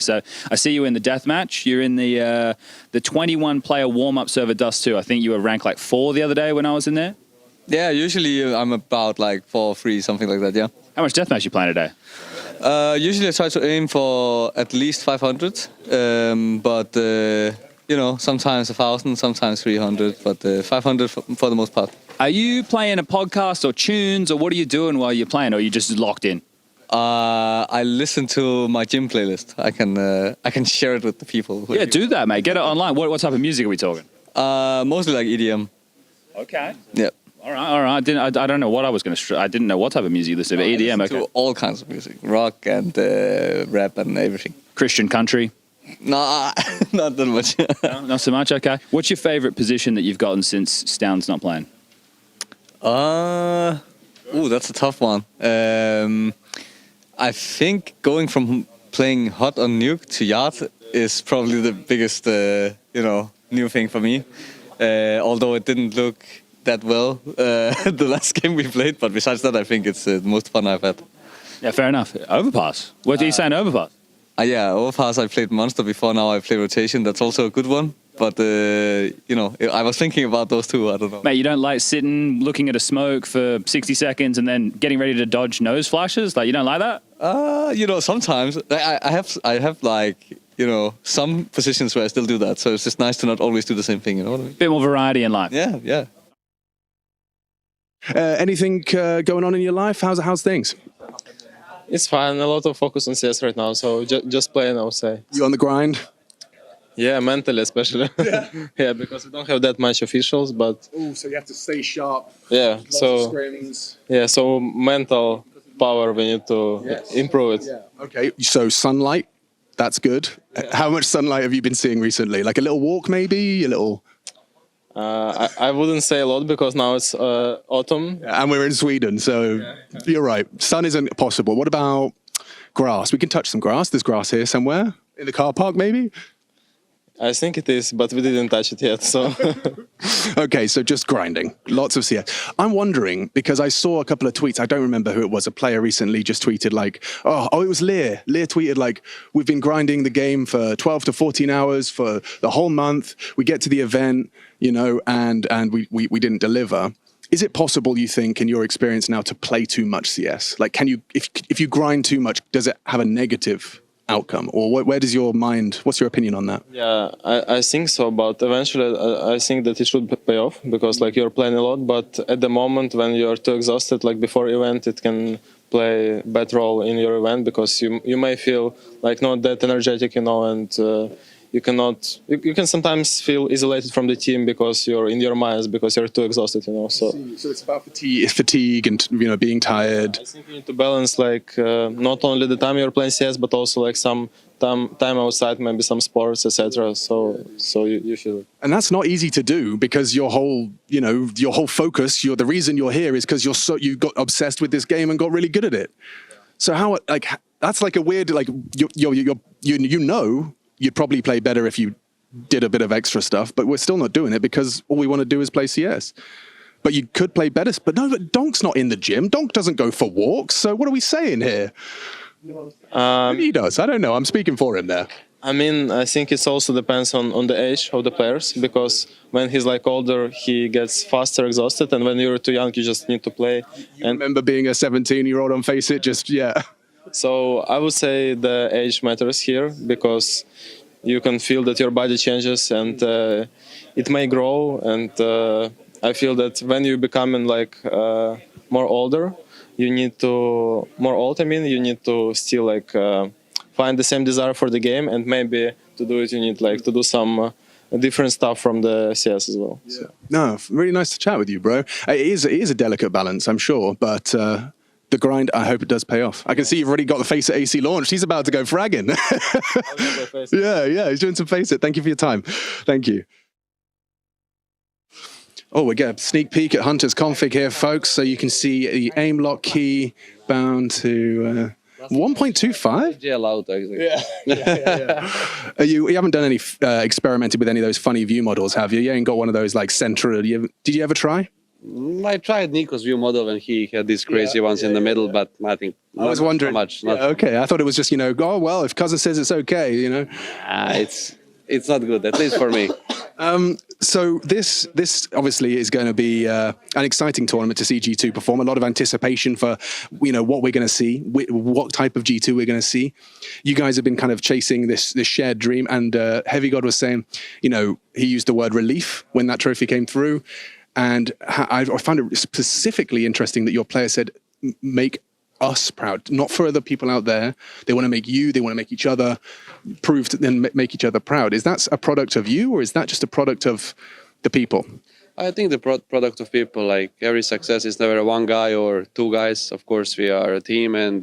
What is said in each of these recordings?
So I see you in the death match. You're in the 21-player warm-up server Dust 2. I think you were ranked like 4 the other day when I was in there. Yeah, usually I'm about like 4 or 3, something like that, yeah. How much deathmatch you playing today? Usually I try to aim for at least 500, but you know, sometimes 1,000, sometimes 300, but 500 for the most part. Are you playing a podcast or tunes, or what are you doing while you're playing, or are you just locked in? I listen to my gym playlist. I can share it with the people. Yeah, do that, mate. Get it online. What type of music are we talking? Mostly like EDM. Okay. Yeah. All right. I don't know what I was going to. I didn't know what type of music you listen to. But EDM. I listen to all kinds of music, rock and rap and everything. Christian country. Nah, not that much. No, not so much. Okay. What's your favorite position that you've gotten since Stound's not playing? That's a tough one. I think going from playing hot on nuke to yard is probably the biggest, new thing for me. Although it didn't look that well the last game we played, but besides that, I think it's the most fun I've had. Yeah, fair enough. Overpass. What are you saying, Overpass? Yeah, Overpass. I played Monster before. Now I play Rotation. That's also a good one. But, I was thinking about those two. I don't know. Mate, you don't like sitting, looking at a smoke for 60 seconds and then getting ready to dodge nose flashes? Like, you don't like that? Sometimes I have like, some positions where I still do that. So it's just nice to not always do the same thing. You know what I mean? Bit more variety in life. Yeah. Anything going on in your life? How's things? It's fine. A lot of focus on CS right now, so just playing, I would say. You on the grind? Yeah, mentally especially. Yeah, because we don't have that much officials, but... Oh, so you have to stay sharp. Yeah, so... Scrims. Yeah, so mental power, we need to improve it. Yeah. Okay, so sunlight, that's good. How much sunlight have you been seeing recently? Like a little walk maybe? A little... I wouldn't say a lot because now it's autumn. And we're in Sweden, so you're right. Sun isn't possible. What about grass? We can touch some grass. There's grass here somewhere. In the car park, maybe? I think it is, but we didn't touch it yet, so... Okay, so just grinding. Lots of CS. I'm wondering, because I saw a couple of tweets, I don't remember who it was, a player recently just tweeted like, it was Lear. Lear tweeted like, we've been grinding the game for 12 to 14 hours for the whole month. We get to the event, and we didn't deliver. Is it possible, you think, in your experience now, to play too much CS? Like, can you, if you grind too much, does it have a negative outcome? Or where does your mind, what's your opinion on that? Yeah, I think so, but eventually I think that it should pay off because like you're playing a lot, but at the moment when you're too exhausted, like before event, it can play a bad role in your event because you may feel like not that energetic, and you can sometimes feel isolated from the team because you're in your minds because you're too exhausted, So it's about fatigue and being tired. I think you need to balance like not only the time you're playing CS but also like some time outside, maybe some sports, etc. So you should. And that's not easy to do because your whole focus, the reason you're here is because you got obsessed with this game and got really good at it. So how that's like a weird you'd probably play better if you did a bit of extra stuff, but we're still not doing it because all we want to do is play CS. But you could play better. But no, but Donk's not in the gym. Donk doesn't go for walks. So what are we saying here? Maybe he does. I don't know. I'm speaking for him there. I mean, I think it also depends on the age of the players because when he's like older, he gets faster exhausted. And when you're too young, you just need to play. You remember being a 17-year-old on Face It? So I would say the age matters here because you can feel that your body changes and it may grow. And I feel that when you becoming like more older, you need to still like find the same desire for the game, and maybe to do it you need like to do some different stuff from the CS as well. Yeah. No, really nice to chat with you, bro. It is a delicate balance, I'm sure, but. The grind, I hope it does pay off. I can see you've already got the Face It AC launched. He's about to go fragging. Yeah, he's doing some Face It. Thank you for your time. Thank you. Oh, we get a sneak peek at Hunter's config here, folks. So you can see the aim lock key bound to 1.25? Yeah, loud, Yeah. You haven't done any experimented with any of those funny view models, have you? You ain't got one of those like Centra. Did you ever try? I tried Nico's view model and he had these crazy ones in the middle, but nothing. I was wondering. So much. Yeah, okay, I thought it was just, oh, well, if Cousin says it's okay, It's not good, at least for me. So this obviously is going to be an exciting tournament to see G2 perform. A lot of anticipation for what we're going to see, what type of G2 we're going to see. You guys have been kind of chasing this shared dream, and Heavy God was saying, he used the word relief when that trophy came through, and I found it specifically interesting that your player said, "Make us proud," not for other people out there. They want to make you, they want to make each other prove to then make each other proud. Is that a product of you, or is that just a product of the people? I think the product of people, like every success is never one guy or two guys. Of course, we are a team, and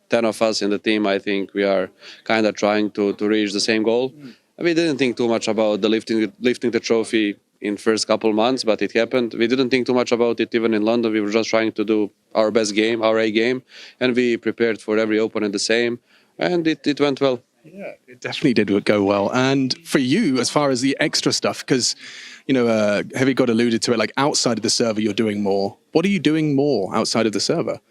10 of us in the team, I think we are kind of trying to reach the same goal. We didn't think too much about the lifting the trophy in first couple months, but it happened. We didn't think too much about it even in London. We were just trying to do our best game, our A game, and we prepared for every opponent the same, and it went well. Yeah, it definitely did go well. And for you, as far as the extra stuff, because Heavy God alluded to it, like outside of the server, you're doing more. What are you doing more outside of the server?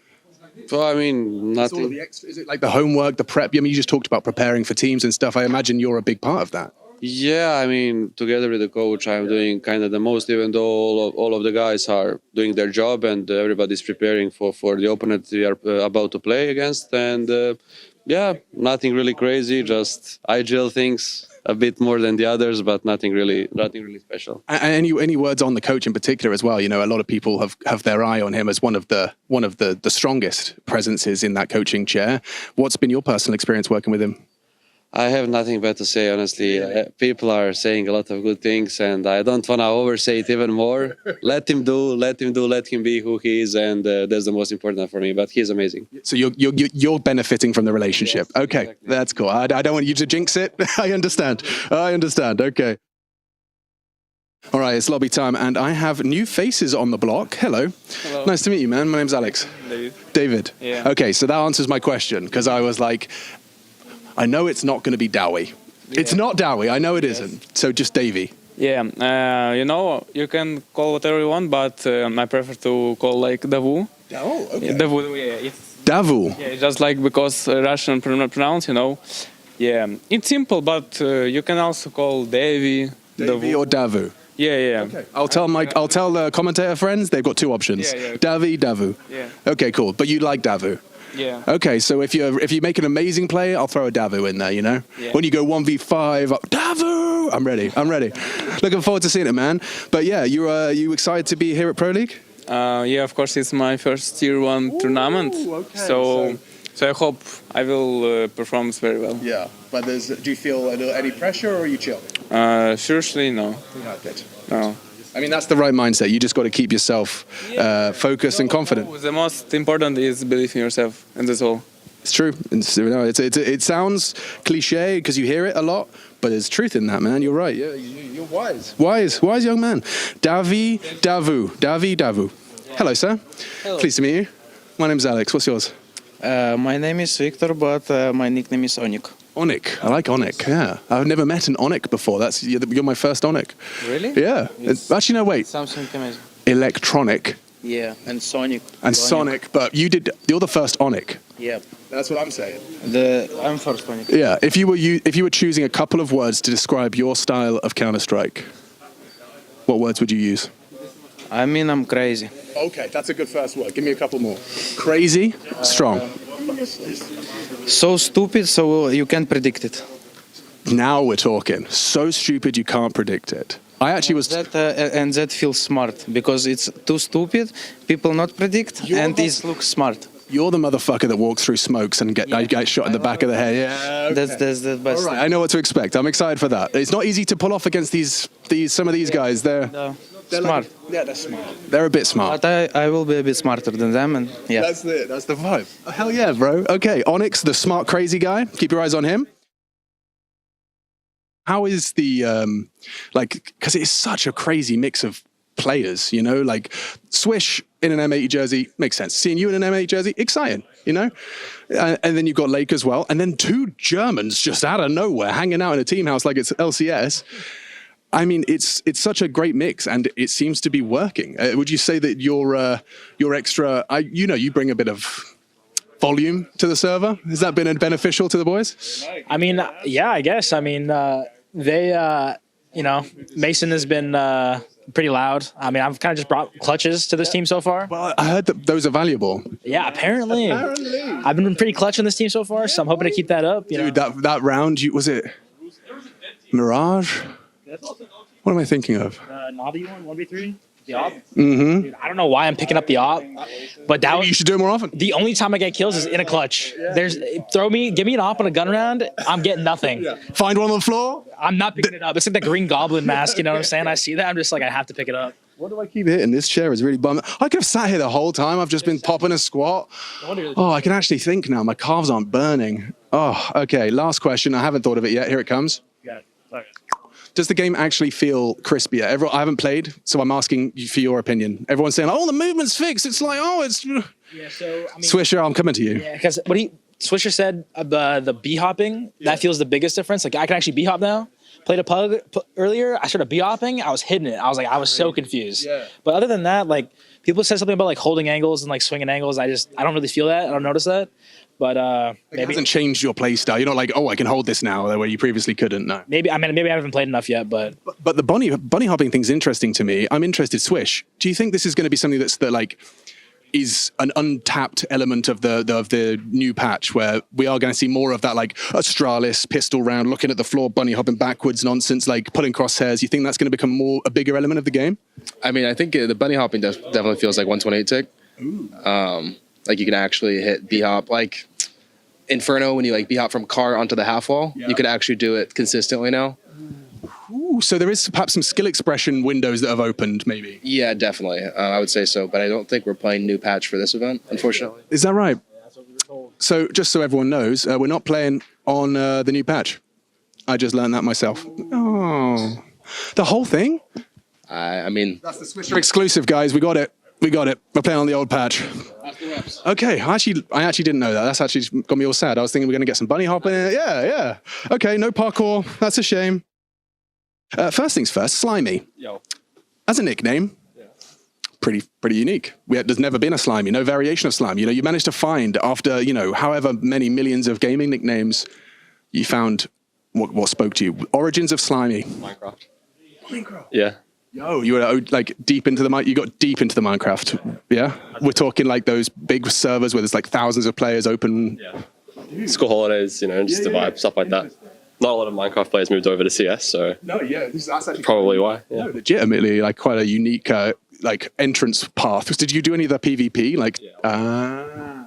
So I mean, nothing. All of the extra, is it like the homework, the prep? I mean, you just talked about preparing for teams and stuff. I imagine you're a big part of that. Yeah, I mean, together with the coach, I'm doing kind of the most, even though all of the guys are doing their job and everybody's preparing for the opponent we are about to play against. And yeah, nothing really crazy, just IGL things a bit more than the others, but nothing really special. And any words on the coach in particular as well? A lot of people have their eye on him as one of the strongest presences in that coaching chair. What's been your personal experience working with him? I have nothing bad to say, honestly. People are saying a lot of good things, and I don't want to oversay it even more. Let him be who he is, and that's the most important for me. But he's amazing. So you're benefiting from the relationship. Yes, okay, exactly. That's cool. I don't want you to jinx it. I understand. Okay. All right, it's lobby time, and I have new faces on the block. Hello. Hello. Nice to meet you, man. My name's Alex. David. Yeah. Okay, so that answers my question, because I was like, I know it's not going to be Dowie. Yeah. It's not Dowie. I know it isn't. So just Davey. Yeah, you can call whatever you want, but I prefer to call like Davu. Oh, okay. Davu, yeah. It's, Davu. yeah, just like because Russian pronounce, Yeah, it's simple, but you can also call Davey, Davey or Davu. Yeah. Okay. I'll tell the commentator friends they've got two options. Yeah. Davey, Davu. Yeah. Okay, cool. But you like Davu. Yeah. Okay, so if you make an amazing play, I'll throw a Davu in there, Yeah. When you go 1v5, Davu! I'm ready. Looking forward to seeing it, man. But yeah, you excited to be here at Pro League? Yeah, of course, it's my first tier 1 tournament. Okay. So I hope I will perform very well. Yeah, but do you feel any pressure, or are you chill? Seriously, no. No. I mean, that's the right mindset. You just got to keep yourself focused and confident. The most important is believe in yourself, and that's all. It's true. It sounds cliche because you hear it a lot, but there's truth in that, man. You're right. Yeah, you're wise. Wise young man. Davi Davu. Hello, sir. Hello. Pleased to meet you. My name's Alex. What's yours? My name is Victor, but my nickname is Onik. Onik. I like Onik. Yeah, I've never met an Onik before. You're my first Onik. Really? Yeah. Actually, no. Wait. Something amazing. Electronic. Yeah, and Sonic. And Sonic, but you're the first Onik. Yeah. That's what I'm saying. I'm first Sonic. Yeah. If you were choosing a couple of words to describe your style of Counter-Strike, what words would you use? I mean, I'm crazy. Okay, that's a good first word. Give me a couple more. Crazy, strong. So stupid, so you can't predict it. Now we're talking. So stupid you can't predict it. I actually was... That feels smart, because it's too stupid, people not predict, and it looks smart. You're the motherfucker that walks through smokes and get shot in the back of the head. Yeah, okay. That's the best. All right, I know what to expect. I'm excited for that. It's not easy to pull off against some of these guys. They're smart. They're smart. They're a bit smart. But I will be a bit smarter than them, and yeah. That's the vibe. Oh, hell yeah, bro. Okay, Onyx, the smart, crazy guy. Keep your eyes on him. How is the, because it's such a crazy mix of players, like Swish in an M80 jersey makes sense. Seeing you in an M80 jersey, exciting, And then you've got Lake as well. And then two Germans just out of nowhere hanging out in a team house like it's LCS. I mean, it's such a great mix, and it seems to be working. Would you say that your extra, you bring a bit of volume to the server? Has that been beneficial to the boys? I mean, yeah, I guess. I mean, Mason has been pretty loud. I mean, I've kind of just brought clutches to this team so far. Well, I heard that those are valuable. Yeah, apparently. I've been pretty clutch on this team so far, so I'm hoping to keep that up. Dude, that round, was it Mirage? What am I thinking of? Navi one, 1v3? The op? Mm-hmm. Dude, I don't know why I'm picking up the op, but You should do it more often. the only time I get kills is in a clutch. Give me an op on a gun round, I'm getting nothing. Find one on the floor. I'm not picking it up. It's like the Green Goblin mask, you know what I'm saying? I see that, I'm just like, I have to pick it up. What do I keep hitting? This chair is really bumming. I could have sat here the whole time. I've just been popping a squat. Oh, I can actually think now. My calves aren't burning. Oh, okay. Last question. I haven't thought of it yet. Here it comes. Does the game actually feel crispier? I haven't played, so I'm asking you for your opinion. Everyone's saying, "Oh, the movement's fixed." It's like, "Oh, it's." Yeah. So I mean, Swisher, I'm coming to you. Yeah, because Swisher said the B hopping that feels the biggest difference. Like I can actually B hop now. Played a pug earlier. I started B hopping. I was hitting it. I was so confused. Yeah. But other than that, like people said something about like holding angles and like swinging angles. I don't really feel that. I don't notice that. But maybe it hasn't changed your play style. You're not like, oh, I can hold this now, where you previously couldn't. No. Maybe I haven't played enough yet, but the bunny hopping thing's interesting to me. I'm interested. Swish, do you think this is going to be something that is an untapped element of the new patch, where we are going to see more of that, like Astralis pistol round, looking at the floor, bunny hopping backwards nonsense, like pulling crosshairs? You think that's going to become a bigger element of the game? I mean, I think the bunny hopping definitely feels like 128 tick. Like you can actually hit B-hop. Like Inferno, when you like B-hop from car onto the half wall, you could actually do it consistently now. Ooh, so there is perhaps some skill expression windows that have opened, maybe. Yeah, definitely. I would say so, but I don't think we're playing new patch for this event, unfortunately. Is that right? Yeah, that's what we were told. So just so everyone knows, we're not playing on the new patch. I just learned that myself. Oh, the whole thing? I mean... That's the Swisher exclusive, guys. We got it. We're playing on the old patch. Okay, I actually didn't know that. That's actually got me all sad. I was thinking we're going to get some bunny hopping. Yeah. Okay, no parkour. That's a shame. First things first, Slimy. Yo. As a nickname, pretty unique. There's never been a Slimy, no variation of Slimy. You managed to find, after, however many millions of gaming nicknames, you found what spoke to you. Origins of Slimy. Minecraft. Yeah. Yo, you were like deep into you got deep into the Minecraft. Yeah? We're talking like those big servers where there's like thousands of players open. Yeah. School holidays, just the vibe, stuff like that. Not a lot of Minecraft players moved over to CS, so that's actually probably why. Yeah. No, legitimately, like quite a unique like entrance path. Did you do any of the PvP?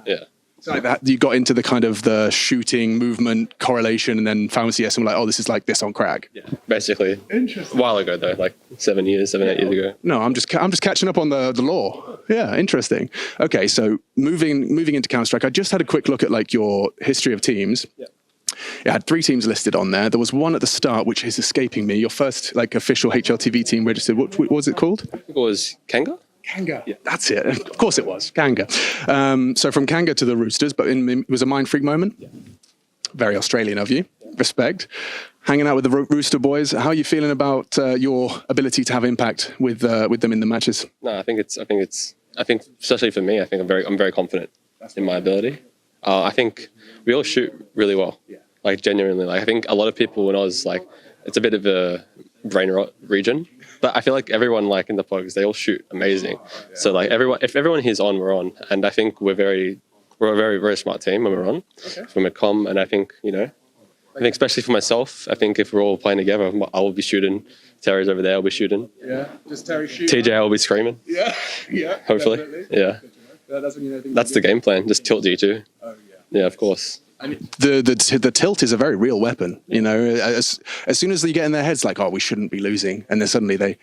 Yeah. So like that, you got into the kind of the shooting movement correlation, and then found CS and were like, oh, this is like this on crack. Yeah, basically. Interesting. A while ago though, like 8 years ago. No, I'm just catching up on the lore. Yeah, interesting. Okay, so moving into Counter-Strike, I just had a quick look at like your history of teams. Yeah. It had 3 teams listed on there. There was one at the start, which is escaping me. Your first like official HLTV team registered. What was it called? I think it was Kanga. Kanga. Yeah, that's it. Of course it was. Kanga. So from Kanga to the Roosters, but it was a mind freak moment. Yeah. Very Australian of you. Yeah. Respect. Hanging out with the Rooster boys. How are you feeling about your ability to have impact with them in the matches? No, I think especially for me, I think I'm very confident in my ability. I think we all shoot really well. Yeah. Like genuinely. Like I think a lot of people, when I was like, it's a bit of a brain rot region. But I feel like everyone like in the plugs, they all shoot amazing. So like if everyone here's on, we're on. And I think we're a very, very smart team when we're on from a comm. And I think, especially for myself, I think if we're all playing together, I will be shooting. Terry's over there, I'll be shooting. Yeah, just Terry shooting. TJ will be screaming. Yeah. Hopefully. Definitely. Yeah. That's the game plan. Just tilt D2. Oh yeah. Yeah, of course. I mean, the tilt is a very real weapon. As soon as they get in their heads like, oh, we shouldn't be losing, and then suddenly they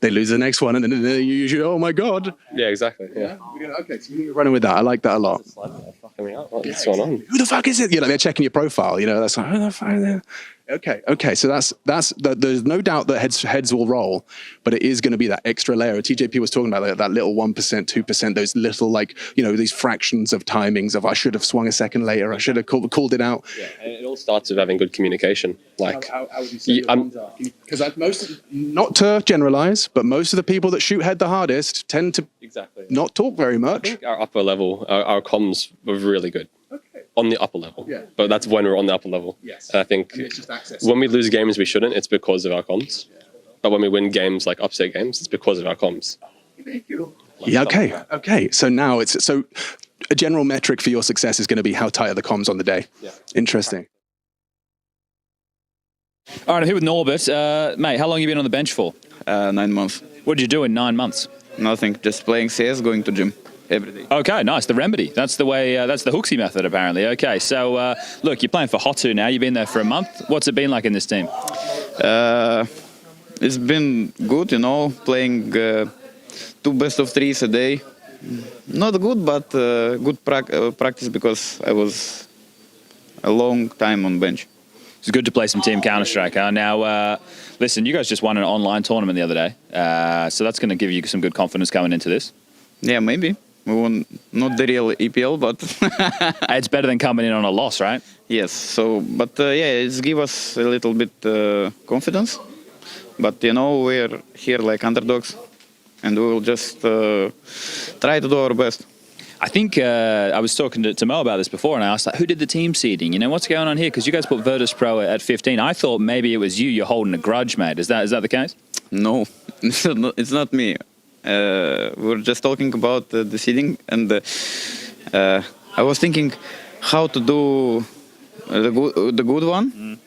lose the next one, and then you usually, oh my god. Yeah, exactly. Yeah. Okay, so you're running with that. I like that a lot. What's going on? Who the fuck is it? They're checking your profile. That's like, who the fuck is it? Okay. So there's no doubt that heads will roll, but it is going to be that extra layer. TJP was talking about that little 1%, 2%, those little these fractions of timings of I should have swung a second later, I should have called it out. Yeah, and it all starts with having good communication. Like, how would you say because not to generalize, but most of the people that shoot head the hardest tend to not talk very much. I think our upper level, our comms were really good. On the upper level, but that's when we're on the upper level. Yes. And I think when we lose games we shouldn't, it's because of our comms. But when we win games like upset games, it's because of our comms. Yeah. Okay. So now so a general metric for your success is going to be how tight are the comms on the day. Yeah. Interesting. All right, I'm here with Norbert. Mate, how long have you been on the bench for? 9 months. What did you do in 9 months? Nothing. Just playing CS, going to gym. Every day. Okay, nice. The remedy. That's the way. That's the Hooksy method, apparently. Okay, so look, you're playing for Hotu now. You've been there for a month. What's it been like in this team? It's been good, playing 2 best of 3s a day. Not good, but good practice because I was a long time on bench. It's good to play some Team Counter-Strike. Huh? Now, listen, you guys just won an online tournament the other day, so that's going to give you some good confidence coming into this. Yeah, maybe. We won not the real EPL, but it's better than coming in on a loss, right? Yes. So, but it's give us a little bit confidence. But we're here like underdogs, and we will just try to do our best. I think I was talking to Mo about this before, and I asked, who did the team seeding? What's going on here? Because you guys put Virtus Pro at 15. I thought maybe it was you. You're holding a grudge, mate. Is that the case? No, it's not me. We were just talking about the seeding, and I was thinking how to do the good one,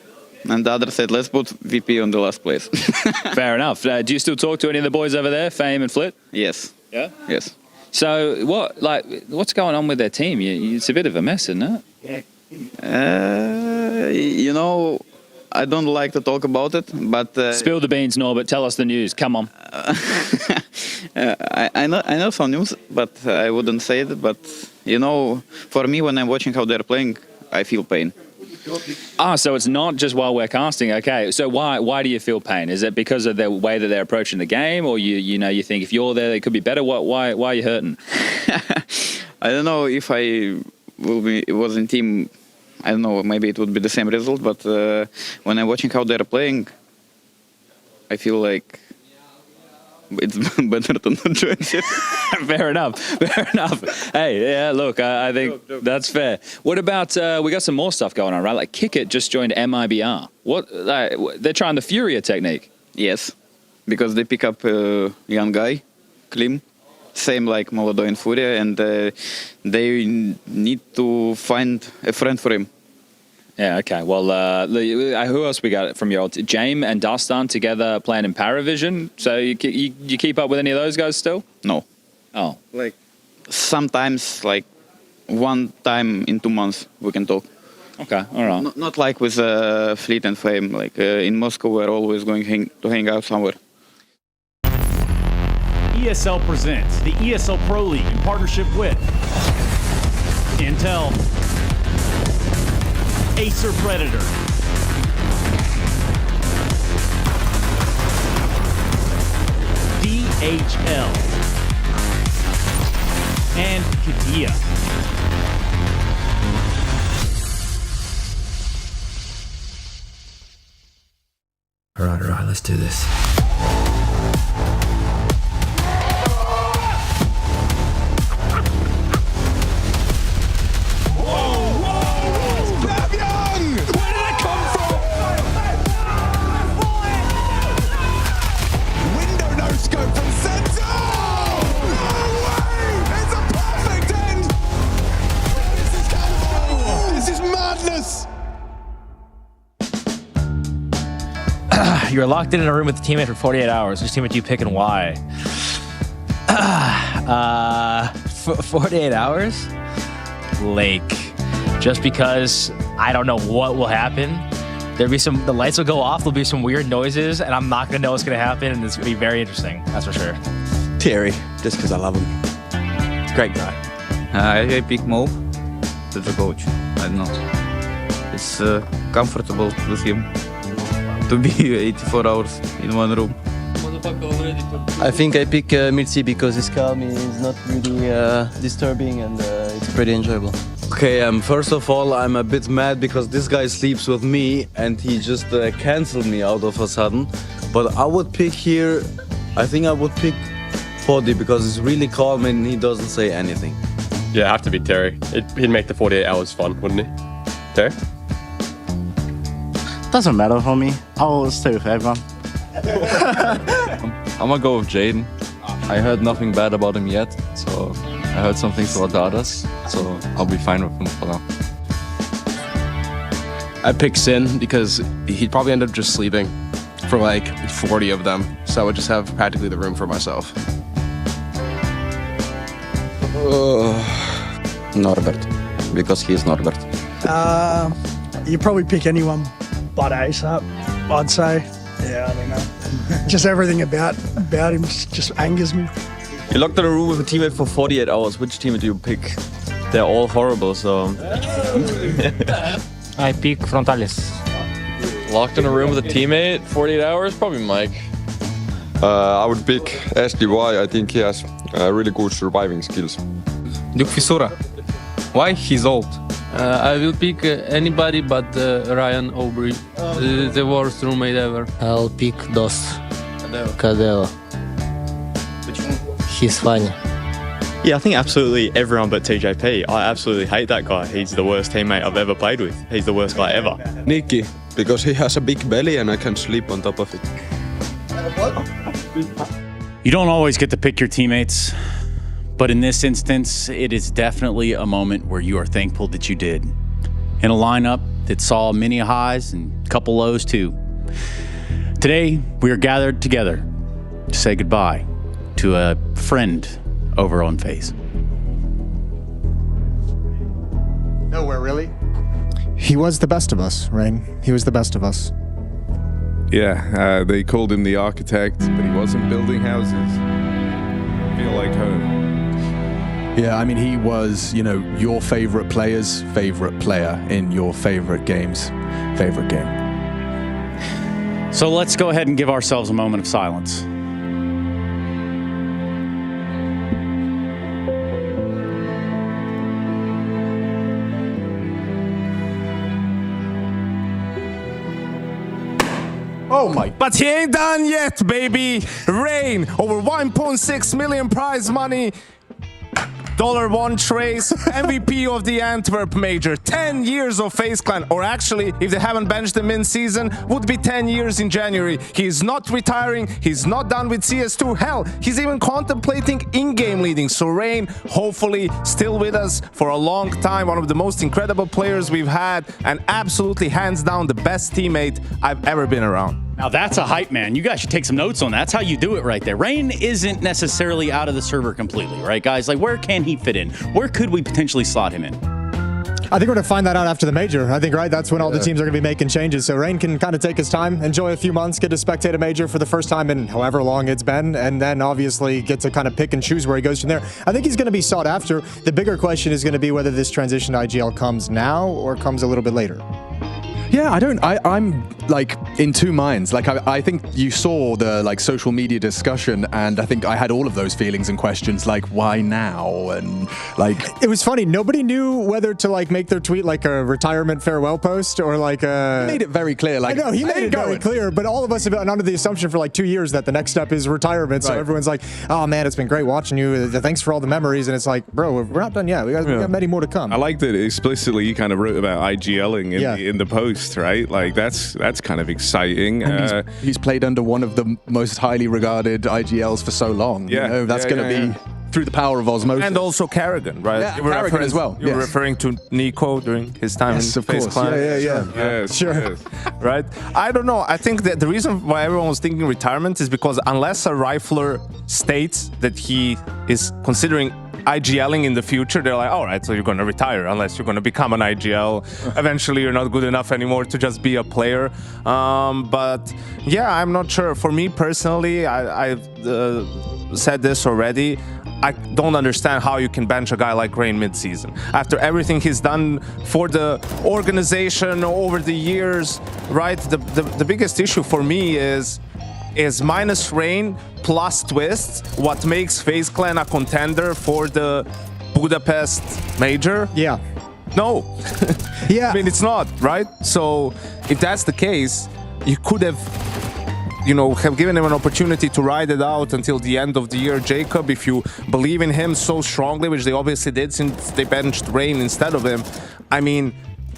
and the other said, let's put VP on the last place. Fair enough. Do you still talk to any of the boys over there, Fame and Flit? Yes. Yeah? Yes. So what's going on with their team? It's a bit of a mess, isn't it? I don't like to talk about it, but... Spill the beans, Norbert. Tell us the news. Come on. I know some news, but I wouldn't say it. But, for me, when I'm watching how they're playing, I feel pain. So it's not just while we're casting. Okay, so why do you feel pain? Is it because of the way that they're approaching the game, or you think if you're there, they could be better? Why are you hurting? I don't know if I was in team... I don't know, maybe it would be the same result, but when I'm watching how they're playing, I feel like it's better to not join it. Fair enough. Hey, yeah, look, I think that's fair. What about, we got some more stuff going on, right? Like Kick It just joined MIBR. They're trying the Furia technique. Yes, because they pick up a young guy, Klim. Same like Molodoi and Furia, and they need to find a friend for him. Yeah, okay. Well, who else we got from your old James and Dastan together playing in Paravision? So you keep up with any of those guys still? No. Oh. Like sometimes, like 1 time in 2 months, we can talk. Okay, all right. Not like with Fleet and Fame. Like in Moscow, we're always going to hang out somewhere. ESL presents the ESL Pro League in partnership with Intel, Acer Predator, DHL, and Katia. All right, let's do this. You're locked in a room with a teammate for 48 hours. Which teammate do you pick and why? 48 hours? Lake. Just because I don't know what will happen. The lights will go off, there'll be some weird noises, and I'm not going to know what's going to happen, and it's going to be very interesting. That's for sure. Terry, just because I love him. Great guy. I pick Mo. That's the coach. I don't know. it's comfortable with him to be 84 hours in one room. I think I pick Milzi because it's calm, it's not really disturbing, and it's pretty enjoyable. Okay, first of all, I'm a bit mad because this guy sleeps with me and he just cancelled me out of a sudden. But I would pick here, I think I would pick Podi because it's really calm and he doesn't say anything. Yeah, have to be Terry. He'd make the 48 hours fun, wouldn't he? Terry? Doesn't matter for me. I'll stay with everyone. I'm gonna go with Jaden. I heard nothing bad about him yet, so I heard some things about the others, so I'll be fine with him for now. I picked Sin because he'd probably end up just sleeping for like 40 of them, so I would just have practically the room for myself. Norbert, because he's Norbert. You probably pick anyone but ASAP, I'd say. Yeah, I don't know. Just everything about him just angers me. You're locked in a room with a teammate for 48 hours. Which teammate do you pick? They're all horrible, so... I pick Frontales. Locked in a room with a teammate, 48 hours? Probably Mike. I would pick SDY. I think he has really good surviving skills. Duke Fissura. Why? He's old. I will pick anybody but Ryan Aubrey, the worst roommate ever. I'll pick Dos Cadelo. He's funny. Yeah, I think absolutely everyone but TJP. I absolutely hate that guy. He's the worst teammate I've ever played with. He's the worst guy ever. Nikki, because he has a big belly and I can sleep on top of it. You don't always get to pick your teammates, but in this instance, it is definitely a moment where you are thankful that you did. In a lineup that saw many highs and a couple lows too. Today, we are gathered together to say goodbye to a friend over on FaZe. Nowhere, really? He was the best of us, Rain. He was the best of us. Yeah, they called him the architect, but he wasn't building houses. Feel like home. Yeah, I mean, he was, you know, your favorite player's favorite player in your favorite game's favorite game. So let's go ahead and give ourselves a moment of silence. Oh my. But he ain't done yet, baby. Rain, over 1.6 million prize money. $1 trace, MVP of the Antwerp Major, 10 years of FaZe Clan, or actually, if they haven't benched him in season, would be 10 years in January. He is not retiring, he's not done with CS2, hell, he's even contemplating in-game leading. So Rain, hopefully, still with us for a long time, one of the most incredible players we've had, and absolutely hands down the best teammate I've ever been around. Now that's a hype man. You guys should take some notes on that. That's how you do it right there. Rain isn't necessarily out of the server completely, right, guys? Like, where can he fit in? Where could we potentially slot him in? I think we're going to find that out after the major. I think, right, that's when all the teams are going to be making changes. So Rain can kind of take his time, enjoy a few months, get to spectate a major for the first time in however long it's been, and then obviously get to kind of pick and choose where he goes from there. I think he's going to be sought after. The bigger question is going to be whether this transition to IGL comes now or comes a little bit later. Yeah, I'm like in two minds. Like I think you saw the like social media discussion, and I think I had all of those feelings and questions like, why now? And like, it was funny. Nobody knew whether to like make their tweet like a retirement farewell post or like a... He made it very clear. Like, I know, he made it very clear, but all of us have been under the assumption for like 2 years that the next step is retirement. So everyone's like, oh man, it's been great watching you. Thanks for all the memories. And it's like, bro, we're not done yet. We got many more to come. I like that explicitly you kind of wrote about IGLing in the post, right? Like that's kind of exciting. He's played under one of the most highly regarded IGLs for so long. Yeah, you know, that's going to be through the power of osmosis. And also Carrigan, right? Yeah, Carrigan as well. You were referring to Nico during his time in FaZe Clan. Sure. Right? I don't know. I think that the reason why everyone was thinking retirement is because unless a rifler states that he is considering IGLing in the future, they're like, all right, so you're going to retire unless you're going to become an IGL. Eventually, you're not good enough anymore to just be a player. But yeah, I'm not sure. For me personally, said this already. I don't understand how you can bench a guy like Rain mid-season. After everything he's done for the organization over the years, right? The biggest issue for me is minus Rain plus Twist what makes FaZe Clan a contender for the Budapest major? Yeah. No. Yeah. I mean, it's not, right? So if that's the case, you could have given him an opportunity to ride it out until the end of the year, Jacob, if you believe in him so strongly, which they obviously did since they benched Rain instead of him. I mean,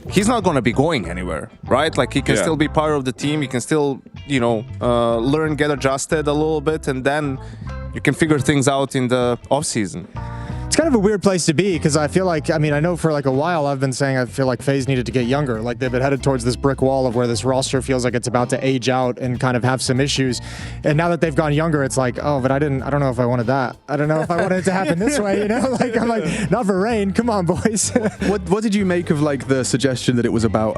he's not going to be going anywhere, right? Like, he can still be part of the team. He can still, learn, get adjusted a little bit, and then you can figure things out in the off-season. It's kind of a weird place to be because I feel like, I know for like a while I've been saying I feel like FaZe needed to get younger. Like they've been headed towards this brick wall of where this roster feels like it's about to age out and kind of have some issues. And now that they've gone younger, it's like, oh, but I don't know if I wanted that. I don't know if I wanted it to happen this way, Like, I'm like, not for Rain. Come on, boys. What did you make of like the suggestion that it was about,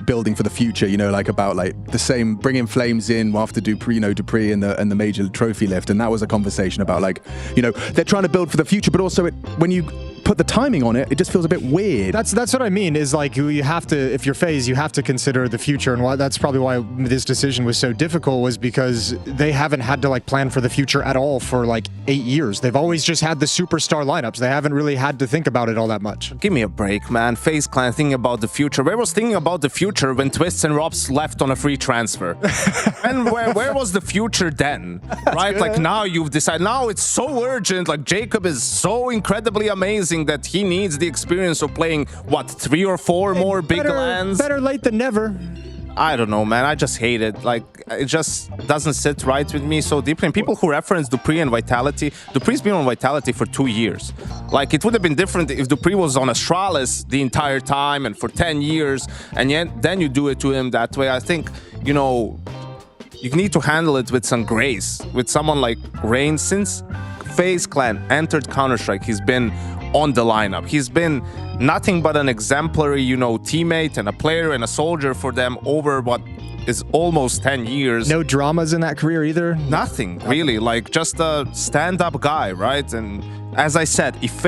building for the future, like about like the same, bringing Flames in after Dupree and the major trophy lift. And that was a conversation about like, they're trying to build for the future, but also when you put the timing on it, it just feels a bit weird. That's what I mean, is like you have to, if you're FaZe, you have to consider the future, and that's probably why this decision was so difficult, was because they haven't had to like plan for the future at all for like 8 years. They've always just had the superstar lineups. They haven't really had to think about it all that much. Give me a break, man. FaZe Clan thinking about the future. Where was thinking about the future when Twists and Robs left on a free transfer? And where was the future then? Right? Like now you've decided, now it's so urgent, like Jacob is so incredibly amazing that he needs the experience of playing, 3 or 4 more big lands? Better late than never. I don't know, man. I just hate it. Like, it just doesn't sit right with me so deeply. And people who reference Dupree and Vitality, Dupree's been on Vitality for 2 years. Like, it would have been different if Dupree was on Astralis the entire time and for 10 years, and yet then you do it to him that way. I think, you need to handle it with some grace. With someone like Rain, since FaZe Clan entered Counter-Strike, he's been on the lineup. He's been nothing but an exemplary, teammate and a player and a soldier for them over what is almost 10 years. No dramas in that career either? Nothing, really. Like, just a stand-up guy, right? And as I said, if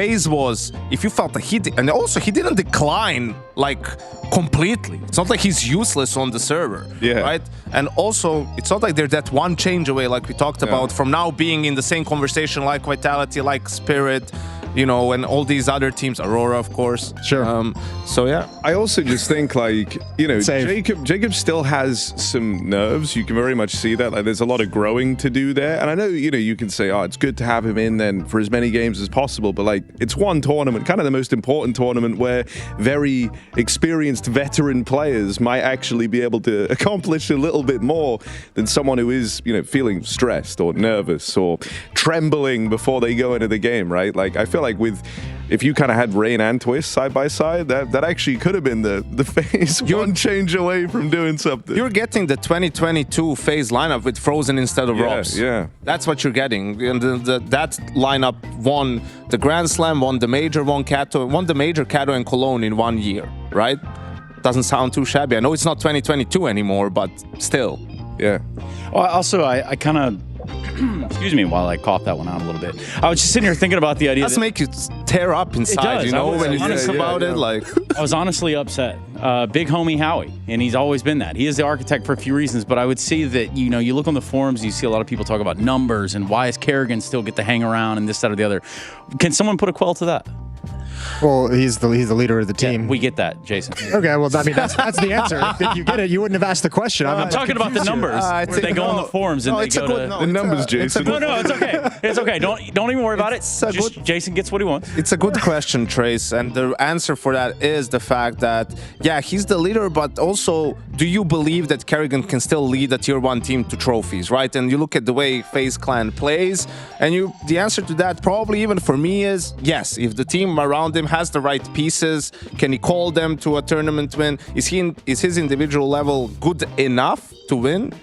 you felt that he didn't decline, like, completely. It's not like he's useless on the server, right? And also, it's not like they're that one change away, like we talked about, from now being in the same conversation like Vitality, like Spirit, and all these other teams, Aurora, of course. Sure. So, yeah. I also just think, like, Jacob still has some nerves. You can very much see that. Like, there's a lot of growing to do there. And I know, you can say, oh, it's good to have him in then for as many games as possible. But, like, it's one tournament, kind of the most important tournament where very experienced veteran players might actually be able to accomplish a little bit more than someone who is, feeling stressed or nervous or trembling before they go into the game, right? Like, I feel like if you kind of had Rain and Twist side by side, that actually could have been the FaZe one change away from doing something. You're getting the 2022 FaZe lineup with Frozen instead of Robs. Yeah. That's what you're getting. And that lineup won the Grand Slam, won the Major, won the Major, Kato, and Cologne in 1 year, right? Doesn't sound too shabby. I know it's not 2022 anymore, but still. Yeah. Well, also, I kind of... Excuse me while I cough that one out a little bit. I was just sitting here thinking about the idea. It does make you tear up inside, when you think about it. Like, I was honestly upset. Big homie Howie, and he's always been that. He is the architect for a few reasons, but I would say that, you look on the forums, you see a lot of people talk about numbers and why does Kerrigan still get to hang around and this, that, or the other. Can someone put a quell to that? Well, he's the leader of the team. Yeah, we get that, Jason. Okay, well, I mean, that's the answer. If you get it, you wouldn't have asked the question. I'm talking about the numbers. Where they go on the forums and they go to the numbers, Jason. No, it's okay. It's okay. Don't even worry about it. Jason gets what he wants. It's a good question, Trace, and the answer for that is the fact that, he's the leader, but also, do you believe that Kerrigan can still lead a tier 1 team to trophies, right? And you look at the way FaZe Clan plays, and the answer to that, probably even for me, is yes. If the team around him has the right pieces, can he call them to a tournament win? Is his individual level good enough to win?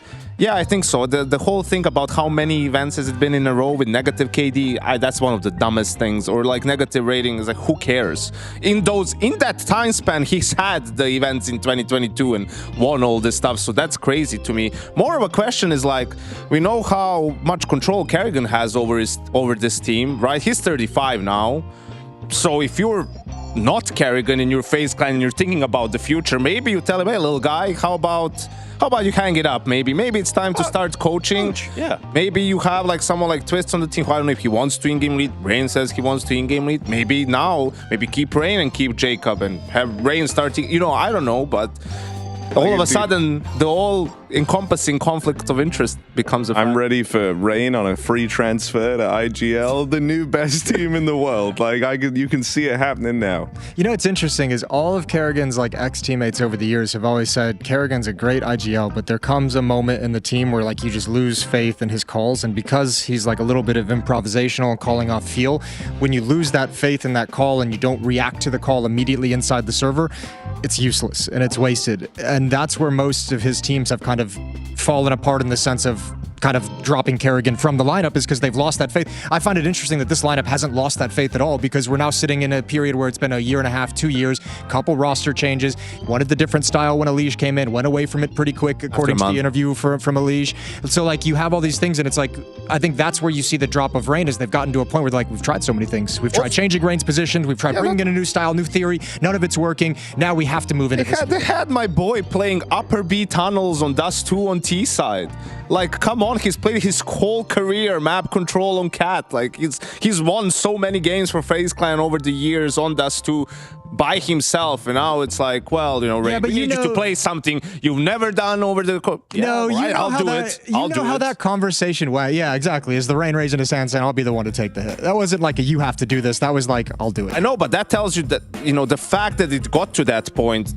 Yeah, I think so. The whole thing about how many events has it been in a row with negative KD, that's one of the dumbest things. Or like negative ratings, like who cares? In that time span, he's had the events in 2022 and won all this stuff. So that's crazy to me. More of a question is like, we know how much control Kerrigan has over this team, right? He's 35 now. So if you're not Kerrigan in your FaZe Clan and you're thinking about the future, maybe you tell him, hey, little guy, how about you hang it up? Maybe it's time to start coaching. Yeah. Maybe you have like someone like Twist on the team. I don't know if he wants to in-game lead. Rain says he wants to in-game lead. Maybe keep Rain and keep Jacob and have Rain starting. I don't know, but all of a sudden, the all-encompassing conflict of interest becomes a fact. I'm ready for Rain on a free transfer to IGL, the new best team in the world. Like, you can see it happening now. What's interesting is all of Kerrigan's like ex-teammates over the years have always said Kerrigan's a great IGL, but there comes a moment in the team where like you just lose faith in his calls, and because he's like a little bit of improvisational and calling off feel, when you lose that faith in that call and you don't react to the call immediately inside the server, it's useless and it's wasted. And that's where most of his teams have kind of fallen apart in the sense of kind of dropping Kerrigan from the lineup, is because they've lost that faith. I find it interesting that this lineup hasn't lost that faith at all, because we're now sitting in a period where it's been a year and a half, 2 years, couple roster changes, wanted the different style when Elige came in, went away from it pretty quick, according to the interview from Elige. So like you have all these things, and it's like, I think that's where you see the drop of Rain, is they've gotten to a point where like, we've tried so many things. We've tried changing Rain's positions, we've tried bringing in a new style, new theory, none of it's working. Now we have to move into this. They had my boy playing upper B tunnels on Dust 2 on T side. Like, come on, he's played his whole career map control on Cat. Like, he's won so many games for FaZe Clan over the years on Dust 2 by himself, and now it's like, well, Rain, we need you to play something you've never done over the... I'll do how that conversation went. Yeah, exactly. Is the Rain raising his hand saying, I'll be the one to take the hit? That wasn't like you have to do this. That was like, I'll do it. I know, but that tells you that, the fact that it got to that point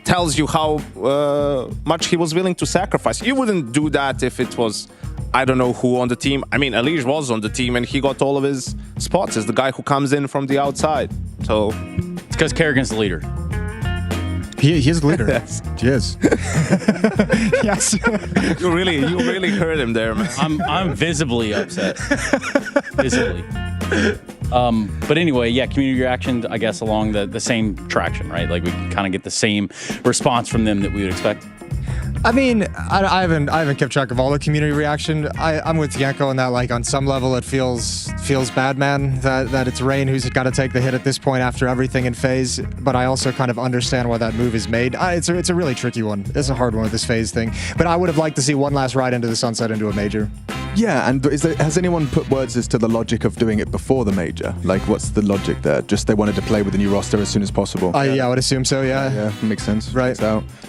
tells you how much he was willing to sacrifice. You wouldn't do that if it was, I don't know who on the team. I mean, Elige was on the team and he got all of his spots as the guy who comes in from the outside. So it's because Kerrigan's the leader. He is the leader. Yes. He is. Yes. You really hurt him there, man. I'm visibly upset. Visibly. But anyway, yeah, community reaction, I guess, along the same traction, right? Like we can kind of get the same response from them that we would expect. I mean, I haven't kept track of all the community reaction. I'm with Yanko in that, like, on some level it feels bad, man, that it's Rain who's got to take the hit at this point after everything in FaZe. But I also kind of understand why that move is made. It's a really tricky one. It's a hard one with this FaZe thing. But I would have liked to see one last ride into the sunset into a major. Yeah, and has anyone put words as to the logic of doing it before the major? Like, what's the logic there? Just they wanted to play with the new roster as soon as possible. Yeah, I would assume so. Yeah. Yeah, makes sense. Right.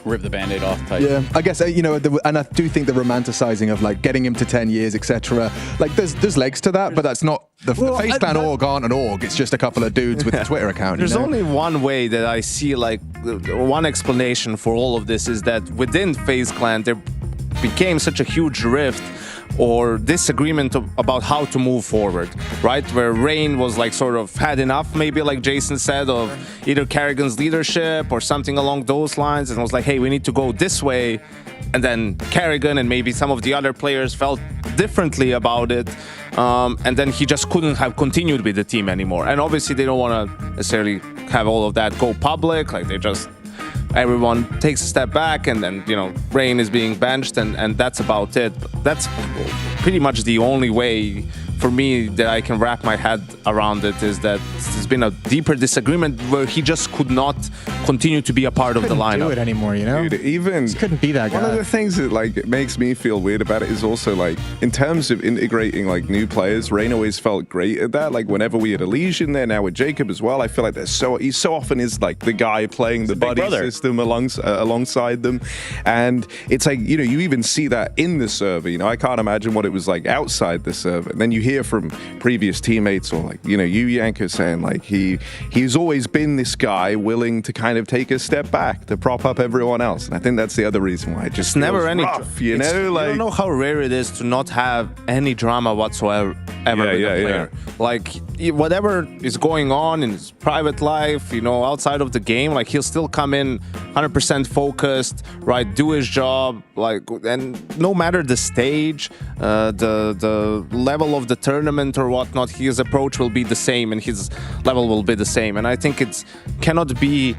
Rip the Band-Aid off type. Yeah, I guess and I do think the romanticizing of like getting him to 10 years, etc. Like, there's legs to that, but that's not the FaZe Clan org aren't an org. It's just a couple of dudes with a Twitter account. There's only one way that I see, like, one explanation for all of this is that within FaZe Clan there became such a huge rift or disagreement about how to move forward, right? Where Rain was like sort of had enough, maybe like Jason said, of either Kerrigan's leadership or something along those lines, and was like, hey, we need to go this way. And then Kerrigan and maybe some of the other players felt differently about it. And then he just couldn't have continued with the team anymore. And obviously they don't want to necessarily have all of that go public. Like everyone takes a step back, and then, Rain is being benched, and that's about it. But that's pretty much the only way for me that I can wrap my head around it, is that there's been a deeper disagreement where he just could not continue to be a part of the lineup. Couldn't do it anymore, Dude, even just couldn't be that guy. One of the things that it makes me feel weird about it is also like in terms of integrating like new players, Rain always felt great at that. Like whenever we had Elige in there, now with Jacob as well, I feel like he so often is like the guy playing the buddy system alongside them, and it's like you even see that in the server. I can't imagine what it was like outside the server. And then you hear from previous teammates or like you Yanko saying like he's always been this guy willing to kind of take a step back to prop up everyone else, and I think that's the other reason why it just never any rough, you don't know how rare it is to not have any drama whatsoever ever with a player. Like whatever is going on in his private life, outside of the game, like he'll still come in 100% focused, right? Do his job, and no matter the stage, the level of the tournament or whatnot, his approach will be the same and his level will be the same. And I think it cannot be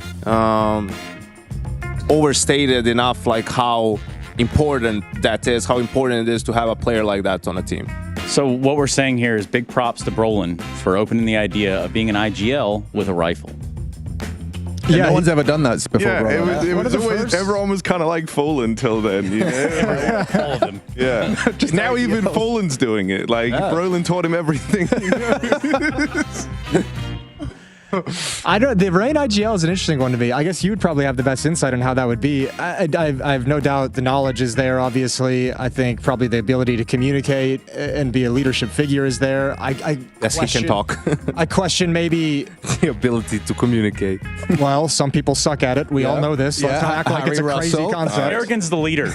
overstated enough, like how important that is, how important it is to have a player like that on a team. So what we're saying here is big props to Brolin for opening the idea of being an IGL with a rifle. And no one's ever done that before. Yeah, it was always, everyone was kind of like Folan until then. All of them. Yeah. Just now even Folan's doing it. Like Brolin taught him everything. The Rain IGL is an interesting one to me. I guess you would probably have the best insight on how that would be. I have no doubt the knowledge is there, obviously. I think probably the ability to communicate and be a leadership figure is there. Yes, he can talk. I question maybe the ability to communicate. Well, some people suck at it. We all know this. Let's not act like it's a crazy concept. American's the leader,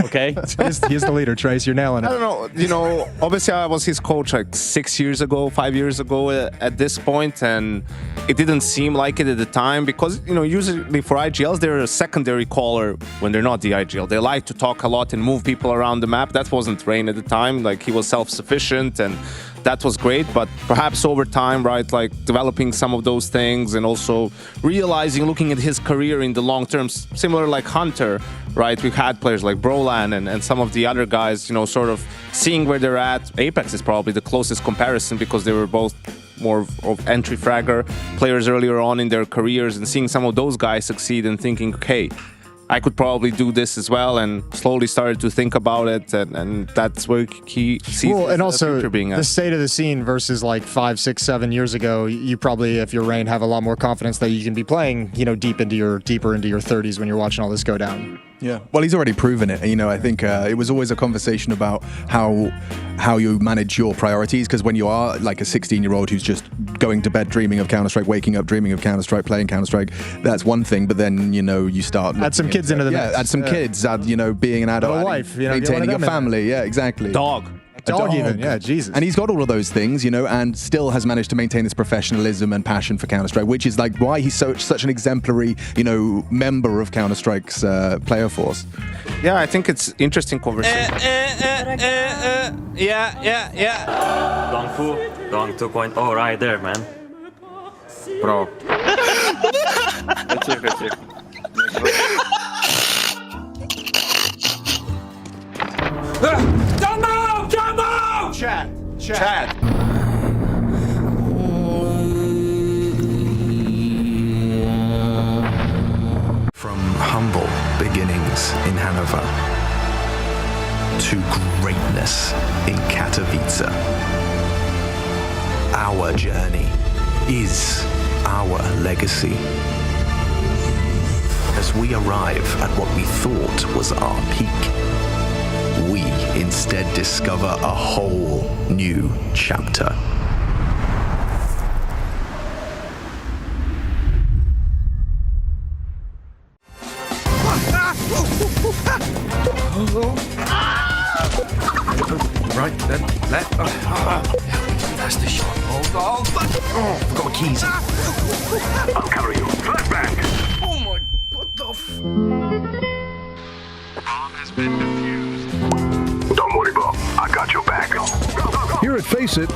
okay? He's the leader, Trace. You're nailing it. I don't know. Obviously I was his coach like 5 years ago at this point, and it didn't seem like it at the time because, usually for IGLs, they're a secondary caller when they're not the IGL. They like to talk a lot and move people around the map. That wasn't Rain at the time. Like, he was self-sufficient and that was great. But perhaps over time, right, like developing some of those things and also realizing, looking at his career in the long term, similar like Hunter, right? We've had players like Brolan and some of the other guys, sort of seeing where they're at. Apex is probably the closest comparison because they were both more of entry fragger players earlier on in their careers, and seeing some of those guys succeed and thinking, okay, I could probably do this as well, and slowly started to think about it, and that's where he sees and also future being at. The state of the scene versus like 5, 6, 7 years ago, you probably, if you're Rain, have a lot more confidence that you can be playing, deeper into your 30s when you're watching all this go down. Yeah, well, he's already proven it. I think it was always a conversation about how you manage your priorities, because when you are like a 16-year-old who's just going to bed dreaming of Counter-Strike, waking up dreaming of Counter-Strike, playing Counter-Strike, that's one thing. But then you start add some kids into the mix. Add some kids. Add being an adult, a wife, maintaining a family. Yeah, exactly. Dog even, yeah, Jesus. And he's got all of those things, and still has managed to maintain this professionalism and passion for Counter-Strike, which is like why he's such an exemplary, member of Counter-Strike's player force. Yeah, I think it's interesting conversation. Yeah. Gone 2.0 right there, man. Bro. Chat. From humble beginnings in Hanover to greatness in Katowice, our journey is our legacy. As we arrive at what we thought was our peak, we instead discover a whole new chapter. Right then, that's the shot. Oh, got my keys. I'll carry you. Flashbang. Oh my, what the f... Bomb has been defused. Don't worry, Bob. I got your back. Here at Face It,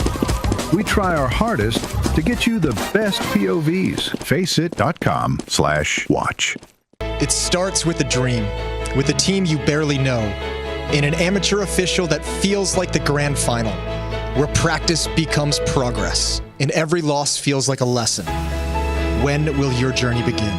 we try our hardest to get you the best POVs. Faceit.com/watch. It starts with a dream, with a team you barely know, in an amateur official that feels like the grand final, where practice becomes progress, and every loss feels like a lesson. When will your journey begin?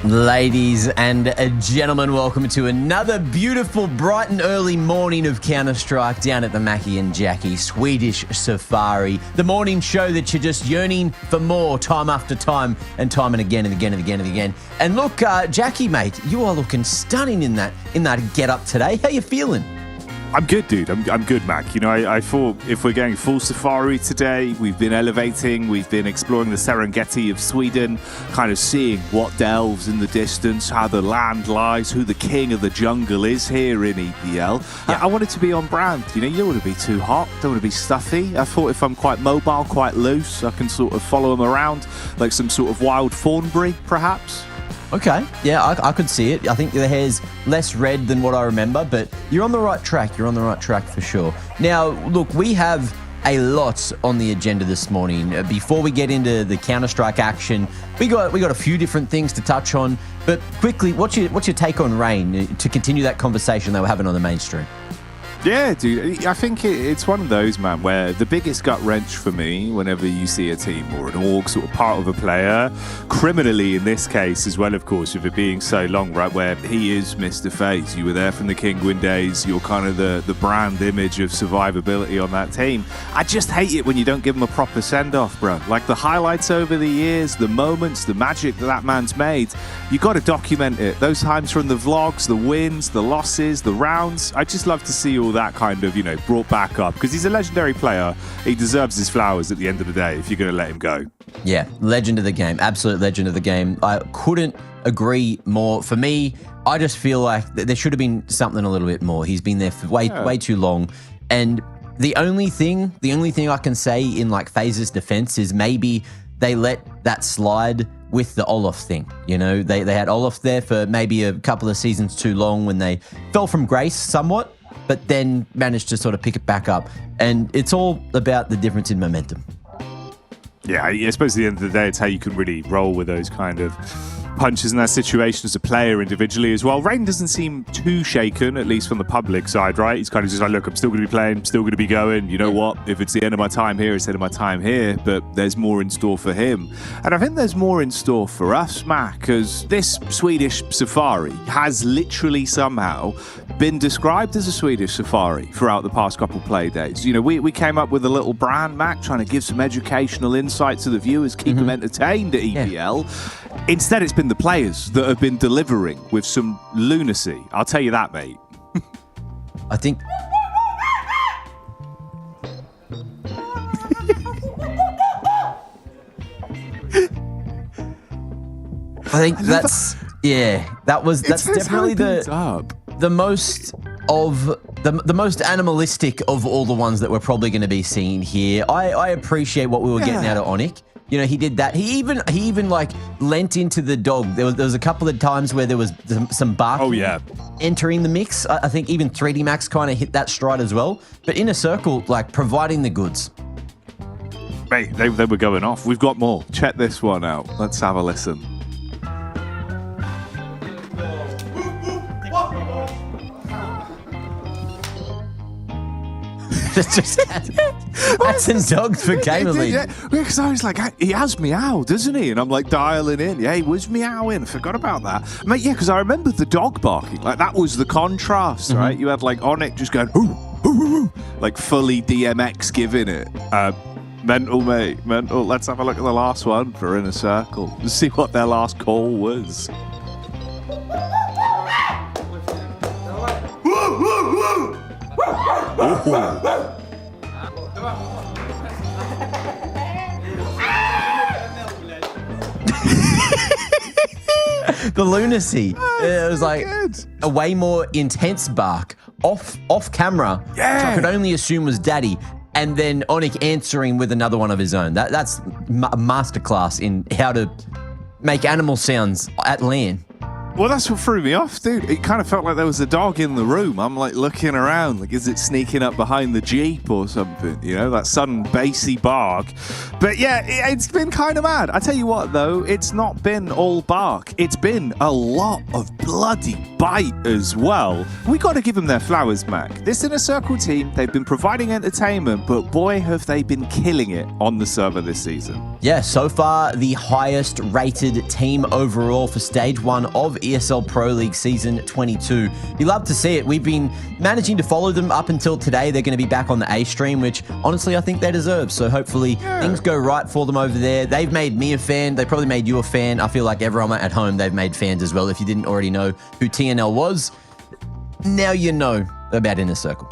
Ladies and gentlemen, welcome to another beautiful, bright and early morning of Counter-Strike down at the Mackie and Jackie Swedish Safari. The morning show that you're just yearning for more time after time and again and again and again and again. And look, Jackie, mate, you are looking stunning in that get-up today. How you feeling? I'm good, dude. I'm good, Mac. You know, I thought if we're going full safari today, we've been elevating, we've been exploring the Serengeti of Sweden, kind of seeing what delves in the distance, how the land lies, who the king of the jungle is here in EPL. I wanted to be on brand. You know, you don't want to be too hot, don't want to be stuffy. I thought if I'm quite mobile, quite loose, I can sort of follow them around like some sort of wild Thornbury, perhaps. Okay, yeah, I could see it. I think the hair's less red than what I remember, but you're on the right track. You're on the right track for sure. Now, look, we have a lot on the agenda this morning. Before we get into the Counter-Strike action, we got a few different things to touch on. But quickly, what's your take on Rain to continue that conversation they were having on the mainstream? Yeah, dude, I think it's one of those, man, where the biggest gut wrench for me whenever you see a team or an org sort of part of a player, criminally in this case as well, of course, with it being so long, right, where he is Mr. Face. You were there from the Kingwin days. You're kind of the brand image of survivability on that team. I just hate it when you don't give him a proper send-off, bro. Like the highlights over the years, the moments, the magic that man's made, you got to document it. Those times from the vlogs, the wins, the losses, the rounds. I just love to see all that kind of, you know, brought back up because he's a legendary player. He deserves his flowers at the end of the day if you're going to let him go. Yeah, legend of the game, absolute legend of the game. I couldn't agree more. For me, I just feel like there should have been something a little bit more. He's been there for way too long, and the only thing I can say in like FaZe's defense is maybe they let that slide with the Olaf thing. You know, they had Olaf there for maybe a couple of seasons too long when they fell from grace somewhat, but then managed to sort of pick it back up. And it's all about the difference in momentum. Yeah, I suppose at the end of the day, it's how you can really roll with those kind of punches in that situation as a player individually as well. Rain doesn't seem too shaken, at least from the public side, right? He's kind of just like, look, I'm still going to be playing, still going to be going. You know what? If it's the end of my time here, it's the end of my time here. But there's more in store for him. And I think there's more in store for us, Mac, because this Swedish safari has literally somehow been described as a Swedish safari throughout the past couple play days. You know, we came up with a little brand, Mac, trying to give some educational insight to the viewers, keep them entertained at EPL. Yeah. Instead, it's been the players that have been delivering with some lunacy. I'll tell you that, mate. I think... that's definitely the most animalistic of all the ones that we're probably going to be seeing here. I appreciate what we were getting out of Onyx. You know, he did that. He even like lent into the dog. There was a couple of times where there was some barking entering the mix. I think even 3D Max kind of hit that stride as well. But in a circle, like providing the goods. Mate, they were going off. We've got more. Check this one out. Let's have a listen. Cats and dogs for Gamer League. Yeah, because I was like, he has meow, doesn't he? And I'm like dialing in. Yeah, he was meowing. I forgot about that. Mate, yeah, because I remember the dog barking. Like, that was the contrast, right? You had like Onyx just going, ooh, ooh, ooh, ooh, like fully DMX giving it. Mental, mate, mental. Let's have a look at the last one for Inner Circle. Let's see what their last call was. The lunacy. It was like a way more intense bark off camera, which I could only assume was Daddy, and then Onyx answering with another one of his own. That's a masterclass in how to make animal sounds at LAN. Well, that's what threw me off, dude. It kind of felt like there was a dog in the room. I'm like looking around, like, is it sneaking up behind the Jeep or something? You know, that sudden bassy bark. But yeah, it's been kind of mad. I tell you what, though, it's not been all bark. It's been a lot of bloody bite as well. We got to give them their flowers, Mac. This Inner Circle team, they've been providing entertainment, but boy, have they been killing it on the server this season. Yeah, so far the highest rated team overall for Stage 1 of ESL Pro League Season 22. You love to see it. We've been managing to follow them up until today. They're going to be back on the A stream, which honestly I think they deserve. So hopefully things go right for them over there. They've made me a fan. They probably made you a fan. I feel like everyone at home, they've made fans as well. If you didn't already know who TNL was, now you know about Inner Circle.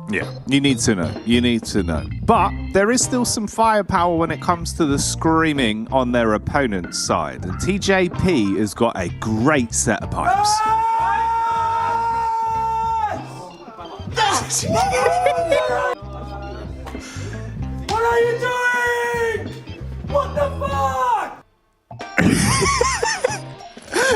Yeah, you need to know. You need to know. But there is still some firepower when it comes to the screaming on their opponent's side. And TJP has got a great set of pipes. What are you doing? What the fuck?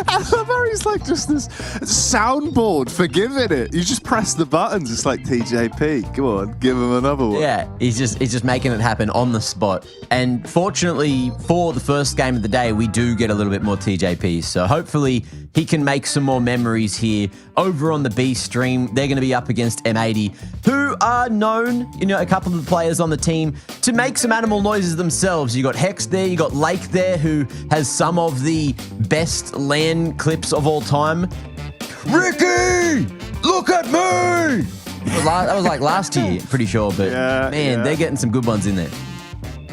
I love how he's like just this soundboard for giving it. You just press the buttons. It's like TJP. Come on, give him another one. Yeah, he's just making it happen on the spot. And fortunately for the first game of the day, we do get a little bit more TJP. So hopefully he can make some more memories here over on the B stream. They're going to be up against M80, who are known, you know, a couple of the players on the team to make some animal noises themselves. You got Hex there, you got Lake there, who has some of the best LAN clips of all time. Ricky, look at me! That was like last year, pretty sure, but they're getting some good ones in there.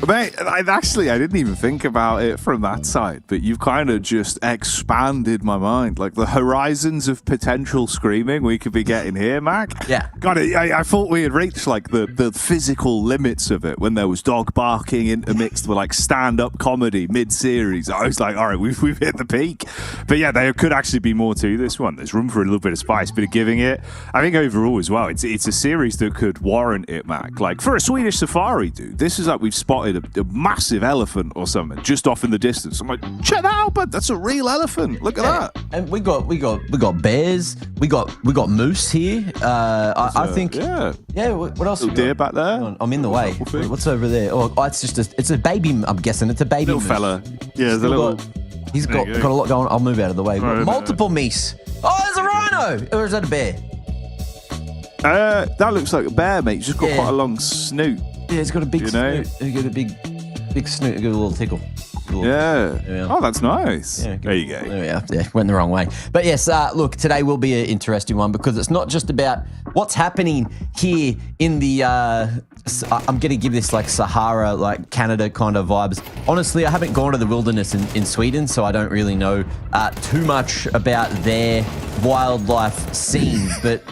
Mate, I didn't even think about it from that side, but you've kind of just expanded my mind. Like the horizons of potential screaming we could be getting here, Mac. Yeah. God, I thought we had reached like the physical limits of it when there was dog barking intermixed with like stand-up comedy mid-series. I was like, all right, we've hit the peak. But yeah, there could actually be more to this one. There's room for a little bit of spice, bit of giving it. I think overall as well, it's a series that could warrant it, Mac. Like for a Swedish Safari, dude, this is like we've spotted a massive elephant or something just off in the distance. I'm like, check that out, bud. That's a real elephant. Look at that. And we got bears. We got moose here. I think. Yeah. What else? Little deer back there. I'm in the way. What's over there? Oh, it's just it's a baby. I'm guessing it's a baby little moose. Fella. Yeah, there's a little. He's got a lot going. I'll move out of the way. Multiple meese. Oh, there's a rhino. Or is that a bear? That looks like a bear, mate. He's just got quite a long snoot. Yeah, it's got a big snoot. He's got a big snoot. Got a little tickle. Yeah. Oh, that's nice. Yeah, there you go. There we are. Yeah, went the wrong way. But yes, look, today will be an interesting one because it's not just about what's happening here in the. I'm going to give this like Sahara, like Canada kind of vibes. Honestly, I haven't gone to the wilderness in Sweden, so I don't really know too much about their wildlife scene. But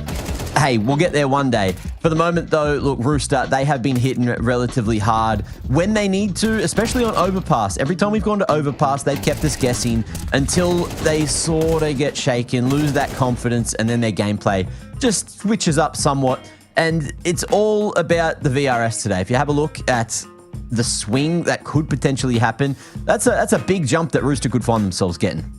hey, we'll get there one day. For the moment, though, look, Rooster, they have been hitting relatively hard when they need to, especially on Overpass. Every time we've gone to Overpass, they've kept us guessing until they sort of get shaken, lose that confidence, and then their gameplay just switches up somewhat. And it's all about the VRS today. If you have a look at the swing that could potentially happen, that's a big jump that Rooster could find themselves getting.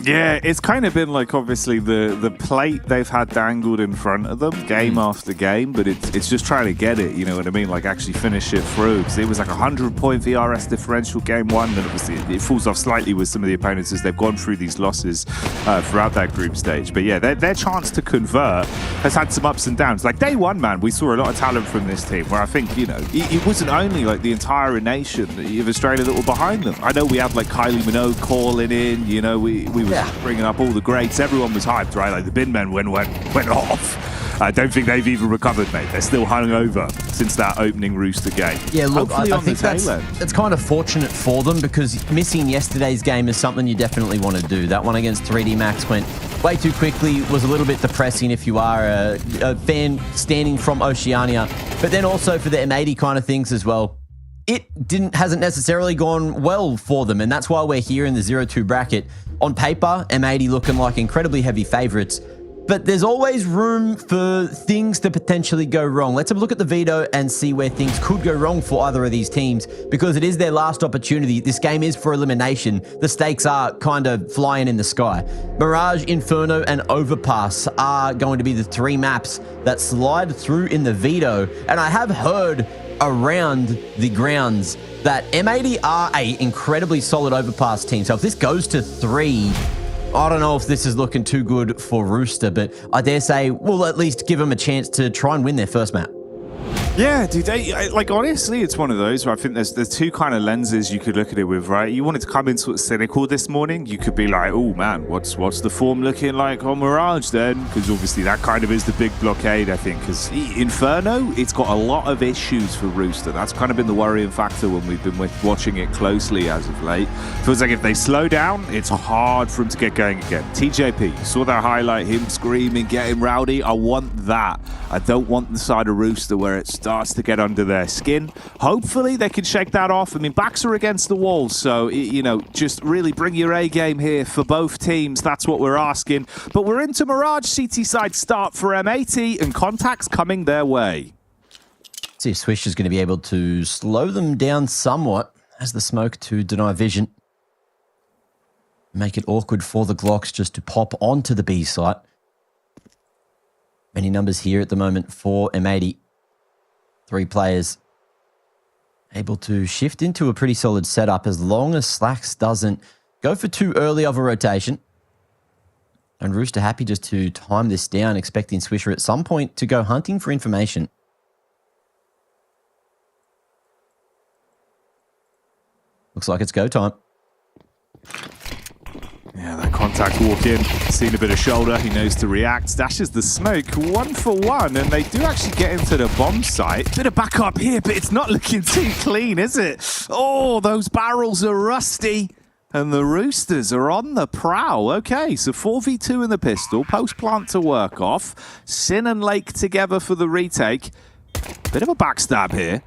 Yeah, it's kind of been like obviously the plate they've had dangled in front of them game after game, but it's just trying to get it, you know what I mean? Like actually finish it through. Because it was like 100-point VRS differential game one, and obviously it falls off slightly with some of the opponents as they've gone through these losses throughout that group stage. But yeah, their chance to convert has had some ups and downs. Like day one, man, we saw a lot of talent from this team where I think, you know, it wasn't only like the entire nation of Australia that were behind them. I know we had like Kylie Minogue calling in, you know, we were bringing up all the greats. Everyone was hyped, right? Like the bin men went off. I don't think they've even recovered, mate. They're still hungover since that opening Rooster game. Yeah, look, I think that's kind of fortunate for them because missing yesterday's game is something you definitely want to do. That one against 3D Max went way too quickly, was a little bit depressing if you are a fan standing from Oceania, but then also for the M80 kind of things as well. It hasn't necessarily gone well for them, and that's why we're here in the 0-2 bracket. On paper, M80 looking like incredibly heavy favourites, but there's always room for things to potentially go wrong. Let's have a look at the veto and see where things could go wrong for either of these teams, because it is their last opportunity. This game is for elimination. The stakes are kind of flying in the sky. Mirage, Inferno, and Overpass are going to be the 3 maps that slide through in the veto, and I have heard around the grounds that M80 are a incredibly solid Overpass team. So if this goes to 3, I don't know if this is looking too good for Rooster, but I dare say we'll at least give them a chance to try and win their first map. Yeah, dude, like honestly, it's one of those where I think there's 2 kind of lenses you could look at it with, right? You wanted to come in sort of cynical this morning. You could be like, oh man, what's the form looking like on Mirage then? Because obviously that kind of is the big blockade, I think. Because Inferno, it's got a lot of issues for Rooster. That's kind of been the worrying factor when we've been watching it closely as of late. Feels like if they slow down, it's hard for him to get going again. TJP, you saw that highlight, him screaming, getting rowdy. I want that. I don't want the side of Rooster where it starts to get under their skin. Hopefully they can shake that off. I mean, backs are against the walls, so, you know, just really bring your A game here for both teams. That's what we're asking. But we're into Mirage. CT side start for M80, and contacts coming their way. See if Swish is going to be able to slow them down somewhat as the smoke to deny vision. Make it awkward for the Glocks just to pop onto the B site. Many numbers here at the moment for M80. 3 players able to shift into a pretty solid setup as long as Slacks doesn't go for too early of a rotation. And Rooster happy just to time this down, expecting Swisher at some point to go hunting for information. Looks like it's go time. Yeah, that contact walk in, seen a bit of shoulder, he knows to react, dashes the smoke 1 for 1, and they do actually get into the bomb site. Bit of backup here, but it's not looking too clean, is it? Oh, those barrels are rusty, and the Roosters are on the prowl. Okay, so 4v2 in the pistol, post plant to work off, Sin and Lake together for the retake. Bit of a backstab here.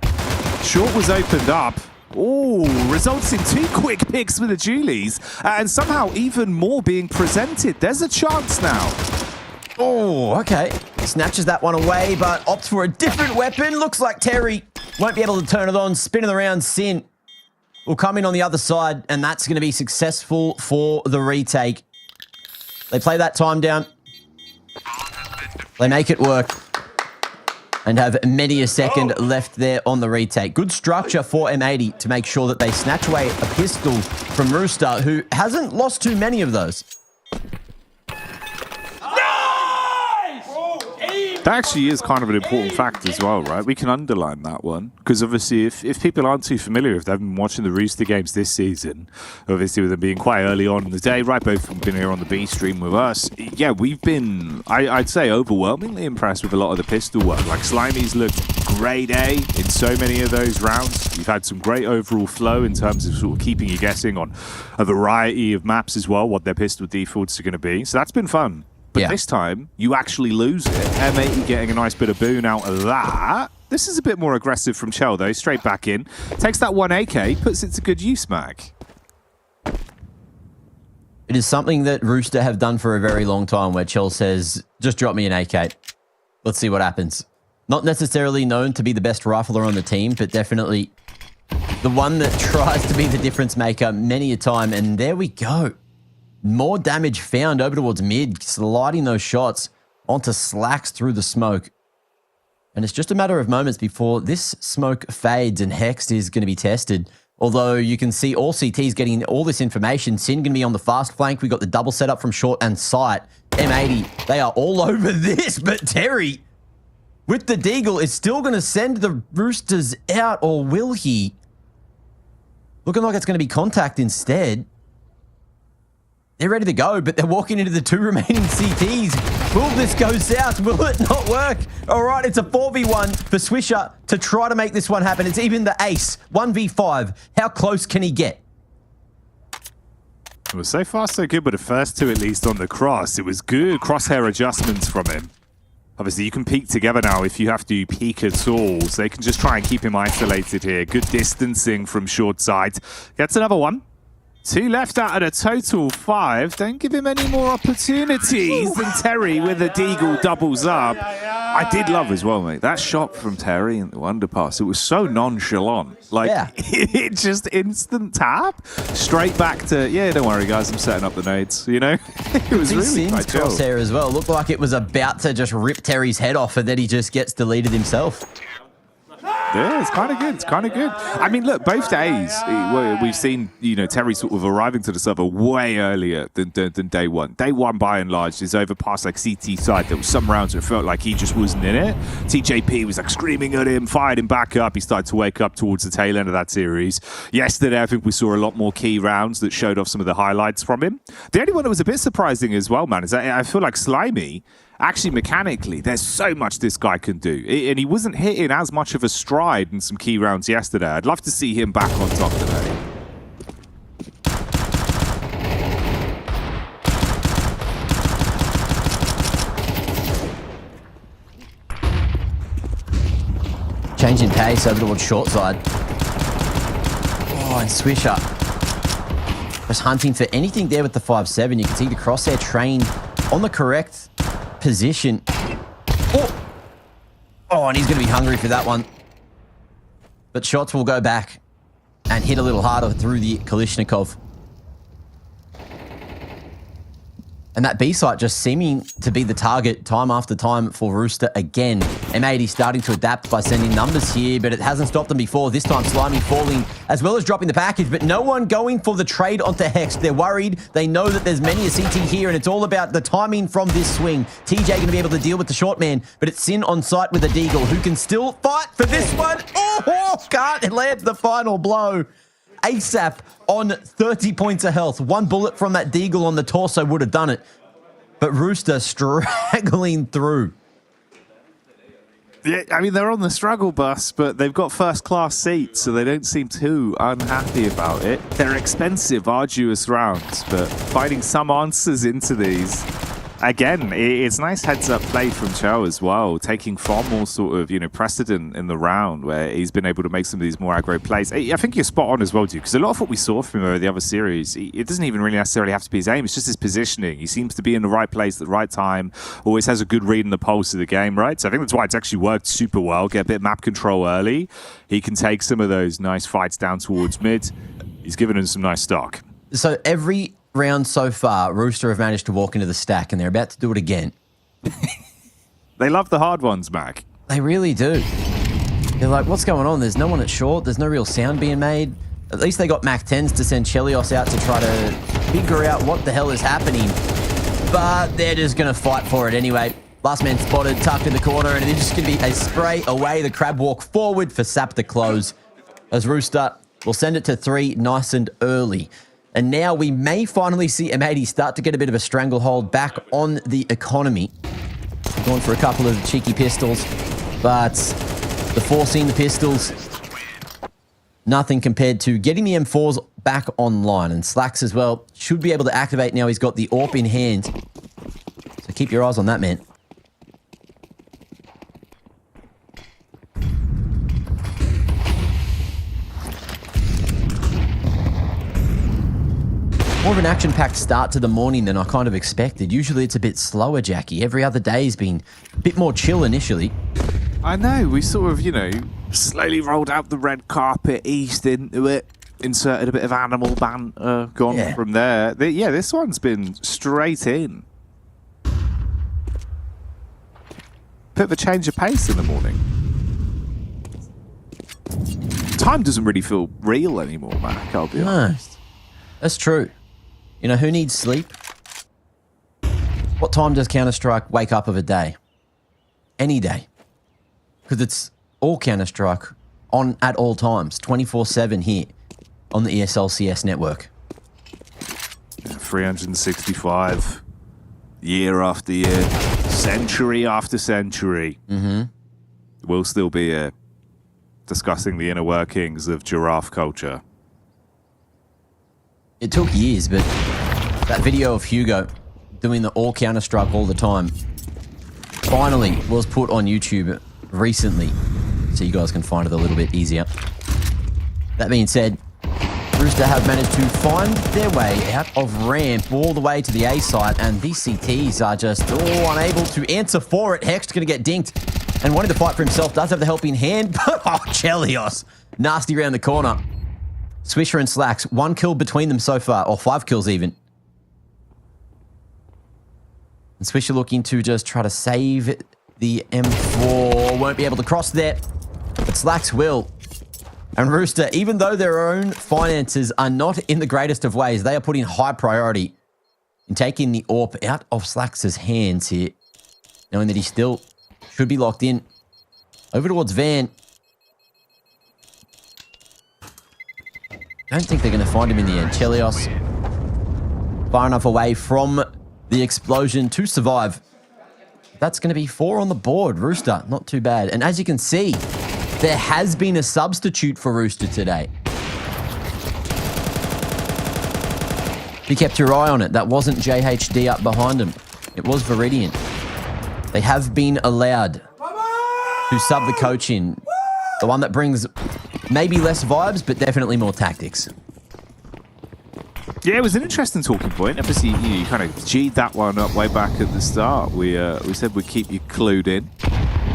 Short was opened up. Oh, results in 2 quick picks with the Julies, and somehow even more being presented. There's a chance now. Oh, okay. Snatches that one away, but opts for a different weapon. Looks like Terry won't be able to turn it on. Spinning around, Sin will come in on the other side, and that's going to be successful for the retake. They play that time down. They make it work. And have many a second left there on the retake. Good structure for M80 to make sure that they snatch away a pistol from Rooster, who hasn't lost too many of those. That actually is kind of an important fact as well, right? We can underline that one. Because obviously, if people aren't too familiar, if they've been watching the Rooster games this season, obviously with them being quite early on in the day, right? Both have been here on the B stream with us. Yeah, we've been, I'd say, overwhelmingly impressed with a lot of the pistol work. Like, Slimy's looked grade A in so many of those rounds. You've had some great overall flow in terms of sort of keeping you guessing on a variety of maps as well, what their pistol defaults are going to be. So that's been fun. But this time, you actually lose it. M80 getting a nice bit of boon out of that. This is a bit more aggressive from Chell, though. Straight back in. Takes that 1 AK, puts it to good use, Mac. It is something that Rooster have done for a very long time, where Chell says, just drop me an AK. Let's see what happens. Not necessarily known to be the best rifler on the team, but definitely the one that tries to be the difference maker many a time. And there we go. More damage found over towards mid, sliding those shots onto Slacks through the smoke. And it's just a matter of moments before this smoke fades and Hext is going to be tested. Although you can see all CTs getting all this information. Sin going to be on the fast flank. We got the double setup from short and sight. M80, they are all over this, but Terry with the Deagle is still going to send the Roosters out, or will he? Looking like it's going to be contact instead. They're ready to go, but they're walking into the 2 remaining CTs. Will this go south? Will it not work? All right, it's a 4v1 for Swisher to try to make this one happen. It's even the ace. 1v5. How close can he get? Well, so far so good, but the first 2 at least on the cross. It was good crosshair adjustments from him. Obviously, you can peek together now if you have to peek at all. So they can just try and keep him isolated here. Good distancing from short side. Gets another one. 2 left out of a total 5. Don't give him any more opportunities than Terry with a deagle doubles up. I did love as well, mate. That shot from Terry in the underpass, it was so nonchalant. Like, it just instant tap. Straight back to, don't worry, guys, I'm setting up the nades. You know? It was really quite chill. Crosshair as well. Looked like it was about to just rip Terry's head off, and then he just gets deleted himself. Yeah, it's kind of good. It's kind of good. I mean, look, both days we've seen, Terry sort of arriving to the server way earlier than day one. Day one, by and large, is over past like CT side. There was some rounds where it felt like he just wasn't in it. TJP was like screaming at him, fired him back up. He started to wake up towards the tail end of that series. Yesterday, I think we saw a lot more key rounds that showed off some of the highlights from him. The only one that was a bit surprising as well, man, is that I feel like Slimy, actually, mechanically, there's so much this guy can do. And he wasn't hitting as much of a stride in some key rounds yesterday. I'd love to see him back on top today. Changing pace over towards short side. Oh, and Swisher just hunting for anything there with the 5-7. You can see the crosshair trained on the correct position. Oh, and he's going to be hungry for that one. But shots will go back and hit a little harder through the Kalishnikov. And that B site just seeming to be the target time after time for Rooster again. M80 starting to adapt by sending numbers here, but it hasn't stopped them before. This time Slimy falling as well as dropping the package, but no one going for the trade onto Hex. They're worried. They know that there's many a CT here, and it's all about the timing from this swing. TJ going to be able to deal with the short man, but it's Sin on site with a Deagle who can still fight for this one. Oh, can't land the final blow. ASAP on 30 points of health. One bullet from that Deagle on the torso would have done it. But Rooster straggling through. Yeah, I mean, they're on the struggle bus, but they've got first-class seats, so they don't seem too unhappy about it. They're expensive, arduous rounds, but finding some answers into these. Again, it's nice heads-up play from Cho as well, taking far more sort of, precedent in the round where he's been able to make some of these more aggro plays. I think you're spot on as well, dude, because a lot of what we saw from him over the other series, it doesn't even really necessarily have to be his aim, it's just his positioning. He seems to be in the right place at the right time, always has a good read in the pulse of the game, right? So I think that's why it's actually worked super well. Get a bit of map control early. He can take some of those nice fights down towards mid. He's given him some nice stock. So every round so far, Rooster have managed to walk into the stack, and they're about to do it again. They love the hard ones, Mac. They really do. They're like, what's going on? There's no one at short. There's no real sound being made. At least they got Mac 10s to send Chelios out to try to figure out what the hell is happening. But they're just going to fight for it anyway. Last man spotted, tucked in the corner, and it's just going to be a spray away. The crab walk forward for Sap to close. As Rooster will send it to 3 nice and early. And now we may finally see M80 start to get a bit of a stranglehold back on the economy. Going for a couple of cheeky pistols, but the forcing the pistols, nothing compared to getting the M4s back online. And Slacks as well should be able to activate now he's got the AWP in hand. So keep your eyes on that, man. More of an action-packed start to the morning than I kind of expected. Usually it's a bit slower, Jackie. Every other day has been a bit more chill initially. I know. We sort of, slowly rolled out the red carpet, eased into it, inserted a bit of animal banter, gone from there. This one's been straight in. Bit of a change of pace in the morning. Time doesn't really feel real anymore, Mac, I'll be honest. That's true. Who needs sleep? What time does Counter-Strike wake up of a day? Any day. Because it's all Counter-Strike on at all times, 24/7 here on the ESL CS network. 365, year after year, century after century. We'll still be here discussing the inner workings of giraffe culture. It took years, but that video of Hugo doing the all Counter-Strike all the time finally was put on YouTube recently, so you guys can find it a little bit easier. That being said, Rooster have managed to find their way out of ramp all the way to the A site, and these CTs are just unable to answer for it. Hext going to get dinked, and wanting to fight for himself does have the helping hand, but Chelios, nasty around the corner. Swisher and Slacks, 1 kill between them so far, or 5 kills even. And Swisher looking to just try to save the M4. Won't be able to cross there, but Slacks will. And Rooster, even though their own finances are not in the greatest of ways, they are putting high priority in taking the AWP out of Slacks' hands here, knowing that he still should be locked in. Over towards Van. Don't think they're going to find him in the end. Chelios far enough away from the explosion to survive. That's going to be 4 on the board. Rooster, not too bad. And as you can see, there has been a substitute for Rooster today. If you kept your eye on it, that wasn't JHD up behind him. It was Viridian. They have been allowed to sub the coach in. The one that brings maybe less vibes, but definitely more tactics. Yeah, it was an interesting talking point. Obviously, you kind of G'd that one up way back at the start. We said we'd keep you clued in.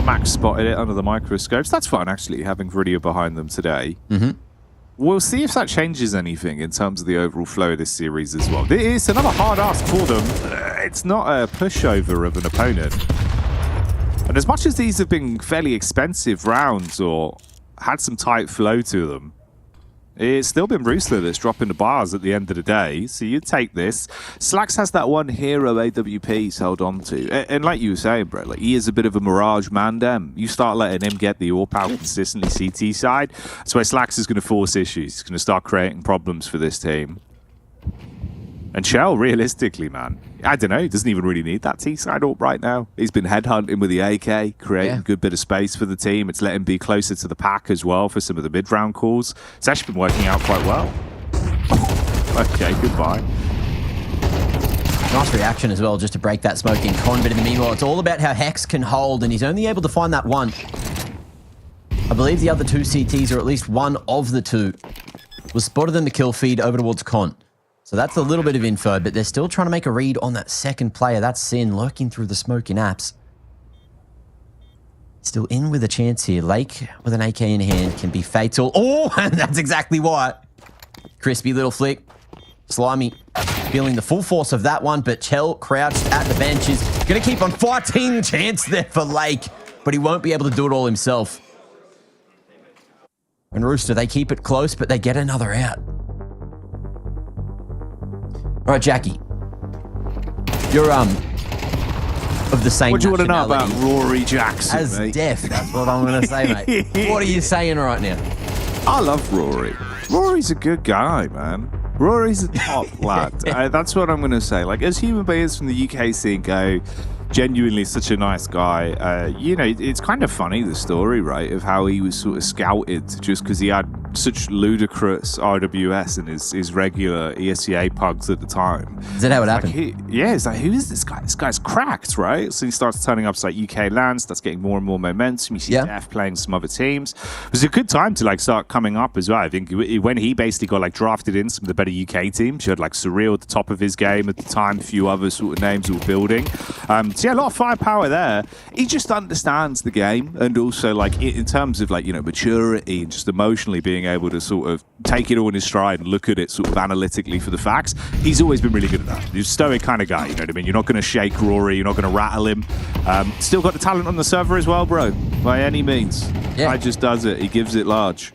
Max spotted it under the microscopes. That's fun, actually, having Viridia behind them today. We'll see if that changes anything in terms of the overall flow of this series as well. It's another hard ask for them. It's not a pushover of an opponent. And as much as these have been fairly expensive rounds or had some tight flow to them, it's still been Rooster that's dropping the bars at the end of the day, so you take this. Slacks has that one hero AWP he's held on to. And like you were saying, bro, like he is a bit of a mirage man, damn. You start letting him get the AWP out consistently CT side, that's where Slacks is going to force issues. He's going to start creating problems for this team. And Shell, realistically, man, I don't know, he doesn't even really need that T-side AWP right now. He's been headhunting with the AK, creating a good bit of space for the team. It's let him be closer to the pack as well for some of the mid-round calls. It's actually been working out quite well. Okay, goodbye. Nice reaction as well, just to break that smoke in con. But in the meanwhile, it's all about how Hex can hold, and he's only able to find that one. I believe the other 2 CTs, or at least one of the 2, was spotted in the kill feed over towards con. So that's a little bit of info, but they're still trying to make a read on that second player. That's Sin lurking through the smoke in apps. Still in with a chance here. Lake with an AK in hand can be fatal. Oh, and that's exactly why. Crispy little flick. Slimy feeling the full force of that one, but Chell crouched at the benches. Going to keep on fighting. Chance there for Lake, but he won't be able to do it all himself. And Rooster, they keep it close, but they get another out. All right, Jackie. You're of the same. What do you want to know about nationality Rory Jackson, as mate? Def? That's what I'm going to say, mate. What are you saying right now? I love Rory. Rory's a good guy, man. Rory's a top lad. That's what I'm going to say. Like, as human beings from the UK scene go, genuinely such a nice guy. You know, it's kind of funny, the story, right, of how he was sort of scouted just because he had such ludicrous RWS in his regular ESCA pugs at the time. Is that how it happened? It's like, who is this guy? This guy's cracked, right? So he starts turning up to like UK lands, starts getting more and more momentum. You see Def playing some other teams. It was a good time to like start coming up as well. I think when he basically got like drafted in some of the better UK teams, you had like Surreal at the top of his game at the time, a few other sort of names who were building. So yeah, a lot of firepower there. He just understands the game, and also like in terms of like, you know, maturity and just emotionally being able to sort of take it all in his stride and look at it sort of analytically for the facts. He's always been really good at that. He's a stoic kind of guy, you know what I mean? You're not going to shake Rory, you're not going to rattle him. Still got the talent on the server as well, bro, by any means. Guy just does it. He gives it large.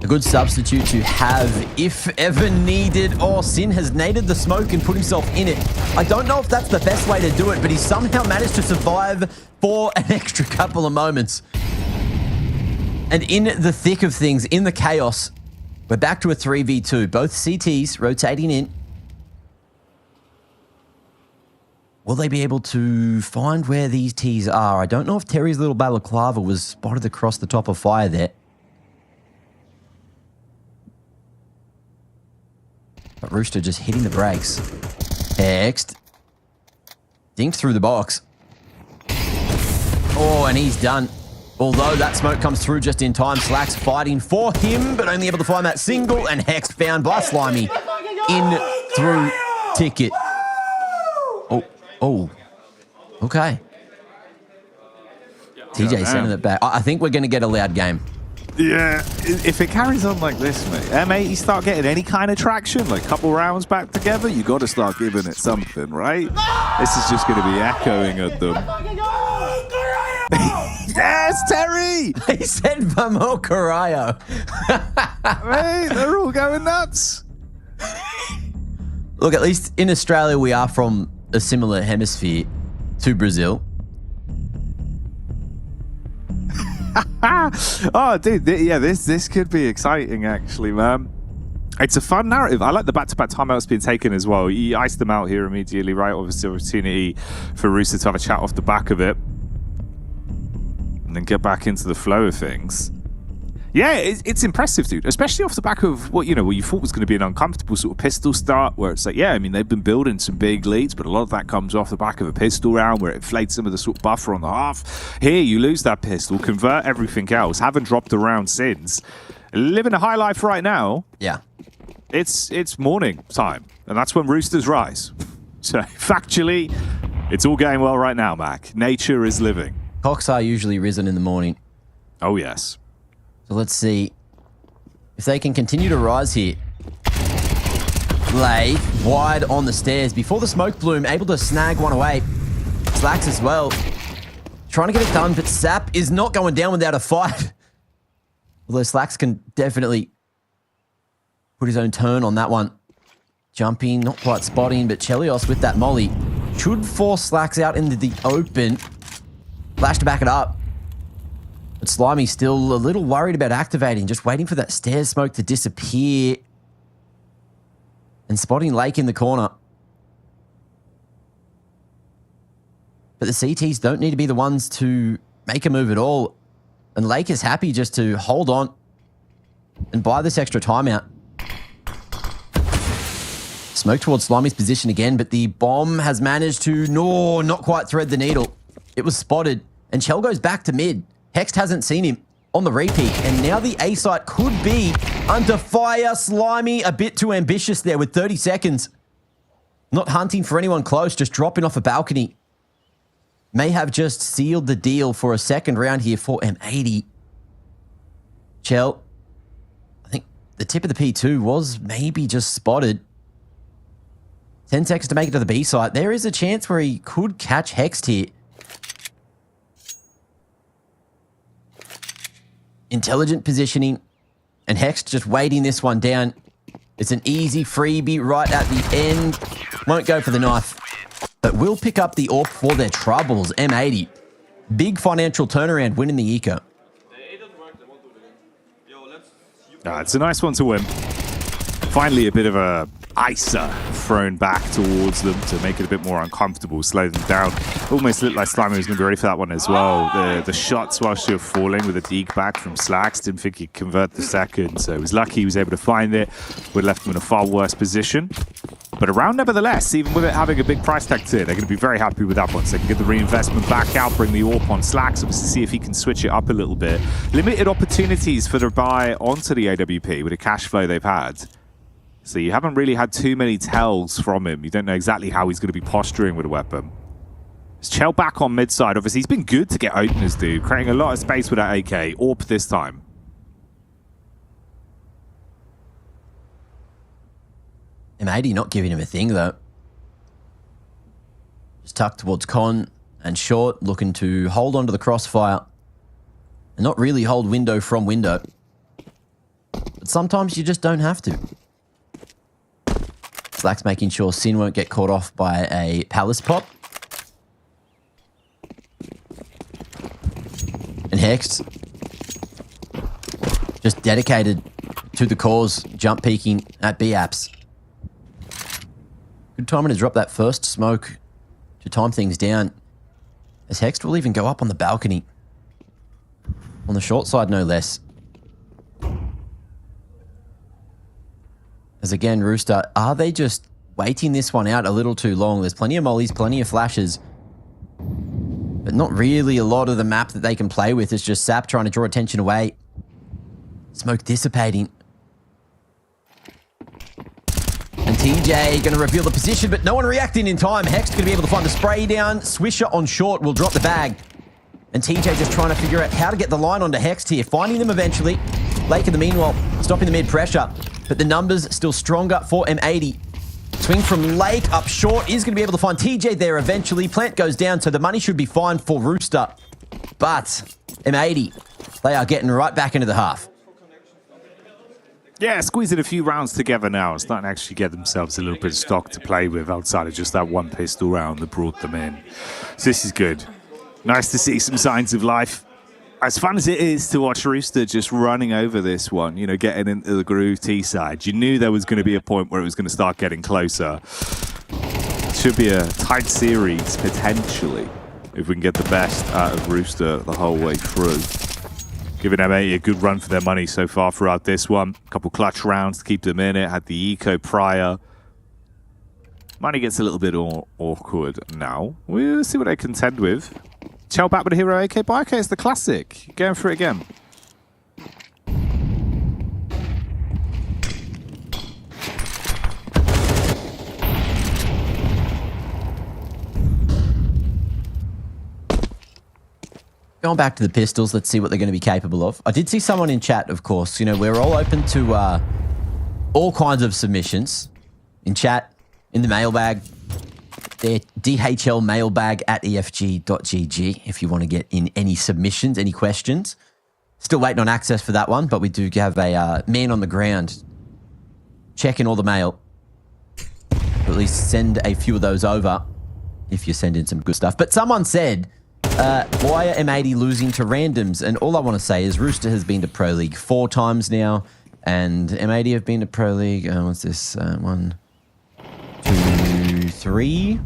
A good substitute to have if ever needed. Oh, Sin has naded the smoke and put himself in it. I don't know if that's the best way to do it, but he somehow managed to survive for an extra couple of moments. And in the thick of things, in the chaos, we're back to a 3v2. Both CTs rotating in. Will they be able to find where these Ts are? I don't know if Terry's little balaclava was spotted across the top of fire there. But Rooster just hitting the brakes. Next. Dinked through the box. Oh, and he's done. Although that smoke comes through just in time, Slacks fighting for him, but only able to find that single, and Hex found by Slimy in through ticket. Oh, okay. TJ sending it back. I think we're going to get a loud game. Yeah, if it carries on like this, mate, M8, you start getting any kind of traction, like a couple rounds back together, you got to start giving it something, right? This is just going to be echoing at them. Yes, Terry! He said Vamo Carayo. Mate, they're all going nuts. Look, at least in Australia, we are from a similar hemisphere to Brazil. Oh, dude, this could be exciting, actually, man. It's a fun narrative. I like the back-to-back timeouts being taken as well. He iced them out here immediately, right? Obviously, opportunity for Rooster to have a chat off the back of it and then get back into the flow of things. Yeah, it's impressive, dude. Especially off the back of what you thought was going to be an uncomfortable sort of pistol start, where it's like, yeah, I mean, they've been building some big leads, but a lot of that comes off the back of a pistol round where it inflates some of the sort of buffer on the half. Here, you lose that pistol, convert everything else, haven't dropped the round since. Living a high life right now. Yeah. It's morning time, and that's when roosters rise. So, factually, it's all going well right now, Mac. Nature is living. Cocks are usually risen in the morning. Oh, yes. So let's see if they can continue to rise here. Lay wide on the stairs before the smoke bloom, able to snag one away. Slacks as well. Trying to get it done, but Sap is not going down without a fight. Although Slacks can definitely put his own turn on that one. Jumping, not quite spotting, but Chelios with that molly should force Slacks out into the open. Flash to back it up. But Slimy's still a little worried about activating, just waiting for that stairs smoke to disappear. And spotting Lake in the corner. But the CTs don't need to be the ones to make a move at all. And Lake is happy just to hold on and buy this extra timeout. Smoke towards Slimy's position again, but the bomb has managed to, not quite thread the needle. It was spotted, and Chell goes back to mid. Hext hasn't seen him on the repeat, and now the A site could be under fire. Slimy a bit too ambitious there with 30 seconds. Not hunting for anyone close, just dropping off a balcony. May have just sealed the deal for a second round here for M80. Chell, I think the tip of the P2 was maybe just spotted. 10 seconds to make it to the B site. There is a chance where he could catch Hext here. Intelligent positioning, and Hext just waiting this one down. It's an easy freebie right at the end. Won't go for the knife, but will pick up the AWP for their troubles. M80. Big financial turnaround, winning the eco. It's a nice one to win. Finally, a bit of a icer thrown back towards them to make it a bit more uncomfortable, slow them down. Almost looked like Slimy was going to be ready for that one as well. The shots while she was falling with a deke back from Slacks, didn't think he'd convert the second, so he was lucky he was able to find it. Would have left him in a far worse position. But a round nevertheless, even with it having a big price tag to it, they're going to be very happy with that one. So they can get the reinvestment back out, bring the AWP on Slacks, obviously see if he can switch it up a little bit. Limited opportunities for the buy onto the AWP with the cash flow they've had. So you haven't really had too many tells from him. You don't know exactly how he's going to be posturing with a weapon. It's Chell back on mid side. Obviously, he's been good to get openers, dude. Creating a lot of space with that AK. AWP this time. M80 not giving him a thing, though. Just tucked towards Con and Short, looking to hold onto the crossfire and not really hold window from window. But sometimes you just don't have to. Slacks making sure Sin won't get caught off by a palace pop. And Hext just dedicated to the cause, jump peeking at B-Apps. Good timing to drop that first smoke to time things down, as Hext will even go up on the balcony. On the short side, no less. As again, Rooster, are they just waiting this one out a little too long? There's plenty of mollies, plenty of flashes. but not really a lot of the map that they can play with. It's just Sap trying to draw attention away. Smoke dissipating. And TJ going to reveal the position, but no one reacting in time. Hex going to be able to find the spray down. Swisher on short will drop the bag. And TJ just trying to figure out how to get the line onto Hex here, finding them eventually. Lake in the meanwhile, stopping the mid pressure, but the numbers still stronger for M80. Swing from Lake up short is going to be able to find TJ there eventually. Plant goes down, so the money should be fine for Rooster. But M80, they are getting right back into the half. Yeah, squeezing a few rounds together now. Starting to actually get themselves a little bit of stock to play with outside of just that one pistol round that brought them in. So this is good. Nice to see some signs of life. As fun as it is to watch Rooster just running over this one, you know, getting into the groove T-side, you knew there was going to be a point where it was going to start getting closer. Should be a tight series, potentially, if we can get the best out of Rooster the whole way through. Giving M80 a good run for their money so far throughout this one. A couple clutch rounds to keep them in it. Had the eco prior. Money gets a little bit awkward now. We'll see what they contend with. Chell back with a hero AK, but AK is the classic. Going for it again. Going back to the pistols, let's see what they're going to be capable of. I did see someone in chat, of course. You know, we're all open to all kinds of submissions. In chat, in the mailbag, their DHL mailbag at efg.gg if you want to get in any submissions, any questions. Still waiting on access for that one, but we do have a man on the ground checking all the mail. At least send a few of those over if you send in some good stuff. But someone said, why are M80 losing to randoms? And all I want to say is Rooster has been to Pro League 4 times now, and M80 have been to Pro League, what's this, 1, 2, 3,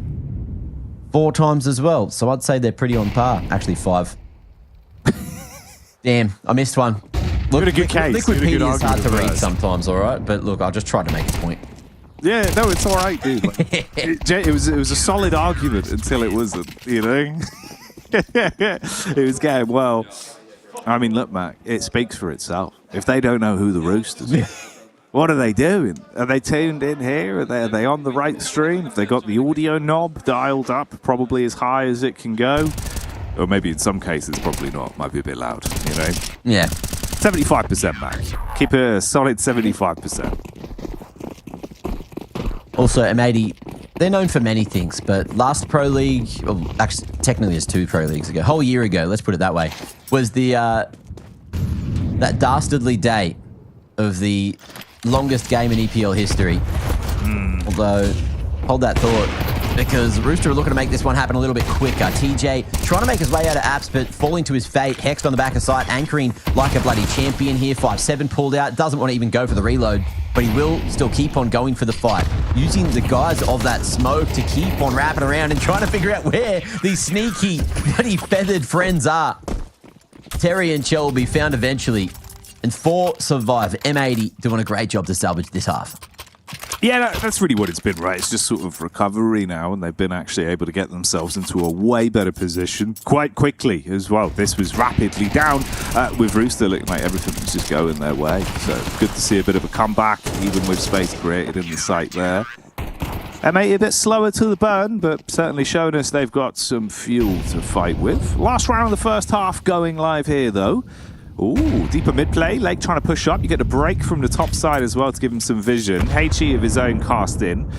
4 times as well. So I'd say they're pretty on par. Actually, 5. Damn, I missed one. Look, Wikipedia is hard to read sometimes, all right? But look, I'll just try to make a point. Yeah, no, it's all right, dude. It was a solid argument until it wasn't, you know? It was going, well, I mean, look, Mac, it speaks for itself. If they don't know who the Roosters are, what are they doing? Are they tuned in here? Are they on the right stream? Have they got the audio knob dialed up probably as high as it can go? Or maybe in some cases, probably not. Might be a bit loud, you know? Yeah. 75%, Mac. Keep a solid 75%. Also, M80, they're known for many things, but last Pro League, well, actually, technically it's 2 Pro Leagues ago, a whole year ago, let's put it that way, was the that dastardly day of the longest game in EPL history. Although, hold that thought, because Rooster are looking to make this one happen a little bit quicker. TJ trying to make his way out of apps, but falling to his fate. Hexed on the back of sight, anchoring like a bloody champion here. 5-7 pulled out, doesn't want to even go for the reload, but he will still keep on going for the fight, using the guise of that smoke to keep on wrapping around and trying to figure out where these sneaky, bloody feathered friends are. Terry and Chell will be found eventually, and 4 survive. M80 doing a great job to salvage this half. Yeah, that's really what it's been, right? It's just sort of recovery now, and they've been actually able to get themselves into a way better position quite quickly as well. This was rapidly down with Rooster looking like everything was just going their way. So good to see a bit of a comeback, even with space created in the site there. M80 a bit slower to the burn, but certainly showing us they've got some fuel to fight with. Last round of the first half going live here, though. Ooh, deeper mid play. Lake trying to push up. You get a break from the top side as well to give him some vision. HE of his own cast in.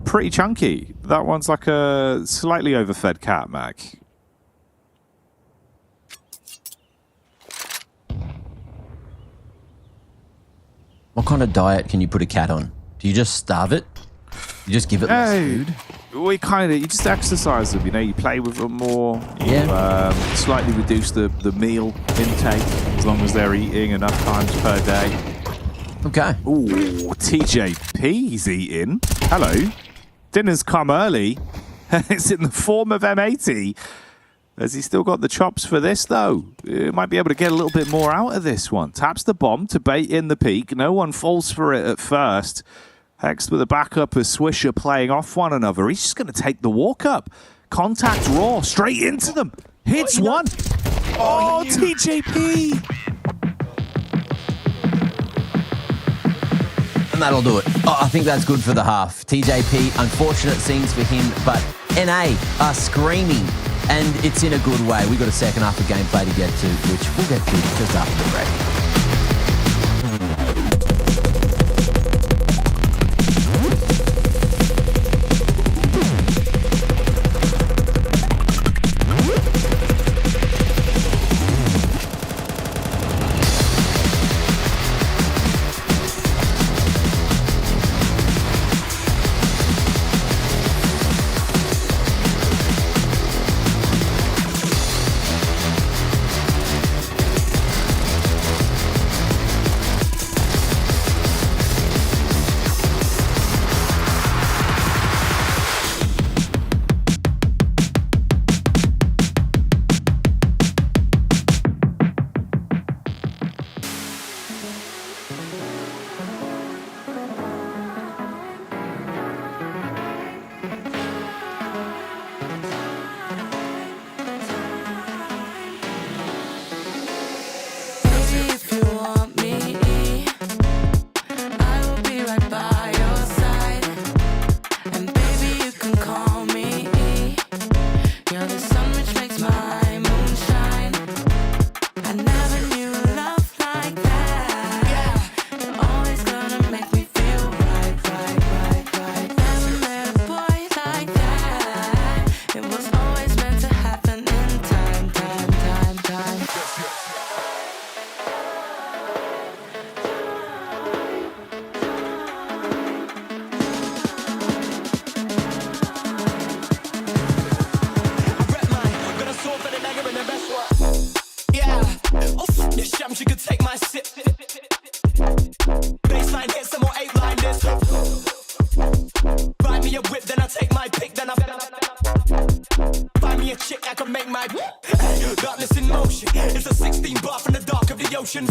Pretty chunky. That one's like a slightly overfed cat, Mac. What kind of diet can you put a cat on? Do you just starve it? You just give it less food? You just exercise them, you know, you play with them more, you slightly reduce the meal intake as long as they're eating enough times per day. Okay. Ooh, TJP's eating. Hello. Dinner's come early. It's in the form of M80. Has he still got the chops for this, though? He might be able to get a little bit more out of this one. Taps the bomb to bait in the peak. No one falls for it at first. Hex with a backup as Swisher playing off one another. He's just going to take the walk up. Contact raw straight into them. Hits one. Oh, TJP. And that'll do it. Oh, I think that's good for the half. TJP, unfortunate scenes for him, but NA are screaming, and it's in a good way. We've got a second half of gameplay to get to, which we'll get to just after the break.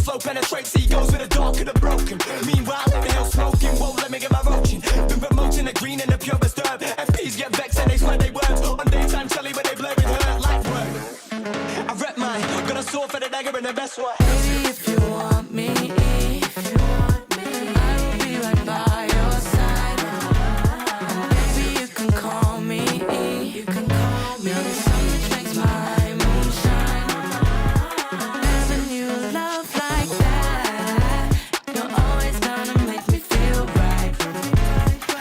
Flow penetrates egos with a dark and a broken. Meanwhile, in the hell smoking, won't let me get my roaching. Been promoting the green and the purest herb. MPs get vexed and they swear they words. On daytime telly, but they blur with her like word. I rep mine, got a sword for the dagger in the best way. Baby, if you want me, I will be right by your side. And baby, you can call me. You can call me. You're the sun which makes my moon shine. Never knew love like that. You're always gonna make me feel right.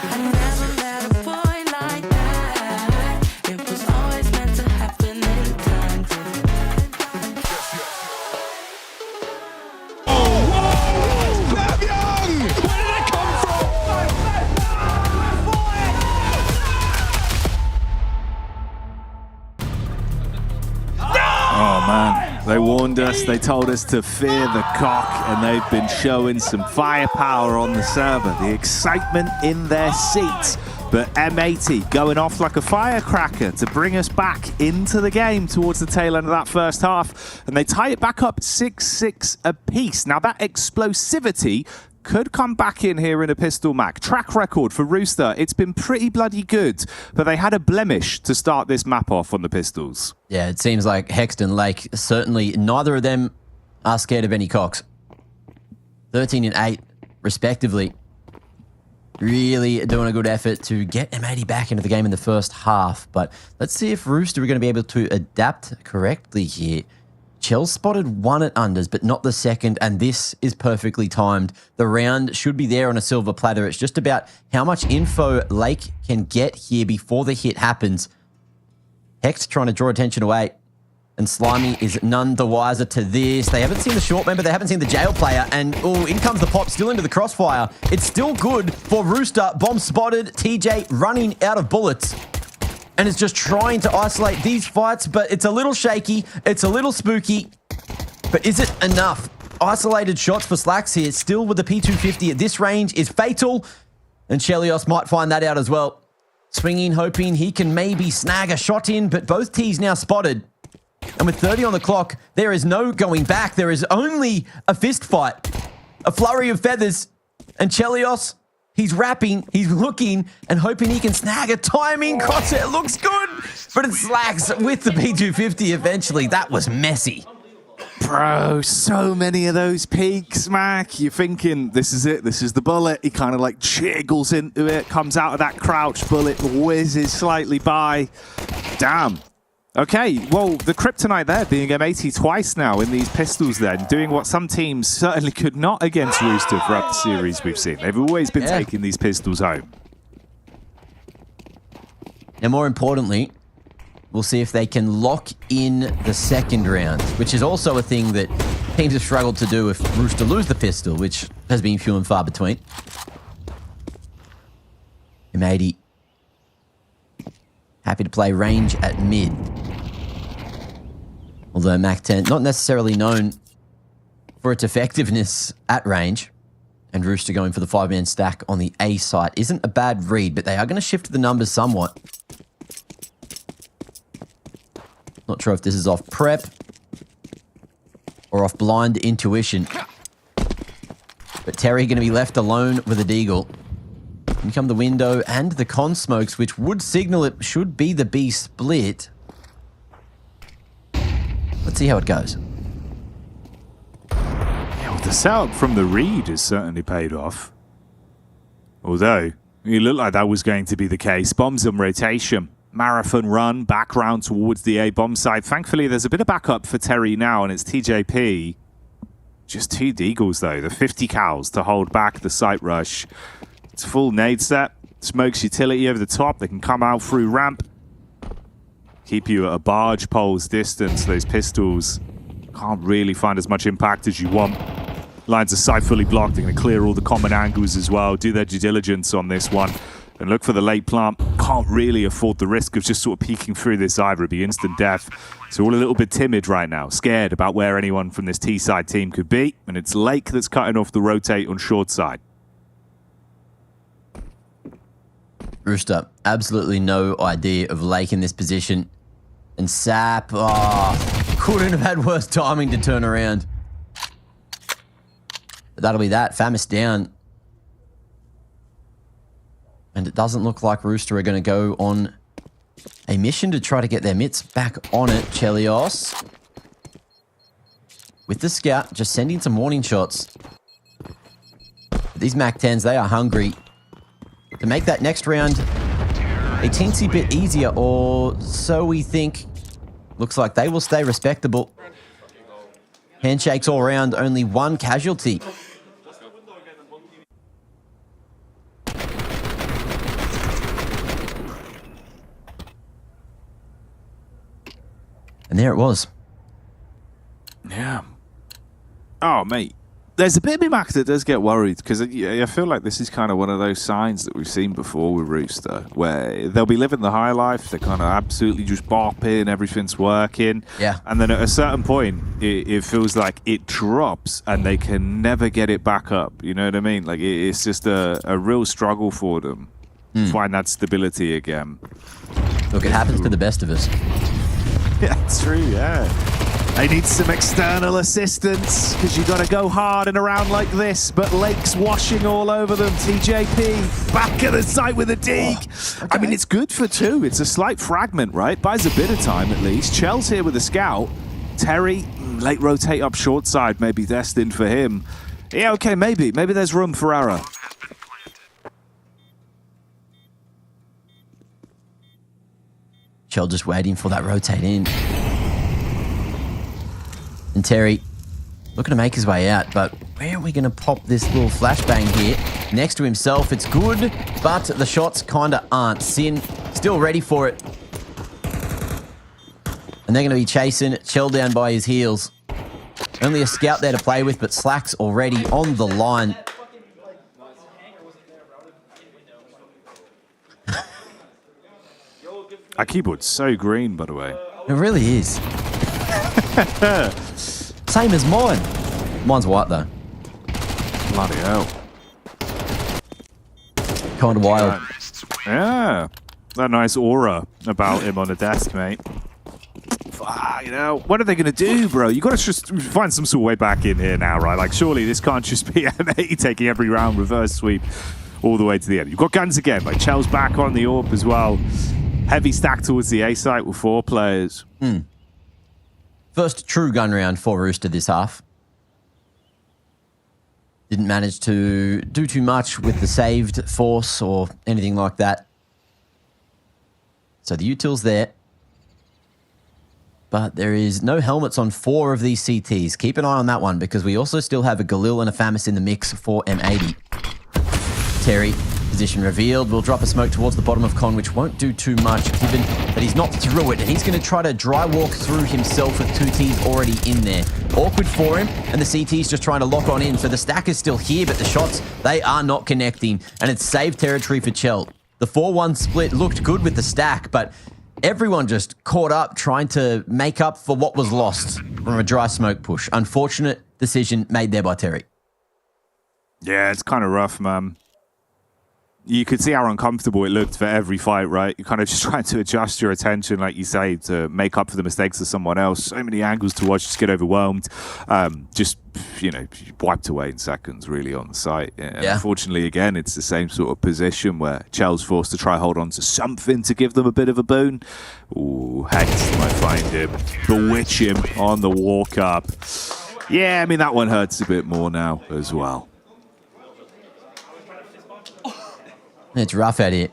I never met a boy like that. It was always meant to happen in time. Oh man, they warned us, they told us to fear the cock, and they've been showing some firepower on the server, the excitement in their seats. But M80 going off like a firecracker to bring us back into the game towards the tail end of that first half, and they tie it back up 6-6 apiece. Now that explosivity could come back in here in a pistol match. Track record for Rooster, it's been pretty bloody good, but they had a blemish to start this map off on the pistols. Yeah, it seems like Hexton Lake, certainly neither of them are scared of any cocks. 13 and 8, respectively. Really doing a good effort to get M80 back into the game in the first half, but let's see if Rooster are going to be able to adapt correctly here. Chell spotted one at unders, but not the second, and this is perfectly timed. The round should be there on a silver platter. It's just about how much info Lake can get here before the hit happens. Hex trying to draw attention away, and Slimy is none the wiser to this. They haven't seen the short member, they haven't seen the jail player, and oh, in comes the pop, still into the crossfire. It's still good for Rooster. Bomb spotted, TJ running out of bullets. And is just trying to isolate these fights, but it's a little shaky, it's a little spooky, but is it enough? Isolated shots for Slacks here, still with the P250 at this range is fatal, and Chelios might find that out as well. Swinging, hoping he can maybe snag a shot in, but both T's now spotted. And with 30 on the clock, there is no going back, there is only a fist fight. A flurry of feathers, and Chelios, He's wrapping, he's looking and hoping he can snag a timing crosshair. Looks good, but it slacks with the P250 eventually. That was messy. Bro, so many of those peaks, Mac. You're thinking, this is it, this is the bullet. He kind of like jiggles into it, comes out of that crouch, bullet whizzes slightly by. Damn. Okay, well, the kryptonite there being M80 twice now in these pistols then, doing what some teams certainly could not against Rooster throughout the series we've seen. They've always been taking these pistols home. And more importantly, we'll see if they can lock in the second round, which is also a thing that teams have struggled to do if Rooster lose the pistol, which has been few and far between. M80 happy to play range at mid. Although MAC-10, not necessarily known for its effectiveness at range, and Rooster going for the 5-man stack on the A site isn't a bad read, but they are going to shift the numbers somewhat. Not sure if this is off prep or off blind intuition. But Terry going to be left alone with a deagle. In come the window and the con smokes, which would signal it should be the B split. Let's see how it goes. Yeah, well, the setup from the read has certainly paid off. Although, it looked like that was going to be the case. Bombs in rotation. Marathon run, back round towards the A bomb side. Thankfully, there's a bit of backup for Terry now, and it's TJP. Just 2 deagles, though. The 50 cals to hold back the site rush. It's a full nade set. Smokes utility over the top. They can come out through ramp. Keep you at a barge pole's distance. Those pistols can't really find as much impact as you want. Lines of sight fully blocked. They're going to clear all the common angles as well. Do their due diligence on this one. And look for the late plant. Can't really afford the risk of just sort of peeking through this either. It'd be instant death. So all a little bit timid right now. Scared about where anyone from this T-side team could be. And it's Lake that's cutting off the rotate on short side. Rooster, absolutely no idea of Lake in this position. And Sap, couldn't have had worse timing to turn around. But that'll be that. Famis down. And it doesn't look like Rooster are going to go on a mission to try to get their mitts back on it. Chelios with the scout, just sending some warning shots. These MAC-10s, they are hungry to make that next round a teensy bit easier, or so we think. Looks like they will stay respectable. Handshakes all around, only 1 casualty. And there it was. Yeah. Oh, mate. There's a bit of me, Mac, that does get worried, because I feel like this is kind of one of those signs that we've seen before with Rooster, where they'll be living the high life, they're kind of absolutely just bopping, everything's working. Yeah. And then at a certain point, it feels like it drops, and they can never get it back up. You know what I mean? Like, it's just a real struggle for them to find that stability again. Look, it happens to the best of us. Yeah, it's true, yeah. They need some external assistance, because you got to go hard in a round like this, but Lake's washing all over them. TJP back at the site with a dig. Okay. I mean, it's good for 2. It's a slight fragment, right? Buys a bit of time at least. Chell's here with a scout. Terry, late rotate up short side, maybe destined for him. Yeah, okay, maybe. Maybe there's room for error. Chell just waiting for that rotate in. And Terry looking to make his way out, but where are we going to pop this little flashbang here? Next to himself, it's good, but the shots kind of aren't. Sin still ready for it. And they're going to be chasing Chell down by his heels. Only a scout there to play with, but Slack's already on the line. Our keyboard's so green, by the way. It really is. Same as mine. Mine's white, though. Bloody hell. Kind of wild. Yeah. That nice aura about him on the desk, mate. You know, what are they going to do, bro? You got to just find some sort of way back in here now, right? Like, surely this can't just be an 80 taking every round reverse sweep all the way to the end. You've got guns again, like Chel's back on the AWP as well. Heavy stack towards the A site with 4 players. First true gun round for Rooster this half. Didn't manage to do too much with the saved force or anything like that. So the util's there. But there is no helmets on 4 of these CTs. Keep an eye on that one because we also still have a Galil and a Famis in the mix for M80. Terry, position revealed, will drop a smoke towards the bottom of Con, which won't do too much given that he's not through it. And he's going to try to dry walk through himself with 2 Ts already in there. Awkward for him, and the CT's just trying to lock on in. So the stack is still here, but the shots, they are not connecting. And it's saved territory for Chel. The 4-1 split looked good with the stack, but everyone just caught up trying to make up for what was lost from a dry smoke push. Unfortunate decision made there by Terry. Yeah, it's kind of rough, man. You could see how uncomfortable it looked for every fight, right? You're kind of just trying to adjust your attention, like you say, to make up for the mistakes of someone else. So many angles to watch, just get overwhelmed. Just, you know, wiped away in seconds, really, on the site. And unfortunately, again, it's the same sort of position where Chel's forced to try hold on to something to give them a bit of a boon. Ooh, Hex might find him, bewitch him on the walk up. Yeah, I mean, that one hurts a bit more now as well. It's rough out here.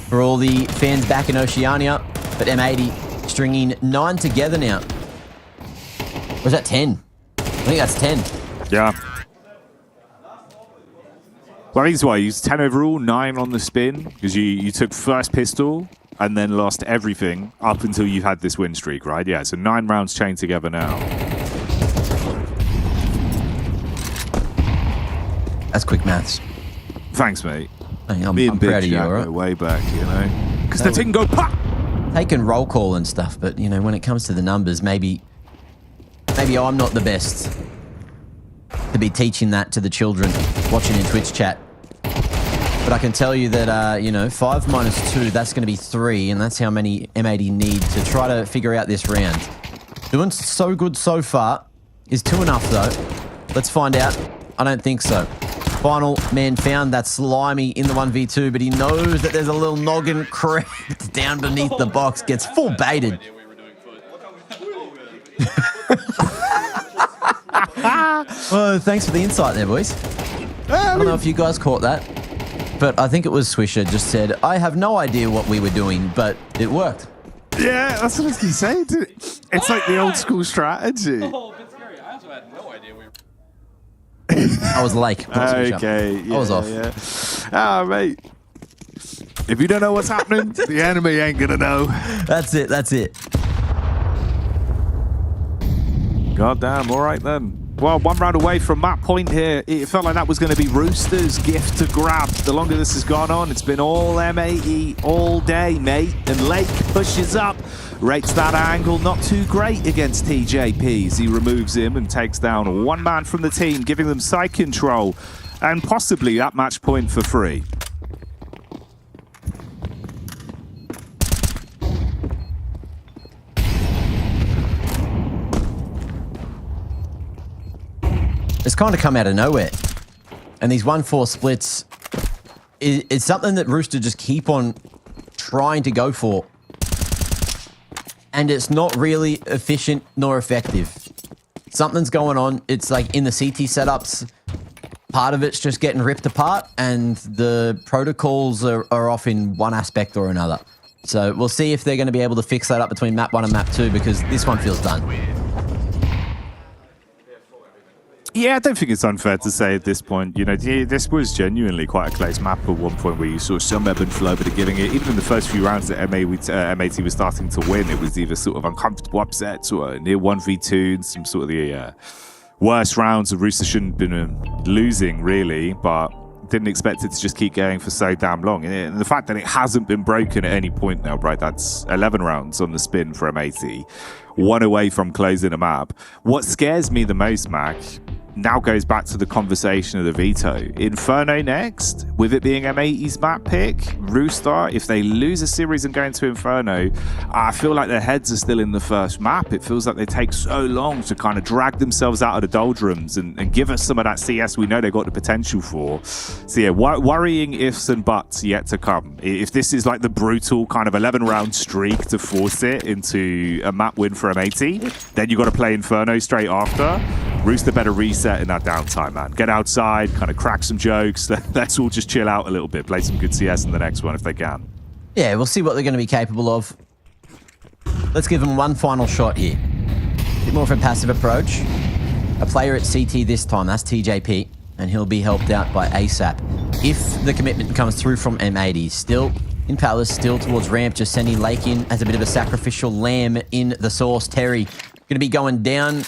For all the fans back in Oceania, but M80 stringing 9 together now. Or is that 10? I think that's 10. Yeah. Well, I think it's why you used 10 overall, 9 on the spin, because you took first pistol and then lost everything up until you had this win streak, right? Yeah, so 9 rounds chained together now. That's quick maths. Thanks, mate. I'm proud of you, all right? Way back, you know, because the thing go pop. Taking roll call and stuff, but you know, when it comes to the numbers, maybe I'm not the best to be teaching that to the children watching in Twitch chat. But I can tell you that you know, 5 minus 2, that's going to be 3, and that's how many M80 need to try to figure out this round. Doing so good so far. Is 2 enough though? Let's find out. I don't think so. Final man found, that Slimy in the 1v2, but he knows that there's a little noggin crept down beneath the box, gets full baited. Well, thanks for the insight there, boys. I don't know if you guys caught that, but I think it was Swisher just said, I have no idea what we were doing, but it worked. Yeah, that's what I was going to say. It's like the old school strategy. I was late. Okay, yeah, I was off. Yeah. Ah, mate. If you don't know what's happening, the enemy ain't gonna know. That's it. That's it. Goddamn. All right then. Well, 1 round away from map point here. It felt like that was going to be Rooster's gift to grab. The longer this has gone on, it's been all M80 all day, mate. And Lake pushes up, rates that angle. Not too great against TJP as he removes him and takes down 1 man from the team, giving them side control and possibly that match point for free. It's kind of come out of nowhere. And these 1-4 splits is something that Rooster just keep on trying to go for. And it's not really efficient nor effective. Something's going on. It's like in the CT setups, part of it's just getting ripped apart and the protocols are off in one aspect or another. So we'll see if they're going to be able to fix that up between map 1 and map 2 because this one feels done. Yeah, I don't think it's unfair to say at this point, you know, this was genuinely quite a close map at one point where you saw some ebb and flow, but giving it, even in the first few rounds that M80 was starting to win, it was either sort of uncomfortable upsets or near 1v2 and some sort of the worst rounds of Rooster shouldn't have been losing, really, but didn't expect it to just keep going for so damn long. And the fact that it hasn't been broken at any point now, right, that's 11 rounds on the spin for M80, 1 away from closing a map. What scares me the most, Mac, now goes back to the conversation of the veto. Inferno next, with it being M80's map pick. Rooster, if they lose a series and go into Inferno, I feel like their heads are still in the first map. It feels like they take so long to kind of drag themselves out of the doldrums and give us some of that CS we know they've got the potential for. So yeah, worrying ifs and buts yet to come. If this is like the brutal kind of 11-round streak to force it into a map win for M80, then you've got to play Inferno straight after. Rooster better reset in that downtime, man. Get outside, kind of crack some jokes. Let's all just chill out a little bit. Play some good CS in the next one if they can. Yeah, we'll see what they're going to be capable of. Let's give them one final shot here. A bit more of a passive approach. A player at CT this time, that's TJP, and he'll be helped out by ASAP. If the commitment comes through from M80, still in Palace, still towards ramp, just sending Lake in as a bit of a sacrificial lamb in the source. Terry going to be going down,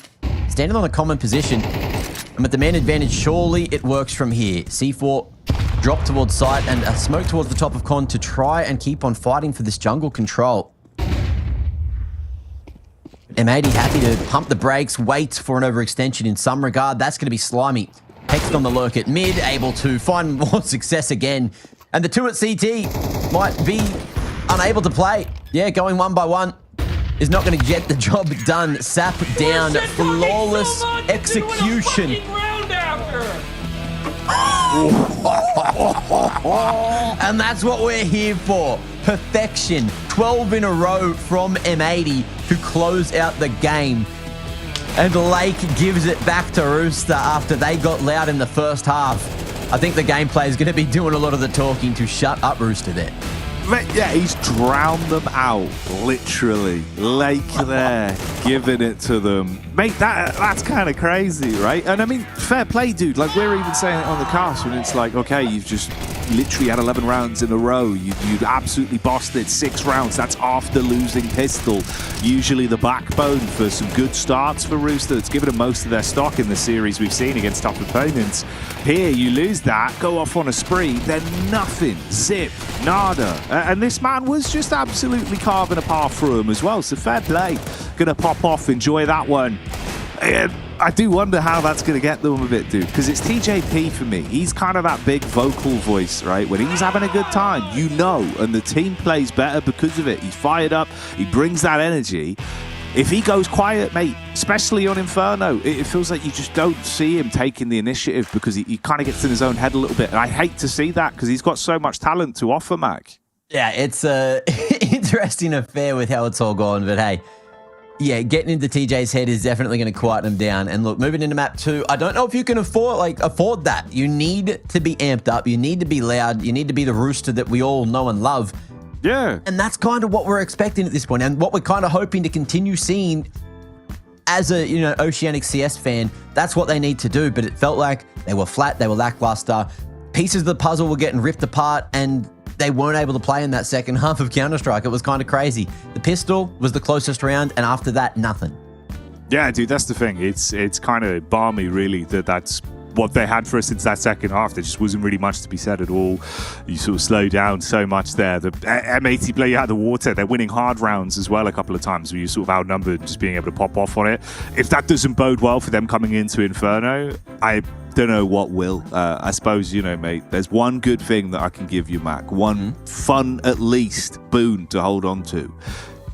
standing on a common position. And with the man advantage, surely it works from here. C4 drop towards site and a smoke towards the top of con to try and keep on fighting for this jungle control. M80 happy to pump the brakes, wait for an overextension in some regard. That's going to be Slimy. Hext on the lurk at mid, able to find more success again. And the two at CT might be unable to play. Yeah, going one by one is not going to get the job done. Sap down, flawless execution. And that's what we're here for. Perfection. 12 in a row from M80 to close out the game. And Lake gives it back to Rooster after they got loud in the first half. I think the gameplay is going to be doing a lot of the talking to shut up Rooster there. Yeah, he's drowned them out, literally. Lake there, giving it to them. Mate, that's kind of crazy, right? And I mean, fair play, dude. Like, we're even saying it on the cast when it's like, okay, you've just literally had 11 rounds in a row. You'd absolutely bossed it 6 rounds. That's after losing pistol. Usually the backbone for some good starts for Rooster. It's given them most of their stock in the series we've seen against tough opponents. Here, you lose that, go off on a spree, then nothing. Zip, nada. And this man was just absolutely carving a path through him as well. So fair play. Gonna pop off, enjoy that one. I do wonder how that's going to get them a bit, dude, because it's TJP for me. He's kind of that big vocal voice, right? When he's having a good time, you know, and the team plays better because of it. He's fired up. He brings that energy. If he goes quiet, mate, especially on Inferno, it feels like you just don't see him taking the initiative because he kind of gets in his own head a little bit. And I hate to see that because he's got so much talent to offer, Mac. Yeah, it's an interesting affair with how it's all gone, but hey, yeah, getting into TJ's head is definitely going to quieten him down. And look, moving into map 2, I don't know if you can afford that. You need to be amped up. You need to be loud. You need to be the Rooster that we all know and love. Yeah. And that's kind of what we're expecting at this point, and what we're kind of hoping to continue seeing as a, Oceanic CS fan. That's what they need to do. But it felt like they were flat. They were lackluster. Pieces of the puzzle were getting ripped apart, and they weren't able to play in that second half of Counter-Strike. It was kind of crazy. The pistol was the closest round, and after that, nothing. Yeah, dude, that's the thing. It's kind of balmy, really, that's what they had for us since that second half. There just wasn't really much to be said at all. You sort of slow down so much there. The M80 play out of the water. They're winning hard rounds as well a couple of times where you're sort of outnumbered and just being able to pop off on it. If that doesn't bode well for them coming into Inferno, I don't know what will. I suppose, mate, there's one good thing that I can give you, Mac. One fun, at least, boon to hold on to.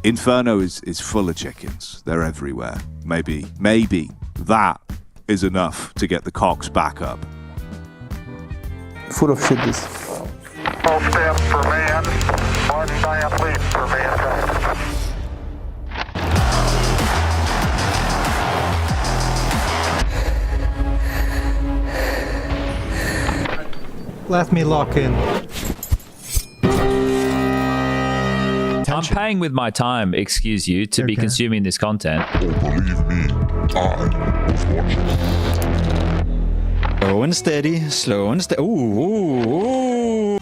Inferno is full of chickens. They're everywhere. Maybe that is enough to get the cocks back up. Full of shit this. Full steps per man, 1 giant leap per man. Let me lock in. I'm paying with my time, excuse you, to be consuming this content. Oh, believe me, I was watching. Slow and steady, slow and steady. Ooh.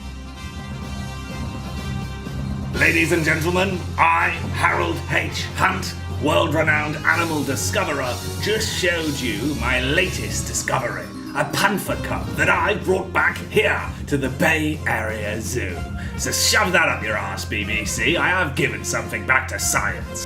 Ladies and gentlemen, I, Harold H. Hunt, world-renowned animal discoverer, just showed you my latest discovery, a panther cub that I brought back here to the Bay Area Zoo. So shove that up your arse, BBC. I have given something back to science.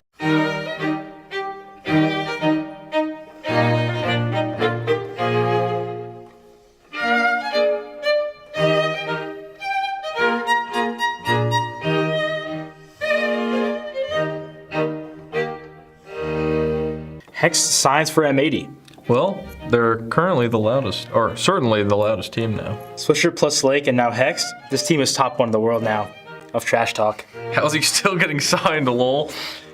Hex signs for M80. Well, they're currently the loudest, or certainly the loudest team now. Swisher plus Slake and now Hex. This team is top 1 in the world now of trash talk. How's he still getting signed, lol?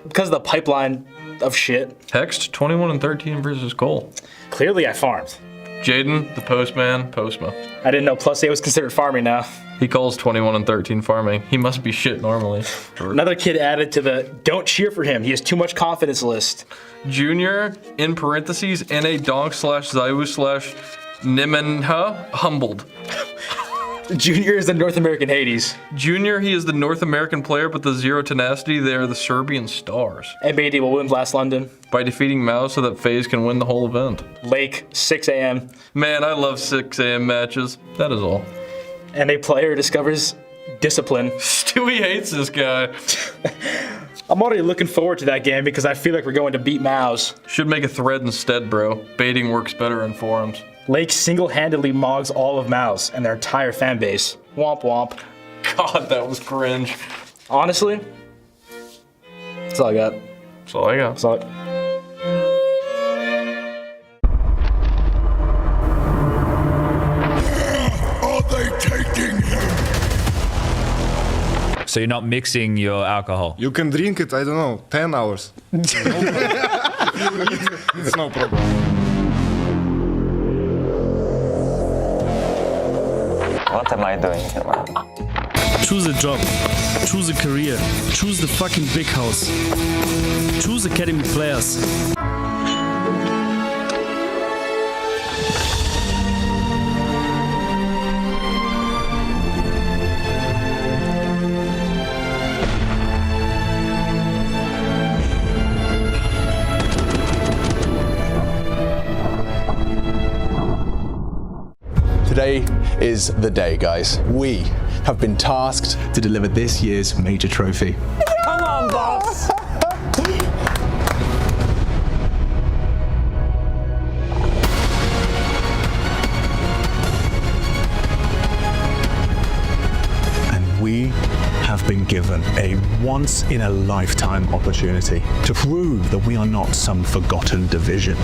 Because of the pipeline of shit. Hexed 21-13 versus Cole. Clearly I farmed. Jaden, the postman, Postma. I didn't know plus 8 was considered farming now. He calls 21-13 farming. He must be shit normally. Another kid added to the don't cheer for him, he has too much confidence list. Junior, in parentheses, NA donk/Zaiwu/Nimenha, humbled. Junior is the North American Hades. Junior, he is the North American player, but the zero tenacity, they are the Serbian Stars. M80 will win last London. By defeating Mao so that FaZe can win the whole event. Lake, 6 a.m. Man, I love 6 a.m. matches. That is all. And a player discovers discipline. Stewie hates this guy. I'm already looking forward to that game because I feel like we're going to beat Maus. Should make a thread instead, bro. Baiting works better in forums. Lake single-handedly mogs all of Maus and their entire fan base. Womp womp. God, that was cringe. Honestly, that's all I got. That's all I got. That's all Are they taking him? So you're not mixing your alcohol? You can drink it, I don't know, 10 hours. It's no problem. What am I doing here, man? Choose a job. Choose a career. Choose the fucking big house. Choose academy players. Today is the day, guys. We have been tasked to deliver this year's major trophy. Come on, boss! And we have been given a once-in-a-lifetime opportunity to prove that we are not some forgotten division.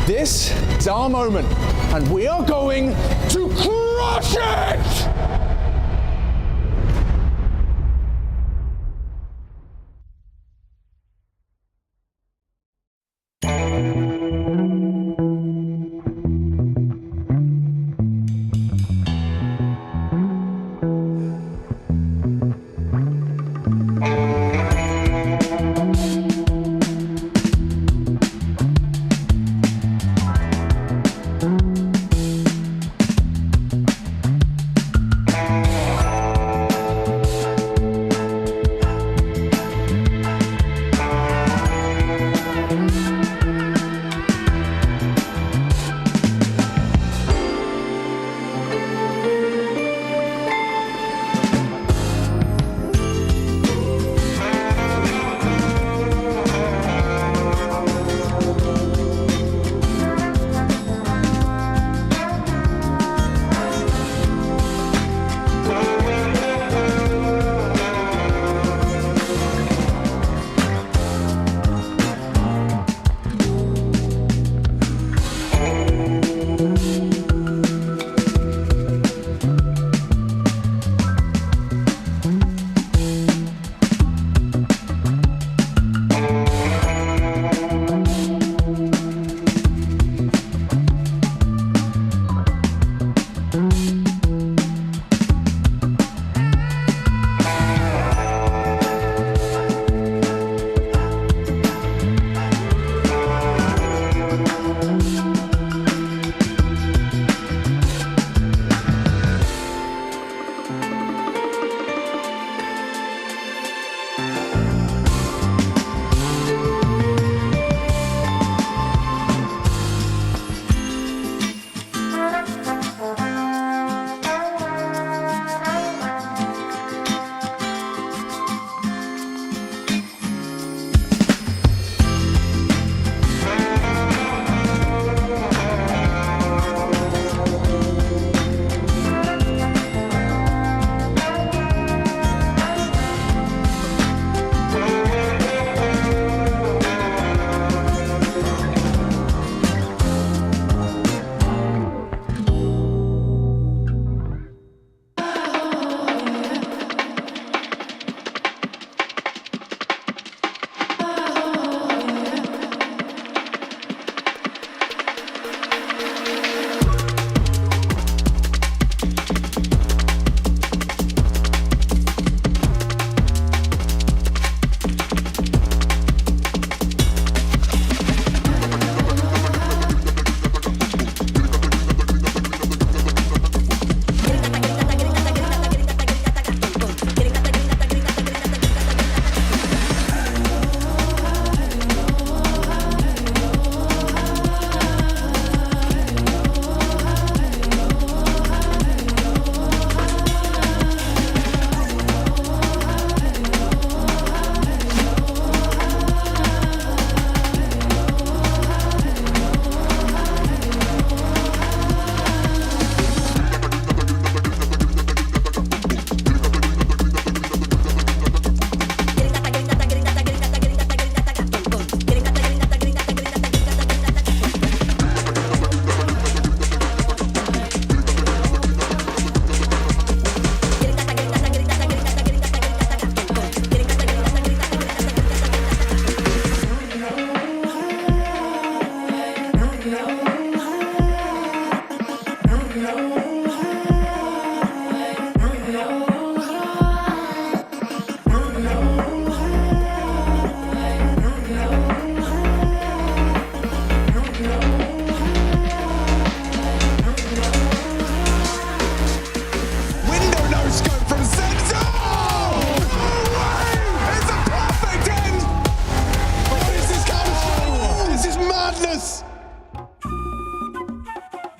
This is our moment, and we are going to crush it!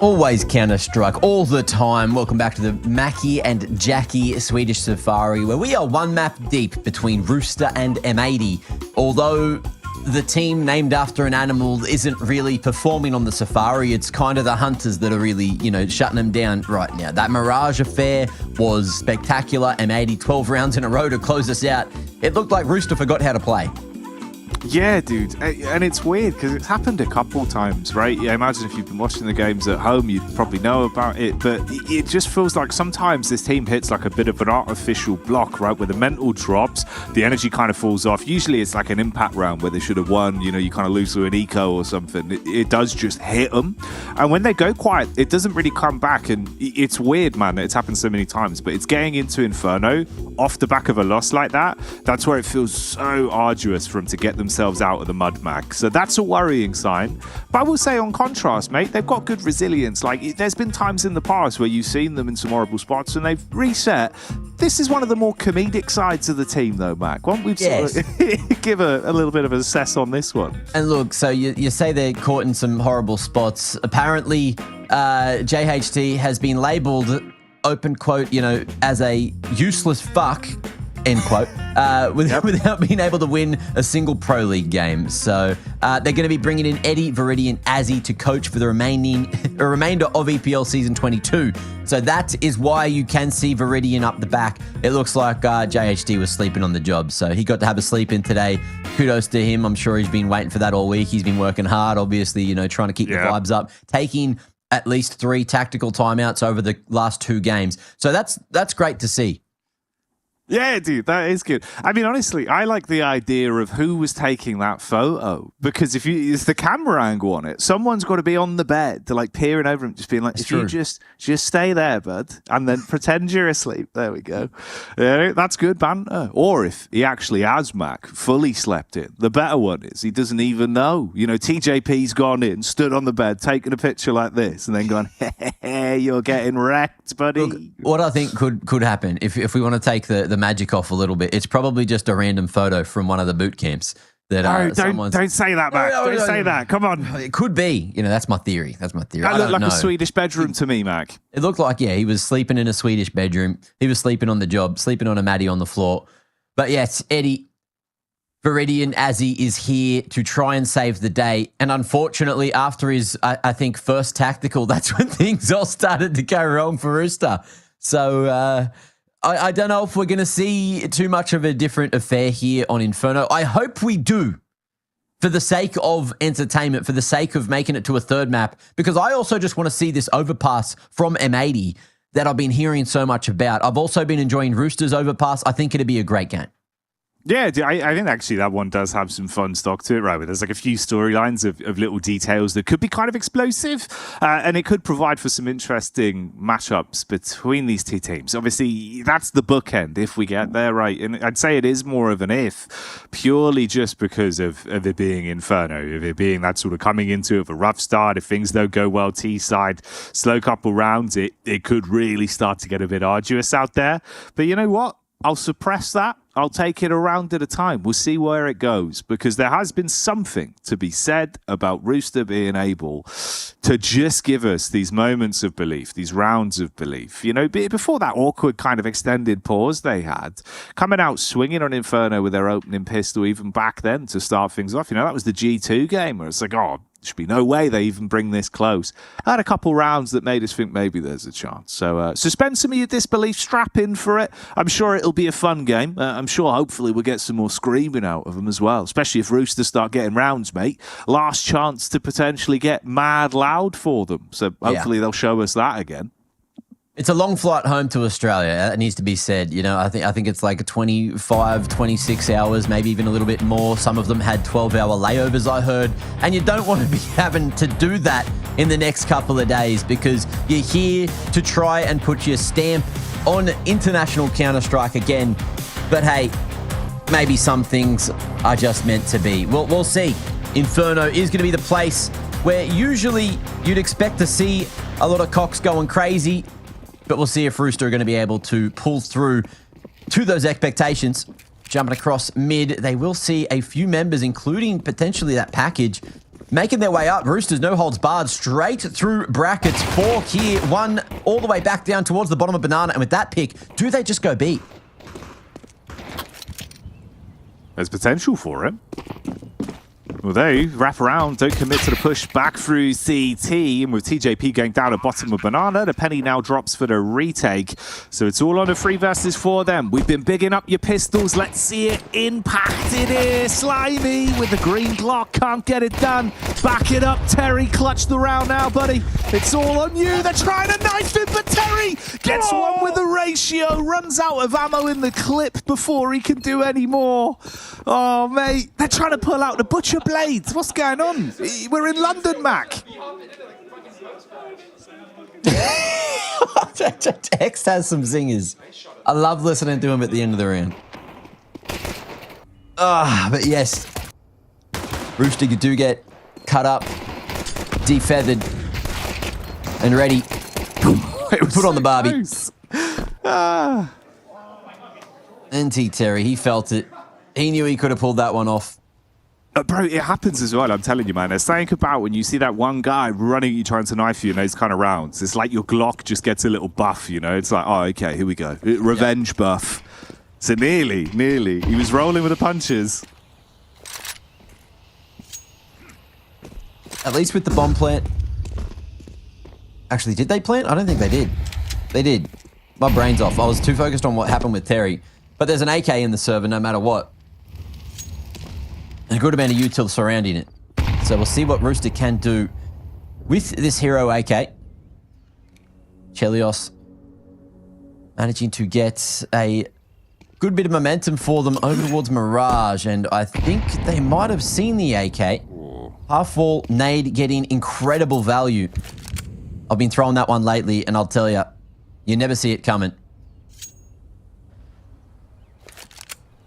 Always Counter-Strike, all the time. Welcome back to the Mackie and Jackie Swedish Safari, where we are one map deep between Rooster and M80. Although the team named after an animal isn't really performing on the Safari, it's kind of the Hunters that are really, shutting them down right now. That Mirage affair was spectacular. M80, 12 rounds in a row to close us out. It looked like Rooster forgot how to play. Yeah, dude. And it's weird because it's happened a couple times, right? Yeah, I imagine if you've been watching the games at home, you'd probably know about it. But it just feels like sometimes this team hits like a bit of an artificial block, right? Where the mental drops, the energy kind of falls off. Usually it's like an impact round where they should have won. You kind of lose through an eco or something. It does just hit them. And when they go quiet, it doesn't really come back. And it's weird, man. It's happened so many times. But it's getting into Inferno off the back of a loss like that. That's where it feels so arduous for them to get themselves out of the mud mag. So that's a worrying sign. But I will say, on contrast, mate, they've got good resilience. Like, there's been times in the past where you've seen them in some horrible spots and they've reset. This is one of the more comedic sides of the team, though, Mac. Why don't we sort of give a little bit of an assess on this one? And look, so you say they're caught in some horrible spots. Apparently, JHT has been labelled, open quote, as a useless fuck, end quote, without being able to win a single Pro League game. So they're going to be bringing in Eddie, Viridian, Azzy to coach for the remainder of EPL Season 22. So that is why you can see Viridian up the back. It looks like JHD was sleeping on the job. So he got to have a sleep in today. Kudos to him. I'm sure he's been waiting for that all week. He's been working hard, obviously, trying to keep the vibes up, taking at least 3 tactical timeouts over the last 2 games. So that's great to see. Yeah, dude, that is good. I mean, honestly, I like the idea of who was taking that photo, because it's the camera angle on it. Someone's got to be on the bed, to like peering over him, just being like, you just stay there, bud, and then pretend you're asleep. There we go. Yeah, that's good banter. Or if he actually has, Mac, fully slept in. The better one is he doesn't even know. TJP's gone in, stood on the bed, taken a picture like this, and then gone, hey, you're getting wrecked, buddy. Look, what I think could happen, if we want to take the magic off a little bit, it's probably just a random photo from one of the boot camps that don't say that, Mac. Don't say that. Come on. It could be. That's my theory. That looked like a Swedish bedroom to me, Mac. It looked like, he was sleeping in a Swedish bedroom. He was sleeping on the job, sleeping on a matty on the floor. But yes, Eddie, Viridian, Azzy is here to try and save the day. And unfortunately, after his, I think, first tactical, that's when things all started to go wrong for Rooster. So, I don't know if we're going to see too much of a different affair here on Inferno. I hope we do, for the sake of entertainment, for the sake of making it to a third map, because I also just want to see this overpass from M80 that I've been hearing so much about. I've also been enjoying Rooster's overpass. I think it'd be a great game. Yeah, I think actually that one does have some fun stock to it, right? Where there's like a few storylines of little details that could be kind of explosive, and it could provide for some interesting matchups between these two teams. Obviously, that's the bookend if we get there, right? And I'd say it is more of an if, purely just because of it being Inferno, of it being that sort of coming into it with a rough start. If things don't go well T-side, slow couple rounds, it could really start to get a bit arduous out there. But you know what? I'll suppress that. I'll take it a round at a time. We'll see where it goes, because there has been something to be said about Rooster being able to just give us these moments of belief, these rounds of belief. Before that awkward kind of extended pause they had, coming out swinging on Inferno with their opening pistol, even back then to start things off. That was the G2 game where it's like, there should be no way they even bring this close. I had a couple rounds that made us think maybe there's a chance. So suspend some of your disbelief, strap in for it. I'm sure it'll be a fun game. I'm sure hopefully we'll get some more screaming out of them as well, especially if Roosters start getting rounds, mate. Last chance to potentially get mad loud for them. So hopefully they'll show us that again. It's a long flight home to Australia. It needs to be said. I think it's like 25, 26 hours, maybe even a little bit more. Some of them had 12-hour layovers, I heard. And you don't want to be having to do that in the next couple of days, because you're here to try and put your stamp on international Counter-Strike again. But hey, maybe some things are just meant to be. We'll see. Inferno is going to be the place where usually you'd expect to see a lot of cocks going crazy. But we'll see if Rooster are going to be able to pull through to those expectations. Jumping across mid, they will see a few members, including potentially that package. making their way up. Roosters, no holds barred, straight through brackets. 4 here, 1 all the way back down towards the bottom of Banana. And with that pick, do they just go B? There's potential for it. Well, they wrap around, don't commit to the push back through CT, and with TJP going down at bottom of Banana, the penny now drops for the retake. So it's all on a 3 versus 4 then. We've been bigging up your pistols. Let's see it impacted here. Slimy with the green Glock, can't get it done. Back it up, Terry. Clutch the round now, buddy. It's all on you. They're trying to knife him, but Terry gets one with the ratio, runs out of ammo in the clip before he can do any more. Oh, mate, they're trying to pull out the butcher blades. What's going on? We're in London, Mac. X has some zingers. I love listening to him at the end of the round. But yes, Rooster, you do get cut up, defeathered, and ready. Put on the Barbie. NT Terry, he felt it. He knew he could have pulled that one off. Bro, it happens as well, I'm telling you, man. There's something about when you see that one guy running at you trying to knife you in those kind of rounds. It's like your Glock just gets a little buff, you know? It's like, oh, okay, here we go. Revenge buff. So nearly. He was rolling with the punches. At least with the bomb plant. Actually, did they plant? I don't think they did. They did. My brain's off. I was too focused on what happened with Terry. But there's an AK in the server no matter what. And a good amount of util surrounding it. So we'll see what Rooster can do with this hero AK. Chelios managing to get a good bit of momentum for them over towards Mirage. And I think they might have seen the AK. Half-wall nade getting incredible value. I've been throwing that one lately, and I'll tell you, you never see it coming.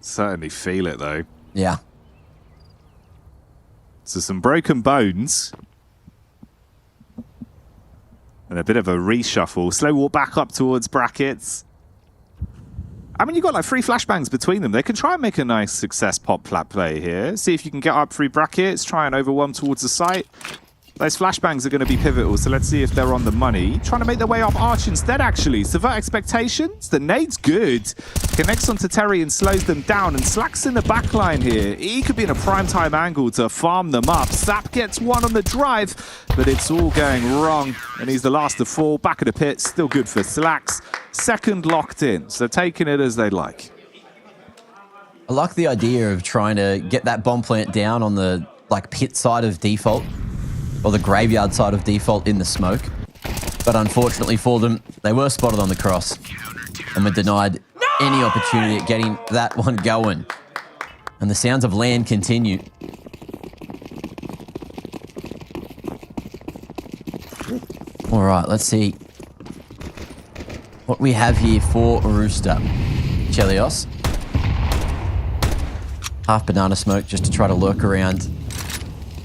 Certainly feel it, though. Yeah. So some broken bones. And a bit of a reshuffle. Slow walk back up towards brackets. I mean, you've got like 3 flashbangs between them. They can try and make a nice success pop plat play here. See if you can get up 3 brackets. Try and overwhelm towards the site. Those flashbangs are going to be pivotal, so let's see if they're on the money. Trying to make their way up Arch instead, actually. Subvert expectations. The nade's good. Connects onto Terry and slows them down, and Slack's in the back line here. He could be in a prime time angle to farm them up. Sap gets one on the drive, but it's all going wrong, and he's the last to fall. Back of the pit, still good for Slacks. Second locked in, so taking it as they like. I like the idea of trying to get that bomb plant down on the pit side of default. Or the graveyard side of default in the smoke. But unfortunately for them, they were spotted on the cross and were denied any opportunity at getting that one going. And the sounds of land continue. All right, let's see what we have here for Rooster. Chelios. Half banana smoke just to try to lurk around.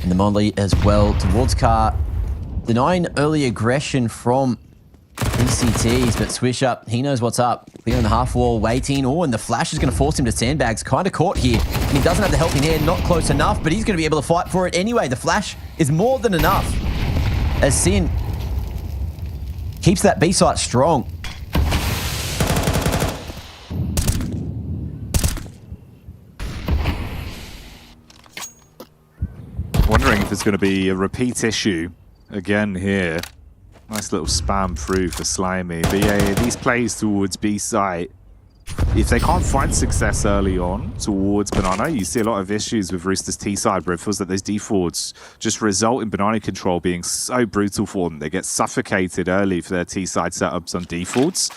And the Molly as well towards Car. Denying early aggression from ECTs, but Swish up, he knows what's up. Clear on the half wall, waiting. Oh, and the flash is going to force him to sandbags. Kind of caught here. And he doesn't have the helping hand, not close enough, but he's going to be able to fight for it anyway. The flash is more than enough. As Sin keeps that B site strong. Wondering if it's going to be a repeat issue again here. Nice little spam through for Slimy. But yeah, these plays towards B site, if they can't find success early on towards Banana, you see a lot of issues with Rooster's T side where it feels like those defaults just result in Banana control being so brutal for them. They get suffocated early for their T side setups on defaults.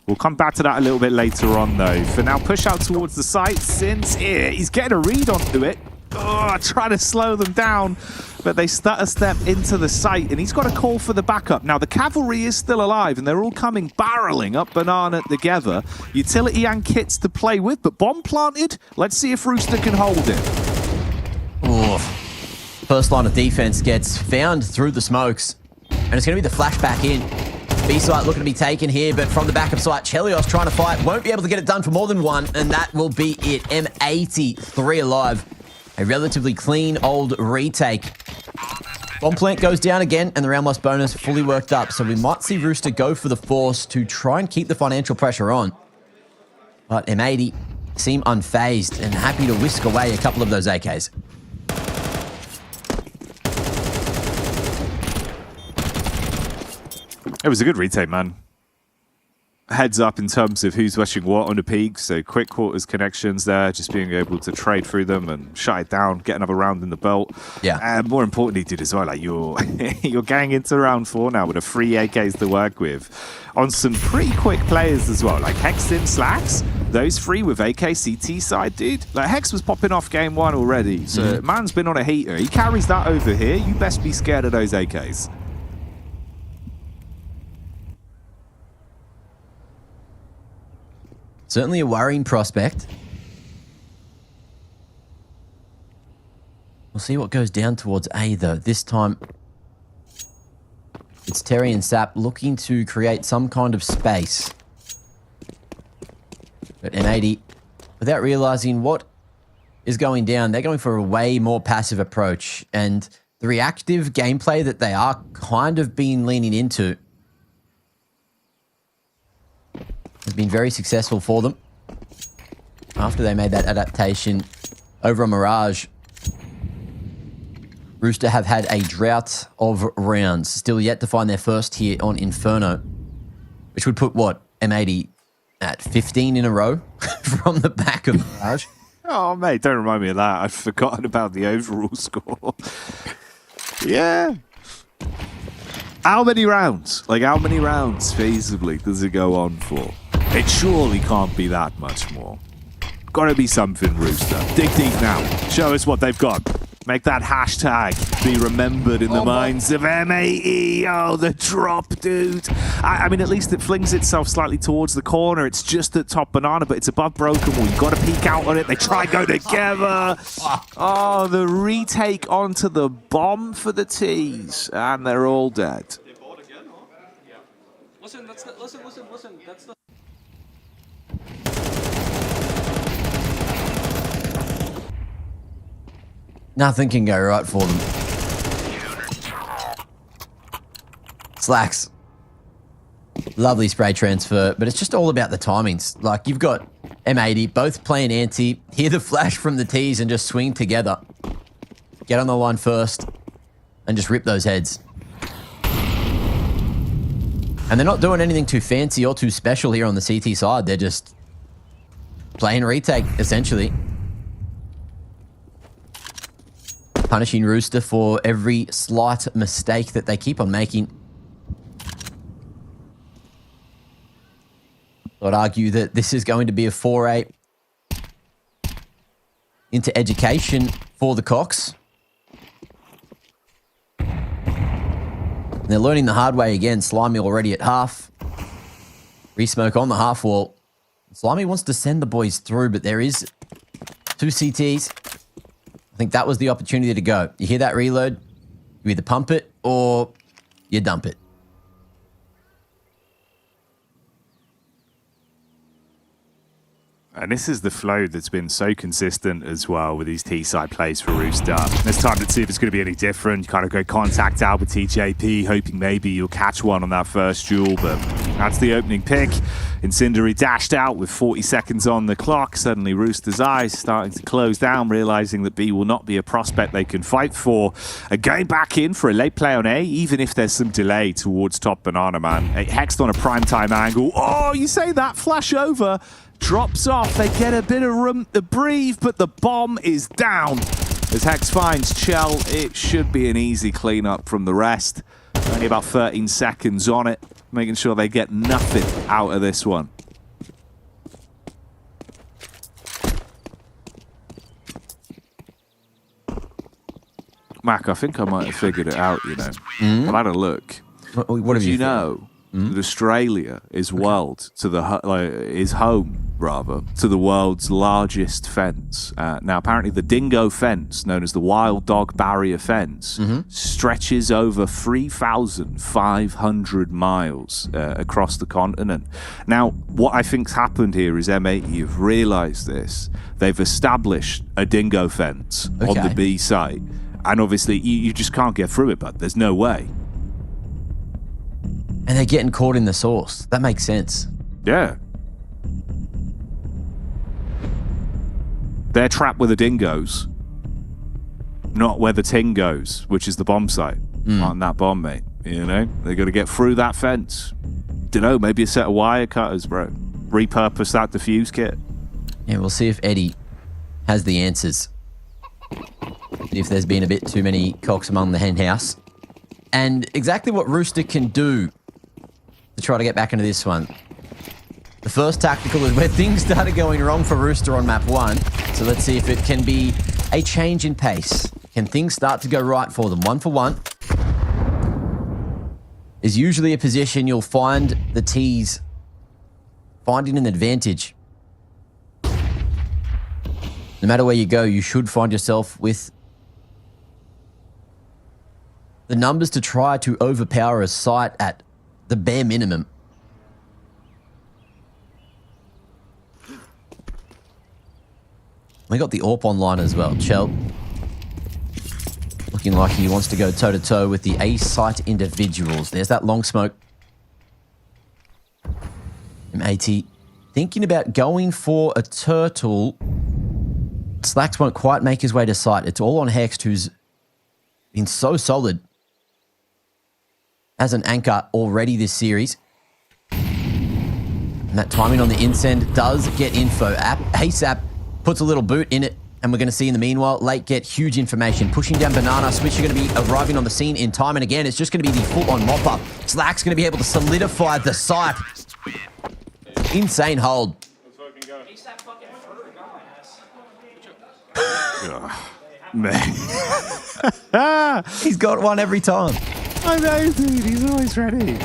We'll come back to that a little bit later on though. For now, push out towards the site. Sin's here. He's getting a read onto it. Oh, trying to slow them down, but they stutter step into the site, and he's got a call for the backup. Now, the cavalry is still alive, and they're all coming barreling up Banana together. Utility and kits to play with, but bomb planted. Let's see if Rooster can hold it. Ooh. First line of defense gets found through the smokes, and it's going to be the flashback in. B-site looking to be taken here, but from the back of site, Chelios trying to fight. Won't be able to get it done for more than one, and that will be it. M80, 3 alive. A relatively clean old retake. Bomb plant goes down again, and the round loss bonus fully worked up. So we might see Rooster go for the force to try and keep the financial pressure on. But M80 seem unfazed and happy to whisk away a couple of those AKs. It was a good retake, man. Heads up in terms of who's rushing what on the peak. So quick quarters connections there, just being able to trade through them and shut it down, get another round in the belt. Yeah. And more importantly, dude, as well, like you're getting into round 4 now with a 3 AKs to work with on some pretty quick players as well. Like Hexton, Slacks, those 3 with AK CT side, dude. Like Hex was popping off game 1 already. So man's been on a heater. He carries that over here. You best be scared of those AKs. Certainly a worrying prospect. We'll see what goes down towards A, though. This time, it's Terry and Sap looking to create some kind of space. But M80, without realizing what is going down, they're going for a way more passive approach. And the reactive gameplay that they are kind of been leaning into has been very successful for them. After they made that adaptation over on Mirage, Rooster have had a drought of rounds. Still yet to find their first here on Inferno, which would put, what, M80 at 15 in a row from the back of Mirage. Oh, mate, don't remind me of that. I've forgotten about the overall score. Yeah. How many rounds? Like, how many rounds, feasibly, does it go on for? It surely can't be that much more. Gotta be something, Rooster. Dig deep now. Show us what they've got. Make that hashtag be remembered in the minds of M80. Oh, the drop, dude. I mean, at least it flings itself slightly towards the corner. It's just at top banana, but it's above broken wall. You've got to peek out on it. They try and go together. Oh, the retake onto the bomb for the T's. And they're all dead. Listen. That's the... Nothing can go right for them. Slacks. Lovely spray transfer, but it's just all about the timings. Like, you've got M80, both playing anti, hear the flash from the T's and just swing together. Get on the line first and just rip those heads. And they're not doing anything too fancy or too special here on the CT side. They're just playing retake, essentially. Punishing Rooster for every slight mistake that they keep on making. I'd argue that this is going to be a foray into education for the Cox. And they're learning the hard way again. Slimy already at half. Resmoke on the half wall. Slimy wants to send the boys through, but there is 2 CTs. I think that was the opportunity to go. You hear that reload, you either pump it or you dump it. And this is the flow that's been so consistent as well with these T-side plays for Rooster. It's time to see if it's going to be any different. You kind of go contact out with TJP, hoping maybe you'll catch one on that first duel, but that's the opening pick. Incendiary dashed out with 40 seconds on the clock. Suddenly Rooster's eyes starting to close down, realizing that B will not be a prospect they can fight for. Going back in for a late play on A, even if there's some delay towards top banana, man. Hexed on a primetime angle. Oh, you say that, flash over. Drops off, they get a bit of room to breathe, but the bomb is down. As Hex finds Chell, it should be an easy cleanup from the rest. Only about 13 seconds on it, making sure they get nothing out of this one. Mac, I think I might have figured it out, you know. I've had a look. What have you know? That Australia is is home to the world's largest fence. Now, apparently, the dingo fence, known as the Wild Dog Barrier Fence, stretches over 3,500 miles across the continent. Now, what I think's happened here is M80 have realised this. They've established a dingo fence on the B site. And obviously, you just can't get through it, but there's no way. And they're getting caught in the sauce. That makes sense. Yeah. They're trapped with the dingoes, not where the ting goes, which is the bomb site. On that bomb, mate. You know? They're going to get through that fence. Dunno, maybe a set of wire cutters, bro. Repurpose that defuse kit. Yeah, we'll see if Eddie has the answers. If there's been a bit too many cocks among the hen house. And exactly what Rooster can do to try to get back into this one. The first tactical is where things started going wrong for Rooster on map 1. So let's see if it can be a change in pace. Can things start to go right for them? 1 for 1 is usually a position you'll find the T's finding an advantage. No matter where you go, you should find yourself with the numbers to try to overpower a site at the bare minimum. We got the AWP online as well. Chell looking like he wants to go toe-to-toe with the A-site individuals. There's that long smoke. MAT thinking about going for a turtle. Slacks won't quite make his way to site. It's all on Hext, who's been so solid as an anchor already this series. And that timing on the insend does get info. ASAP puts a little boot in it, and we're going to see in the meanwhile, Late get huge information. Pushing down Banana, Switch are going to be arriving on the scene in time, and again, it's just going to be the full-on mop-up. Slack's going to be able to solidify the site. Insane hold. Man. He's got one every time. I know, dude. He's always ready.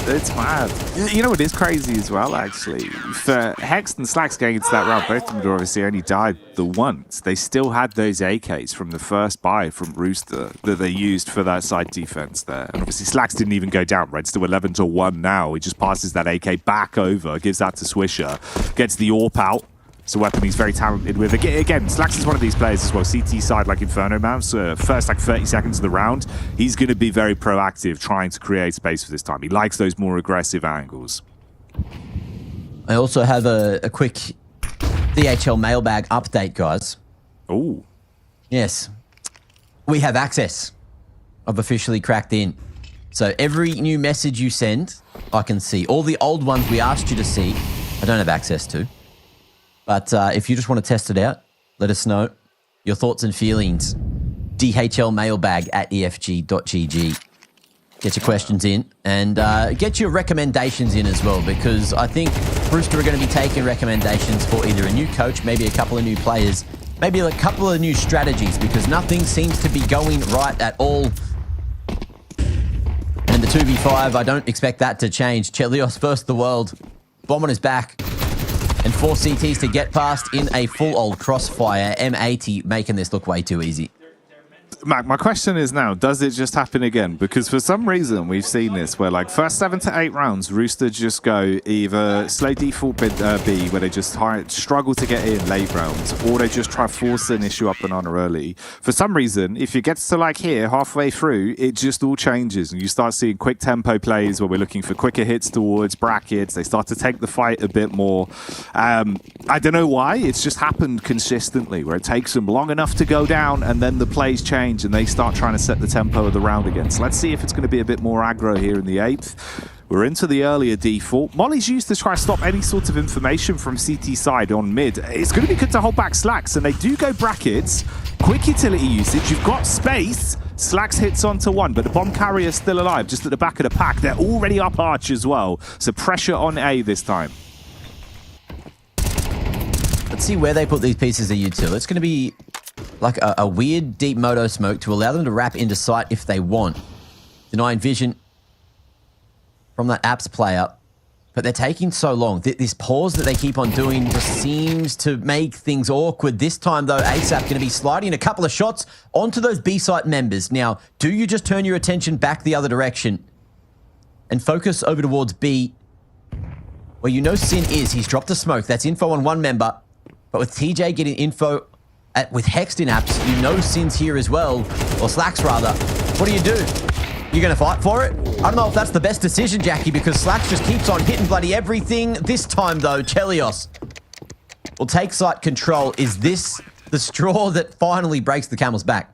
It's mad. You know what is crazy as well, actually? For Hex and Slacks going into that round, both of them obviously only died the once. They still had those AKs from the first buy from Rooster that they used for that side defense there. And obviously Slacks didn't even go down, right? Still 11-1 now. He just passes that AK back over, gives that to Swisher, gets the AWP out. It's a weapon he's very talented with. Again, Slacks is one of these players as well. CT side like Inferno Mouse. First 30 seconds of the round, he's going to be very proactive, trying to create space for this time. He likes those more aggressive angles. I also have a quick DHL mailbag update, guys. Oh. Yes. We have access. I've officially cracked in. So every new message you send, I can see. All the old ones we asked you to see, I don't have access to. But if you just want to test it out, let us know your thoughts and feelings. DHL mailbag at efg.gg. Get your questions in and get your recommendations in as well, because I think Brewster are going to be taking recommendations for either a new coach, maybe a couple of new players, maybe a couple of new strategies, because nothing seems to be going right at all. And the 2v5, I don't expect that to change. Chelios versus the world. Bomb on his back. And 4 CTs to get past in a full old crossfire. M80 making this look way too easy. Mac, my question is now, does it just happen again? Because for some reason, we've seen this where, like, first 7 to 8 rounds, Rooster just go either slow default B, where they just struggle to get in late rounds, or they just try force an issue up Banana early. For some reason, if it gets to, like, here, halfway through, it just all changes, and you start seeing quick tempo plays where we're looking for quicker hits towards brackets. They start to take the fight a bit more. I don't know why. It's just happened consistently, where it takes them long enough to go down, and then the plays change and they start trying to set the tempo of the round again. So let's see if it's going to be a bit more aggro here in the 8th. We're into the earlier default. Molly's used to try to stop any sort of information from CT side on mid. It's going to be good to hold back Slacks, and they do go brackets. Quick utility usage. You've got space. Slacks hits onto one, but the bomb carrier's still alive, just at the back of the pack. They're already up arch as well. So pressure on A this time. Let's see where they put these pieces of util. It's going to be like a weird deep moto smoke to allow them to wrap into sight if they want. Denying vision from that apps player, but they're taking so long. This pause that they keep on doing just seems to make things awkward. This time, though, ASAP going to be sliding a couple of shots onto those B-site members. Now, do you just turn your attention back the other direction and focus over towards B, where you know Sin is? He's dropped the smoke. That's info on one member, but with TJ getting info with Hext in apps, you know Sin's here as well, or Slacks rather. What do? You're going to fight for it? I don't know if that's the best decision, Jackie, because Slacks just keeps on hitting bloody everything. This time, though, Chelios will take site control. Is this the straw that finally breaks the camel's back?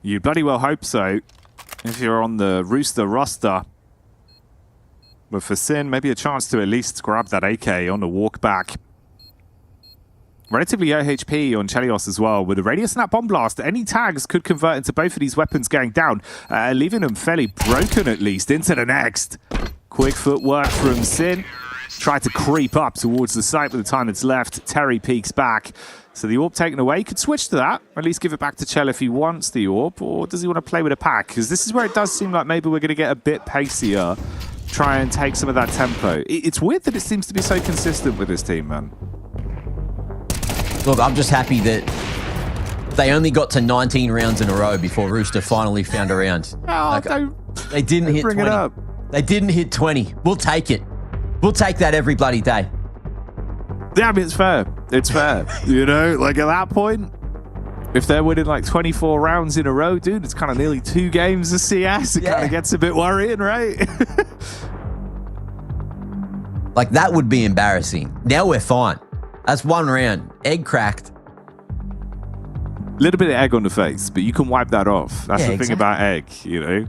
You bloody well hope so, if you're on the Rooster roster. But for Sin, maybe a chance to at least grab that AK on the walk back. Relatively low HP on Chelios as well. With a Radius Snap Bomb Blast, any tags could convert into both of these weapons going down, leaving them fairly broken at least. Into the next. Quick footwork from Sin. Try to creep up towards the site with the time that's left. Terry peeks back. So the orb taken away. Could switch to that. Or at least give it back to Chell if he wants the orb. Or does he want to play with a pack? Because this is where it does seem like maybe we're going to get a bit pacier. Try and take some of that tempo. It's weird that it seems to be so consistent with this team, man. Look, I'm just happy that they only got to 19 rounds in a row before Rooster finally found a round. They didn't hit 20. They didn't hit 20. We'll take it. We'll take that every bloody day. Yeah, I mean, it's fair. It's fair. You know, like at that point, if they're winning like 24 rounds in a row, dude, it's kind of nearly 2 games of CS. It kind of gets a bit worrying, right? Like, that would be embarrassing. Now we're fine. That's 1 round. Egg cracked. A little bit of egg on the face, but you can wipe that off. That's the thing about egg, you know?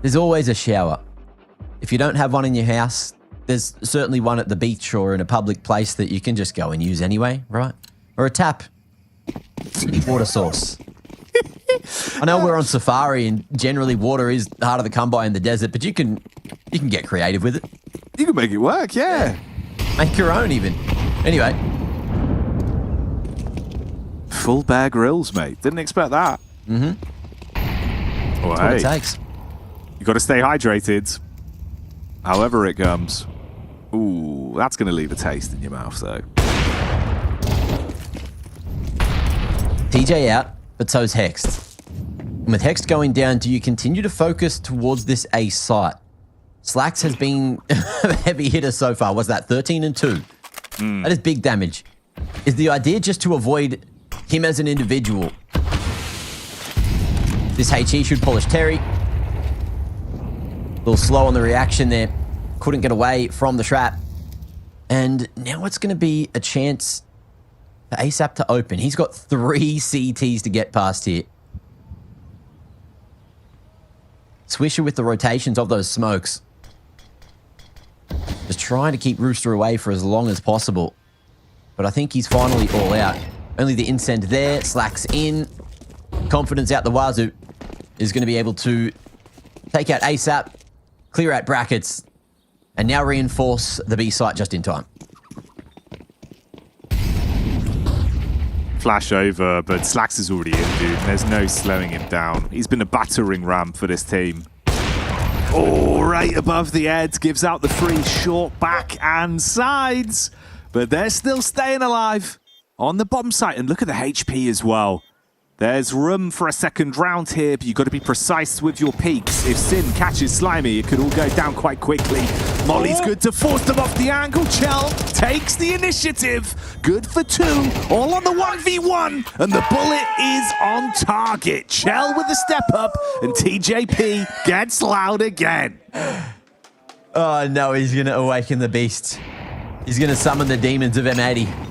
There's always a shower. If you don't have one in your house, there's certainly one at the beach or in a public place that you can just go and use anyway, right? Or a tap. Water source. I know we're on safari and generally water is harder to come by in the desert, but you can get creative with it. You can make it work, yeah. Make your own even. Anyway. Full bear grills, mate. Didn't expect that. Mm-hmm. Well, That's what it takes. You got to stay hydrated. However it comes. Ooh, that's going to leave a taste in your mouth, though. TJ out, but so's Hext. And with Hext going down, do you continue to focus towards this A site? Slacks has been a heavy hitter so far. Was that 13 and 2? That is big damage. Is the idea just to avoid him as an individual? This HE should polish Terry. A little slow on the reaction there. Couldn't get away from the trap. And now it's going to be a chance for ASAP to open. He's got 3 CTs to get past here. Swisher with the rotations of those smokes. Just trying to keep Rooster away for as long as possible. But I think he's finally all out. Only the incend there. Slacks in. Confidence out the wazoo. Is going to be able to take out ASAP. Clear out brackets. And now reinforce the B site just in time. Flash over, but Slacks is already in, dude. There's no slowing him down. He's been a battering ram for this team. Oh, right above the head. Gives out the free short back and sides. But they're still staying alive on the bomb site. And look at the HP as well. There's room for a second round here, but you've got to be precise with your peaks. If Sin catches Slimy, it could all go down quite quickly. Molly's good to force them off the angle. Chell takes the initiative. Good for 2. All on the 1v1. And the bullet is on target. Chell with the step up. And TJP gets loud again. Oh, no, he's going to awaken the beast. He's going to summon the demons of M80.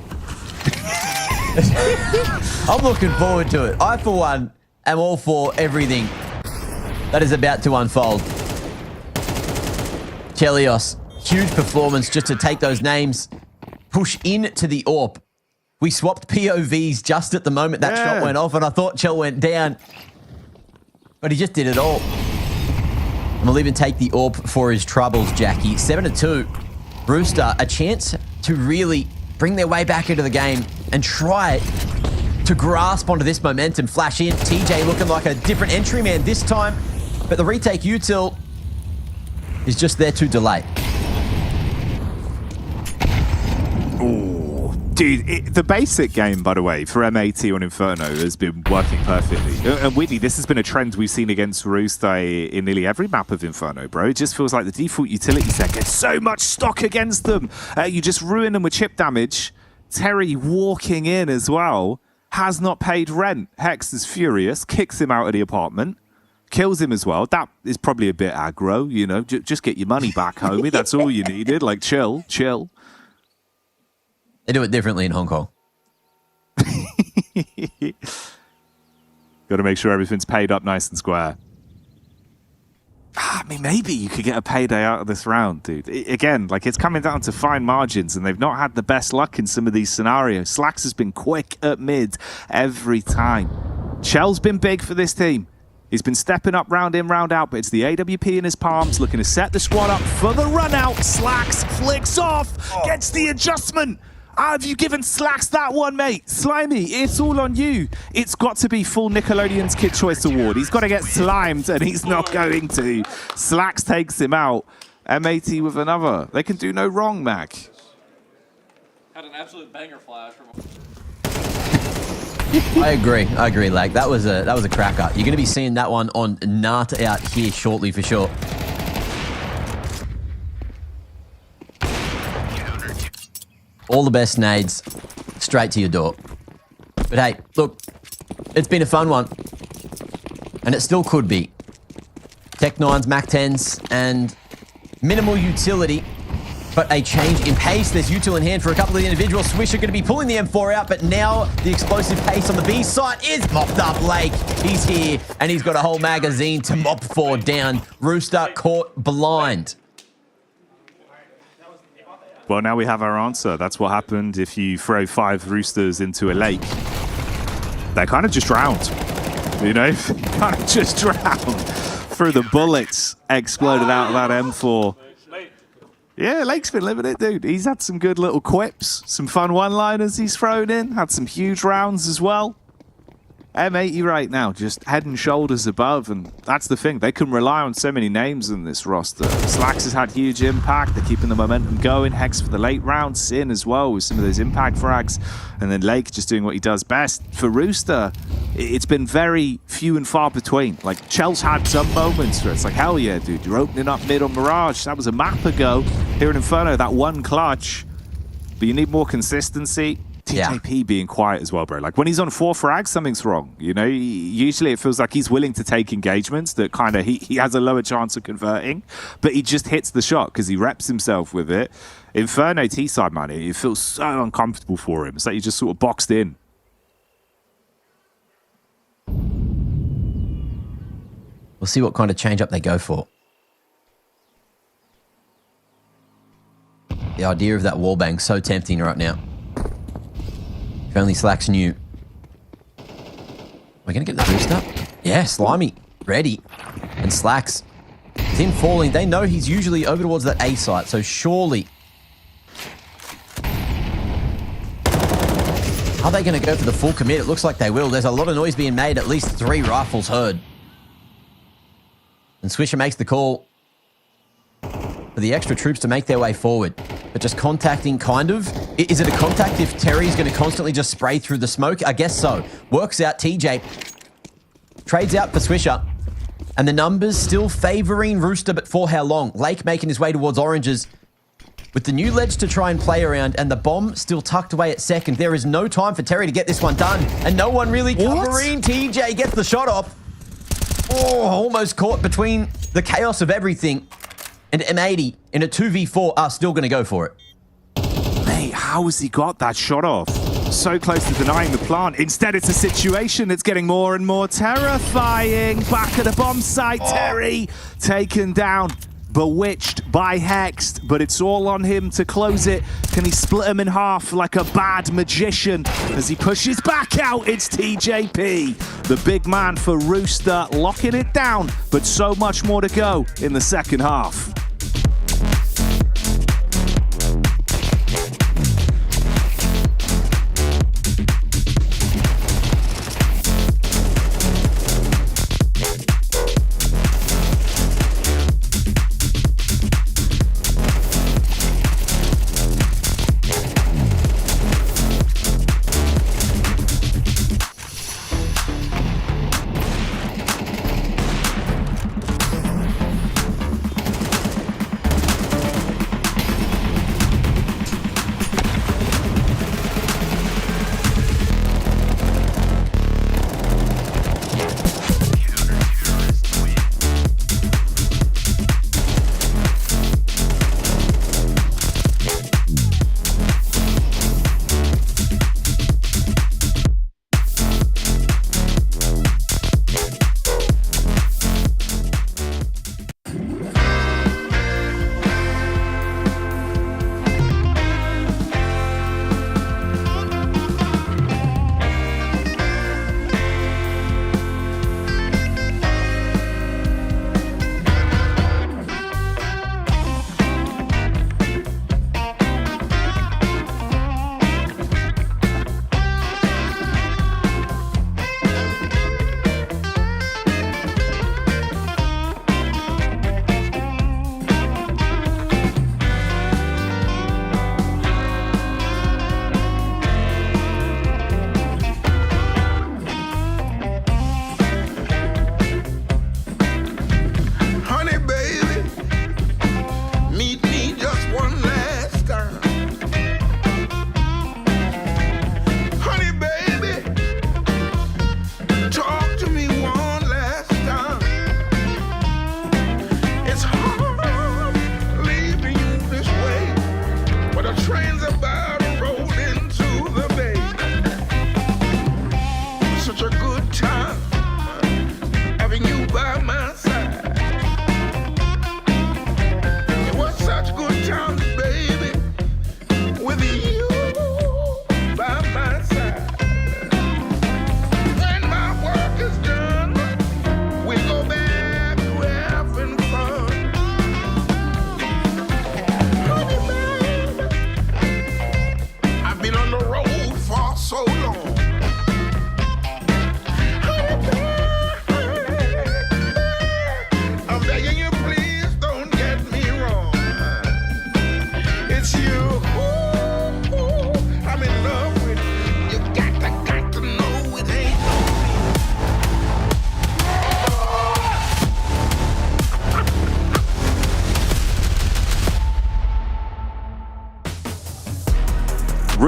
I'm looking forward to it. I, for one, am all for everything that is about to unfold. Chelios, huge performance just to take those names, push into the AWP. We swapped POVs just at the moment that shot went off, and I thought Chell went down. But he just did it all. And we'll even take the AWP for his troubles, Jackie. 7-2. Rooster, a chance to really bring their way back into the game and try to grasp onto this momentum. Flash in. TJ looking like a different entry man this time. But the retake util is just there to delay. Ooh, Dude, the basic game, by the way, for MAT on Inferno has been working perfectly. And weirdly, this has been a trend we've seen against Rooster in nearly every map of Inferno, bro. It just feels like the default utility set gets so much stock against them. You just ruin them with chip damage. Terry walking in as well, has not paid rent. Hex is furious, kicks him out of the apartment, kills him as well. That is probably a bit aggro, you know. Just get your money back, homie. That's all you needed. Like, chill. They do it differently in Hong Kong. Got to make sure everything's paid up nice and square. I mean, maybe you could get a payday out of this round, dude. Again, like, it's coming down to fine margins, and they've not had the best luck in some of these scenarios. Slacks has been quick at mid every time. Chell's been big for this team. He's been stepping up round in, round out, but it's the AWP in his palms, looking to set the squad up for the run out. Slacks flicks off, gets the adjustment. How have you given Slacks that one, mate? Slimy, it's all on you. It's got to be full Nickelodeon's Kid Choice Award. He's got to get slimed, and he's not going to. Slacks takes him out. MAT with another. They can do no wrong, Mac. Had an absolute banger flash. I agree, Lag. That was a cracker. You're going to be seeing that one on Nart out here shortly for sure. All the best nades straight to your door. But hey, look, it's been a fun one. And it still could be. Tech 9s, Mac 10s, and minimal utility, but a change in pace. There's util in hand for a couple of the individuals. Swisher going to be pulling the M4 out, but now the explosive pace on the B site is mopped up. Lake, he's here, and he's got a whole magazine to mop 4 down. Rooster caught blind. Well, now we have our answer. That's what happened if you throw 5 Roosters into a lake. They kind of just drowned, you know? Kind of just drowned through the bullets exploded out of that M4. Yeah, Lake's been living it, dude. He's had some good little quips, some fun one-liners he's thrown in, had some huge rounds as well. M80 right now, just head and shoulders above, and that's the thing. They can rely on so many names in this roster. Slacks has had huge impact. They're keeping the momentum going. Hex for the late round. Sin as well with some of those impact frags. And then Lake just doing what he does best. For Rooster, it's been very few and far between. Like, Chell's had some moments where it's like, hell yeah, dude, you're opening up mid on Mirage. That was a map ago. Here in Inferno, that one clutch. But you need more consistency. TJP being quiet as well, bro. Like, when he's on 4 frags, something's wrong. You know, usually it feels like he's willing to take engagements that kind of he has a lower chance of converting, but he just hits the shot because he reps himself with it. Inferno T-side, man, it feels so uncomfortable for him. It's like he's just sort of boxed in. We'll see what kind of change-up they go for. The idea of that wallbang so tempting right now. If only Slacks knew. We're going to get the boost up. Yeah, Slimy. Ready. And Slacks. With him falling, they know he's usually over towards that A site, so surely. Are they going to go for the full commit? It looks like they will. There's a lot of noise being made. At least 3 rifles heard. And Swisher makes the call for the extra troops to make their way forward. But just contacting, kind of. Is it a contact if Terry's going to constantly just spray through the smoke? I guess so. Works out. TJ trades out for Swisher. And the numbers still favoring Rooster, but for how long? Lake making his way towards Oranges. With the new ledge to try and play around and the bomb still tucked away at second, there is no time for Terry to get this one done. And no one really covering. TJ gets the shot off. Oh, almost caught between the chaos of everything. And M80 in a 2v4 are still going to go for it. Mate, how has he got that shot off? So close to denying the plant. Instead, it's a situation that's getting more and more terrifying. Back at the bomb site, Terry taken down. Bewitched by Hexed, but it's all on him to close it. Can he split him in half like a bad magician? As he pushes back out, it's TJP. The big man for Rooster locking it down, but so much more to go in the second half.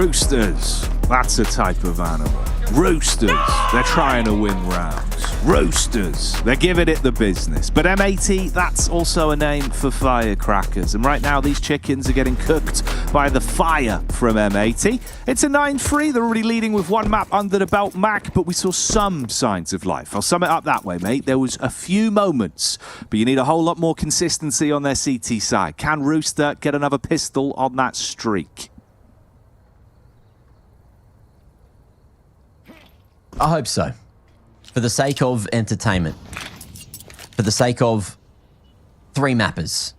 Roosters, that's a type of animal. Roosters, they're trying to win rounds. Roasters, they're giving it the business. But M80, that's also a name for firecrackers. And right now, these chickens are getting cooked by the fire from M80. It's a 9-3. They're already leading with one map under the belt, Mac, but we saw some signs of life. I'll sum it up that way, mate. There was a few moments, but you need a whole lot more consistency on their CT side. Can Rooster get another pistol on that streak? I hope so. For the sake of entertainment. For the sake of 3 mappers.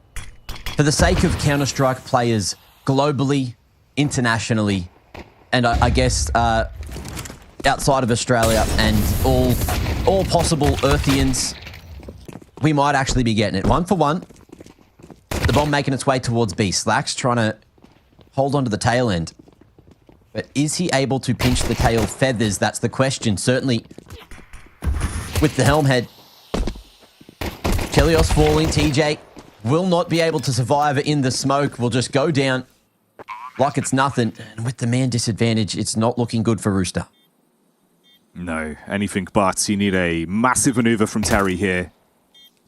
For the sake of Counter-Strike players globally, internationally, and I guess outside of Australia and all possible Earthians, we might actually be getting it. 1 for 1. The bomb making its way towards B. Slacks trying to hold onto the tail end. But is he able to pinch the tail feathers? That's the question. Certainly with the helm head. Chelios falling. TJ will not be able to survive in the smoke. Will just go down like it's nothing. And with the man disadvantage, it's not looking good for Rooster. No, anything but. You need a massive maneuver from Terry here.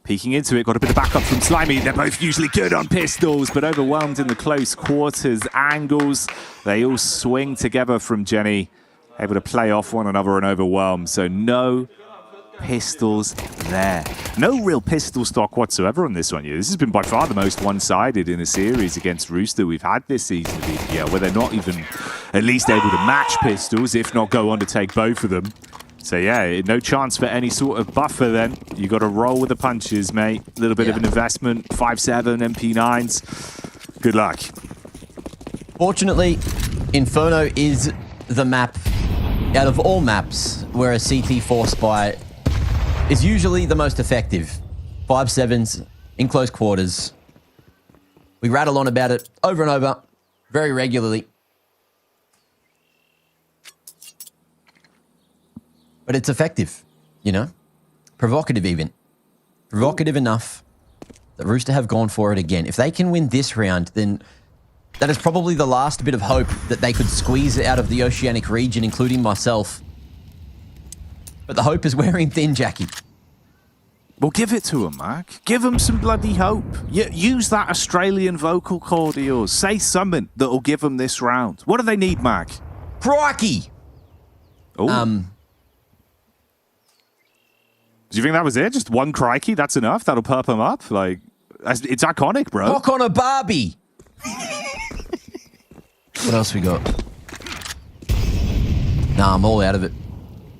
Peeking into it, got a bit of backup from Slimy. They're both usually good on pistols, but overwhelmed in the close quarters angles. They all swing together from Jenny, able to play off one another and overwhelm. So no pistols there. No real pistol stock whatsoever on this one. This has been by far the most one-sided in a series against Rooster we've had this season of EPL, where they're not even at least able to match pistols, if not go on to take both of them. So yeah, no chance for any sort of buffer then. You got to roll with the punches, mate. A little bit of an investment. 5.7 MP9s. Good luck. Fortunately, Inferno is the map out of all maps where a CT4 spy is usually the most effective. 5.7s in close quarters. We rattle on about it over and over, very regularly. But it's effective, you know? Provocative even. Provocative enough that Rooster have gone for it again. If they can win this round, then that is probably the last bit of hope that they could squeeze out of the Oceanic region, including myself. But the hope is wearing thin, Jackie. Well, give it to them, Mark. Give them some bloody hope. Use that Australian vocal cord of yours. Say something that'll give them this round. What do they need, Mark? Crikey! Oh. Do you think that was it? Just one crikey? That's enough? That'll perp him up? Like, it's iconic, bro. Knock on a Barbie! What else we got? Nah, I'm all out of it.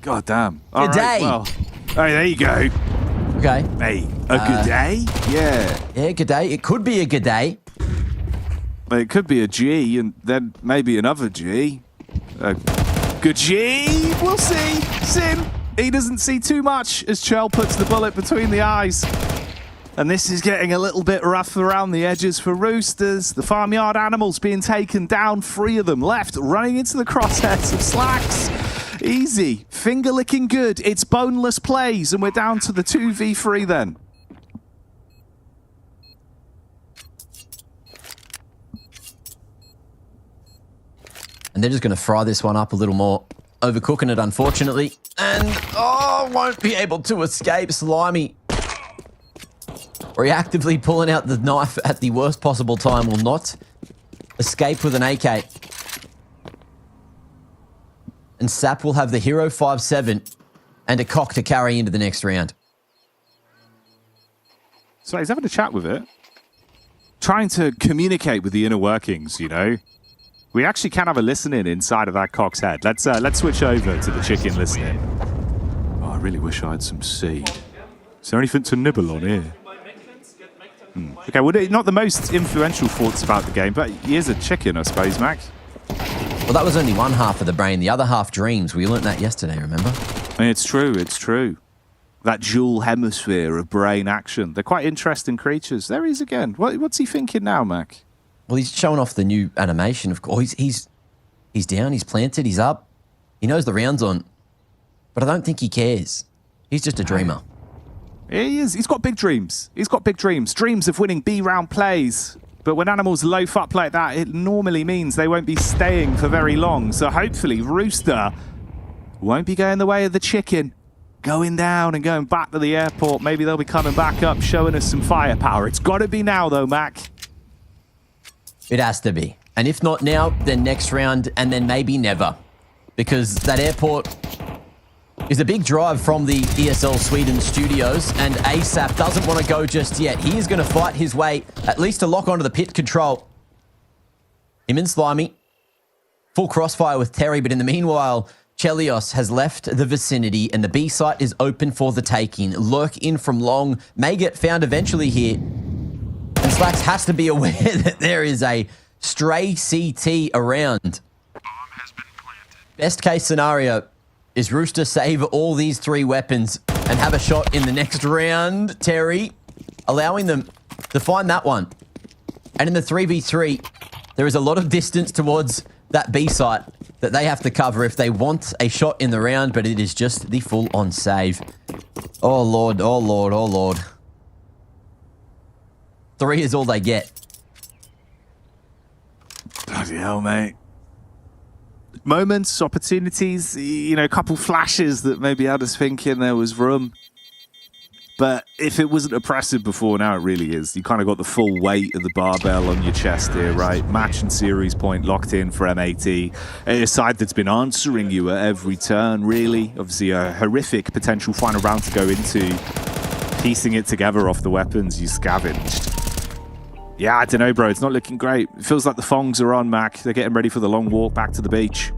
God damn. Good day. Well, hey, there you go. Okay. Hey, a good day? Yeah. Yeah, good day. It could be a good day. But it could be a G, and then maybe another G. A good G? We'll see. Sim. He doesn't see too much as Chell puts the bullet between the eyes. And this is getting a little bit rough around the edges for Roosters. The farmyard animals being taken down, 3 of them left, running into the crosshairs of Slacks. Easy. Finger licking good. It's boneless plays, and we're down to the 2v3 then. And they're just going to fry this one up a little more. Overcooking it, unfortunately. And, won't be able to escape. Slimy reactively pulling out the knife at the worst possible time will not escape with an AK. And Sap will have the Hero 5.7 and a cock to carry into the next round. So he's having a chat with it. Trying to communicate with the inner workings, you know. We actually can have a listening inside of that cock's head. Let's switch over to the chicken listening. Oh, I really wish I had some seed. Is there anything to nibble on here? Okay, well, not the most influential thoughts about the game, but he is a chicken, I suppose, Max. Well, that was only one half of the brain. The other half dreams. We learnt that yesterday, remember? It's true, it's true. That dual hemisphere of brain action. They're quite interesting creatures. There he is again. What's he thinking now, Mac? Well, he's showing off the new animation, of course. He's down, he's planted, he's up. He knows the round's on. But I don't think he cares. He's just a dreamer. He is. He's got big dreams. He's got big dreams. Dreams of winning B-round plays. But when animals loaf up like that, it normally means they won't be staying for very long. So hopefully Rooster won't be going the way of the chicken, going down and going back to the airport. Maybe they'll be coming back up, showing us some firepower. It's got to be now, though, Mac. It has to be. And if not now, then next round, and then maybe never. Because that airport is a big drive from the ESL Sweden studios, and ASAP doesn't want to go just yet. He is going to fight his way, at least to lock onto the pit control. Him and Slimy. Full crossfire with Terry, but in the meanwhile, Chelios has left the vicinity, and the B site is open for the taking. Lurk in from long, may get found eventually here. And Slacks has to be aware that there is a stray CT around. Best case scenario is Rooster save all these 3 weapons and have a shot in the next round. Terry allowing them to find that one. And in the 3v3, there is a lot of distance towards that B site that they have to cover if they want a shot in the round, but it is just the full-on save. Oh, Lord, oh, Lord, oh, Lord. 3 is all they get. Bloody hell, mate. Moments, opportunities, you know, a couple flashes that maybe had us thinking there was room. But if it wasn't oppressive before, now it really is. You kind of got the full weight of the barbell on your chest here, right? Match and series point locked in for MAT. A side that's been answering you at every turn, really. Obviously, a horrific potential final round to go into. Piecing it together off the weapons you scavenged. Yeah, I don't know, bro. It's not looking great. It feels like the Fongs are on, Mac. They're getting ready for the long walk back to the beach.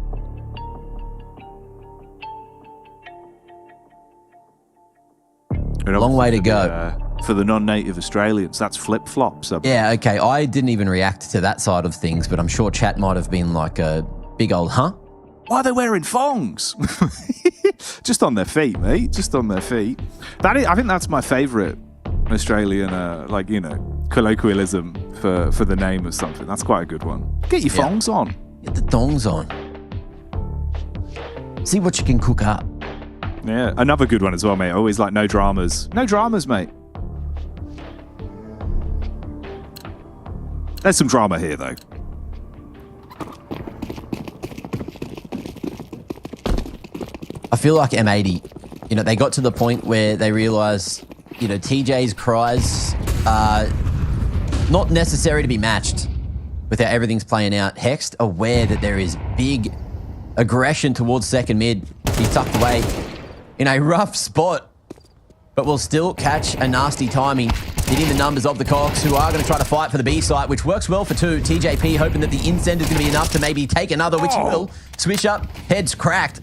Long way to go. For the non-native Australians, that's flip-flops. Yeah, okay. I didn't even react to that side of things, but I'm sure chat might have been like a big old, huh? Why are they wearing thongs? Just on their feet, mate. Just on their feet. I think that's my favourite Australian, colloquialism for the name of something. That's quite a good one. Get your thongs on. Get the thongs on. See what you can cook up. Yeah, another good one as well, mate. Always like no dramas. No dramas, mate. There's some drama here, though. I feel like M80, they got to the point where they realized, TJ's cries are not necessary to be matched with how everything's playing out. Hext, aware that there is big aggression towards second mid. He's tucked away in a rough spot, but will still catch a nasty timing, hitting the numbers of the Cox, who are going to try to fight for the B site, which works well for 2. TJP hoping that the incend is going to be enough to maybe take another, which he will. Swish up, heads cracked.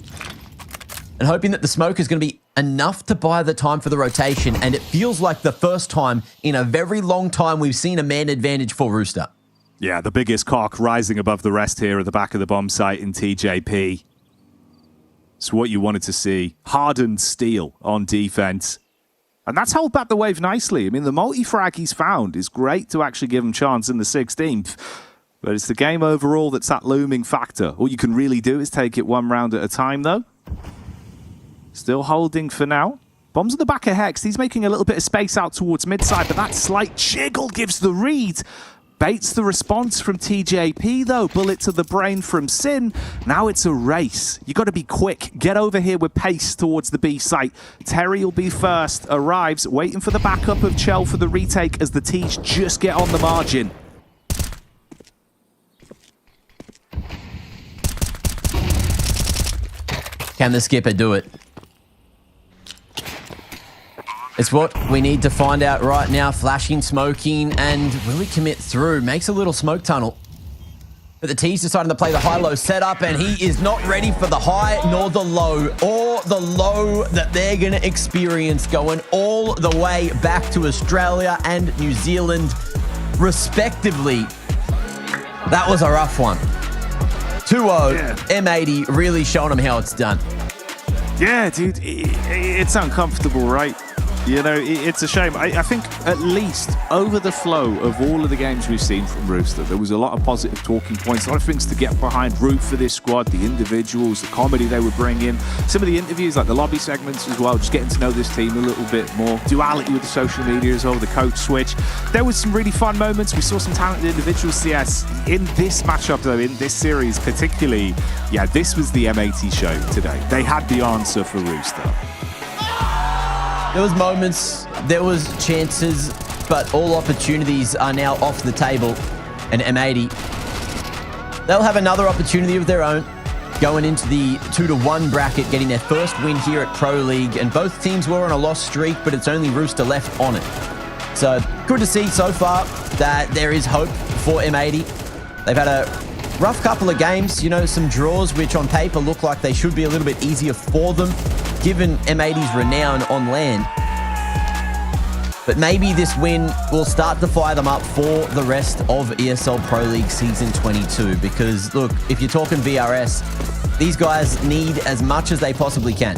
And hoping that the smoke is going to be enough to buy the time for the rotation. And it feels like the first time in a very long time we've seen a man advantage for Rooster. Yeah, the biggest cock rising above the rest here at the back of the bomb site in TJP. It's what you wanted to see. Hardened steel on defense. And that's held back the wave nicely. I mean, the multi-frag he's found is great to actually give him chance in the 16th. But it's the game overall that's that looming factor. All you can really do is take it one round at a time, though. Still holding for now. Bombs at the back of Hex. He's making a little bit of space out towards mid-side, but that slight jiggle gives the read. Baits the response from TJP, though. Bullet to the brain from Sin. Now it's a race. You got to be quick. Get over here with pace towards the B site. Terry will be first. Arrives, waiting for the backup of Chell for the retake as the T's just get on the margin. Can the skipper do it? It's what we need to find out right now. Flashing, smoking, and will he commit through? Makes a little smoke tunnel. But the T's deciding to play the high-low setup, and he is not ready for the high nor the low, or the low that they're going to experience going all the way back to Australia and New Zealand, respectively. That was a rough one. 2-0, yeah. M80 really showing them how it's done. Yeah, dude, it's uncomfortable, right? You know, it's a shame. I think at least over the flow of all of the games we've seen from Rooster, there was a lot of positive talking points, a lot of things to get behind, root for this squad, the individuals, the comedy they would bring in, some of the interviews, like the lobby segments as well, just getting to know this team a little bit more, duality with the social media as well, the coach switch. There was some really fun moments. We saw some talented individuals. Yes, in this matchup though, in this series particularly, yeah, this was the M80 show today. They had the answer for Rooster. There was moments, there was chances, but all opportunities are now off the table. And M80, they'll have another opportunity of their own going into the 2-1 bracket, getting their first win here at Pro League. And both teams were on a lost streak, but it's only Rooster left on it. So good to see so far that there is hope for M80. They've had a rough couple of games, you know, some draws, which on paper look like they should be a little bit easier for them, given M80's renown on land. But maybe this win will start to fire them up for the rest of ESL Pro League Season 22. Because, look, if you're talking VRS, these guys need as much as they possibly can.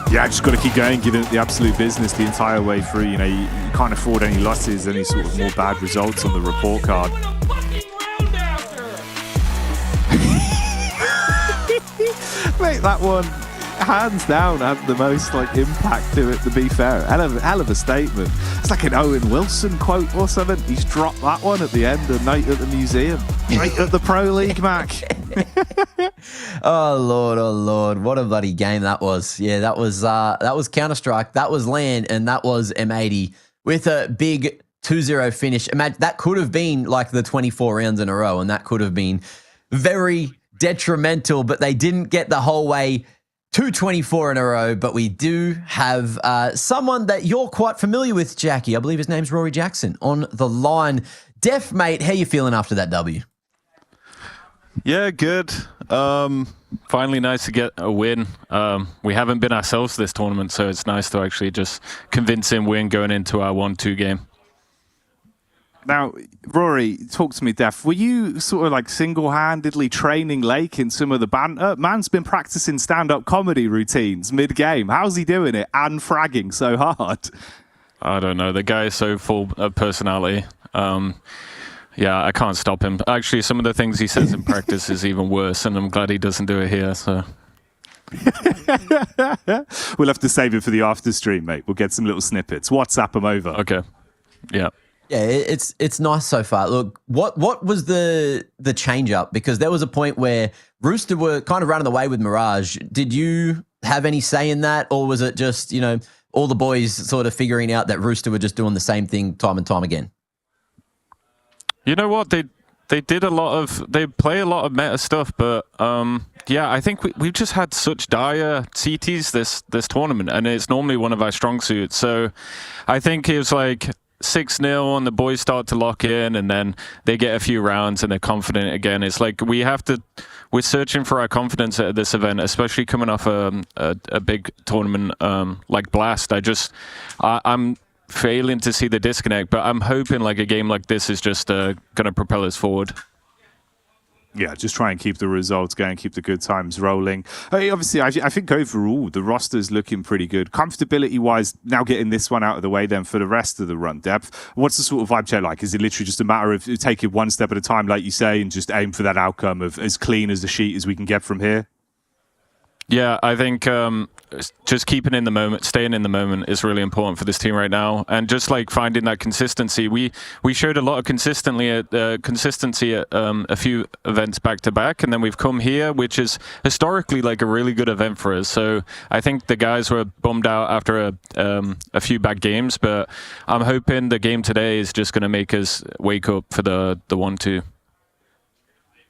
Yeah, just got to keep going, giving it the absolute business the entire way through. You know, you can't afford any losses, any sort of more bad results on the report card. Mate, that one, hands down, had the most impact to it, to be fair. Hell of a statement. It's like an Owen Wilson quote or something. He's dropped that one at the end of Night at the Museum. Right at the Pro League, Mac. Oh Lord, what a bloody game that was. Yeah, that was Counter-Strike, that was LAN, and that was M80 with a big 2-0 finish. Imagine that could have been like the 24 rounds in a row, and that could have been very detrimental, but they didn't get the whole way to 24 in a row. But we do have someone that you're quite familiar with, Jackie. I believe his name's Rory Jackson on the line. Def, mate, how you feeling after that W? Yeah, good. Finally nice to get a win. We haven't been ourselves this tournament, so it's nice to actually just convince him win going into our 1-2 game. Now, Rory, talk to me, Def. Were you sort of single-handedly training Lake in some of the banter? Man's been practicing stand-up comedy routines mid-game. How's he doing it and fragging so hard? I don't know. The guy is so full of personality. Yeah, I can't stop him. Actually, some of the things he says in practice is even worse, and I'm glad he doesn't do it here. So we'll have to save it for the after stream, mate. We'll get some little snippets. WhatsApp them over. Okay. Yeah. Yeah, it's nice so far. Look, what was the change up? Because there was a point where Rooster were kind of running away with Mirage. Did you have any say in that, or was it just, you know, all the boys sort of figuring out that Rooster were just doing the same thing time and time again? You know what? They play a lot of meta stuff, but yeah, I think we've just had such dire CTs this tournament, and it's normally one of our strong suits. So I think it was 6-0 and the boys start to lock in, and then they get a few rounds and they're confident again. It's like we're searching for our confidence at this event, especially coming off a big tournament like Blast. I'm failing to see the disconnect, but I'm hoping a game like this is just going to propel us forward. Yeah, just try and keep the results going, keep the good times rolling. Obviously, I think overall, the roster's looking pretty good. Comfortability-wise, now getting this one out of the way then for the rest of the run depth, what's the sort of vibe check like? Is it literally just a matter of taking one step at a time, like you say, and just aim for that outcome of as clean as the sheet as we can get from here? Yeah, I think just keeping in the moment, staying in the moment is really important for this team right now, and just finding that consistency. We showed a lot of consistency at a few events back to back, and then we've come here, which is historically a really good event for us. So I think the guys were bummed out after a few bad games, but I'm hoping the game today is just going to make us wake up for the 1-2.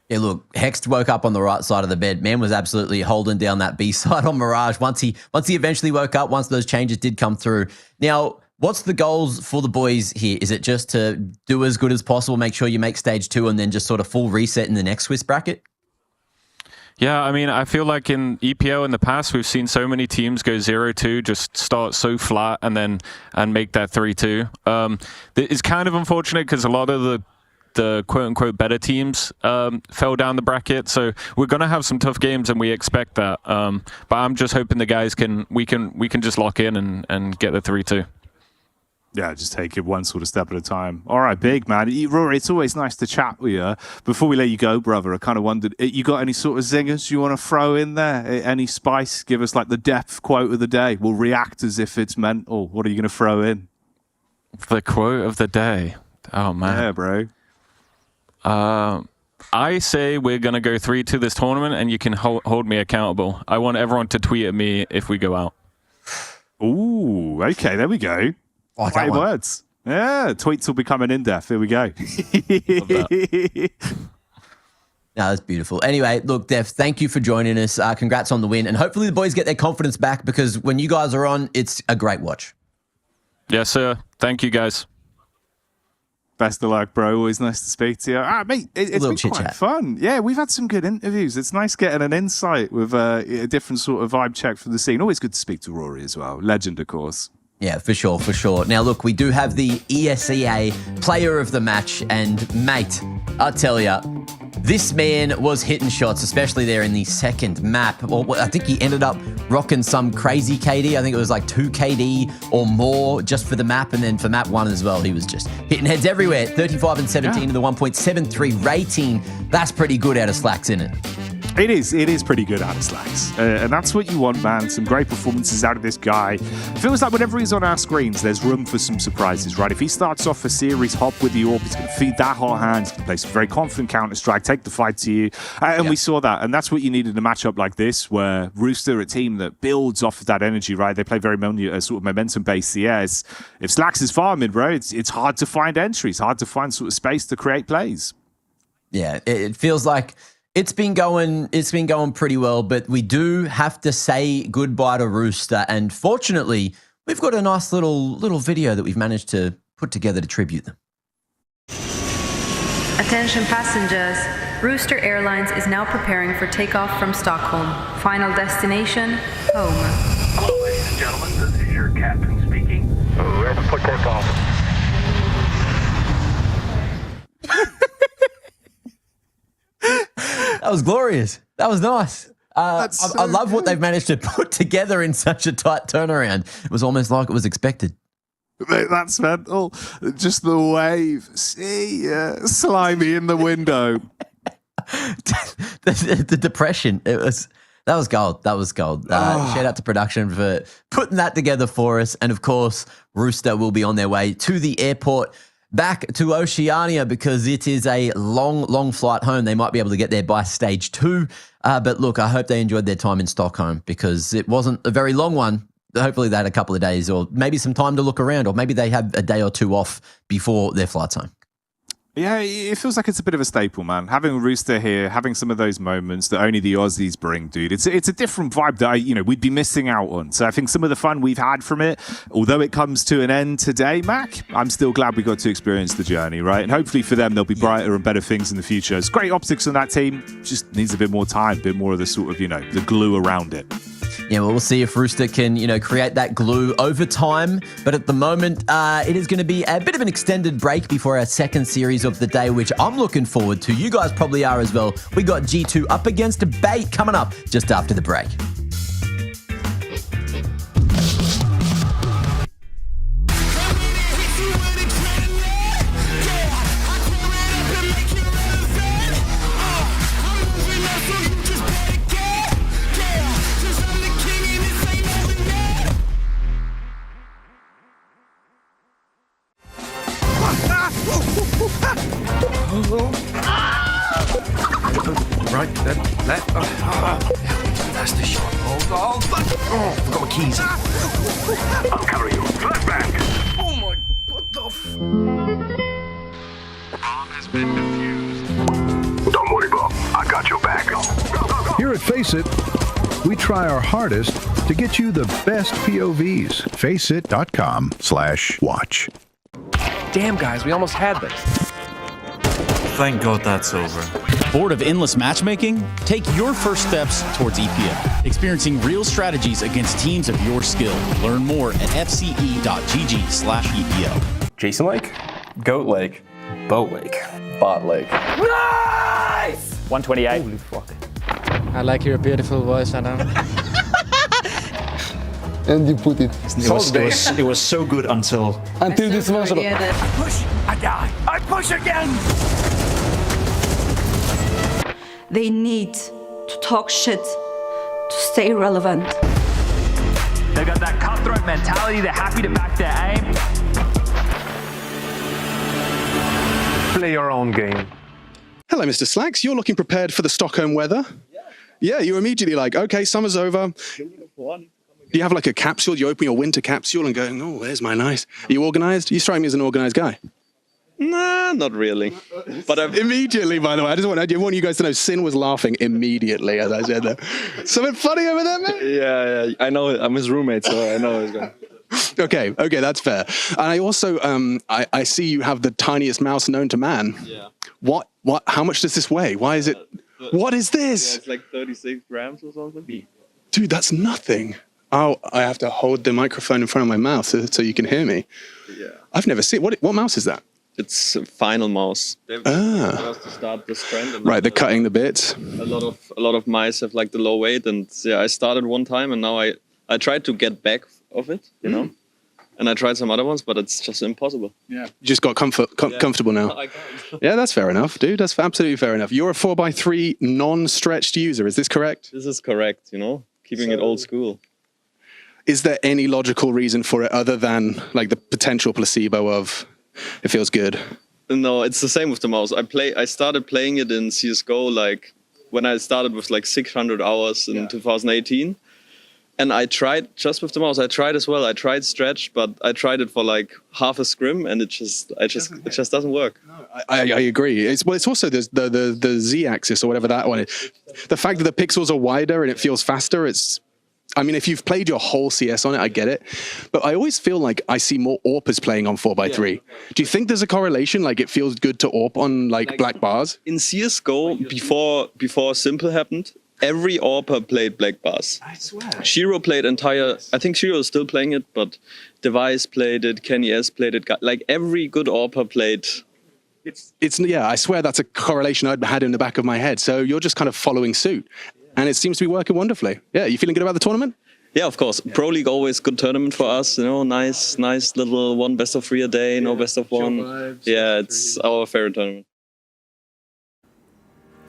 Yeah, look, Hext woke up on the right side of the bed. Man was absolutely holding down that B side on Mirage once he eventually woke up, once those changes did come through. Now, what's the goals for the boys here? Is it just to do as good as possible, make sure you make stage 2, and then just sort of full reset in the next Swiss bracket? Yeah, I mean, I feel like in EPO in the past, we've seen so many teams go 0-2, just start so flat and make that 3-2. It's kind of unfortunate because a lot of the the quote-unquote better teams fell down the bracket. So we're going to have some tough games, and we expect that. But I'm just hoping the guys we can just lock in and get the 3-2. Yeah, just take it one sort of step at a time. All right, big man. Rory, it's always nice to chat with you. Before we let you go, brother, I kind of wondered, you got any sort of zingers you want to throw in there? Any spice? Give us like the depth quote of the day. We'll react as if it's mental. What are you going to throw in? The quote of the day. Oh, man. Yeah, bro. I say we're going to go 3-2 this tournament, and you can hold me accountable. I want everyone to tweet at me if we go out. Ooh, okay, there we go. Right words. Yeah, tweets will be coming in depth. Here we go. No, that's beautiful. Anyway, look, Def, thank you for joining us. Congrats on the win. And hopefully the boys get their confidence back, because when you guys are on, it's a great watch. Yes, sir. Thank you, guys. Best of luck, bro. Always nice to speak to you. Mate, it's been quite fun. Yeah, we've had some good interviews. It's nice getting an insight with a different sort of vibe check from the scene. Always good to speak to Rory as well. Legend, of course. Yeah, for sure, for sure. Now, look, we do have the ESEA Player of the Match, and mate, I'll tell you, this man was hitting shots, especially there in the second map. Well, I think he ended up rocking some crazy KD. I think it was like 2 KD or more just for the map, and then for map 1 as well, he was just hitting heads everywhere. 35 and 17 to the 1.73 rating. That's pretty good out of Slacks, isn't it? It is pretty good out of Slacks. And that's what you want, man. Some great performances out of this guy. Feels like whenever he's on our screens, there's room for some surprises, right? If he starts off a series, hop with the AWP, he's going to feed that hot hand, he's going to play some very confident counter-strike, take the fight to you. And we saw that. And that's what you need in a matchup like this, where Rooster, a team that builds off of that energy, right? They play very sort of momentum-based CS. If Slacks is farming, bro, it's hard to find entries, hard to find sort of space to create plays. Yeah, it feels like it's been going pretty well, but we do have to say goodbye to Rooster. And fortunately, we've got a nice little video that we've managed to put together to tribute them. Attention passengers, Rooster Airlines is now preparing for takeoff from Stockholm. Final destination, home. Hello, ladies and gentlemen, this is your captain speaking. Ready for takeoff. That was glorious. That was nice. I love what they've managed to put together in such a tight turnaround. It was almost like it was expected. Mate, that's mental. Just the wave. See ya. Slimy in the window. the depression. That was gold. That was gold. Shout out to production for putting that together for us. And of course, Rooster will be on their way to the airport back to Oceania, because it is a long flight home. They might be able to get there by stage 2. But look, I hope they enjoyed their time in Stockholm, because it wasn't a very long one. Hopefully they had a couple of days, or maybe some time to look around, or maybe they have a day or 2 off before their flight's home. Yeah, it feels like it's a bit of a staple, man. Having Rooster here, having some of those moments that only the Aussies bring, dude. It's a different vibe that we'd be missing out on. So I think some of the fun we've had from it, although it comes to an end today, Mac, I'm still glad we got to experience the journey, right? And hopefully for them, there'll be brighter and better things in the future. It's great optics on that team. Just needs a bit more time, a bit more of the sort of, the glue around it. Yeah, well, we'll see if Rooster can, create that glue over time. But at the moment, it is going to be a bit of an extended break before our second series of the day, which I'm looking forward to. You guys probably are as well. We got G2 up against Bait coming up just after the break. Right, then, left. That's the shot. Oh, forgot my keys. I'll cover you. Flashback. Oh my, what the Bomb has been defused. Don't worry, Bob. I got your back. Go, go, go. Here at Face It, we try our hardest to get you the best POVs. Faceit.com/watch. Damn, guys, we almost had this. Thank God that's over. Bored of endless matchmaking? Take your first steps towards EPL, experiencing real strategies against teams of your skill. Learn more at fce.gg/EPL. Jason Lake? Goat Lake? Boat leg. Bot leg. Nice! 128. Holy fuck. I like your beautiful voice, Adam. And you put it. It was so good until this one. I push, I die. I push again! They need to talk shit to stay relevant. They got that cutthroat mentality. They're happy to back their aim. play your own game. Hello, Mr. Slacks. You're looking prepared for the Stockholm weather? Yeah, you're immediately like, okay, summer's over. Do you have like a capsule? You open your winter capsule and go, oh, there's my nice. Are you organized? You strike me as an organized guy. Nah, not really. But immediately, by the way, I want you guys to know Sin was laughing immediately as I said that. Something funny over there, man? Yeah, I know. I'm his roommate, so I know he's going. Okay, that's fair. And I also, I see you have the tiniest mouse known to man. Yeah. What? How much does this weigh? Why is it? What is this? Yeah, it's like 36 grams or something. Dude, that's nothing. Oh, I have to hold the microphone in front of my mouth so you can hear me. Yeah. I've never seen. What mouse is that? It's a final mouse. To start this trend. And right, they're cutting the bits. A lot of mice have like the low weight, and yeah, I started one time, and now I tried to get back of it, you know, and I tried some other ones, but it's just impossible. Yeah, you just got comfortable now. I can't. Yeah, that's fair enough, dude. That's absolutely fair enough. You're a 4x3 non-stretched user. Is this correct? This is correct. You know, keeping it old school. Is there any logical reason for it other than like the potential placebo of it feels good? No, it's the same with the mouse. I started playing it in CSGO like when I started with like 600 hours in 2018. And I tried just with the mouse. I tried as well. I tried stretch, but I tried it for like half a scrim, and it just doesn't work. No, I agree. It's also the Z-axis or whatever that one is. The fact that the pixels are wider and it feels faster. I mean, if you've played your whole CS on it, I get it. But I always feel like I see more AWPers playing on 4x3. Yeah. Do you think there's a correlation? Like it feels good to AWP on like black bars? In CSGO, before Simple happened, every AWPer played black bars. I swear. Shiro played I think Shiro is still playing it, but Device played it, Kenny S played it. Like every good AWPer played. I swear that's a correlation I'd had in the back of my head. So you're just kind of following suit. And it seems to be working wonderfully. Yeah, you feeling good about the tournament? Yeah, of course. Pro League always good tournament for us. You know, nice little one best of 3 a day, no best of 1. Yeah, it's our favorite tournament.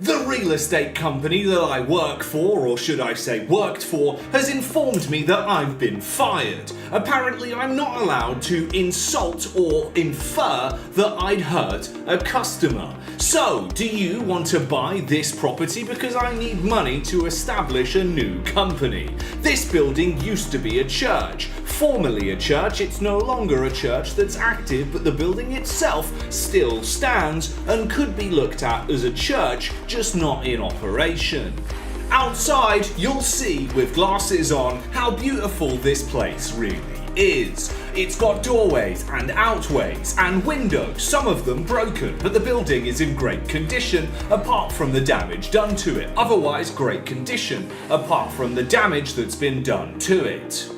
The real estate company that I work for, or should I say worked for, has informed me that I've been fired. Apparently I'm not allowed to insult or infer that I'd hurt a customer. So, do you want to buy this property? Because I need money to establish a new company. This building used to be a church. Formerly a church, it's no longer a church that's active, but the building itself still stands and could be looked at as a church, just not in operation. Outside, you'll see with glasses on how beautiful this place really is. It's got doorways and outways and windows, some of them broken, but the building is in great condition apart from the damage done to it. Otherwise, great condition apart from the damage that's been done to it.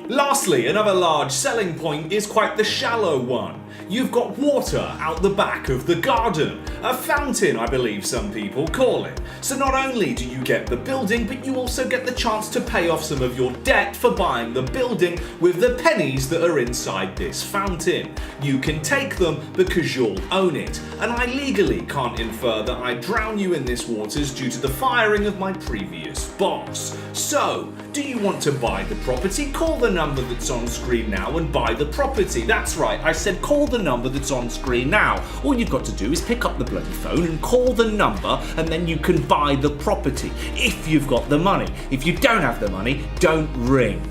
Lastly, another large selling point is quite the shallow one. You've got water out the back of the garden. A fountain, I believe some people call it. So not only do you get the building, but you also get the chance to pay off some of your debt for buying the building with the pennies that are inside this fountain. You can take them because you'll own it. And I legally can't infer that I drown you in this waters due to the firing of my previous boss. So, do you want to buy the property? Call the number that's on screen now and buy the property. That's right, I said call the number that's on screen now. All you've got to do is pick up the bloody phone and call the number, and then you can buy the property if you've got the money. If you don't have the money, don't ring.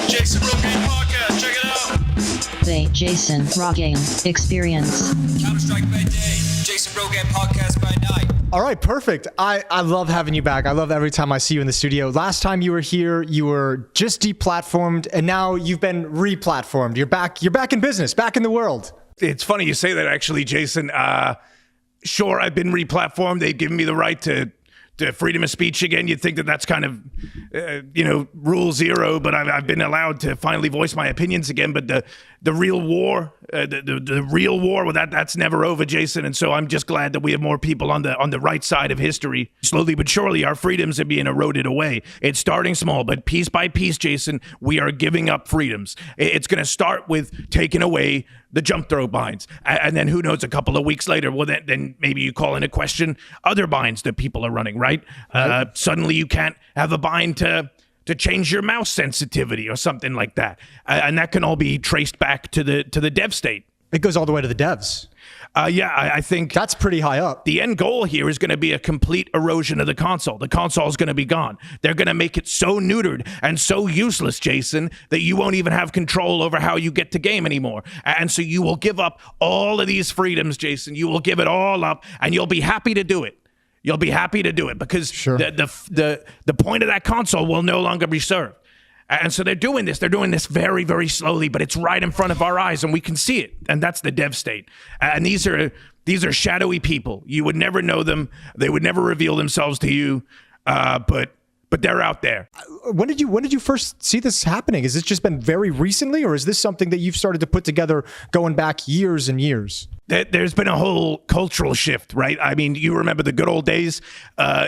Jason Rogan Podcast, check it out. The Jason Rogan Experience. Counter-Strike by day, Jason Rogan Podcast by night. All right, perfect. I love having you back. I love every time I see you in the studio. Last time you were here, you were just deplatformed, and now you've been replatformed. You're back in business, back in the world. It's funny you say that, actually, Jason. Sure, I've been replatformed. They've given me the right to freedom of speech again. You'd think that that's kind of, rule zero, but I've been allowed to finally voice my opinions again. But the real war, the real war. Well, that's never over, Jason. And so I'm just glad that we have more people on the right side of history. Slowly but surely, our freedoms are being eroded away. It's starting small, but piece by piece, Jason, we are giving up freedoms. It's going to start with taking away the jump throw binds, and then who knows? A couple of weeks later, well, then maybe you call into question other binds that people are running. Right? Suddenly, you can't have a bind to change your mouse sensitivity or something like that. And that can all be traced back to the dev state. It goes all the way to the devs. I think that's pretty high up. The end goal here is going to be a complete erosion of the console. The console is going to be gone. They're going to make it so neutered and so useless, Jason, that you won't even have control over how you get to game anymore. And so you will give up all of these freedoms, Jason. You will give it all up, and you'll be happy to do it. You'll be happy to do it because the point of that console will no longer be served. And so they're doing this. They're doing this very, very slowly, but it's right in front of our eyes, and we can see it. And that's the dev state. And these are shadowy people. You would never know them. They would never reveal themselves to you. But they're out there. When did you first see this happening? Has this just been very recently, or is this something that you've started to put together going back years and years? There's been a whole cultural shift, right? I mean, you remember the good old days,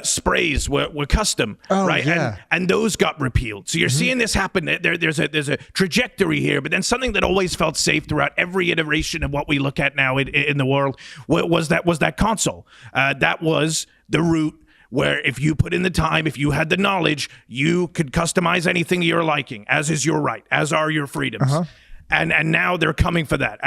sprays were custom, right? Yeah. And those got repealed. So you're seeing this happen. There's a trajectory here, but then something that always felt safe throughout every iteration of what we look at now in the world was that console. That was the root, where if you put in the time, if you had the knowledge, you could customize anything to your liking, as is your right, as are your freedoms. And now they're coming for that.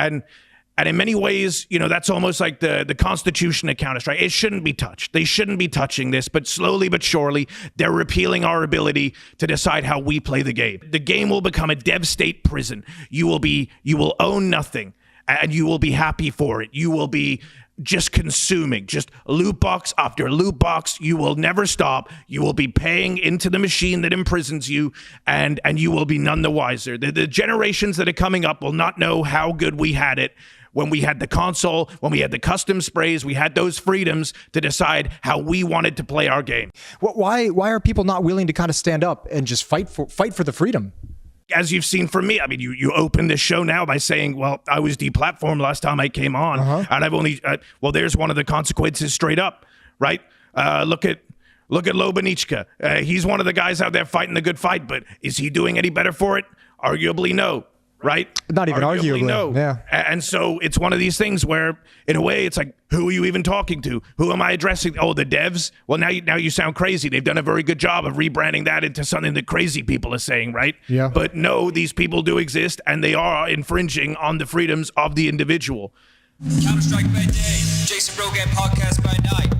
And in many ways, that's almost like the Constitution of Counter-Strike. It shouldn't be touched. They shouldn't be touching this, but slowly but surely, they're repealing our ability to decide how we play the game. The game will become a dev state prison. You will own nothing, and you will be happy for it. You will be just consuming, just loot box after loot box. You will never stop. You will be paying into the machine that imprisons you, and you will be none the wiser. The generations that are coming up will not know how good we had it when we had the console, when we had the custom sprays, we had those freedoms to decide how we wanted to play our game. Why are people not willing to kind of stand up and just fight for the freedom? As you've seen from me, I mean, you open this show now by saying, well, I was deplatformed last time I came on, and I've only, there's one of the consequences straight up, right? Look at Lobanichka. He's one of the guys out there fighting the good fight, but is he doing any better for it? Arguably no, right? Not even arguably. No. Yeah. And so it's one of these things where, in a way, it's like, who are you even talking to? Who am I addressing? Oh, the devs? Well, now you sound crazy. They've done a very good job of rebranding that into something that crazy people are saying, right? Yeah. But no, these people do exist, and they are infringing on the freedoms of the individual. Counter-Strike by day, Jason Rogan podcast by night.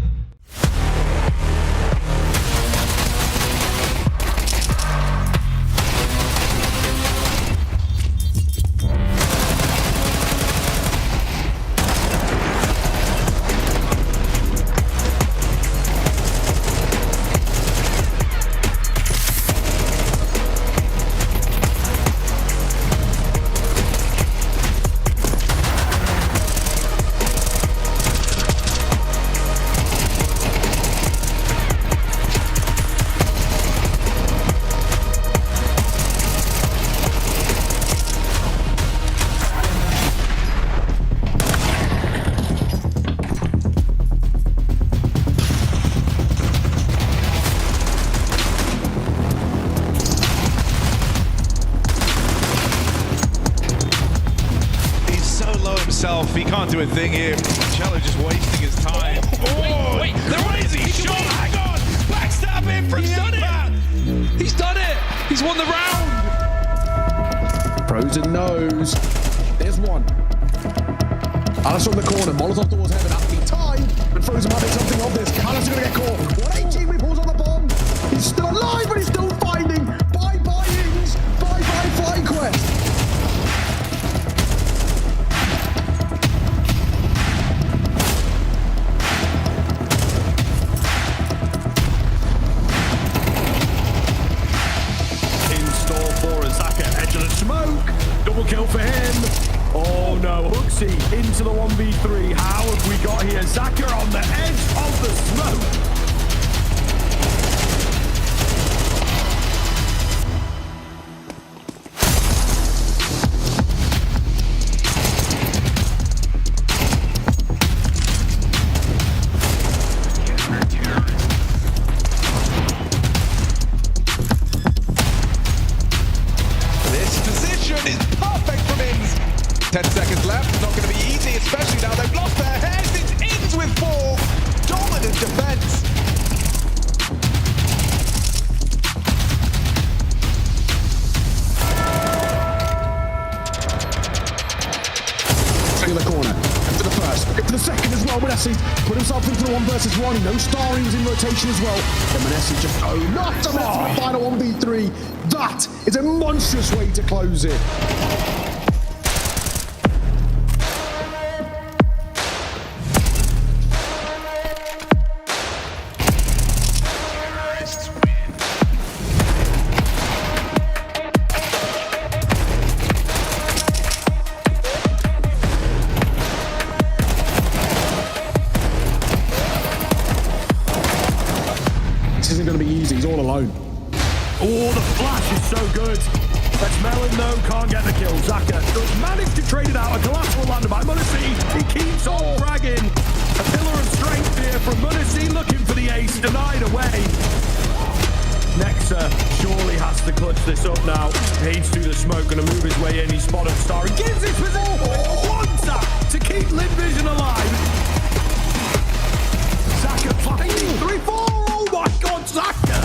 He can't do a thing here. Cello just wasting his time. Oh, wait, crazy shot. Hang on. Backstab him from the impact. He's done it. He's won the round. Pros and nose. There's one. Alice on the corner. Molotov towards heaven. Up the time. And Frozen might be something of this. Alice is going to get caught. 118 repulls on the bomb. He's still alive, but he's still finding. Bye-bye Ings. Bye-bye Flying Quest. Smoke! Double kill for him! Oh no, Hooksy into the 1v3. How have we got here? Zaka on the edge of the smoke! put himself into the 1 versus 1. He knows Starry was in rotation as well. And Manesi just not to the final 1v3. That is a monstrous way to close it. This isn't going to be easy. He's all alone. Oh, the flash is so good. Let's Melon, though, can't get the kill. Zaka does manage to trade it out. A collateral landed by Munisi. He keeps on dragging. A pillar of strength here from Munisi, looking for the ace, denied away. Nexa surely has to clutch this up now. He's through the smoke, going to move his way in. He spotted Star. He gives his position. Wants that to keep Lid Vision alive. Zaka finding 3-4. Oh my God, Zaka!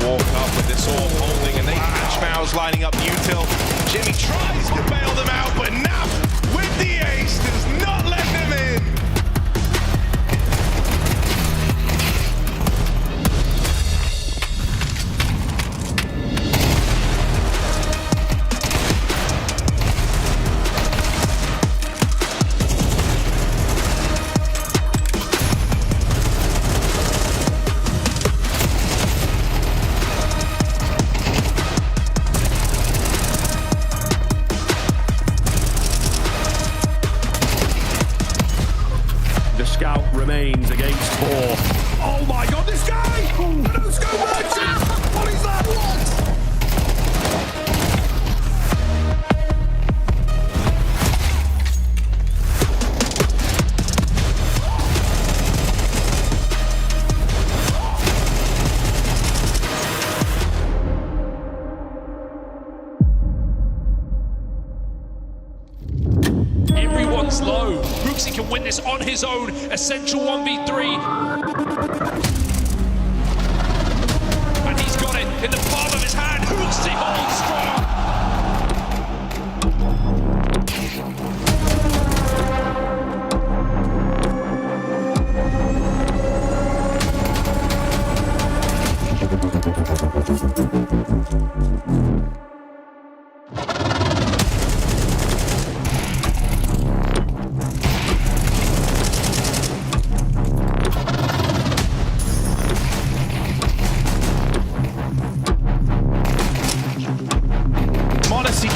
Walk up with this all holding, and they catch Mouse lining up util. Jimmy tries to bail them out, but Nap with the ace does not let them in. Remains against 4. Oh my God, this guy! No scope merchant! What is that? Everyone's low. Brooksy can win this on his own. Essential 1v3. And he's got it in the palm of his hand. Brooksy holds strong.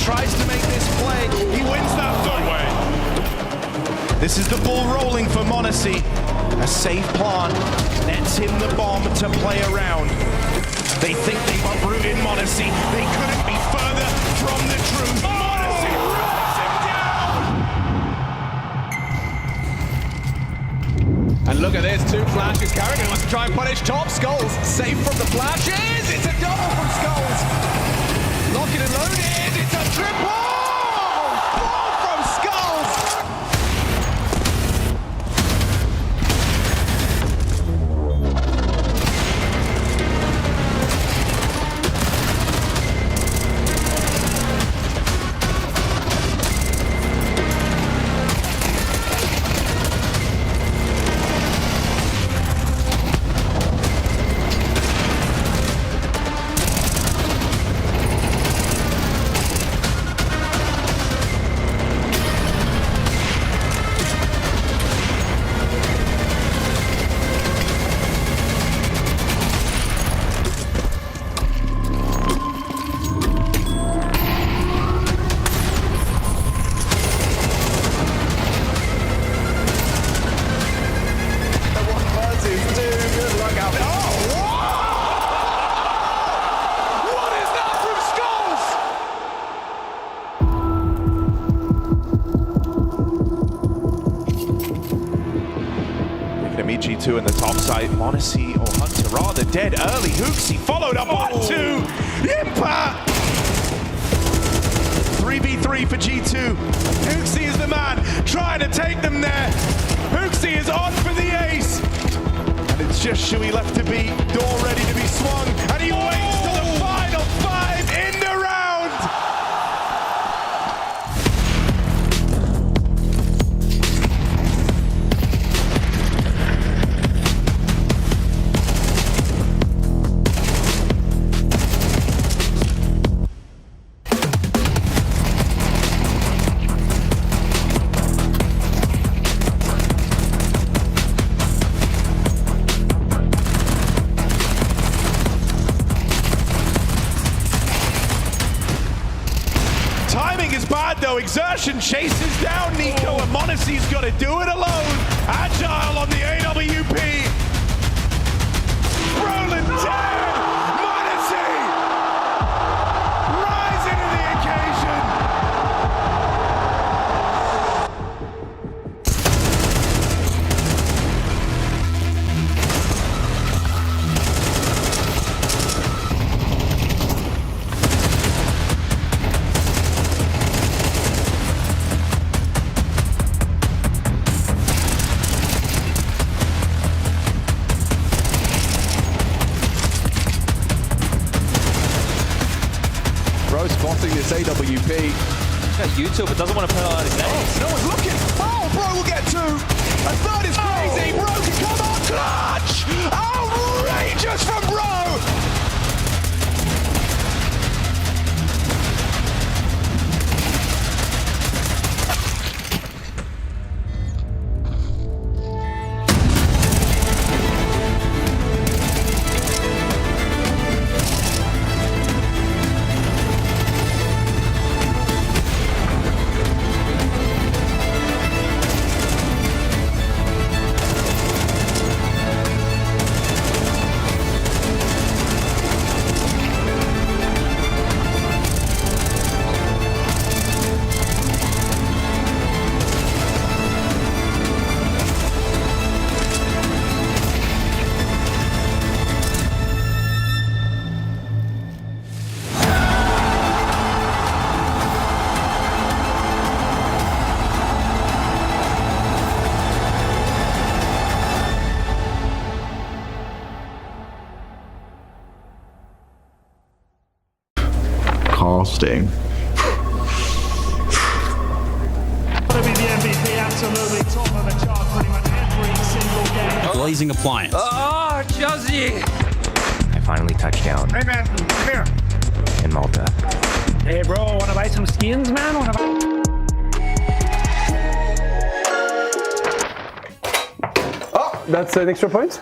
Tries to make this play. He wins that footway. This is the ball rolling for Monesi. A safe plant nets him the bomb to play around. They think they've uprooted Monesi. They couldn't be further from the truth. Monesi runs him down. And look at this, 2 flashes. Carrigan wants to try and punish top. Skulls safe from the flashes. It's a double from Skulls. Lock it and loaded. It's a triple! 4 from Skulls! G2 in the top side. Monesi or Hunter rather dead early. Hooksy followed up 1-2. Impact! 3v3 for G2. Hooksy is the man trying to take them there. Hooksy is on for the ace. And it's just Shui left to beat. Door ready to be swung. And he waits till the final 5 in the round. exertion, chases down Nico, and Monacy's got to do it alone. Agile on the AWP. Roland down. Monacy rising to the occasion. Spotting this AWP. YouTube, but doesn't want to penalize his name. Oh, no one's looking. Oh, Bro will get two. A third is crazy. Bro can come on. Clutch. Outrageous from Bro. Casting. To be the MVP, absolutely top of the chart pretty much every single game. Blazing appliance. Oh, Josie! I finally touched down. Hey man, come here. In Malta. Hey bro, wanna buy some skins, man? Oh, that's an extra point.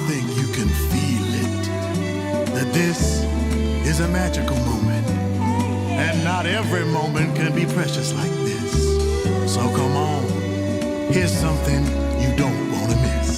think you can feel it, that this is a magical moment, and not every moment can be precious like this. So come on, here's something you don't want to miss.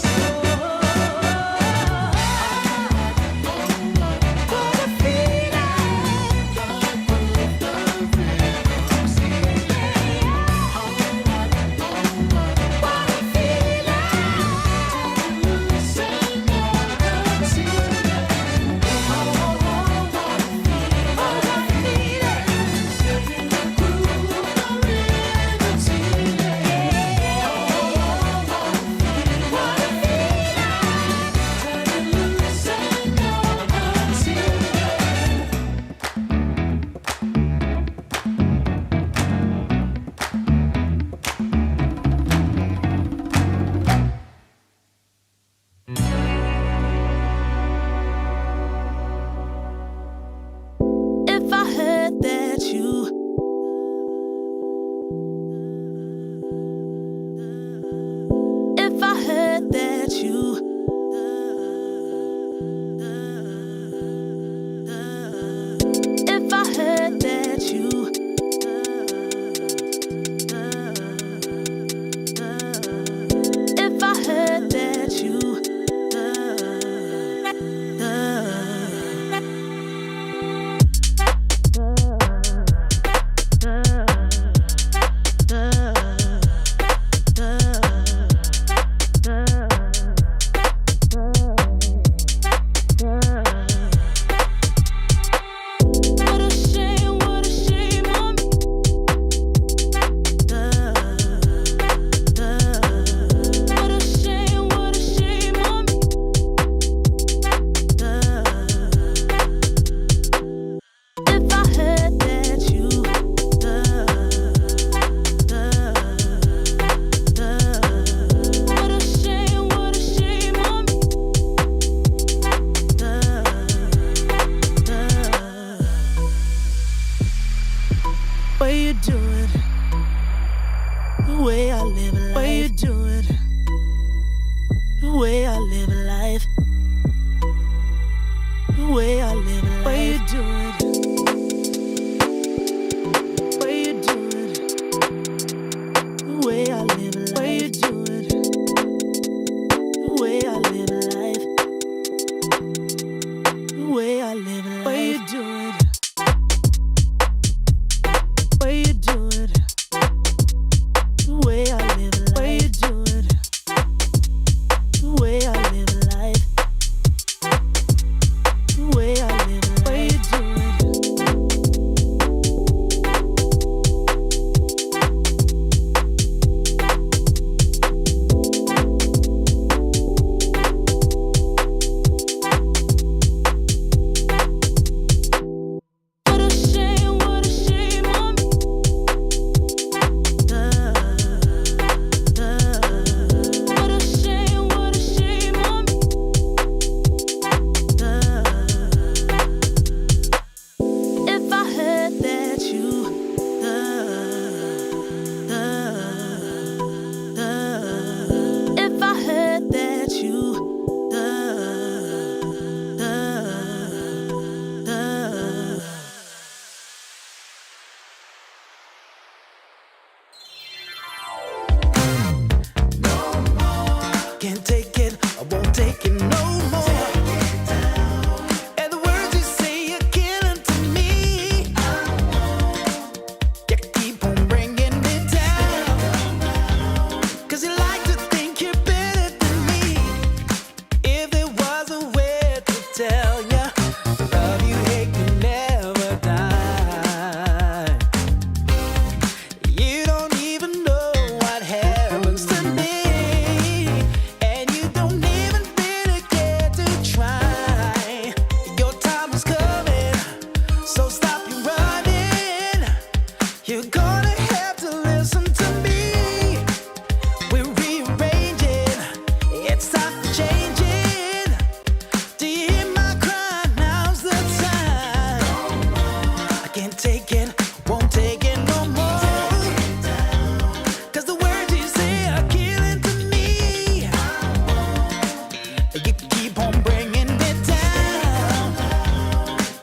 on bringing me down.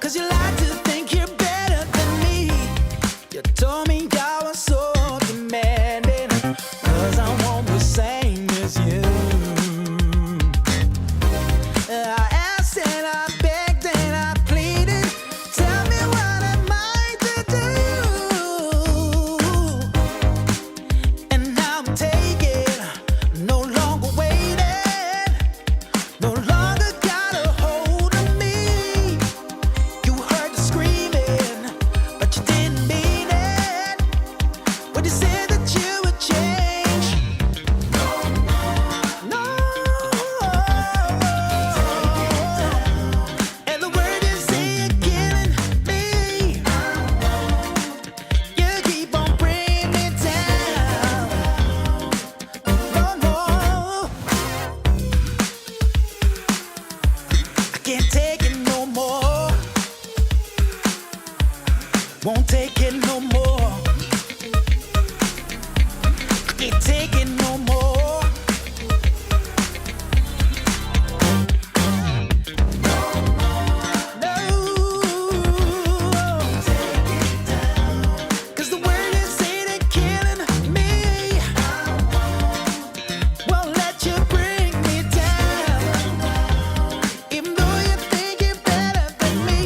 'Cause you like to think you're better than me. You told me I was so demanding, 'cause I want the same as you. I asked and I begged and I pleaded, tell me what am I to do? And now I'm taking, no longer waiting, no longer got a hold of me. You heard the screaming, but you didn't mean it when you said that you would change. No. And the word you say you're killing me. You keep on bringing me down. No, no. I can't take it no more. Won't take it no more. I can't take it no more. No. 'Cause the word is saying they're killing me. Won't let you bring me down. Even though you think you're better than me.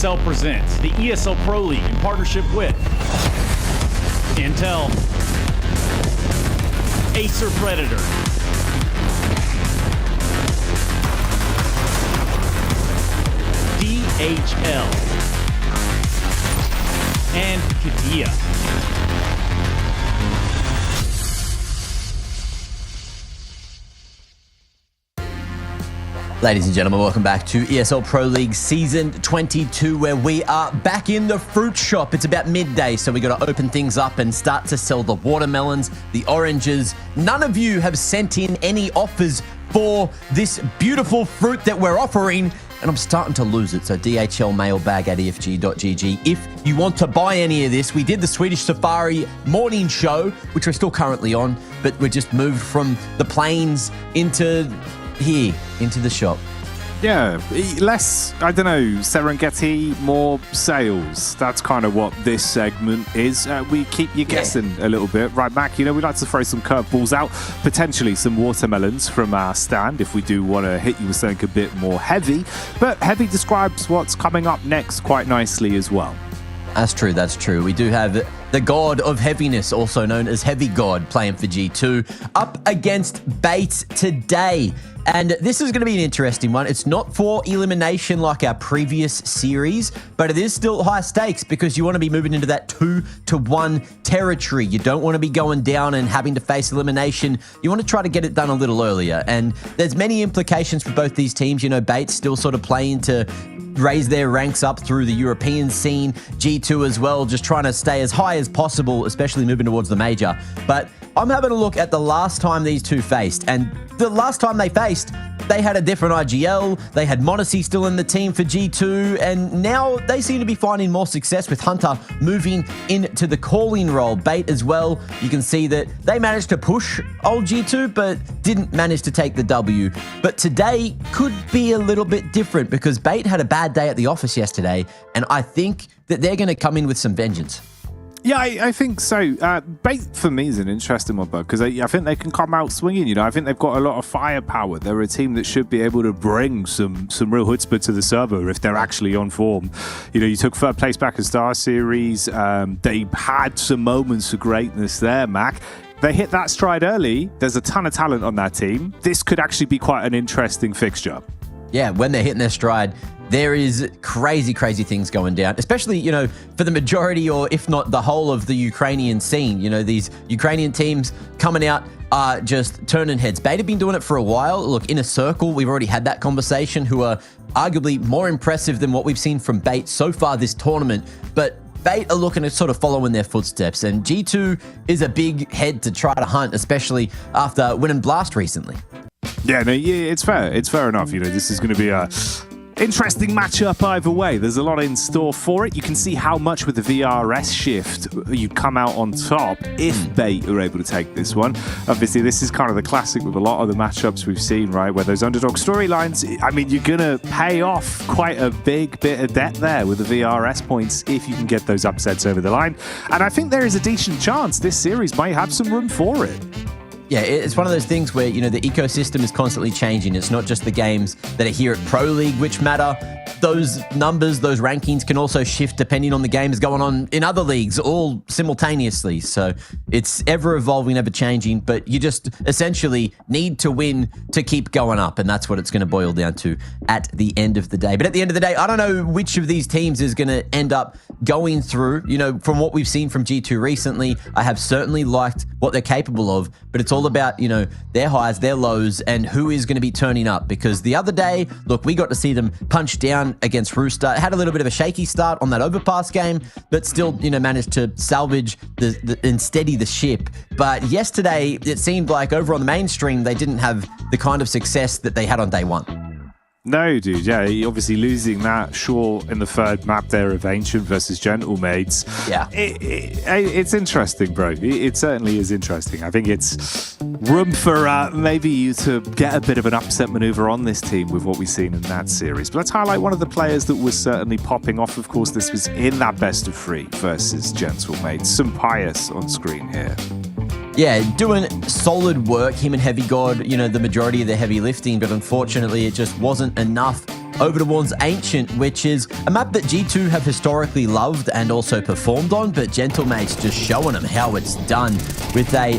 ESL presents the ESL Pro League in partnership with Intel, Acer Predator, DHL, and Katia. Ladies and gentlemen, welcome back to ESL Pro League Season 22, where we are back in the fruit shop. It's about midday, so we got to open things up and start to sell the watermelons, the oranges. None of you have sent in any offers for this beautiful fruit that we're offering, and I'm starting to lose it. So DHL mailbag at efg.gg. If you want to buy any of this, we did the Swedish Safari morning show, which we're still currently on, but we just moved from the plains into here, into the shop. Yeah, less, I don't know, Serengeti, more sales. That's kind of what this segment is. We keep you guessing a little bit. Right, Mac, you know, we like to throw some curveballs out, potentially some watermelons from our stand if we do want to hit you with something a bit more heavy. But heavy describes what's coming up next quite nicely as well. That's true, that's true. We do have the God of Heaviness, also known as Heavy God, playing for G2, up against Bait today. And this is going to be an interesting one. It's not for elimination like our previous series, but it is still high stakes because you want to be moving into that 2-1 territory. You don't want to be going down and having to face elimination. You want to try to get it done a little earlier. And there's many implications for both these teams. You know, Bait's still sort of playing to raise their ranks up through the European scene. G2 as well, just trying to stay as high as possible, especially moving towards the major. But I'm having a look at the last time these two faced, and the last time they faced, they had a different IGL, they had Monacy still in the team for G2, and now they seem to be finding more success with Hunter moving into the calling role. Bait as well, you can see that they managed to push old G2, but didn't manage to take the W. But today could be a little bit different because Bait had a bad day at the office yesterday, and I think that they're going to come in with some vengeance. Yeah, I think so. Bait for me is an interesting one, because I think they can come out swinging. You know, I think they've got a lot of firepower. They're a team that should be able to bring some real chutzpah to the server if they're actually on form. You know, you took third place back in Star Series. They had some moments of greatness there, Mac. They hit that stride early. There's a ton of talent on that team. This could actually be quite an interesting fixture. Yeah, when they're hitting their stride, there is crazy, crazy things going down, especially, you know, for the majority or if not the whole of the Ukrainian scene. You know, these Ukrainian teams coming out are just turning heads. Bait have been doing it for a while. Look, Inner Circle, we've already had that conversation, who are arguably more impressive than what we've seen from Bait so far this tournament. But Bait are looking to sort of follow in their footsteps, and G2 is a big head to try to hunt, especially after winning Blast recently. Yeah, no, it's fair. It's fair enough. You know, this is going to be a interesting matchup either way. There's a lot in store for it. You can see how much with the VRS shift you come out on top if Bait are able to take this one. Obviously, this is kind of the classic with a lot of the matchups we've seen, right? Where those underdog storylines, I mean, you're going to pay off quite a big bit of debt there with the VRS points if you can get those upsets over the line. And I think there is a decent chance this series might have some room for it. Yeah, it's one of those things where, you know, the ecosystem is constantly changing. It's not just the games that are here at Pro League which matter. Those numbers, those rankings can also shift depending on the games going on in other leagues, all simultaneously. So it's ever evolving, ever changing, but you just essentially need to win to keep going up. And that's what it's going to boil down to at the end of the day. But at the end of the day, I don't know which of these teams is going to end up going through. You know, from what we've seen from G2 recently, I have certainly liked what they're capable of, but it's all about, you know, their highs, their lows, and who is going to be turning up. Because the other day, look, we got to see them punch down against Rooster. It had a little bit of a shaky start on that overpass game, but still, you know, managed to salvage and steady the ship. But yesterday, it seemed like over on the mainstream, they didn't have the kind of success that they had on day one. No, dude, yeah, obviously losing that, sure, in the third map there of Ancient versus Gentlemaids. Yeah. It's interesting, bro. It certainly is interesting. I think it's room for maybe you to get a bit of an upset maneuver on this team with what we've seen in that series. But let's highlight one of the players that was certainly popping off. Of course, this was in that best of 3 versus Gentlemaids. Some Pious on screen here. Yeah, doing solid work, him and Heavy God, you know, the majority of the heavy lifting, but unfortunately it just wasn't enough over towards Ancient, which is a map that G2 have historically loved and also performed on, but Gentlemate's just showing them how it's done with a,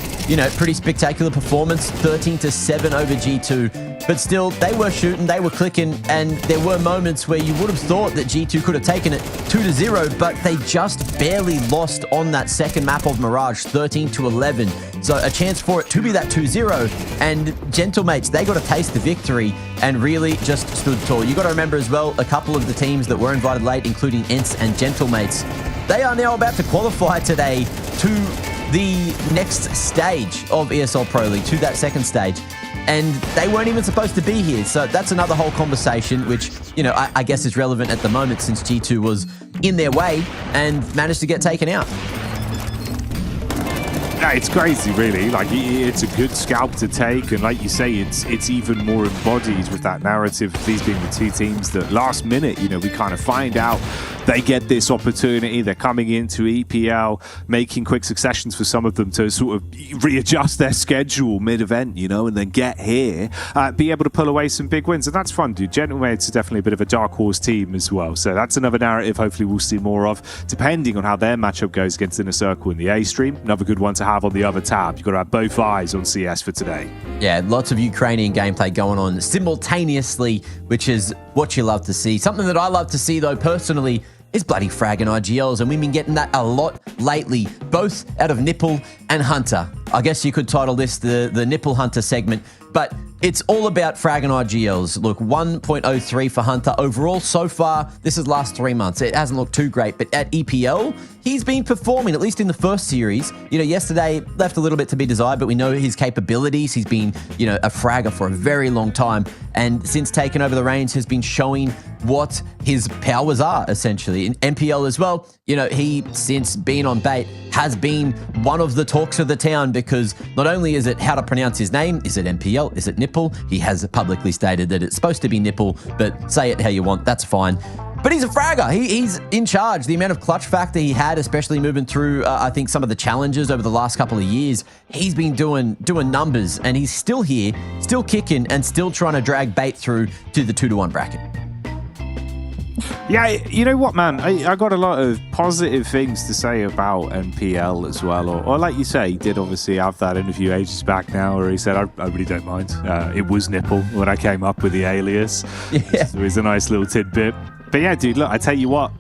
pretty spectacular performance, 13-7 over G2. But still, they were shooting, they were clicking, and there were moments where you would have thought that G2 could have taken it 2-0, but they just barely lost on that second map of Mirage, 13-11. So a chance for it to be that 2-0, and Gentlemates, they got to taste the victory and really just stood tall. You got to remember as well, a couple of the teams that were invited late, including Ents and Gentlemates, they are now about to qualify today to the next stage of ESL Pro League, to that second stage. And they weren't even supposed to be here. So that's another whole conversation, which, I guess is relevant at the moment since G2 was in their way and managed to get taken out. Yeah, it's crazy, really. Like, it's a good scalp to take, and like you say, it's even more embodied with that narrative of these being the two teams that last minute, we kind of find out they get this opportunity. They're coming into EPL, making quick successions for some of them to sort of readjust their schedule mid-event, and then get here, be able to pull away some big wins, and that's fun, dude. Gentlemates is definitely a bit of a dark horse team as well, so that's another narrative hopefully we'll see more of, depending on how their matchup goes against Inner Circle in the A stream. Another good one to have on the other tab. You've got to have both eyes on CS for today. Yeah, lots of Ukrainian gameplay going on simultaneously, which is what you love to see. Something that I love to see, though, personally, is bloody frag and IGLs, and we've been getting that a lot lately, both out of Nipple and Hunter. I guess you could title this the Nipple Hunter segment, but it's all about frag and IGLs. Look, 1.03 for Hunter overall so far. This is last 3 months. It hasn't looked too great, but at EPL, he's been performing, at least in the first series. Yesterday left a little bit to be desired, but we know his capabilities. He's been, a fragger for a very long time, and since taking over the reins has been showing what his powers are, essentially. In MPL as well, he, since being on Bait, has been one of the talks of the town, because not only is it how to pronounce his name, is it MPL, is it Nipple? He has publicly stated that it's supposed to be Nipple, but say it how you want, that's fine. But he's a fragger. He's in charge. The amount of clutch factor he had, especially moving through, I think, some of the challenges over the last couple of years, he's been doing numbers, and he's still here, still kicking, and still trying to drag Bait through to the 2-1 bracket. Yeah, you know what, man? I got a lot of positive things to say about MPL as well. Or like you say, he did obviously have that interview ages back now where he said, I really don't mind. It was Nipple when I came up with the alias. Yeah. So it was a nice little tidbit. But yeah, dude, look, I tell you what.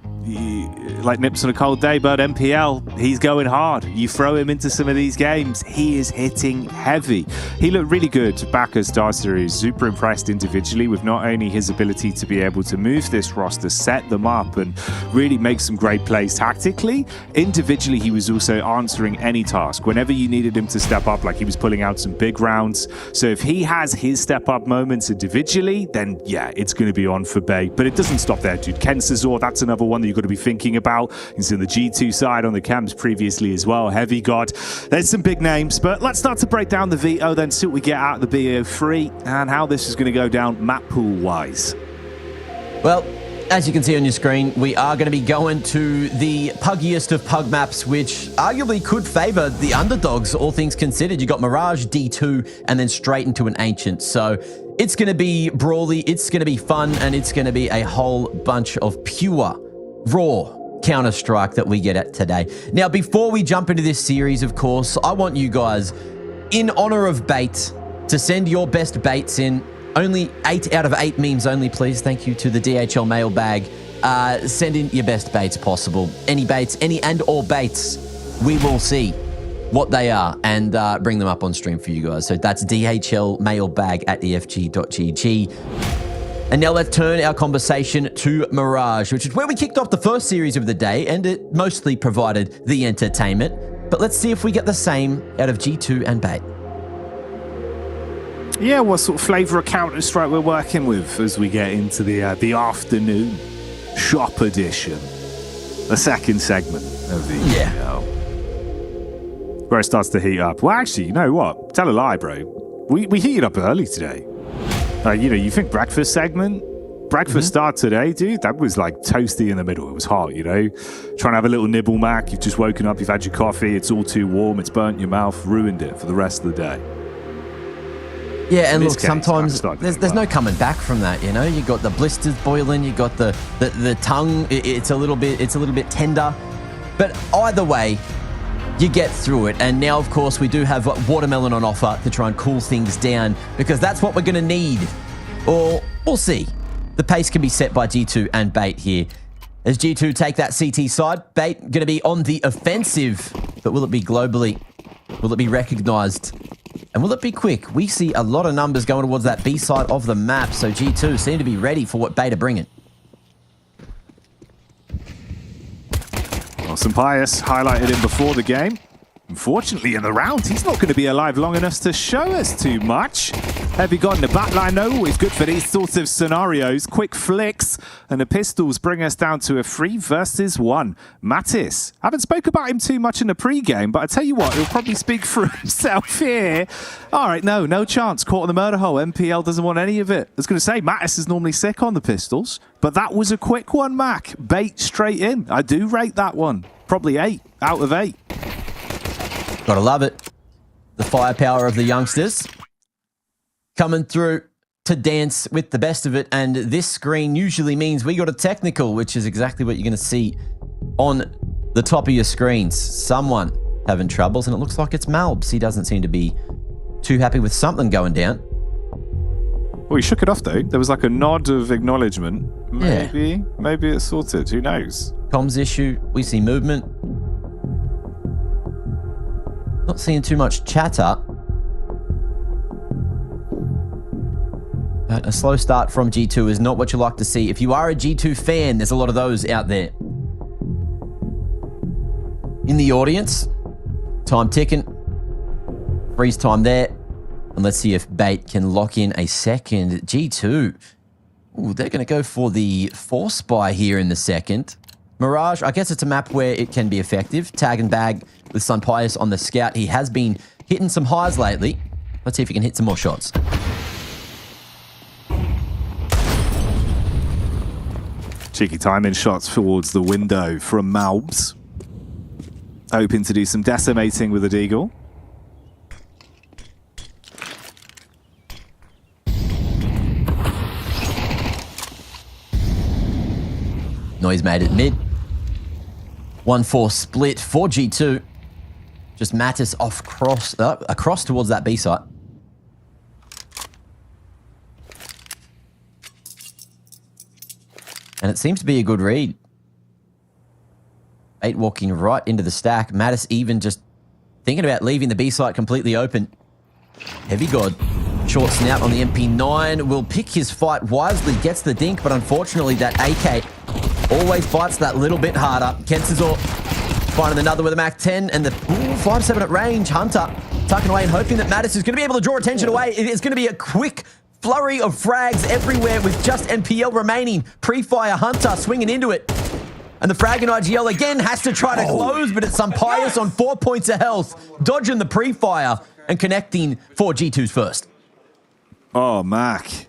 Like Nips on a cold day, but MPL, he's going hard. You throw him into some of these games, he is hitting heavy. He looked really good back at Star Series. Super impressed individually with not only his ability to be able to move this roster, set them up, and really make some great plays tactically. Individually, he was also answering any task. Whenever you needed him to step up, like he was pulling out some big rounds. So if he has his step-up moments individually, then yeah, it's going to be on for Bait. But it doesn't stop there, dude. Ken Cesar, that's another one that you've got to be thinking about. He's in the G2 side on the camps previously as well. Heavy God. There's some big names, but let's start to break down the VO, then see what we get out of the BO3 and how this is going to go down map pool wise. Well, as you can see on your screen, we are going to be going to the puggiest of pug maps, which arguably could favor the underdogs, all things considered. You got Mirage, D2, and then straight into an Ancient. So it's going to be brawly, it's going to be fun, and it's going to be a whole bunch of pure, raw Counter-Strike that we get at today. Now, before we jump into this series, of course, I want you guys, in honor of Bait, to send your best baits in. Only 8 out of 8 memes only, please. Thank you to the DHL mailbag. Send in your best baits possible. Any baits, any and all baits, we will see what they are and bring them up on stream for you guys. So that's DHL mailbag at efg.gg. And now let's turn our conversation to Mirage, which is where we kicked off the first series of the day, and it mostly provided the entertainment. But let's see if we get the same out of G2 and Bait. Yeah, what sort of flavour of Counter-Strike we're working with as we get into the afternoon shop edition, the second segment of the where it starts to heat up. Well, actually, you know what? Tell a lie, bro. We heated up early today. You think breakfast segment? Breakfast start today, dude? That was like toasty in the middle. It was hot, Trying to have a little nibble, Mac. You've just woken up, you've had your coffee, it's all too warm, it's burnt your mouth, ruined it for the rest of the day. Yeah, and In look, this case, sometimes that's not there's doing no well. coming back from that. You know, you got the blisters boiling, you got the tongue. It's a little bit tender, but either way, you get through it. And now, of course, we do have watermelon on offer to try and cool things down because that's what we're going to need. Or we'll see. The pace can be set by G2 and Bait here. As G2 take that CT side, Bait going to be on the offensive, but will it be globally? Will it be recognized? And will it be quick? We see a lot of numbers going towards that B side of the map, so G2 seem to be ready for what Bait are bringing. Awesome Pius highlighted him before the game. Unfortunately, in the round, he's not going to be alive long enough to show us too much. Heavy God in the backline, though, always good for these sorts of scenarios. Quick flicks, and the pistols bring us down to a 3 versus 1. Mattis, haven't spoke about him too much in the pre-game, but I tell you what, he'll probably speak for himself here. All right, no chance. Caught in the murder hole. MPL doesn't want any of it. I was going to say, Mattis is normally sick on the pistols, but that was a quick one, Mac. Bait straight in. I do rate that one. Probably 8 out of 8. Gotta love it. The firepower of the youngsters coming through to dance with the best of it. And this screen usually means we got a technical, which is exactly what you're going to see on the top of your screens. Someone having troubles, and it looks like it's Malbs. He doesn't seem to be too happy with something going down. Well, he shook it off, though. There was like a nod of acknowledgement. Maybe it's sorted. Who knows? Comms issue. We see movement. Not seeing too much chatter. But a slow start from G2 is not what you like to see. If you are a G2 fan, there's a lot of those out there. In the audience, time ticking. Freeze time there. And let's see if Bait can lock in a second. G2. Ooh, they're going to go for the Force Spy here in the second. Mirage, I guess it's a map where it can be effective. Tag and bag with Sun Pius on the scout. He has been hitting some highs lately. Let's see if he can hit some more shots. Cheeky timing shots towards the window from Malbs. Hoping to do some decimating with the Deagle. Noise made it mid. 1-4 split for G2. Just Mattis across towards that B site. And it seems to be a good read. 8 walking right into the stack. Mattis even just thinking about leaving the B site completely open. Heavy God. Short snout on the MP9. Will pick his fight wisely. Gets the dink, but unfortunately that AK always bites that little bit harder. Kensizor finding another with a Mac 10 and the 5-7 at range. Hunter tucking away and hoping that Mattis is going to be able to draw attention away. It is going to be a quick flurry of frags everywhere with just NPL remaining. Pre-fire Hunter swinging into it. And the frag in IGL again has to try to close, but it's Sun Pius on 4 points of health. Dodging the pre-fire and connecting for G2's first. Oh, Mac.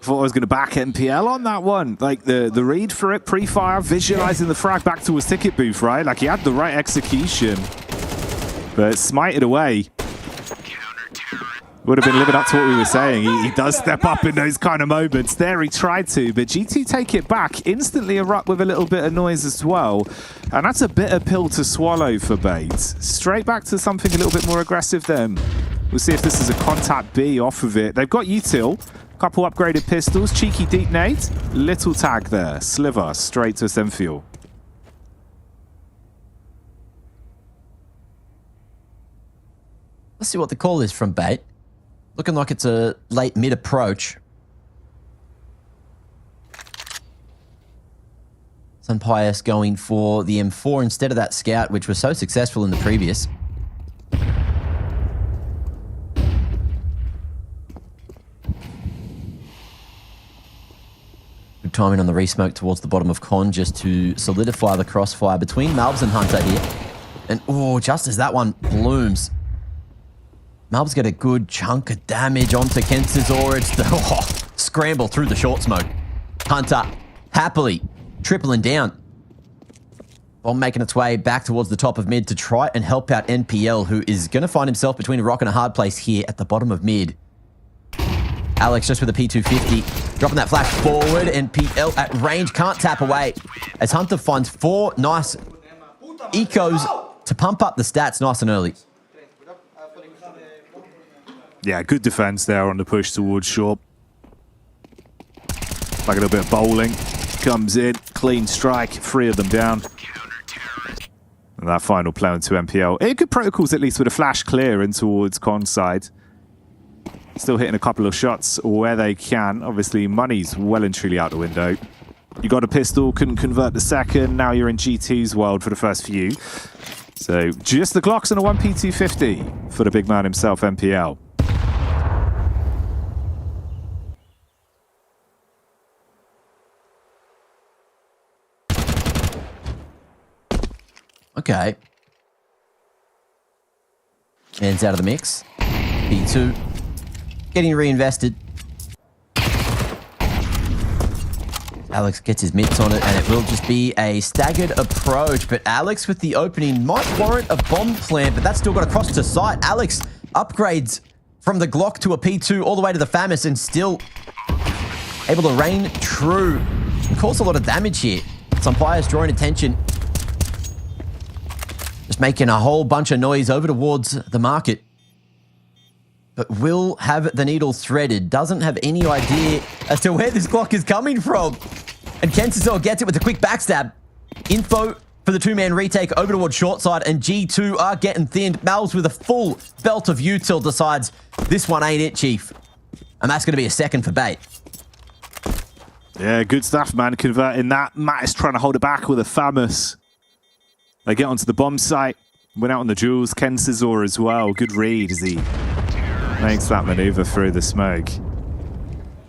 Thought I was going to back NPL on that one. Like the read for it, pre-fire, visualizing the frag back to his ticket booth, right? Like he had the right execution. But smited away. Would have been living up to what we were saying. He does step up in those kind of moments. There he tried to, but G2 take it back. Instantly erupt with a little bit of noise as well. And that's a bitter pill to swallow for Bait. Straight back to something a little bit more aggressive then. We'll see if this is a contact B off of it. They've got util. Couple upgraded pistols. Cheeky deep nade. Little tag there. Sliver straight to Semfuel. Let's see what the call is from Bait. Looking like it's a late mid approach. Sun Pius going for the M4 instead of that scout, which was so successful in the previous. Good timing on the resmoke towards the bottom of Con just to solidify the crossfire between Malbs and Hunter here. And oh, just as that one blooms, Malbs get a good chunk of damage onto Kensizor. It's the scramble through the short smoke. Hunter happily tripling down. Bomb making its way back towards the top of mid to try and help out NPL, who is going to find himself between a rock and a hard place here at the bottom of mid. Alex just with a P250, dropping that flash forward, and PL at range can't tap away as Hunter finds 4 nice ecos to pump up the stats nice and early. Yeah, good defense there on the push towards short. Like a little bit of bowling. Comes in, clean strike, 3 of them down. And that final play onto MPL. Good protocols at least with a flash clear in towards con side. Still hitting a couple of shots where they can. Obviously, money's well and truly out the window. You got a pistol, couldn't convert the second. Now you're in G2's world for the first few. So just the Glocks and a 1P250 for the big man himself, MPL. Okay. Man's out of the mix. P2 getting reinvested. Alex gets his mitts on it, and it will just be a staggered approach. But Alex with the opening might warrant a bomb plant, but that's still got to cross to sight. Alex upgrades from the Glock to a P2 all the way to the FAMAS and still able to reign true and cause a lot of damage here. Some players drawing attention. Just making a whole bunch of noise over towards the market. But will have the needle threaded. Doesn't have any idea as to where this Glock is coming from. And Kensizor gets it with a quick backstab. Info for the 2-man retake over towards short side, and G2 are getting thinned. Mal's with a full belt of util decides this one ain't it, Chief. And that's going to be a second for Bait. Yeah, good stuff, man. Converting that. Matt is trying to hold it back with a FAMAS. They get onto the bomb site. Went out on the duels. Kensizor as well. Good read as he makes that maneuver through the smoke.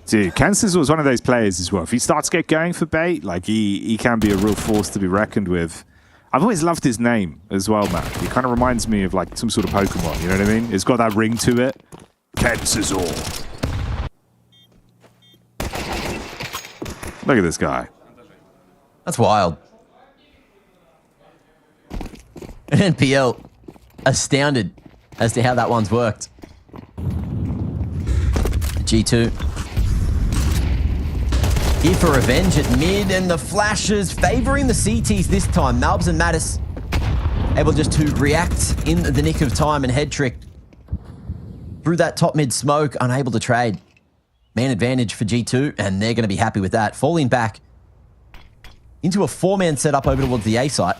Dude, Kensizor was one of those players as well. If he starts to get going for Bait, like he can be a real force to be reckoned with. I've always loved his name as well, Matt. He kind of reminds me of like some sort of Pokemon, you know what I mean? It's got that ring to it. Kensizor. Look at this guy. That's wild. NPL astounded as to how that one's worked. G2 here for revenge at mid, and the flashes favoring the CTs this time. Malbs and Mattis able just to react in the nick of time and head trick through that top mid smoke, unable to trade. Man advantage for G2, and they're going to be happy with that. Falling back into a 4-man setup over towards the A site.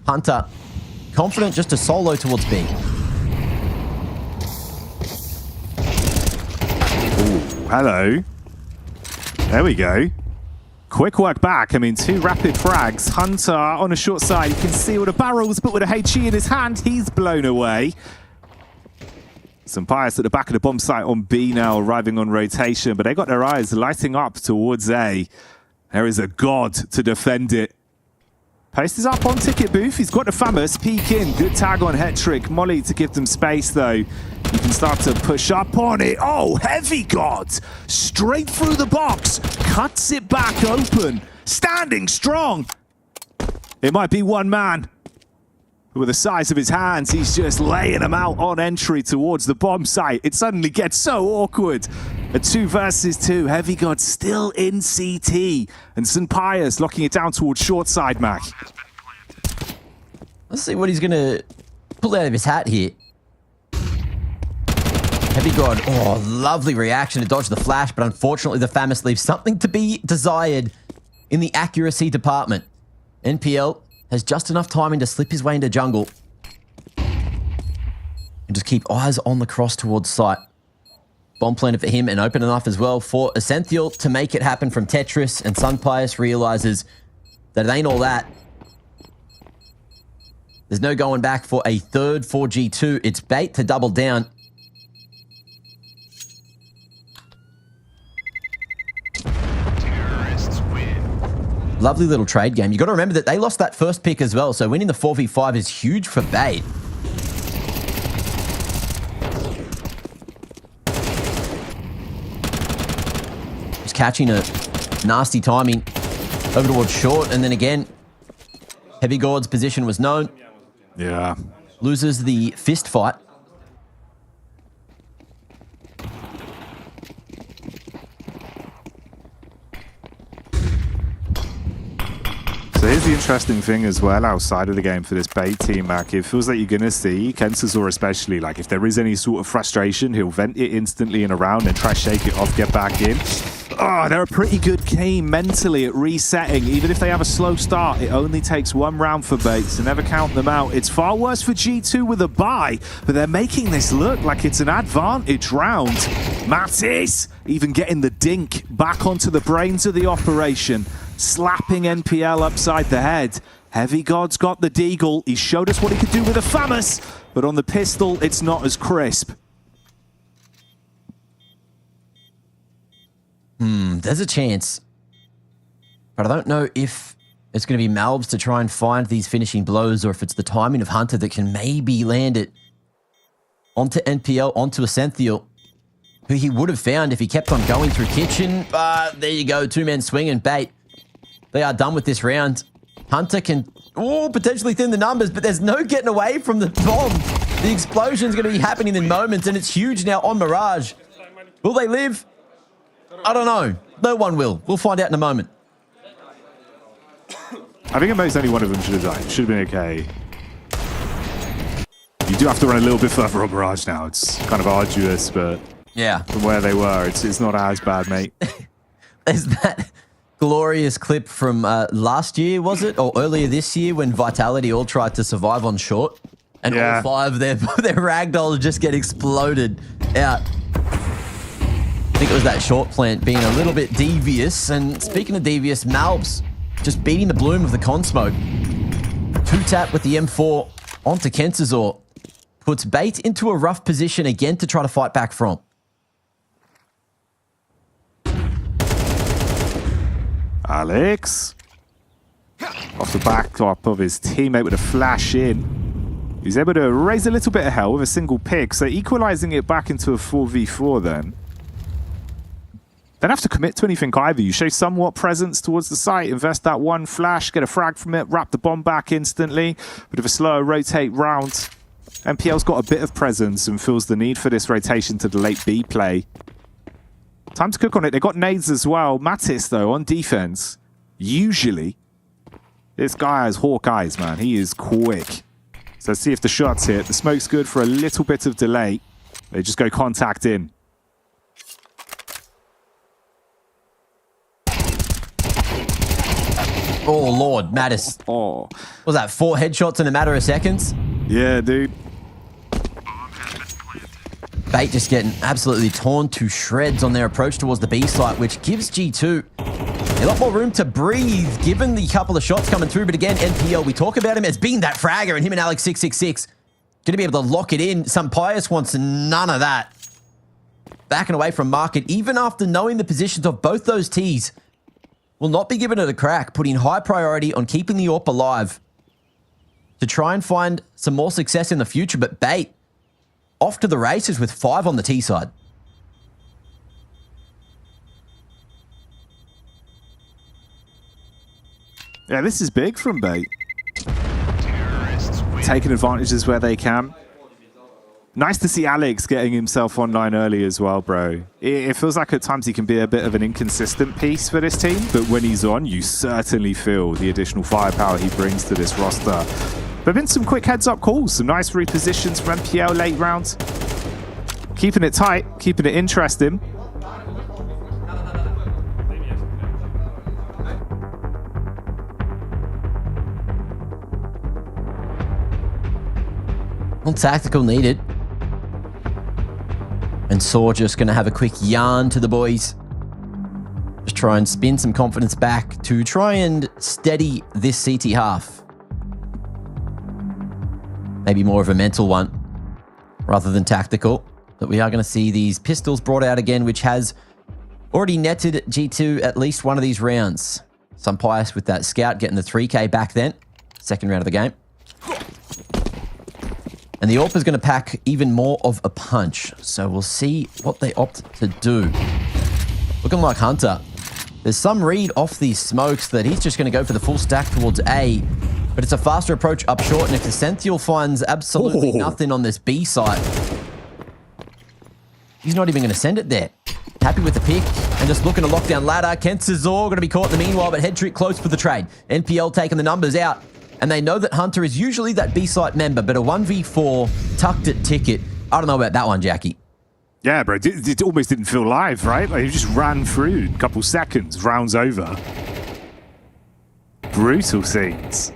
Hunter, confident just to solo towards B. Ooh, hello. There we go. Quick work back. I mean, 2 rapid frags. Hunter on a short side. You can see all the barrels, but with a HE in his hand, he's blown away. Some Pius at the back of the bomb site on B now, arriving on rotation, but they got their eyes lighting up towards A. There is a god to defend it. Post is up on ticket booth. He's got the FAMAS. Peek in. Good tag on Hetrick. Molly to give them space, though. You can start to push up on it. Oh, Heavy God. Straight through the box. Cuts it back open. Standing strong. It might be one man. But with the size of his hands, he's just laying them out on entry towards the bomb site. It suddenly gets so awkward. A 2 versus 2. Heavy God still in CT. And St. Pius locking it down towards short side, Mac. Let's see what he's going to pull out of his hat here. Heavy God. Oh, lovely reaction to dodge the flash, but unfortunately the FAMAS leaves something to be desired in the accuracy department. NPL has just enough timing to slip his way into jungle. And just keep eyes on the cross towards site. Bomb planted for him and open enough as well for Essential to make it happen from Tetris, and Sun Pius realizes that it ain't all that. There's no going back for a third for G2. It's Bait to double down. Lovely little trade game. You got to remember that they lost that first pick as well, so winning the 4v5 is huge for Bait. Just catching a nasty timing over towards short, and then again, Heavy God's position was known. Yeah. Loses the fist fight. interesting thing as well outside of the game for this bait team, Mac. It feels like you're going to see Kensazor especially, like if there is any sort of frustration, he'll vent it instantly in a round and try to shake it off, get back in. Oh, they're a pretty good team mentally at resetting. Even if they have a slow start, it only takes one round for Bates, so never count them out. It's far worse for G2 with a bye, but they're making this look like it's an advantage round. Mattis even getting the dink back onto the brains of the operation, slapping NPL upside the head. Heavy God's got the deagle. He showed us what he could do with a FAMAS, but on the pistol, it's not as crisp. There's a chance, but I don't know if it's going to be Malbs to try and find these finishing blows, or if it's the timing of Hunter that can maybe land it onto NPL, onto Ascenthial, who he would have found if he kept on going through Kitchen. But there you go, two-man swing and bait. They are done with this round. Hunter can potentially thin the numbers, but there's no getting away from the bomb. The explosion's going to be happening in moments, and it's huge now on Mirage. Will they live? I don't know. No one will. We'll find out in a moment. I think at most only one of them should have died. Should have been okay. You do have to run a little bit further on Mirage now. It's kind of arduous, but yeah, from where they were, it's not as bad, mate. There's that glorious clip from last year, was it? Or earlier this year when Vitality all tried to survive on short, and all five of their ragdolls just get exploded out. I think it was that short plant being a little bit devious. And speaking of devious, Malbs just beating the bloom of the con smoke. 2-tap with the M4 onto Kensazor. Puts Bait into a rough position again to try to fight back from. Alex. Off the backdrop of his teammate with a flash in. He's able to raise a little bit of hell with a single pick. So equalizing it back into a 4v4 then. Don't have to commit to anything either. You show somewhat presence towards the site, invest that one flash, get a frag from it, wrap the bomb back instantly. Bit of a slower rotate round. NPL's got a bit of presence and feels the need for this rotation to the late B play. Time to cook on it. They got nades as well. Mattis, though, on defense, usually, this guy has hawk eyes, man. He is quick. So let's see if the shot's hit. The smoke's good for a little bit of delay. They just go contact in. Oh, Lord, Mattis. Oh. Was that 4 headshots in a matter of seconds? Yeah, dude. Bait just getting absolutely torn to shreds on their approach towards the B site, which gives G2 a lot more room to breathe, given the couple of shots coming through. But again, NPL, we talk about him as being that fragger, and him and Alex 666 going to be able to lock it in. Some Pius wants none of that. Backing away from market, even after knowing the positions of both those Ts. Will not be giving it a crack, putting high priority on keeping the AWP alive to try and find some more success in the future. But Bait off to the races with 5 on the T side. Yeah, this is big from Bait. Taking advantages where they can. Nice to see Alex getting himself online early as well, bro. It feels like at times he can be a bit of an inconsistent piece for this team, but when he's on, you certainly feel the additional firepower he brings to this roster. There have been some quick heads-up calls, some nice repositions from NPL late rounds. Keeping it tight, keeping it interesting. Well, tactical needed. And Saw just going to have a quick yarn to the boys. Just try and spin some confidence back to try and steady this CT half. Maybe more of a mental one rather than tactical. But we are going to see these pistols brought out again, which has already netted G2 at least one of these rounds. Some Pius with that scout getting the 3K back then. Second round of the game. And the AWP is going to pack even more of a punch. So we'll see what they opt to do. Looking like Hunter. There's some read off these smokes that he's just going to go for the full stack towards A. But it's a faster approach up short. And if Ascenthial finds absolutely nothing on this B site, he's not even going to send it there. Happy with the pick. And just looking to lock down ladder. Kent Cesar going to be caught in the meanwhile, but Head Trick close for the trade. NPL taking the numbers out. And they know that Hunter is usually that B-site member, but a 1v4 tucked at ticket. I don't know about that one, Jackie. Yeah, bro. It almost didn't feel live, right? Like, he just ran through in a couple seconds. Rounds over. Brutal scenes.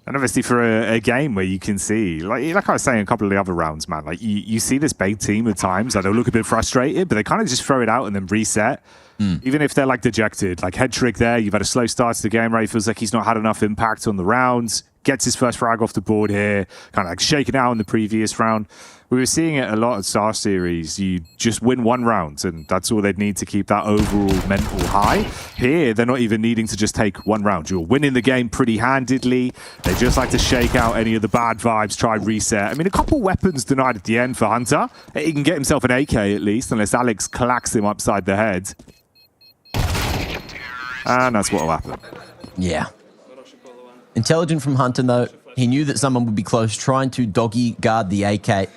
And obviously for a game where you can see, like I was saying a couple of the other rounds, man, like you see this big team at times, like they'll look a bit frustrated, but they kind of just throw it out and then reset. Even if they're like dejected, like Head Trick there, you've had a slow start to the game, right? Feels like he's not had enough impact on the rounds, gets his first frag off the board here, kind of like shaken out in the previous round. We were seeing it a lot at Star Series. You just win one round, and that's all they'd need to keep that overall mental high. Here, they're not even needing to just take one round. You're winning the game pretty handedly. They just like to shake out any of the bad vibes, try reset. I mean, a couple weapons denied at the end for Hunter. He can get himself an AK at least, unless Alex clacks him upside the head. And that's what will happen. Yeah. Intelligent from Hunter, though. He knew that someone would be close trying to doggy guard the AK.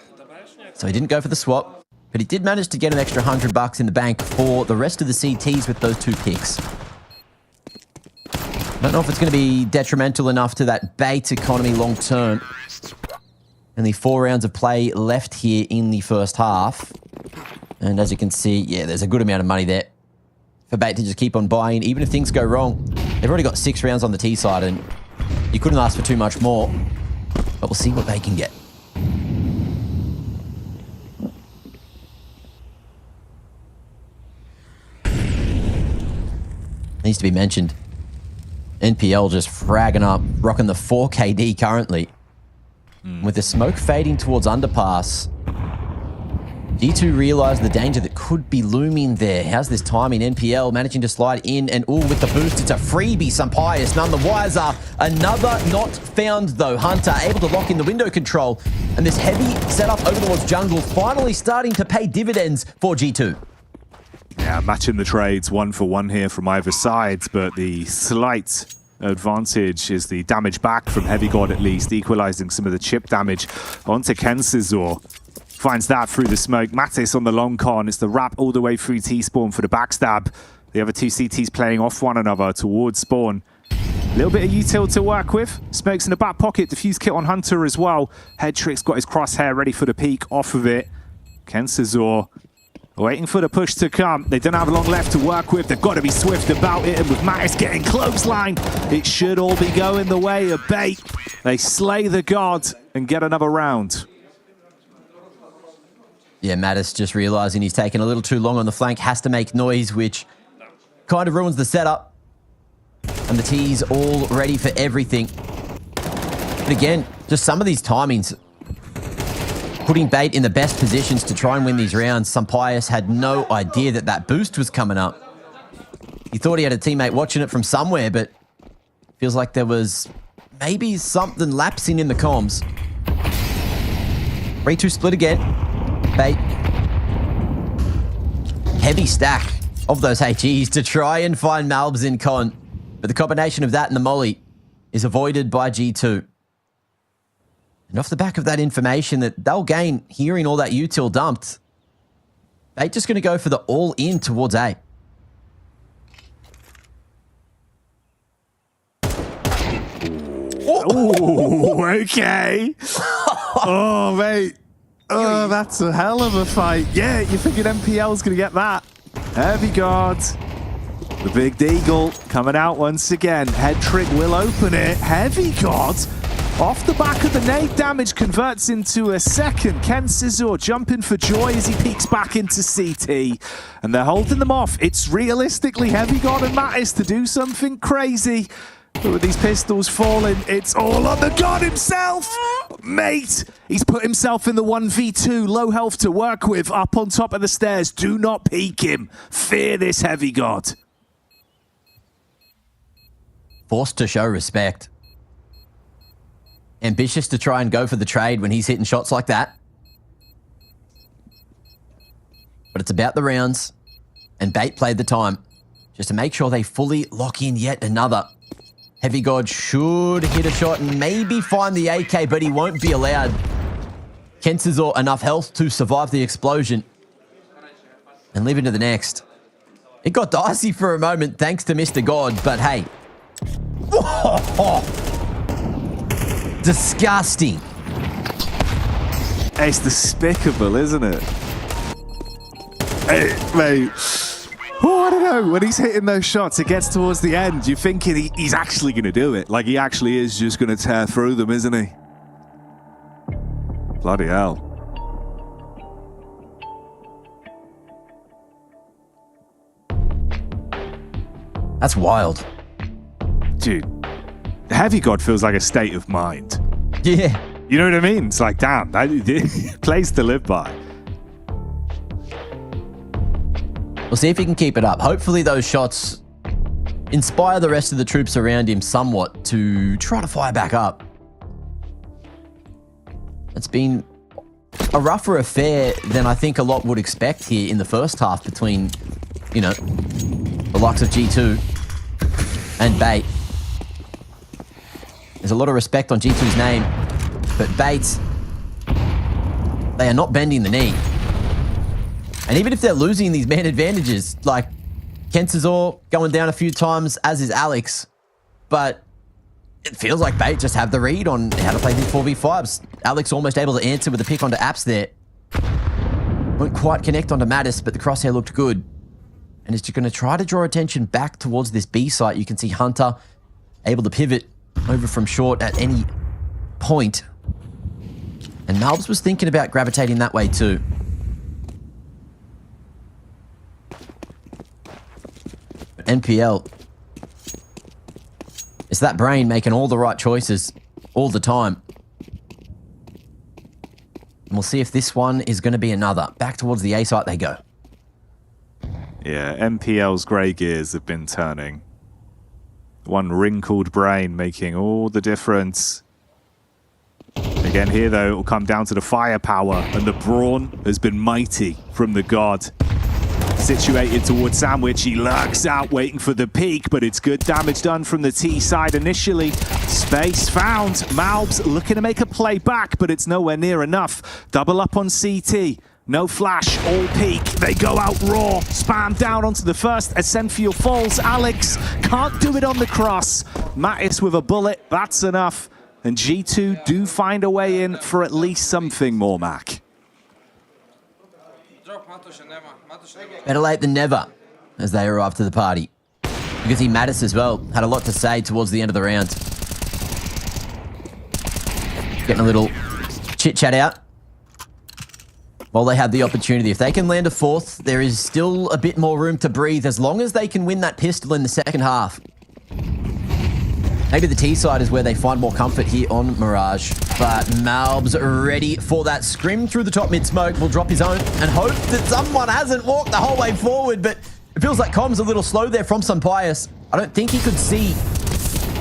So he didn't go for the swap, but he did manage to get an extra $100 in the bank for the rest of the CTs with those 2 picks. I don't know if it's going to be detrimental enough to that bait economy long term. Only 4 rounds of play left here in the first half. And as you can see, yeah, there's a good amount of money there for bait to just keep on buying, even if things go wrong. They've already got 6 rounds on the T side, and you couldn't ask for too much more. But we'll see what they can get. Needs to be mentioned. NPL just fragging up, rocking the 4 KD currently. With the smoke fading towards underpass, G2 realised the danger that could be looming there. How's this timing? NPL managing to slide in, and all with the boost, it's a freebie. Sampaius none the wiser. Another not found though. Hunter able to lock in the window control, and this heavy setup over towards jungle finally starting to pay dividends for G2. Yeah, matching the trades 1 for 1 here from either side, but the slight advantage is the damage back from Heavy God at least, equalizing some of the chip damage onto Ken Cesar. Finds that through the smoke. Mattis on the long con. It's the wrap all the way through T-Spawn for the backstab. The other 2 CTs playing off one another towards Spawn. A little bit of util to work with. Smokes in the back pocket. Diffuse kit on Hunter as well. Head Trick's got his crosshair ready for the peek off of it. Ken Cesar waiting for the push to come. They don't have long left to work with. They've got to be swift about it. And with Mattis getting clothesline, it should all be going the way of bait. They slay the god and get another round. Yeah, Mattis just realising he's taken a little too long on the flank, has to make noise, which kind of ruins the setup. And the T's all ready for everything. But again, just some of these timings, putting bait in the best positions to try and win these rounds. Sampaius had no idea that that boost was coming up. He thought he had a teammate watching it from somewhere, but feels like there was maybe something lapsing in the comms. 3-2 split again. Bait. Heavy stack of those HEs to try and find Malbs in con. But the combination of that and the molly is avoided by G2. And off the back of that information that they'll gain hearing all that util dumped, Bait just going to go for the all-in towards A. Oh, okay. Oh, mate. Oh, that's a hell of a fight. Yeah, you figured NPL's going to get that. Heavy God. The big deagle coming out once again. Head Trick will open it. Heavy God. Off the back of the nade damage converts into a second. Ken Cesar jumping for joy as he peeks back into CT. And they're holding them off. It's realistically Heavy God and Mattis to do something crazy. But with these pistols falling, it's all on the god himself! Mate, he's put himself in the 1v2, low health to work with, up on top of the stairs. Do not peek him. Fear this Heavy God. Forced to show respect. Ambitious to try and go for the trade when he's hitting shots like that. But it's about the rounds, and Bait played the time just to make sure they fully lock in yet another. Heavy God should hit a shot and maybe find the AK, but he won't be allowed. Ken Cesar enough health to survive the explosion. and live into the next. It got dicey for a moment thanks to Mr. God, but hey. Disgusting. It's despicable, isn't it? Hey, mate. Oh, I don't know. When he's hitting those shots, it gets towards the end. You're thinking he's actually going to do it. Like, he actually is just going to tear through them, isn't he? Bloody hell. That's wild. Dude, the Heavy God feels like a state of mind. Yeah. You know what I mean? It's like, damn, that place to live by. We'll see if he can keep it up. Hopefully those shots inspire the rest of the troops around him somewhat to try to fire back up. It's been a rougher affair than I think a lot would expect here in the first half between, you know, the likes of G2 and Bait. There's a lot of respect on G2's name, but Bait, they are not bending the knee. And even if they're losing these man advantages, like Kensazor going down a few times, as is Alex, but it feels like Bait just have the read on how to play these 4v5s. Alex almost able to answer with a pick onto Apps there. Won't quite connect onto Mattis, but the crosshair looked good. And is just going to try to draw attention back towards this B site. You can see Hunter able to pivot over from short at any point. And Malbs was thinking about gravitating that way too. NPL, it's that brain making all the right choices all the time. And we'll see if this one is going to be another. Back towards the A site they go. Yeah, MPL's grey gears have been turning. One wrinkled brain making all the difference. Again here though, it will come down to the firepower, and the brawn has been mighty from the God. Situated towards Sandwich, he lurks out waiting for the peak, but it's good damage done from the T side initially. Space found. Malbs looking to make a play back, but it's nowhere near enough. Double up on CT. No flash, all peak. They go out raw. Spam down onto the first. Ascenfiel falls. Alex can't do it on the cross. Mattis with a bullet. That's enough. And G2 do find a way in for at least something more, Mac. Better late than never as they arrive to the party. You can see Mattis as well had a lot to say towards the end of the round. Getting a little chit-chat out while they have the opportunity. If they can land a fourth, there is still a bit more room to breathe as long as they can win that pistol in the second half. Maybe the T side is where they find more comfort here on Mirage. But Malbs ready for that scrim through the top mid smoke. Will drop his own and hope that someone hasn't walked the whole way forward. But it feels like Com's a little slow there from Sampaius. I don't think he could see.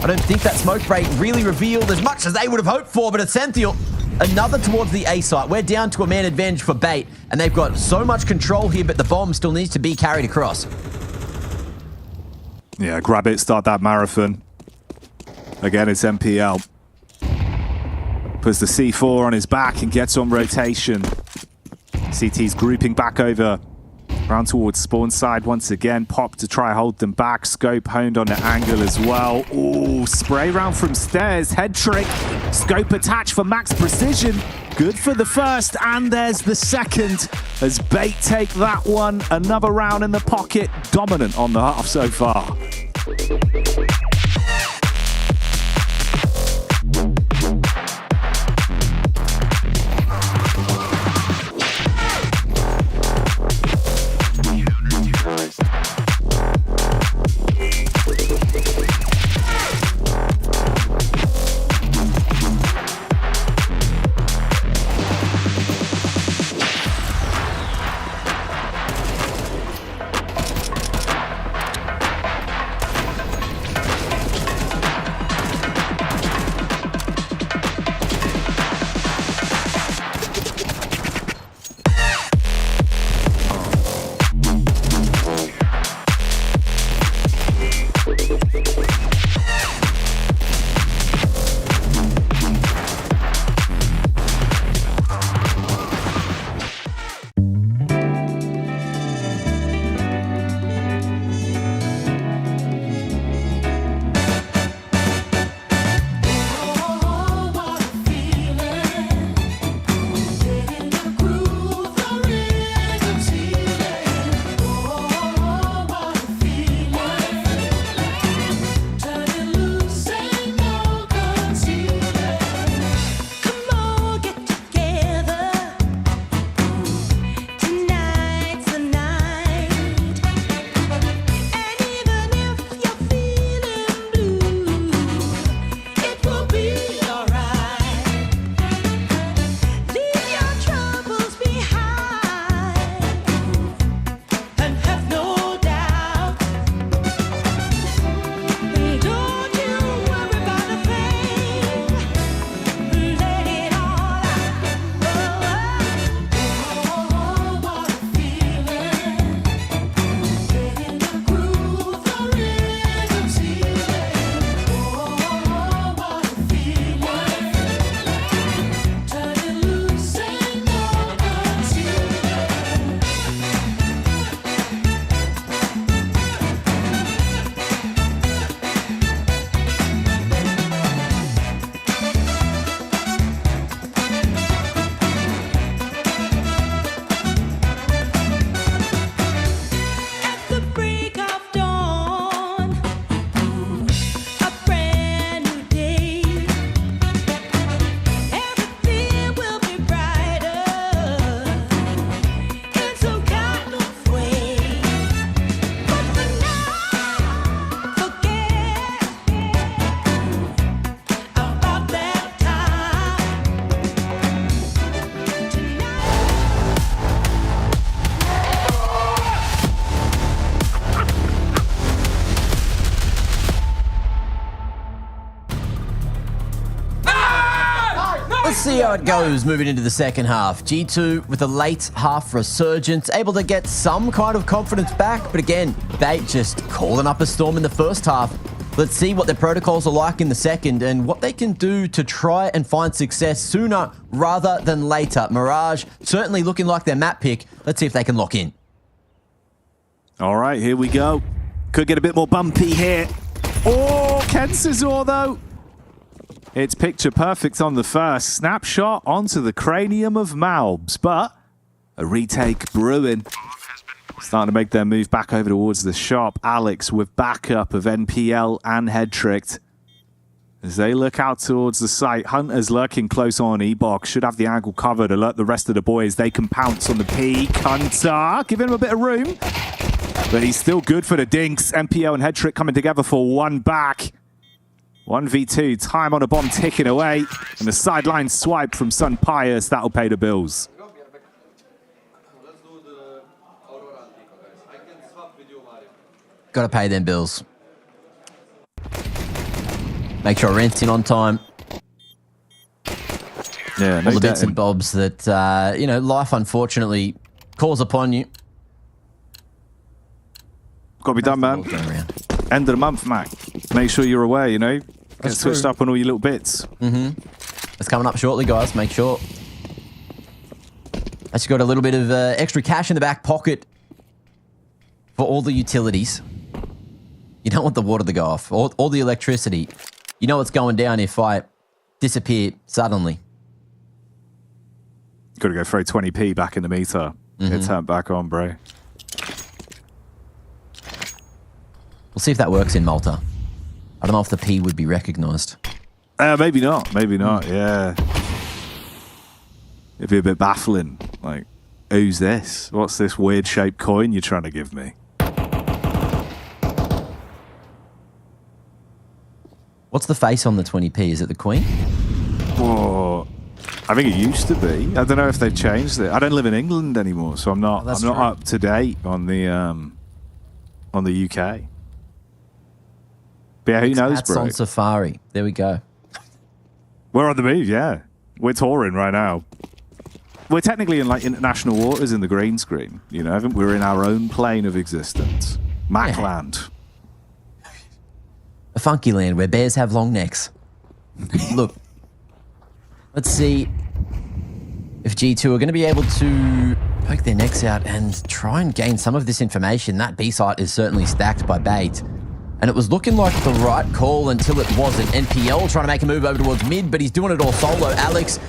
I don't think that smoke break really revealed as much as they would have hoped for. But Ascenfiel, another towards the A site. We're down to a man advantage for Bait. And they've got so much control here, but the bomb still needs to be carried across. Yeah, grab it, start that marathon. Again, it's MPL. Puts the C4 on his back and gets on rotation. CT's grouping back over. Round towards spawn side once again. Pop to try hold them back. Scope honed on the angle as well. Ooh, spray round from stairs. Head trick. Scope attached for max precision. Good for the first, and there's the second. As Bait take that one. Another round in the pocket. Dominant on the half so far. Let's see how it goes moving into the second half. G2 with a late half resurgence, able to get some kind of confidence back, but again, they just calling up a storm in the first half. Let's see what their protocols are like in the second and what they can do to try and find success sooner rather than later. Mirage certainly looking like their map pick. Let's see if they can lock in. All right, here we go. Could get a bit more bumpy here. Oh, Kensizor though. It's picture perfect on the first. Snapshot onto the cranium of Malbs, but a retake brewing. Starting to make their move back over towards the shop. Alex with backup of NPL and Headtricked. As they look out towards the site, Hunter's lurking close on E-Box. Should have the angle covered. Alert the rest of the boys. They can pounce on the peak. Hunter, give him a bit of room. But he's still good for the dinks. NPL and Headtrick coming together for one back. 1v2, time on a bomb ticking away. And the sideline swipe from Sun Pius. That'll pay the bills. Got to pay them bills. Make sure rent's in on time. Yeah, all the bits and bobs that, you know, life unfortunately calls upon you. Got to be done, man. End of the month, Mac. Make sure you're aware, you know. Get switched up on all your little bits. It's coming up shortly, guys. Make sure. Actually got a little bit of extra cash in the back pocket for all the utilities. You don't want the water to go off. All the electricity. You know what's going down if I disappear suddenly. Got to go throw 20p back in the meter. Get turned back on, bro. We'll see if that works in Malta. I don't know if the P would be recognised. Maybe not. Maybe not, yeah. It'd be a bit baffling. Like, who's this? What's this weird shaped coin you're trying to give me? What's the face on the 20p? Is it the Queen? Whoa. I think it used to be. I don't know if they've changed it. I don't live in England anymore, so I'm not up to date on the UK. But yeah, who knows, bro? on Safari. There we go. We're on the move, yeah. We're touring right now. We're technically in like international waters in the green screen, you know. We're in our own plane of existence. Macland. A funky land where bears have long necks. Look, let's see if G2 are going to be able to poke their necks out and try and gain some of this information. That B site is certainly stacked by bait. And it was looking like the right call until it wasn't. NPL trying to make a move over towards mid, but he's doing it all solo. Alex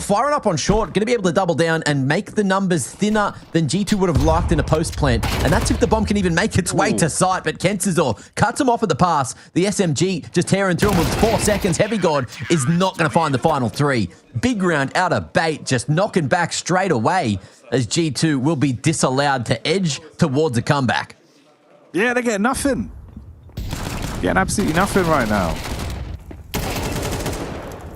firing up on short, going to be able to double down and make the numbers thinner than G2 would have liked in a post plant. And that's if the bomb can even make its way to site. But Kensizor cuts him off at the pass. The SMG just tearing through him with 4 seconds. Heavy God is not going to find the final 3. Big round out of bait, just knocking back straight away as G2 will be disallowed to edge towards a comeback. Yeah, they get nothing. Getting absolutely nothing right now.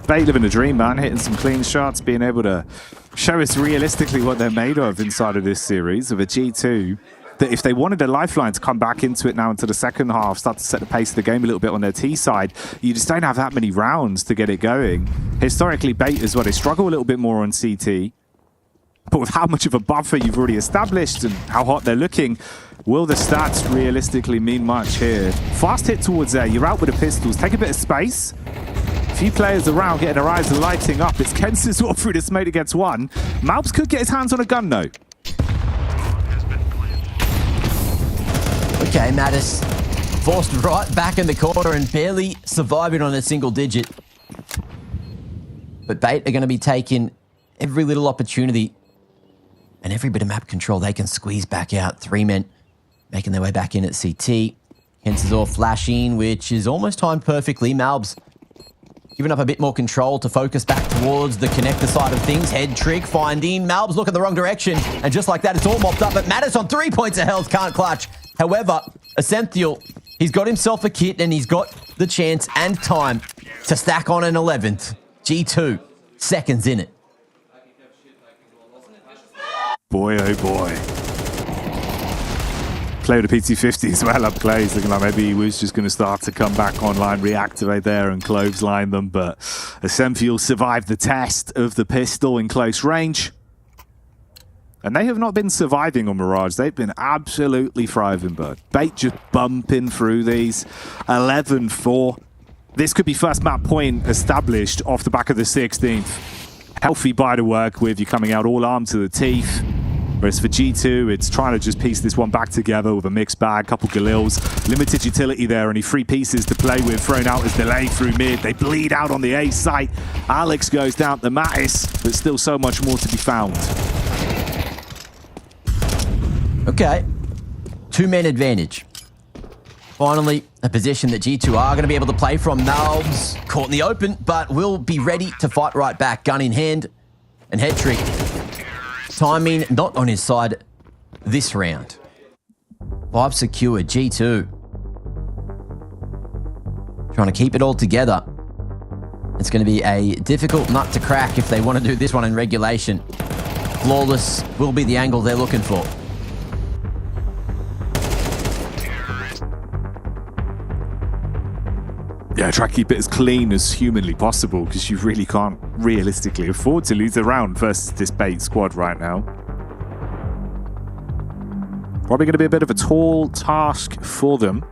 Bait living a dream, man. Hitting some clean shots, being able to show us realistically what they're made of inside of this series of a G2 that if they wanted their lifeline to come back into it now into the second half, start to set the pace of the game a little bit on their T side, you just don't have that many rounds to get it going. Historically, Bait as well, they struggle a little bit more on CT. But with how much of a buffer you've already established and how hot they're looking, will the stats realistically mean much here? Fast hit towards there. You're out with the pistols. Take a bit of space. A few players around getting their eyes lighting up. It's Kensizor through the smoke against one. Malbs could get his hands on a gun, though. Okay, Mattis forced right back in the corner and barely surviving on a single digit. But Bait are going to be taking every little opportunity and every bit of map control they can squeeze back out. 3 men making their way back in at CT. Kensizor flashing, which is almost timed perfectly. Malbs giving up a bit more control to focus back towards the connector side of things. Head trick finding. Malbs look in the wrong direction. And just like that, it's all mopped up. But Mattis on 3 points of health can't clutch. However, Essential, he's got himself a kit and he's got the chance and time to stack on an 11th. G2, seconds in it. Boy, oh boy. Play with the PT50 as well up close, looking like maybe he was just going to start to come back online, reactivate there and clothesline them, but Asemfiel survived the test of the pistol in close range. And they have not been surviving on Mirage. They've been absolutely thriving, Bud. Bait just bumping through these. 11-4. This could be first map point established off the back of the 16th. Healthy buy to work with. You're coming out all armed to the teeth. Whereas for G2, it's trying to just piece this one back together with a mixed bag, couple Galils, limited utility there, only 3 pieces to play with, thrown out as delay through mid. They bleed out on the A site. Alex goes down to Mattis, but still so much more to be found. Okay, 2-man advantage. Finally, a position that G2 are going to be able to play from. Malbs caught in the open, but will be ready to fight right back. Gun in hand, and head trick. Timing not on his side this round. 5 secured, G2. Trying to keep it all together. It's going to be a difficult nut to crack if they want to do this one in regulation. Flawless will be the angle they're looking for. Yeah, try to keep it as clean as humanly possible because you really can't realistically afford to lose a round versus this bait squad right now. Probably going to be a bit of a tall task for them.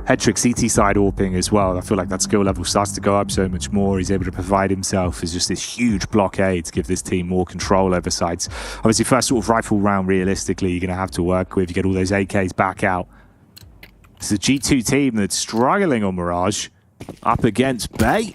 Head trick CT side AWPing as well. I feel like that skill level starts to go up so much more. He's able to provide himself as just this huge blockade to give this team more control over sites. Obviously, first sort of rifle round realistically you're going to have to work with. You get all those AKs back out. It's a G2 team that's struggling on Mirage up against Bait.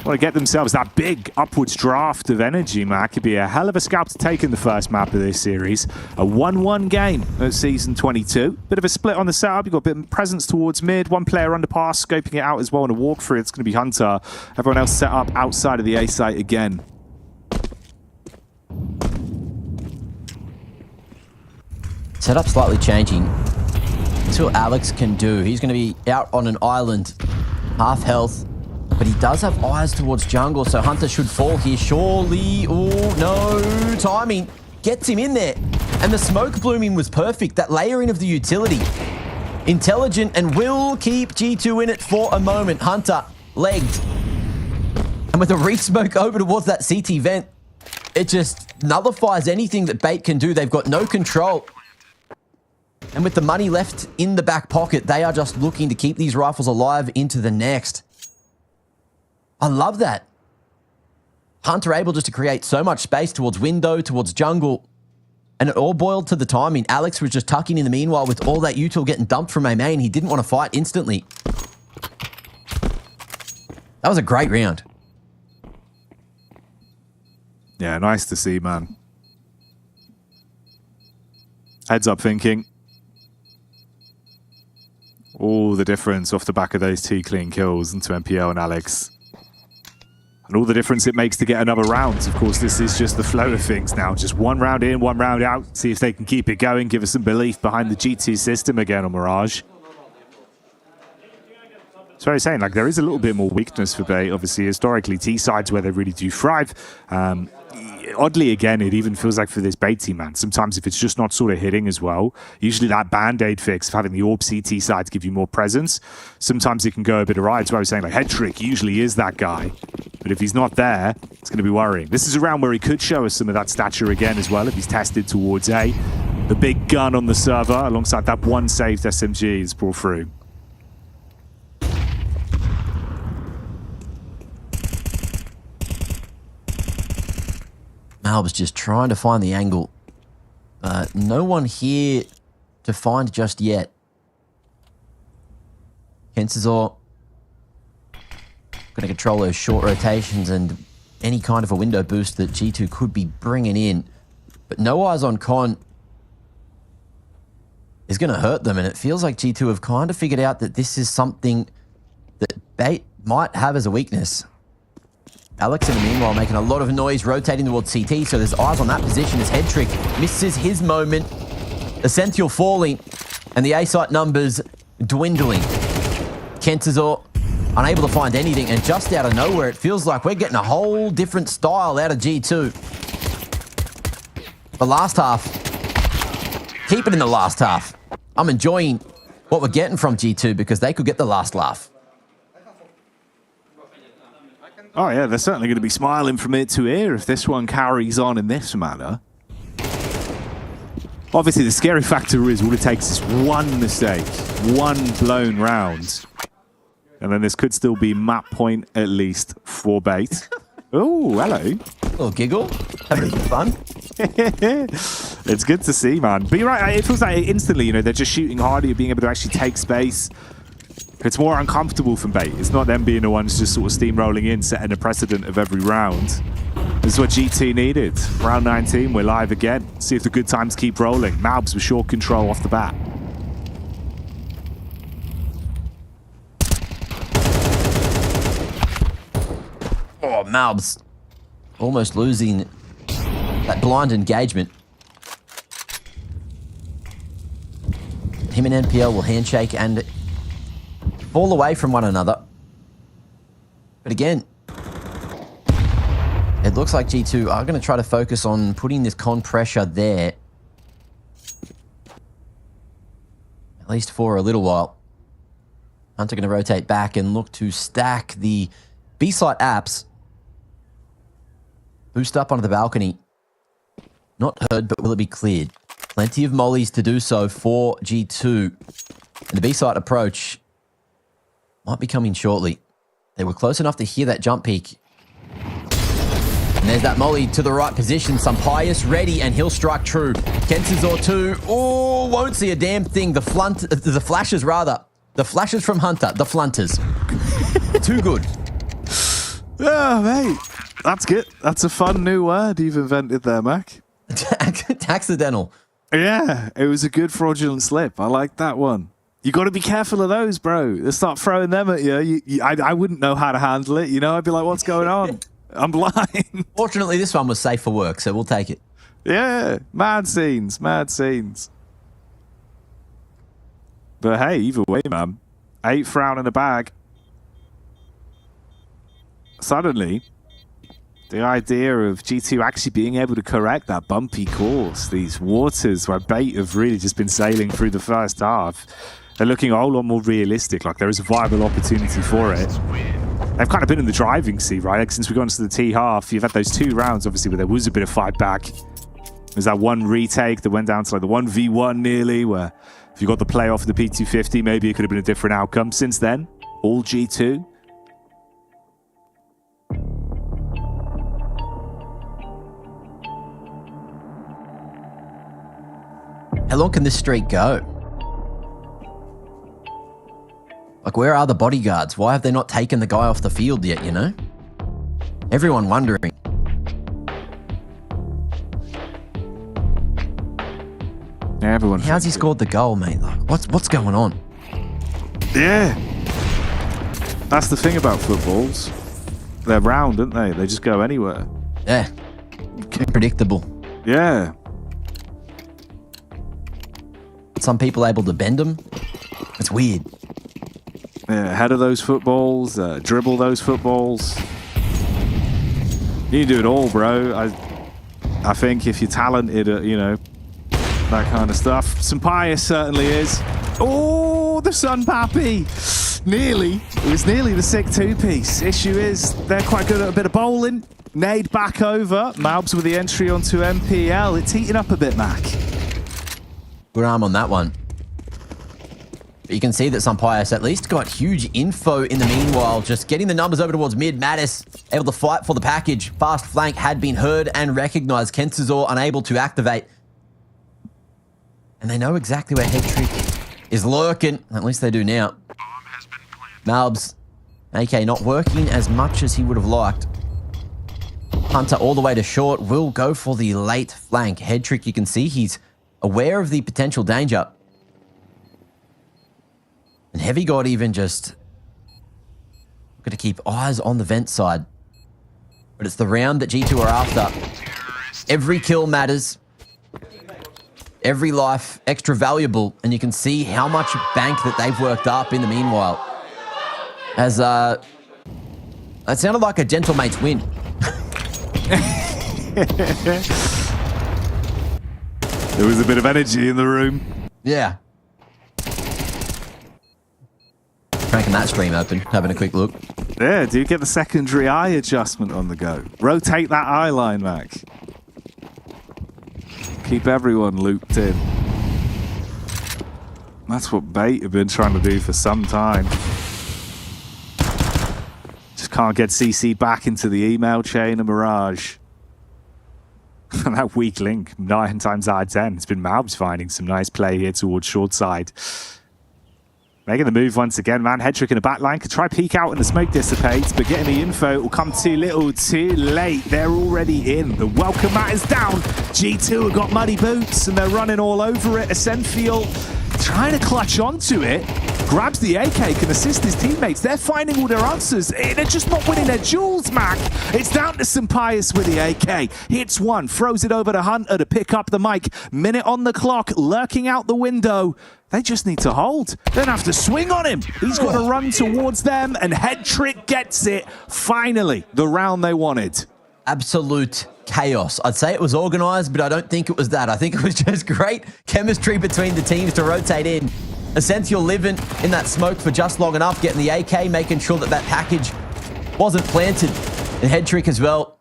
Want to get themselves that big upwards draft of energy, man. Could be a hell of a scalp to take in the first map of this series. A 1-1 game at Season 22. Bit of a split on the setup. You've got a bit of presence towards mid. One player underpass, scoping it out as well in a walkthrough. It's going to be Hunter. Everyone else set up outside of the A site again. Setup slightly changing. That's what Alex can do. He's going to be out on an island, half health, but he does have eyes towards jungle, so Hunter should fall here surely. Oh, no. Timing gets him in there. And the smoke blooming was perfect. That layering of the utility. Intelligent and will keep G2 in it for a moment. Hunter legged. And with a re-smoke over towards that CT vent, it just nullifies anything that Bait can do. They've got no control. And with the money left in the back pocket, they are just looking to keep these rifles alive into the next. I love that. Hunter able just to create so much space towards window, towards jungle. And it all boiled to the timing. Alex was just tucking in the meanwhile with all that util getting dumped from a main. He didn't want to fight instantly. That was a great round. Yeah, nice to see, man. Heads up thinking. All the difference off the back of those 2 clean kills into MPL and Alex. And all the difference it makes to get another round. Of course, this is just the flow of things now. Just 1 round in, 1 round out. See if they can keep it going. Give us some belief behind the G2 system again on Mirage. So I was saying, like, there is a little bit more weakness for Bait. Obviously, historically, T-sides where they really do thrive. Oddly, again, it even feels like for this Bait team, man, sometimes if it's just not sort of hitting as well, usually that Band-Aid fix of having the AWP CT side to give you more presence, sometimes it can go a bit awry. That's why I was saying, like, Head Trick usually is that guy. But if he's not there, it's going to be worrying. This is a round where he could show us some of that stature again as well if he's tested towards A. The big gun on the server alongside that one saved SMG is brought through. Mal was just trying to find the angle. No one here to find just yet. Kensazor going to control those short rotations and any kind of a window boost that G2 could be bringing in. But no eyes on Con is going to hurt them, and it feels like G2 have kind of figured out that this is something that Bait might have as a weakness. Alex in the meanwhile making a lot of noise, rotating towards CT, so there's eyes on that position as Head Trick misses his moment. Essential falling, and the A-site numbers dwindling. Kensazor unable to find anything, and just out of nowhere, it feels like we're getting a whole different style out of G2. The last half, keep it in the last half. I'm enjoying what we're getting from G2 because they could get the last laugh. Oh, yeah, they're certainly going to be smiling from ear to ear if this one carries on in this manner. Obviously, the scary factor is all it takes is one mistake, one blown round. And then this could still be map point at least for Bait. Oh, hello. A little giggle. Having some fun. It's good to see, man. But you're right, it feels like instantly, you know, they're just shooting harder, you're being able to actually take space. It's more uncomfortable from Bait. It's not them being the ones just sort of steamrolling in, setting a precedent of every round. This is what G2 needed. Round 19, we're live again. See if the good times keep rolling. Malbs with short control off the bat. Oh, Malbs almost losing that blind engagement. Him and NPL will handshake and fall away from one another. But again, it looks like G2 are going to try to focus on putting this con pressure there. At least for a little while. Hunter going to rotate back and look to stack the B-site apps. Boost up onto the balcony. Not heard, but will it be cleared? Plenty of mollies to do so for G2. And the B-site approach might be coming shortly. They were close enough to hear that jump peak. And there's that molly to the right position. Sampaio ready, and he'll strike true. Kensizor 2. Oh, won't see a damn thing. The flashes, rather. The flashes from Hunter. The flunters. Too good. Oh, mate. That's good. That's a fun new word you've invented there, Mac. Accidental. Yeah, it was a good fraudulent slip. I like that one. You got to be careful of those, bro. They start throwing them at you. I wouldn't know how to handle it. You know, I'd be like, what's going on? I'm blind. Fortunately, this one was safe for work, so we'll take it. Yeah, mad scenes, mad scenes. But hey, either way, man. 8th round in the bag. Suddenly, the idea of G2 actually being able to correct that bumpy course, these waters where Bait have really just been sailing through the first half, they're looking a whole lot more realistic, like there is a viable opportunity for it. They've kind of been in the driving seat, right? Like since we got into the T half, you've had those 2 rounds, obviously, where there was a bit of fight back. There's that one retake that went down to like the 1v1 nearly, where if you got the play off the P250, maybe it could have been a different outcome. Since then, all G2. How long can this streak go? Like, where are the bodyguards? Why have they not taken the guy off the field yet, you know? Everyone wondering. Yeah, everyone. How's he scored the goal, mate? Like, what's going on? Yeah. That's the thing about footballs. They're round, aren't they? They just go anywhere. Yeah. Unpredictable. Yeah. Some people able to bend them. It's weird. Yeah, head of those footballs, dribble those footballs. You do it all, bro. I think if you're talented at, you know, that kind of stuff. Sampaio certainly is. Oh, the Sun Pappy. Nearly. It was nearly the sick 2-piece. Issue is they're quite good at a bit of bowling. Nade back over. Malbs with the entry onto MPL. It's heating up a bit, Mac. Good arm on that one. But you can see that Sampaio at least got huge info in the meanwhile, just getting the numbers over towards mid. Mattis able to fight for the package. Fast flank had been heard and recognized. Kensizor unable to activate. And they know exactly where Head Trick is lurking. At least they do now. Malbs, AK not working as much as he would have liked. Hunter all the way to short will go for the late flank. Head Trick, you can see he's aware of the potential danger. And Heavy God even just got to keep eyes on the vent side. But it's the round that G2 are after. Every kill matters. Every life extra valuable. And you can see how much bank that they've worked up in the meanwhile. As that sounded like a gentlemate's win. There was a bit of energy in the room. Yeah. Cranking that stream open, having a quick look. Yeah, do you get the secondary eye adjustment on the go? Rotate that eye line, Mac. Keep everyone looped in. That's what Bait have been trying to do for some time. Just can't get CC back into the email chain of Mirage. That weak link, 9 times out of 10. It's been Malbs finding some nice play here towards short side. Making the move once again, man. Headtrick in the back line. Could try peek out and the smoke dissipates, but getting the info will come too little, too late. They're already in. The welcome mat is down. G2 have got muddy boots and they're running all over it. Ascenfield trying to clutch onto it. Grabs the AK, can assist his teammates. They're finding all their answers. They're just not winning their duels, Mac. It's down to Sampaius with the AK. Hits one, throws it over to Hunter to pick up the mic. Minute on the clock, lurking out the window. They just need to hold. They don't have to swing on him. He's got to run towards them, and Headtrick gets it. Finally, the round they wanted. Absolute chaos. I'd say it was organised, but I don't think it was that. I think it was just great chemistry between the teams to rotate in. Essential living in that smoke for just long enough, getting the AK, making sure that that package wasn't planted. And Headtrick as well,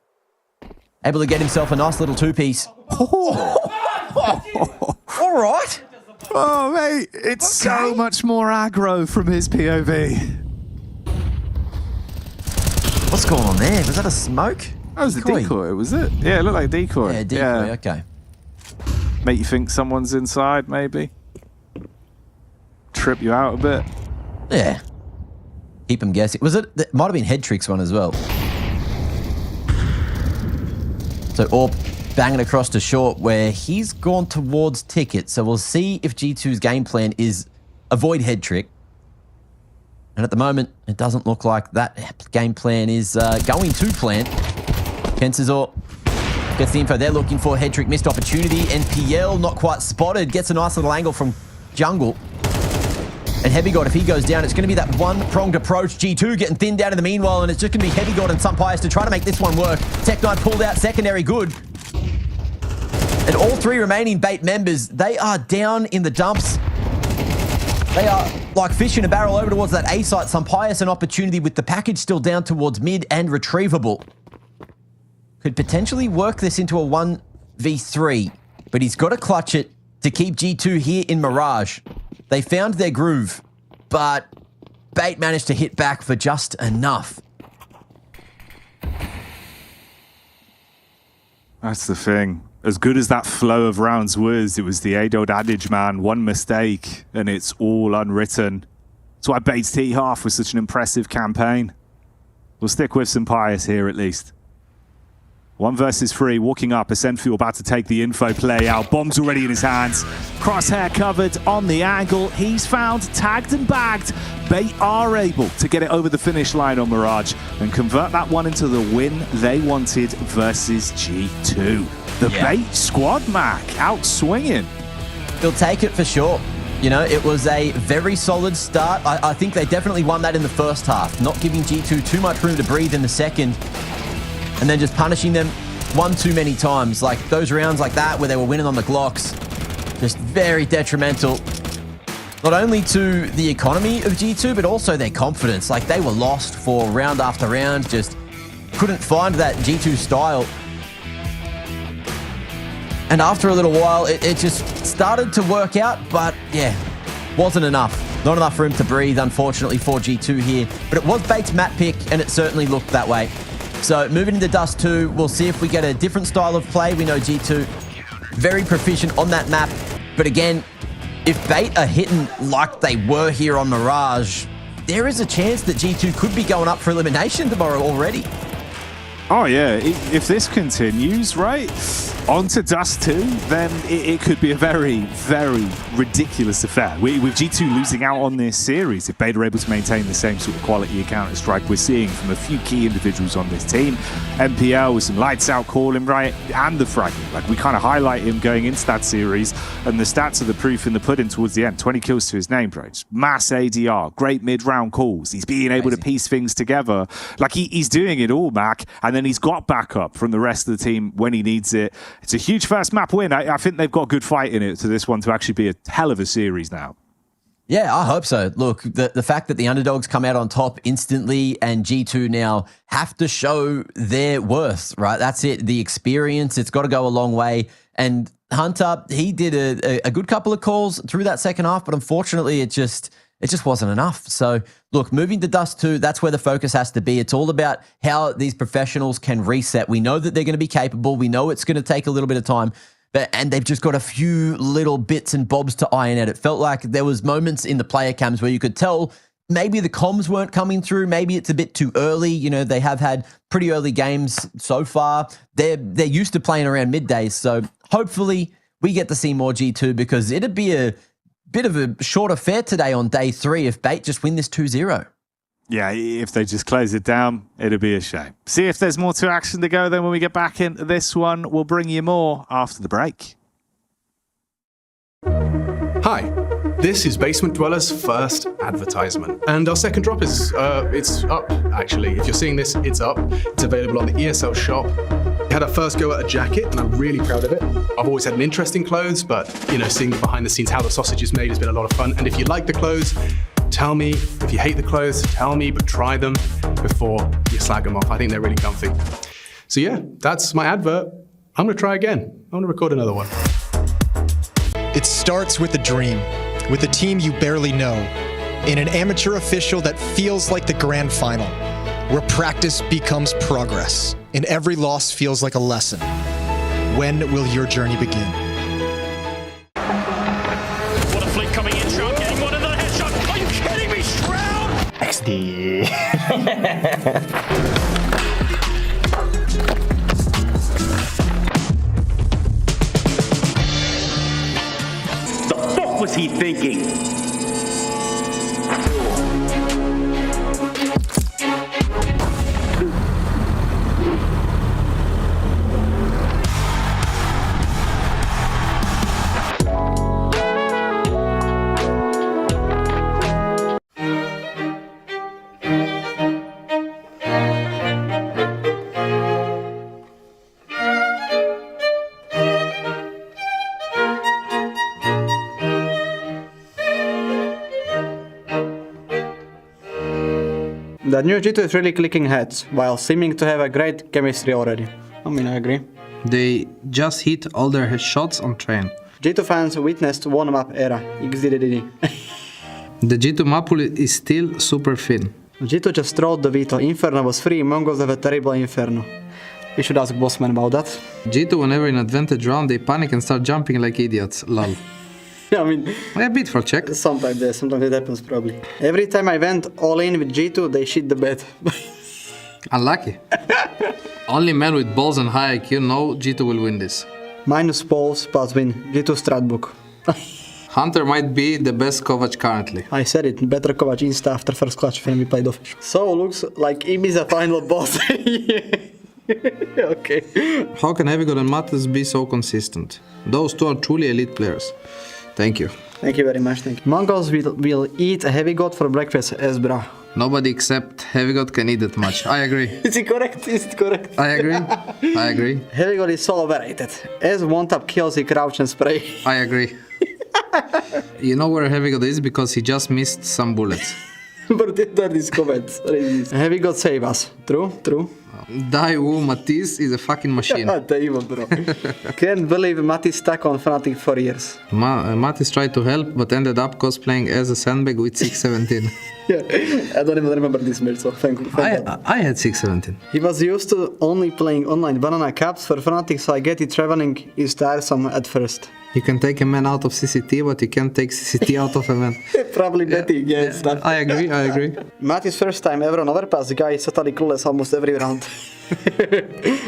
able to get himself a nice little two-piece. All right. Oh, mate, it's so much more aggro from his POV. What's going on there? Was that a smoke? That was a decoy, was it? Yeah, it looked like a decoy. Yeah, decoy, okay. Make you think someone's inside, maybe? Trip you out a bit? Yeah. Keep him guessing. Was it? It might have been Headtrick's one as well. So Orp banging across to short where he's gone towards Ticket. So we'll see if G2's game plan is avoid Headtrick. And at the moment, it doesn't look like that game plan is going to plan. Kensazor gets the info they're looking for. Headtrick missed opportunity. NPL not quite spotted. Gets a nice little angle from Jungle. And Heavy God, if he goes down, it's going to be that one-pronged approach. G2 getting thinned out in the meanwhile, and it's just going to be Heavy God and Sampaius to try to make this one work. Tech Knight pulled out secondary good. And all three remaining Bait members, they are down in the dumps. They are like fish in a barrel over towards that A site. Sampaius an opportunity with the package still down towards mid and retrievable. Could potentially work this into a 1v3, but he's got to clutch it to keep G2 here in Mirage. They found their groove, but Bait managed to hit back for just enough. That's the thing. As good as that flow of rounds was, it was the age-old adage, man. One mistake, and it's all unwritten. That's why Bait's T-half was such an impressive campaign. We'll stick with Sampaius here, at least. 1 versus 3, walking up. Ascenfield about to take the info play out. Bomb's already in his hands. Crosshair covered on the angle. He's found, tagged and bagged. Bait are able to get it over the finish line on Mirage and convert that one into the win they wanted versus G2. The Bait squad, Mac, out swinging. He'll take it for sure. You know, it was a very solid start. I think they definitely won that in the first half, not giving G2 too much room to breathe in the second. And then just punishing them one too many times. Like those rounds like that where they were winning on the Glocks. Just very detrimental. Not only to the economy of G2, but also their confidence. Like they were lost for round after round. Just couldn't find that G2 style. And after a little while, it just started to work out. But yeah, wasn't enough. Not enough room to breathe, unfortunately, for G2 here. But it was Bait's map pick, and it certainly looked that way. So moving into Dust 2, we'll see if we get a different style of play. We know G2 very proficient on that map. But again, if Bait are hitting like they were here on Mirage, there is a chance that G2 could be going up for elimination tomorrow already. Oh yeah, if this continues, right, on to Dust 2, then it could be a very, very ridiculous affair. With G2 losing out on this series, if Bait are able to maintain the same sort of quality of Counter-Strike we're seeing from a few key individuals on this team, MPL with some lights out calling, right, and the fragging. Like, we kind of highlight him going into that series, and the stats are the proof in the pudding towards the end. 20 kills to his name, bro. Just mass ADR, great mid-round calls. He's being able to piece things together. Like, he's doing it all, Mac, and then he's got backup from the rest of the team when he needs it. it's a huge first map win. I think they've got a good fight in it to this one to actually be a hell of a series now. Yeah, I hope so. Look, the fact that the underdogs come out on top instantly and G2 now have to show their worth, right? That's it. The experience, it's got to go a long way. And Hunter, he did a good couple of calls through that second half, but unfortunately it just wasn't enough. So look, moving to Dust 2, that's where the focus has to be. It's all about how these professionals can reset. We know that they're going to be capable. We know it's going to take a little bit of time. And they've just got a few little bits and bobs to iron out. It felt like there was moments in the player cams where you could tell maybe the comms weren't coming through. Maybe it's a bit too early. You know, they have had pretty early games so far. They're used to playing around middays. So hopefully we get to see more G2 because it'd be a bit of a short affair today on day 3 if Bait just win this 2-0. Yeah, if they just close it down, it'd be a shame. See if there's more to action to go then when we get back into this one. We'll bring you more after the break. Hi, this is Basement Dweller's first advertisement. And our second drop is, it's up, actually. If you're seeing this, it's up. It's available on the ESL shop. We had our first go at a jacket, and I'm really proud of it. I've always had an interest in clothes, but, you know, seeing behind the scenes how the sausage is made has been a lot of fun. And if you like the clothes, tell me. If you hate the clothes, tell me, but try them before you slag them off. I think they're really comfy. So yeah, that's my advert. I'm gonna try again. I'm gonna record another one. It starts with a dream, with a team you barely know, in an amateur official that feels like the grand final, where practice becomes progress, and every loss feels like a lesson. When will your journey begin? What a flick coming in, Shroud getting one another headshot. Are you kidding me, Shroud? XD. What was he thinking? The new G2 is really clicking heads, while seeming to have a great chemistry already. I mean, I agree. They just hit all their shots on train. G2 fans witnessed one map era, XDDD. The G2 map pool is still super thin. G2 just trolled the veto. Inferno was free, Mongols have a terrible Inferno. We should ask Bossman about that. G2, whenever in advantage round, they panic and start jumping like idiots. Lol. I mean, a bit for check. Sometimes it happens probably. Every time I went all in with G2, they shit the bed. Unlucky. Only man with balls and high IQ know G2 will win this. Minus balls, but win. G2 strat book. Hunter might be the best Kovac currently. I said it, better Kovac Insta after first clutch when we played official. So looks like Ibiza final boss. Okay. How can Heavygod and Matas be so consistent? Those two are truly elite players. Thank you. Thank you very much, thank you. Mongols will eat a Heavygod for breakfast, Esbra. Nobody except Heavygod can eat that much. I agree. Is it correct? Is it correct? I agree. I agree. Heavygod is so overrated. As one-tap kills, he crouch and spray. I agree. You know where Heavygod is because he just missed some bullets. But that is comments. Heavygod save us. True, true. Daewoo Matisse is a fucking machine. Damn, bro. Can't believe Matisse stuck on Fnatic for years. Matisse tried to help, but ended up cosplaying as a sandbag with 617. Yeah, I don't even remember this match, so thank you. I had 617. He was used to only playing online banana caps for Fnatic, so I get it, traveling is tiresome at first. You can take a man out of CCT, but you can't take CCT out of a man. Probably betting, yes. Yeah, I agree. Matty's first time ever on overpass, the guy is totally clueless almost every round.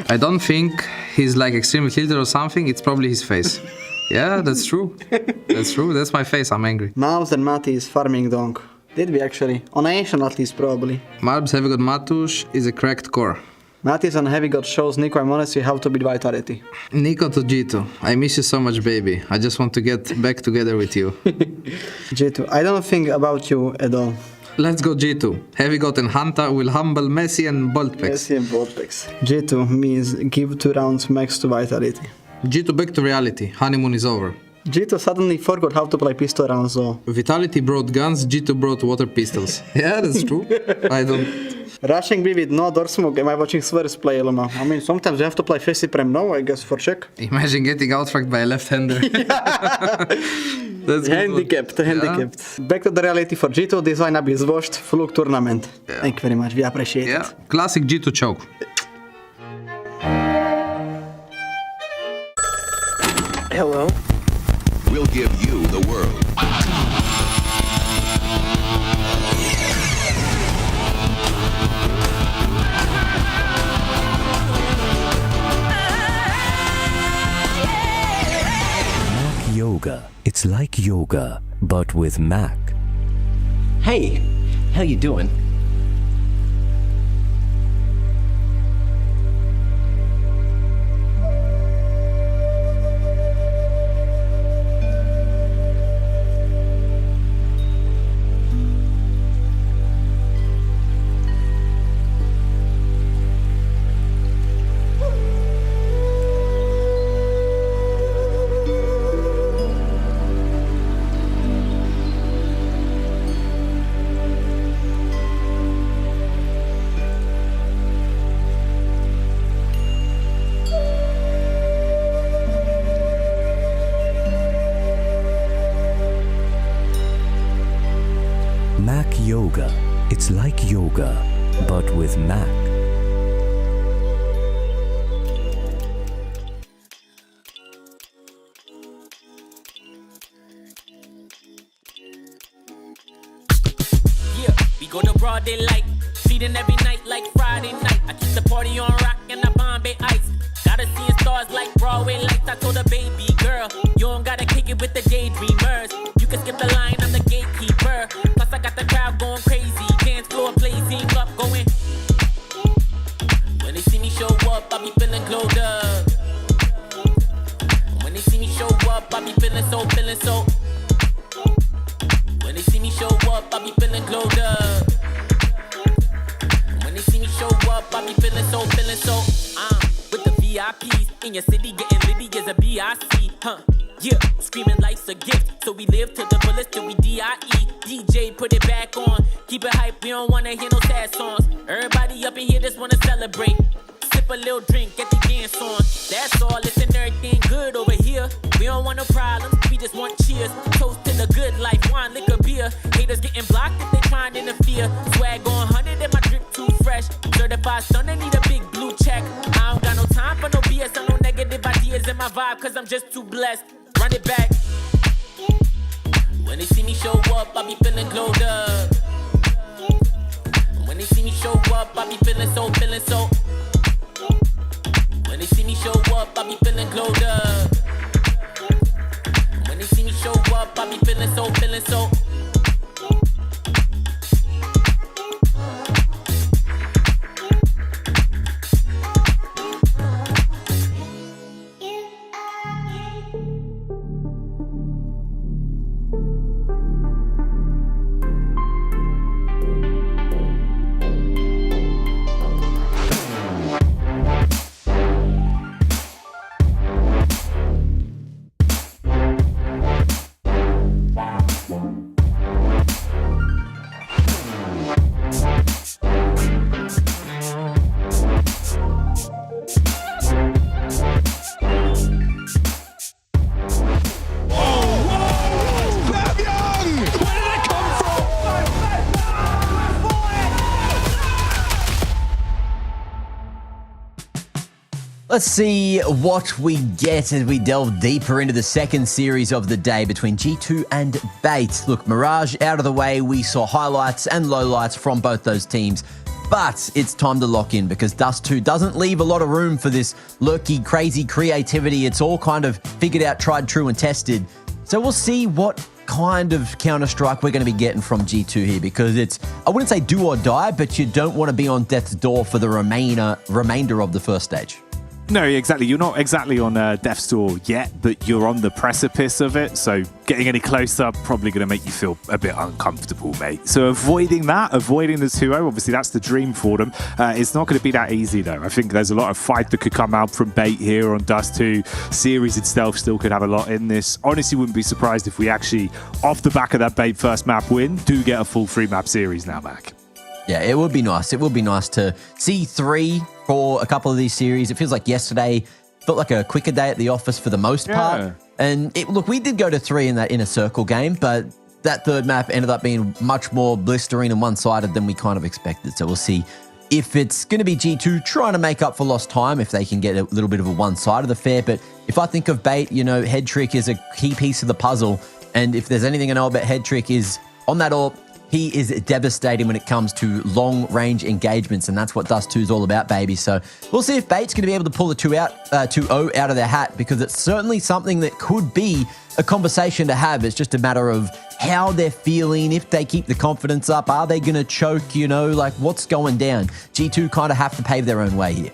I don't think he's like extremely tilted or something, it's probably his face. Yeah, that's true. That's true, that's my face, I'm angry. Mouse and Matty is farming donk. Did we actually? On Asian at least, probably. Marbs Heavygod Matush is a cracked core. Mattis on Heavygod shows Nico and Monesi how to beat Vitality. Nico to G2, I miss you so much, baby. I just want to get back together with you. G2, I don't think about you at all. Let's go G2. Heavygod and Hanta will humble Messi and Boltpex. Messi and Boltpex. G2 means give 2 rounds max to Vitality. G2 back to reality. Honeymoon is over. G2 suddenly forgot how to play pistol rounds though. Vitality brought guns, G2 brought water pistols. Yeah, that's true. I don't... Rushing B with no door smoke. Am I watching Swears play LMA? I mean, sometimes you have to play face prem now, I guess, for check. Imagine getting outfragged by a left-hander. That's handicapped. Back to the reality for G2. This lineup is washed. Fluke tournament. Yeah. Thank you very much. We appreciate it. Classic G2 choke. Hello. We'll give you the world. Mac Yoga. It's like yoga, but with Mac. Hey, how you doing? Mac Yoga. It's like yoga, but with Mac. Yeah, we go to broad daylight, feeding every night like Friday night. I keep the party on rock and the Bombay ice. Gotta see stars like Broadway lights. I told her, baby girl, you don't gotta kick it with the daydreamers. You can skip the line, I'm the gatekeeper. Plus I got the crowd going crazy, dance floor blazing up, going. When they see me show up, I be feeling glowed up. When they see me show up, I be feeling so. When they see me show up, I be feeling glowed up. When they see me show up, I be feeling so. With the VIPs in your city, getting litty as a BIC, huh? Yeah, screaming life's a gift, so we live to the fullest till we DIE. DJ, put it back on, keep it hype, we don't wanna hear no sad songs. Everybody up in here just wanna celebrate. Sip a little drink, get the dance on. That's all, listen, everything good over here. We don't want no problems, we just want cheers. Toast to the good life, wine, liquor, beer. Haters getting blocked if they trying to interfere. Swag on 100 and my drip too fresh. Certified stunner, need a big blue check. I don't got no time for no BS or no negative ideas in my vibe, cause I'm just too blessed. Run it back. When they see me show up, I be feeling glowed up. When they see me show up, I be feeling so. When they see me show up, I be feeling glowed up. When they see me show up, I be feeling so. Let's see what we get as we delve deeper into the second series of the day between G2 and Bates. Look, Mirage out of the way. We saw highlights and lowlights from both those teams. But it's time to lock in because Dust 2 doesn't leave a lot of room for this lurky, crazy creativity. It's all kind of figured out, tried, true, and tested. So we'll see what kind of Counter-Strike we're going to be getting from G2 here because it's, I wouldn't say do or die, but you don't want to be on death's door for the remainder of the first stage. No, exactly. You're not exactly on death's door yet, but you're on the precipice of it. So getting any closer, probably going to make you feel a bit uncomfortable, mate. So avoiding the 2-0, obviously that's the dream for them. It's not going to be that easy, though. I think there's a lot of fight that could come out from Bait here on Dust 2. Series itself still could have a lot in this. Honestly, wouldn't be surprised if we actually, off the back of that Bait first map win, do get a full 3-map series now, Mac. Yeah, it would be nice. It would be nice to see 3 for a couple of these series. It feels like yesterday felt like a quicker day at the office for the most part. And look, we did go to 3 in that inner circle game, but that third map ended up being much more blistering and one-sided than we kind of expected. So we'll see if it's going to be G2 trying to make up for lost time, if they can get a little bit of a one-sided affair. But if I think of Bait, Head Trick is a key piece of the puzzle. And if there's anything I know about Head Trick is on that AWP, he is devastating when it comes to long-range engagements, and that's what Dust 2 is all about, baby. So we'll see if Bait's going to be able to pull the 2-0 out of their hat, because it's certainly something that could be a conversation to have. It's just a matter of how they're feeling, if they keep the confidence up. Are they going to choke, like what's going down? G2 kind of have to pave their own way here.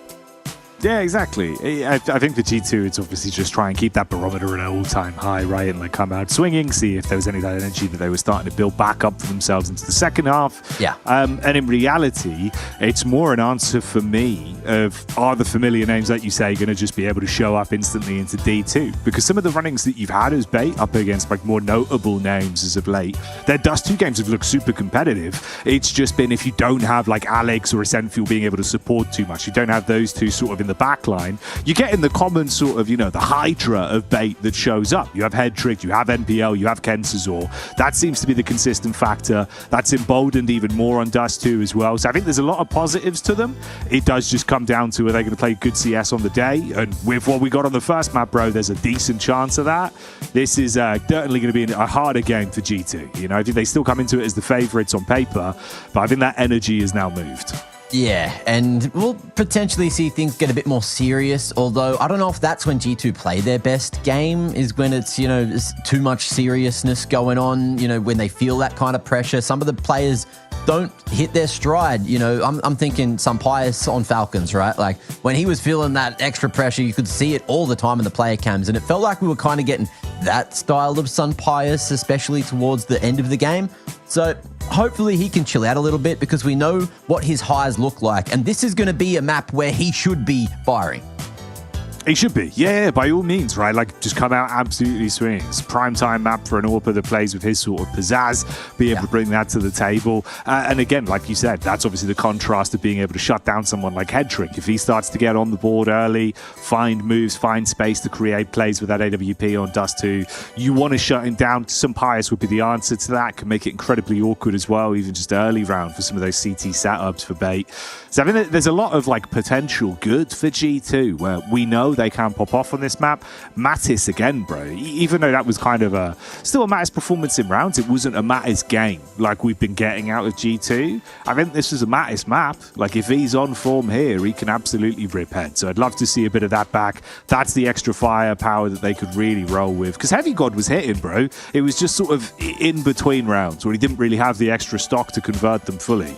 Yeah, exactly. I think the G2, it's obviously just try and keep that barometer at an all-time high, right? And come out swinging, see if there was any of that energy that they were starting to build back up for themselves into the second half. Yeah. And in reality, it's more an answer for me of, are the familiar names that you say going to just be able to show up instantly into D2? Because some of the runnings that you've had as Bait up against more notable names as of late, their Dust 2 games have looked super competitive. It's just been, if you don't have Alex or Essential being able to support too much, you don't have those two sort of in the back line, you get in the common sort of, the Hydra of Bait that shows up. You have Head Trick, you have NPL, you have Kensazor. That seems to be the consistent factor. That's emboldened even more on Dust 2 as well. So I think there's a lot of positives to them. It does just come down to, are they going to play good CS on the day? And with what we got on the first map, bro, there's a decent chance of that. This is certainly going to be a harder game for G2. I think they still come into it as the favourites on paper, but I think that energy is now moved. Yeah, and we'll potentially see things get a bit more serious, although I don't know if that's when G2 play their best game, is when it's, there's too much seriousness going on, when they feel that kind of pressure. Some of the players don't hit their stride. I'm thinking some Pius on Falcons, right? When he was feeling that extra pressure, you could see it all the time in the player cams, and it felt like we were kind of getting that style of Sun Pius, especially towards the end of the game. So hopefully he can chill out a little bit, because we know what his highs look like, and this is going to be a map where he should be firing. He should be, yeah, by all means, right? Just come out absolutely swinging. It's primetime map for an AWPer that plays with his sort of pizzazz, be able to bring that to the table. And again, like you said, that's obviously the contrast of being able to shut down someone like Head Trick. If he starts to get on the board early, find moves, find space to create plays with that AWP on Dust 2, you want to shut him down. Some Pius would be the answer to that. Can make it incredibly awkward as well, even just early round for some of those CT setups for Bait. So I mean, there's a lot of potential good for G2, where we know they can pop off on this map. Mattis again, bro. Even though that was kind of still a Mattis performance in rounds, it wasn't a Mattis game like we've been getting out of G2. I think this was a Mattis map. If he's on form here, he can absolutely rip head. So I'd love to see a bit of that back. That's the extra firepower that they could really roll with. Because Heavy God was hitting, bro. It was just sort of in between rounds where he didn't really have the extra stock to convert them fully.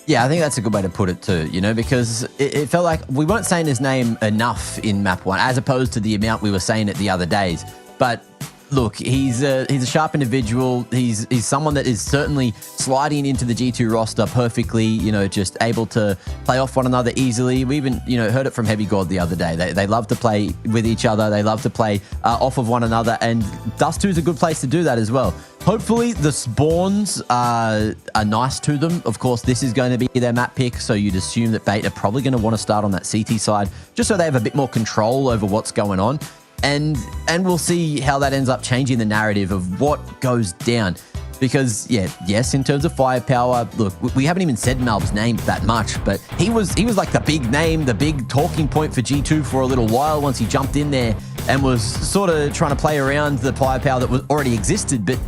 Yeah, I think that's a good way to put it too, because it felt like we weren't saying his name enough in map 1, as opposed to the amount we were saying it the other days. But look, he's a sharp individual. He's someone that is certainly sliding into the G2 roster perfectly, just able to play off one another easily. We even, heard it from Heavy God the other day. They love to play with each other. They love to play off of one another, and Dust 2 is a good place to do that as well. Hopefully the spawns are nice to them. Of course, this is going to be their map pick, so you'd assume that Bait are probably going to want to start on that CT side, just so they have a bit more control over what's going on. And we'll see how that ends up changing the narrative of what goes down. Because, yes, in terms of firepower, look, we haven't even said Malb's name that much, but he was like the big name, the big talking point for G2 for a little while once he jumped in there and was sort of trying to play around the firepower that was already existed. But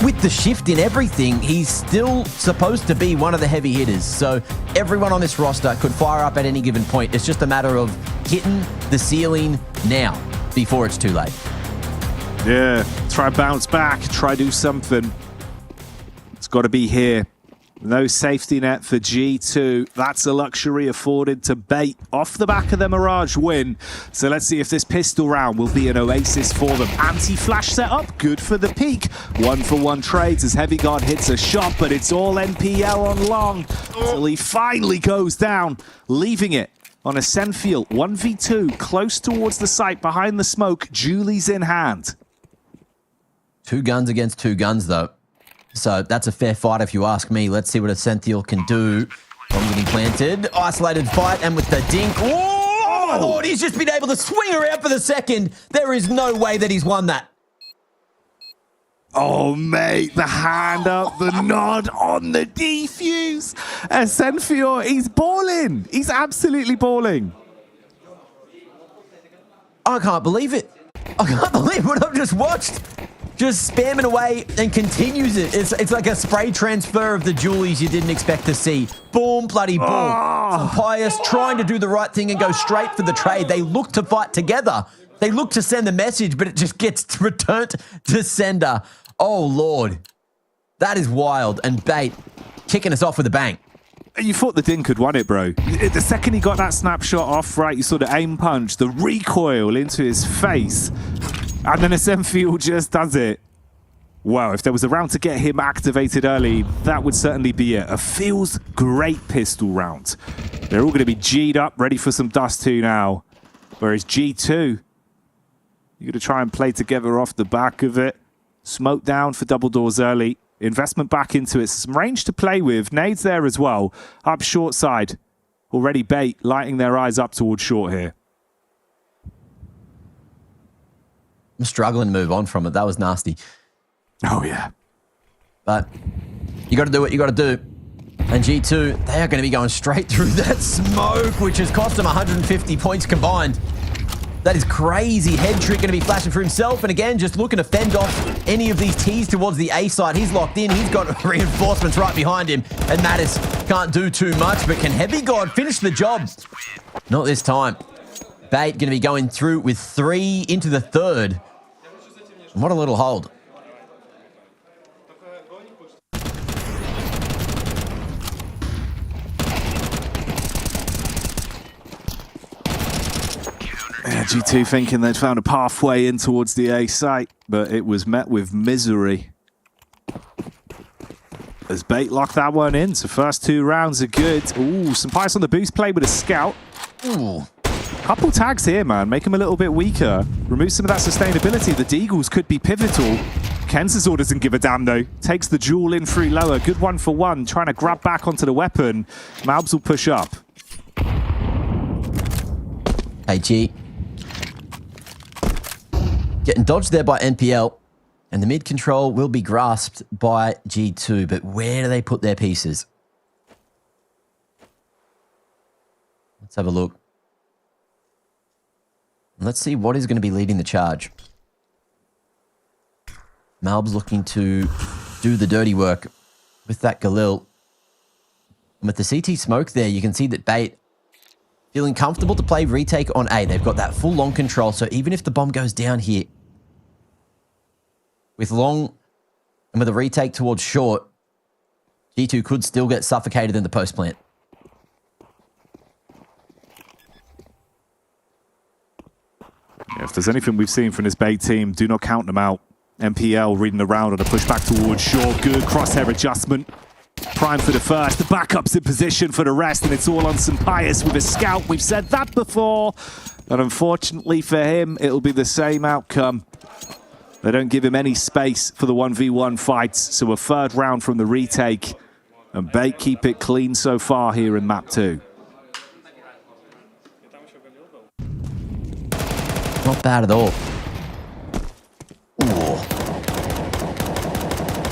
with the shift in everything, he's still supposed to be one of the heavy hitters. So everyone on this roster could fire up at any given point. It's just a matter of hitting the ceiling now before it's too late. Yeah, try bounce back, try do something. It's got to be here. No safety net for G2. That's a luxury afforded to Bait off the back of the Mirage win. So let's see if this pistol round will be an oasis for them. Anti-flash setup, good for the peak. 1-for-1 trades as Heavy Guard hits a shot, but it's all NPL on long until he finally goes down, leaving it on a Senfield 1v2 close towards the site behind the smoke. Julie's in hand. 2 guns against 2 guns, though. So that's a fair fight if you ask me. Let's see what a Senthiel can do. Bomb getting planted. Isolated fight, and with the dink. Oh, my lord, he's just been able to swing around for the second. There is no way that he's won that. Oh, mate, the hand up, the nod on the defuse. Senfior, he's balling. He's absolutely balling. I can't believe it. I can't believe what I've just watched. Just spamming away and continues it. It's like a spray transfer of the Julies you didn't expect to see. Boom, bloody boom. Some Pius trying to do the right thing and go straight for the trade. They look to fight together. They look to send the message, but it just gets returned to sender. Oh, Lord. That is wild. And Bait kicking us off with a bang. You thought the Dink had won it, bro. The second he got that snapshot off, right, you saw the aim punch, the recoil into his face. And then a Senfield just does it. Wow, if there was a round to get him activated early, that would certainly be it. A feels great pistol round. They're all going to be G'd up, ready for some dust too now. Whereas G2, you're going to try and play together off the back of it. Smoke down for double doors early. Investment back into it. Some range to play with. Nades there as well. Up short side. Already Bait lighting their eyes up towards short here. I'm struggling to move on from it. That was nasty. Oh, yeah. But you got to do what you got to do. And G2, they are going to be going straight through that smoke, which has cost them 150 points combined. That is crazy. Head trick going to be flashing for himself. And again, just looking to fend off any of these T's towards the A side. He's locked in. He's got reinforcements right behind him. And Mattis can't do too much. But can Heavy God finish the job? Not this time. Bait going to be going through with 3 into the third. What a little hold. Yeah, G2 thinking they'd found a pathway in towards the A site, but it was met with misery. As Bait locked that one in, so first 2 rounds are good. Ooh, some Pius on the boost play with a scout. Ooh. Couple tags here, man. Make him a little bit weaker. Remove some of that sustainability. The Deagles could be pivotal. Kensazor doesn't give a damn, though. Takes the Jewel in through lower. Good 1-for-1. Trying to grab back onto the weapon. Malbs will push up. Hey, G. Getting dodged there by NPL. And the mid control will be grasped by G2. But where do they put their pieces? Let's have a look. Let's see what is going to be leading the charge. Malb's looking to do the dirty work with that Galil. And with the CT smoke there, you can see that Bait feeling comfortable to play retake on A. They've got that full long control, so even if the bomb goes down here, with long and with a retake towards short, G2 could still get suffocated in the post plant. Yeah, if there's anything we've seen from this Bait team, do not count them out. MPL reading the round on a pushback towards short. Good crosshair adjustment. Prime for the first. The backup's in position for the rest, and it's all on St. Pius with a scout. We've said that before. And unfortunately for him, it'll be the same outcome. They don't give him any space for the 1v1 fights. So a third round from the retake. And Bait keep it clean so far here in map 2. Not bad at all. Ooh.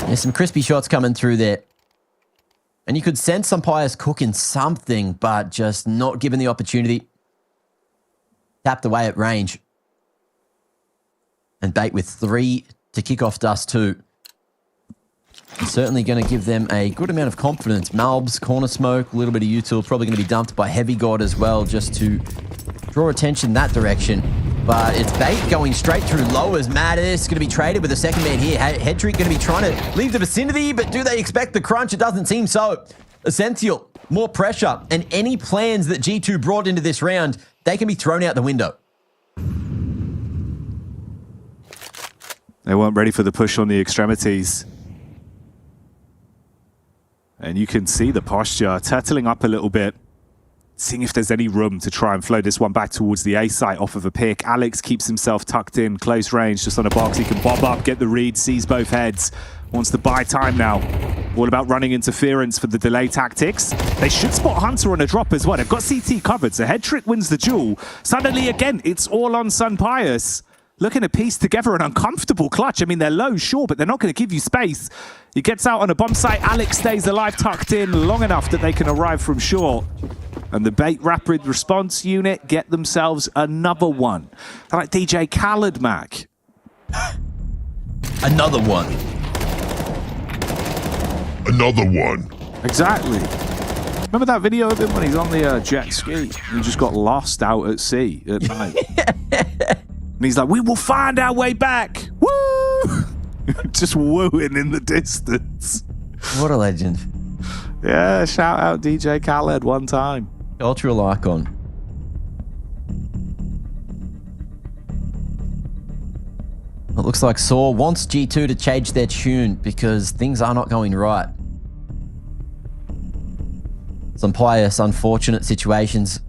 There's some crispy shots coming through there. And you could sense some Pius cooking something, but just not given the opportunity. Tapped away at range. And Bait with 3 to kick off Dust 2. And certainly going to give them a good amount of confidence. Malbs, corner smoke, a little bit of util, probably going to be dumped by Heavy God as well, just to draw attention that direction. But it's Bait going straight through low as Mattis going to be traded with a second man here. Hedrick going to be trying to leave the vicinity, but do they expect the crunch? It doesn't seem so. Essential, more pressure, and any plans that G2 brought into this round, they can be thrown out the window. They weren't ready for the push on the extremities. And you can see the posture turtling up a little bit, seeing if there's any room to try and flow this one back towards the A site off of a pick. Alex keeps himself tucked in, close range, just on a box. He can bob up, get the read, sees both heads. Wants to buy time now. All about running interference for the delay tactics. They should spot Hunter on a drop as well. They've got CT covered, so Hedrick wins the duel. Suddenly, again, it's all on Sun Pius. Looking to piece together an uncomfortable clutch. I mean, they're low, sure, but they're not going to give you space. He gets out on a bomb site. Alex stays alive, tucked in long enough that they can arrive from short. And the Bait Rapid Response Unit get themselves another one. They're like DJ Khaled, Mac. Another one. Another one. Exactly. Remember that video of him when he's on the jet ski and just got lost out at sea at night? And he's like, we will find our way back. Woo! Just wooing in the distance. What a legend. Yeah, shout out DJ Khaled one time. Cultural icon. It looks like Saw wants G2 to change their tune because things are not going right. Some pious, unfortunate situations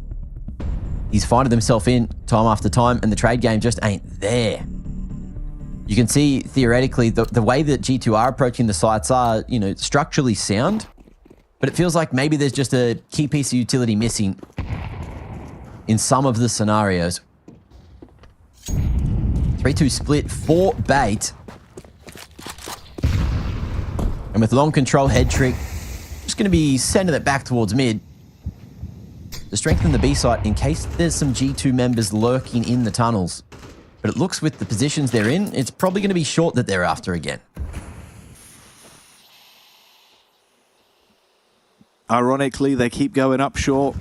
he's finding himself in time after time, and the trade game just ain't there. You can see, theoretically, the way that G2 are approaching the sites are, you know, structurally sound, but it feels like maybe there's just a key piece of utility missing in some of the scenarios. 3-2 split for Bait. And with long control, Hedrick just going to be sending it back towards mid to strengthen the B site in case there's some G2 members lurking in the tunnels. But it looks with the positions they're in, it's probably going to be short that they're after again. Ironically, they keep going up short,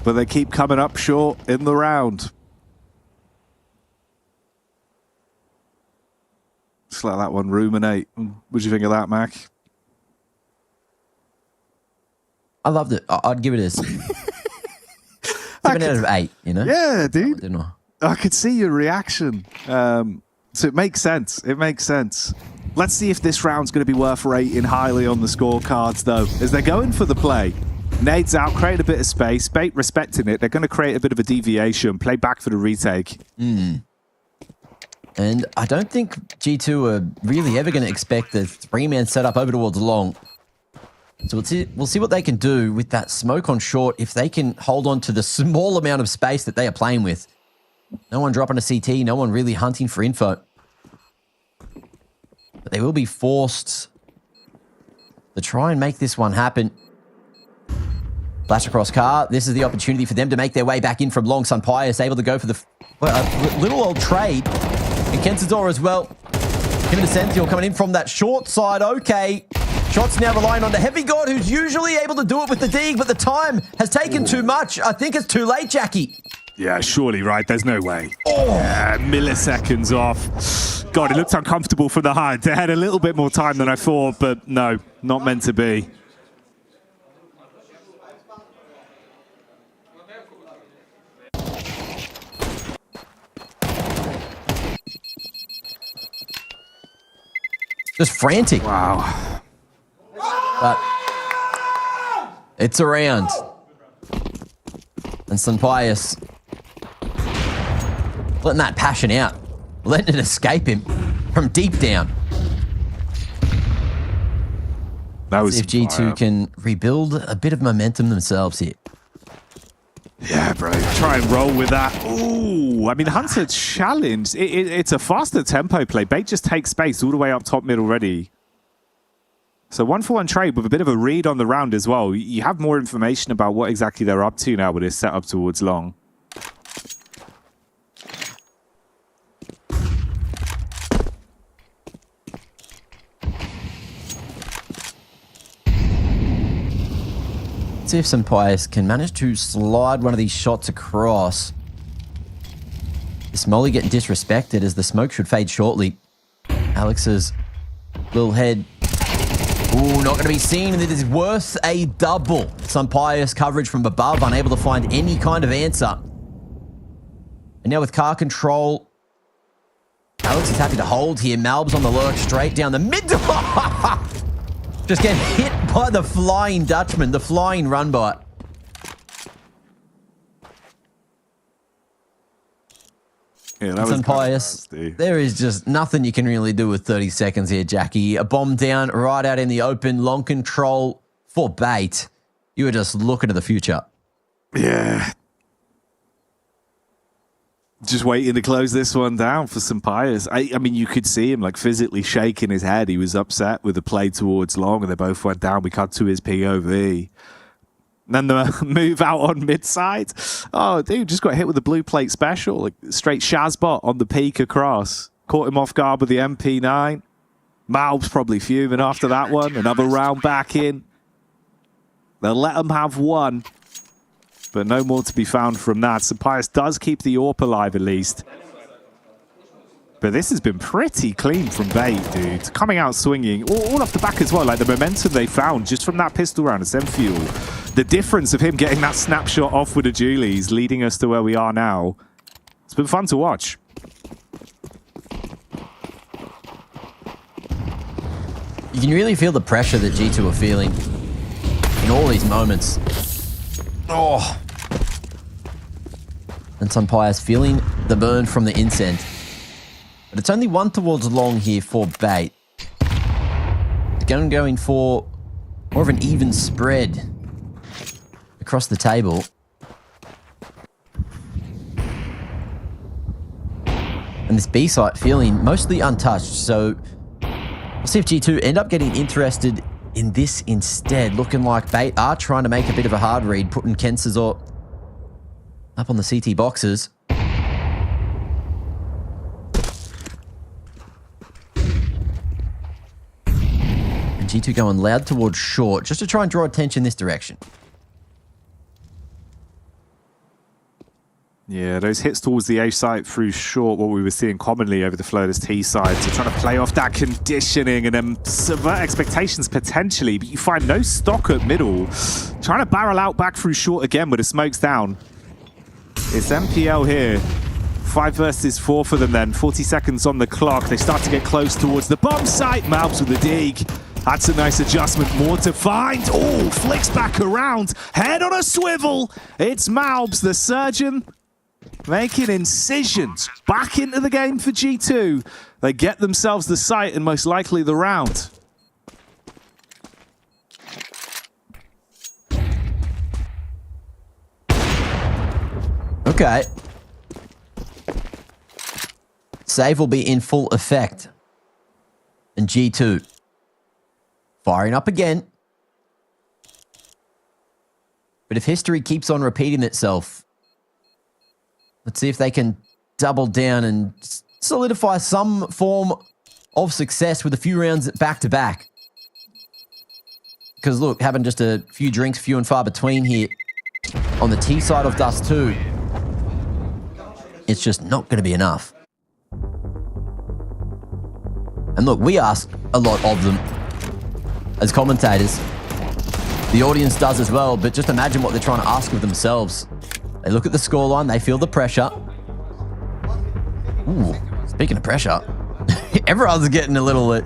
but they keep coming up short in the round. Just let that one ruminate. What do you think of that, Mac? I loved it. I'd give it a 7 out of 8, you know? Yeah, dude. I could see your reaction. So it makes sense. It makes sense. Let's see if this round's going to be worth rating highly on the scorecards, though, as they're going for the play. Nade's out, create a bit of space. Bait respecting it. They're going to create a bit of a deviation, play back for the retake. And I don't think G2 are really ever going to expect the 3-man setup over towards long. So we'll see what they can do with that smoke on short if they can hold on to the small amount of space that they are playing with. No one dropping a CT, no one really hunting for info. But they will be forced to try and make this one happen. Flash across car. This is the opportunity for them to make their way back in from long. Sun Pius able to go for the little old trade. And Kentador as well. Him and Essential coming in from that short side. Okay. Shots now relying on the Heavy God, who's usually able to do it with the dig, but the time has taken too much. I think it's too late, Jackie. Yeah, surely, right? There's no way. Yeah, milliseconds off. God, it looked uncomfortable from the height. They had a little bit more time than I thought, but no, not meant to be. Just frantic. Wow. But it's around. And Sun Pius letting that passion out, letting it escape him from deep down. That was see if G2 can rebuild a bit of momentum themselves here. Yeah, bro. Try and roll with that. Ooh, I mean, Hunter challenged. It's a faster tempo play. Bait just takes space all the way up top mid already. So 1-for-1 trade with a bit of a read on the round as well. You have more information about what exactly they're up to now with this setup towards long. Let's see if Sun Pius can manage to slide one of these shots across. Smolly getting disrespected as the smoke should fade shortly. Alex's little head. Ooh, not going to be seen, and it is worth a double. Some pious coverage from above, unable to find any kind of answer. And now with car control, Alex is happy to hold here. Malb's on the lurk straight down the mid. Just get hit by the flying Dutchman, the flying run by. Yeah, that was pious. There is just nothing you can really do with 30 seconds here, Jackie. A bomb down right out in the open. Long control for bait. You were just looking to the future. Yeah. Just waiting to close this one down for some pious. I mean, you could see him like physically shaking his head. He was upset with the play towards long, and they both went down. We cut to his POV. Then the move out on mid-side. Oh, dude, just got hit with a blue plate special. Like straight Shazbot on the peak across. Caught him off guard with the MP9. Malb's probably fuming after that one. Another round back in. They'll let him have one. But no more to be found from that. So Pius does keep the AWP alive at least. But this has been pretty clean from Bait, dude. Coming out swinging, all off the back as well. Like the momentum they found just from that pistol round at Fuel. The difference of him getting that snapshot off with the Julies leading us to where we are now. It's been fun to watch. You can really feel the pressure that G2 are feeling in all these moments. Oh. And some Pius feeling the burn from the incense. But it's only one towards long here for Bait. Going for more of an even spread across the table. And this B site feeling mostly untouched, so we'll see if G2 end up getting interested in this instead. Looking like Bait are trying to make a bit of a hard read, putting Kensazor up on the CT boxes. And G2 going loud towards short, just to try and draw attention this direction. Yeah, those hits towards the A site through short, what we were seeing commonly over the Flirters T side. So trying to play off that conditioning and then subvert expectations potentially, but you find no stock at middle. Trying to barrel out back through short again with the smokes down. It's MPL here. 5 versus 4 for them then. 40 seconds on the clock. They start to get close towards the bomb site. Malbs with the dig. That's a nice adjustment. More to find. Oh, flicks back around. Head on a swivel. It's Malbs, the surgeon, making incisions back into the game for G2. They get themselves the site and most likely the round. Okay. Save will be in full effect. And G2 firing up again. But if history keeps on repeating itself, let's see if they can double down and solidify some form of success with a few rounds back-to-back. Because look, having just a few drinks, few and far between here on the T side of Dust 2, it's just not going to be enough. And look, we ask a lot of them as commentators. The audience does as well, but just imagine what they're trying to ask of themselves. They look at the scoreline, they feel the pressure. Ooh, speaking of pressure, everyone's getting a little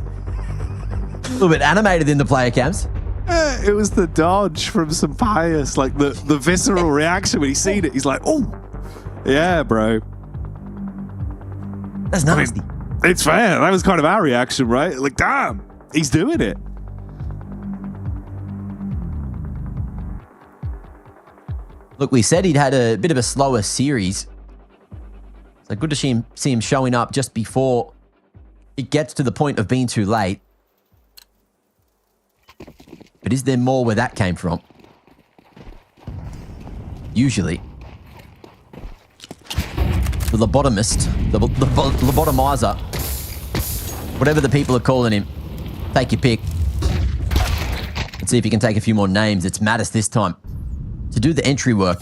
bit animated in the player cams. It was the dodge from Sampaius, like the visceral reaction when he seen it. He's like, oh, yeah, bro. That's nasty. I mean, it's fair. That was kind of our reaction, right? Like, damn, he's doing it. Look, we said he'd had a bit of a slower series. So good to see him showing up just before it gets to the point of being too late. But is there more where that came from? Usually. The lobotomist, the lobotomizer, whatever the people are calling him, take your pick. Let's see if you can take a few more names. It's Mattis this time to do the entry work.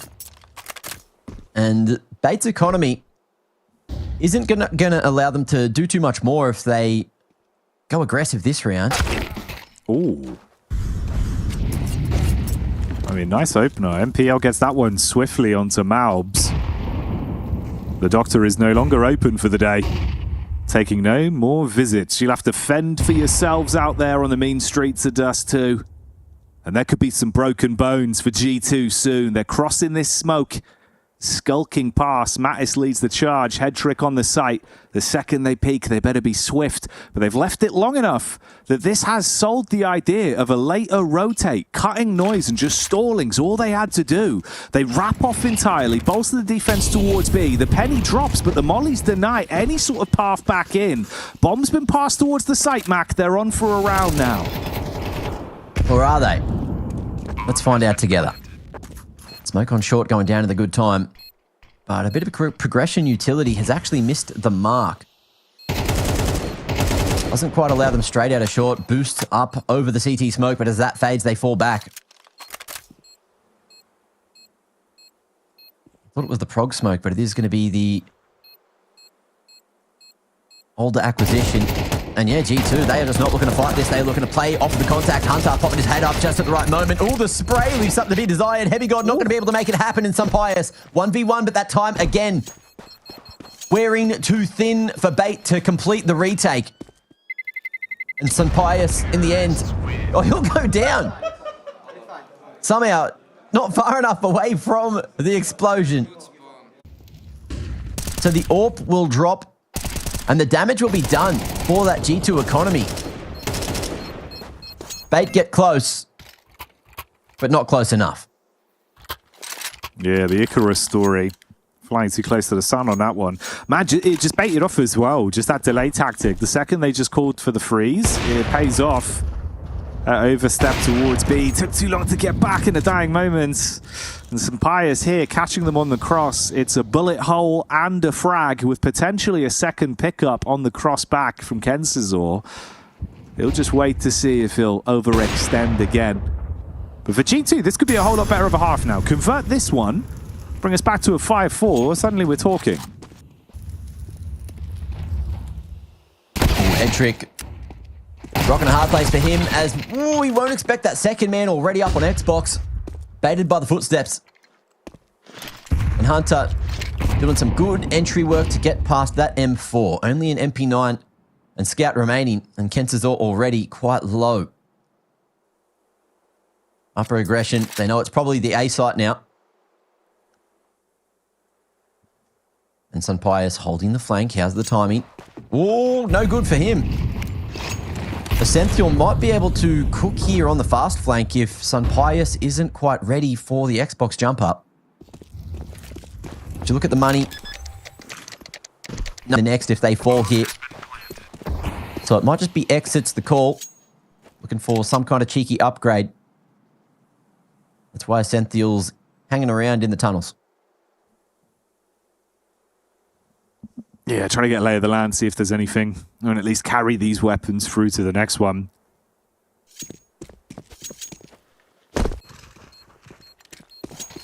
And Bates' economy isn't gonna allow them to do too much more if they go aggressive this round. Ooh. I mean, nice opener. MPL gets that one swiftly onto Malbs. The doctor is no longer open for the day. Taking no more visits. You'll have to fend for yourselves out there on the mean streets of Dust 2. And there could be some broken bones for G2 soon. They're crossing this smoke. Skulking past. Mattis leads the charge. Head trick on the site. The second they peek, they better be swift. But they've left it long enough that this has sold the idea of a later rotate. Cutting noise and just stalling's all they had to do. They wrap off entirely, bolster the defense towards B. The penny drops, but the mollies deny any sort of path back in. Bomb's been passed towards the site, Mac. They're on for a round now. Or are they? Let's find out together. Smoke on short going down to the good time. But a bit of a progression utility has actually missed the mark. Doesn't quite allow them straight out of short. Boost up over the CT smoke, but as that fades, they fall back. Thought it was the prog smoke, but it is going to be the older acquisition. And yeah, G2, they are just not looking to fight this. They're looking to play off the contact. Hunter popping his head up just at the right moment. Oh, the spray leaves something to be desired. Heavy God not going to be able to make it happen in some Pius. 1v1, but that time again, wearing too thin for Bait to complete the retake. And Pius in the end, oh, he'll go down. Somehow, not far enough away from the explosion. So the AWP will drop. And the damage will be done for that G2 economy. Bait get close, but not close enough. Yeah, the Icarus story. Flying too close to the sun on that one. Man, it just baited off as well. Just that delay tactic. The second they just called for the freeze, it pays off. Overstep towards B. Took too long to get back in the dying moments. And some Pius here catching them on the cross. It's a bullet hole and a frag with potentially a second pickup on the cross back from Kensazor. He'll just wait to see if he'll overextend again. But for G2, this could be a whole lot better of a half now. Convert this one, bring us back to a 5-4. Suddenly we're talking. Head trick. Rocking a hard place for him as we won't expect that second man already up on Xbox. Baited by the footsteps. And Hunter doing some good entry work to get past that M4. Only an MP9 and Scout remaining, and Kensazor already quite low. Upper aggression. They know it's probably the A site now. And Sunpius holding the flank. How's the timing? Oh, no good for him. Essential might be able to cook here on the fast flank if Sunpius isn't quite ready for the Xbox jump up. If you look at the money, the next if they fall here. So it might just be exits the call. Looking for some kind of cheeky upgrade. That's why Essential's hanging around in the tunnels. Yeah, trying to get a lay of the land, see if there's anything, and at least carry these weapons through to the next one.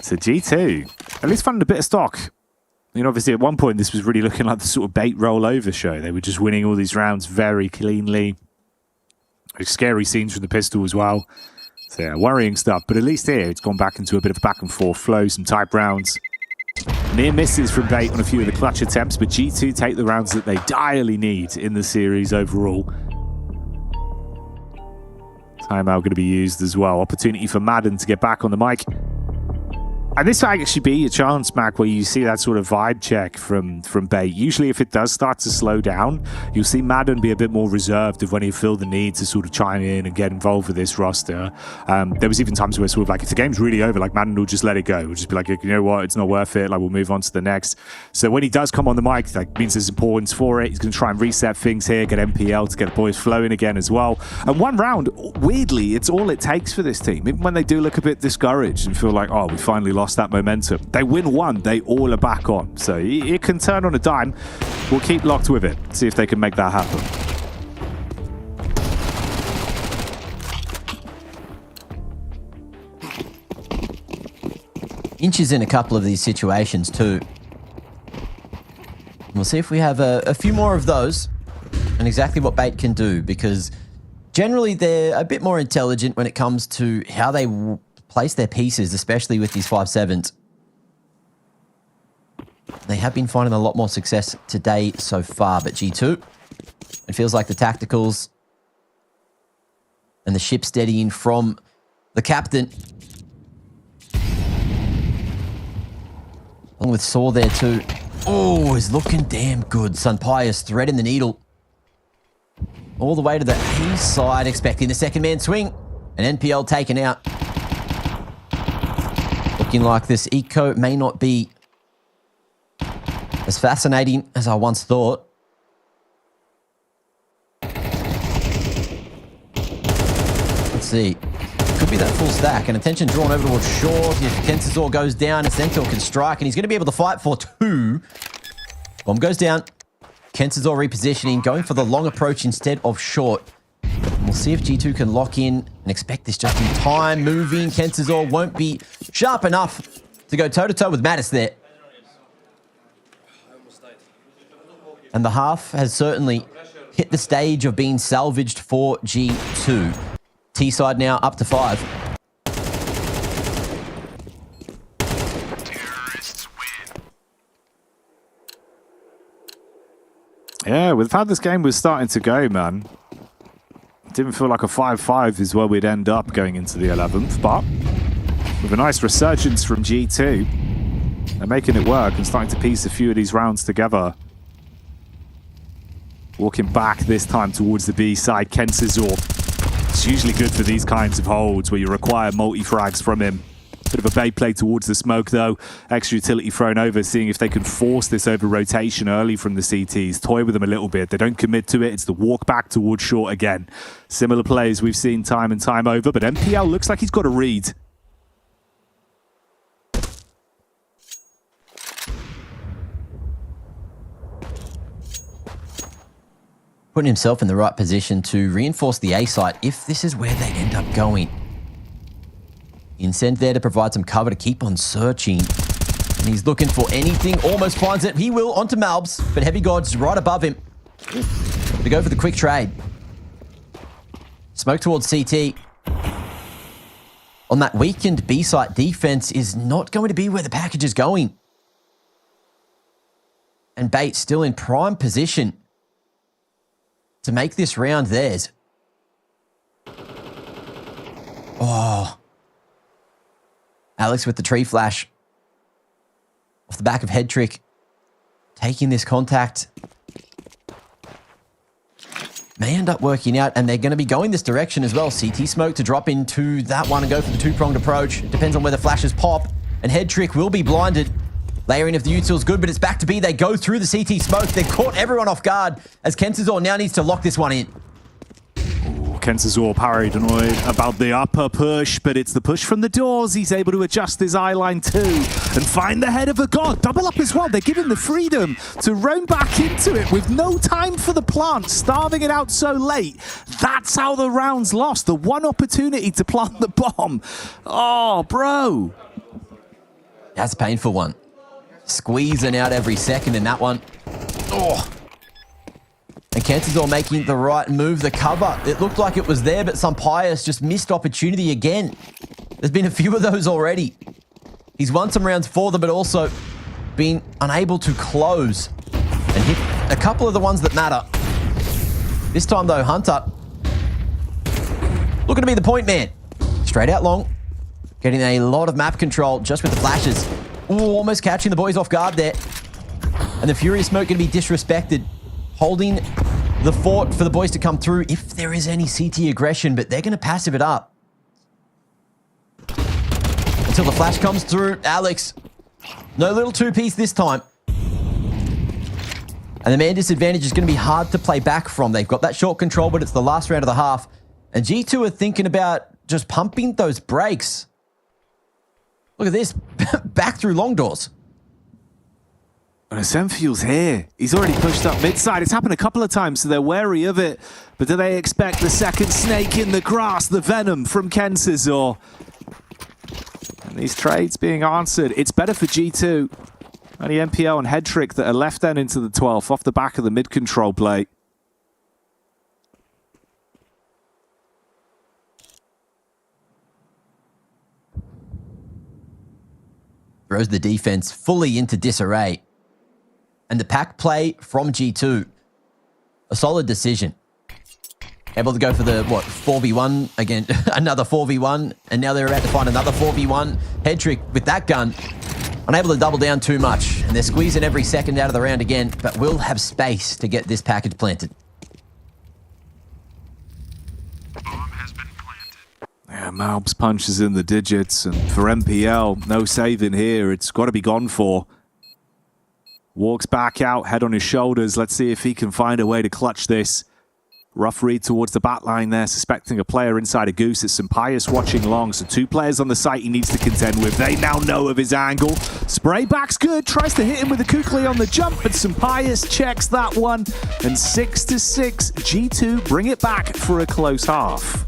So G2, at least found a bit of stock. I mean, obviously at one point this was really looking like the sort of Bait rollover show. They were just winning all these rounds very cleanly. Scary scenes from the pistol as well. So yeah, worrying stuff. But at least here it's gone back into a bit of a back and forth flow, some tight rounds. Near misses from Bait on a few of the clutch attempts, but G2 take the rounds that they direly need in the series overall. Timeout going to be used as well. Opportunity for Madden to get back on the mic. And this might actually be a chance, Mac, where you see that sort of vibe check from Bait. Usually if it does start to slow down, you'll see Madden be a bit more reserved of when he feel the need to sort of chime in and get involved with this roster. There was even times where sort of like, if the game's really over, like Madden will just let it go. We'll just be like, you know what, it's not worth it. Like we'll move on to the next. So when he does come on the mic, that means there's importance for it. He's going to try and reset things here, get MPL to get the boys flowing again as well. And one round, weirdly, it's all it takes for this team. Even when they do look a bit discouraged and feel like, oh, we finally lost that momentum. They win one, they all are back on. So it can turn on a dime. We'll keep locked with it. See if they can make that happen. Inches in a couple of these situations too. We'll see if we have a few more of those and exactly what Bait can do, because generally they're a bit more intelligent when it comes to how they place their pieces, especially with these 5-7s. They have been finding a lot more success today so far, but G2, it feels like the tacticals and the ship steadying from the captain. Along with Saw there too. Oh, he's looking damn good. Sunpius threading the needle. All the way to the A side, expecting the second man swing. An NPL taken out. Looking like this eco may not be as fascinating as I once thought. Let's see. Could be that full stack. And attention drawn over towards Short. If Kensazor goes down, Sentinel can strike, and he's going to be able to fight for 2. Bomb goes down. Kensazor repositioning, going for the long approach instead of Short. And we'll see if G2 can lock in and expect this just in time. Moving. Kensazor won't be sharp enough to go toe-to-toe with Mattis there. And the half has certainly hit the stage of being salvaged for G2. T-side now up to 5. Yeah, with how this game was starting to go, man, it didn't feel like a 5-5 is where we'd end up going into the 11th, but with a nice resurgence from G2, they're making it work and starting to piece a few of these rounds together. Walking back this time towards the B side, Kensazor. It's usually good for these kinds of holds where you require multi-frags from him. Bit of a bait play towards the smoke though. Extra utility thrown over, seeing if they can force this over rotation early from the CTs. Toy with them a little bit. They don't commit to it. It's the walk back towards Short again. Similar plays we've seen time and time over, but MPL looks like he's got a read. Putting himself in the right position to reinforce the A site if this is where they end up going. Incent there to provide some cover to keep on searching. And he's looking for anything, almost finds it. He will onto Malbs, but Heavy God's right above him. They go for the quick trade. Smoke towards CT. On that weakened B site, defense is not going to be where the package is going. And Bait still in prime position to make this round theirs. Oh. Alex with the tree flash. Off the back of Head Trick. Taking this contact. May end up working out, and they're going to be going this direction as well. CT smoke to drop into that one and go for the two-pronged approach. It depends on where the flashes pop. And Head Trick will be blinded. Layering of the util's good, but it's back to B. They go through the CT smoke. They've caught everyone off guard as Kensazor now needs to lock this one in. Kensazor paranoid about the upper push, but it's the push from the doors. He's able to adjust his eye line too and find the head of a god. Double up as well. They give him the freedom to roam back into it with no time for the plant, starving it out so late. That's how the round's lost. The one opportunity to plant the bomb. Oh, bro. That's a painful one. Squeezing out every second in that one. Oh. And Kensazor making the right move. The cover, it looked like it was there, but Sunpius just missed opportunity again. There's been a few of those already. He's won some rounds for them, but also been unable to close and hit a couple of the ones that matter. This time, though, Hunter looking to be the point man. Straight out long. Getting a lot of map control just with the flashes. Ooh, almost catching the boys off guard there. And the Furious Smoke going to be disrespected. Holding the fort for the boys to come through if there is any CT aggression, but they're going to passive it up. Until the flash comes through. Alex, no little two-piece this time. And the man disadvantage is going to be hard to play back from. They've got that short control, but it's the last round of the half. And G2 are thinking about just pumping those brakes. Look at this. Back through long doors. And Senfuel's here. He's already pushed up mid-side. It's happened a couple of times, so they're wary of it. But do they expect the second snake in the grass, the venom from Kensazor? And these trades being answered. It's better for G2. Only MPO and Head Trick that are left then into the 12th off the back of the mid-control play. Throws the defense fully into disarray. And the pack play from G2. A solid decision. Able to go for the, 4v1 again, another 4v1, and now they're about to find another 4v1. Head Trick with that gun, unable to double down too much, and they're squeezing every second out of the round again, but will have space to get this package planted. Yeah, Malb's punch is in the digits, and for MPL, no saving here. It's got to be gone for. Walks back out, head on his shoulders. Let's see if he can find a way to clutch this. Rough read towards the back line there, suspecting a player inside a Goose. It's Sampaius watching long, so 2 players on the site he needs to contend with. They now know of his angle. Spray back's good, tries to hit him with a Kukli on the jump, but Sampaius checks that one. And 6-6, G2 bring it back for a close half.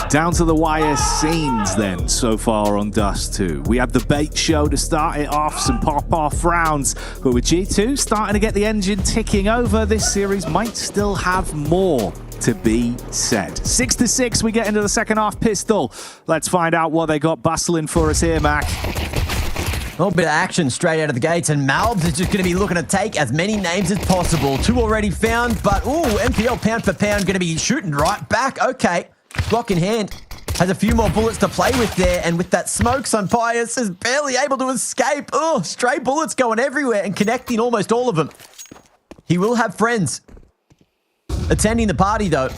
Down to the wire scenes then so far on Dust 2. We had the bait show to start it off, some pop-off rounds, but with G2 starting to get the engine ticking over, this series might still have more to be said. 6-6, we get into the second half pistol. Let's find out what they got bustling for us here, Mac. A little bit of action straight out of the gates, and Malbs is just going to be looking to take as many names as possible. 2 already found, but MPL pound for pound going to be shooting right back. Okay, Glock in hand. Has a few more bullets to play with there, and with that smoke, Sampaius is barely able to escape. Stray bullets going everywhere and connecting almost all of them. He will have friends attending the party, though.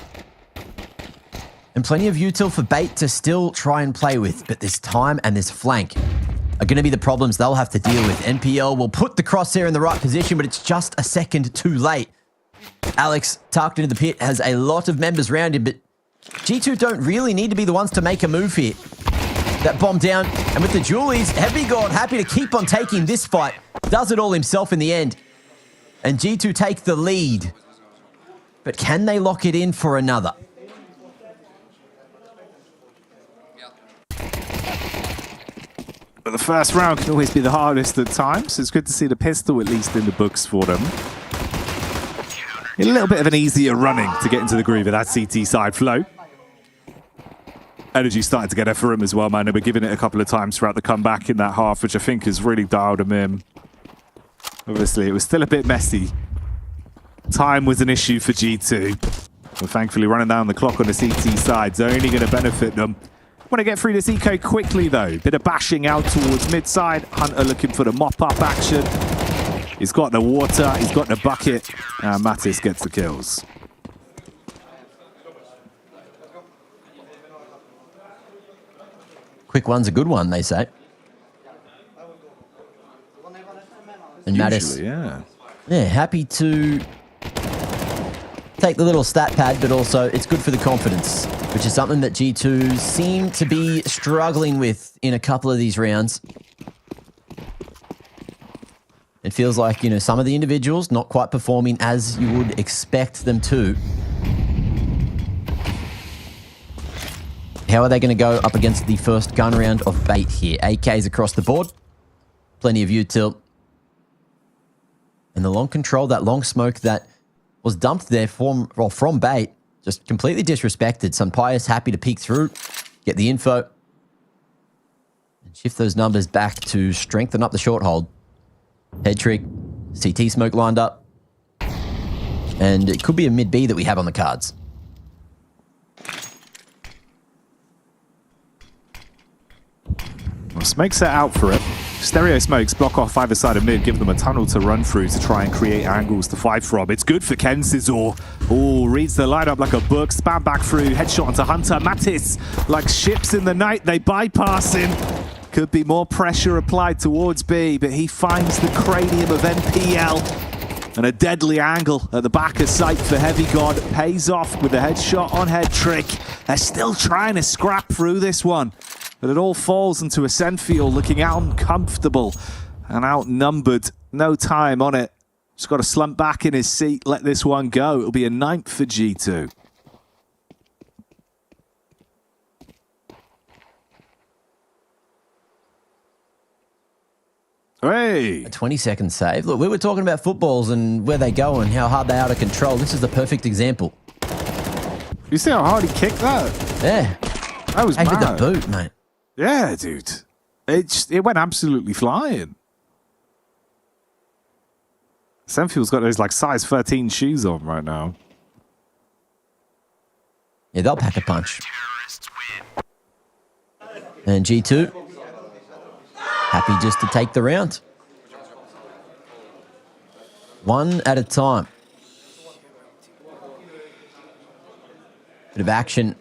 and plenty of util for Bait to still try and play with, but this time and this flank are going to be the problems they'll have to deal with. NPL will put the crosshair in the right position, but it's just a second too late. Alex, tucked into the pit, has a lot of members around him, but G2 don't really need to be the ones to make a move here. That bomb down, and with the Julies, Heavy God happy to keep on taking this fight. Does it all himself in the end. And G2 take the lead. But can they lock it in for another? But the first round can always be the hardest at times. It's good to see the pistol at least in the books for them. A little bit of an easier running to get into the groove of that CT side flow. Energy started to get there for him as well, man. They were giving it a couple of times throughout the comeback in that half, which I think has really dialed him in. Obviously, it was still a bit messy. Time was an issue for G2. But thankfully, running down the clock on the CT side is only going to benefit them. Want to get through this eco quickly, though. Bit of bashing out towards mid-side. Hunter looking for the mop-up action. He's got the water, he's got the bucket, and Mattis gets the kills. Quick one's a good one, they say. And Mattis, yeah, happy to take the little stat pad, but also it's good for the confidence, which is something that G2 seem to be struggling with in a couple of these rounds. It feels like, you know, some of the individuals not quite performing as you would expect them to. How are they going to go up against the first gun round of Bait here? AKs across the board. Plenty of util. And the long control, that long smoke that was dumped there from Bait, just completely disrespected. Sunpius happy to peek through, get the info, and shift those numbers back to strengthen up the short hold. Head trick, CT smoke lined up, and it could be a mid-B that we have on the cards. Well, Smoke set out for it. Stereo smokes block off either side of mid, give them a tunnel to run through to try and create angles to fight from. It's good for Kensizor. Oh, reads the lineup like a book, spam back through, headshot onto Hunter. Mattis, like ships in the night, they bypass him. Could be more pressure applied towards B, but he finds the cranium of NPL. And a deadly angle at the back of sight for Heavy God. Pays off with a headshot on head trick. They're still trying to scrap through this one. But it all falls into a Senfield looking uncomfortable and outnumbered. No time on it. Just got to slump back in his seat, let this one go. It'll be a 9th for G2. Hey! A 20-second save. Look, we were talking about footballs and where they go and how hard they are to control. This is the perfect example. You see how hard he kicked that? Yeah. That was mad. With the boot, mate. Yeah, dude. It went absolutely flying. Senfield's got those like size 13 shoes on right now. Yeah, they'll pack a punch. And G2, happy just to take the round. One at a time. Bit of action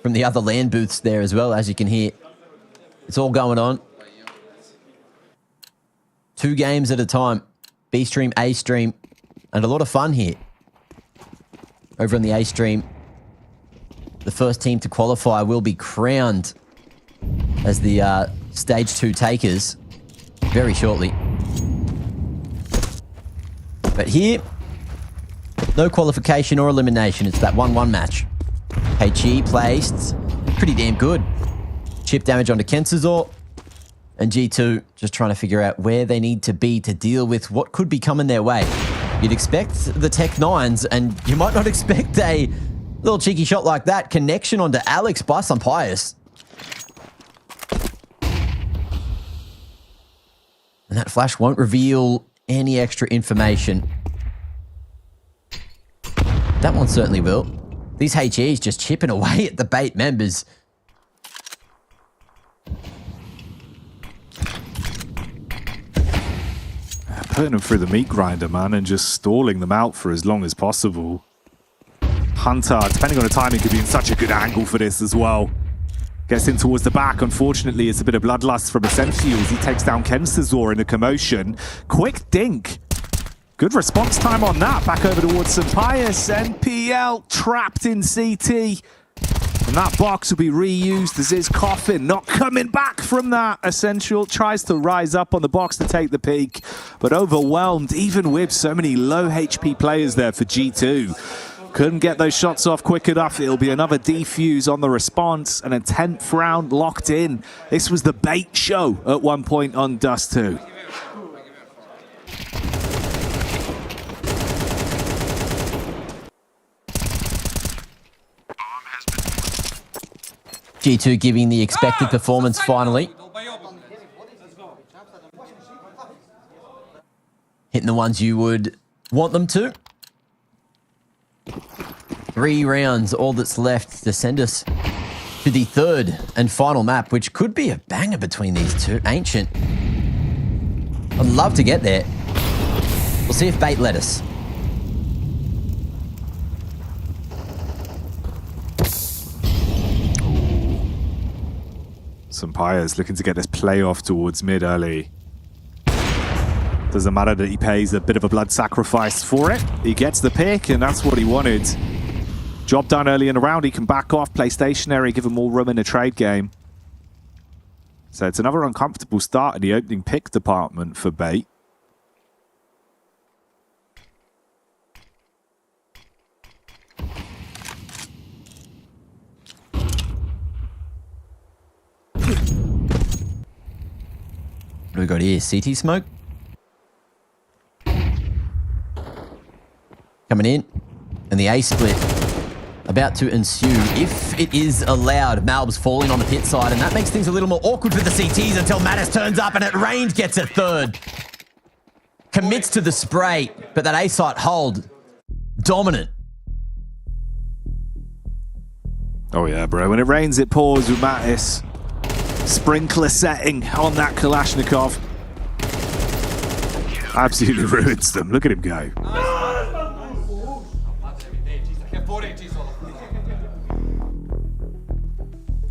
from the other LAN booths there as well, as you can hear. It's all going on. 2 games at a time. B stream, A stream, and a lot of fun here. Over on the A stream, the first team to qualify will be crowned as the Stage 2 takers very shortly. But here, no qualification or elimination. It's that 1-1 match. HE placed pretty damn good. Chip damage onto Kensizor. And G2 just trying to figure out where they need to be to deal with what could be coming their way. You'd expect the Tech 9s, and you might not expect a little cheeky shot like that. Connection onto Alex by Sunpius. And that flash won't reveal any extra information. That one certainly will. These HEs just chipping away at the Bait members. Putting them through the meat grinder, man, and just stalling them out for as long as possible. Hunter, depending on the timing, could be in such a good angle for this as well. Gets in towards the back. Unfortunately, it's a bit of bloodlust from Asensio as he takes down Kensazor in a commotion. Quick dink. Good response time on that. Back over towards Sampaius. NPL trapped in CT. And that box will be reused as his coffin. Not coming back from that. Essential tries to rise up on the box to take the peak, but overwhelmed even with so many low HP players there for G2. Couldn't get those shots off quick enough. It'll be another defuse on the response and a 10th round locked in. This was the bait show at one point on Dust 2. G2 giving the expected performance finally. Hitting the ones you would want them to. 3 rounds, all that's left to send us to the third and final map, which could be a banger between these two. Ancient. I'd love to get there. We'll see if Bait let us. Sampaius looking to get this playoff towards mid early. Doesn't matter that he pays a bit of a blood sacrifice for it. He gets the pick, and that's what he wanted. Job done early in the round. He can back off, play stationary, give him more room in the trade game. So it's another uncomfortable start in the opening pick department for Bait. What do we got here? CT smoke? Coming in. And the A split about to ensue if it is allowed. Malb's falling on the pit side, and that makes things a little more awkward for the CTs until Mattis turns up and at range gets a third. Commits to the spray, but that A site hold. Dominant. Oh yeah, bro. When it rains, it pours with Mattis. Sprinkler setting on that Kalashnikov. Absolutely ruins them. Look at him go.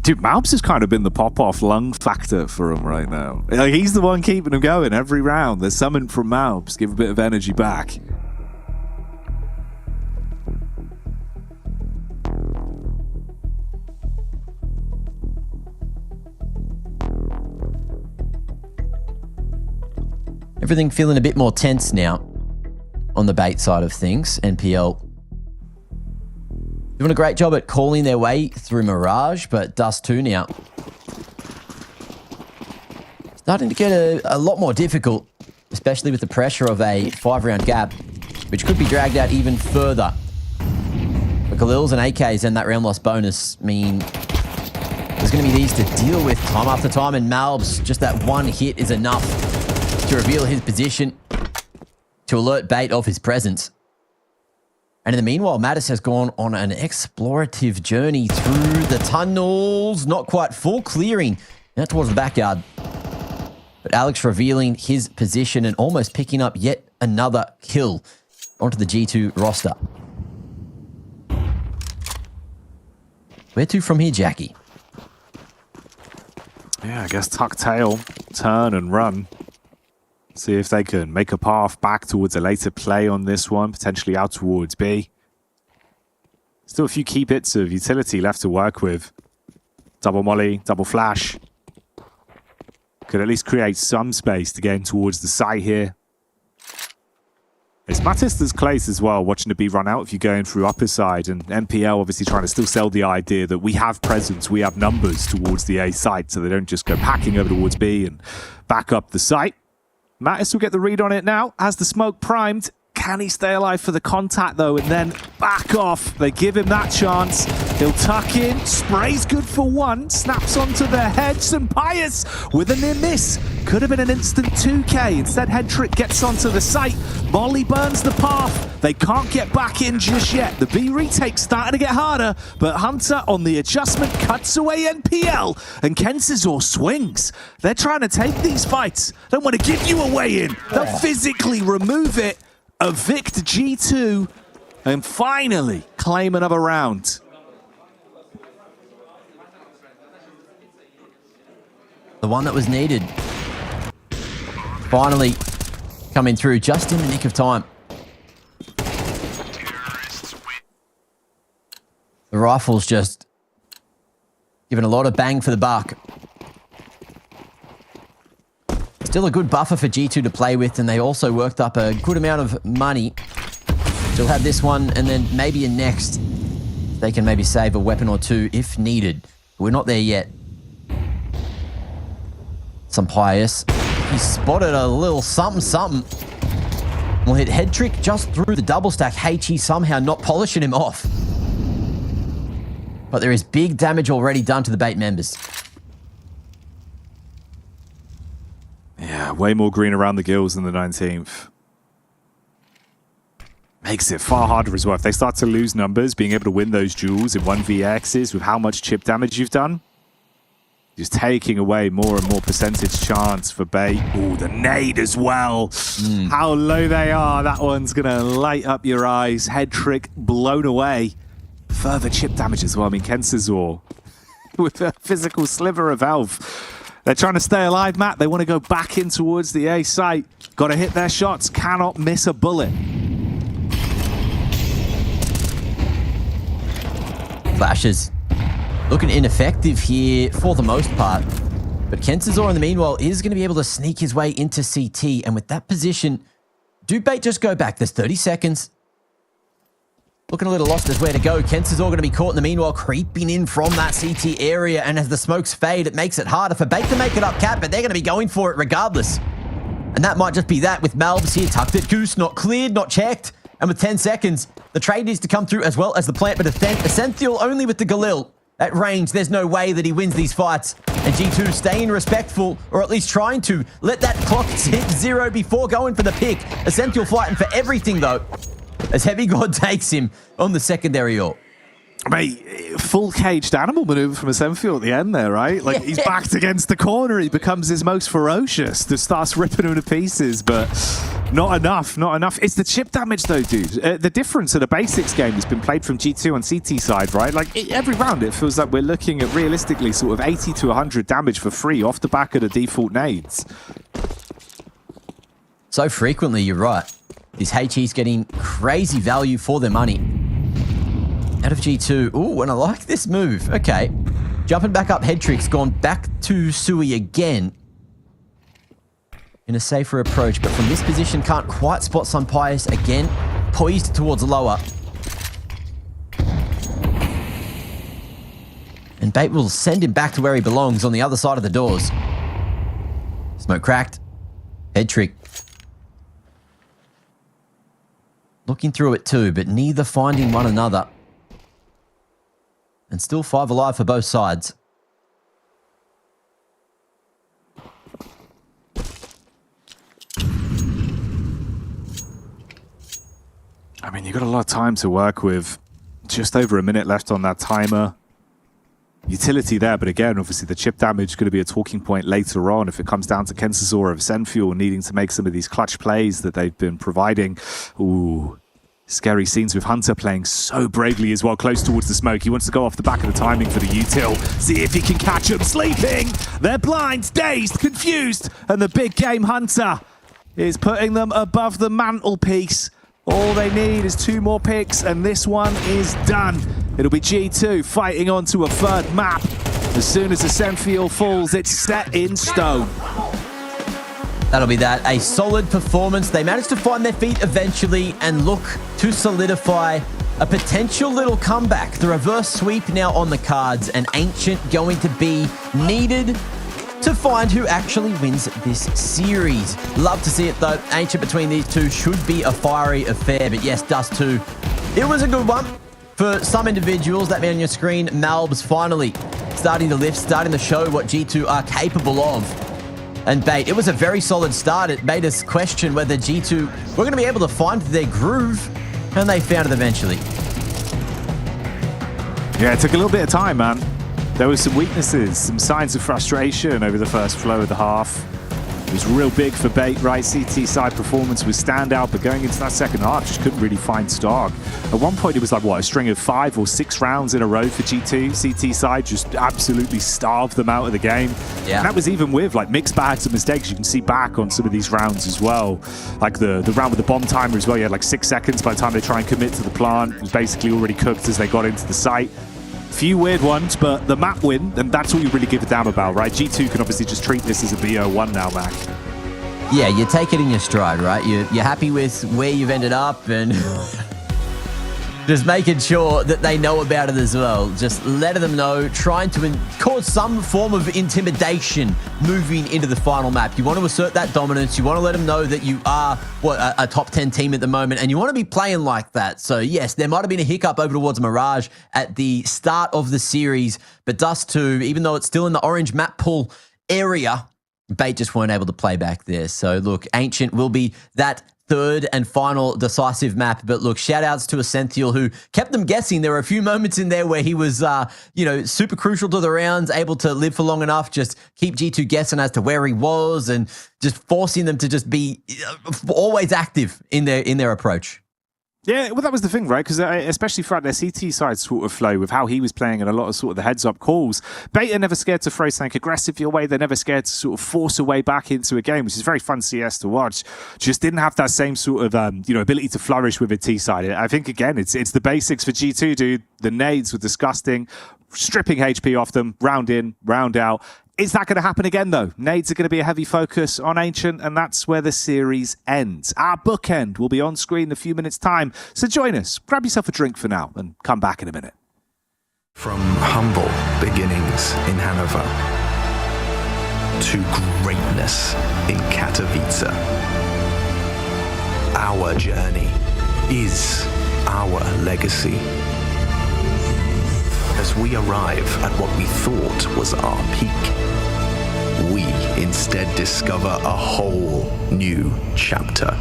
Dude, Malbs has kind of been the pop-off lung factor for him right now. Like, he's the one keeping him going every round. They're summoned from Malbs. Give a bit of energy back. Everything feeling a bit more tense now on the Bait side of things. NPL doing a great job at calling their way through Mirage, but Dust 2 now starting to get a lot more difficult, especially with the pressure of a 5-round gap, which could be dragged out even further. But Khalils and AKs and that round loss bonus mean there's going to be these to deal with time after time, and Malbs, just that one hit is enough to reveal his position, to alert Bait of his presence. And in the meanwhile, Mattis has gone on an explorative journey through the tunnels, not quite full clearing, now towards the backyard. But Alex revealing his position and almost picking up yet another kill onto the G2 roster. Where to from here, Jackie? Yeah, I guess tuck tail, turn and run. See if they can make a path back towards a later play on this one, potentially out towards B. Still a few key bits of utility left to work with. Double molly, double flash. Could at least create some space to gain towards the site here. It's Mattis that's close as well, watching the B run out if you're going through upper side, and NPL obviously trying to still sell the idea that we have presence, we have numbers towards the A site, so they don't just go packing over towards B and back up the site. Mattis will get the read on it now, has the smoke primed. Can he stay alive for the contact though, and then back off? They give him that chance. He'll tuck in, sprays good for one, snaps onto the head. Sampaius with a near miss. Could have been an instant 2K. Instead, Head Trick gets onto the site. Molly burns the path. They can't get back in just yet. The B retake's starting to get harder, but Hunter on the adjustment cuts away NPL, and Kensazor swings. They're trying to take these fights. Don't want to give you a way in. They'll physically remove it. Evict G2 and finally claim another round. The one that was needed. Finally coming through just in the nick of time. The rifle's just giving a lot of bang for the buck. Still a good buffer for G2 to play with, and they also worked up a good amount of money. Still have this one, and then maybe a next. They can maybe save a weapon or two if needed. We're not there yet. Some pious. He spotted a little something. Will hit head trick just through the double stack. HE somehow not polishing him off. But there is big damage already done to the bait members. Yeah, way more green around the gills than the 19th. Makes it far harder as well. If they start to lose numbers, being able to win those duels in 1vx's with how much chip damage you've done, just taking away more and more percentage chance for bait. Oh, the nade as well. How low they are. That one's going to light up your eyes. Head trick blown away. Further chip damage as well. I mean, Kensazor with a physical sliver of health. They're trying to stay alive, Matt. They want to go back in towards the A site. Got to hit their shots. Cannot miss a bullet. Flashes. Looking ineffective here for the most part. But Kensazor in the meanwhile is going to be able to sneak his way into CT. And with that position, do bait just go back? There's 30 seconds. Looking a little lost as where to go. Kensazor going to be caught in the meanwhile, creeping in from that CT area. And as the smokes fade, it makes it harder for bait to make it up cap, but they're going to be going for it regardless. And that might just be that with Malbs here. Tucked at Goose, not cleared, not checked. And with 10 seconds, the trade needs to come through as well as the plant. But Essential only with the Galil. At range, there's no way that he wins these fights. And G2 staying respectful, or at least trying to let that clock hit 0 before going for the pick. Essential fighting for everything though, as Heavy God takes him on the secondary ult. Mate, full caged animal maneuver from Essential at the end there, right? Like, he's backed against the corner. He becomes his most ferocious. Just starts ripping him to pieces, but not enough, not enough. It's the chip damage, though, dude. The difference in a basics game has been played from G2 on CT side, right? Like, every round, it feels like we're looking at realistically sort of 80 to 100 damage for free off the back of the default nades. So frequently, you're right. These HE's getting crazy value for their money. Out of G2. Ooh, and I like this move. Okay. Jumping back up, head trick's gone back to Sui again. In a safer approach, but from this position, can't quite spot some Pious again. Poised towards lower. And Bait will send him back to where he belongs on the other side of the doors. Smoke cracked. Head trick. Looking through it too, but neither finding one another. And still 5 alive for both sides. I mean, you've got a lot of time to work with. Just over a minute left on that timer. Utility there, but again, obviously the chip damage is going to be a talking point later on if it comes down to Kensazor of Zenfuel needing to make some of these clutch plays that they've been providing. Ooh. Scary scenes with Hunter playing so bravely as well, close towards the smoke. He wants to go off the back of the timing for the util. See if he can catch them sleeping. They're blind, dazed, confused. And the big game Hunter is putting them above the mantelpiece. All they need is 2 more picks, and this one is done. It'll be G2 fighting onto a third map. As soon as the Zenfield falls, it's set in stone. That'll be that. A solid performance. They managed to find their feet eventually and look to solidify a potential little comeback. The reverse sweep now on the cards, and Ancient going to be needed to find who actually wins this series. Love to see it though. Ancient between these two should be a fiery affair, but yes, Dust 2. It was a good one for some individuals. That man on your screen, Malbs, finally starting to lift, starting to show what G2 are capable of. And Bait, it was a very solid start. It made us question whether G2 were going to be able to find their groove, and they found it eventually. Yeah, it took a little bit of time, man. There were some weaknesses, some signs of frustration over the first flow of the half. It was real big for Bait, right? CT side performance was standout, but going into that second half, just couldn't really find Stark. At one point, it was like, what, a string of 5 or 6 rounds in a row for G2. CT side just absolutely starved them out of the game. Yeah. And that was even with like mixed bags of mistakes. You can see back on some of these rounds as well. Like the round with the bomb timer as well, you had like 6 seconds by the time they try and commit to the plant. It was basically already cooked as they got into the site. Few weird ones, but the map win, and that's all you really give a damn about, right? G2 can obviously just treat this as a BO1 now, Mac. Yeah, you take it in your stride, right? You're happy with where you've ended up and just making sure that they know about it as well. Just letting them know, trying to cause some form of intimidation moving into the final map. You want to assert that dominance. You want to let them know that you are a top 10 team at the moment, and you want to be playing like that. So yes, there might have been a hiccup over towards Mirage at the start of the series, but Dust 2, even though it's still in the orange map pool area, Bait just weren't able to play back there. So look, Ancient will be that third and final decisive map. But look, shout outs to Essential, who kept them guessing. There were a few moments in there where he was, super crucial to the rounds, able to live for long enough, just keep G2 guessing as to where he was and just forcing them to just be always active in their approach. Yeah, well, that was the thing, right? Because especially throughout their CT side sort of flow with how he was playing and a lot of sort of the heads-up calls, Bait are never scared to throw something aggressive your way. They're never scared to sort of force a way back into a game, which is very fun CS to watch. Just didn't have that same sort of, ability to flourish with a T side. I think, again, it's the basics for G2, dude. The nades were disgusting. Stripping HP off them, round in, round out. Is that going to happen again, though? Nades are going to be a heavy focus on Ancient, and that's where the series ends. Our bookend will be on screen in a few minutes' time, so join us. Grab yourself a drink for now, and come back in a minute. From humble beginnings in Hanover to greatness in Katowice, our journey is our legacy. As we arrive at what we thought was our peak, we instead discover a whole new chapter.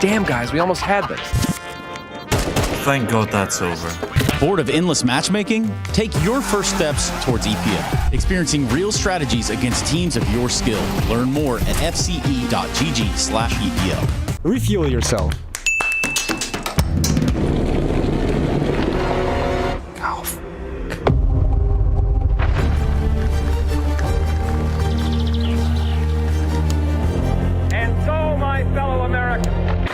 Damn, guys, we almost had this. Thank God that's over. Bored of endless matchmaking? Take your first steps towards EPL, experiencing real strategies against teams of your skill. Learn more at fce.gg/EPL. Refuel yourself.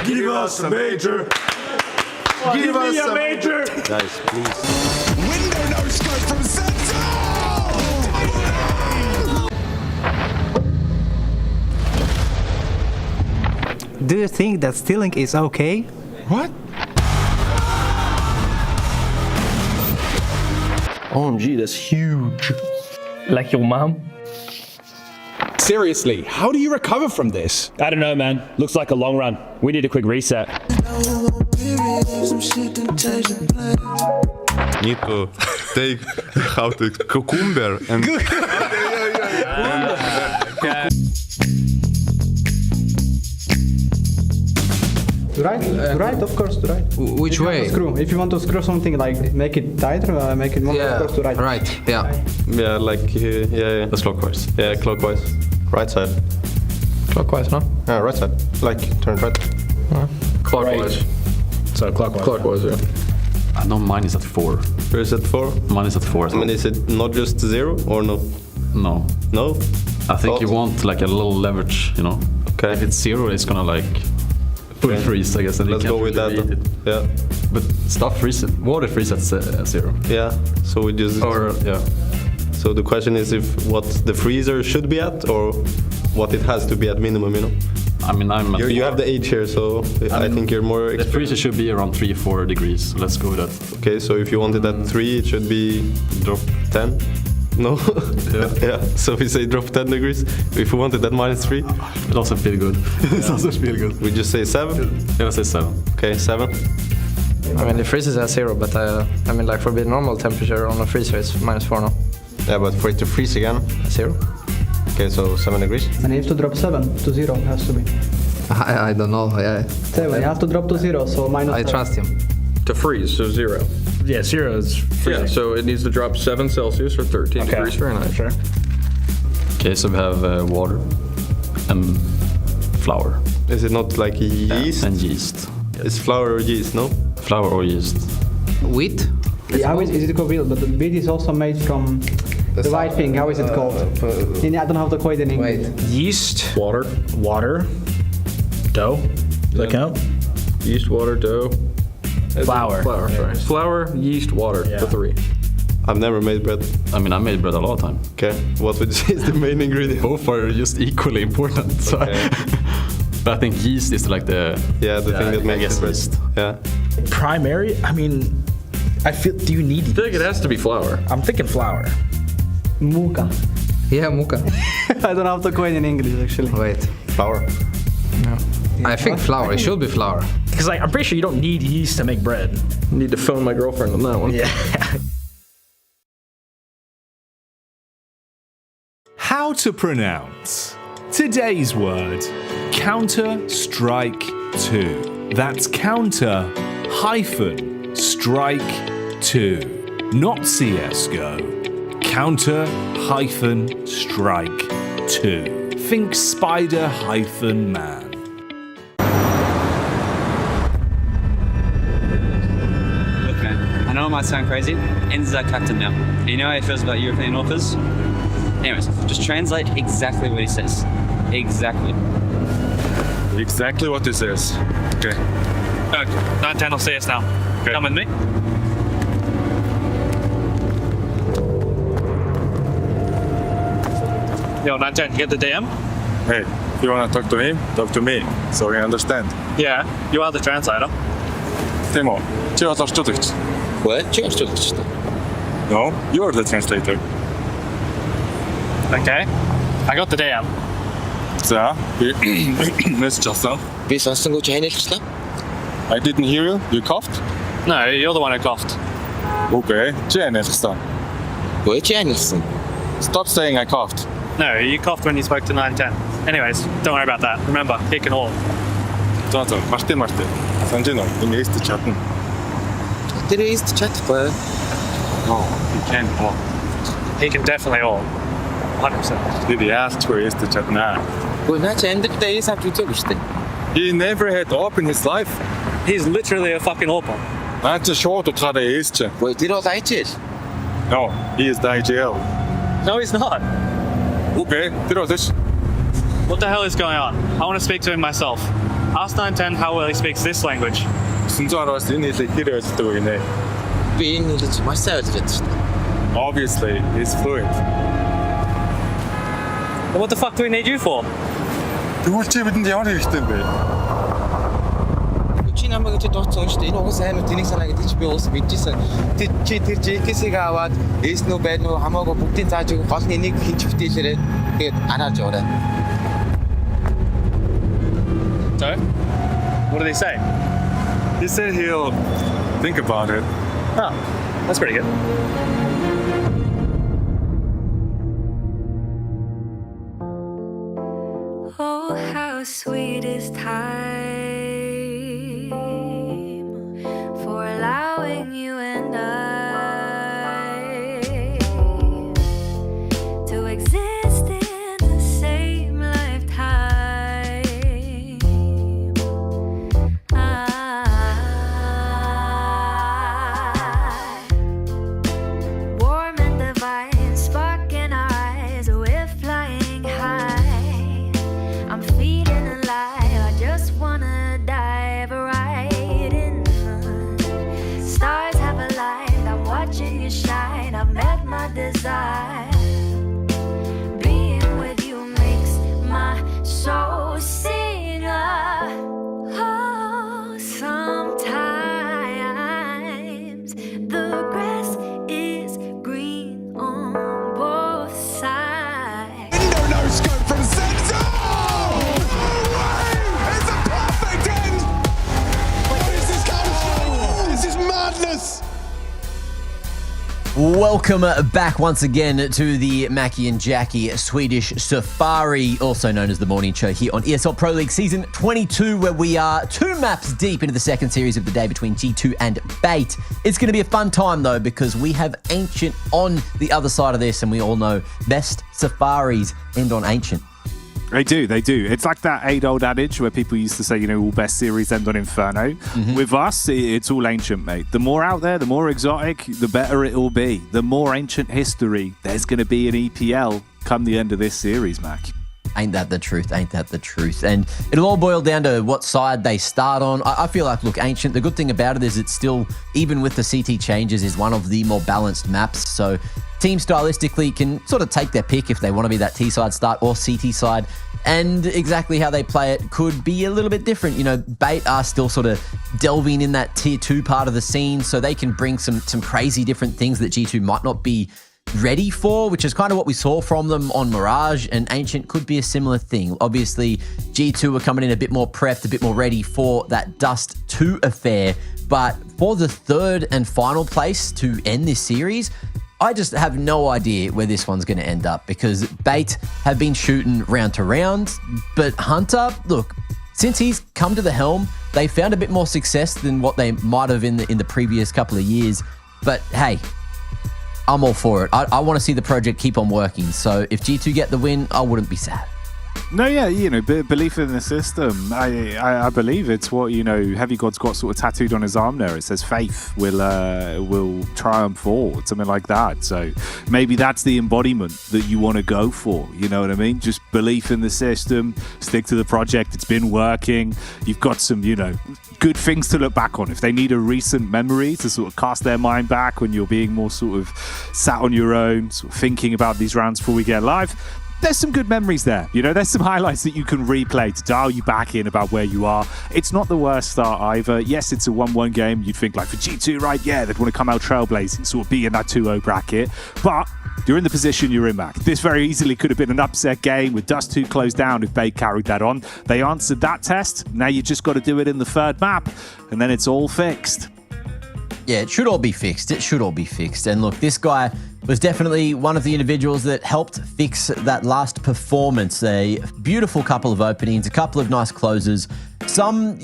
Give us a major. Give us a major. Guys, please. Window no scope from Central. Do you think that stealing is okay? What? OMG, that's huge. Like your mom? Seriously, how do you recover from this? I don't know, man. Looks like a long run. We need a quick reset. Need to take how to cucumber and To right, of course, to right. Which way? Screw. If you want to screw something like make it tighter, make it more, of course, to right. Right, yeah. yeah, like yeah. That's clockwise. Yeah, clockwise. Right side. Clockwise, no? Yeah, right side. Like turn right. Clockwise. Right. So clockwise. Clockwise, yeah. No, mine is at 4. Where is at 4? Mine is at 4. I mean, is it not just 0 or no? No. No? I think you want like a little leverage, you know? Okay. If it's 0, it's gonna like full freeze, I guess. And let's go with that. Yeah. But stuff freezes. Water freezes at 0. Yeah. So we just. Or yeah. So the question is if what the freezer should be at or what it has to be at minimum, you know? I mean, you have the age here, so I think you're more experienced. The freezer should be around 3-4 degrees. So let's go with that. Okay, so if you want it at 3, it should be drop 10. No? Yeah. So we say drop 10 degrees. If we wanted that -3. It also feel good. It also feel good. We just say 7? Yeah, let's say 7. Okay, 7. I mean, it freezes at 0, but I mean, like for the normal temperature on a freezer, it's -4 now. Yeah, but for it to freeze again? 0. Okay, so 7 degrees. And he has to drop 7 to 0, has to be. I don't know, yeah. 7, he has to drop to 0, so -7. I trust him. To freeze, so 0. Yeah, 0 is freezing. Yeah, so it needs to drop 7 Celsius or 13 degrees Fahrenheit. Sure. Okay, so we have water and flour. Is it not like yeast? And yeast. It's flour or yeast, no? Flour or yeast. Wheat? Yeah, how is it called? But the wheat is also made from the white thing. How is it called? I don't know how to call it in English. Yeast. Water. Dough. Does that count? Yeast, water, dough. Flour. Sorry. Flour, yeast, water. The 3. I've never made bread. I mean, I made bread a lot of time. Okay. What would you say is the main ingredient? Both are just equally important. So but I think yeast is like the thing that makes the bread. Yeast. Yeah. Primary? I mean, do you need? I feel like it has to be flour. I'm thinking flour. Muka. Yeah, muka. I don't know how to call it in English actually. Wait. Flour. No. I think flour. It should be flour. Because I'm pretty sure you don't need yeast to make bread. Need to phone my girlfriend on that one. Yeah. How to pronounce today's word, Counter-Strike 2. That's Counter-Strike 2. Not CSGO. Counter-Strike 2. Think Spider-Man. Look, man, I know it might sound crazy. Ends are captain now. You know how he feels about European authors? Anyways, just translate exactly what he says. Exactly. Exactly what he says. Okay. 910 will see us now. Okay. Come with me. Yo, 910, you get the DM? Hey, if you wanna talk to him, talk to me, so we understand. Yeah, you are the translator. Timo, чего толстый? What? Чего толстый? No, you're the translator. Okay, I got the DM. За, месяцсан. Би сонсон гэж ханилчлаа. I didn't hear you. You coughed? No, you're the one who coughed. Okay, чи ханилсан. Гүй чи ханилсан. Stop saying I coughed. No, you coughed when you spoke to 910. Anyways, don't worry about that. Remember, he can haul. За, Мартин. Санаж нь энэ эст чадна. Тэр эст чадахгүй. No, he can't haul. He can definitely haul. 100%. Did he ask for эст чадна? Гүй наач амьдралдаа эс авч үзээгүй шүү дээ. He never had op in his life. He's literally a fucking hopper. Наач шууд утгаараа эс ч. Гүй тэр бол IGL. No, he is the IGL. No, he's not. Okay, тэр бол эс. What the hell is going on? I want to speak to him myself. Ask 910 how well he speaks this language. 910-аас энэ хэлийг тэр ойлгодог гинэ. Би энэ хэлийг маш сайн ойлгож байна шүү дээ. Obviously, he's fluent. What the fuck do we need you for? Тэгвэл чи бидэнд ямар хэрэгтэй юм бэ? Чи намайг чи дууцсан шүү дээ. Энэ угсаа амар тэнийг санаа гэдэг чи би уус мэдчихсэн. Чи тэр JK-сийг аваад эснүү байна уу хамаагүй бүгдийн зааж өгөх гол нэг хинч бүтээлээрээ тэгээд анааж яваарай. So, what did he say? He said he'll think about it. Oh, that's pretty good. Oh, how sweet is time for allowing you and I to exist in the same lifetime. Warm and divine, spark in our eyes, we're flying high. I'm feeling alive, I just wanna Welcome back once again to the Mackie and Jackie Swedish Safari, also known as the morning show here on ESL Pro League Season 22, where we are 2 maps deep into the second series of the day between G2 and Bait. It's going to be a fun time, though, because we have Ancient on the other side of this, and we all know best Safaris end on Ancient. They do. It's like that age-old adage where people used to say, all best series end on Inferno. Mm-hmm. With us, it's all Ancient, mate. The more out there, the more exotic, the better it will be. The more Ancient history there's going to be in EPL come the end of this series, Mac. Ain't that the truth? And it'll all boil down to what side they start on. I feel like, look, Ancient, the good thing about it is it's still, even with the CT changes, is one of the more balanced maps. So team stylistically can sort of take their pick if they want to be that T-side start or CT side. And exactly how they play it could be a little bit different. Bait are still sort of delving in that tier 2 part of the scene, so they can bring some crazy different things that G2 might not be ready for, which is kind of what we saw from them on Mirage, and Ancient could be a similar thing. Obviously, G2 are coming in a bit more prepped, a bit more ready for that Dust 2 affair, but for the third and final place to end this series, I just have no idea where this one's going to end up, because Bait have been shooting round to round, but Hunter, look, since he's come to the helm, they found a bit more success than what they might have in the previous couple of years, but hey, I'm all for it. I want to see the project keep on working. So if G2 get the win, I wouldn't be sad. No, yeah, belief in the system. I believe it's what, Heavy God's got sort of tattooed on his arm there. It says faith will triumph forward, something like that. So maybe that's the embodiment that you want to go for. You know what I mean? Just belief in the system, stick to the project. It's been working. You've got some, good things to look back on. If they need a recent memory to sort of cast their mind back when you're being more sort of sat on your own, sort of thinking about these rounds before we get live, there's some good memories there. There's some highlights that you can replay to dial you back in about where you are. It's not the worst start either. Yes, it's a 1-1 game. You'd think like for G2, right? Yeah, they'd want to come out trailblazing, sort of be in that 2-0 bracket. But you're in the position you're in, Mac. This very easily could have been an upset game with Dust 2 closed down if Bait carried that on. They answered that test. Now you just got to do it in the third map, and then it's all fixed. Yeah, it should all be fixed. And look, this guy was definitely one of the individuals that helped fix that last performance. A beautiful couple of openings, a couple of nice closes, some,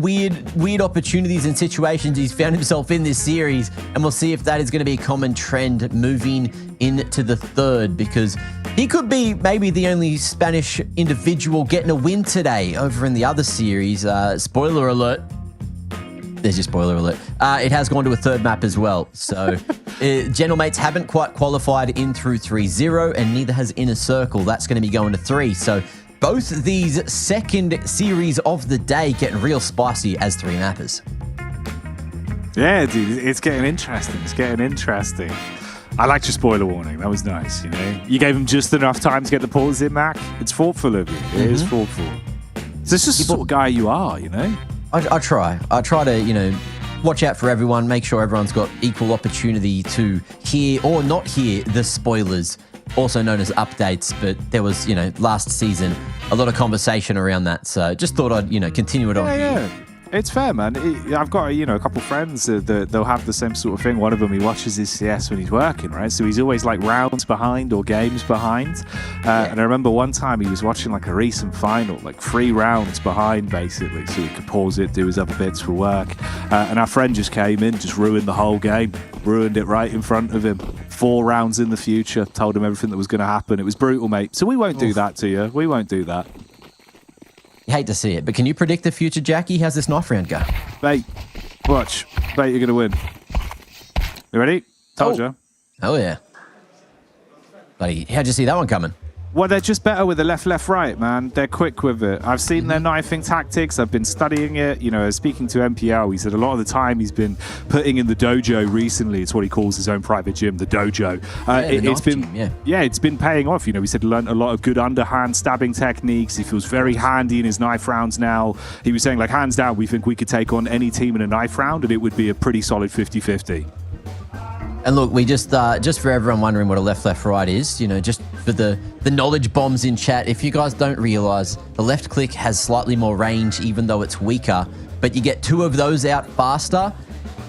weird opportunities and situations he's found himself in this series. And we'll see if that is going to be a common trend moving into the third, because he could be maybe the only Spanish individual getting a win today over in the other series. Spoiler alert. There's your spoiler alert. It has gone to a third map as well. So Gentlemates haven't quite qualified in through 3-0, and neither has Inner Circle. That's going to be going to 3. So both these second series of the day getting real spicy as 3 mappers. Yeah, dude, it's getting interesting. I liked your spoiler warning. That was nice, You gave him just enough time to get the pause in, Mac. It's thoughtful of you. It is thoughtful. So it's just the sort of guy you are, I try to, watch out for everyone, make sure everyone's got equal opportunity to hear or not hear the spoilers, also known as updates. But there was, last season, a lot of conversation around that. So just thought I'd, continue it on here. Yeah. It's fair, man. I've got, a couple friends that they'll have the same sort of thing. One of them, he watches his CS when he's working, right? So he's always like rounds behind or games behind. And I remember one time he was watching like a recent final, like 3 rounds behind basically, so he could pause it, do his other bits for work. And our friend just came in, just ruined the whole game, ruined it right in front of him. 4 rounds in the future, told him everything that was going to happen. It was brutal, mate. So we won't do that to you. We won't do that. You hate to see it, but can you predict the future, Jackie? How's this knife round go? Mate, watch. Mate, you're going to win. You ready? Told you. Oh, yeah. Buddy, how'd you see that one coming? Well, they're just better with the left, right, man. They're quick with it. I've seen their knifing tactics. I've been studying it. Speaking to MPL, he said a lot of the time he's been putting in the dojo recently. It's what he calls his own private gym, the dojo. It's been paying off. He said he learned a lot of good underhand stabbing techniques. He feels very handy in his knife rounds now. He was saying, like, hands down, we think we could take on any team in a knife round, and it would be a pretty solid 50-50. And look, we just for everyone wondering what a left, right is, just for the knowledge bombs in chat, if you guys don't realize, the left click has slightly more range, even though it's weaker, but you get 2 of those out faster.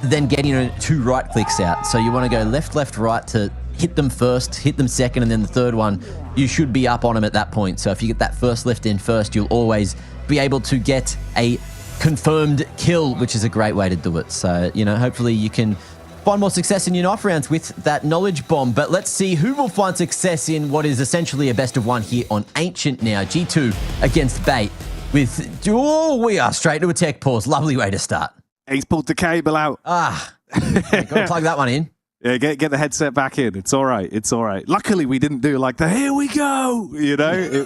then getting 2 right clicks out. So you want to go left, left, right to hit them first, hit them second, and then the third one, you should be up on them at that point. So if you get that first lift in first, you'll always be able to get a confirmed kill, which is a great way to do it. So, you know, hopefully you can find more success in your knife rounds with that knowledge bomb. But let's see who will find success in what is essentially a best of 1 here on Ancient now. G2 against Bait with, we are straight to a tech pause. Lovely way to start. He's pulled the cable out. Gotta plug that one in. Yeah, get the headset back in. It's all right. It's all right. Luckily, we didn't do like the here we go, you know?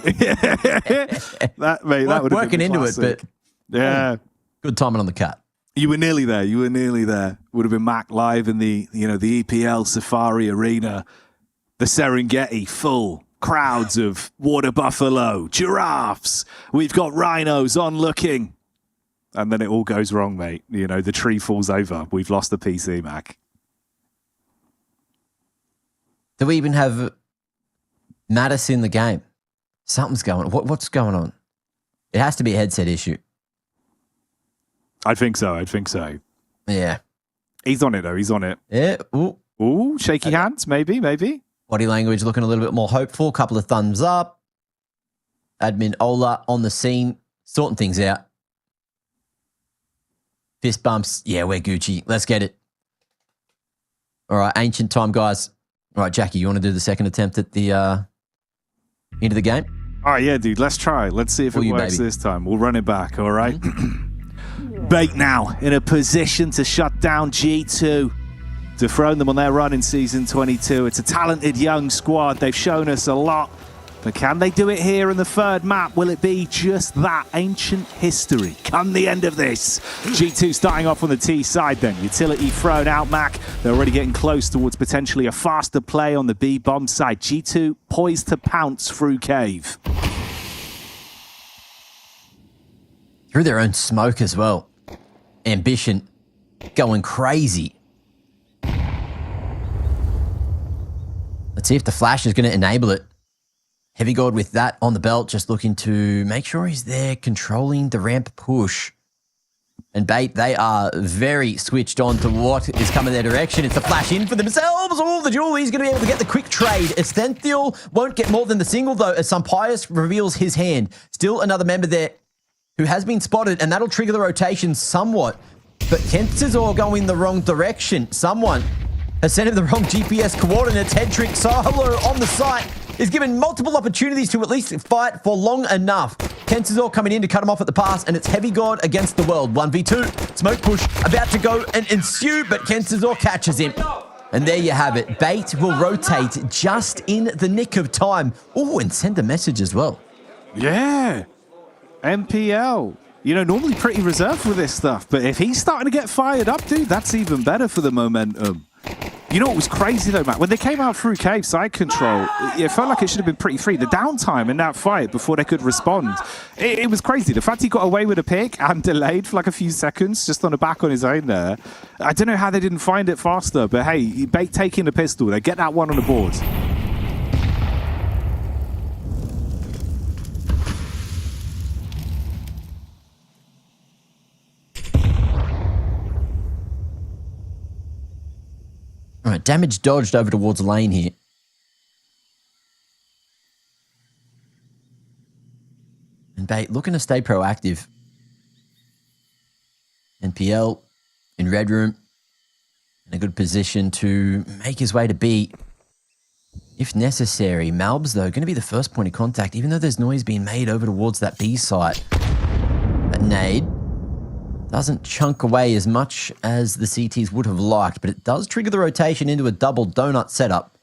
that would have working been into classic. it, but yeah. Good timing on the cut. You were nearly there. You were nearly there. Would have been Mac live in the EPL Safari Arena, the Serengeti full. Crowds of water buffalo, giraffes. We've got rhinos on looking. And then it all goes wrong, mate. You know, the tree falls over. We've lost the PC, Mac. Do we even have Mattis in the game? Something's going on. What's going on? It has to be a headset issue. I think so. Yeah. He's on it, though. He's on it. Yeah. Ooh, shaky hands. Maybe. Body language looking a little bit more hopeful. Couple of thumbs up. Admin Ola on the scene, sorting things out. Fist bumps. Yeah, we're Gucci. Let's get it. All right, Ancient time, guys. All right, Jackie, you want to do the second attempt at the into the game? Oh, yeah, dude. Let's try. Let's see if it works this time. We'll run it back, all right? Bait now in a position to shut down G2. Dethrone them on their run in Season 22. It's a talented young squad. They've shown us a lot. But can they do it here in the third map? Will it be just that ancient history come the end of this? G2 starting off on the T side then. Utility thrown out, Mac. They're already getting close towards potentially a faster play on the B bomb side. G2 poised to pounce through cave. Through their own smoke as well. Ambition going crazy. Let's see if the flash is going to enable it. Heavy God with that on the belt, just looking to make sure he's there, controlling the ramp push. And Bait, they are very switched on to what is coming their direction. It's a flash in for themselves. Oh, the Jewel, he's going to be able to get the quick trade. Estenthiel won't get more than the single, though, as Sampaius reveals his hand. Still another member there who has been spotted, and that'll trigger the rotation somewhat. But Kent's all going the wrong direction. Someone has sent him the wrong GPS coordinates. Head trick solo on the site is given multiple opportunities to at least fight for long enough. Kensizor coming in to cut him off at the pass, and it's Heavy God against the world. 1v2. Smoke push about to go and ensue, but Kensizor catches him. And there you have it. Bait will rotate just in the nick of time. Oh, and send a message as well. Yeah. MPL. You know, normally pretty reserved with this stuff, but if he's starting to get fired up, dude, that's even better for the momentum. You know what was crazy though, Matt? When they came out through cave side control, it felt like it should have been pretty free. The downtime in that fight before they could respond, it was crazy. The fact he got away with a pick and delayed for like a few seconds just on the back on his own there. I don't know how they didn't find it faster, but hey, Bait taking the pistol, they get that one on the board. All right, damage dodged over towards lane here. And Bait looking to stay proactive. NPL in red room in a good position to make his way to B if necessary. Malbs, though, going to be the first point of contact, even though there's noise being made over towards that B site. That nade doesn't chunk away as much as the CTs would have liked, but it does trigger the rotation into a double donut setup.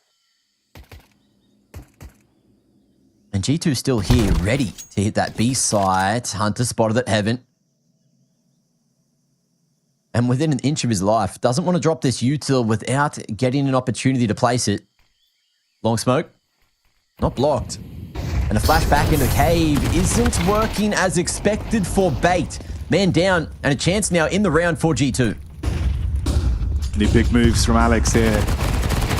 And G2 still here, ready to hit that B site. Hunter spotted at Heaven. And within an inch of his life, doesn't want to drop this util without getting an opportunity to place it. Long smoke, not blocked. And a flash back into cave isn't working as expected for Bait. Man down, and a chance now in the round for G2. Any big moves from Alex here.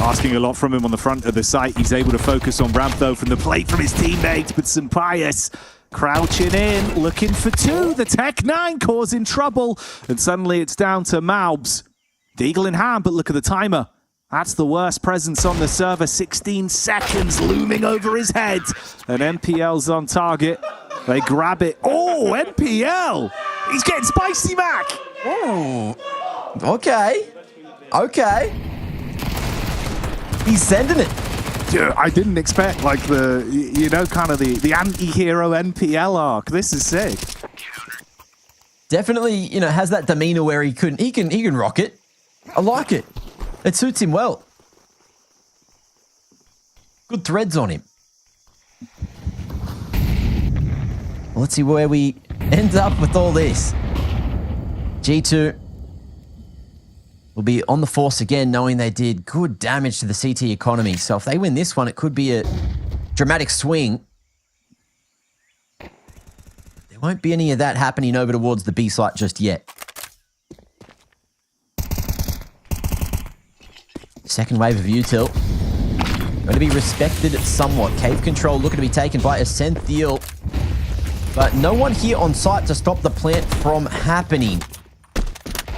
Asking a lot from him on the front of the site. He's able to focus on ramp, though, from the plate from his teammates, but Sampaius crouching in, looking for two. The Tech 9 causing trouble, and suddenly it's down to Malbs. Deagle in hand, but look at the timer. That's the worst presence on the server. 16 seconds looming over his head. And NPL's on target. They grab it. Oh, NPL! He's getting spicy, Mac! Oh, okay. Okay. He's sending it. Dude, I didn't expect, like, the, you know, kind of the anti-hero NPL arc. This is sick. Definitely, you know, has that demeanor where he can rock it. I like it. It suits him well. Good threads on him. Well, let's see where we end up with all this. G2 will be on the force again, knowing they did good damage to the CT economy. So if they win this one, it could be a dramatic swing. There won't be any of that happening over towards the B site just yet. Second wave of util. Going to be respected somewhat. Cave control looking to be taken by Essential. But no one here on site to stop the plant from happening.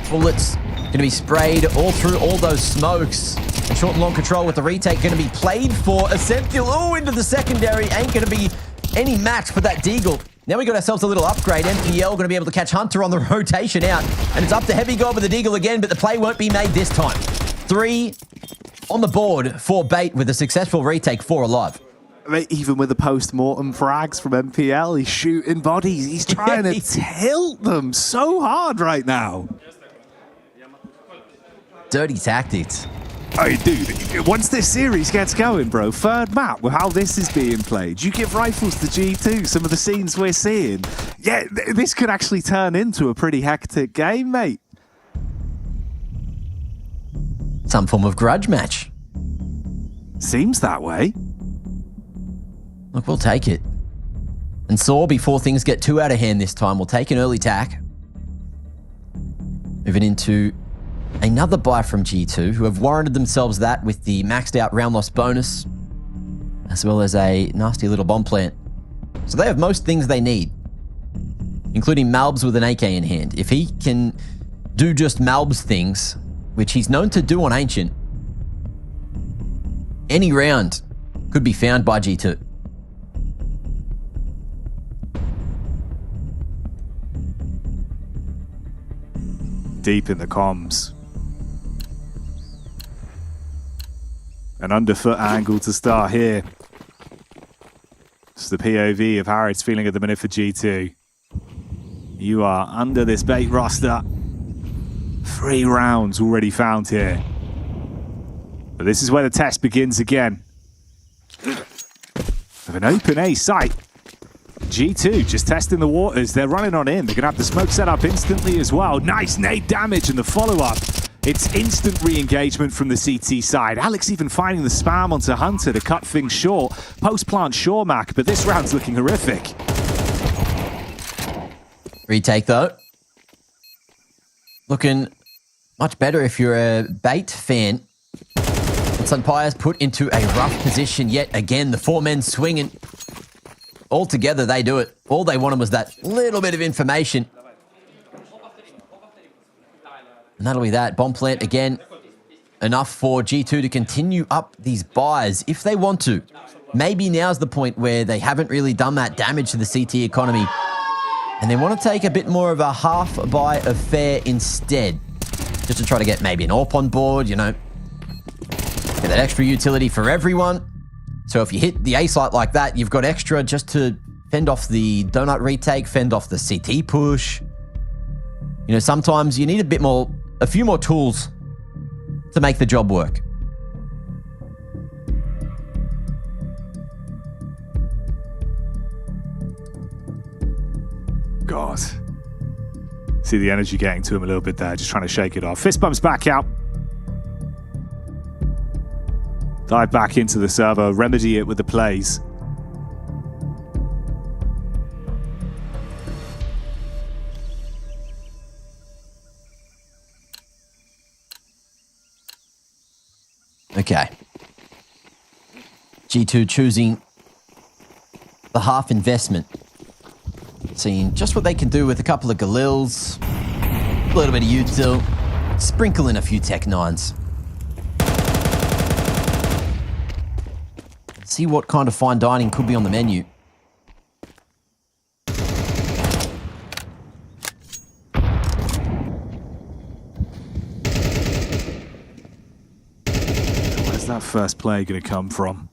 Bullets going to be sprayed all through all those smokes. And short and long control with the retake going to be played for Essential. Oh, into the secondary. Ain't going to be any match for that Deagle. Now we got ourselves a little upgrade. NPL going to be able to catch Hunter on the rotation out. And it's up to Heavy God with the Deagle again, but the play won't be made this time. 3 on the board for Bait with a successful retake, 4 alive. Even with the post-mortem frags from NPL, he's shooting bodies. He's trying to tilt them so hard right now. Dirty tactics. Oh, dude, once this series gets going, bro, third map with how this is being played, you give rifles to G2, some of the scenes we're seeing. Yeah, this could actually turn into a pretty hectic game, mate. Some form of grudge match. Seems that way. Look, we'll take it. And Saw, before things get too out of hand this time, will take an early tack. Moving into another buy from G2, who have warranted themselves that with the maxed out round loss bonus, as well as a nasty little bomb plant. So they have most things they need, including Malbs with an AK in hand. If he can do just Malbs things, which he's known to do on Ancient, any round could be found by G2. Deep in the comms. An underfoot angle to start here. It's the POV of how it's feeling at the minute for G2. You are under this Bait roster. 3 rounds already found here. But this is where the test begins again. With an open A site. G2 just testing the waters. They're running on in. They're going to have the smoke set up instantly as well. Nice nade damage and the follow-up. It's instant re-engagement from the CT side. Alex even finding the spam onto Hunter to cut things short. Post-plant sure, Mac, but this round's looking horrific. Retake though. Looking much better if you're a Bait fan. And Sunpire's put into a rough position yet again. The 4 men swinging. All together, they do it. All they wanted was that little bit of information. And that'll be that. Bomb plant again. Enough for G2 to continue up these buys if they want to. Maybe now's the point where they haven't really done that damage to the CT economy. And they want to take a bit more of a half buy affair instead. Just to try to get maybe an AWP on board, you know. Get that extra utility for everyone. So if you hit the A site like that, you've got extra just to fend off the donut retake, fend off the CT push. You know, sometimes you need a few more tools to make the job work. God. See the energy getting to him a little bit there, just trying to shake it off. Fist bumps back out. Dive back into the server, remedy it with the plays. Okay. G2 choosing the half investment. Seeing just what they can do with a couple of Galils, a little bit of util, sprinkle in a few Tech 9s. See what kind of fine dining could be on the menu. Where's that first play going to come from?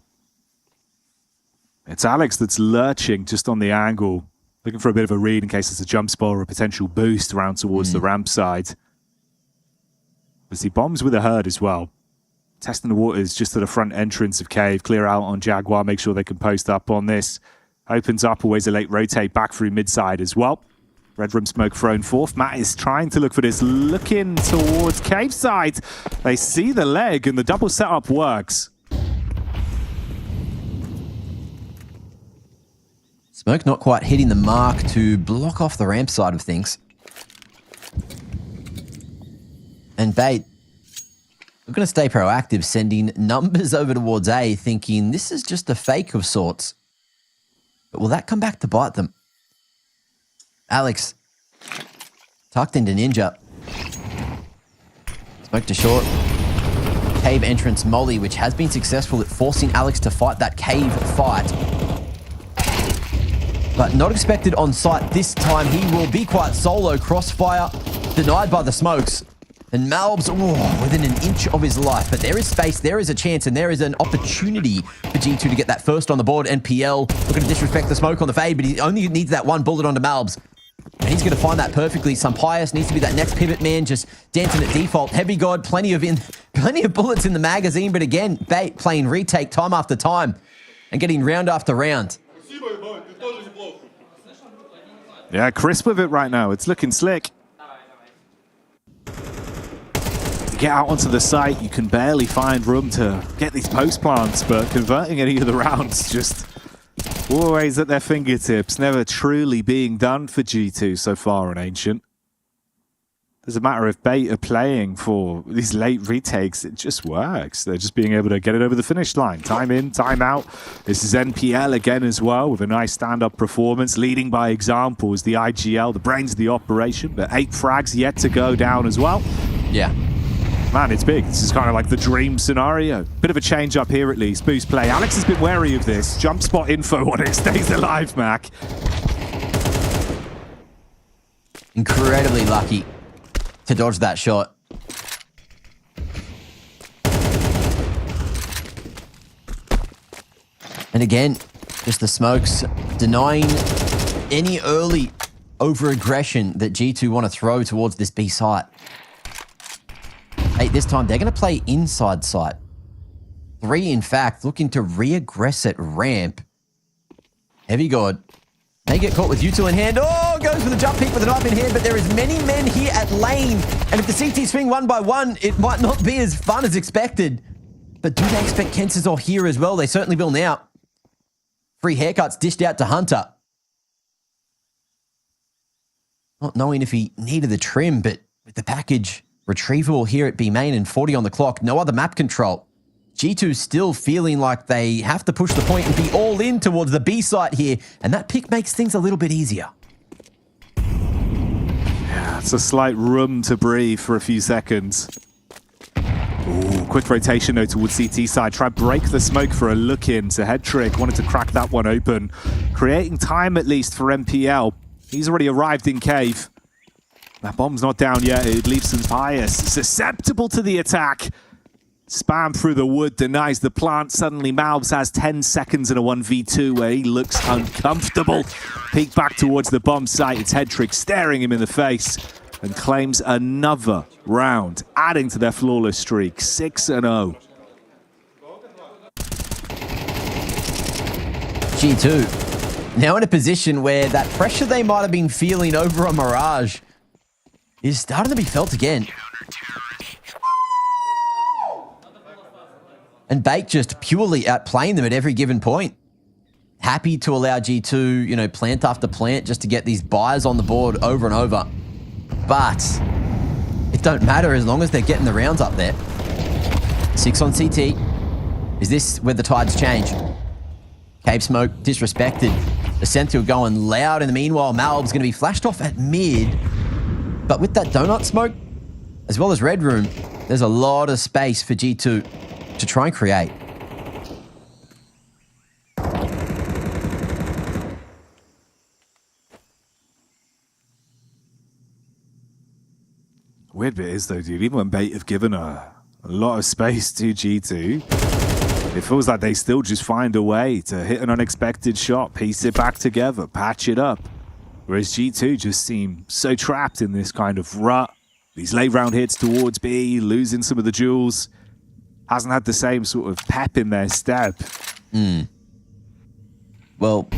It's Alex that's lurching just on the angle, looking for a bit of a read in case there's a jump spot or a potential boost around towards the ramp side. As he bombs with a herd as well. Testing the waters just to the front entrance of Cave. Clear out on Jaguar, make sure they can post up on this. Opens up, always a late rotate back through mid-side as well. Red room smoke thrown forth. Matt is trying to look for this, looking towards Cave side. They see the leg and the double setup works. Smoke not quite hitting the mark to block off the ramp side of things. And Bait, we're going to stay proactive, sending numbers over towards A, thinking this is just a fake of sorts. But will that come back to bite them? Alex, tucked into Ninja. Smoke to short. Cave entrance Molly, which has been successful at forcing Alex to fight that cave fight. But not expected on site this time. He will be quite solo. Crossfire denied by the smokes. And Malbs, within an inch of his life. But there is space, there is a chance, and there is an opportunity for G2 to get that first on the board. And PL looking to disrespect the smoke on the fade, but he only needs that one bullet onto Malbs. And he's going to find that perfectly. Sampius needs to be that next pivot man, just dancing at default. Heavy God, plenty of bullets in the magazine, but again, Bait playing retake time after time and getting round after round. Yeah, crisp with it right now. It's looking slick. Get out onto the site, you can barely find room to get these post plants, but converting any of the rounds just always at their fingertips, never truly being done for G2 so far in Ancient. There's a matter of Bait are playing for these late retakes, it just works. They're just being able to get it over the finish line. Time in, time out. This is NPL again as well, with a nice stand-up performance, leading by example as the IGL, the brains of the operation, but 8 frags yet to go down as well. Yeah. Man, it's big. This is kind of like the dream scenario. Bit of a change up here at least. Boost play. Alex has been wary of this. Jump spot info on it. Stays alive, Mac. Incredibly lucky to dodge that shot. And again, just the smokes denying any early over-aggression that G2 want to throw towards this B site. Hey, this time they're going to play inside site. 3, in fact, looking to re-aggress at ramp. Heavy God may get caught with util in hand. Oh, goes for the jump peak with a knife in hand, but there is many men here at lane. And if the CT swing one by one, it might not be as fun as expected. But do they expect Kensazor here as well? They certainly will now. Free haircuts dished out to Hunter. Not knowing if he needed the trim, but with the package retrieval here at B main and 40 on the clock, no other map control. G2 still feeling like they have to push the point and be all in towards the B site here, and that pick makes things a little bit easier. Yeah, it's a slight room to breathe for a few seconds. Ooh, quick rotation though towards CT side. Try break the smoke for a look in to head trick. Wanted to crack that one open. Creating time at least for MPL. He's already arrived in cave. That bomb's not down yet. It leaves Sampius susceptible to the attack. Spam through the wood, denies the plant. Suddenly Malbs has 10 seconds in a 1v2 where he looks uncomfortable. Peek back towards the bomb site. It's Headtrick staring him in the face and claims another round, adding to their flawless streak. 6-0. G2 now in a position where that pressure they might have been feeling over on Mirage is starting to be felt again. And Bake just purely outplaying them at every given point. Happy to allow G2, plant after plant just to get these buys on the board over and over. But it don't matter as long as they're getting the rounds up there. 6 on CT. Is this where the tides change? Cave Smoke disrespected. The Sentinel going loud. In the meanwhile, Malb's going to be flashed off at mid. But with that donut smoke, as well as Red Room, there's a lot of space for G2 to try and create. Weird bit is though, dude, even when Bait have given a lot of space to G2, it feels like they still just find a way to hit an unexpected shot, piece it back together, patch it up. Whereas G2 just seem so trapped in this kind of rut. These late round hits towards B, losing some of the duels. Hasn't had the same sort of pep in their step. Well,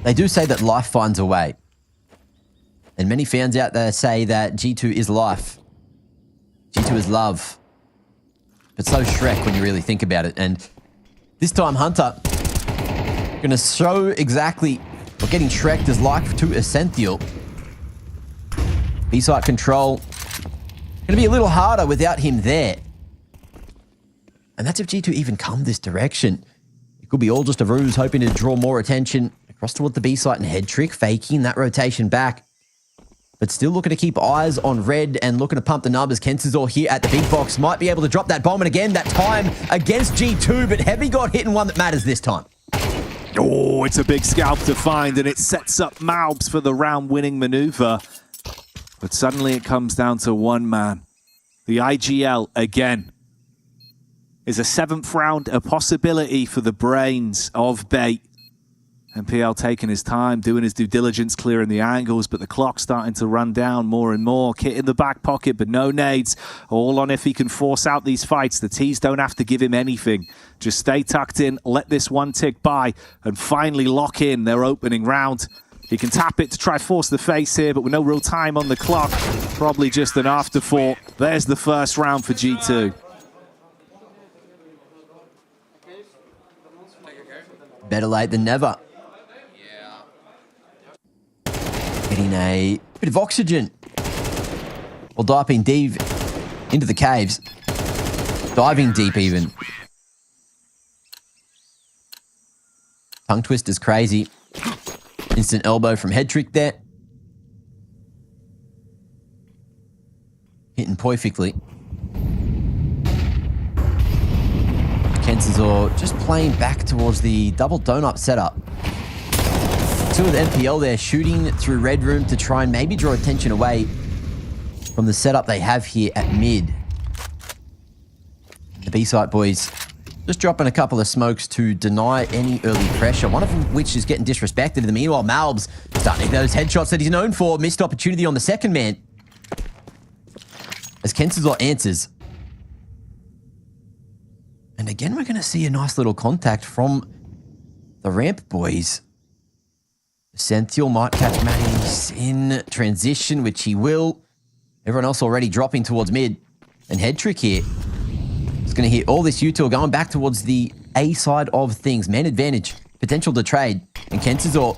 they do say that life finds a way. And many fans out there say that G2 is life. G2 is love. But so Shrek when you really think about it. And this time Hunter going to show exactly what getting Shreked is like to Essential. B-site control going to be a little harder without him there. And that's if G2 even come this direction. It could be all just a ruse, hoping to draw more attention across toward the B-site and head trick, faking that rotation back. But still looking to keep eyes on Red and looking to pump the numbers. Kensizor here at the big box might be able to drop that bomb. And again, that time against G2, but Heavy got hitting one that matters this time. Oh, it's a big scalp to find, and it sets up Malbs for the round-winning maneuver. But suddenly it comes down to one man. The IGL, again, is a 7th round, a possibility for the brains of Bait. And PL taking his time, doing his due diligence, clearing the angles, but the clock's starting to run down more and more. Kit in the back pocket, but no nades. All on if he can force out these fights. The T's don't have to give him anything. Just stay tucked in, let this one tick by, and finally lock in their opening round. He can tap it to try force the face here, but with no real time on the clock. Probably just an afterthought. There's the first round for G2. Better late than never. Getting a bit of oxygen. Or diving deep into the caves. Diving deep even. Tongue twist is crazy. Instant elbow from head trick there. Hitting perfectly. Kensizor just playing back towards the double donut setup. Two with NPL there shooting through Red Room to try and maybe draw attention away from the setup they have here at mid. The B-site boys just dropping a couple of smokes to deny any early pressure, one of which is getting disrespected. In the meanwhile, Malbs starting to hit those headshots that he's known for. Missed opportunity on the second man. As Kensizor answers. And again, we're going to see a nice little contact from the ramp boys. Essential might catch Matties in transition, which he will. Everyone else already dropping towards mid. And head trick here is going to hit all this util going back towards the A side of things. Man advantage, potential to trade. And Kensizor,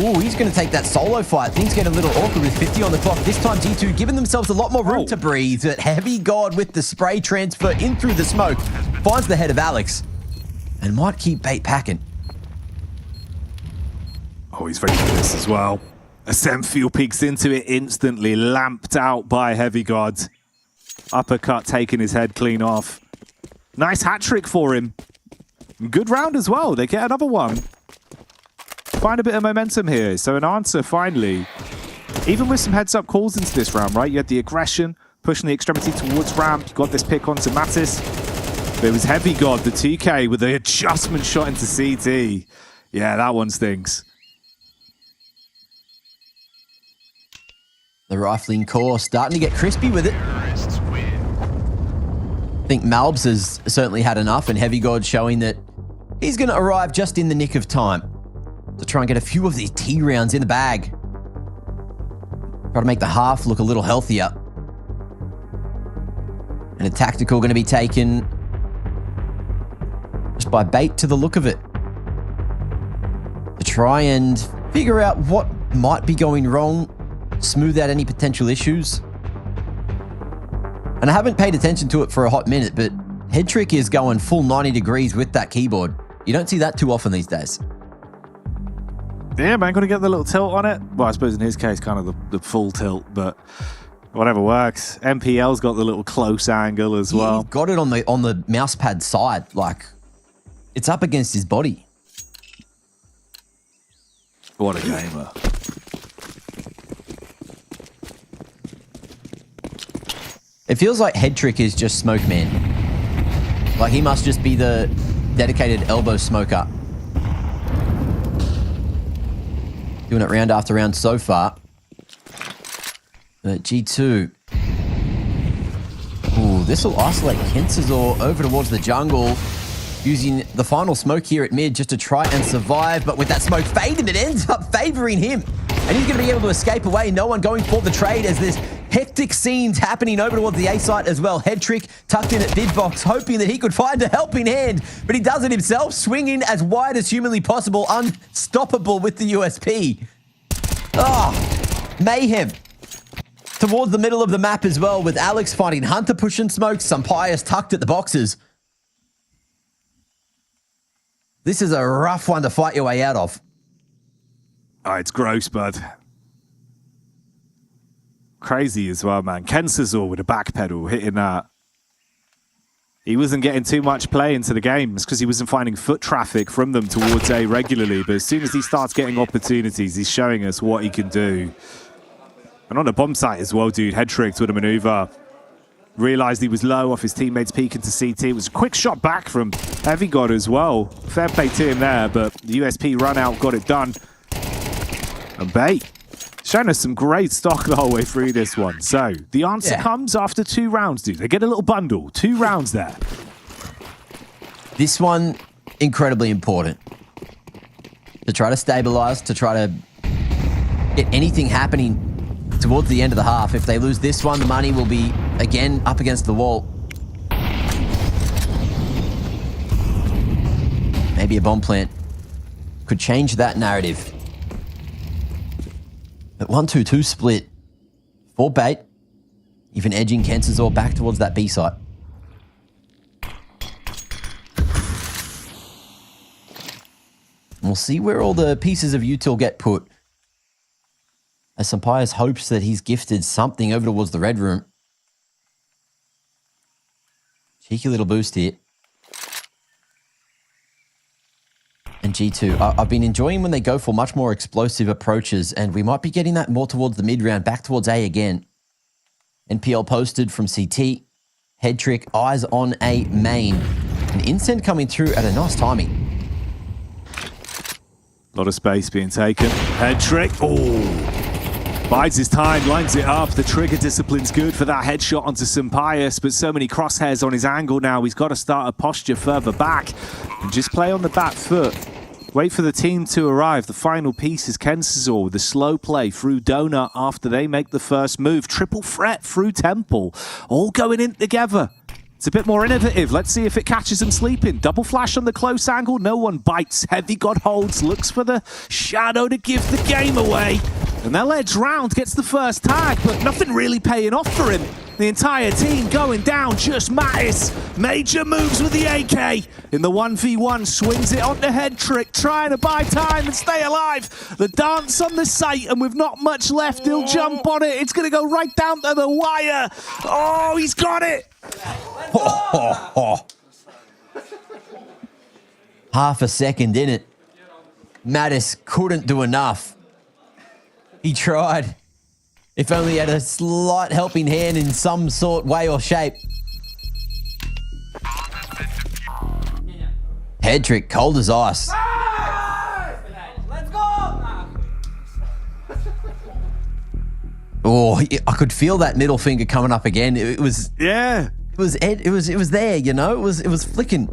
ooh, he's going to take that solo fight. Things get a little awkward with 50 on the clock. This time G2 giving themselves a lot more room to breathe. But Heavy God with the spray transfer in through the smoke. Finds the head of Alex. And might keep Bait packing. Oh, he's ready for this as well. Asemphiel peeks into it instantly, lamped out by Heavy God. Uppercut taking his head clean off. Nice hat trick for him. Good round as well. They get another one. Find a bit of momentum here. So an answer finally. Even with some heads up calls into this round, right? You had the aggression, pushing the extremity towards ramp. You got this pick onto Mattis. But it was Heavy God, the 2K, with the adjustment shot into CT. Yeah, that one stings. The rifling core starting to get crispy with it. I think Malbs has certainly had enough, and Heavy God showing that he's going to arrive just in the nick of time to try and get a few of these T rounds in the bag. Try to make the half look a little healthier. And a tactical going to be taken just by Bait to the look of it. To try and figure out what might be going wrong, smooth out any potential issues. And I haven't paid attention to it for a hot minute, but head trick is going full 90 degrees with that keyboard. You don't see that too often these days. Yeah, man, got to get the little tilt on it. Well, I suppose in his case, kind of the full tilt, but Whatever works. MPL's got the little close angle as well. He's got it on the mouse pad side. Like, it's up against his body. What a gamer. It feels like Head Trick is just Smoke Man. Like, he must just be the dedicated elbow smoker. Doing it round after round so far. But G2. Ooh, this will isolate Kensazor over towards the jungle. Using the final smoke here at mid just to try and survive. But with that smoke fading, it ends up favoring him. And he's going to be able to escape away. No one going for the trade as this hectic scenes happening over towards the A site as well. Head Trick tucked in at Vidbox, hoping that he could find a helping hand. But he does it himself, swinging as wide as humanly possible. Unstoppable with the USP. Mayhem. Towards the middle of the map as well, with Alex finding Hunter pushing smoke, Sampaius tucked at the boxes. This is a rough one to fight your way out of. Oh, it's gross, bud. Crazy as well, man. Kensazor with a back pedal hitting that. He wasn't getting too much play into the game. It's because he wasn't finding foot traffic from them towards A regularly. But as soon as he starts getting opportunities, he's showing us what he can do. And on the bomb site as well, dude, Head Trick with a maneuver. Realized he was low off his teammates peeking to CT. It was a quick shot back from Heavy God as well. Fair play to him there, but the USP run out got it done. And Bait showing us some great stock the whole way through this one. So the answer comes after 2 rounds, dude. They get a little bundle. 2 rounds there. This one, incredibly important. To try to stabilize, to try to get anything happening towards the end of the half. If they lose this one, the money will be, again, up against the wall. Maybe a bomb plant could change that narrative. But 1-2-2 split for Bait, even edging Kensazor back towards that B site. And we'll see where all the pieces of util get put. As Sampaius hopes that he's gifted something over towards the red room. Cheeky little boost here. And G2, I've been enjoying when they go for much more explosive approaches, and we might be getting that more towards the mid round, back towards A again. NPL posted from CT. Head Trick, eyes on A main. An incend coming through at a nice timing. A lot of space being taken. Head Trick, bides his time, lines it up. The trigger discipline's good for that headshot onto Sampaius, but so many crosshairs on his angle now. He's got to start a posture further back and just play on the back foot. Wait for the team to arrive. The final piece is Kensazor with a slow play through Donut after they make the first move. Triple threat through Temple. All going in together. It's a bit more innovative. Let's see if it catches him sleeping. Double flash on the close angle. No one bites. Heavy God holds. Looks for the shadow to give the game away. And that ledge round gets the first tag, but nothing really paying off for him. The entire team going down, just Mattis. Major moves with the AK. In the 1v1, swings it onto Head Trick, trying to buy time and stay alive. The dance on the site, and with not much left, he'll jump on it. It's going to go right down to the wire. Oh, he's got it. Half a second in it. Mattis couldn't do enough. He tried. If only he had a slight helping hand in some sort, way or shape. Head Trick, cold as ice. Let's go! Oh, I could feel that middle finger coming up again. It was yeah. It was there, you know. It was flicking.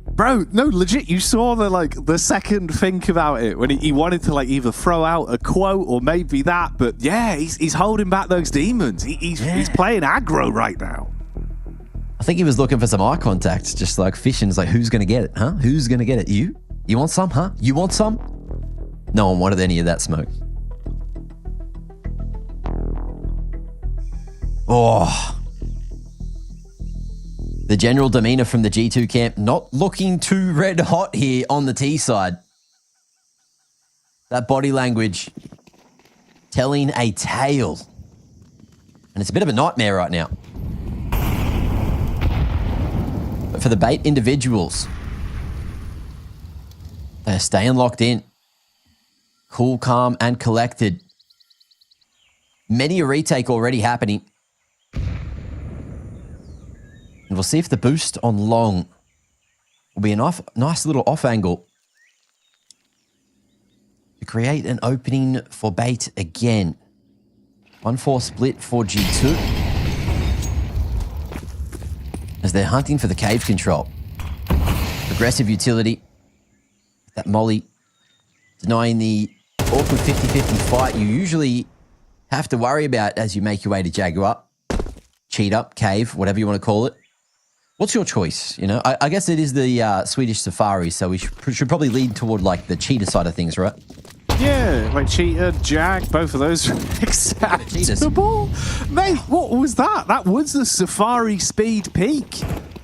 Bro, no, legit, you saw the second think about it when he wanted to either throw out a quote or maybe that, but yeah, he's holding back those demons. He's playing aggro right now. I think he was looking for some eye contact, just fishing. It's who's gonna get it, huh? Who's gonna get it? You? You want some, huh? You want some? No one wanted any of that smoke. Oh. The general demeanor from the G2 camp not looking too red hot here on the T side. That body language telling a tale. And it's a bit of a nightmare right now. But for the Bait individuals, they're staying locked in. Cool, calm, and collected. Many a retake already happening. And we'll see if the boost on long will be a nice little off angle to create an opening for Bait again. 1-4 split for G2 as they're hunting for the cave control. Aggressive utility. That molly denying the awkward 50-50 fight you usually have to worry about as you make your way to Jaguar. Cheat up, cave, whatever you want to call it. What's your choice? You know, I guess it is the Swedish Safari, so we should probably lean toward like the cheetah side of things, right? Yeah, like cheetah, jag, both of those acceptable. Mate, what was that? That was the Safari speed peak.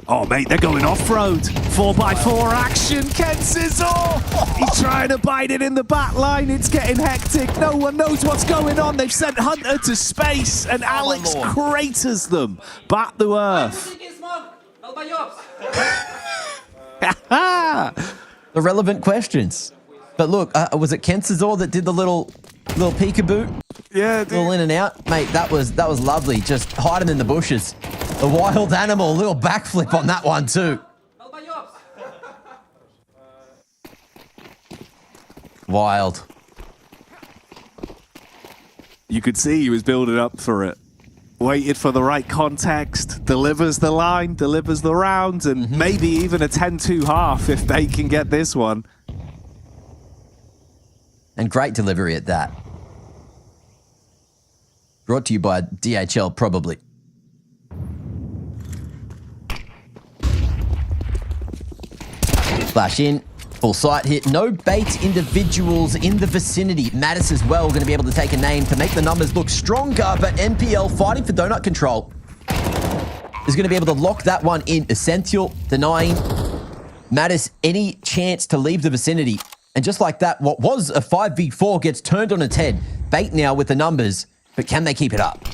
Oh, mate, they're going off-road. 4x4 action. Ken Sizzle. He's trying to bite it in the back line. It's getting hectic. No one knows what's going on. They've sent Hunter to space, and Alex craters them back to Earth. The relevant questions. But look, was it Ken Sizzle that did the little peekaboo? Yeah, dude. Little in and out. Mate, that was lovely. Just hiding in the bushes. A wild animal, little backflip on that one too. Wild. You could see he was building up for it. Waited for the right context, delivers the line, delivers the round, and maybe even a 10-2 half if they can get this one. And great delivery at that. Brought to you by DHL, probably. Flash in, full sight hit. No Bait individuals in the vicinity. Mattis as well going to be able to take a name to make the numbers look stronger, but NPL fighting for donut control is going to be able to lock that one in. Essential denying Mattis any chance to leave the vicinity. And just like that, what was a 5v4 gets turned on its head. Bait now with the numbers, but can they keep it up?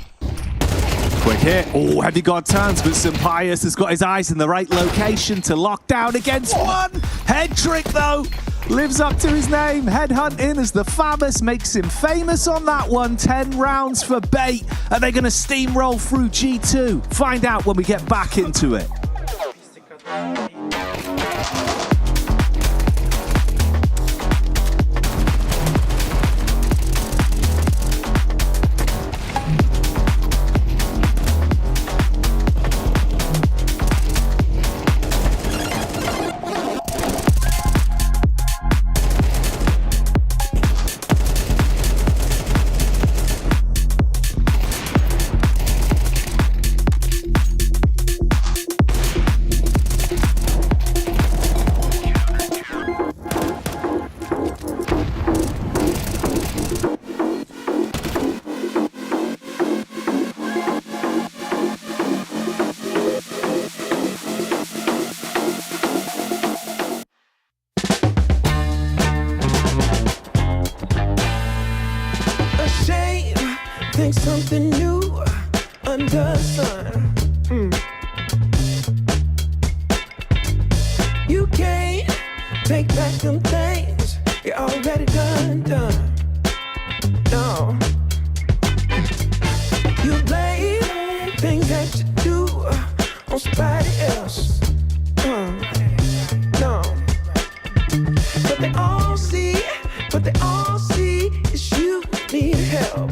Quick hit. Oh, have you got turns? But Sampaius has got his eyes in the right location to lock down against one. Head trick, though. Lives up to his name. Headhunting as the Famous makes him famous on that one. 10 rounds for Bait. Are they going to steamroll through G2? Find out when we get back into it. Think something new under the sun. You can't take back them things you already done. No. You blame things that you do on somebody else. No. But they all see is you need help.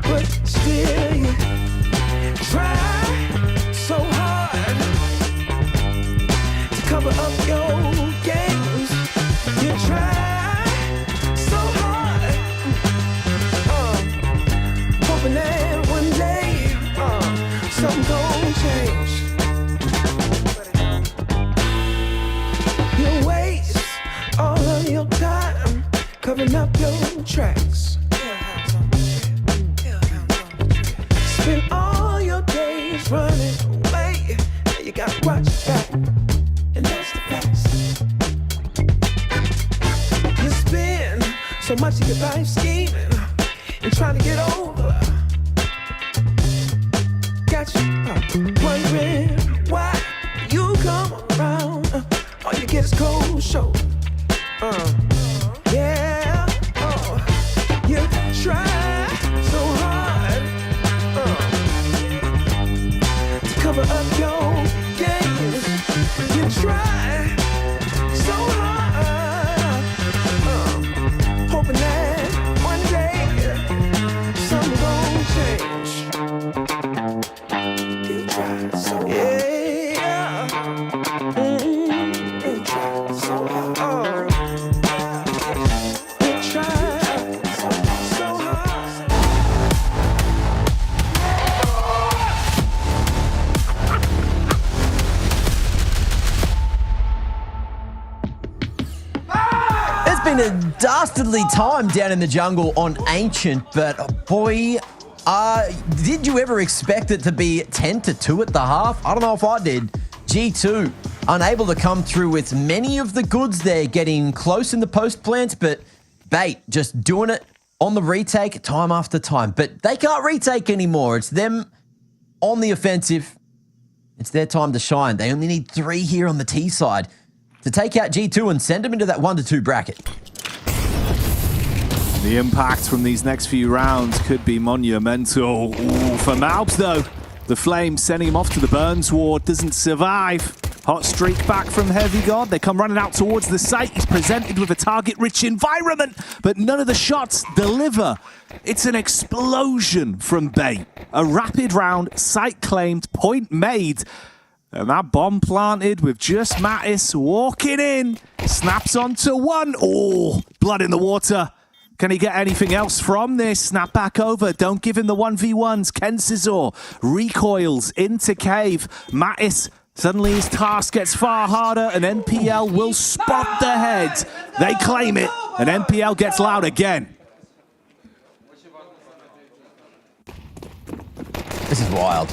But still you try so hard to cover up your games. You try so hard, hoping that one day something gon' change. You waste all of your time covering up your tracks. Spend all your days running away. You gotta watch back, and that's the facts. You spend so much of your life scheming and trying to get over. Got you wondering why you come around. All you get is cold shoulder. Yeah, you try so hard to cover up your game. You try so hard, hoping that one day something gon' change. You try so hard. Yeah. You try so hard. You try so hard. It's been a dastardly time down in the jungle on Ancient, but boy, did you ever expect it to be 10-2 at the half? I don't know if I did. G2 unable to come through with many of the goods there, getting close in the post plant, but Bait just doing it on the retake time after time. But they can't retake anymore. It's them on the offensive. It's their time to shine. They only need 3 here on the T side to take out G2 and send them into that 1-2 bracket. The impact from these next few rounds could be monumental. Ooh, for Malbs, though, the Flames sending him off to the Burns Ward doesn't survive. Hot streak back from Heavy God. They come running out towards the site. He's presented with a target-rich environment, but none of the shots deliver. It's an explosion from Bait. A rapid round, site claimed, point made. And that bomb planted with just Mattis walking in. Snaps onto one. Oh, blood in the water. Can he get anything else from this? Snap back over. Don't give him the 1v1s. Kensizor recoils into cave. Mattis, suddenly his task gets far harder, and NPL will spot the head. They claim it, and NPL gets loud again. This is wild.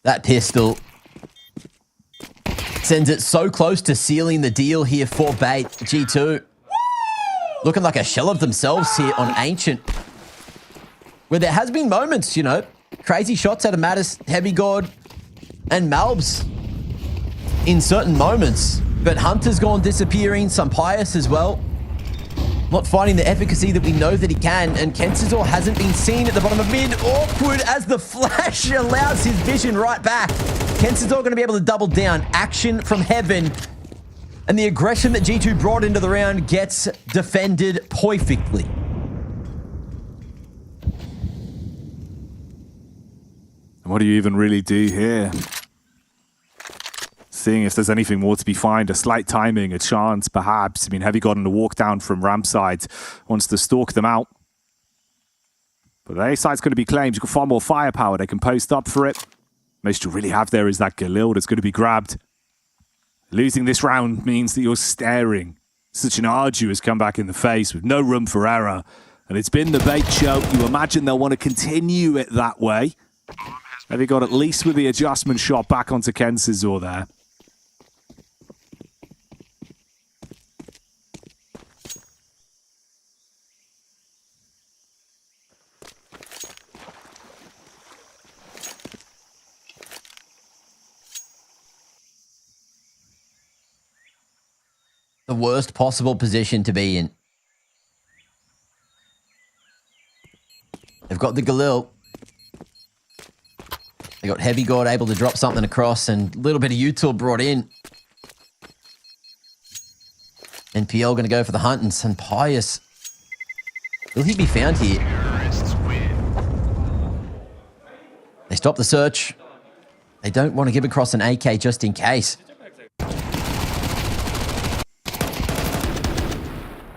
That pistol sends it so close to sealing the deal here for Bait. G2 looking like a shell of themselves here on Ancient, where there has been moments, you know, crazy shots out of Mattis, Heavy God, and Malbs in certain moments. But Hunter's gone disappearing, some Pious as well. Not finding the efficacy that we know that he can, and Kensizor hasn't been seen at the bottom of mid. Awkward as the flash allows his vision right back. Kensizor going to be able to double down. Action from heaven. And the aggression that G2 brought into the round gets defended perfectly. What do you even really do here? Seeing if there's anything more to be found, a slight timing, a chance perhaps. I mean, Heavy God on the walk down from ramp side wants to stalk them out. But the A side's going to be claimed. You've got far more firepower. They can post up for it. Most you really have there is that Galil that's going to be grabbed. Losing this round means that you're staring such an arduous comeback in the face with no room for error. And it's been the Bait show. You imagine they'll want to continue it that way. Heavy God at least with the adjustment shot back onto Kensizor there. The worst possible position to be in. They've got the Galil. They got Heavy God able to drop something across, and a little bit of util brought in. NPL going to go for the hunt, and Sun Pious. Will he be found here? They stop the search. They don't want to give across an AK just in case.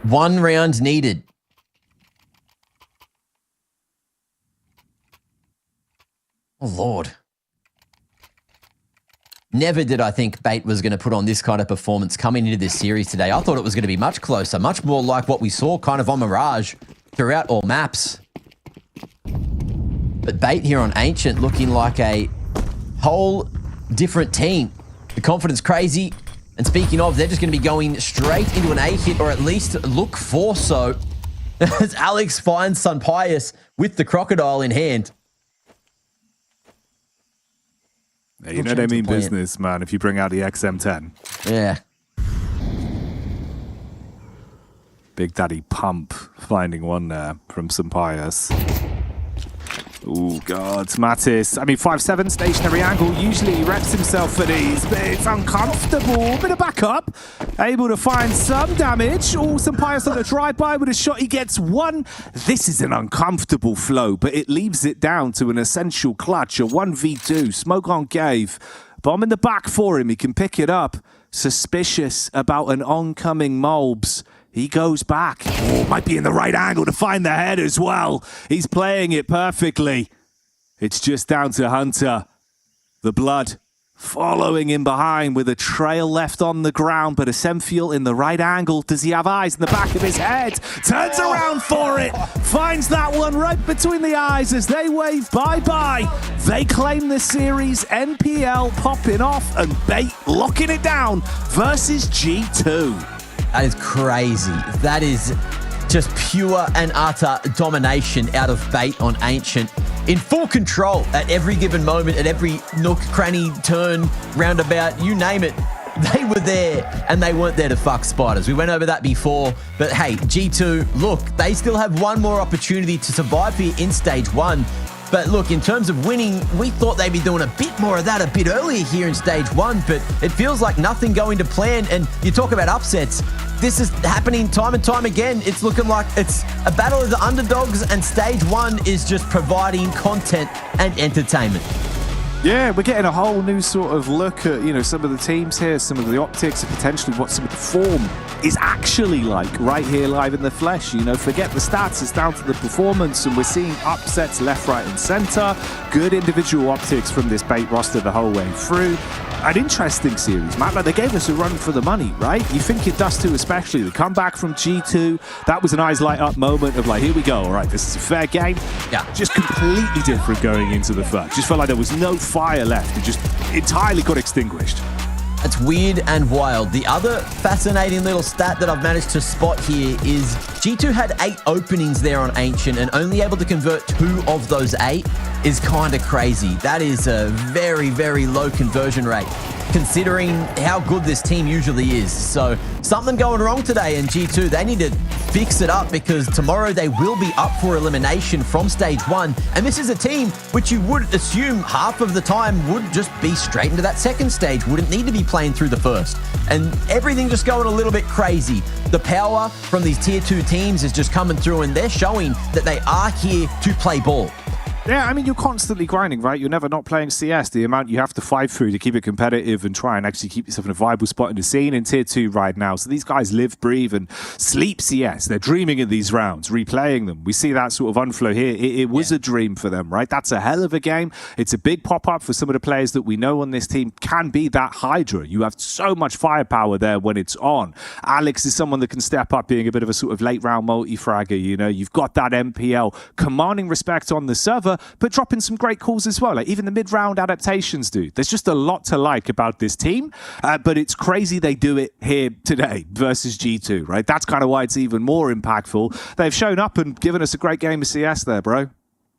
One round needed. Oh, Lord. Never did I think Bait was going to put on this kind of performance coming into this series today. I thought it was going to be much closer, much more like what we saw kind of on Mirage throughout all maps. But Bait here on Ancient looking like a whole different team. The confidence crazy. And speaking of, they're just going to be going straight into an A hit, or at least look for so, as Alex finds Sunpius with the crocodile in hand. Yeah, you know they mean business, man, if you bring out the XM10. Yeah. Big Daddy Pump finding one there from Sunpius. Oh, God. Mattis. I mean, 5'7", stationary angle. Usually he reps himself for these, but it's uncomfortable. Bit of backup. Able to find some damage. Oh, Sunpius on a drive-by with a shot. He gets one. This is an uncomfortable flow, but it leaves it down to an essential clutch. A 1v2. Smoke on Cave. Bomb in the back for him. He can pick it up. Suspicious about an oncoming Molbs. He goes back. Oh, might be in the right angle to find the head as well. He's playing it perfectly. It's just down to Hunter. The blood following him behind with a trail left on the ground, but a Semfiel in the right angle. Does he have eyes in the back of his head? Turns around for it. Finds that one right between the eyes as they wave bye-bye. They claim the series. NPL popping off and Bait locking it down versus G2. That is crazy. That is just pure and utter domination out of Bait on Ancient. In full control at every given moment, at every nook, cranny, turn, roundabout, you name it. They were there, and they weren't there to fuck spiders. We went over that before, but hey, G2, look, they still have one more opportunity to survive here in Stage 1. But look, in terms of winning, we thought they'd be doing a bit more of that a bit earlier here in Stage 1, but it feels like nothing going to plan. And you talk about upsets. This is happening time and time again. It's looking like it's a battle of the underdogs, and Stage 1 is just providing content and entertainment. Yeah, we're getting a whole new sort of look at, some of the teams here, some of the optics, and potentially what some of the form is actually like right here live in the flesh. Forget the stats, it's down to the performance, and we're seeing upsets left, right, and center. Good individual optics from this Bait roster the whole way through. An interesting series, Matt. Like, they gave us a run for the money, right? You think it does too, especially the comeback from G2. That was an eyes light up moment of like, here we go. All right, this is a fair game. Yeah. Just completely different going into the third. Just felt like there was no fire left. It just entirely got extinguished. It's weird and wild. The other fascinating little stat that I've managed to spot here is G2 had 8 openings there on Ancient, and only able to convert 2 of those 8 is kind of crazy. That is a very, very low conversion rate, considering how good this team usually is. So something going wrong today in G2. They need to fix it up, because tomorrow they will be up for elimination from Stage 1. And this is a team which you would assume half of the time would just be straight into that second stage, wouldn't need to be playing through the first. And everything just going a little bit crazy. The power from these tier 2 teams is just coming through, and they're showing that they are here to play ball. Yeah, I mean, you're constantly grinding, right? You're never not playing CS. The amount you have to fight through to keep it competitive and try and actually keep yourself in a viable spot in the scene in Tier 2 right now. So these guys live, breathe, and sleep CS. They're dreaming of these rounds, replaying them. We see that sort of unflow here. It was a dream for them, right? That's a hell of a game. It's a big pop-up for some of the players that we know on this team can be that Hydra. You have so much firepower there when it's on. Alex is someone that can step up being a bit of a sort of late-round multi-fragger, You've got that MPL commanding respect on the server, but dropping some great calls as well. Like even the mid-round adaptations, dude. There's just a lot to like about this team, but it's crazy they do it here today versus G2, right? That's kind of why it's even more impactful. They've shown up and given us a great game of CS there, bro.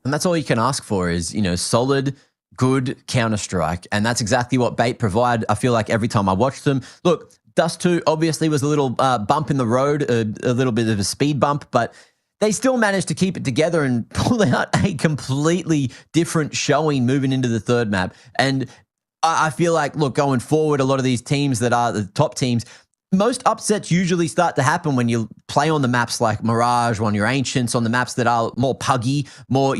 And that's all you can ask for is, solid, good Counter-Strike. And that's exactly what Bait provide. I feel like every time I watch them. Look, Dust 2 obviously was a little bump in the road, a little bit of a speed bump, but they still managed to keep it together and pull out a completely different showing moving into the third map. And I feel like, look, going forward, a lot of these teams that are the top teams, most upsets usually start to happen when you play on the maps like Mirage, on your Ancients, on the maps that are more puggy, more,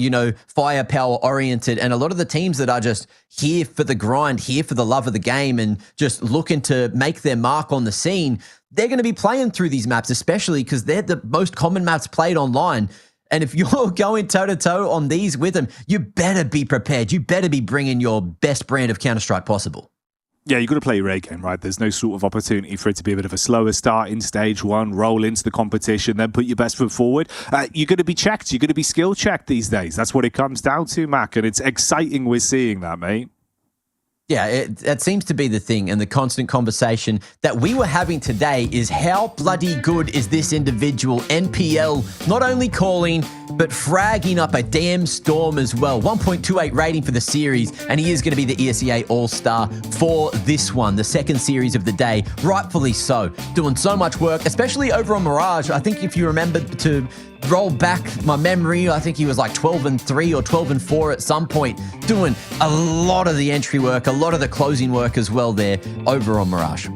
firepower oriented. And a lot of the teams that are just here for the grind, here for the love of the game, and just looking to make their mark on the scene, they're going to be playing through these maps, especially because they're the most common maps played online. And if you're going toe-to-toe on these with them, you better be prepared. You better be bringing your best brand of Counter-Strike possible. Yeah, you've got to play your A game, right? There's no sort of opportunity for it to be a bit of a slower start in Stage 1, roll into the competition, then put your best foot forward. You're going to be checked. You're going to be skill checked these days. That's what it comes down to, Mac, and it's exciting we're seeing that, mate. Yeah, it seems to be the thing, and the constant conversation that we were having today is how bloody good is this individual NPL, not only calling, but fragging up a damn storm as well. 1.28 rating for the series, and he is going to be the ESEA All-Star for this one, the second series of the day. Rightfully so. Doing so much work, especially over on Mirage. I think if you remember to roll back my memory, I think he was like 12-3 or 12-4 at some point, doing a lot of the entry work, a lot of the closing work as well there over on Mirage.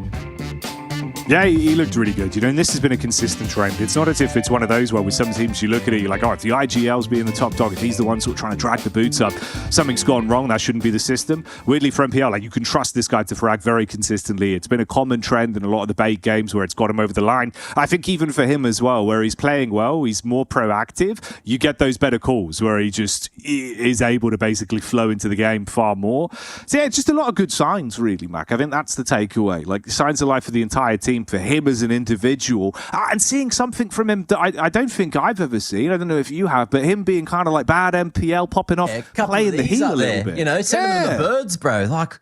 Yeah, he looked really good, and this has been a consistent trend. It's not as if it's one of those where with some teams you look at it, you're like, oh, if the IGL's being the top dog, if he's the one sort of trying to drag the boots up, something's gone wrong, that shouldn't be the system. Weirdly for MPL, like, you can trust this guy to frag very consistently. It's been a common trend in a lot of the bait games where it's got him over the line. I think even for him as well, where he's playing well, he's more proactive, you get those better calls where he just is able to basically flow into the game far more. So yeah, just a lot of good signs, really, Mac. I think that's the takeaway. Like, signs of life for the entire team, for him as an individual, and seeing something from him that I don't think I've ever seen. I don't know if you have, but him being kind of like bad MPL, popping off, playing the heat a little bit. Sending them the birds, bro. Like,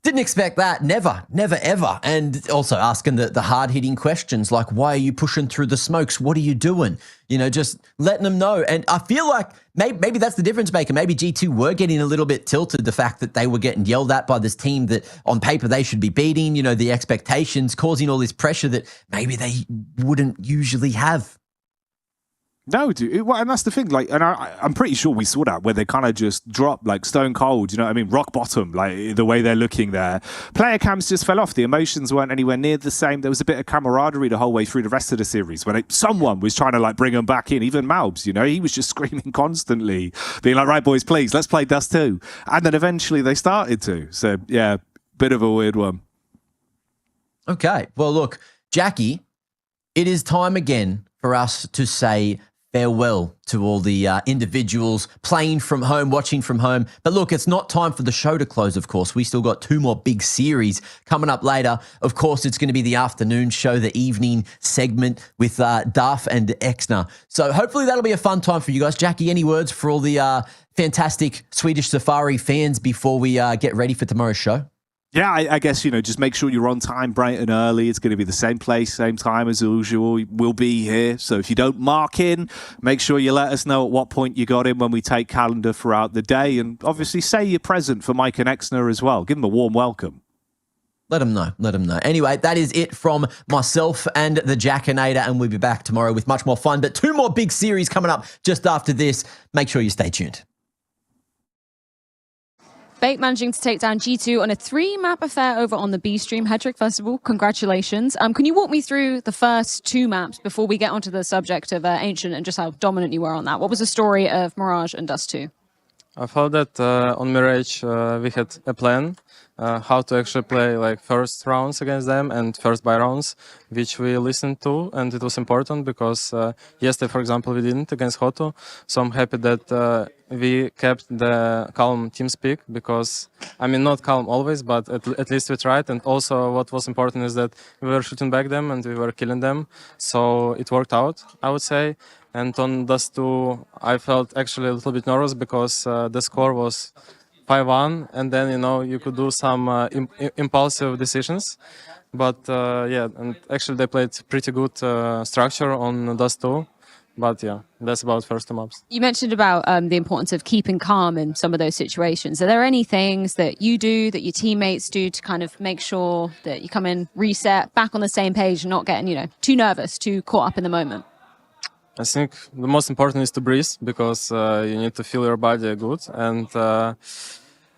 didn't expect that. Never, ever. And also asking the hard-hitting questions like, why are you pushing through the smokes? What are you doing? Just letting them know. And I feel like maybe that's the difference maker. Maybe G2 were getting a little bit tilted, the fact that they were getting yelled at by this team that on paper they should be beating, the expectations, causing all this pressure that maybe they wouldn't usually have. No, dude. And that's the thing. Like, and I'm pretty sure we saw that where they kind of just dropped like stone cold. You know what I mean? Rock bottom. Like the way they're looking there. Player cams just fell off. The emotions weren't anywhere near the same. There was a bit of camaraderie the whole way through the rest of the series when someone was trying to like bring them back in. Even Malbs, he was just screaming constantly, being like, "Right, boys, please, let's play Dust 2." And then eventually they started to. So yeah, bit of a weird one. Okay. Well, look, Jackie, it is time again for us to say farewell to all the individuals playing from home, watching from home. But look, it's not time for the show to close, of course. We still got 2 more big series coming up later. Of course, it's going to be the afternoon show, the evening segment with Duff and Exner. So hopefully that'll be a fun time for you guys. Jackie, any words for all the fantastic Swedish Safari fans before we get ready for tomorrow's show? Yeah, I guess, just make sure you're on time bright and early. It's going to be the same place, same time as usual. We'll be here. So if you don't mark in, make sure you let us know at what point you got in when we take calendar throughout the day. And obviously say you're present for Mike and Exner as well. Give them a warm welcome. Let them know. Anyway, that is it from myself and the Jackinator, and we'll be back tomorrow with much more fun. But 2 more big series coming up just after this. Make sure you stay tuned. Bait managing to take down G2 on a 3-map affair over on the B stream. Hedrick, first of all, congratulations. Can you walk me through the first 2 maps before we get onto the subject of Ancient and just how dominant you were on that? What was the story of Mirage and Dust 2? I thought that on Mirage we had a plan how to actually play like first rounds against them and first buy rounds, which we listened to, and it was important because yesterday, for example, we didn't against Hoto. So I'm happy that we kept the calm team speak because, I mean, not calm always, but at least we tried. And also what was important is that we were shooting back them and we were killing them. So it worked out, I would say. And on Dust 2, I felt actually a little bit nervous because the score was 5-1, and then, you could do some impulsive decisions. But yeah, and actually they played pretty good structure on Dust 2. But yeah, that's about first 2 maps. You mentioned about the importance of keeping calm in some of those situations. Are there any things that you do, that your teammates do to kind of make sure that you come in, reset, back on the same page and not getting, too nervous, too caught up in the moment? I think the most important is to breathe because you need to feel your body good. And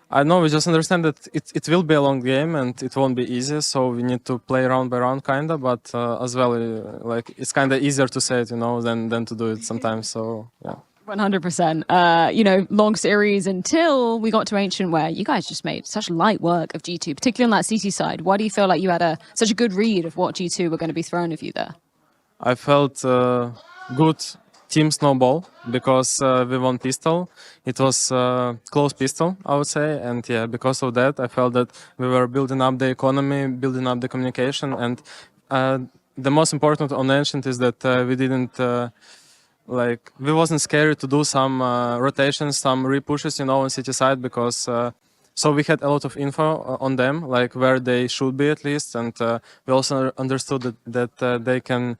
I know we just understand that it will be a long game and it won't be easy. So we need to play round by round, kind of. But as well, like it's kind of easier to say it, than to do it sometimes. So yeah. 100%. Long series until we got to Ancient, where you guys just made such light work of G2, particularly on that CT side. Why do you feel like you had such a good read of what G2 were going to be thrown of you there? I felt good team snowball because we won pistol. It was close pistol, I would say, and yeah, because of that, I felt that we were building up the economy, building up the communication, and the most important on Ancient is that we didn't we wasn't scared to do some rotations, some repushes, on city side because So we had a lot of info on them, like where they should be at least, and we also understood that they can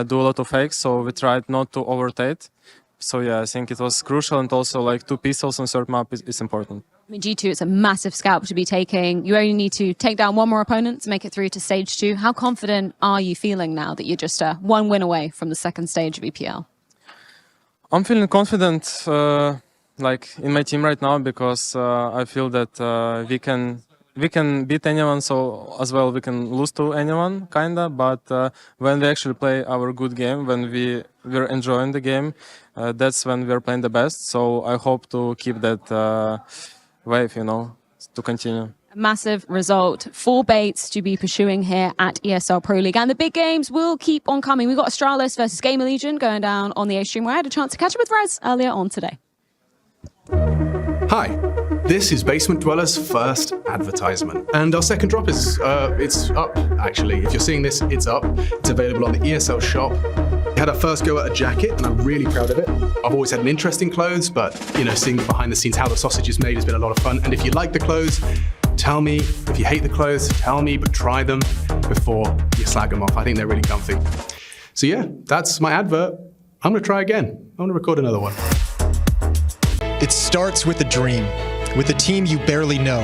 do a lot of fakes, so we tried not to overrotate. So yeah, I think it was crucial, and also like 2 pistols on third map is important. I mean, G2, it's a massive scalp to be taking. You only need to take down one more opponent to make it through to stage 2. How confident are you feeling now that you're just one win away from the second stage of EPL? I'm feeling confident, like in my team right now, because I feel that we can beat anyone, so as well we can lose to anyone, kinda. But when we actually play our good game, when we're enjoying the game, that's when we're playing the best. So I hope to keep that wave, to continue. A massive result. 4 baits to be pursuing here at ESL Pro League. And the big games will keep on coming. We've got Astralis versus Gamer Legion going down on the A stream, where I had a chance to catch up with Rez earlier on today. Hi, this is Basement Dweller's first advertisement. And our second drop is, it's up, actually. If you're seeing this, it's up. It's available on the ESL shop. We had our first go at a jacket, and I'm really proud of it. I've always had an interest in clothes, but, seeing behind the scenes how the sausage is made has been a lot of fun. And if you like the clothes, tell me. If you hate the clothes, tell me, but try them before you slag them off. I think they're really comfy. So yeah, that's my advert. I'm gonna try again. I'm gonna record another one. It starts with a dream, with a team you barely know,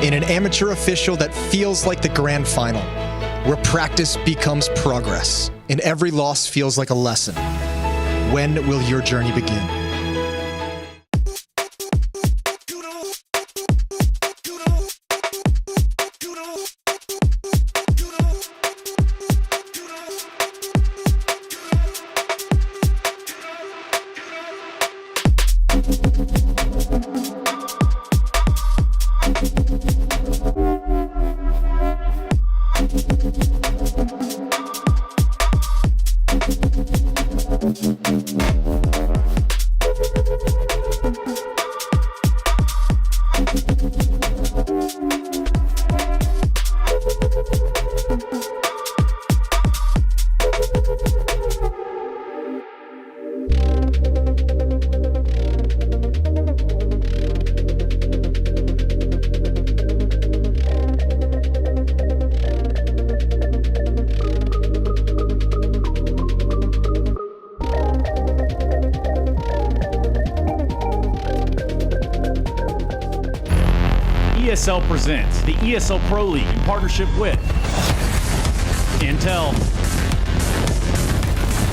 in an amateur official that feels like the grand final, where practice becomes progress, and every loss feels like a lesson. When will your journey begin? ESL presents the ESL Pro League in partnership with Intel,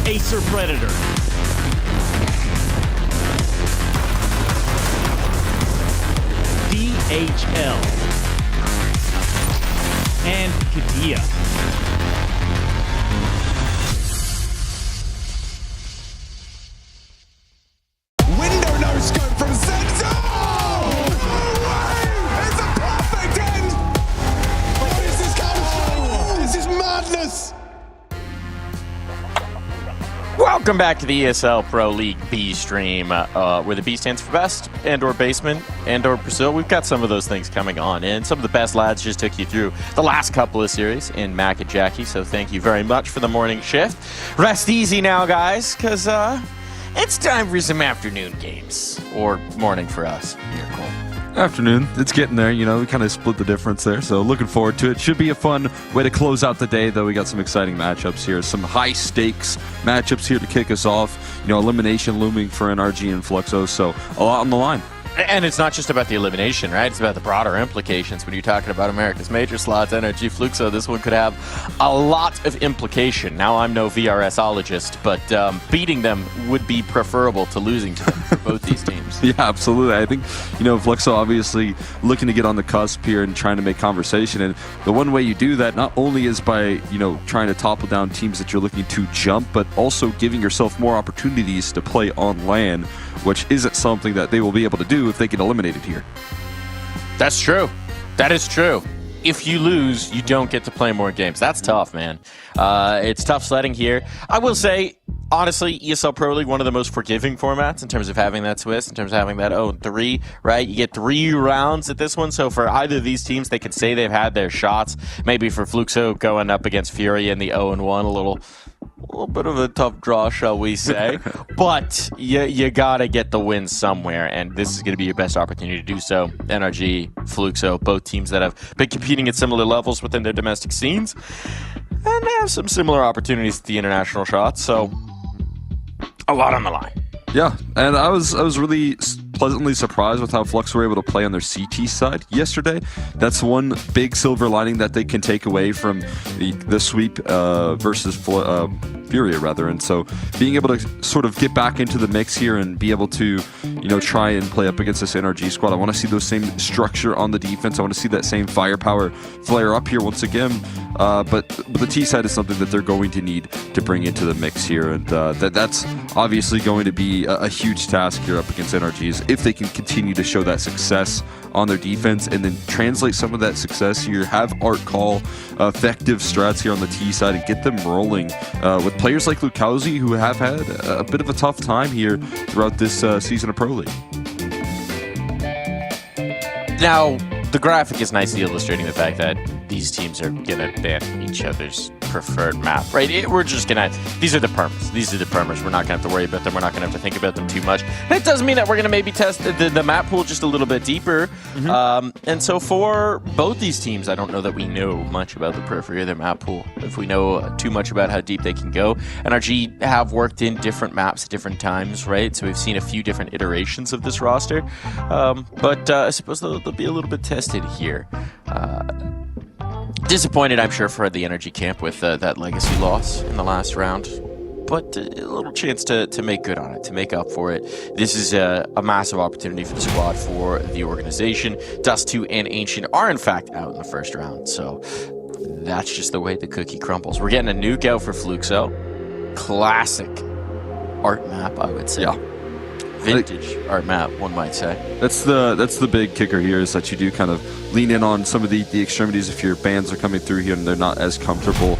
Acer Predator, DHL, and Katia. Window no scope from Senzo! No way! It's a perfect end! What is this coming? This is madness! Welcome back to the ESL Pro League B stream, where the B stands for best, and/or basement, and/or Brazil. We've got some of those things coming on, and some of the best lads just took you through the last couple of series in Mac and Jackie, so thank you very much for the morning shift. Rest easy now, guys, because it's time for some afternoon games, or morning for us here, Cole. Afternoon. It's getting there, we kind of split the difference there, so looking forward to it. Should be a fun way to close out the day, though. We got some exciting matchups here, some high-stakes matchups here to kick us off. Elimination looming for NRG and Fluxo, so a lot on the line. And it's not just about the elimination, right? It's about the broader implications. When you're talking about America's major slots, NRG, Fluxo, this one could have a lot of implication. Now, I'm no VRSologist, but beating them would be preferable to losing to them for both these teams. Yeah, absolutely. I think, Fluxo obviously looking to get on the cusp here and trying to make conversation. And the one way you do that not only is by, trying to topple down teams that you're looking to jump, but also giving yourself more opportunities to play on LAN, which isn't something that they will be able to do if they get eliminated here. That's true. That is true. If you lose, you don't get to play more games. That's tough, man. It's tough sledding here. I will say, honestly, ESL Pro League, one of the most forgiving formats in terms of having that twist, in terms of having that 0-3, right? You get 3 rounds at this one, so for either of these teams, they could say they've had their shots. Maybe for Fluxo going up against Fury in the 0-1, a little little bit of a tough draw, shall we say. But you gotta get the win somewhere, and this is gonna be your best opportunity to do so. NRG, Fluxo, both teams that have been competing at similar levels within their domestic scenes, and have some similar opportunities at the international shots, so a lot on the line. Yeah, and I was really pleasantly surprised with how Flux were able to play on their CT side yesterday. That's one big silver lining that they can take away from the sweep versus Furia, rather. And so being able to sort of get back into the mix here and be able to, try and play up against this NRG squad. I want to see those same structure on the defense. I want to see that same firepower flare up here once again. But the T side is something that they're going to need to bring into the mix here. And that's obviously going to be a huge task here up against NRGs if they can continue to show that success on their defense and then translate some of that success here, have Art call effective strats here on the T side and get them rolling with players like Lukowski, who have had a bit of a tough time here throughout this season of Pro League. Now, the graphic is nicely illustrating the fact that these teams are going to ban each other's preferred map, right? We're just going to... These are the perms. These are the permers. We're not going to have to worry about them. We're not going to have to think about them too much. And it does mean that we're going to maybe test the map pool just a little bit deeper. Mm-hmm. And so for both these teams, I don't know that we know much about the periphery of their map pool. If we know too much about how deep they can go. NRG have worked in different maps at different times, right? So we've seen a few different iterations of this roster. But I suppose they'll be a little bit tested here. Disappointed, I'm sure, for the NRG camp with that legacy loss in the last round. But a little chance to make good on it, to make up for it. This is a massive opportunity for the squad, for the organization. Dust2 and Ancient are, in fact, out in the first round. So that's just the way the cookie crumbles. We're getting a nuke out for Fluxo. Classic art map, I would say. Yeah. Vintage art map, one might say. That's the big kicker here, is that you do kind of lean in on some of the extremities if your bans are coming through here and they're not as comfortable.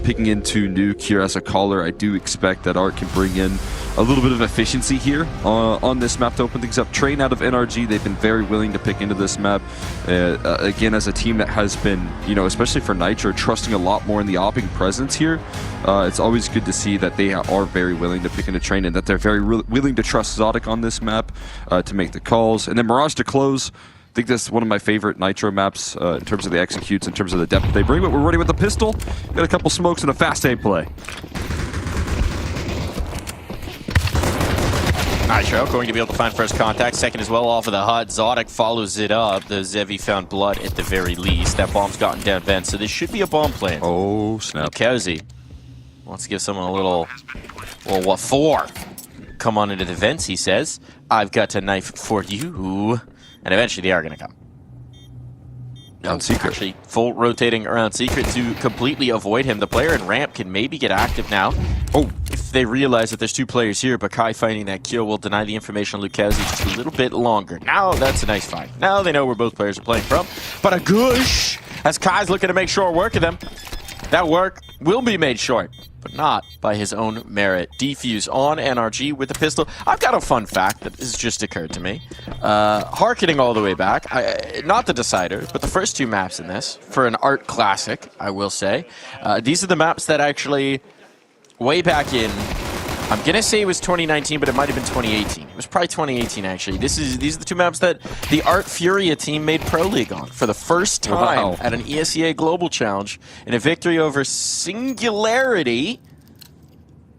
Picking into Nuke here as a caller, I do expect that Art can bring in a little bit of efficiency here on this map to open things up. Train out of NRG, they've been very willing to pick into this map. Again, as a team that has been, especially for Nitro, trusting a lot more in the opping presence here. It's always good to see that they are very willing to pick into Train and that they're very willing to trust Zodic on this map to make the calls. And then Mirage to close. I think that's one of my favorite Nitro maps in terms of the executes, in terms of the depth they bring, but we're ready with the pistol. Got a couple smokes and a fast aim play. Nitro going to be able to find first contact. Second as well off of the HUD. Zodic follows it up. The Zevi found blood at the very least. That bomb's gotten down vent, so there should be a bomb plant. Oh, snap. Kelsey wants to give someone a little, well, what for? Come on into the vents, he says. I've got a knife for you. And eventually they are going to come. On Secret. Actually, full rotating around Secret to completely avoid him. The player in ramp can maybe get active now. Oh, if they realize that there's two players here, but Kai finding that kill will deny the information on Lukowski just a little bit longer. Now that's a nice fight. Now they know where both players are playing from. But a goosh, as Kai's looking to make short work of them. That work will be made short, but not by his own merit. Defuse on NRG with the pistol. I've got a fun fact that has just occurred to me. Harkening all the way back, not the Decider, but the first two maps in this, for an art classic, I will say. These are the maps that actually, way back in, I'm going to say it was 2019, but it might have been 2018. It was probably 2018, actually. These are the two maps that the Art Furia team made Pro League on for the first time at an ESEA Global Challenge in a victory over Singularity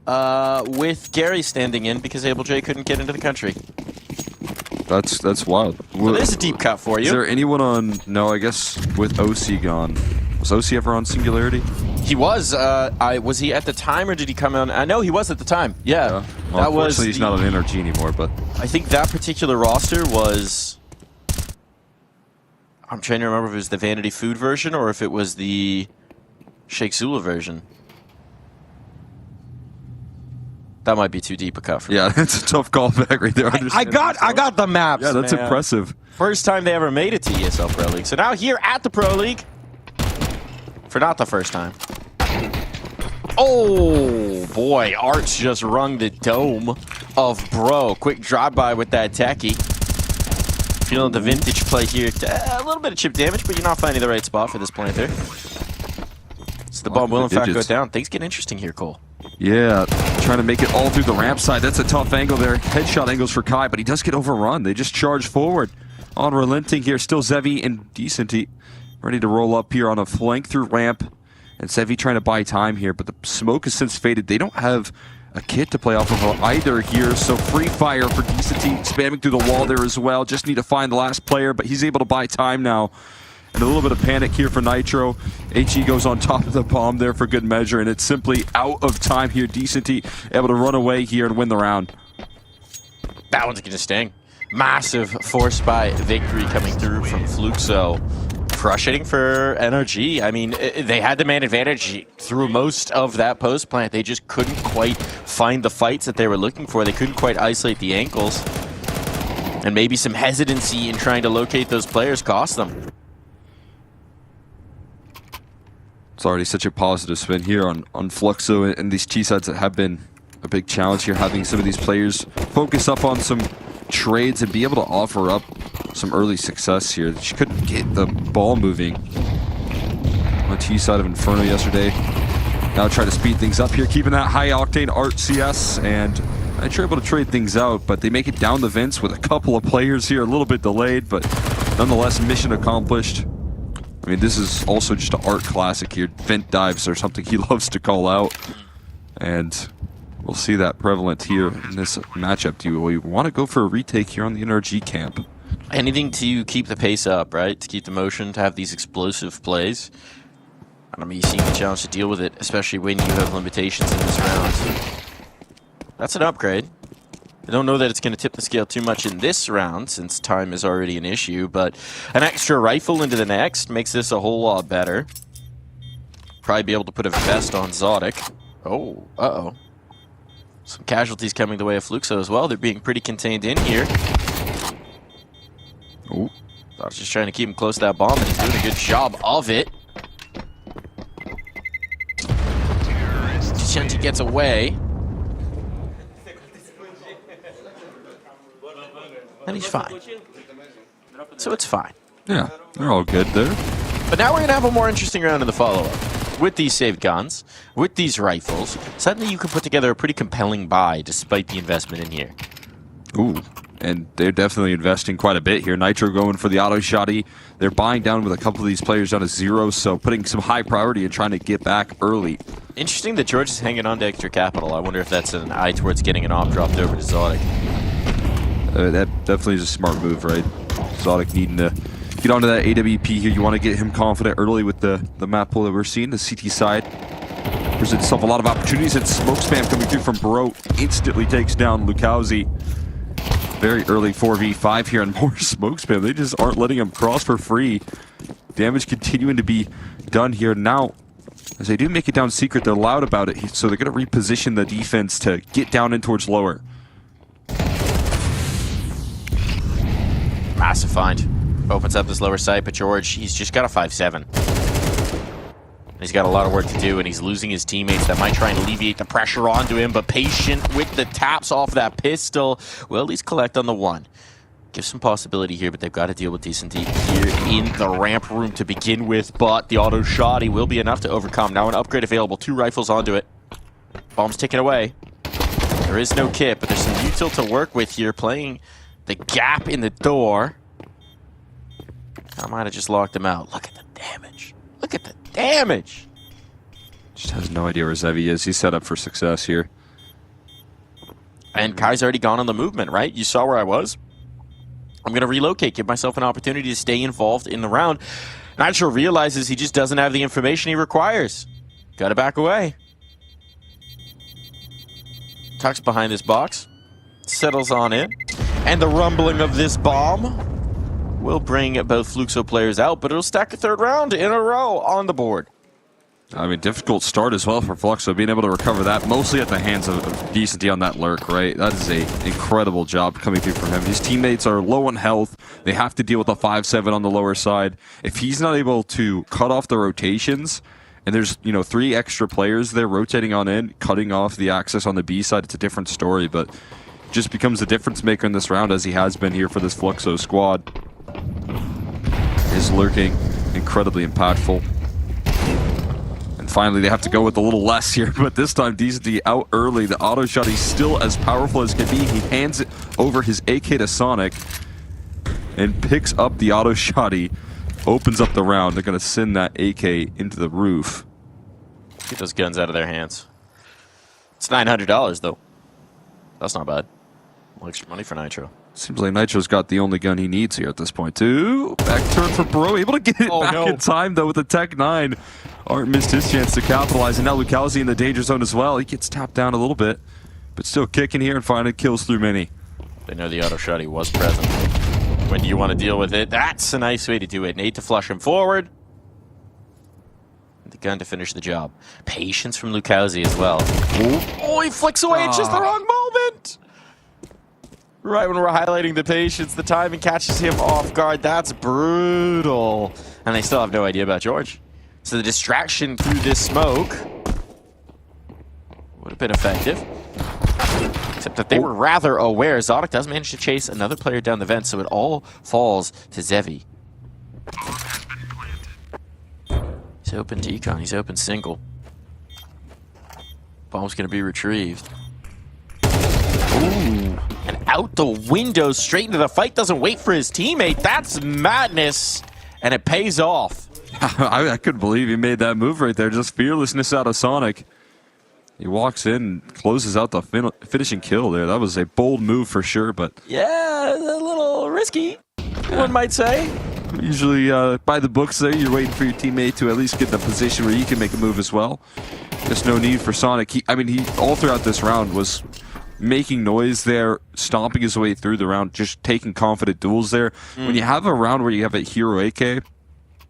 with Gary standing in because Abel J couldn't get into the country. That's wild. So there's a deep cut for you. Is there anyone on... No, I guess with OC gone. Was OC ever on Singularity? He was. Was he at the time, or did he come on? I know he was at the time. Yeah. Well, unfortunately, he's not on NRG anymore, but... I think that particular roster was... I'm trying to remember if it was the Vanity Food version or if it was the Sheikh Zula version. That might be too deep a cut for me. Yeah, it's a tough callback right there. I got the maps. Yeah, that's impressive. First time they ever made it to ESL Pro League. So now here at the Pro League, for not the first time. Oh boy, Art's just rung the dome of Bro. Quick drive-by with that techie. Feeling the vintage play here. A little bit of chip damage, but you're not finding the right spot for this planter. So the bomb will in fact go down. Things get interesting here, Cole. Yeah, trying to make it all through the ramp side. That's a tough angle there. Headshot angles for Kai, but he does get overrun. They just charge forward. Unrelenting here. Still Zevi and Decenty ready to roll up here on a flank through ramp. And Zevi trying to buy time here, but the smoke has since faded. They don't have a kit to play off of either here, so free fire for Decenty, spamming through the wall there as well. Just need to find the last player, but he's able to buy time now. And a little bit of panic here for Nitro. HE goes on top of the bomb there for good measure, and it's simply out of time here. Decenty able to run away here and win the round. That one's gonna sting. Massive force by victory coming through from Fluxo. Frustrating for NRG. I mean, they had the man advantage through most of that post plant. They just couldn't quite find the fights that they were looking for. They couldn't quite isolate the ankles. And maybe some hesitancy in trying to locate those players cost them. It's already such a positive spin here on Fluxo and these T-sides that have been a big challenge here, having some of these players focus up on some trades and be able to offer up some early success here. She couldn't get the ball moving on the T-side of Inferno yesterday. Now try to speed things up here, keeping that high-octane Art CS, and Nitro able to trade things out, but they make it down the vents with a couple of players here, a little bit delayed, but nonetheless, mission accomplished. I mean, this is also just an Art classic here. Vent dives are something he loves to call out. And we'll see that prevalent here in this matchup. Do we want to go for a retake here on the NRG camp? Anything to keep the pace up, right? To keep the motion, to have these explosive plays. I mean, you seem the challenge to deal with it, especially when you have limitations in this round. That's an upgrade. I don't know that it's going to tip the scale too much in this round, since time is already an issue, but an extra rifle into the next makes this a whole lot better. Probably be able to put a vest on Zodic. Oh, uh-oh. Some casualties coming the way of Fluxo as well. They're being pretty contained in here. Oh, I was just trying to keep him close to that bomb, and he's doing a good job of it. Chenti gets away. And he's fine. So it's fine. Yeah, they're all good there. But now we're going to have a more interesting round in the follow-up. With these saved guns, with these rifles, suddenly you can put together a pretty compelling buy despite the investment in here. Ooh, and they're definitely investing quite a bit here. Nitro going for the auto shotty. They're buying down with a couple of these players down to 0, so putting some high priority and trying to get back early. Interesting that George is hanging on to extra capital. I wonder if that's an eye towards getting an op dropped over to Zodic. That definitely is a smart move, right? Zodic needing to get onto that AWP here. You want to get him confident early with the map pool that we're seeing. The CT side presents itself a lot of opportunities, and smoke spam coming through from Bro instantly takes down Lukowski. Very early 4v5 here, and more smoke spam. They just aren't letting him cross for free. Damage continuing to be done here. Now, as they do make it down secret, they're loud about it, so they're going to reposition the defense to get down in towards lower. Massive find. Opens up this lower site, but George, he's just got a 5-7. He's got a lot of work to do, and he's losing his teammates that might try and alleviate the pressure onto him, but patient with the taps off that pistol. Will at least collect on the one. Give some possibility here, but they've got to deal with Decenty here in the ramp room to begin with, but the auto shot, he will be enough to overcome. Now an upgrade available, 2 rifles onto it. Bomb's taken away. There is no kit, but there's some util to work with here, playing the gap in the door. I might have just locked him out. Look at the damage. Look at the damage. Just has no idea where Zevi is. He's set up for success here. And Kai's already gone on the movement, right? You saw where I was. I'm going to relocate, give myself an opportunity to stay involved in the round. Nitro realizes he just doesn't have the information he requires. Got to back away. Tucks behind this box. Settles on in. And the rumbling of this bomb will bring both Fluxo players out, but it'll stack a 3rd round in a row on the board. I mean, difficult start as well for Fluxo, being able to recover that, mostly at the hands of Decenty on that lurk, right? That is an incredible job coming through from him. His teammates are low on health. They have to deal with a 5-7 on the lower side. If he's not able to cut off the rotations, and there's, 3 extra players there rotating on in, cutting off the access on the B side, it's a different story, but just becomes a difference maker in this round, as he has been here for this Fluxo squad. His lurking incredibly impactful. And finally, they have to go with a little less here, but this time DZD out early. The auto shot, he's still as powerful as can be. He hands it over his AK to Sonic and picks up the auto shotty, opens up the round. They're going to send that AK into the roof. Get those guns out of their hands. It's $900, though. That's not bad. Extra money for Nitro. Seems like Nitro's got the only gun he needs here at this point, too. Back turn for Bro. Able to get it back in time, though, with the Tech 9. Art missed his chance to capitalize, and now Lucalzi in the danger zone as well. He gets tapped down a little bit, but still kicking here and finding kills through many. They know the auto shotty was present. When do you want to deal with it? That's a nice way to do it. Need to flush him forward. The gun to finish the job. Patience from Lucalzi as well. Oh, he flicks away at just the wrong moment. Right when we're highlighting the patience, the timing catches him off guard. That's brutal. And they still have no idea about George. So the distraction through this smoke would have been effective. Except that they were rather aware. Zodic does manage to chase another player down the vent, so it all falls to Zevi. He's open decon, he's open single. Bomb's gonna be retrieved. Ooh. And out the window, straight into the fight, doesn't wait for his teammate. That's madness, and it pays off. I couldn't believe he made that move right there. Just fearlessness out of Sonic. He walks in, closes out the finishing kill there. That was a bold move for sure, but... Yeah, a little risky, one might say. Usually, by the books there, you're waiting for your teammate to at least get in a position where you can make a move as well. There's no need for Sonic. He all throughout this round was making noise there, stomping his way through the round, just taking confident duels there. When you have a round where you have a hero AK,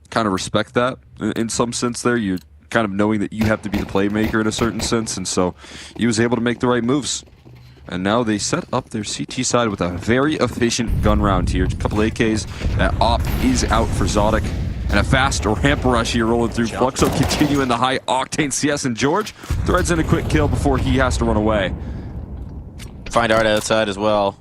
kind of respect that in some sense there. You're kind of knowing that you have to be the playmaker in a certain sense, and so he was able to make the right moves. And now they set up their CT side with a very efficient gun round here. A couple AKs. That op is out for Zodic. And a fast ramp rush here rolling through. Fluxo continuing the high octane CS, and George threads in a quick kill before he has to run away. Find Art outside as well.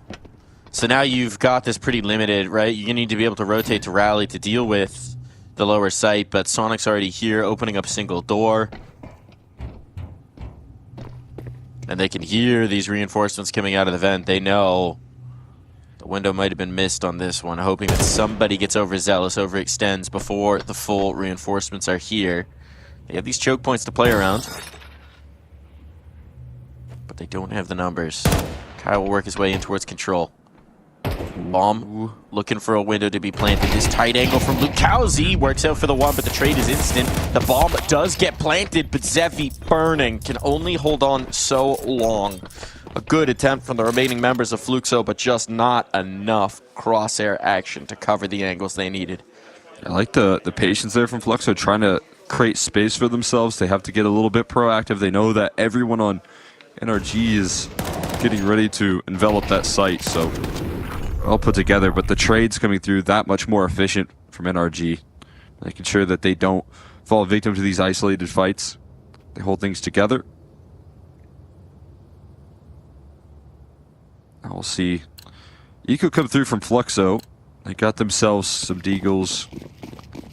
So now you've got this pretty limited, right? You're going to need to be able to rotate to rally to deal with the lower site, but Sonic's already here, opening up a single door. And they can hear these reinforcements coming out of the vent. They know the window might have been missed on this one, hoping that somebody gets overzealous, overextends before the full reinforcements are here. They have these choke points to play around, but they don't have the numbers. Kyle will work his way in towards control. Bomb looking for a window to be planted. This tight angle from Lucalzi works out for the one, but the trade is instant. The bomb does get planted, but Zevi burning can only hold on so long. A good attempt from the remaining members of Fluxo, but just not enough crosshair action to cover the angles they needed. I like the patience there from Fluxo, trying to create space for themselves. They have to get a little bit proactive. They know that everyone on NRG is getting ready to envelop that site, so all put together, but the trade's coming through that much more efficient from NRG, making sure that they don't fall victim to these isolated fights. They hold things together. Now we'll see Eco come through from Fluxo. They got themselves some Deagles,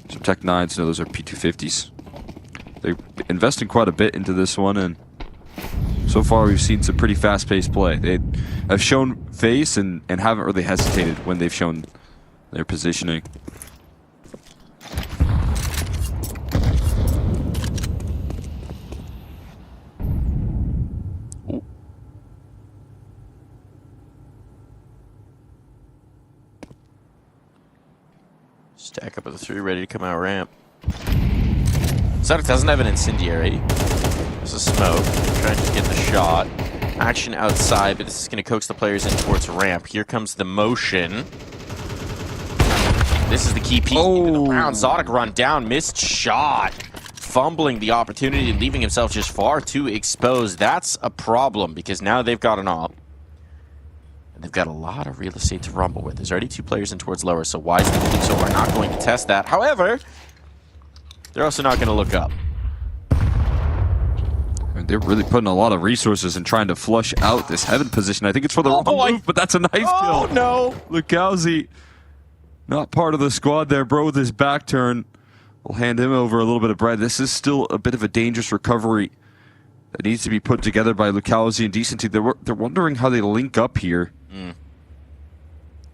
some Tech 9s. No, those are P250s. They're investing quite a bit into this one, and so far we've seen some pretty fast-paced play. They have shown face and haven't really hesitated when they've shown their positioning. Ooh. Stack up with the 3, ready to come out ramp. Zodic doesn't have an incendiary. There's a smoke. Trying to get the shot. Action outside, but this is going to coax the players in towards ramp. Here comes the motion. This is the key piece in the round. Zodic run down, missed shot. Fumbling the opportunity and leaving himself just far too exposed. That's a problem because now they've got an op. And they've got a lot of real estate to rumble with. There's already 2 players in towards lower, so wisely Fluxo are not going to test that. However, they're also not going to look up. They're really putting a lot of resources and trying to flush out this heaven position. I think it's for the wrong move, but that's a knife kill. Oh, no. Lucalzi, not part of the squad there, bro, with his back turn. We'll hand him over a little bit of bread. This is still a bit of a dangerous recovery that needs to be put together by Lucchesi and Decency. They're wondering how they link up here.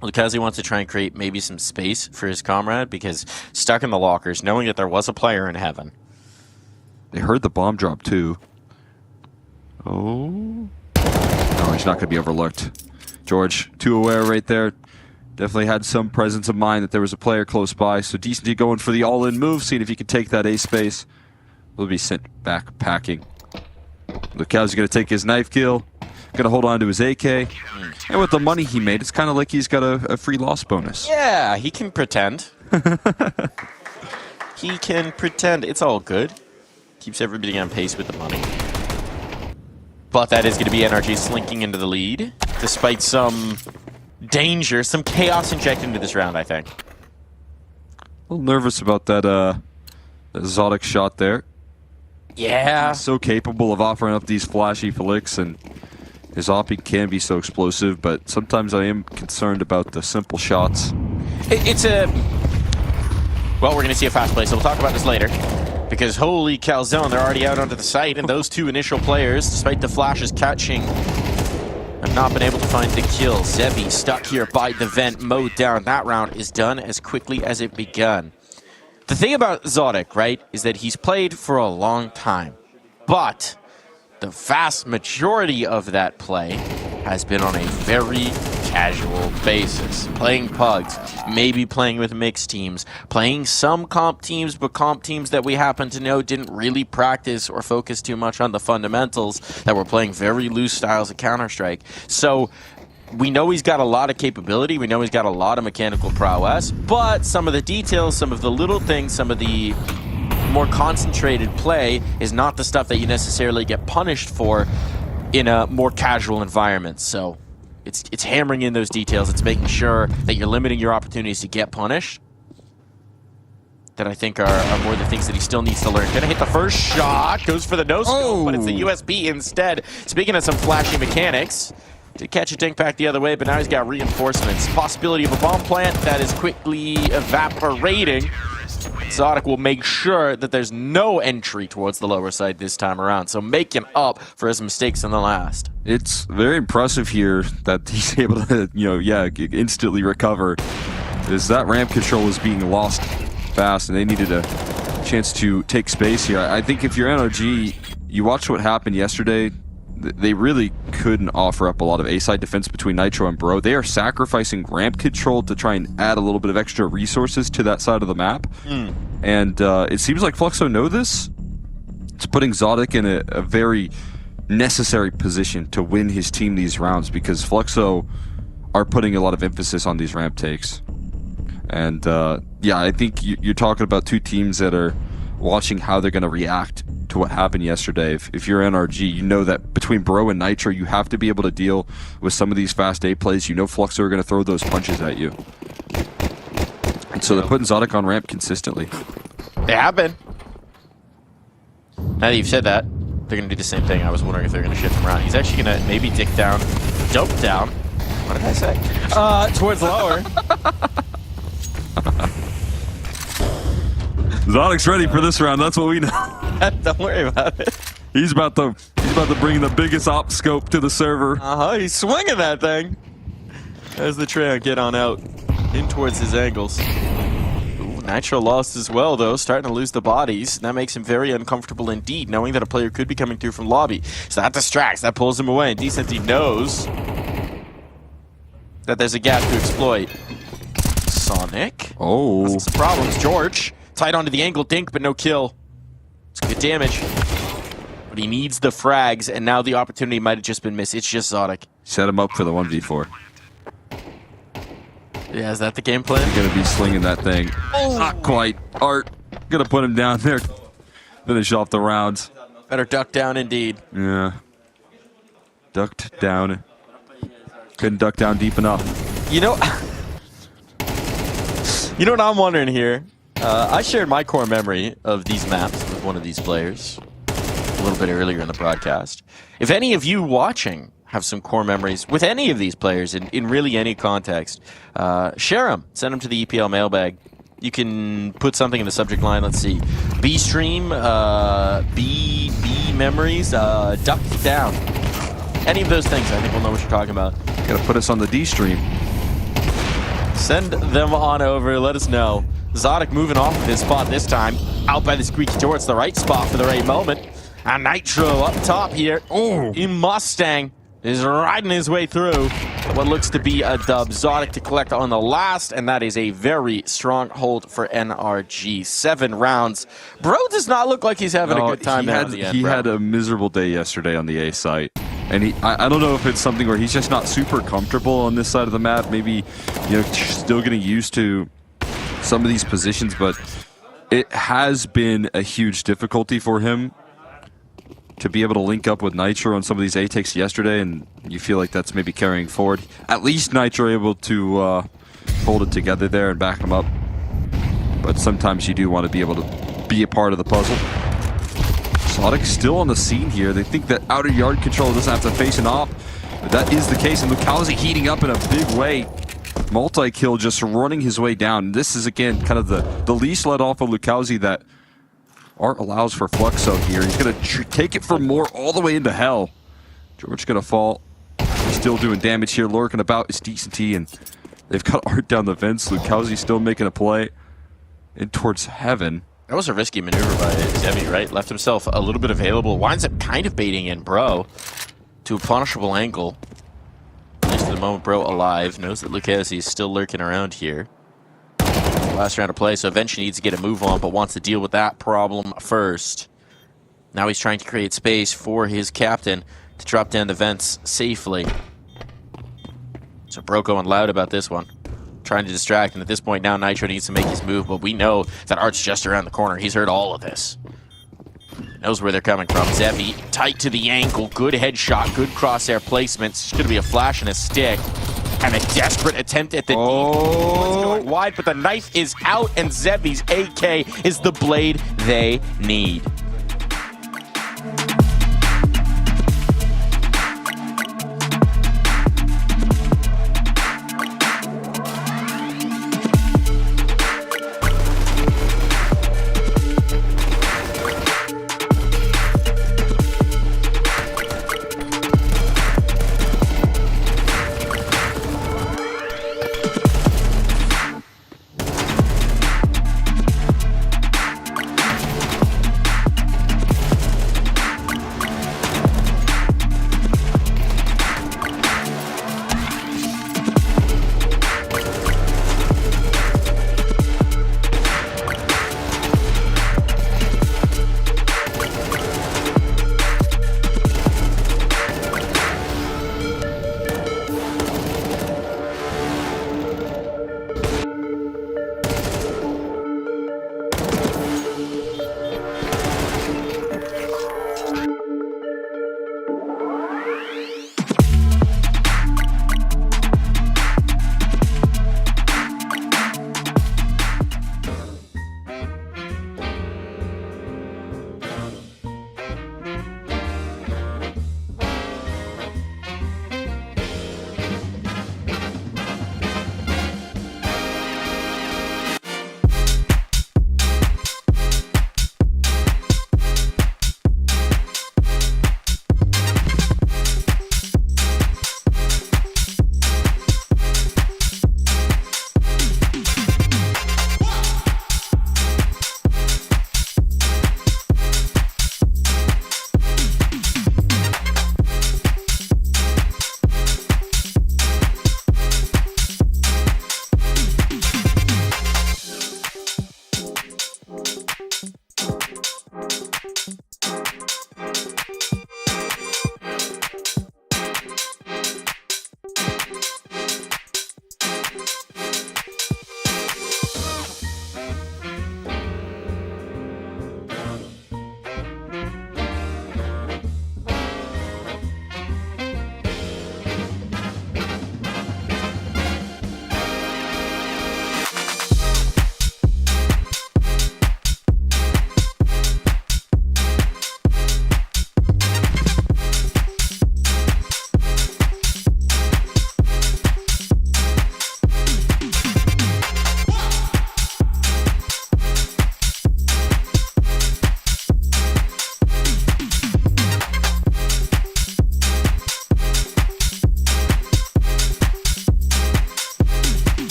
Lucchesi wants to try and create maybe some space for his comrade because stuck in the lockers, knowing that there was a player in heaven. They heard the bomb drop too. Oh. No, he's not going to be overlooked. George, too aware right there. Definitely had some presence of mind that there was a player close by. So Decency going for the all-in move, seeing if he can take that A space. Will be sent back packing. Lucchesi's going to take his knife kill. Going to hold on to his AK. And with the money he made, it's kind of like he's got a free loss bonus. Yeah, he can pretend. He can pretend. It's all good. Keeps everybody on pace with the money. But that is going to be NRG slinking into the lead, despite some danger, some chaos injected into this round, I think. A little nervous about that Zodic shot there. Yeah. He's so capable of offering up these flashy flicks, and his opping can be so explosive, but sometimes I am concerned about the simple shots. It's a... Well, we're going to see a fast play, so we'll talk about this later. Because holy calzone, they're already out onto the site, and those two initial players, despite the flashes catching, have not been able to find the kill. Zebi stuck here by the vent, mowed down. That round is done as quickly as it begun. The thing about Zodic, right, is that he's played for a long time. But the vast majority of that play has been on a very casual basis. Playing pugs, maybe playing with mixed teams, playing some comp teams, but comp teams that we happen to know didn't really practice or focus too much on the fundamentals, that were playing very loose styles of Counter-Strike. So we know he's got a lot of capability, we know he's got a lot of mechanical prowess, but some of the details, some of the little things, some of the more concentrated play is not the stuff that you necessarily get punished for in a more casual environment. So it's hammering in those details. It's making sure that you're limiting your opportunities to get punished, that I think are more the things that he still needs to learn. Gonna hit the first shot, goes for the no-scope, but it's the USB instead. Speaking of some flashy mechanics, did catch a dink back the other way, but now he's got reinforcements. Possibility of a bomb plant that is quickly evaporating. Zodic will make sure that there's no entry towards the lower side this time around, so making up for his mistakes in the last. It's very impressive here that he's able to, instantly recover. Is that ramp control is being lost fast, and they needed a chance to take space here. I think if you're NRG, you watch what happened yesterday. They really couldn't offer up a lot of A-side defense between Nitro and Bro. They are sacrificing ramp control to try and add a little bit of extra resources to that side of the map. And it seems like Fluxo know this. It's putting Zodic in a very necessary position to win his team these rounds, because Fluxo are putting a lot of emphasis on these ramp takes. And I think you're talking about two teams that are watching how they're going to react to what happened yesterday. If you're NRG, you know that between Bro and Nitro, you have to be able to deal with some of these fast A plays. You know Fluxo are going to throw those punches at you. And so they're putting Zodic on ramp consistently. They have been. Now that you've said that, they're going to do the same thing. I was wondering if they're going to shift him around. He's actually going to maybe dope down. What did I say? Towards lower. Zodic's ready for this round. That's what we know. Don't worry about it. He's about to bring the biggest op scope to the server. He's swinging that thing. There's the trail. Get on out. In towards his angles. Ooh, Nitro lost as well, though. Starting to lose the bodies. That makes him very uncomfortable indeed, knowing that a player could be coming through from lobby. So that distracts. That pulls him away. And Decency knows that there's a gap to exploit. Sonic. Oh. Some problems. George. Tied onto the angle. Dink, but no kill. It's good damage. But he needs the frags, and now the opportunity might have just been missed. It's just Zodic. Set him up for the 1v4. Yeah, is that the game plan? You're gonna be slinging that thing. Oh. Not quite. Art. Gonna put him down there. Finish off the rounds. Better duck down indeed. Yeah. Ducked down. Couldn't duck down deep enough. You know what I'm wondering here? I shared my core memory of these maps with one of these players a little bit earlier in the broadcast. If any of you watching have some core memories with any of these players in really any context, share them. Send them to the EPL mailbag. You can put something in the subject line. Let's see. B stream, B memories, duck down. Any of those things, I think we'll know what you're talking about. Gotta put us on the D stream. Send them on over. Let us know. Zodic moving off of his spot this time. Out by the squeaky door. It's the right spot for the right moment. And Nitro up top here. In Mustang is riding his way through what looks to be a dub. Zodic to collect on the last, and that is a very strong hold for NRG. 7 rounds. Bro does not look like he's having a good time there at the end. He had a miserable day yesterday on the A site. And I don't know if it's something where he's just not super comfortable on this side of the map. Maybe, still getting used to some of these positions, but it has been a huge difficulty for him to be able to link up with Nitro on some of these A takes yesterday, and you feel like that's maybe carrying forward. At least Nitro able to hold it together there and back him up. But sometimes you do want to be able to be a part of the puzzle. Zodic still on the scene here. They think that outer yard control doesn't have to face an op. But that is the case, and Lucalzi heating up in a big way. Multi-kill just running his way down. This is, again, kind of the leash let off of Lucalzi that Art allows for Fluxo here. He's going to take it for more all the way into hell. George going to fall. He's still doing damage here, lurking about is Decenty, and they've got Art down the vents. Lucalzi still making a play in towards heaven. That was a risky maneuver by Zevi, right? Left himself a little bit available. Winds up kind of baiting in Bro to a punishable angle. At least for the moment, Bro alive. Knows that Lucchesi is still lurking around here. Last round of play, so eventually needs to get a move on, but wants to deal with that problem first. Now he's trying to create space for his captain to drop down the vents safely. So Bro going loud about this one. Trying to distract, and at this point now Nitro needs to make his move, but we know that Art's just around the corner. He's heard all of this. Knows where they're coming from. Zevi tight to the ankle, good headshot, good crosshair placement. It's going to be a flash and a stick, and a desperate attempt at the deep. It's going wide, but the knife is out, and Zevi's AK is the blade they need.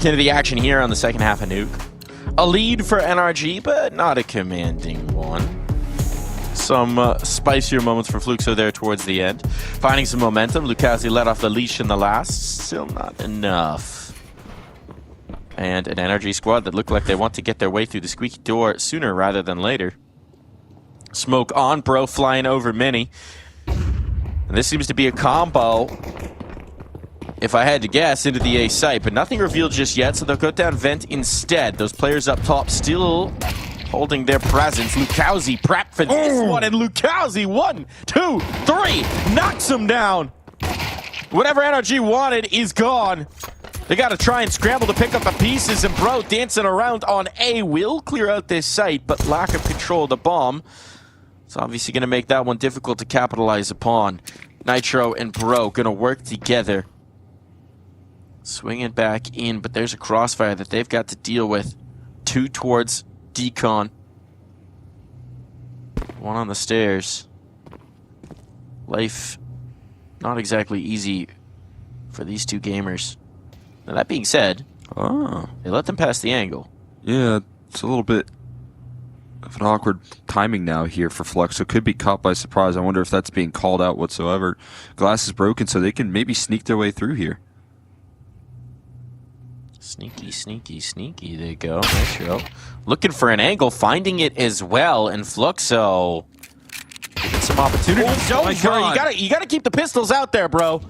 back into the action here on the second half of Nuke. A lead for NRG, but not a commanding one. Some spicier moments for Fluxo there towards the end. Finding some momentum. Lucazi let off the leash in the last. Still not enough. And an NRG squad that look like they want to get their way through the squeaky door sooner rather than later. Smoke on, bro, flying over Mini. And this seems to be a combo, if I had to guess, into the A site. But nothing revealed just yet, so they'll go down vent instead. Those players up top still holding their presence. Lucazi prep for this one, and Lucazi 1, 2, 3 knocks him down. Whatever NRG wanted is gone. They got to try and scramble to pick up the pieces, and bro dancing around on A will clear out this site, but lack of control of the bomb. It's obviously going to make that one difficult to capitalize upon. Nitro and bro going to work together. Swing it back in, but there's a crossfire that they've got to deal with. 2 towards Decon. 1 on the stairs. Life not exactly easy for these 2 gamers. Now that being said, they let them pass the angle. Yeah, it's a little bit of an awkward timing now here for Flux. So could be caught by surprise. I wonder if that's being called out whatsoever. Glass is broken, so they can maybe sneak their way through here. Sneaky, sneaky, sneaky. They go. Nitro looking for an angle, finding it as well, and Fluxo giving some opportunities. Oh my God. You gotta keep the pistols out there, bro.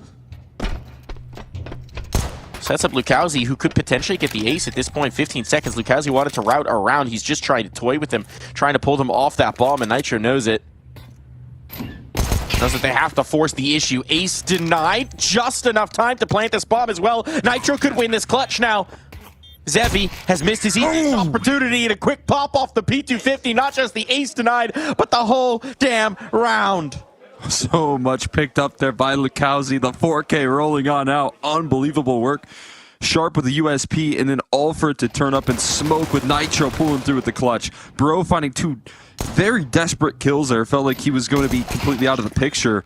Sets up Lucazi, who could potentially get the ace at this point. 15 seconds. Lucazi wanted to route around. He's just trying to toy with him, trying to pull them off that bomb, and Nitro knows it. Knows that they have to force the issue. Ace denied. Just enough time to plant this bomb as well. Nitro could win this clutch now. Zevi has missed his opportunity, and a quick pop off the P250. Not just the ace denied, but the whole damn round. So much picked up there by Lucazi. The 4K rolling on out. Unbelievable work. Sharp with the USP, and then all for it to turn up and smoke with Nitro pulling through with the clutch. Bro finding 2 very desperate kills there. Felt like he was going to be completely out of the picture.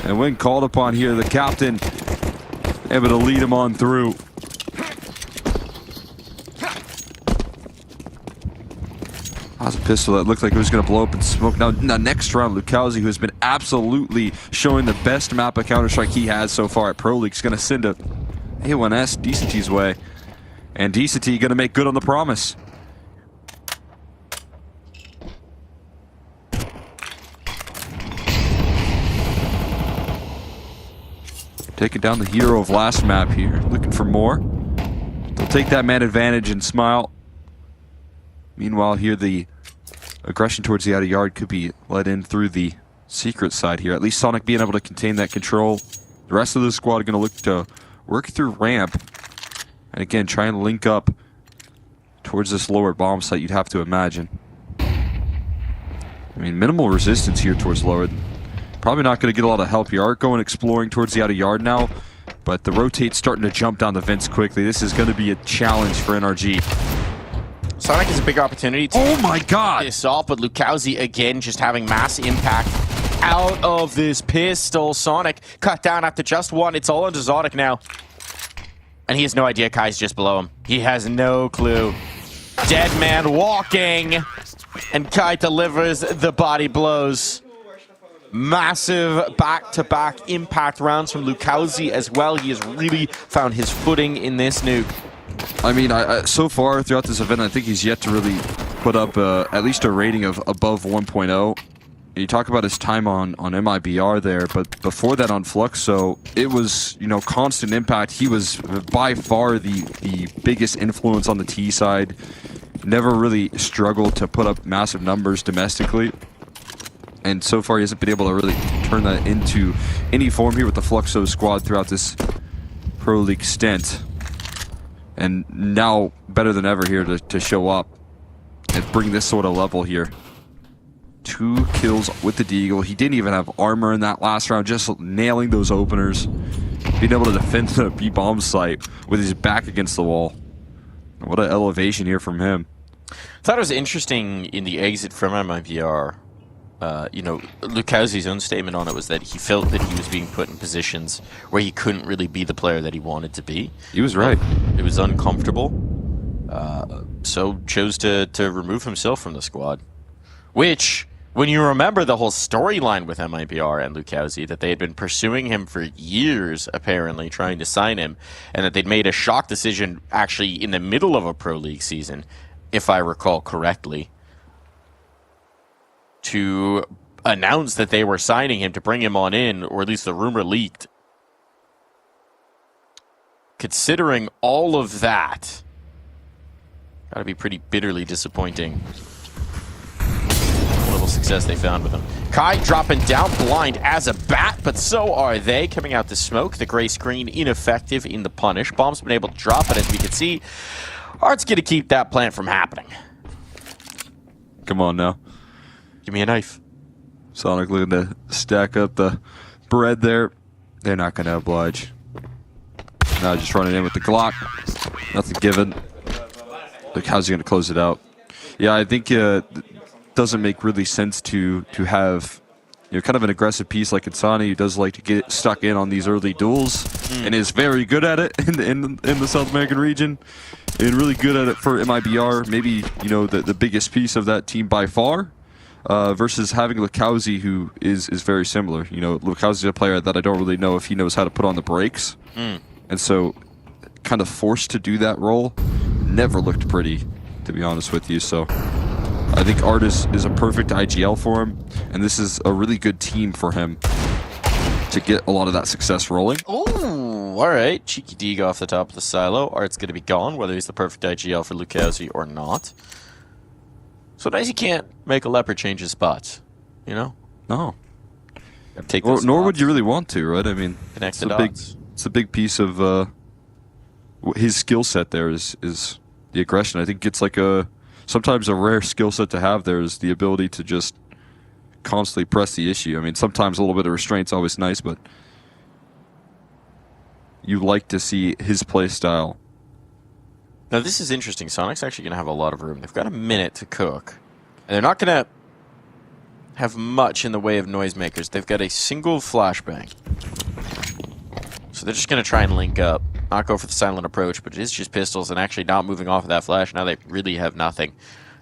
And when called upon here, the captain able to lead him on through. That was a pistol that looked like it was going to blow up in smoke. Now, next round, Lucazi, who has been absolutely showing the best map of Counter-Strike he has so far at Pro League, is going to send a A1S Decenty's way. And Decenty going to make good on the promise. Taking down the hero of last map here. Looking for more. They'll take that man advantage and smile. Meanwhile, here the aggression towards the outer yard could be led in through the secret side here. At least Sonic being able to contain that control. The rest of the squad are going to look to work through ramp. And again, try and link up towards this lower bomb site, you'd have to imagine. I mean, minimal resistance here towards lower. Probably not going to get a lot of help. You are going exploring towards the outer yard now, but the rotate's starting to jump down the vents quickly. This is going to be a challenge for NRG. Sonic has a big opportunity to this off, but Lucazi again just having mass impact out of this pistol. Sonic cut down after just 1. It's all into Zodic now. And he has no idea Kai's just below him. He has no clue. Dead man walking, and Kai delivers the body blows. Massive back-to-back impact rounds from Lucazi as well. He has really found his footing in this nuke. I mean, so far throughout this event, I think he's yet to really put up at least a rating of above 1.0. You talk about his time on MIBR there, but before that on Fluxo, it was, you know, constant impact. He was by far the biggest influence on the T side. Never really struggled to put up massive numbers domestically. And so far, he hasn't been able to really turn that into any form here with the Fluxo squad throughout this Pro League stint. And now, better than ever here to show up and bring this sort of level here. 2 kills with the Deagle. He didn't even have armor in that last round, just nailing those openers. Being able to defend the B-bomb site with his back against the wall. What an elevation here from him. I thought it was interesting in the exit from MIBR. you know, Lukowski's own statement on it was that he felt that he was being put in positions where he couldn't really be the player that he wanted to be. He was right. It was uncomfortable, so chose to remove himself from the squad. Which, when you remember the whole storyline with MIBR and Lukowski, that they had been pursuing him for years, apparently, trying to sign him, and that they'd made a shock decision actually in the middle of a Pro League season, if I recall correctly, to announce that they were signing him to bring him on in, or at least the rumor leaked. Considering all of that, gotta be pretty bitterly disappointing. Little success they found with him. Kai dropping down blind as a bat, but so are they. Coming out to smoke. The gray screen ineffective in the punish. Bomb's been able to drop, but as we can see, Art's gonna keep that plant from happening. Come on now. Give me a knife. Sonic looking to stack up the bread there. They're not going to oblige. Now just running in with the Glock. Nothing given. Look, how's he going to close it out? Yeah, I think it doesn't make really sense to have, you know, kind of an aggressive piece like Insani, who does like to get stuck in on these early duels and is very good at it in the South American region, and really good at it for MIBR. Maybe, you know, the biggest piece of that team by far. Versus having Lukowski, who is very similar. You know, Lukowski's a player that I don't really know if he knows how to put on the brakes. And so, kind of forced to do that role. Never looked pretty, to be honest with you. So, I think Art is a perfect IGL for him. And this is a really good team for him to get a lot of that success rolling. Ooh, alright. Cheeky dig off the top of the silo. Art's going to be gone, whether he's the perfect IGL for Lukowski or not. So nice you can't make a leopard change his spots, you know? No. Take well, nor would you really want to, right? I mean, it's a big piece of his skill set there is the aggression. I think it's like sometimes a rare skill set to have there is the ability to just constantly press the issue. I mean, sometimes a little bit of restraint's always nice, but you like to see his play style. Now, this is interesting. Sonic's actually going to have a lot of room. They've got a minute to cook. And they're not going to have much in the way of noisemakers. They've got a single flashbang. So they're just going to try and link up. Not go for the silent approach, but it is just pistols and actually not moving off of that flash. Now they really have nothing.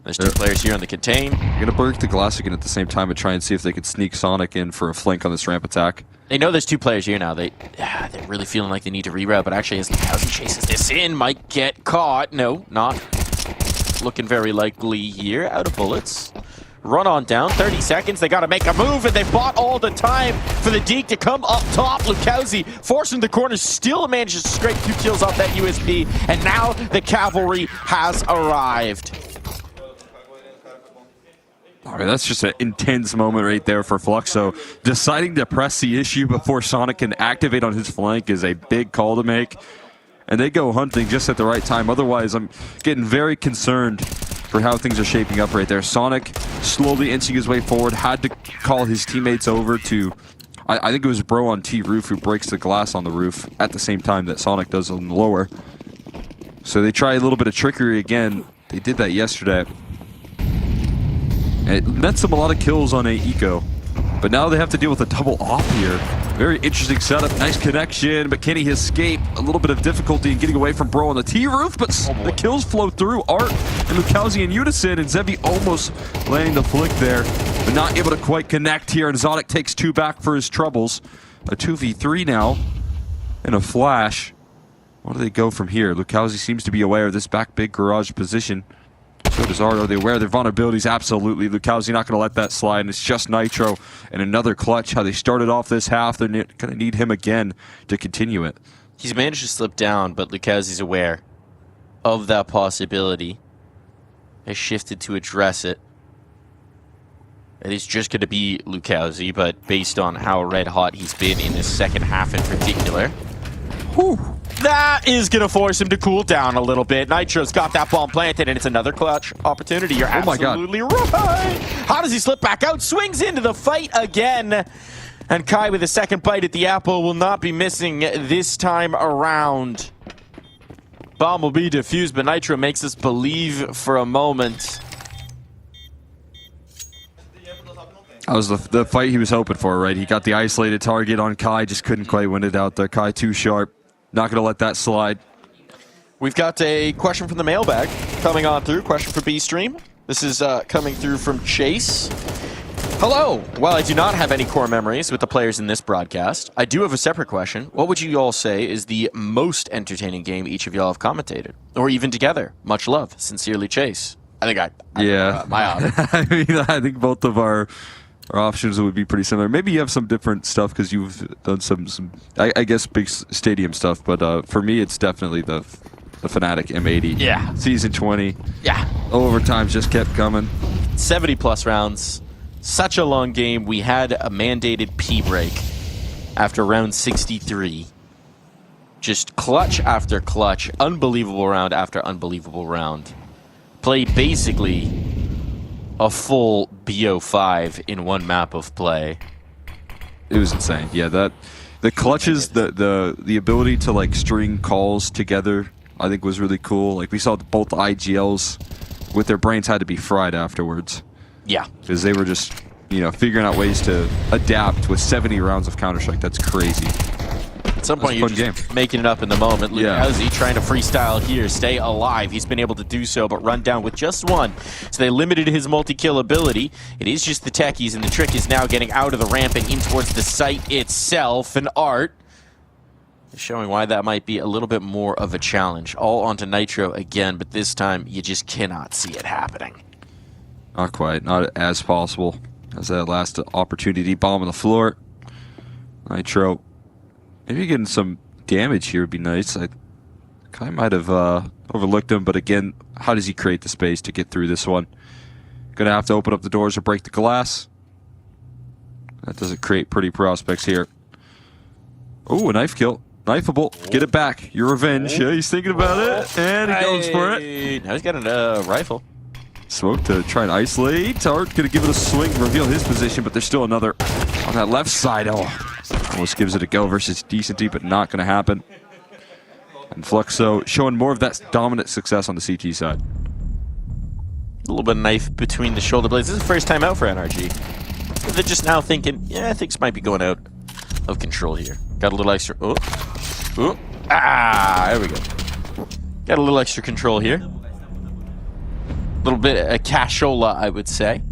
There's two players here on the contain. You're going to break the glass again at the same time and try and see if they can sneak Sonic in for a flank on this ramp attack. They know there's two players here now. They're really feeling like they need to reroute, but actually as Lukowski chases this in, might get caught. No, not looking very likely here. Out of bullets. Run on down, 30 seconds. They got to make a move, and they bought all the time for the Deke to come up top. Lukowski forcing the corner, still manages to scrape 2 kills off that USP, and now the cavalry has arrived. I mean, that's just an intense moment right there for Fluxo. Deciding to press the issue before Sonic can activate on his flank is a big call to make. And they go hunting just at the right time. Otherwise, I'm getting very concerned for how things are shaping up right there. Sonic slowly inching his way forward. Had to call his teammates over to, I think it was Bro on T roof who breaks the glass on the roof at the same time that Sonic does on the lower. So they try a little bit of trickery again. They did that yesterday. It nets them a lot of kills on a eco, but now they have to deal with a double off here. Very interesting setup, nice connection, but can he escape? A little bit of difficulty in getting away from Bro on the T-roof, but the kills flow through. Art and Lukowski in unison, and Zebi almost laying the flick there, but not able to quite connect here, and Zonic takes 2 back for his troubles. A 2v3 now, and a flash. Where do they go from here? Lukowski seems to be aware of this back big garage position. So does Art. Are they aware of their vulnerabilities? Absolutely. Lukowski not going to let that slide, and it's just Nitro and another clutch. How they started off this half, they're going to need him again to continue it. He's managed to slip down, but Lukowski's aware of that possibility. Has shifted to address it. It is just going to be Lukowski, but based on how red hot he's been in this second half in particular, that is going to force him to cool down a little bit. Nitro's got that bomb planted, and it's another clutch opportunity. You're absolutely right. How does he slip back out? Swings into the fight again. And Kai with a second bite at the apple will not be missing this time around. Bomb will be defused, but Nitro makes us believe for a moment. That was the fight he was hoping for, right? He got the isolated target on Kai, just couldn't quite win it out there. Kai too sharp. Not going to let that slide. We've got a question from the mailbag coming on through. Question for B-Stream. This is coming through from Chase. Hello. While I do not have any core memories with the players in this broadcast, I do have a separate question. What would you all say is the most entertaining game each of y'all have commentated? Or even together? Much love. Sincerely, Chase. I think my honor. I mean, I think both of our options would be pretty similar. Maybe you have some different stuff because you've done some I guess big stadium stuff, but for me it's definitely the Fnatic M80. Yeah. Season 20. Yeah. Overtime just kept coming. 70 plus rounds. Such a long game. We had a mandated P break after round 63. Just clutch after clutch. Unbelievable round after unbelievable round. Played basically a full BO5 in one map of play. It was insane. Yeah, the clutches, the ability to like string calls together, I think was really cool. Like we saw both the IGLs with their brains had to be fried afterwards. Yeah. Because they were just, figuring out ways to adapt with 70 rounds of Counter-Strike. That's crazy. At some point, you're just making it up in the moment. Lucauzi trying to freestyle here, stay alive. He's been able to do so, but run down with just one. So they limited his multi-kill ability. It is just the techies, and the trick is now getting out of the ramp and in towards the site itself. And Art is showing why that might be a little bit more of a challenge. All onto Nitro again, but this time you just cannot see it happening. Not quite. Not as possible as that last opportunity. Bomb on the floor. Nitro. Maybe getting some damage here would be nice. I kind of might have overlooked him, but again, how does he create the space to get through this one? Gonna have to open up the doors or break the glass. That doesn't create pretty prospects here. Oh, a knife kill. Knifeable. Get it back. Your revenge. Yeah, he's thinking about it, and he goes for it. Now he's got a rifle. Smoke to try and isolate. Art gonna give it a swing, reveal his position, but there's still another on that left side. Oh, almost gives it a go versus Decenty, but not gonna happen. And Fluxo showing more of that dominant success on the CT side. A little bit of knife between the shoulder blades. This is the first time out for NRG. They're just now thinking, yeah, things might be going out of control here. Got a little extra. Oh, there we go. Got a little extra control here. A little bit of cashola, I would say.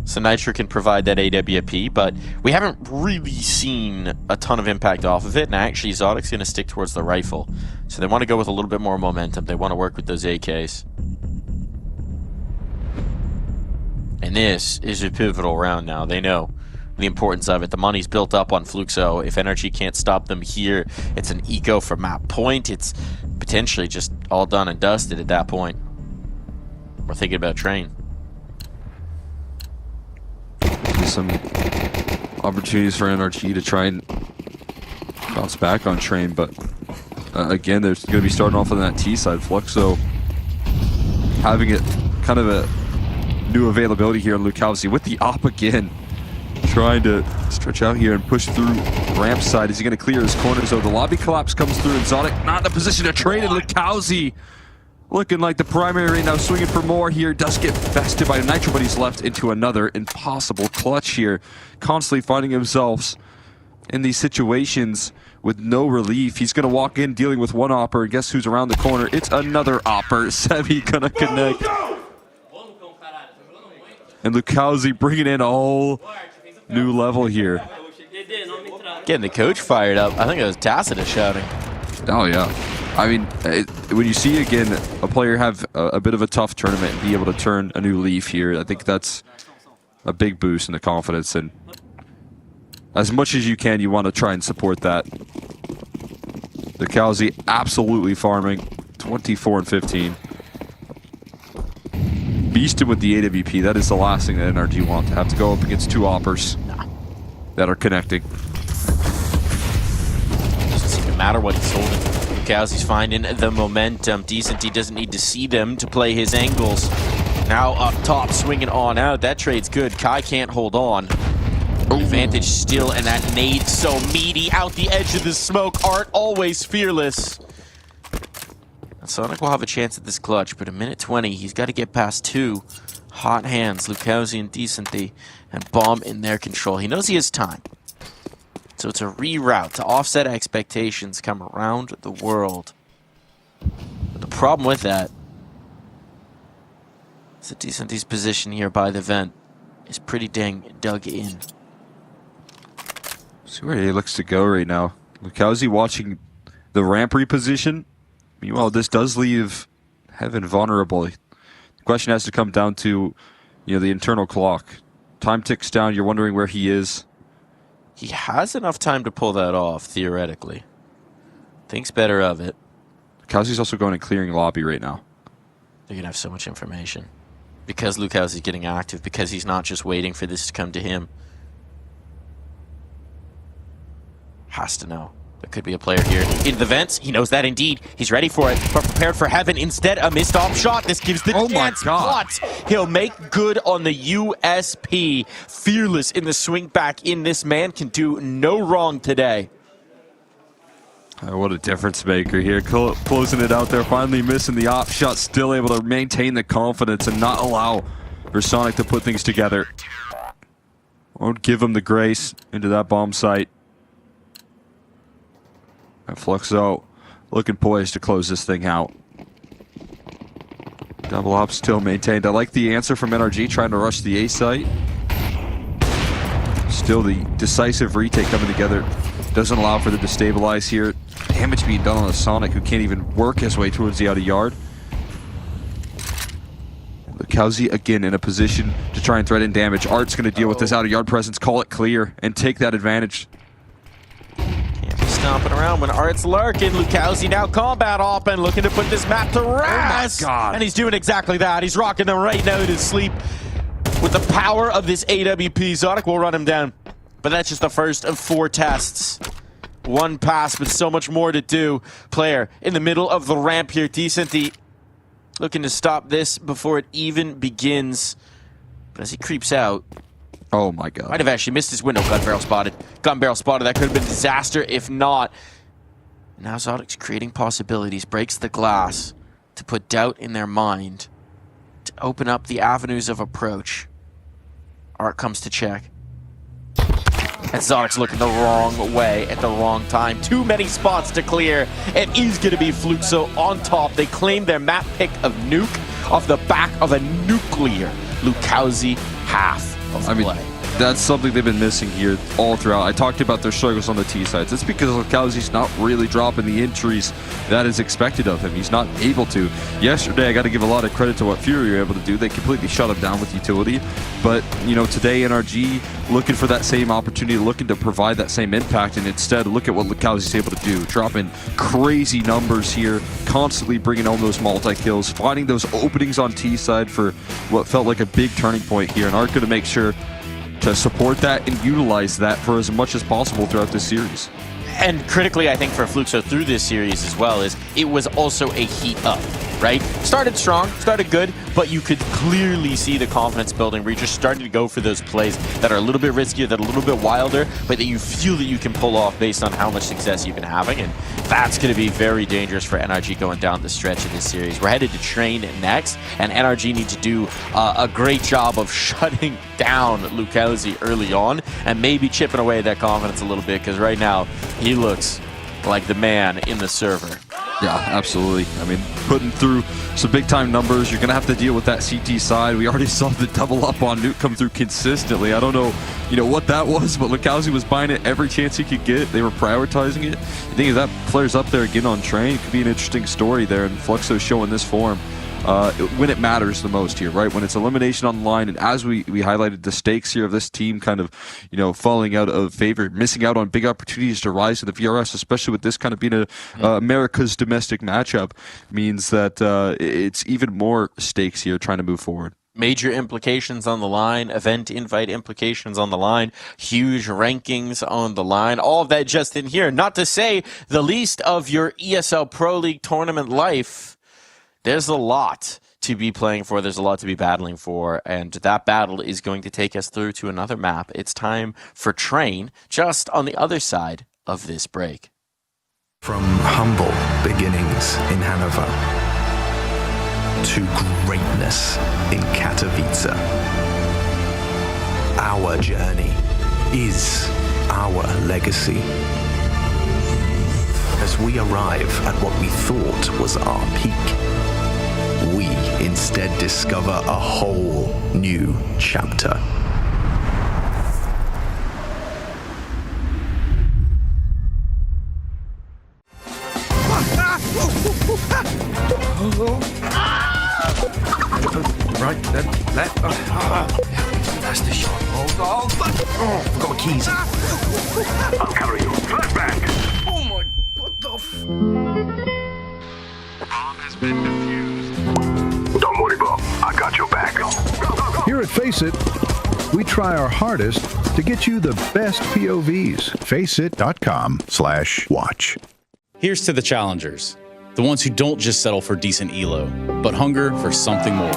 So Nitro can provide that AWP, but we haven't really seen a ton of impact off of it. And actually, Zodic's going to stick towards the rifle. So they want to go with a little bit more momentum. They want to work with those AKs. And this is a pivotal round now. They know the importance of it. The money's built up on Fluxo. If NRG can't stop them here, it's an eco for map point. It's potentially just all done and dusted at that point. We're thinking about Train. Some opportunities for NRG to try and bounce back on Train, but again, there's going to be starting off on that T side. Fluxo having it kind of a new availability here on Lucauzi with the op again. Trying to stretch out here and push through ramp side. Is he going to clear his corners though? The lobby collapse comes through and Zodic not in a position to trade, and Lucauzi looking like the primary right now, swinging for more here. Does get bested by Nitro, but he's left into another impossible clutch here. Constantly finding himself in these situations with no relief. He's going to walk in dealing with one opper, and guess who's around the corner? It's another opper. Sevi gonna connect. And Lucauzi bringing in a whole new level here. Getting the coach fired up. I think it was Tacitus shouting. Oh, yeah. I mean, when you see, again, a player have a bit of a tough tournament and be able to turn a new leaf here, I think that's a big boost in the confidence. And as much as you can, you want to try and support that. Lucauzi absolutely farming, 24 and 15. Beasted with the AWP. That is the last thing that NRG want, to have to go up against two oppers that are connecting. Doesn't seem to matter what he's holding. Lucauzi's finding the momentum. Decenty doesn't need to see them to play his angles. Now up top, swinging on out. That trade's good. Kai can't hold on. Advantage still, and that nade so meaty out the edge of the smoke. Art always fearless. Sonic will have a chance at this clutch, but a minute 20, he's got to get past two hot hands, Lucauzi and Decenty. and bomb in their control. He knows he has time. So it's a reroute to offset expectations, come around the world. But the problem with that is that Decenti's position here by the vent is pretty dang dug in. See where he looks to go right now. Lukowski watching the ramp reposition. Meanwhile, this does leave Heaven vulnerable. The question has to come down to, the internal clock. Time ticks down. You're wondering where he is. He has enough time to pull that off, theoretically. Thinks better of it. Lukowski's also going and clearing lobby right now. They're going to have so much information. Because Lukowski's getting active, because he's not just waiting for this to come to him. Has to know. There could be a player here in the vents. He knows that indeed. He's ready for it, but prepared for Heaven. Instead, a missed off shot. This gives the chance, but he'll make good on the USP. Fearless in the swing back in. This man can do no wrong today. What a difference maker here. Closing it out there, finally missing the off shot, still able to maintain the confidence and not allow for Sonic to put things together. Won't give him the grace into that bomb site. And Fluxo looking poised to close this thing out. Double up still maintained. I like the answer from NRG trying to rush the A site. Still the decisive retake coming together. Doesn't allow for the destabilize here. Damage being done on a Sonic who can't even work his way towards the outer yard. Lukowski again in a position to try and threaten damage. Art's going to deal with this outer yard presence, call it clear, and take that advantage. Stomping around when Art's lurking. Lukowski now combat op and looking to put this map to rest. Oh my God. And he's doing exactly that. He's rocking them right now to sleep. With the power of this AWP, Sonic will run him down. But that's just the first of 4 tests. 1 pass, but so much more to do. Player in the middle of the ramp here. Decenti looking to stop this before it even begins. But as he creeps out, oh my God. might have actually missed his window. Gun barrel spotted. Gun barrel spotted. That could have been a disaster if not. Now Zodic's creating possibilities. Breaks the glass to put doubt in their mind. To open up the avenues of approach. Art comes to check. And Zodic's looking the wrong way at the wrong time. Too many spots to clear. It is going to be Fluxo on top. They claim their map pick of Nuke off the back of a nuclear Lukowski half. I mean, that's something they've been missing here all throughout. I talked about their struggles on the T sides. It's because Lukowski's not really dropping the entries that is expected of him. He's not able to. Yesterday, I got to give a lot of credit to what Fury were able to do. They completely shut him down with utility. But, today NRG looking for that same opportunity, looking to provide that same impact, and instead, look at what Lukowski's able to do. Dropping crazy numbers here, constantly bringing home those multi-kills, finding those openings on T side for what felt like a big turning point here. And Art going to make sure to support that and utilize that for as much as possible throughout this series. And critically, I think for Fluxo through this series as well, is it was also a heat up, right? Started strong, started good, but you could clearly see the confidence building where you're just starting to go for those plays that are a little bit riskier, that are a little bit wilder, but that you feel that you can pull off based on how much success you've been having. And that's going to be very dangerous for NRG going down the stretch of this series. We're headed to Train next, and NRG need to do a great job of shutting down Lukowski early on and maybe chipping away that confidence a little bit, because right now he looks like the man in the server. Yeah, absolutely. I mean, putting through some big-time numbers, you're going to have to deal with that CT side. We already saw the double up on Nuke come through consistently. I don't know, what that was, but Lukowski was buying it every chance he could get. They were prioritizing it. I think if that flares up there again on Train, it could be an interesting story there, and Fluxo showing this form. When it matters the most here, right? When it's elimination on the line, and as we highlighted the stakes here of this team kind of, falling out of favor, missing out on big opportunities to rise to the VRS, especially with this kind of being a America's domestic matchup, means that it's even more stakes here trying to move forward. Major implications on the line, event invite implications on the line, huge rankings on the line, all of that just in here. Not to say the least of your ESL Pro League tournament life. There's a lot to be playing for. There's a lot to be battling for. And that battle is going to take us through to another map. It's time for Train, just on the other side of this break. From humble beginnings in Hanover to greatness in Katowice, our journey, is our legacy. As we arrive at what we thought was our peak, we instead discover a whole new chapter. Right, then, left. That's the shot. Oh, forgot my keys. I'll cover you. Flashbang. Oh my, what the Bomb has been defused. Don't worry, Bob. I got your back. Go, go, go. Here at Face It, we try our hardest to get you the best POVs. Faceit.com/watch. Here's to the challengers, the ones who don't just settle for decent elo, but hunger for something more.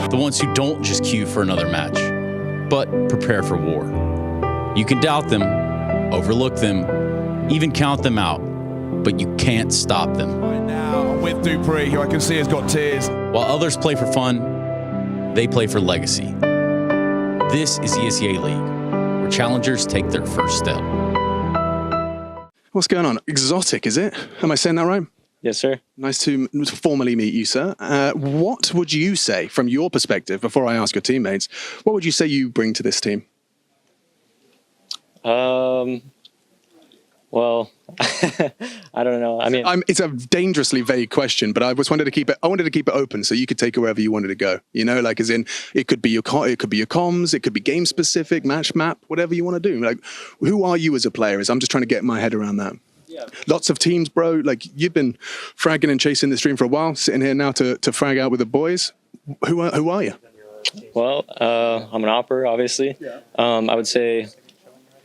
The ones who don't just queue for another match, but prepare for war. You can doubt them, overlook them, even count them out, but you can't stop them. Right now, I'm with Dupree, who I can see has got tears. While others play for fun, they play for legacy. This is ESL League, where challengers take their first step. What's going on? Exotic, is it? Am I saying that right? Yes, sir. Nice to formally meet you, sir. What would you say, from your perspective, before I ask your teammates, what would you say you bring to this team? Well, I don't know. I mean, it's a dangerously vague question, but I wanted to keep it open so you could take it wherever you wanted to go. You know, like as in, it could be your comms, it could be game specific, match map, whatever you want to do. Like, who are you as a player? I'm just trying to get my head around that. Yeah. Lots of teams, bro. Like you've been fragging and chasing the stream for a while, sitting here now to frag out with the boys. Who are you? Well, I'm an opper, obviously. Yeah.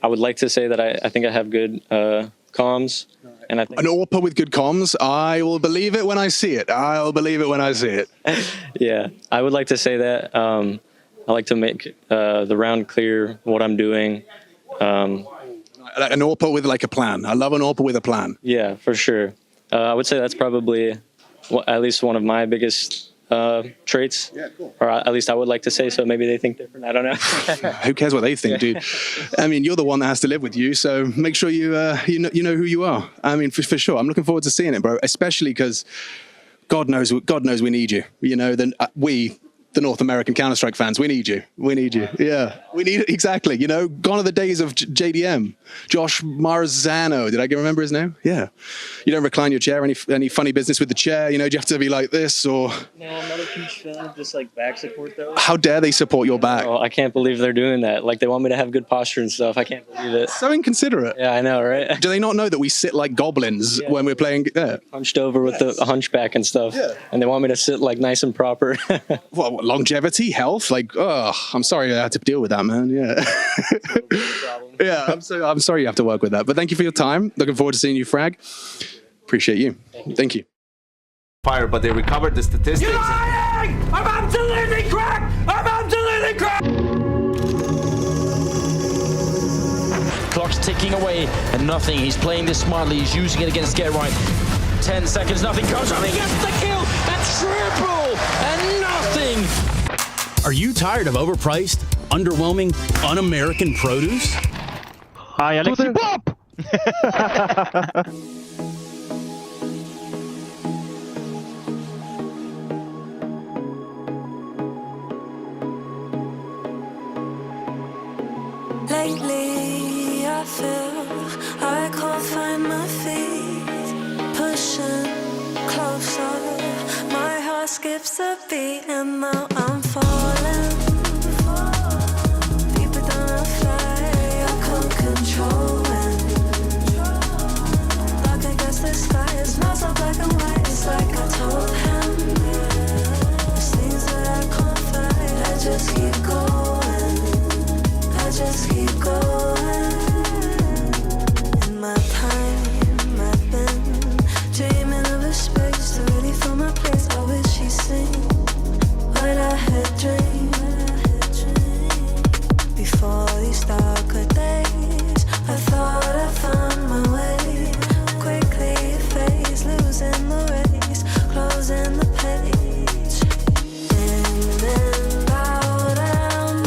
I would like to say that I think I have good comms. And I think an AWPer with good comms, I will believe it when I see it. I'll believe it when I see it. Yeah, I would like to say that. I like to make the round clear what I'm doing. An AWPer with like a plan. I love an AWPer with a plan. Yeah, for sure. I would say that's probably at least one of my biggest traits, yeah, cool. Or at least I would like to say so. Maybe they think different. I don't know. Who cares what they think, dude? I mean, you're the one that has to live with you, so make sure you know who you are. I mean, for sure. I'm looking forward to seeing it, bro. Especially because God knows we need you. You know, the North American Counter-Strike fans, we need you. We need you. Yeah, we need it. Exactly. You know, gone are the days of JDM. Josh Marzano. Did I remember his name? Yeah. You don't recline your chair. Any funny business with the chair? You know, do you have to be like this or? No, I'm not a huge fan of just like back support though. How dare they support your back? Oh, I can't believe they're doing that. Like they want me to have good posture and stuff. I can't believe it. So inconsiderate. Yeah, I know, right? Do they not know that we sit like goblins when we're playing? Yeah. Hunched over with the hunchback and stuff. Yeah. And they want me to sit like nice and proper. What, longevity, health? Like, oh, I'm sorry I had to deal with that, man. Yeah. Yeah, I'm sorry you have to work with that. But thank you for your time. Looking forward to seeing you frag. Appreciate you. Thank you. Fire, but they recovered the statistics. You're lying! I'm absolutely cracked! I'm absolutely cracked! Clock's ticking away and nothing. He's playing this smartly. He's using it against Get Right. 10 seconds, nothing goes on. He gets the kill! A triple! And nothing! Are you tired of overpriced, underwhelming, un-American produce? Hi, Alexi. Pop! Lately, I feel I can't find my feet. Pushing closer, my heart skips a beat, and now I'm falling. Deeper than a fly, I can't control it. Like I guess the sky is not so black and white. It's like I told him. There's things that I can't fight. I just keep going. I just keep going. In my time, I've been dreaming of a space to really fill my place. I wish she'd seen what I had dreamed. Before these darker days, I thought I found my way. Quickly it fades, losing the race, closing the page. In and out, I'm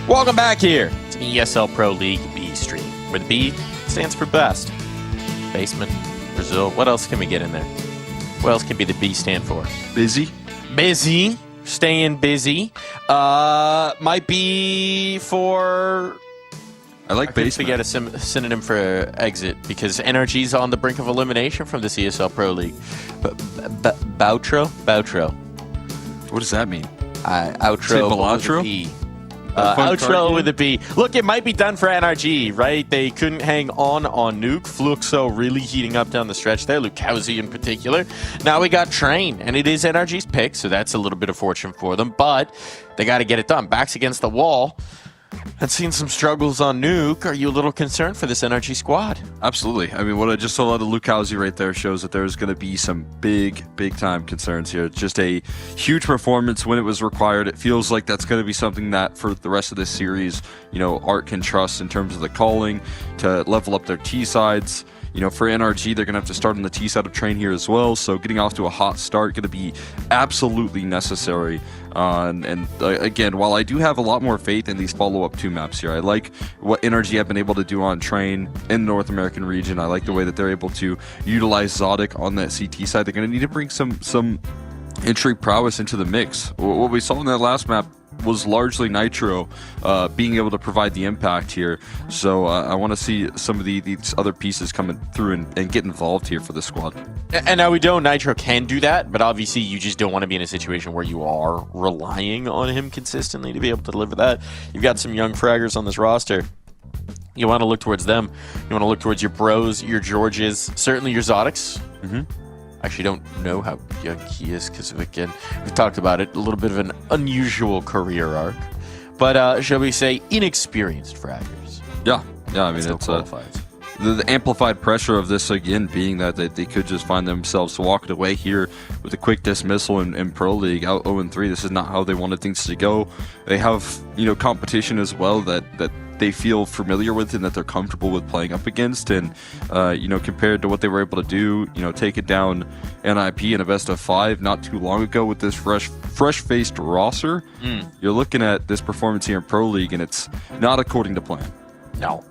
Welcome back here to the ESL Pro League B stream, where the B stands for best. Basement, Brazil. What else can we get in there? What else can be the B stand for? Busy. Busy. Staying busy. Might be for... I like basement. I get a synonym for exit, because NRG's on the brink of elimination from this ESL Pro League. Boutro? What does that mean? Outro Balatro? with a B. Outro with a B. Look, it might be done for NRG, right? They couldn't hang on Nuke. Fluxo really heating up down the stretch there. Lukowski in particular. Now we got Train, and it is NRG's pick, so that's a little bit of fortune for them. But they got to get it done. Backs against the wall. And seen some struggles on Nuke. Are you a little concerned for this NRG squad? Absolutely. I mean, what I just saw out of Lukowski right there shows that there's going to be some big time concerns here. It's just a huge performance when it was required. It feels like that's going to be something that for the rest of this series, Art can trust in terms of the calling to level up their T sides. For NRG, they're going to have to start on the T side of Train here as well. So getting off to a hot start going to be absolutely necessary. Again, while I do have a lot more faith in these follow-up 2 maps here, I like what NRG have been able to do on Train in the North American region. I like the way that they're able to utilize Zodic on that CT side. They're going to need to bring some entry prowess into the mix. What we saw in that last map was largely Nitro being able to provide the impact here. So I want to see some of these other pieces coming through and get involved here for the squad. And now we know Nitro can do that, but obviously you just don't want to be in a situation where you are relying on him consistently to be able to deliver that. You've got some young fraggers on this roster. You want to look towards them. You want to look towards your Bros, your Georges, certainly your Zodics. Actually don't know how young he is, because again, we've talked about it, a little bit of an unusual career arc. But shall we say inexperienced fraggers? Yeah, I mean, it's the amplified pressure of this again being that they could just find themselves walking away here with a quick dismissal in Pro League out 0-3. This is not how they wanted things to go. They have competition as well that they feel familiar with and that they're comfortable with playing up against, and compared to what they were able to do, take it down NIP in a best of 5 not too long ago with this fresh-faced roster. You're looking at this performance here in Pro League, and it's not according to plan. No.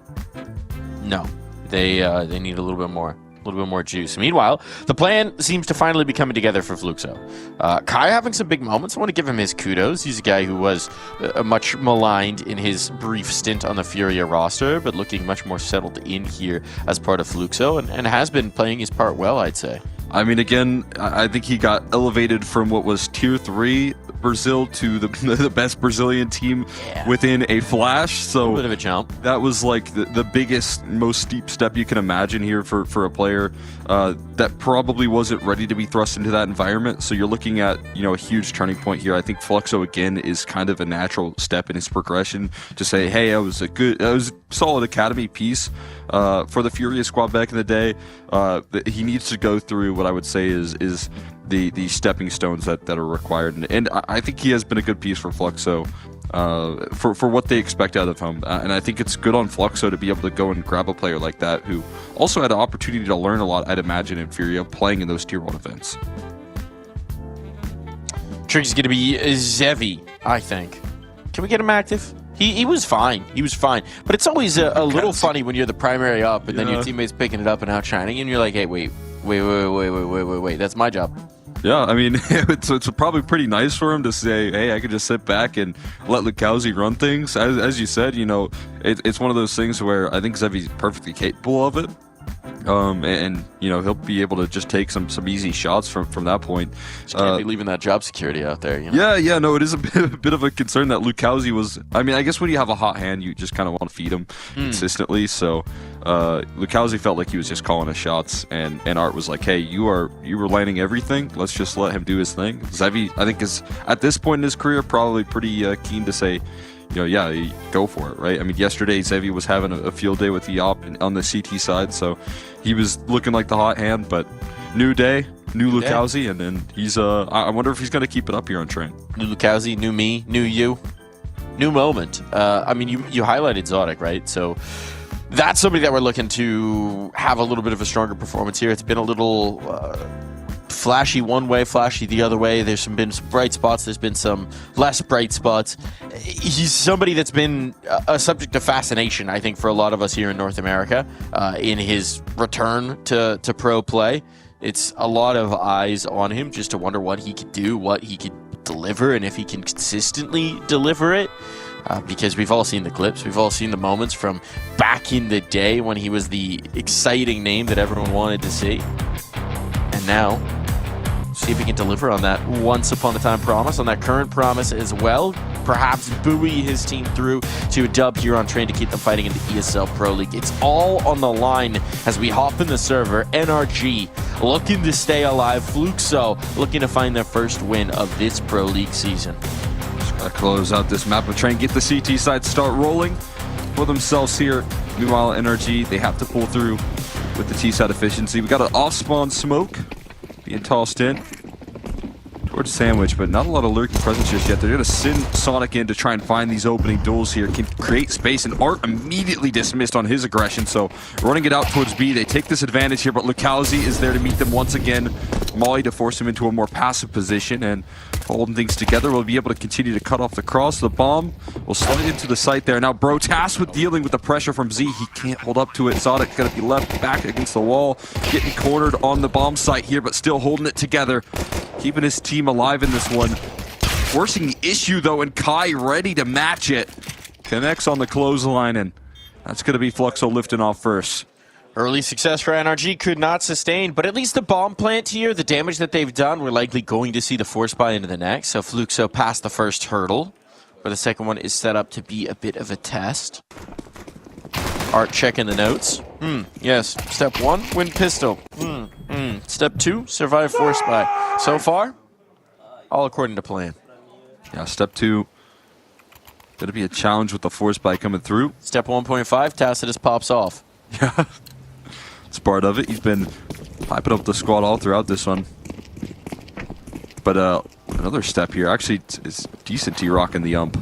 They need a little bit more juice. Meanwhile, the plan seems to finally be coming together for Fluxo. Kai having some big moments. I want to give him his kudos. He's a guy who was much maligned in his brief stint on the Furia roster, but looking much more settled in here as part of Fluxo, and has been playing his part well, I'd say. I mean, again, I think he got elevated from what was Tier 3 Brazil to the best Brazilian team within a flash. So a bit of a jump. That was like the biggest, most steep step you can imagine here for a player that probably wasn't ready to be thrust into that environment. So you're looking at a huge turning point here. I think Fluxo again is kind of a natural step in his progression to say, hey, I was a solid academy piece for the Furia squad back in the day. He needs to go through what I would say is the stepping stones that are required, and I think he has been a good piece for Fluxo for what they expect out of him, and I think it's good on Fluxo to be able to go and grab a player like that who also had an opportunity to learn a lot, I'd imagine, in Furia playing in those Tier 1 events. Tricky's going to be Zevi, I think. Can we get him active? He was fine. But it's always a little funny when you're the primary up and then your teammate's picking it up and outshining, and you're like, hey, wait, that's my job. Yeah, I mean, it's probably pretty nice for him to say, hey, I could just sit back and let Lukowski run things. As you said, it's one of those things where I think Zevi's perfectly capable of it. And he'll be able to just take some easy shots from that point. Just can't be leaving that job security out there. Yeah, no, it is a bit of a concern that Lukowski was. I mean, I guess when you have a hot hand, you just kind of want to feed him consistently. So Lukowski felt like he was just calling his shots, and Art was like, hey, you were landing everything. Let's just let him do his thing. Zevi, I think, is at this point in his career probably pretty keen to say, go for it, right? I mean, yesterday Zevi was having a field day with the op on the CT side, so he was looking like the hot hand. But new day, new Lukowski, and then he's I wonder if he's going to keep it up here on Train. New Lukowski, new me, new you, new moment. I mean, you highlighted Zodic, right? So that's somebody that we're looking to have a little bit of a stronger performance here. It's been a little flashy one way, flashy the other way. There's been some bright spots. There's been some less bright spots. He's somebody that's been a subject of fascination, I think, for a lot of us here in North America in his return to pro play. It's a lot of eyes on him just to wonder what he could do, what he could deliver, and if he can consistently deliver it. Because we've all seen the clips, we've all seen the moments from back in the day when he was the exciting name that everyone wanted to see. And now, see if he can deliver on that once upon a time promise, on that current promise as well. Perhaps buoy his team through to a dub here on Train to keep them fighting in the ESL Pro League. It's all on the line as we hop in the server. NRG looking to stay alive. Fluxo looking to find their first win of this Pro League season. Gotta close out this map of Train, get the CT side start rolling for themselves here. Meanwhile, NRG, they have to pull through with the T-side efficiency. We got an off-spawn smoke being tossed in towards Sandwich, but not a lot of lurking presence just yet. They're going to send Sonic in to try and find these opening duels here, can create space, and Art immediately dismissed on his aggression, so running it out towards B. They take this advantage here, but Lukowski is there to meet them once again. Molly to force him into a more passive position, and holding things together, will be able to continue to cut off the cross. The bomb will slide into the site there. Now Bro tasked with dealing with the pressure from Z. He can't hold up to it. Sonic's going to be left back against the wall, getting cornered on the bomb site here, but still holding it together, keeping his team alive in this one. Forcing the issue though, and Kai ready to match it. Connects on the clothesline, and that's going to be Fluxo lifting off first. Early success for NRG could not sustain, but at least the bomb plant here, the damage that they've done, we're likely going to see the force buy into the next. So Fluxo passed the first hurdle, where the second one is set up to be a bit of a test. Art checking the notes. Yes. Step 1, win pistol. Step 2, survive force buy. So far, all according to plan. Yeah, step 2, going to be a challenge with the force buy coming through. Step 1.5, Tacitus pops off. Yeah, it's part of it. He's been hyping up the squad all throughout this one. But another step here. Actually, it's decent T-Rock in the ump.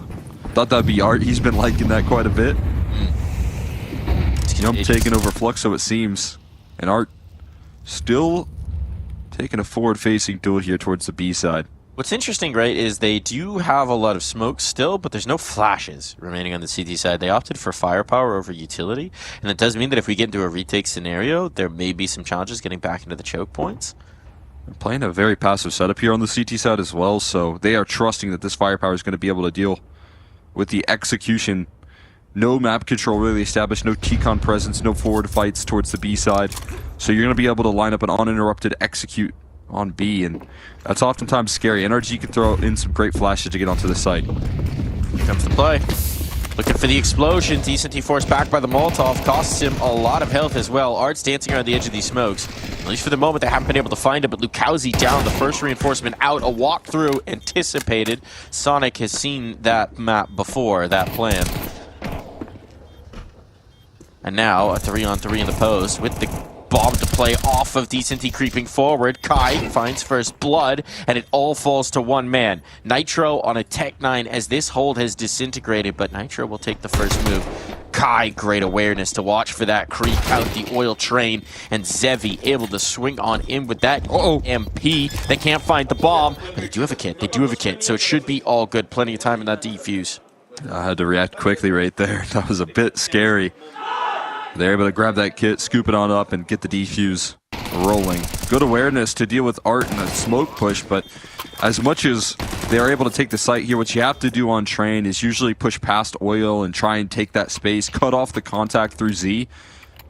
Thought that'd be Art. He's been liking that quite a bit. Jump taking over Fluxo, it seems. And Art still taking a forward-facing duel here towards the B side. What's interesting, right, is they do have a lot of smoke still, but there's no flashes remaining on the CT side. They opted for firepower over utility, and it does mean that if we get into a retake scenario, there may be some challenges getting back into the choke points. They're playing a very passive setup here on the CT side as well, so they are trusting that this firepower is going to be able to deal with the execution. No map control really established, no T-con presence, no forward fights towards the B side, so you're going to be able to line up an uninterrupted execute on B, and that's oftentimes scary. NRG can throw in some great flashes to get onto the site. Here comes the play. Looking for the explosion. Decent T-Force backed by the Molotov. Costs him a lot of health as well. Art's dancing around the edge of these smokes. At least for the moment, they haven't been able to find him, but Lukowski down. The first reinforcement out. A walkthrough anticipated. Sonic has seen that map before, that plan. And now a 3-on-3 in the post with the bomb to play off of Decent creeping forward. Kai finds first blood, and it all falls to one man. Nitro on a Tech 9 as this hold has disintegrated, but Nitro will take the first move. Kai, great awareness to watch for that creep out the oil train, and Zevi able to swing on in with that MP. They can't find the bomb, but they do have a kit. They do have a kit, so it should be all good. Plenty of time in that defuse. I had to react quickly right there. That was a bit scary. They're able to grab that kit, scoop it on up, and get the defuse rolling. Good awareness to deal with Art and a smoke push, but as much as they are able to take the site here, what you have to do on Train is usually push past oil and try and take that space, cut off the contact through Z,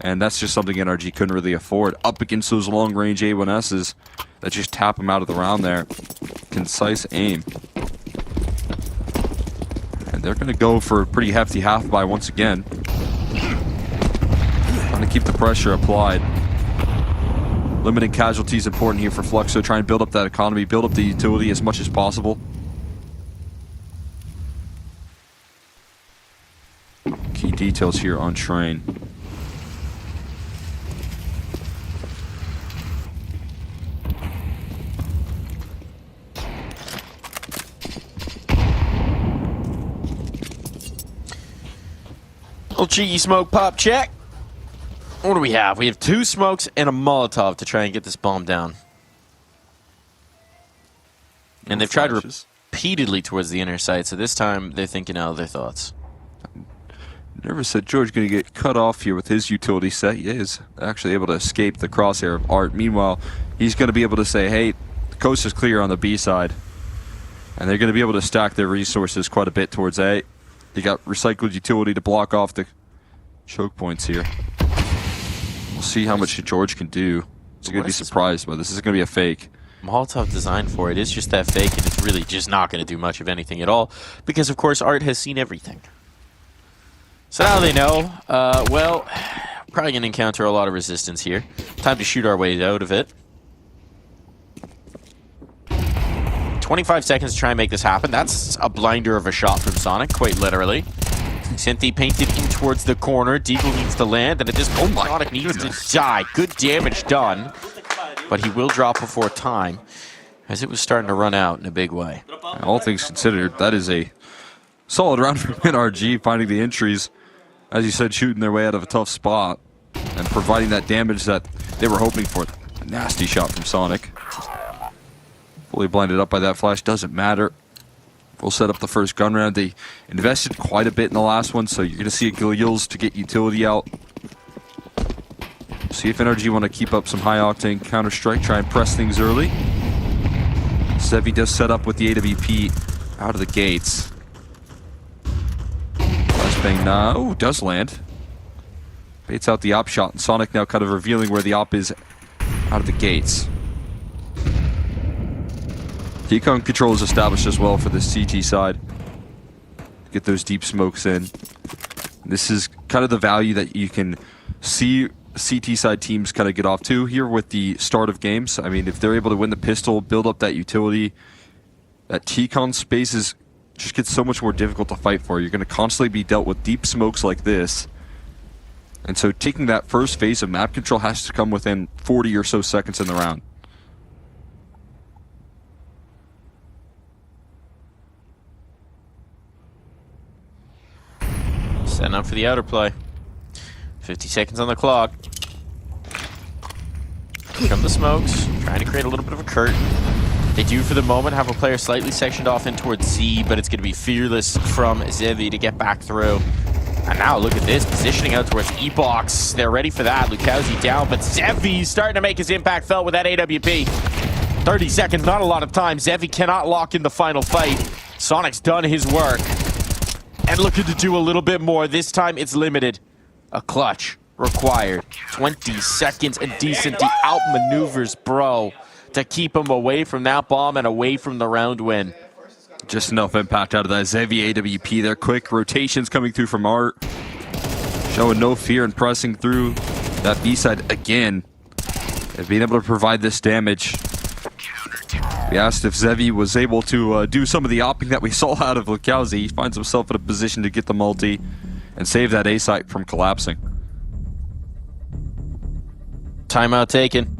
and that's just something NRG couldn't really afford. Up against those long-range A1Ss that just tap them out of the round there. Concise aim. And they're going to go for a pretty hefty half-buy once again. Trying to keep the pressure applied. Limiting casualties important here for Fluxo. Try and build up that economy, build up the utility as much as possible. Key details here on Train. Little cheeky smoke pop check. What do we have? We have 2 smokes and a Molotov to try and get this bomb down. And they've tried repeatedly towards the inner side, so this time they're thinking out of their thoughts. Nervous that George going to get cut off here with his utility set. He is actually able to escape the crosshair of Art. Meanwhile, he's going to be able to say, hey, the coast is clear on the B side. And they're going to be able to stack their resources quite a bit towards A. They got recycled utility to block off the choke points here. We'll see how much George can do. He's going to be surprised, but this is going to be a fake. Molotov designed for it is just that fake, and it's really just not going to do much of anything at all, because of course Art has seen everything. So now they know, well, probably going to encounter a lot of resistance here. Time to shoot our way out of it. 25 seconds to try and make this happen. That's a blinder of a shot from Sonic, quite literally. Cynthia painted in towards the corner. Deagle needs to land, and at this point, Sonic needs to die. Good damage done, but he will drop before time, as it was starting to run out in a big way. All things considered, that is a solid round for NRG, finding the entries. As you said, shooting their way out of a tough spot and providing that damage that they were hoping for. A nasty shot from Sonic. Fully blinded up by that flash, doesn't matter. We'll set up the first gun round. They invested quite a bit in the last one, so you're going to see Gills to get utility out. See if NRG want to keep up some high-octane Counter-Strike, try and press things early. Zevi does set up with the AWP out of the gates. Flashbang now, does land. Baits out the op shot, and Sonic now kind of revealing where the op is out of the gates. Decon control is established as well for the CT side. Get those deep smokes in. This is kind of the value that you can see CT side teams kind of get off to here with the start of games. I mean, if they're able to win the pistol, build up that utility, that T-Con space just gets so much more difficult to fight for. You're going to constantly be dealt with deep smokes like this. And so taking that first phase of map control has to come within 40 or so seconds in the round. Setting up for the outer play. 50 seconds on the clock. Here come the smokes. Trying to create a little bit of a curtain. They do, for the moment, have a player slightly sectioned off in towards C, but it's going to be Fearless from Zevi to get back through. And now look at this, positioning out towards E-Box. They're ready for that. Lukowski down, but Zevi's starting to make his impact felt with that AWP. 30 seconds, not a lot of time. Zevi cannot lock in the final fight. Sonic's done his work. And looking to do a little bit more. This time it's limited. A clutch required. 20 seconds and decent. He outmaneuvers Bro to keep him away from that bomb and away from the round win. Just enough impact out of that Zevi AWP there. Quick rotations coming through from Art. Showing no fear and pressing through that B side again. And being able to provide this damage. We asked if Zevi was able to do some of the opping that we saw out of Lukowski. He finds himself in a position to get the multi and save that A site from collapsing. Timeout taken.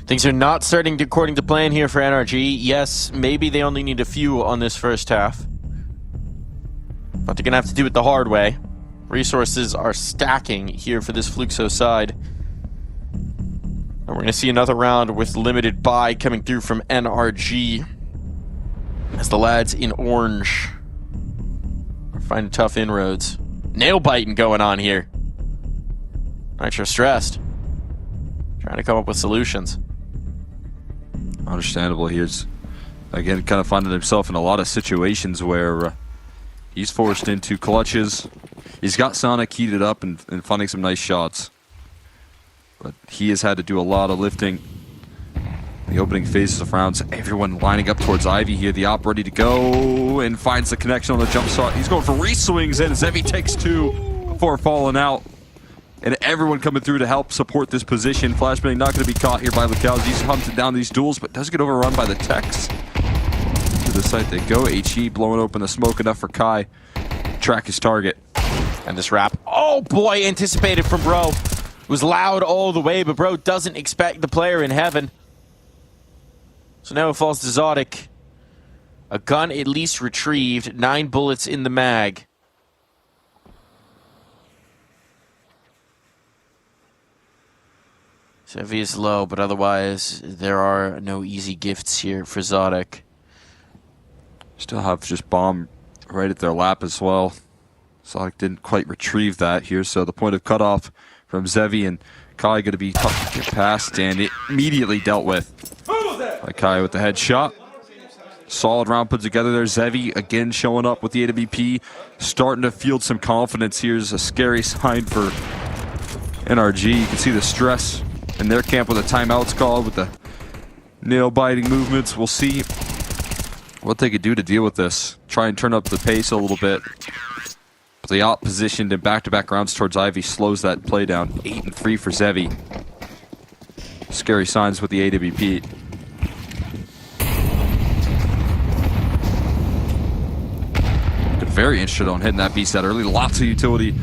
Things are not starting according to plan here for NRG. Yes, maybe they only need a few on this first half. But they're going to have to do it the hard way. Resources are stacking here for this Fluxo side. And we're going to see another round with limited buy coming through from NRG. As the lads in orange are finding tough inroads. Nail biting going on here. Nitro stressed. Trying to come up with solutions. Understandable. He's, again, kind of finding himself in a lot of situations where he's forced into clutches. He's got Sonic heated up and finding some nice shots. But he has had to do a lot of lifting. The opening phases of rounds, everyone lining up towards Ivy here. The op ready to go and finds the connection on the jump shot. He's going for re-swings and Zevi takes two before falling out. And everyone coming through to help support this position. Flashbang not going to be caught here by Lukowski. He's hunted down these duels, but does get overrun by the techs. To the site they go. HE blowing open the smoke enough for Kai. Track his target. And this wrap. Oh boy, anticipated from Bro. It was loud all the way, but Bro doesn't expect the player in heaven. So now it falls to Zodic. A gun at least retrieved. 9 bullets in the mag. Zevi is low, but otherwise there are no easy gifts here for Zodic. Still have just bomb right at their lap as well. Sonic didn't quite retrieve that here, so the point of cutoff from Zevi and Kai going to be tough to get past, and it immediately dealt with by Kai with the headshot. Solid round put together there. Zevi again showing up with the AWP, starting to field some confidence. Here's a scary sign for NRG. You can see the stress in their camp with the timeouts called, with the nail-biting movements. We'll see what they could do to deal with this. Try and turn up the pace a little bit. But the op positioned in back-to-back rounds towards Ivy slows that play down. 8-3 for Zevi. Scary signs with the AWP. Very interested on hitting that B set early. Lots of utility.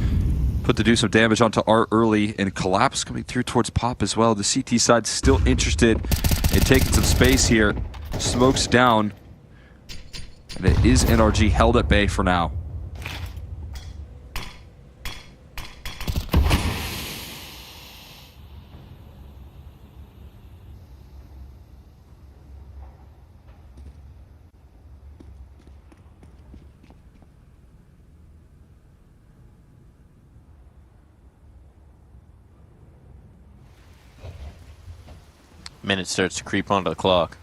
Put to do some damage onto Art early, and Collapse coming through towards Pop as well. The CT side still interested in taking some space here. Smokes down. And it is NRG held at bay for now. Minute starts to creep onto the clock.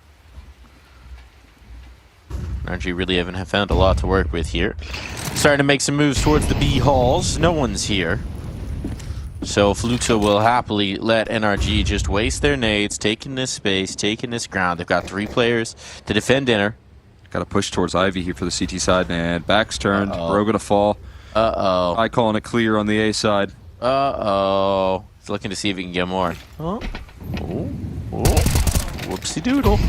NRG really haven't found a lot to work with here. Starting to make some moves towards the B halls. No one's here. So Fluxo will happily let NRG just waste their nades, taking this space, taking this ground. They've got 3 players to defend inner. Got to push towards Ivy here for the CT side, and back's turned. Bro gonna fall. I calling it clear on the A side. He's looking to see if he can get more. Oh. Whoopsie doodle.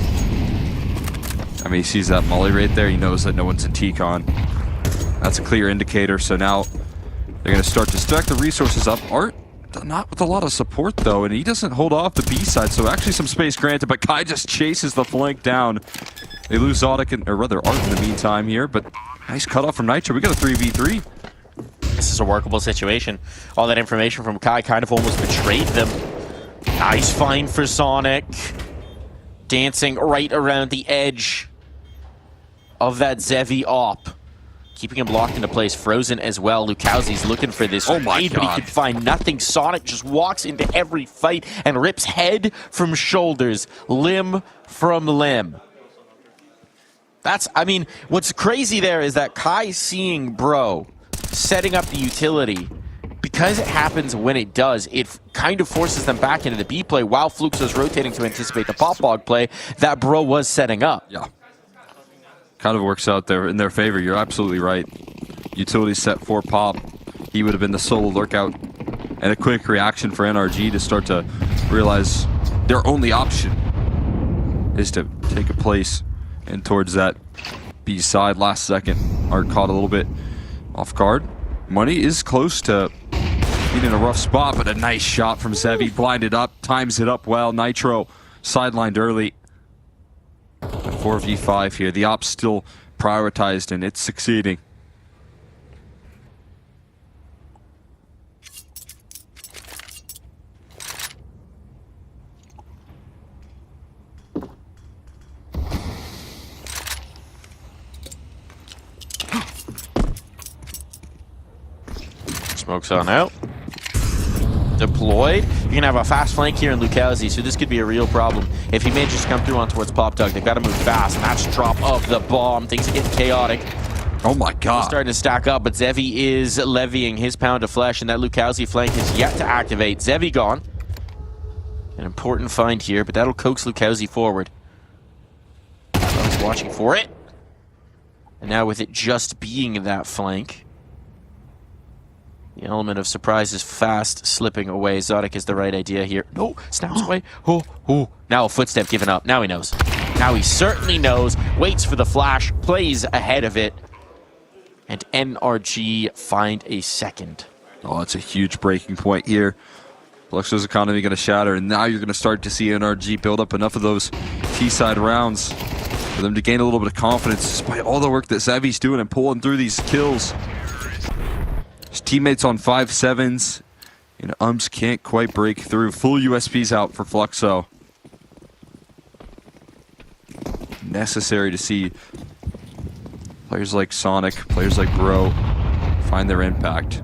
I mean, he sees that molly right there. He knows that no one's in T-Con. That's a clear indicator. So now they're going to start to stack the resources up. Art, not with a lot of support, though, and he doesn't hold off the B side. So actually some space granted, but Kai just chases the flank down. They lose Zodic, or rather Art in the meantime here, but nice cutoff from Nitro. We got a 3v3. This is a workable situation. All that information from Kai kind of almost betrayed them. Nice find for Sonic. Dancing right around the edge of that Zevi op. Keeping him locked into place. Frozen as well. Lukowski's looking for this raid, but he can find nothing. Sonic just walks into every fight and rips head from shoulders, limb from limb. I mean, what's crazy there is that Kai seeing Bro setting up the utility. Because it happens when it does, it kind of forces them back into the B play while Fluxo's rotating to anticipate the pop-bog play that Bro was setting up. Yeah. Kind of works out there in their favor. You're absolutely right. Utility set for Pop. He would have been the solo lurkout. And a quick reaction for NRG to start to realize their only option is to take a place and towards that B side. Last second, Art caught a little bit off guard. Money is close to being in a rough spot, but a nice shot from Zevi. Blinded up, times it up well. Nitro sidelined early. 4v5 here. The op's still prioritized, and it's succeeding. Smokes on out. Deployed. You're going to have a fast flank here in Lukowski, so this could be a real problem. If he manages to come through on towards Pop Dog, they've got to move fast. Match drop of the bomb. Things are getting chaotic. Oh my god. Starting to stack up, but Zevi is levying his pound of flesh, and that Lukowski flank is yet to activate. Zevi gone. An important find here, but that'll coax Lukowski forward. He's watching for it. And now with it just being that flank, the element of surprise is fast slipping away. Zodic is the right idea here. No, snaps away. Now a footstep given up. Now he knows. Now he certainly knows. Waits for the flash. Plays ahead of it. And NRG find a second. Oh, it's a huge breaking point here. Fluxo's economy going to shatter, and now you're going to start to see NRG build up enough of those T-side rounds for them to gain a little bit of confidence despite all the work that Zevi's doing and pulling through these kills. His teammates on 5-7s, and Ums can't quite break through. Full USP's out for Fluxo. Necessary to see Players like Sonic, players like Bro find their impact.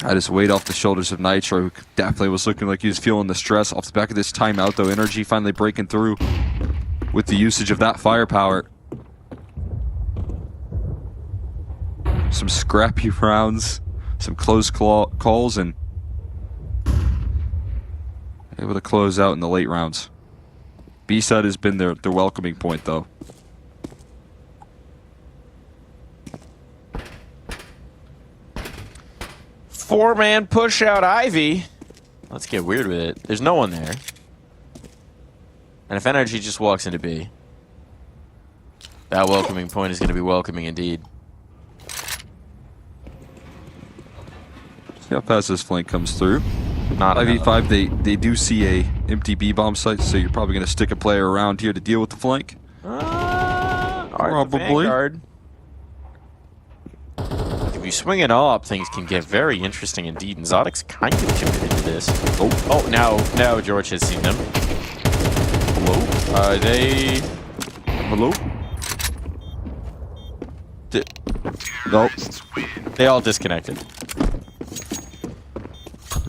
I just weight off the shoulders of Nitro, who definitely was looking like he was feeling the stress off the back of this timeout, though. Energy finally breaking through with the usage of that firepower. Some scrappy rounds, some close calls, and able to close out in the late rounds. B-side has been their welcoming point, though. Four-man push out Ivy. Let's get weird with it. There's no one there. And if Energy just walks into B, that welcoming point is going to be welcoming indeed. See how fast this flank comes through. Not 5v5, they do see a empty B-bomb site, so you're probably going to stick a player around here to deal with the flank. Probably. If you swing it up, things can get very interesting indeed, and Zodic's kind of committed to this. Oh, now George has seen them. Hello? Are they... Hello? Nope. They all disconnected.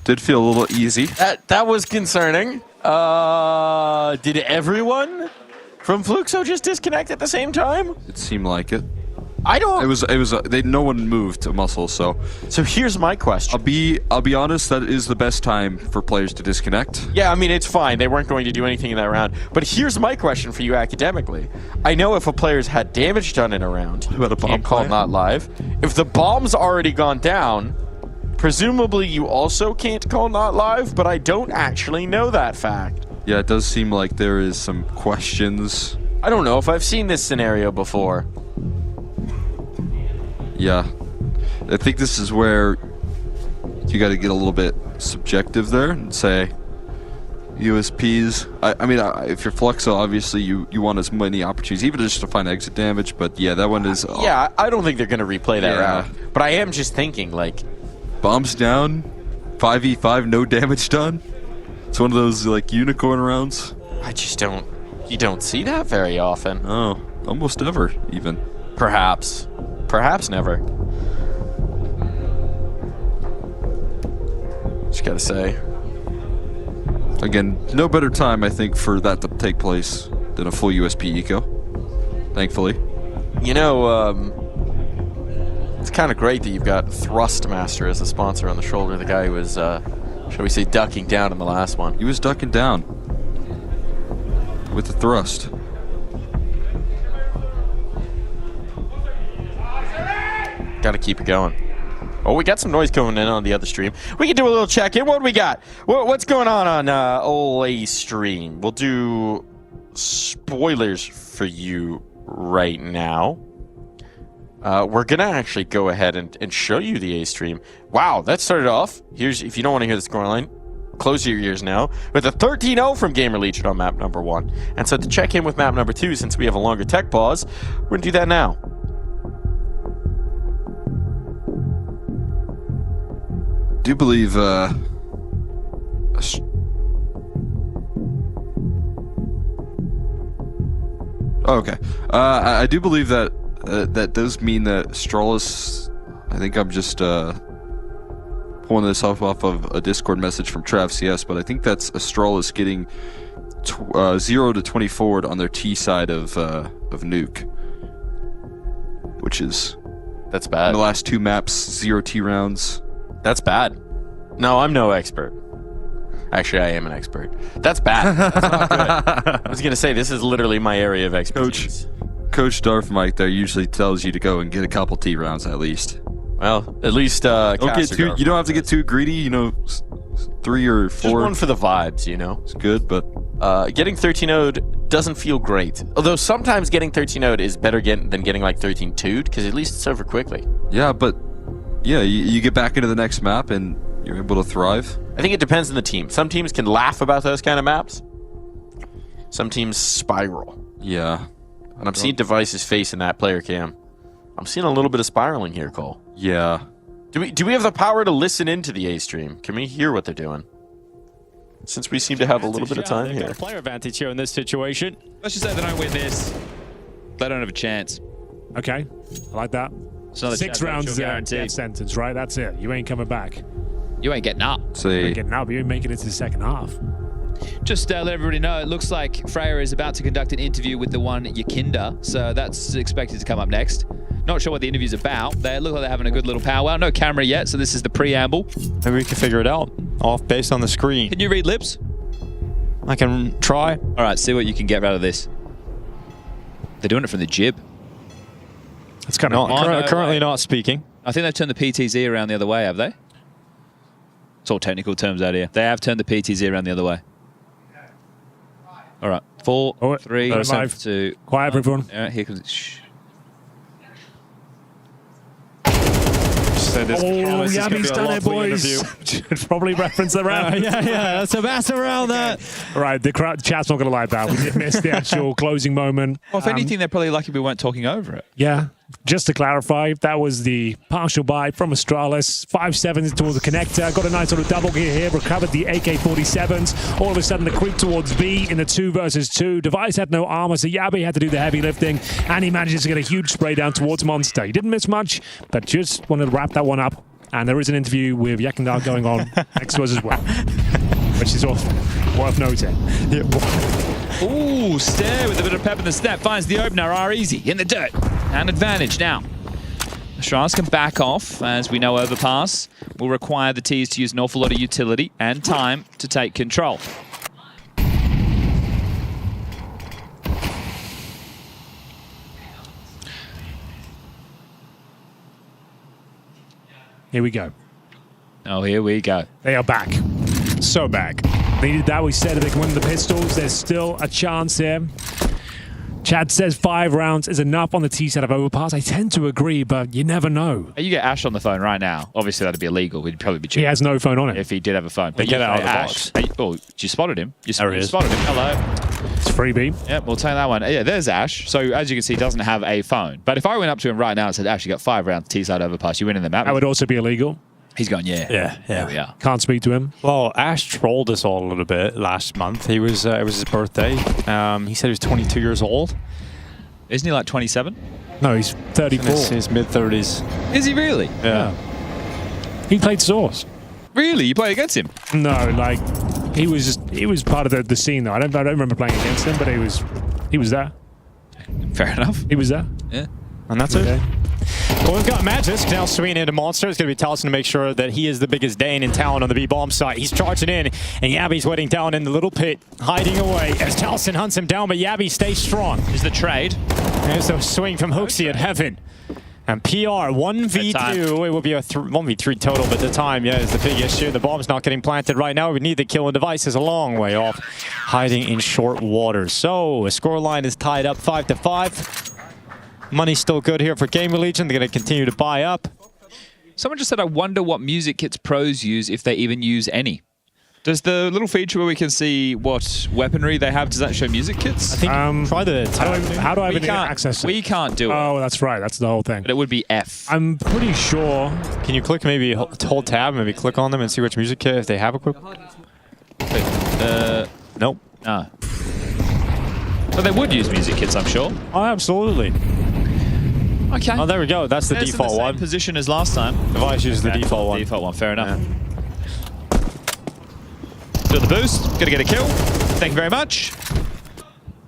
Did feel a little easy. That was concerning. Did everyone from Fluxo just disconnect at the same time? It seemed like it. I don't. It was. No one moved to muscle. So here's my question. I'll be honest. That is the best time for players to disconnect. Yeah, I mean it's fine. They weren't going to do anything in that round. But here's my question for you academically. I know if a player's had damage done in a round, about a bomb can't call not live. If the bomb's already gone down, presumably you also can't call not live. But I don't actually know that fact. Yeah, it does seem like there is some questions. I don't know if I've seen this scenario before. Yeah, I think this is where you got to get a little bit subjective there and say USPs. I mean, if you're Fluxo, obviously you want as many opportunities, even just to find exit damage. But yeah, that one is. Yeah, I don't think they're gonna replay that round. But I am just thinking like, bombs down, 5v5, no damage done. It's one of those like unicorn rounds. I just don't. You don't see that very often. Oh, almost ever even. Perhaps. Perhaps never. Just gotta say. Again, no better time, I think, for that to take place than a full USP eco. Thankfully. You know, it's kind of great that you've got Thrustmaster as a sponsor on the shoulder. The guy who was, shall we say, ducking down in the last one. He was ducking down with the thrust. Got to keep it going. Oh, we got some noise coming in on the other stream. We can do a little check-in. What do we got? What's going on OLA stream? We'll do spoilers for you right now. We're going to actually go ahead and show you the A stream. Wow, that started off. If you don't want to hear the scoreline, close your ears now. With a 13-0 from Gamer Legion on map number 1. And so to check in with map number 2, since we have a longer tech pause, we're going to do that now. I do believe okay. I do believe that that does mean that Astralis. I think I'm just pulling this off of a Discord message from Trav CS, but I think that's Astralis getting 0 to 20 forward on their T side of Nuke, which is that's bad. In the last 2 maps, 0 T rounds. That's bad. No, I'm no expert. Actually, I am an expert. That's bad. That's not good. I was going to say, this is literally my area of expertise. Coach Darth Mike there usually tells you to go and get a couple T rounds at least. Well, at least don't get too, you don't have to get too greedy, you know, 3 or 4. Just one for the vibes, you know. It's good, but getting 13-0'd doesn't feel great. Although sometimes getting 13-0'd is better than getting like 13-2'd, because at least it's over quickly. Yeah, but yeah, you get back into the next map and you're able to thrive. I think it depends on the team. Some teams can laugh about those kind of maps. Some teams spiral. Yeah. And I'm seeing Device's face in that player cam. I'm seeing a little bit of spiraling here, Cole. Yeah. Do we have the power to listen into the A stream? Can we hear what they're doing? Since we seem to have a little bit of time here. Got a player advantage here in this situation. Let's just say they don't win this. They don't have a chance. Okay, I like that. It's another 6 chance, rounds actual is a guarantee. death sentence, right? That's it. You ain't coming back. You ain't getting up. You ain't getting up. You ain't making it to the second half. Just let everybody know, it looks like Freya is about to conduct an interview with the one Yakinda, so that's expected to come up next. Not sure what the interview's about. They look like they're having a good little powwow. No camera yet, so this is the preamble. Maybe we can figure it out off based on the screen. Can you read lips? I can try. All right, see what you can get out of this. They're doing it from the jib. It's kind of currently not speaking. I think they've turned the PTZ around the other way, have they? It's all technical terms out here. They have turned the PTZ around the other way. All right, 4, 3, 2. Quiet, everyone. All right, here comes. Shh. Oh, Yabby's done it, boys. Probably reference the round. Yeah, that's a massive round that. Right, the chat's not going to like that. We did miss the actual closing moment. Well, if anything, they're probably lucky we weren't talking over it. Yeah. Just to clarify, that was the partial buy from Astralis. 5-7s towards the connector. Got a nice sort of double gear here. Recovered the AK-47s. All of a sudden, the creep towards B in the 2 versus 2. Device had no armor, so Yabby had to do the heavy lifting. And he manages to get a huge spray down towards Monster. He didn't miss much, but just wanted to wrap that one up. And there is an interview with Yakindar going on next to us as well, which is also worth noting. Ooh, Stare with a bit of pep in the step. Finds the opener, R-Easy in the dirt. And advantage now. Astralis can back off. As we know, overpass will require the Ts to use an awful lot of utility and time to take control. Here we go. Oh, here we go. They are back. So back. They did that. We said they can win the pistols. There's still a chance here. Chad says 5 rounds is enough on the T set of overpass. I tend to agree, but you never know. You get Ash on the phone right now. Obviously, that'd be illegal. He'd probably be cheating. He has no phone on him. If he did have a phone. But get out of the Ash. box. Oh, you spotted him. You There he is. spotted him. Hello. It's freebie. Yep, we'll take that one. Yeah, there's Ash. So, as you can see, he doesn't have a phone. But if I went up to him right now and said, Ash, you got 5 rounds T-side overpass, you win in the map. That would also be illegal. He's going, yeah. There we are. Can't speak to him. Well, Ash trolled us all a little bit last month. He was it was his birthday. He said he was 22 years old. Isn't he like 27? No, he's 34. In his mid-30s. Is he really? Yeah. He played Source. Really? You play against him? No, like he was part of the scene though. I don't remember playing against him, but he was there. Fair enough. He was there. Yeah. And that's it. Well, we've got Magis now swinging into Monster. It's going to be Taliesin to make sure that he is the biggest Dane in town on the B-bomb site. He's charging in, and Yabby's waiting down in the little pit, hiding away as Taliesin hunts him down, but Yabby stays strong. Is the trade. There's a swing from Hooksy at Heaven. And PR, 1v2. It will be a 1v3 total, but the time, is the big issue. The bomb's not getting planted right now. We need the kill, and Device is a long way off, hiding in short waters. So, a scoreline is tied up 5-5. Money's still good here for Gamer Legion. They're going to continue to buy up. Someone just said, I wonder what music kits pros use, if they even use any. Does the little feature where we can see what weaponry they have, does that show music kits? I think try the tab. How do I have access to it? We can't do it. Oh, that's right. That's the whole thing. But it would be F. I'm pretty sure. Can you click maybe hold tab, maybe click on them and see which music kit, if they have equipped? Nope. No. But they would use music kits, I'm sure. Oh, absolutely. Okay. Oh, there we go. That's the It's default in the same one. position as last time. Device uses the default one. Default one, fair enough. Do the boost, gonna get a kill. Thank you very much.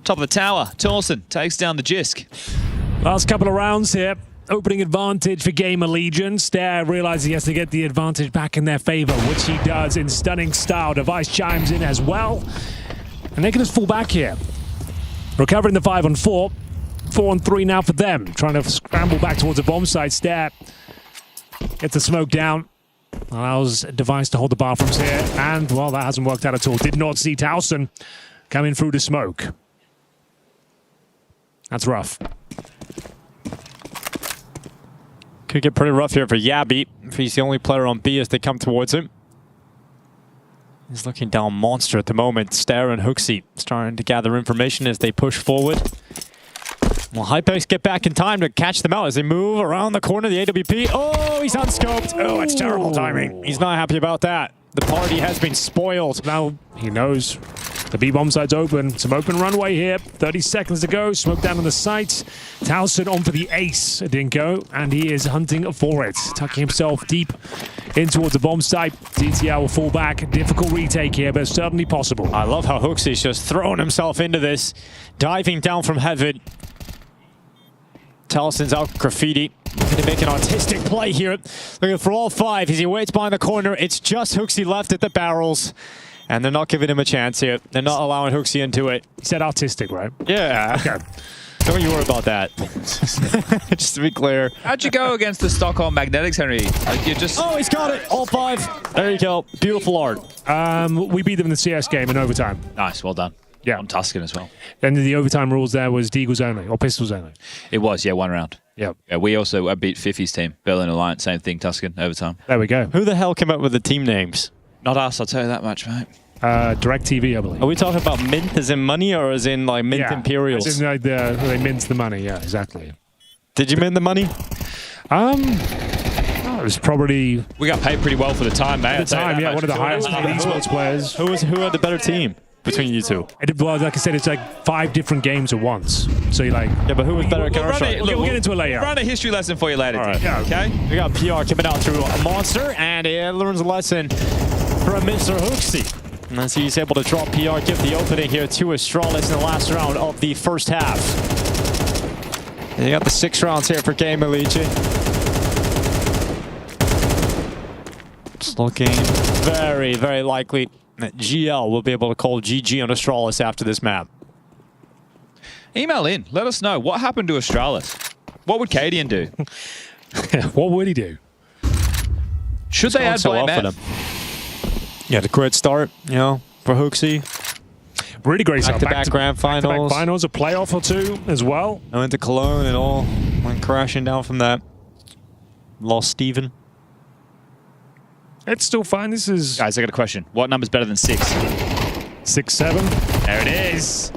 Top of the tower, Taliesin takes down the Jisk. Last couple of rounds here. Opening advantage for Gamer Legion. Stare realizes he has to get the advantage back in their favor, which he does in stunning style. Device chimes in as well. And they can just fall back here. Recovering the 5-on-4. 4-on-3 now for them. Trying to scramble back towards the bomb site. Stare gets the smoke down. Allows Device to hold the bathrooms here. And, well, that hasn't worked out at all. Did not see Taliesin coming through the smoke. That's rough. Could get pretty rough here for Yabby if he's the only player on B as they come towards him. He's looking down Monster at the moment. Stare and Hooksy starting to gather information as they push forward. Well, Hypex get back in time to catch them out as they move around the corner of the AWP. Oh, he's unscoped. Oh, it's terrible timing. He's not happy about that. The party has been spoiled. Now he knows The B-bomb side's open. Some open runway here. 30 seconds to go. Smoke down on the sight. Towson on for the ace. It didn't go, and he is hunting for it. Tucking himself deep in towards the bomb site. DTL will fall back. Difficult retake here, but certainly possible. I love how Hooksy's just throwing himself into this. Diving down from heaven. Towson's out graffiti. Going to make an artistic play here. Looking for all 5 as he waits behind the corner. It's just Hooksy left at the barrels. And they're not giving him a chance here. They're not allowing Hooksy into it. He said artistic, right? Yeah. Okay. Don't you worry about that. Just to be clear. How'd you go against the Stockholm Magnetics, Henry? You just... Oh, he's got it. All 5. There you go. Beautiful art. We beat them in the CS game in overtime. Nice, well done. Yeah. On Tuscan as well. And the overtime rules there was deagles only, or pistols only. It was, yeah, 1 round. Yeah. We also beat Fifi's team, Berlin Alliance, same thing, Tuscan, overtime. There we go. Who the hell came up with the team names? Not us, I'll tell you that much, mate. DirecTV, I believe. Are we talking about mint as in money or as in like mint imperials? As in like they mint the money, yeah, exactly. Did you mint the money? It was probably... We got paid pretty well for the time, mate. At the time, yeah, one of the highest paid esports players. Who had the better team between you two? Well, like I said, it's like 5 different games at once. So you're like... Yeah, but who was better at Counter-Strike? We'll get into it later. We'll run a history lesson for you later. All right. Yeah, okay? We got PR coming out through a monster, and he learns a lesson from Mr. Hooksy. And as he's able to draw PR, give the opening here to Astralis in the last round of the first half. And you got the 6 rounds here for Game Elite. It's looking very, very likely that GL will be able to call GG on Astralis after this map. Email in. Let us know. What happened to Astralis? What would Cadian do? What would he do? Should they add Blame? Yeah, the great start, you know, for Hooksy. Really great start. Back-to-back grand finals. Back-to-back finals, a playoff or 2 as well. I went to Cologne and all went crashing down from that. Lost Steven. It's still fine. This is... Guys, I got a question. What number's better than 6? 6, 7. There it is.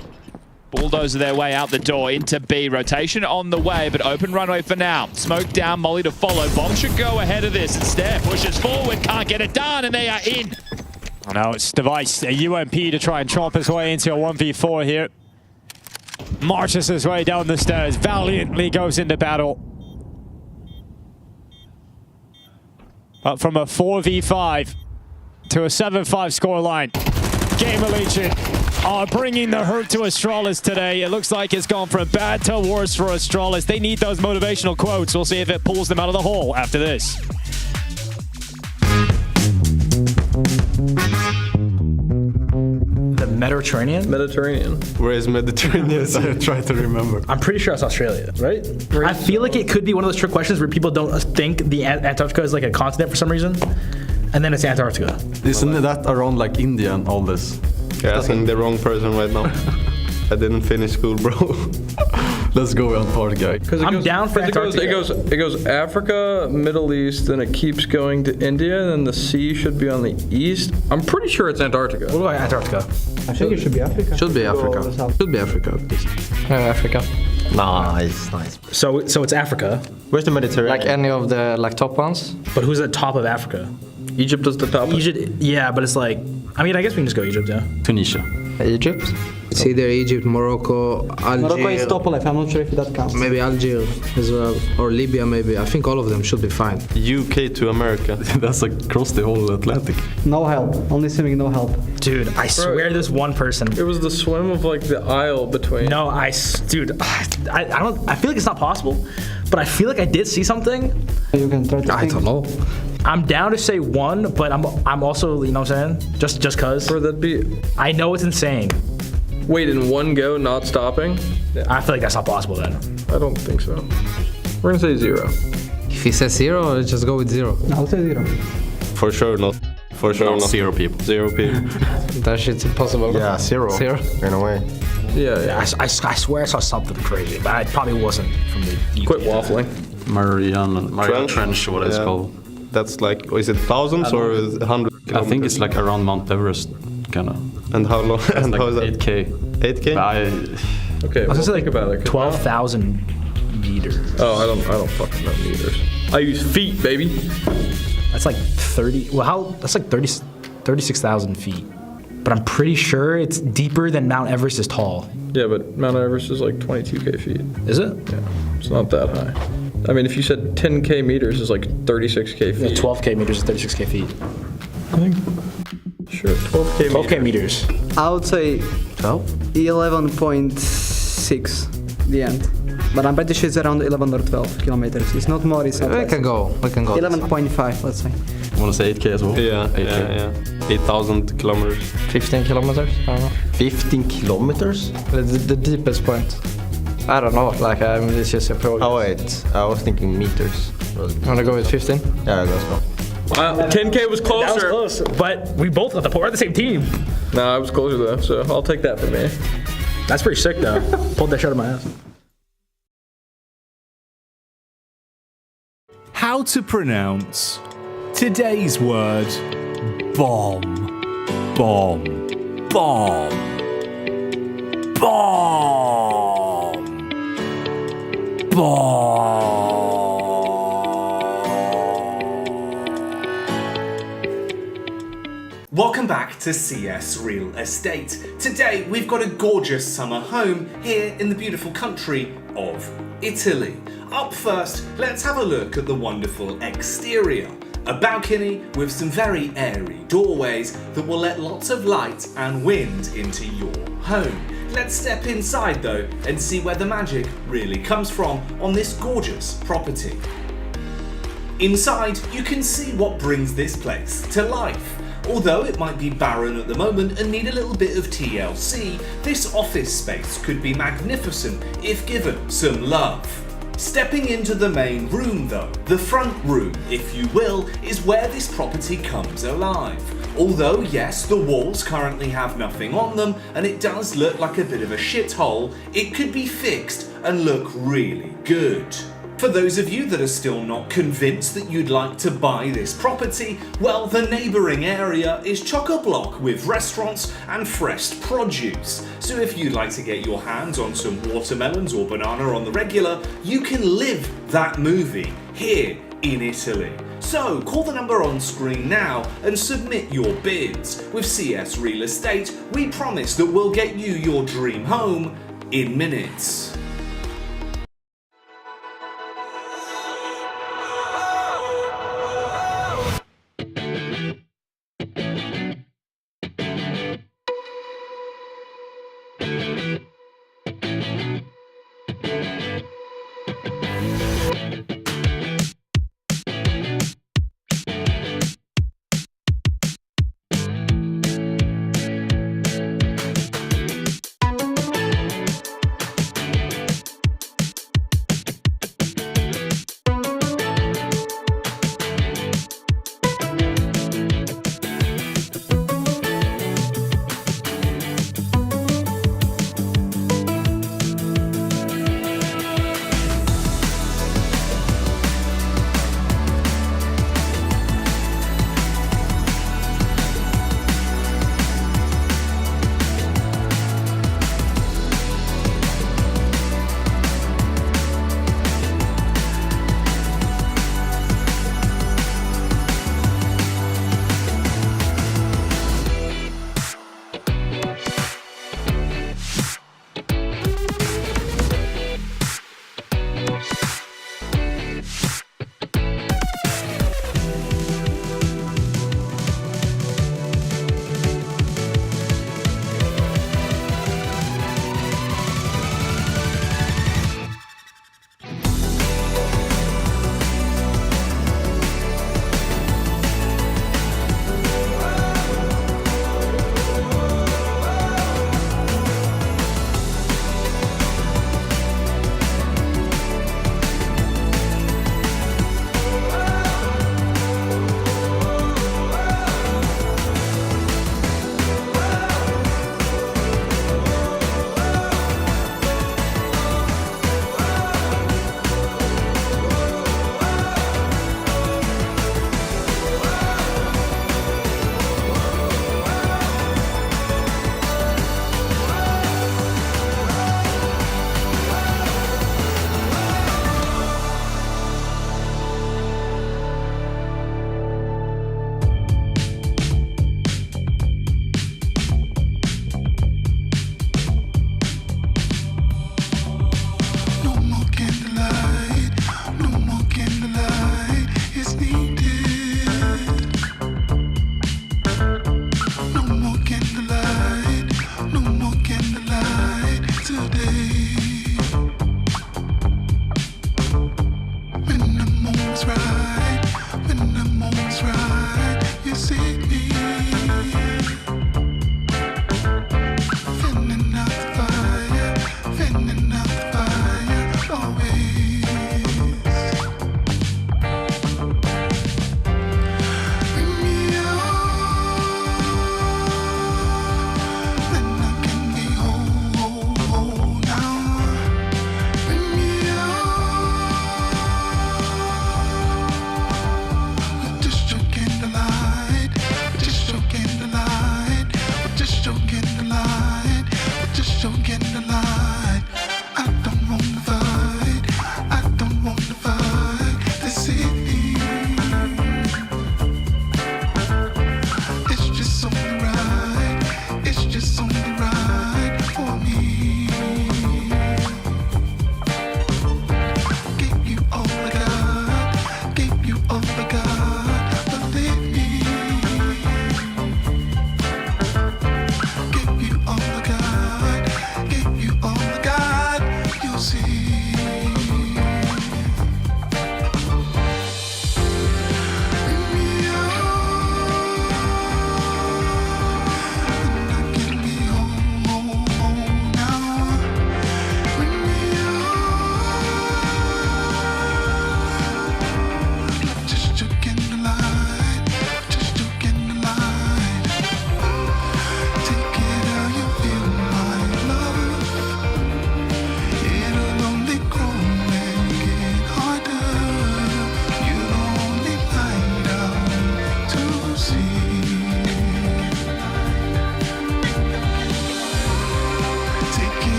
Bulldozer their way out the door into B. Rotation on the way, but open runway for now. Smoke down, Molly to follow. Bomb should go ahead of this. Instead, pushes forward, can't get it done, and they are in. Oh, now it's Device, a UMP to try and chomp his way into a 1v4 here. Marches his way down the stairs, valiantly goes into battle. But from a 4v5 to a 7-5 scoreline, Game Elite are bringing the hurt to Astralis today. It looks like it's gone from bad to worse for Astralis. They need those motivational quotes. We'll see if it pulls them out of the hole after this. The Mediterranean? Mediterranean. Where is Mediterranean? I try to remember. I'm pretty sure that's Australia, right? I feel like it could be one of those trick questions where people don't think the Antarctica is like a continent for some reason, and then it's Antarctica. Isn't that around like India and all this? You're asking the wrong person right now. I didn't finish school, bro. Let's go Antarctica. I'm down for Antarctica. It goes Africa, Middle East, then it keeps going to India, and then the sea should be on the east. I'm pretty sure it's Antarctica. What about Antarctica? I think it should be Africa. Should be Africa. Should be Africa at least. Africa. Nice. So it's Africa. Where's the Mediterranean? Like any of the top ones? But who's at the top of Africa? Egypt is the top. Egypt, yeah, but it's like, I mean, I guess we can just go Egypt, yeah. Tunisia. Egypt? It's either Egypt, Morocco, Algeria. Morocco is top left. I'm not sure if that counts. Maybe Algeria as well, or Libya maybe. I think all of them should be fine. UK to America. That's across the whole Atlantic. No help. Only swimming, no help. Dude, I swear this one person. It was the swim of like the aisle between. No, I feel like it's not possible, but I feel like I did see something. You can try to I don't know. I'm down to say 1, but I'm also, you know what I'm saying? Just cause. Or that'd be. I know it's insane. Wait, in one go, not stopping? I feel like that's not possible then. I don't think so. We're gonna say 0. If he says 0, let's just go with 0. I'll say 0. For sure not. For sure not. 0 people. 0 people. That shit's impossible. Yeah, 0. 0. In a way. Yeah. I swear I saw something crazy, but it probably wasn't from the UK. Quit waffling. Mariana Trench, what it's called. That's like, is it thousands or 100? I think it's like around Mount Everest, kind of. And how long? And like how is that? 8K. 8K? Okay, I was gonna say think about it. 12,000 meters. Oh, I don't fucking know meters. I use feet, baby. That's like 30. Well, that's like 36,000 feet. but I'm pretty sure it's deeper than Mount Everest is tall. Yeah, but Mount Everest is like 22K feet. Is it? Yeah, it's not that high. I mean, if you said 10K meters is like 36K feet. Yeah, 12K meters is 36K feet. I think, sure, 12K meters. I would say 11.6, the end. But I'm pretty sure it's around 11 or 12 kilometers. It's not more, it's not less. We can go. 11.5, let's say. I want to say 8K as well. Yeah, 8K. yeah. 8,000 kilometers. 15 kilometers? I don't know. 15 kilometers? The deepest point. I don't know, like, it's just a program. Oh wait, I was thinking meters. Wanna go with 15? Yeah, let's go. Wow, 10K was closer. That was close, but we both got the point. We're on the same team. No, I was closer though, so I'll take that for me. That's pretty sick though. Pulled that shit out of my ass. How to pronounce today's word bomb. Bomb. Bomb. Bomb. Bomb. Welcome back to CS Real Estate. Today we've got a gorgeous summer home here in the beautiful country of Italy. Up first, let's have a look at the wonderful exterior. A balcony with some very airy doorways that will let lots of light and wind into your home. Let's step inside though and see where the magic really comes from on this gorgeous property. Inside, you can see what brings this place to life. Although it might be barren at the moment and need a little bit of TLC, this office space could be magnificent if given some love. Stepping into the main room though, the front room if you will, is where this property comes alive. Although yes, the walls currently have nothing on them and it does look like a bit of a shithole, it could be fixed and look really good. For those of you that are still not convinced that you'd like to buy this property, well, the neighbouring area is chock-a-block with restaurants and fresh produce. So if you'd like to get your hands on some watermelons or banana on the regular, you can live that movie here in Italy. So call the number on screen now and submit your bids. With CS Real Estate, we promise that we'll get you your dream home in minutes.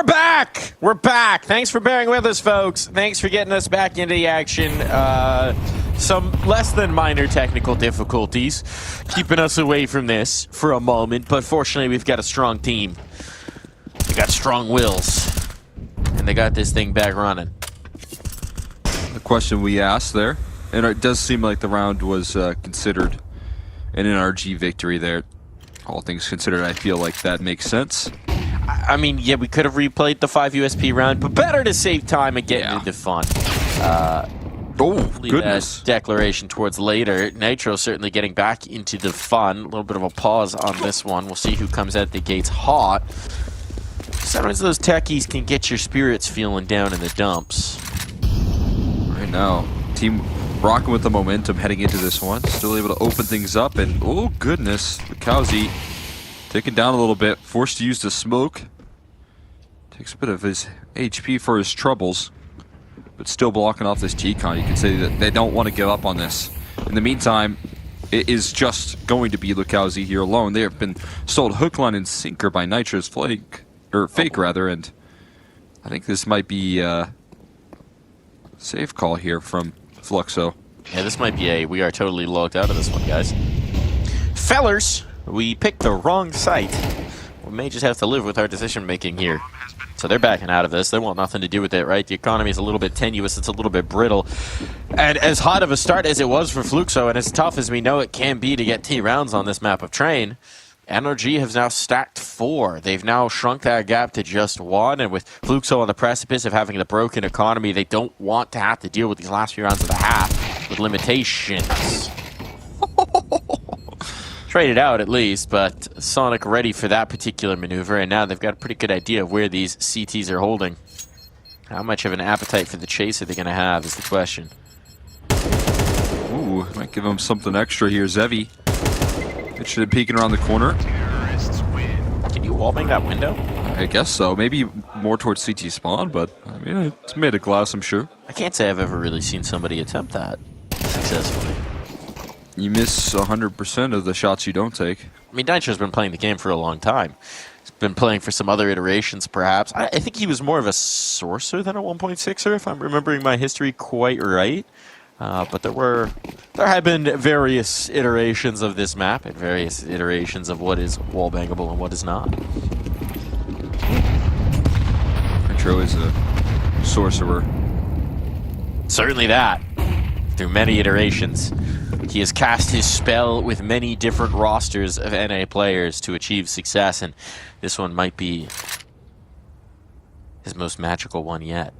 We're back! We're back! Thanks for bearing with us, folks. Thanks for getting us back into the action. Some less than minor technical difficulties keeping us away from this for a moment, but fortunately we've got a strong team. They got strong wills, and they got this thing back running. The question we asked there, and it does seem like the round was considered an NRG victory there. All things considered, I feel like that makes sense. I mean, yeah, we could have replayed the 5 USP round, but better to save time and get into fun. Oh, goodness. That declaration towards later. Nitro certainly getting back into the fun. A little bit of a pause on this one. We'll see who comes out the gates hot. Sometimes those techies can get your spirits feeling down in the dumps. Right now, team rocking with the momentum heading into this one. Still able to open things up, and oh goodness, Lukowski ticking down a little bit. Forced to use the smoke. Takes a bit of his HP for his troubles, but still blocking off this G-Con. You can say that they don't want to give up on this. In the meantime, it is just going to be Lukowski here alone. They have been sold hook, line, and sinker by Nitro's fake, rather, and I think this might be a safe call here from Fluxo. Yeah, this might be a we are totally logged out of this one, guys. Fellers, we picked the wrong site. We may just have to live with our decision making here. So they're backing out of this. They want nothing to do with it, right? The economy is a little bit tenuous. It's a little bit brittle. And as hot of a start as it was for Fluxo, and as tough as we know it can be to get T rounds on this map of Train, NRG has now stacked 4. They've now shrunk that gap to just 1, and with Fluxo on the precipice of having the broken economy, they don't want to have to deal with these last few rounds of the half with limitations. Traded out at least, but Sonic ready for that particular maneuver, and now they've got a pretty good idea of where these CTs are holding. How much of an appetite for the chase are they going to have is the question. Ooh, might give him something extra here. Zevi. Interested in peeking around the corner. Can you wallbang that window? I guess so. Maybe more towards CT spawn, but I mean, it's made of glass, I'm sure. I can't say I've ever really seen somebody attempt that successfully. You miss 100% of the shots you don't take. I mean, Nitro's been playing the game for a long time. He's been playing for some other iterations, perhaps. I think he was more of a sourcer than a 1.6er, if I'm remembering my history quite right. But there have been various iterations of this map and various iterations of what is wallbangable and what is not. Nitro is a sorcerer. Certainly that. Through many iterations. He has cast his spell with many different rosters of NA players to achieve success, and this one might be his most magical one yet.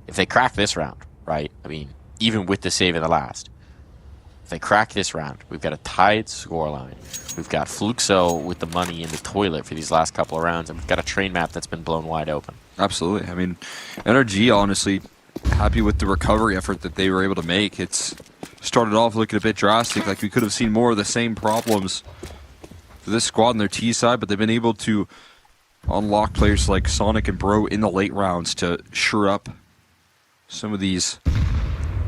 If they crack this round, right? I mean, even with the save in the last, if they crack this round, we've got a tied scoreline. We've got Fluxo with the money in the toilet for these last couple of rounds, and we've got a train map that's been blown wide open. Absolutely. I mean, NRG, honestly, happy with the recovery effort that they were able to make. It's started off looking a bit drastic, like we could have seen more of the same problems for this squad on their T side, but they've been able to unlock players like Sonic and Bro in the late rounds to shore up some of these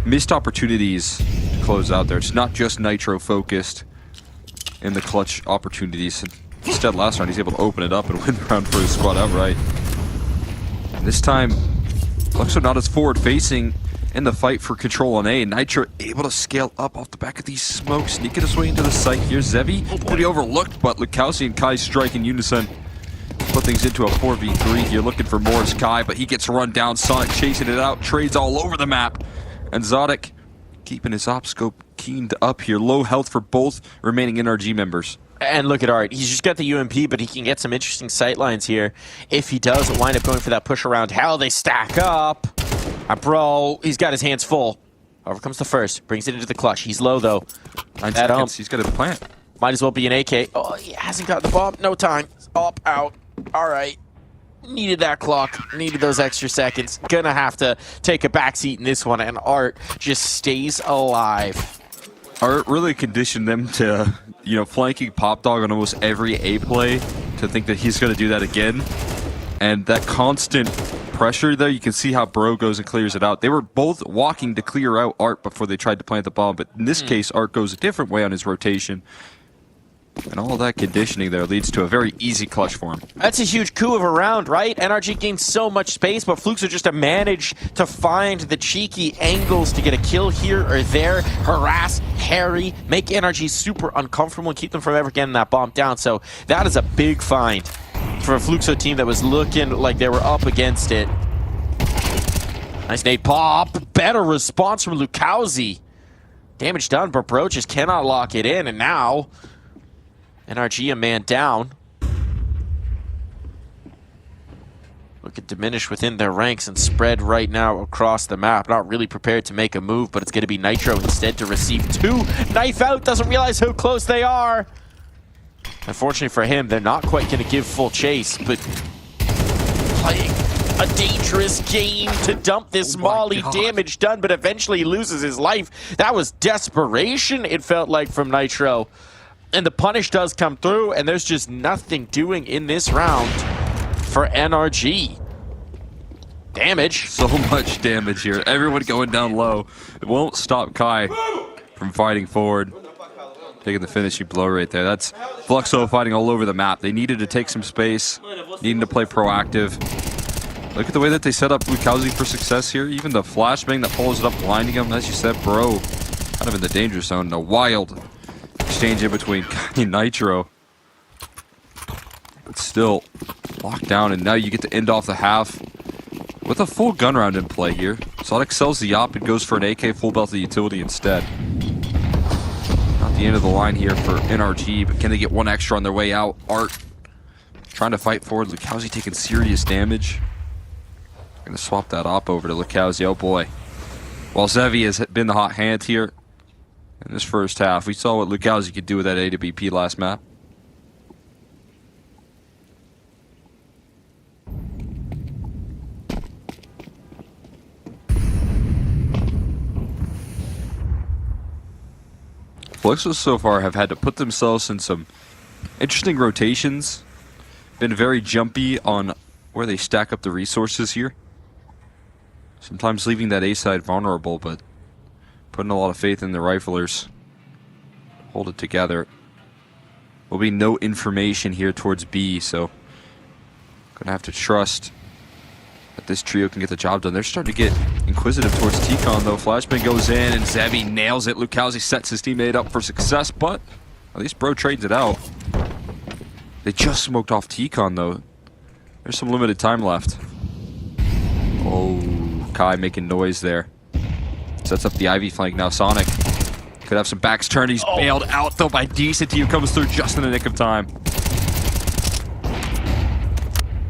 missed opportunities to close out there. It's not just Nitro focused in the clutch opportunities. Instead, last round he's able to open it up and win the round for his squad outright. And this time, Fluxo not as forward facing in the fight for control on A. Nitro able to scale up off the back of these smokes, sneaking his way into the site here. Zevi pretty overlooked, but Lukowski and Kai strike in unison. Put things into a 4v3 here, looking for more as Kai, but he gets run down. Sonic chasing it out, trades all over the map. And Zodic keeping his op scope keened up here. Low health for both remaining NRG members. And look at Art. He's just got the UMP, but he can get some interesting sight lines here. If he does wind up going for that push around hell, they stack up. Bro, he's got his hands full. Over comes the first. Brings it into the clutch. He's low, though. 9 seconds. He's got a plant. Might as well be an AK. Oh, he hasn't got the bomb. No time. Up, out. All right. Needed that clock. Needed those extra seconds. Gonna have to take a backseat in this one, and Art just stays alive. Art really conditioned them to, you know, flanking Pop Dog on almost every A play to think that he's going to do that again. And that constant pressure there, you can see how Bro goes and clears it out. They were both walking to clear out Art before they tried to plant the bomb, but in this case, Art goes a different way on his rotation. And all that conditioning there leads to a very easy clutch for him. That's a huge coup of a round, right? NRG gained so much space, but Fluxo just managed to find the cheeky angles to get a kill here or there, harass, harry, make NRG super uncomfortable and keep them from ever getting that bomb down. So that is a big find for a Fluxo team that was looking like they were up against it. Nice nade pop. Better response from Lukowski. Damage done, but Bro just cannot lock it in, and now NRG a man down. Look at diminish within their ranks and spread right now across the map. Not really prepared to make a move, but it's going to be Nitro instead to receive 2. Knife out, doesn't realize how close they are. Unfortunately for him, they're not quite going to give full chase, but playing a dangerous game to dump this molly. Damage done, but eventually he loses his life. That was desperation, it felt like, from Nitro. And the punish does come through, and there's just nothing doing in this round for NRG. Damage. So much damage here. Everyone going down low. It won't stop Kai from fighting forward. Taking the finishing blow right there. That's Fluxo fighting all over the map. They needed to take some space, needing to play proactive. Look at the way that they set up Lukowski for success here. Even the flashbang that follows it up, blinding him. As you said, Bro, kind of in the danger zone. A wild exchange in between Kai and Nitro. But still locked down, and now you get to end off the half with a full gun round in play here. Exotic sells the op and goes for an AK full belt of utility instead. Not the end of the line here for NRG, but can they get one extra on their way out? Art trying to fight forward. Lukowski taking serious damage. Gonna swap that op over to Lukowski. Oh boy. While Zevi has been the hot hand here in this first half, we saw what Lukowski could do with that AWP last map. Fluxo so far have had to put themselves in some interesting rotations. Been very jumpy on where they stack up the resources here. Sometimes leaving that A side vulnerable, but putting a lot of faith in the riflers. Hold it together. Will be no information here towards B, so gonna have to trust that this trio can get the job done. They're starting to get inquisitive towards T-Con though. Flashbang goes in and Zevi nails it. Lukowski sets his teammate up for success, but at least Bro trades it out. They just smoked off T-Con though. There's some limited time left. Oh, Kai making noise there. Sets up the Ivy flank now. Sonic could have some backs turned. He's bailed out though by Decent, who comes through just in the nick of time.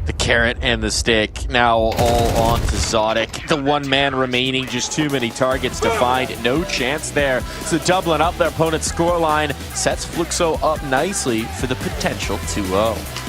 The carrot and the stick now all on to Zodic. The one man remaining, just too many targets to find. No chance there. So doubling up their opponent's scoreline sets Fluxo up nicely for the potential 2-0.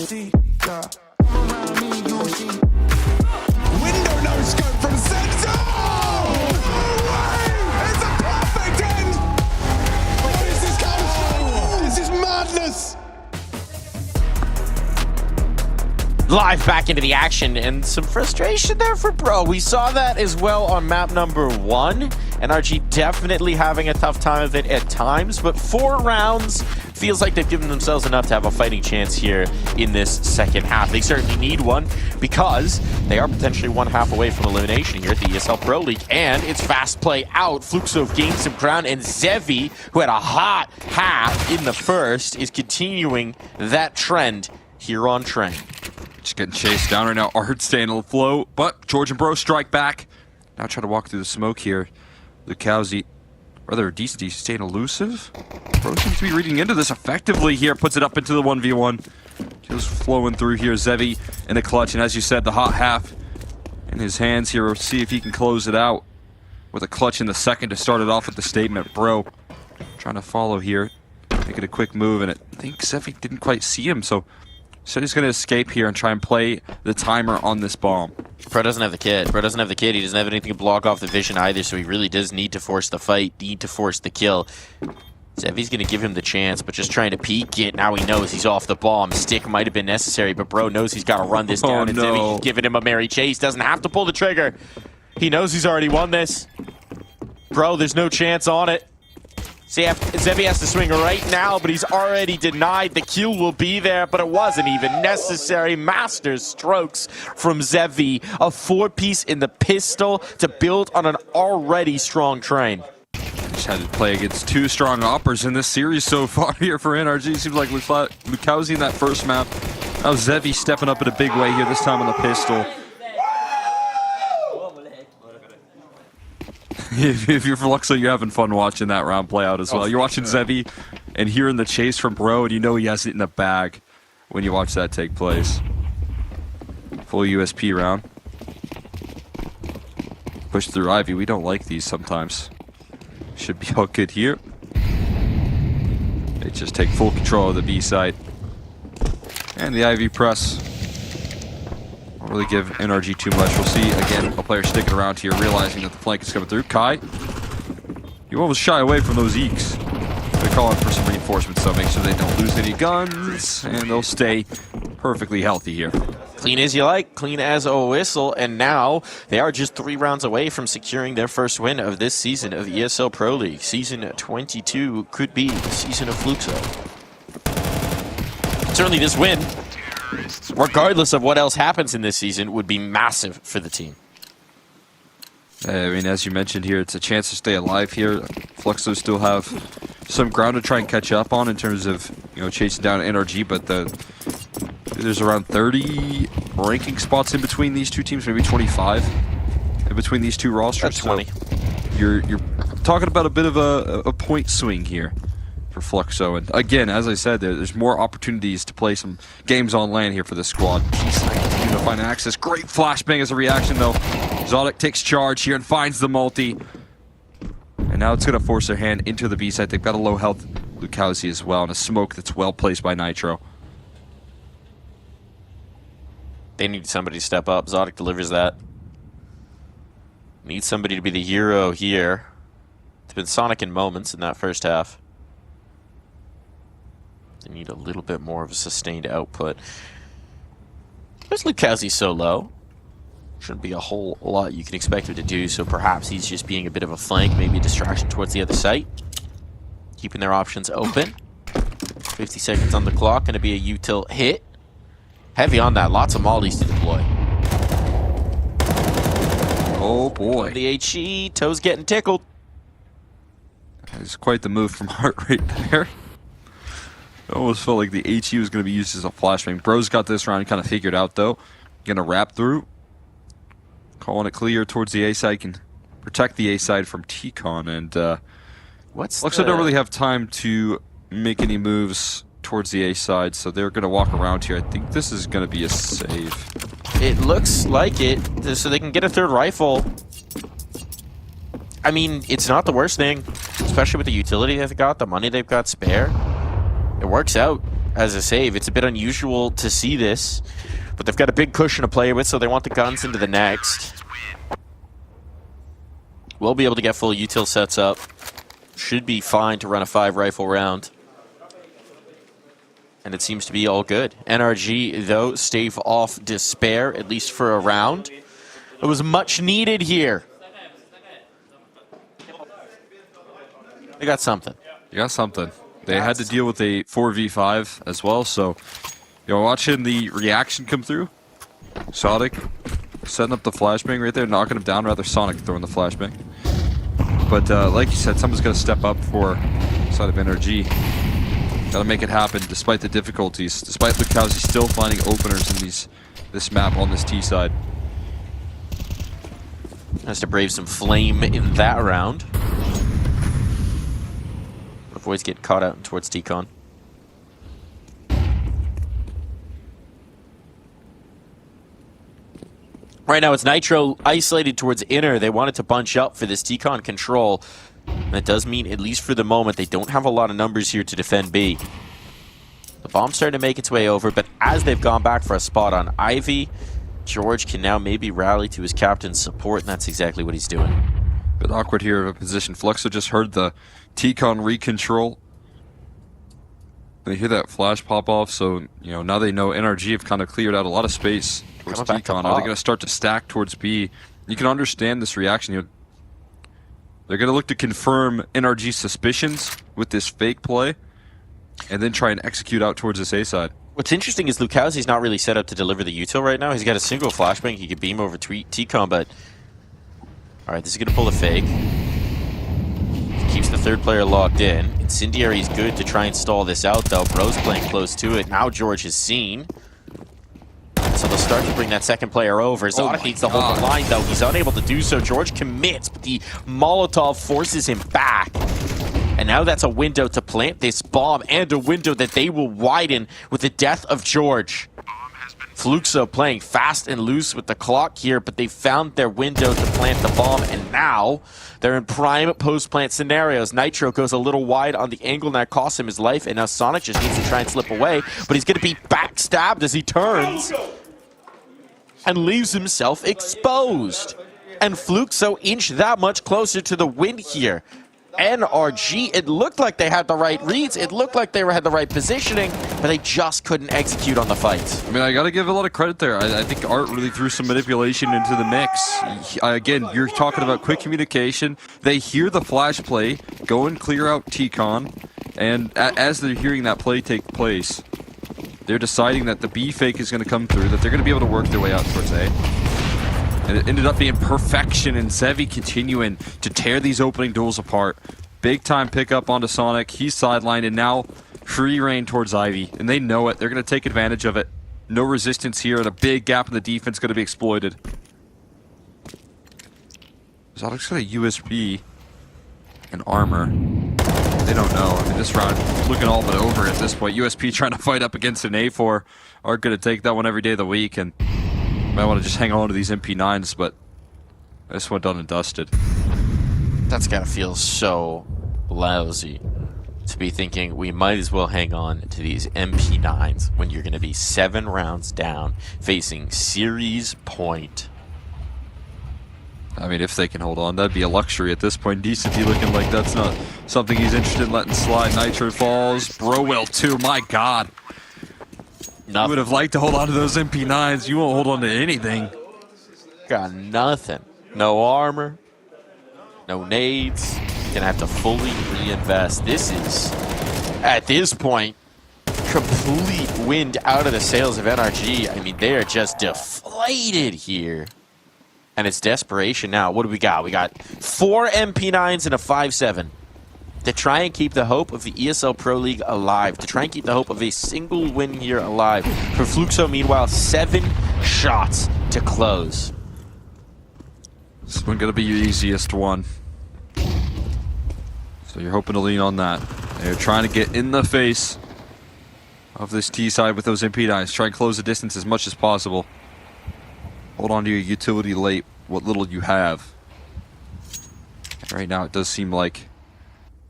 Window no scope from Senzo! No way! It's a perfect end! What is this come? This is madness! Live back into the action, and some frustration there for Bro. We saw that as well on map number 1. NRG definitely having a tough time of it at times, but 4 rounds feels like they've given themselves enough to have a fighting chance here in this second half. They certainly need one because they are potentially 1 half away from elimination here at the ESL Pro League, and it's fast play out. Fluxo gains some ground, and Zevi, who had a hot half in the first, is continuing that trend here on Train. Just getting chased down right now. Art staying on the flow, but George and Bro strike back. Now try to walk through the smoke here. Lukowski, rather decent, staying elusive. Bro seems to be reading into this effectively here. Puts it up into the 1v1. Just flowing through here. Zevi in the clutch, and as you said, the hot half in his hands here. We'll see if he can close it out with a clutch in the second to start it off with the statement. Bro trying to follow here, making a quick move, and I think Zevi didn't quite see him, so he's going to escape here and try and play the timer on this bomb. Bro doesn't have the kid. He doesn't have anything to block off the vision either, so he really does need to force the fight, need to force the kill. Zevi's going to give him the chance, but just trying to peek it. Now he knows he's off the bomb. Stick might have been necessary, but Bro knows he's got to run this down, and Zevi's giving him a merry chase. Doesn't have to pull the trigger. He knows he's already won this. Bro, there's no chance on it. Zevi has to swing right now, but he's already denied. The kill will be there, but it wasn't even necessary. Master strokes from Zevi. A 4-piece in the pistol to build on an already strong Train. Just had to play against 2 strong oppers in this series so far here for NRG. Seems like Lukowski in that first map. Now Zevi stepping up in a big way here, this time on the pistol. If you're Fluxo, you're having fun watching that round play out as well. You're watching Zevi and hearing the chase from Bro, and you know he has it in the bag when you watch that take place. Full USP round. Push through Ivy. We don't like these sometimes. Should be all good here. They just take full control of the B site. And the Ivy press. Won't really give NRG too much. We'll see, again, a player sticking around here, realizing that the flank is coming through. Kai, you almost shy away from those eeks. They're calling for some reinforcements, so make sure they don't lose any guns, and they'll stay perfectly healthy here. Clean as you like, clean as a whistle, and now they are just 3 rounds away from securing their first win of this season of ESL Pro League. Season 22 could be the season of Fluxo. Certainly this win, regardless of what else happens in this season, would be massive for the team. I mean, as you mentioned here, it's a chance to stay alive here. Fluxo still have some ground to try and catch up on in terms of, chasing down NRG, but there's around 30 ranking spots in between these two teams, maybe 25 in between these two rosters. That's 20. So you're talking about a bit of a point swing here for Fluxo. And again, as I said, there's more opportunities to play some games on land here for this squad. To find an access. Great flashbang as a reaction, though. Zodic takes charge here and finds the multi. And now it's going to force their hand into the B side. They've got a low health Lukowski as well, and a smoke that's well placed by Nitro. They need somebody to step up. Zodic delivers that. Need somebody to be the hero here. It's been Sonic in moments in that first half. They need a little bit more of a sustained output. Because Lukowski's so low, shouldn't be a whole lot you can expect him to do, so perhaps he's just being a bit of a flank, maybe a distraction towards the other site. Keeping their options open. 50 seconds on the clock, going to be a util hit. Heavy on that, lots of mollies to deploy. Oh boy. The HE, toes getting tickled. It's quite the move from Hart right there. It almost felt like the HE was going to be used as a flashbang. Bro's got this round kind of figured out, though. Going to wrap through. Calling it clear towards the A side. Can protect the A side from T-Con. And Fluxo don't really have time to make any moves towards the A side, so they're going to walk around here. I think this is going to be a save. It looks like it, so they can get a third rifle. I mean, it's not the worst thing, especially with the utility they've got, the money they've got spare. It works out. as a save. It's a bit unusual to see this, but they've got a big cushion to play with, so they want the guns into the next. We'll be able to get full util sets up. Should be fine to run a 5 rifle round. And it seems to be all good. NRG, though, stave off despair, at least for a round. It was much needed here. They got something. You got something. They had to deal with a 4v5 as well, so you're watching the reaction come through. Sonic setting up the flashbang right there, knocking him down, rather Sonic throwing the flashbang. But like you said, someone's going to step up for side of NRG. Got to make it happen despite the difficulties, despite Lucauzi still finding openers in this map on this T side. Has to brave some flame in that round. Avoids getting caught out towards T-Con. Right now it's Nitro isolated towards inner. They wanted to bunch up for this T-Con control. And it does mean, at least for the moment, they don't have a lot of numbers here to defend B. The bomb's starting to make its way over, but as they've gone back for a spot on Ivy, George can now maybe rally to his captain's support, and that's exactly what he's doing. Bit awkward here of a position. Fluxo just heard the T-Con recontrol. They hear that flash pop off, so now they know NRG have kind of cleared out a lot of space towards T-Con. Are they going to start to stack towards B? You can understand this reaction. They're going to look to confirm NRG's suspicions with this fake play, and then try and execute out towards this A side. What's interesting is Lucauzi's not really set up to deliver the util right now. He's got a single flashbang. He could beam over T-Con, but... Alright, this is going to pull a fake. Keeps the third player locked in. Incendiary is good to try and stall this out, though. Bro's playing close to it. Now George has seen. So they'll start to bring that second player over. Zodic needs to hold the line, though. He's unable to do so. George commits, but the Molotov forces him back. And now that's a window to plant this bomb, and a window that they will widen with the death of George. Fluxo playing fast and loose with the clock here, but they found their window to plant the bomb, and now they're in prime post-plant scenarios. Nitro goes a little wide on the angle, and that costs him his life, and now Sonic just needs to try and slip away, but he's going to be backstabbed as he turns and leaves himself exposed. And Fluxo inch that much closer to the win here. NRG, it looked like they had the right reads, it looked like they had the right positioning, but they just couldn't execute on the fight. I mean, I got to give a lot of credit there. I think Art really threw some manipulation into the mix. Again, you're talking about quick communication. They hear the flash play, go and clear out T-Con, and as they're hearing that play take place, they're deciding that the B fake is going to come through, that they're going to be able to work their way out towards A. And it ended up being perfection, and Zevi continuing to tear these opening duels apart. Big time pickup onto Sonic. He's sidelined, and now free reign towards Ivy. And they know it. They're going to take advantage of it. No resistance here, and a big gap in the defense going to be exploited. Zodic's got a USB and armor. They don't know. I mean, this round looking all but over at this point. USP trying to fight up against an A4. Art going to take that one every day of the week, and might want to just hang on to these MP9s, but this one done and dusted. That's gotta feel so lousy to be thinking we might as well hang on to these MP9s when you're gonna be 7 rounds down, facing series point. I mean, if they can hold on, that'd be a luxury at this point. DCT looking like that's not something he's interested in letting slide. Nitro falls. Browell too, my god. You would have liked to hold on to those MP9s. You won't hold on to anything. Got nothing. No armor. No nades. Gonna have to fully reinvest. This is, at this point, complete wind out of the sails of NRG. I mean, they are just deflated here. And it's desperation now. What do we got? We got 4 MP9s and a 5.7. To try and keep the hope of the ESL Pro League alive, to try and keep the hope of a single win here alive. For Fluxo, meanwhile, 7 shots to close. This one's gonna be your easiest one. So you're hoping to lean on that. They're trying to get in the face of this T side with those MP9s. Try and close the distance as much as possible. Hold on to your utility late, what little you have. And right now it does seem like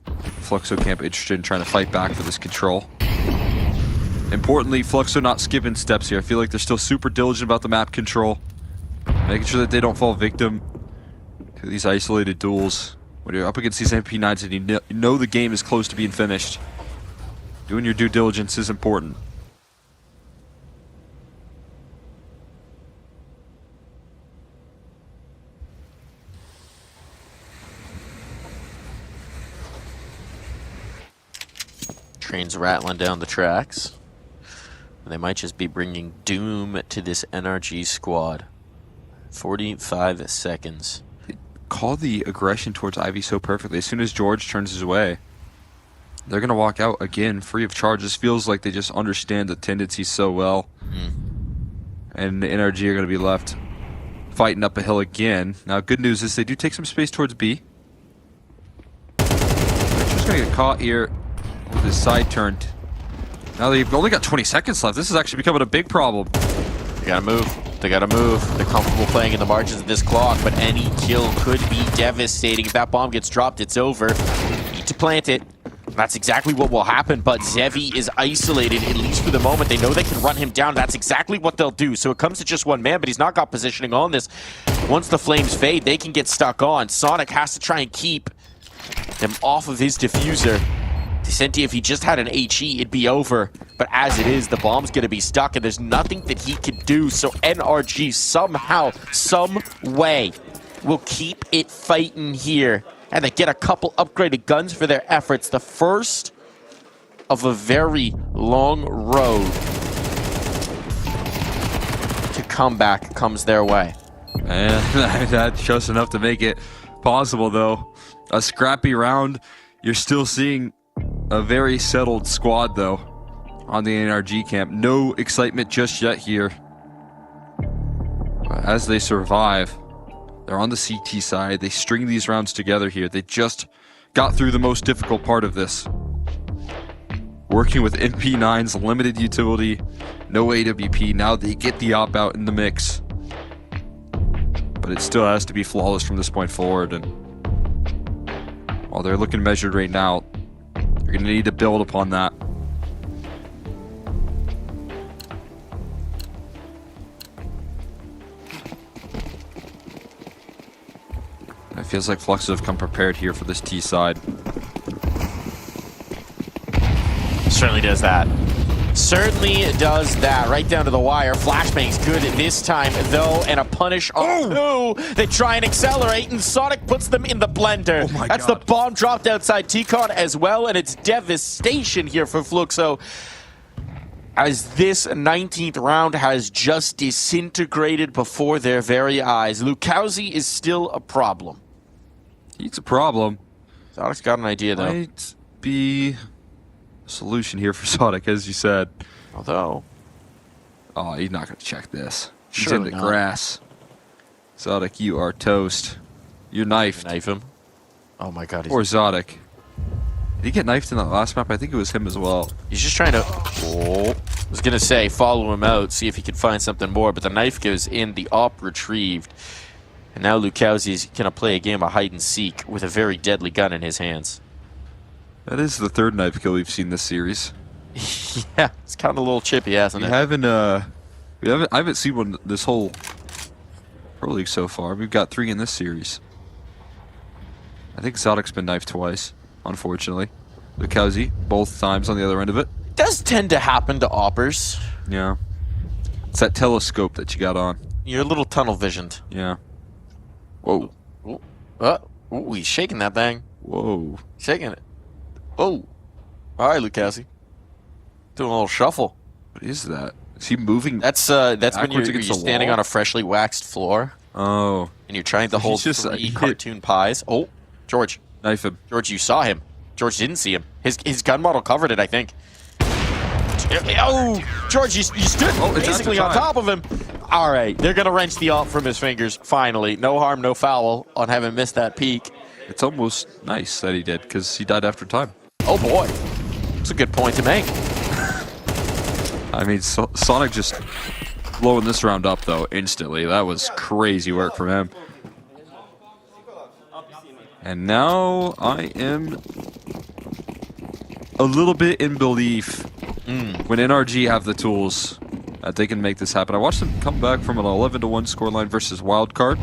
Fluxo Camp interested in trying to fight back for this control. Importantly, Fluxo not skipping steps here. I feel like they're still super diligent about the map control. Making sure that they don't fall victim to these isolated duels. When you're up against these MP9s and you know the game is close to being finished, doing your due diligence is important. Trains rattling down the tracks. They might just be bringing doom to this NRG squad. 45 seconds. Call the aggression towards Ivy so perfectly. As soon as George turns his way, they're going to walk out again free of charge. This feels like they just understand the tendencies so well. And the NRG are going to be left fighting up a hill again. Now, good news is they do take some space towards B. They're just going to get caught here with his side turned. Now they've only got 20 seconds left. This is actually becoming a big problem. They gotta move. They gotta move. They're comfortable playing in the margins of this clock, but any kill could be devastating. If that bomb gets dropped, it's over. You need to plant it. That's exactly what will happen, but Zevi is isolated, at least for the moment. They know they can run him down. That's exactly what they'll do. So it comes to just one man, but he's not got positioning on this. Once the flames fade, they can get stuck on. Sonic has to try and keep them off of his diffuser. Decenti, if he just had an HE, it'd be over. But as it is, the bomb's going to be stuck, and there's nothing that he can do. So NRG somehow, some way, will keep it fighting here. And they get a couple upgraded guns for their efforts. The first of a very long road to comeback comes their way. And that's just enough to make it possible, though. A scrappy round. You're still seeing a very settled squad, though, on the NRG camp. No excitement just yet here. But as they survive, they're on the CT side. They string these rounds together here. They just got through the most difficult part of this. Working with MP9's limited utility, no AWP. Now they get the op-out in the mix. But it still has to be flawless from this point forward. And while they're looking measured right now, you're going to need to build upon that. It feels like Flux have come prepared here for this T side. Certainly does that. Certainly does that. Right down to the wire. Flashbang's good this time, though, and a punish on two. They try and accelerate, and Sonic puts them in the blender. Oh my That's God. the bomb dropped outside T-Con as well, and it's devastation here for Fluxo, as this 19th round has just disintegrated before their very eyes. Lukowski is still a problem. He's a problem. Sonic's got an idea, though. Might be a solution here for Sonic, as you said. Although, oh, he's not going to check this. He's Surely in the not. grass. Zodic, you are toast. You're knifed. Knife him. Oh my God. Poor Zodic. Did he get knifed in that last map? I think it was him as well. He's just trying to... Oh, I was going to say, follow him out, see if he can find something more, but the knife goes in, the op retrieved. And now Lukowski's going to play a game of hide and seek with a very deadly gun in his hands. That is the third knife kill we've seen this series. Yeah, it's kind of a little chippy, hasn't We it? I haven't seen one this whole Pro League so far. We've got 3 in this series. I think Zodic's been knifed twice, unfortunately. Lukowski, both times on the other end of it. Does tend to happen to oppers. Yeah. It's that telescope that you got on. You're a little tunnel visioned. Yeah. Whoa. Ooh, he's shaking that thing. Whoa. Shaking it. Oh. All right, Lukowski. Doing a little shuffle. What is that? Is he moving? That's when backwards you're against the standing wall? on a freshly waxed floor. Oh. And you're trying to He's hold just, 3 he hit- cartoon pies. Oh, George. Knife him. George, you saw him. George didn't see him. His gun model covered it, I think. Oh, George, you stood basically on top of him. All right, they're going to wrench the op from his fingers, finally. No harm, no foul on having missed that peak. It's almost nice that he did, because he died after time. Oh, boy. That's a good point to make. I mean, Sonic just blowing this round up, though, instantly. That was crazy work from him. And now I am a little bit in belief When NRG have the tools, they can make this happen. I watched them come back from an 11-1 scoreline versus Wildcard.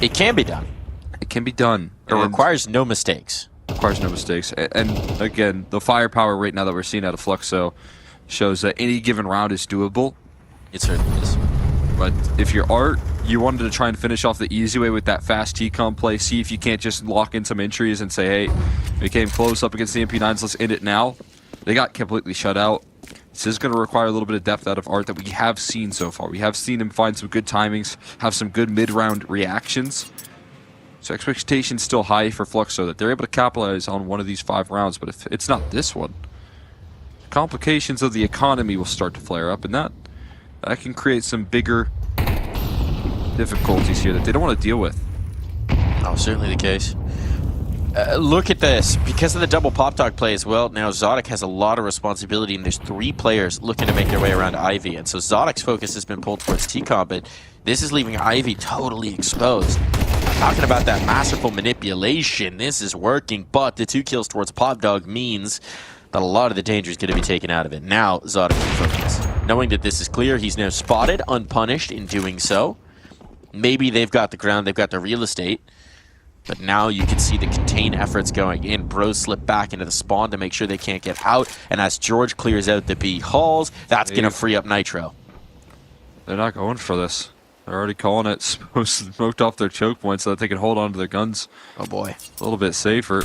It can be done. It can be done. It requires no mistakes. Requires no mistakes. And again, the firepower right now that we're seeing out of Fluxo shows that any given round is doable. It certainly is. But if you're Art, you wanted to try and finish off the easy way with that fast TCOM play. See if you can't just lock in some entries and say, hey, we came close up against the MP9s, let's end it now. They got completely shut out. This is going to require a little bit of depth out of Art that we have seen so far. We have seen him find some good timings, have some good mid-round reactions. So expectation's still high for Fluxo that they're able to capitalize on one of these 5 rounds. But if it's not this one, complications of the economy will start to flare up, and that can create some bigger difficulties here that they don't want to deal with. Oh, certainly the case. Look at this. Because of the double pop dog play as well, now Zodic has a lot of responsibility, and there's 3 players looking to make their way around Ivy. And so Zodic's focus has been pulled towards TCOM, but this is leaving Ivy totally exposed. Talking about that masterful manipulation, this is working, but the 2 kills towards pop dog means that a lot of the danger is going to be taken out of it. Now Zodic can focus. Knowing that this is clear, he's now spotted, unpunished in doing so. Maybe they've got the ground, they've got the real estate. But now you can see the contain efforts going in. Bros slip back into the spawn to make sure they can't get out. And as George clears out the B halls, that's going to free up Nitro. They're not going for this. They're already calling it smoked off their choke points so that they can hold on to their guns. Oh boy. A little bit safer.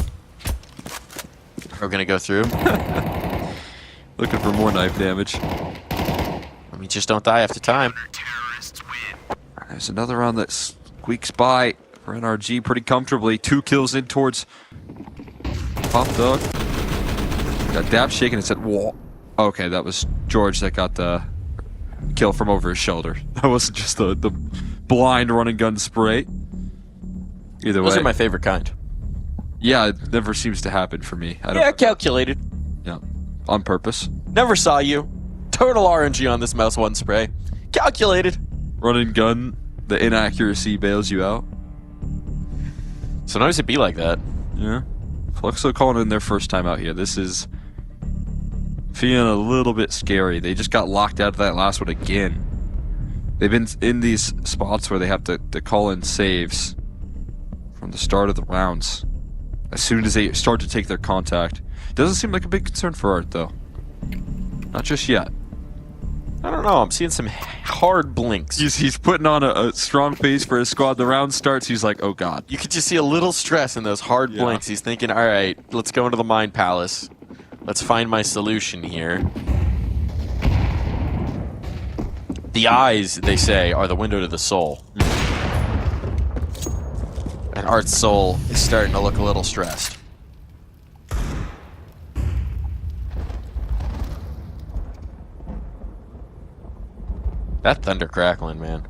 We're going to go through. Looking for more knife damage. I mean, just don't die after time. There's another round that squeaks by for NRG pretty comfortably. 2 kills in towards Pop Dog. Got Dap shaking his head. Whoa. Okay, that was George that got the kill from over his shoulder. That wasn't just the blind run and gun spray. Either way. Those are my favorite kind. Yeah, it never seems to happen for me. Yeah, calculated. Yeah, on purpose. Never saw you. Total RNG on this mouse 1 spray. Calculated. Run and gun, the inaccuracy bails you out. Sometimes it be like that. Yeah. Fluxo calling in their first time out here. This is feeling a little bit scary. They just got locked out of that last one again. They've been in these spots where they have to call in saves from the start of the rounds. As soon as they start to take their contact. Doesn't seem like a big concern for Art, though. Not just yet. I don't know. I'm seeing some hard blinks. He's putting on a strong face for his squad. The round starts. He's like, oh, God. You could just see a little stress in those hard blinks. He's thinking, all right, let's go into the Mind Palace. Let's find my solution here. The eyes, they say, are the window to the soul. And Art's soul is starting to look a little stressed. That thunder crackling, man.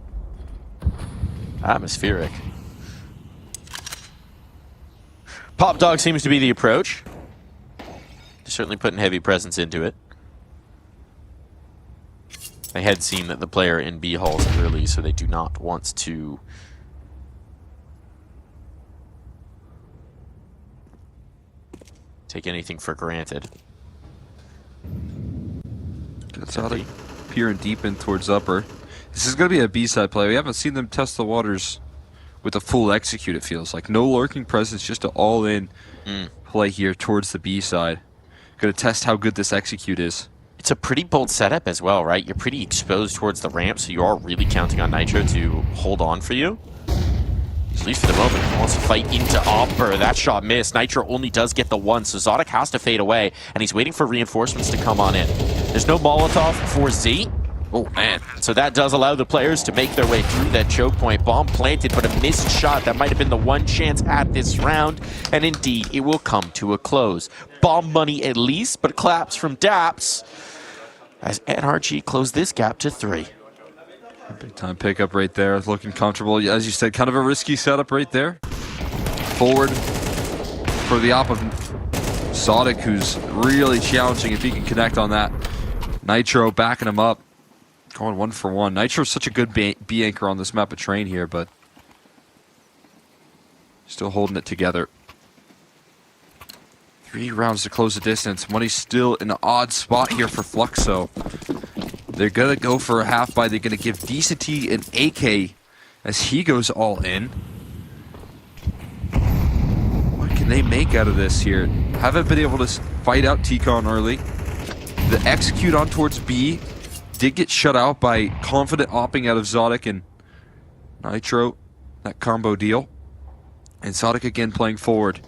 Atmospheric. Pop Dog seems to be the approach. They're certainly putting heavy presence into it. I had seen that the player in B halls early, so they do not want to take anything for granted. That's how they peering deep in towards upper. This is going to be a B-side play. We haven't seen them test the waters with a full execute, it feels like. No lurking presence, just an all-in play here towards the B-side. Going to test how good this execute is. It's a pretty bold setup as well, right? You're pretty exposed towards the ramp, so you are really counting on Nitro to hold on for you. At least for the moment, he wants to fight into Opper. That shot missed. Nitro only does get the 1, so Zodic has to fade away, and he's waiting for reinforcements to come on in. There's no Molotov for Z. Oh, man. So that does allow the players to make their way through that choke point. Bomb planted, but a missed shot. That might have been the one chance at this round, and indeed, it will come to a close. Bomb money at least, but claps from Daps as NRG close this gap to 3. Big time pickup right there, looking comfortable. As you said, kind of a risky setup right there. Forward for the op of Zodic, who's really challenging if he can connect on that. Nitro backing him up, going 1 for 1. Nitro's such a good B anchor on this map of Train here, but still holding it together. 3 rounds to close the distance. Money's still in an odd spot here for Fluxo. They're going to go for a half buy. They're going to give Decity an AK as he goes all in. What can they make out of this here? Haven't been able to fight out T-Con early. The execute on towards B did get shut out by confident opping out of Zodic and Nitro. That combo deal. And Zodic again playing forward.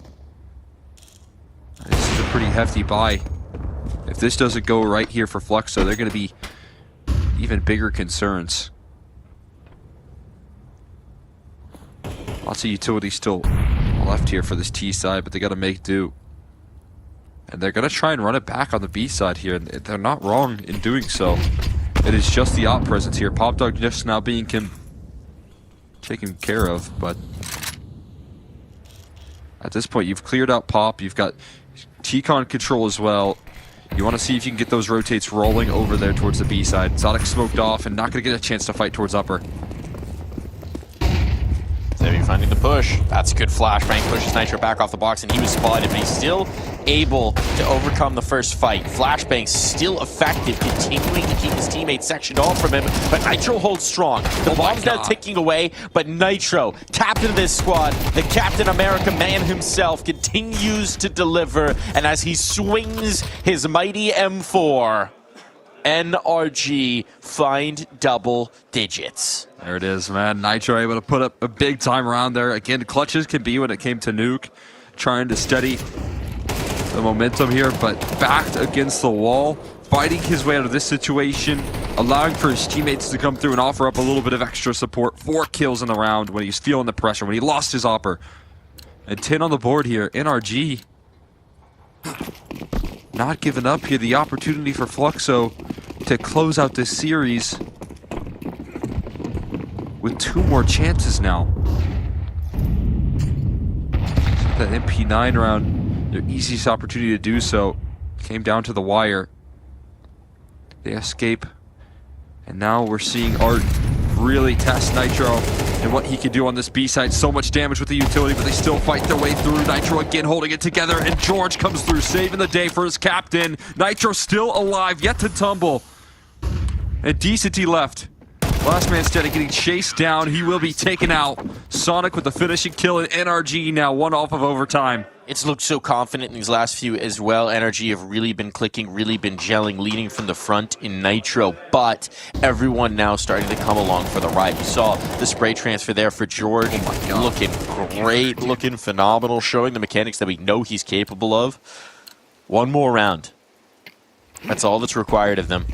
This is a pretty hefty buy. If this doesn't go right here for Fluxo, they're going to be even bigger concerns. Lots of utility still left here for this T side, but they got to make do. And they're going to try and run it back on the B side here, and they're not wrong in doing so. It is just the op presence here. Pop Dog just now being taken care of, but at this point you've cleared out Pop, you've got T-Con control as well. You want to see if you can get those rotates rolling over there towards the B side. Zodic smoked off and not going to get a chance to fight towards upper. Zevi finding the push. That's a good flashbang. Pushes Nitro back off the box, and he was spotted, but he's still able to overcome the first fight. Flashbang still effective, continuing to keep his teammates sectioned off from him, but Nitro holds strong. The bomb's now ticking away, but Nitro, captain of this squad, the Captain America man himself, continues to deliver, and as he swings his mighty M4, NRG find double digits. There it is, man. Nitro able to put up a big time round there. Again, clutches can be when it came to Nuke. Trying to steady the momentum here, but backed against the wall. Fighting his way out of this situation. Allowing for his teammates to come through and offer up a little bit of extra support. 4 kills in the round when he's feeling the pressure, when he lost his opper. And 10 on the board here. NRG not giving up here. The opportunity for Fluxo to close out this series with 2 more chances now. That MP9 round, their easiest opportunity to do so, came down to the wire. They escape, and now we're seeing Art really test Nitro and what he can do on this B side. So much damage with the utility, but they still fight their way through. Nitro again holding it together, and George comes through, saving the day for his captain. Nitro still alive, yet to tumble. And Decity left. Last man steady getting chased down. He will be taken out. Sonic with the finishing kill, and NRG now 1 off of overtime. It's looked so confident in these last few as well. NRG have really been clicking, really been gelling, leading from the front in Nitro, but everyone now starting to come along for the ride. We saw the spray transfer there for George. Looking great, looking phenomenal, showing the mechanics that we know he's capable of. 1 more round. That's all that's required of them.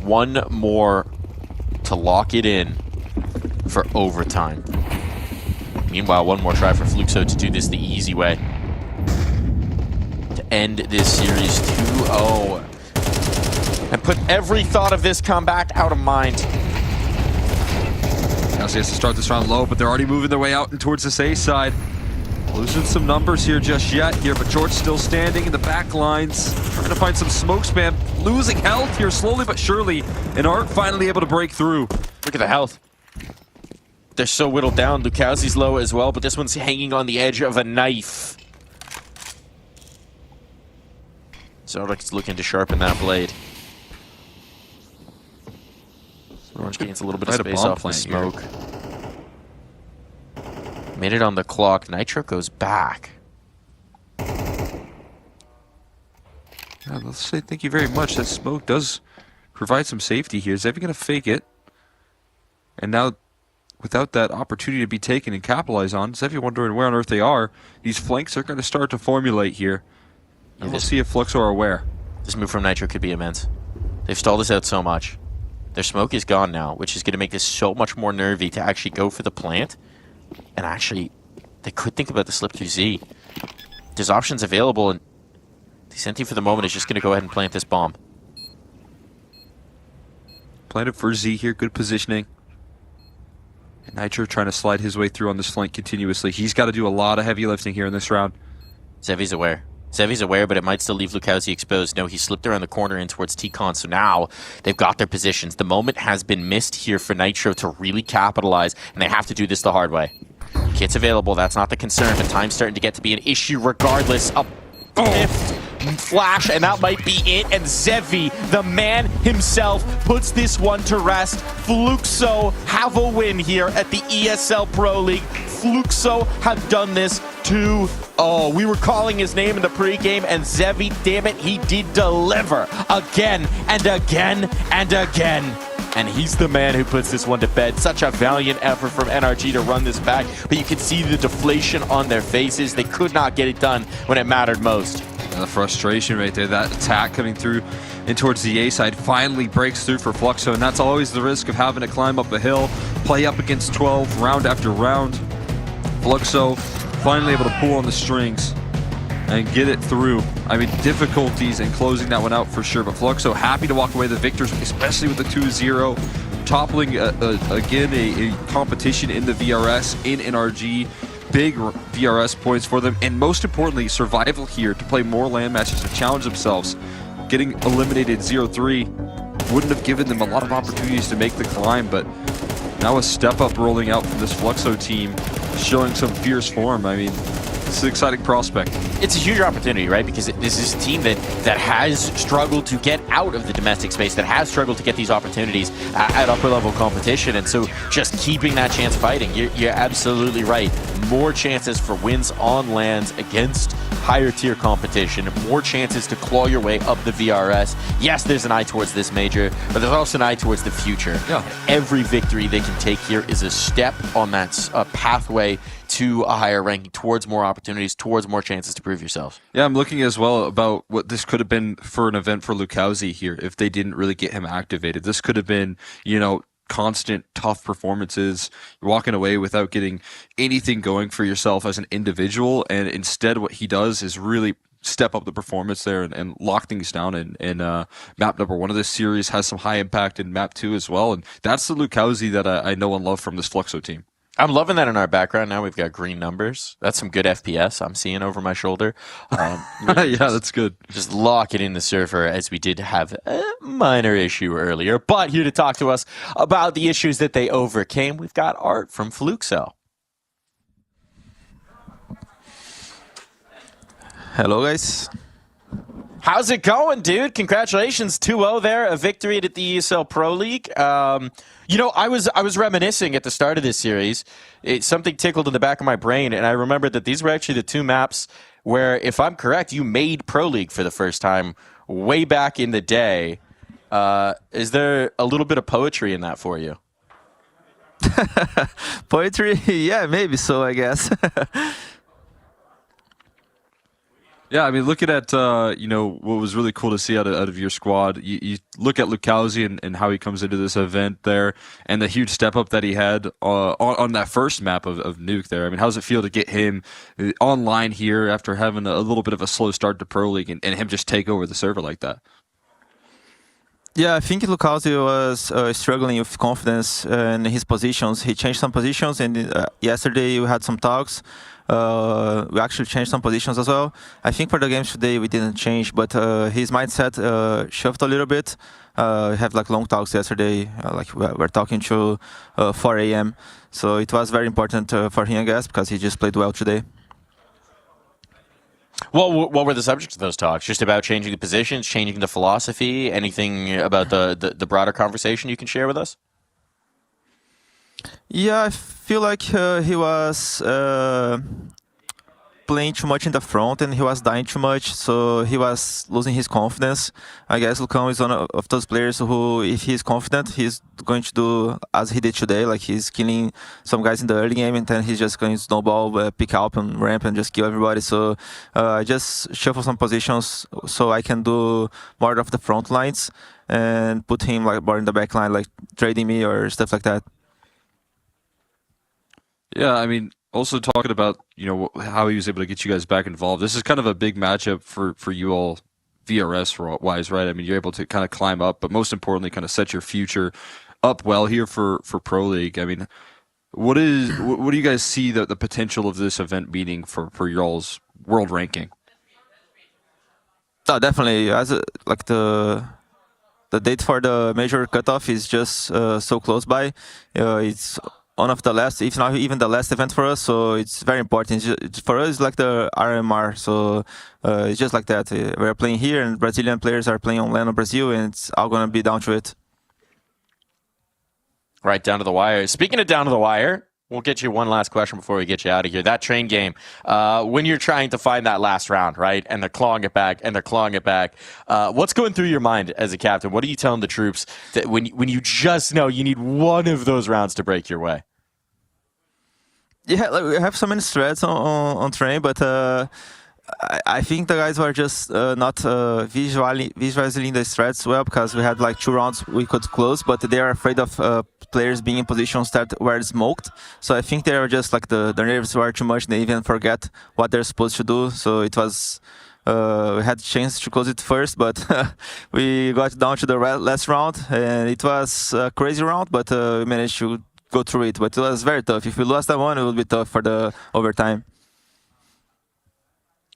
1 more to lock it in for overtime. Meanwhile, 1 more try for Fluxo to do this the easy way. To end this series 2-0. And put every thought of this comeback out of mind. Now he has to start this round low, but they're already moving their way out and towards this A side. Losing some numbers here just yet here, but George still standing in the back lines, trying to find some smoke spam. Losing health here slowly but surely, and Art finally able to break through. Look at the health. They're so whittled down. Lukowski's low as well, but this one's hanging on the edge of a knife. Zodic's looking to sharpen that blade. Orange gains a little bit of space off the smoke. Minute on the clock. Nitro goes back. Yeah, let's say thank you very much. That smoke does provide some safety here. Is Zevi going to fake it? And now, without that opportunity to be taken and capitalize on, Zevi wondering where on earth they are. These flanks are going to start to formulate here. And we'll see if Fluxo are aware. This move from Nitro could be immense. They've stalled this out so much. Their smoke is gone now, which is going to make this so much more nervy to actually go for the plant. And actually, they could think about the slip through Z. There's options available, and Decenti for the moment is just going to go ahead and plant this bomb. Planted for Z here, good positioning. And Nitro trying to slide his way through on this flank continuously. He's got to do a lot of heavy lifting here in this round. Zevi's aware. Zevi's aware, but it might still leave Lukowski exposed. No, he slipped around the corner in towards T-Con, so now they've got their positions. The moment has been missed here for Nitro to really capitalize, and they have to do this the hard way. Kit's available, that's not the concern, but time's starting to get to be an issue regardless. A Pift flash, and that might be it. And Zevi, the man himself, puts this one to rest. Fluxo have a win here at the ESL Pro League. Fluxo have done this to, we were calling his name in the pregame, and Zevi, damn it, he did deliver again and again and again. And he's the man who puts this one to bed. Such a valiant effort from NRG to run this back, but you could see the deflation on their faces. They could not get it done when it mattered most. The frustration right there, that attack coming through and towards the A side finally breaks through for Fluxo, and that's always the risk of having to climb up a hill, play up against 12 round after round. Fluxo finally able to pull on the strings and get it through. I mean, difficulties in closing that one out for sure, but Fluxo happy to walk away the victors, especially with the 2-0, toppling again a competition in the VRS, in NRG. Big VRS points for them, and most importantly, survival here to play more LAN matches, to challenge themselves. Getting eliminated 0-3 wouldn't have given them a lot of opportunities to make the climb, but now a step up rolling out from this Fluxo team, showing some fierce form. I mean, it's an exciting prospect. It's a huge opportunity, right? Because this is a team that has struggled to get out of the domestic space, that has struggled to get these opportunities at upper level competition. And so just keeping that chance fighting, you're absolutely right. More chances for wins on lands against higher tier competition, more chances to claw your way up the VRS. Yes, there's an eye towards this major, but there's also an eye towards the future. Yeah. Every victory they can take here is a step on that pathway to a higher ranking, towards more opportunities, towards more chances to prove yourselves. Yeah, I'm looking as well about what this could have been for an event for Lukowski here if they didn't really get him activated. This could have been, you know, constant tough performances. You're walking away without getting anything going for yourself as an individual, and instead what he does is really step up the performance there and lock things down in map number 1 of this series. Has some high impact in map 2 as well, and that's the Lukowski that I know and love from this Fluxo team. I'm loving that in our background now. We've got green numbers. That's some good FPS I'm seeing over my shoulder. Yeah, that's good. Just lock it in the server, as we did have a minor issue earlier. But here to talk to us about the issues that they overcame, we've got Art from Fluxo. Hello, guys. How's it going, dude? Congratulations, 2-0 there, a victory at the ESL Pro League. You know, I was reminiscing at the start of this series. Something tickled in the back of my brain, and I remembered that these were actually the 2 maps where, if I'm correct, you made Pro League for the first time way back in the day. Is there a little bit of poetry in that for you? Poetry? Yeah, maybe so, I guess. Yeah, I mean, looking at, you know, what was really cool to see out of your squad, you look at Lukowski and how he comes into this event there, and the huge step up that he had on that first map of Nuke there. I mean, how does it feel to get him online here after having a little bit of a slow start to Pro League and him just take over the server like that? Yeah, I think Lukowski was struggling with confidence in his positions. He changed some positions, and yesterday we had some talks. We actually changed some positions as well. I think for the games today we didn't change, but his mindset shifted a little bit. We have like long talks yesterday, like we're talking to 4 a.m. So it was very important for him, I guess, because he just played well today. Well, what were the subjects of those talks? Just about changing the positions, changing the philosophy, anything about the broader conversation you can share with us? Yeah, I feel like he was playing too much in the front and he was dying too much, so he was losing his confidence. I guess Lucão is one of those players who, if he's confident, he's going to do as he did today, like he's killing some guys in the early game and then he's just going to snowball, pick up and ramp and just kill everybody. So I just shuffle some positions so I can do more of the front lines and put him like more in the back line, like trading me or stuff like that. Yeah, I mean, also talking about, you know, how he was able to get you guys back involved. This is kind of a big matchup for you all VRS-wise, right? I mean, you're able to kind of climb up, but most importantly, kind of set your future up well here for Pro League. I mean, what do you guys see the potential of this event meaning for y'all's world ranking? Oh, definitely. As like the date for the major cutoff is just so close by. It's one of the last, if not even the last event for us. So it's very important. For us, it's like the RMR. So it's just like that. We're playing here, and Brazilian players are playing on land of Brazil, and it's all gonna be down to it. Right down to the wire. Speaking of down to the wire, we'll get you one last question before we get you out of here. That train game, when you're trying to find that last round, right, and they're clawing it back, what's going through your mind as a captain? What are you telling the troops that when you just know you need one of those rounds to break your way? Yeah, like we have so many threads on train, but I think the guys were just not visualizing the threats well, because we had like 2 rounds we could close, but they are afraid of players being in positions that were smoked. So I think they were just like the nerves were too much. They even forget what they're supposed to do. So it was we had a chance to close it first, but we got down to the last round, and it was a crazy round, but we managed to go through it. But it was very tough. If we lost that one, it would be tough for the overtime.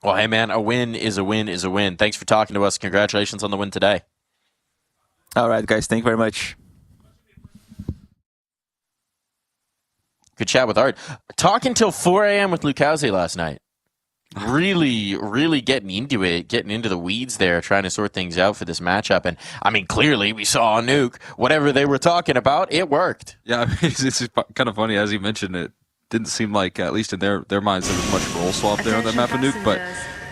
Well, hey, man, a win is a win is a win. Thanks for talking to us. Congratulations on the win today. All right, guys. Thank you very much. Good chat with Art. Talking till 4 a.m. with Lucauzi last night. Really getting into it, getting into the weeds there, trying to sort things out for this matchup. And, I mean, clearly we saw on Nuke, whatever they were talking about, it worked. Yeah, I mean, it's kind of funny, as you mentioned it. Didn't seem like, at least in their minds, there was much role swap there on that map of Nuke, but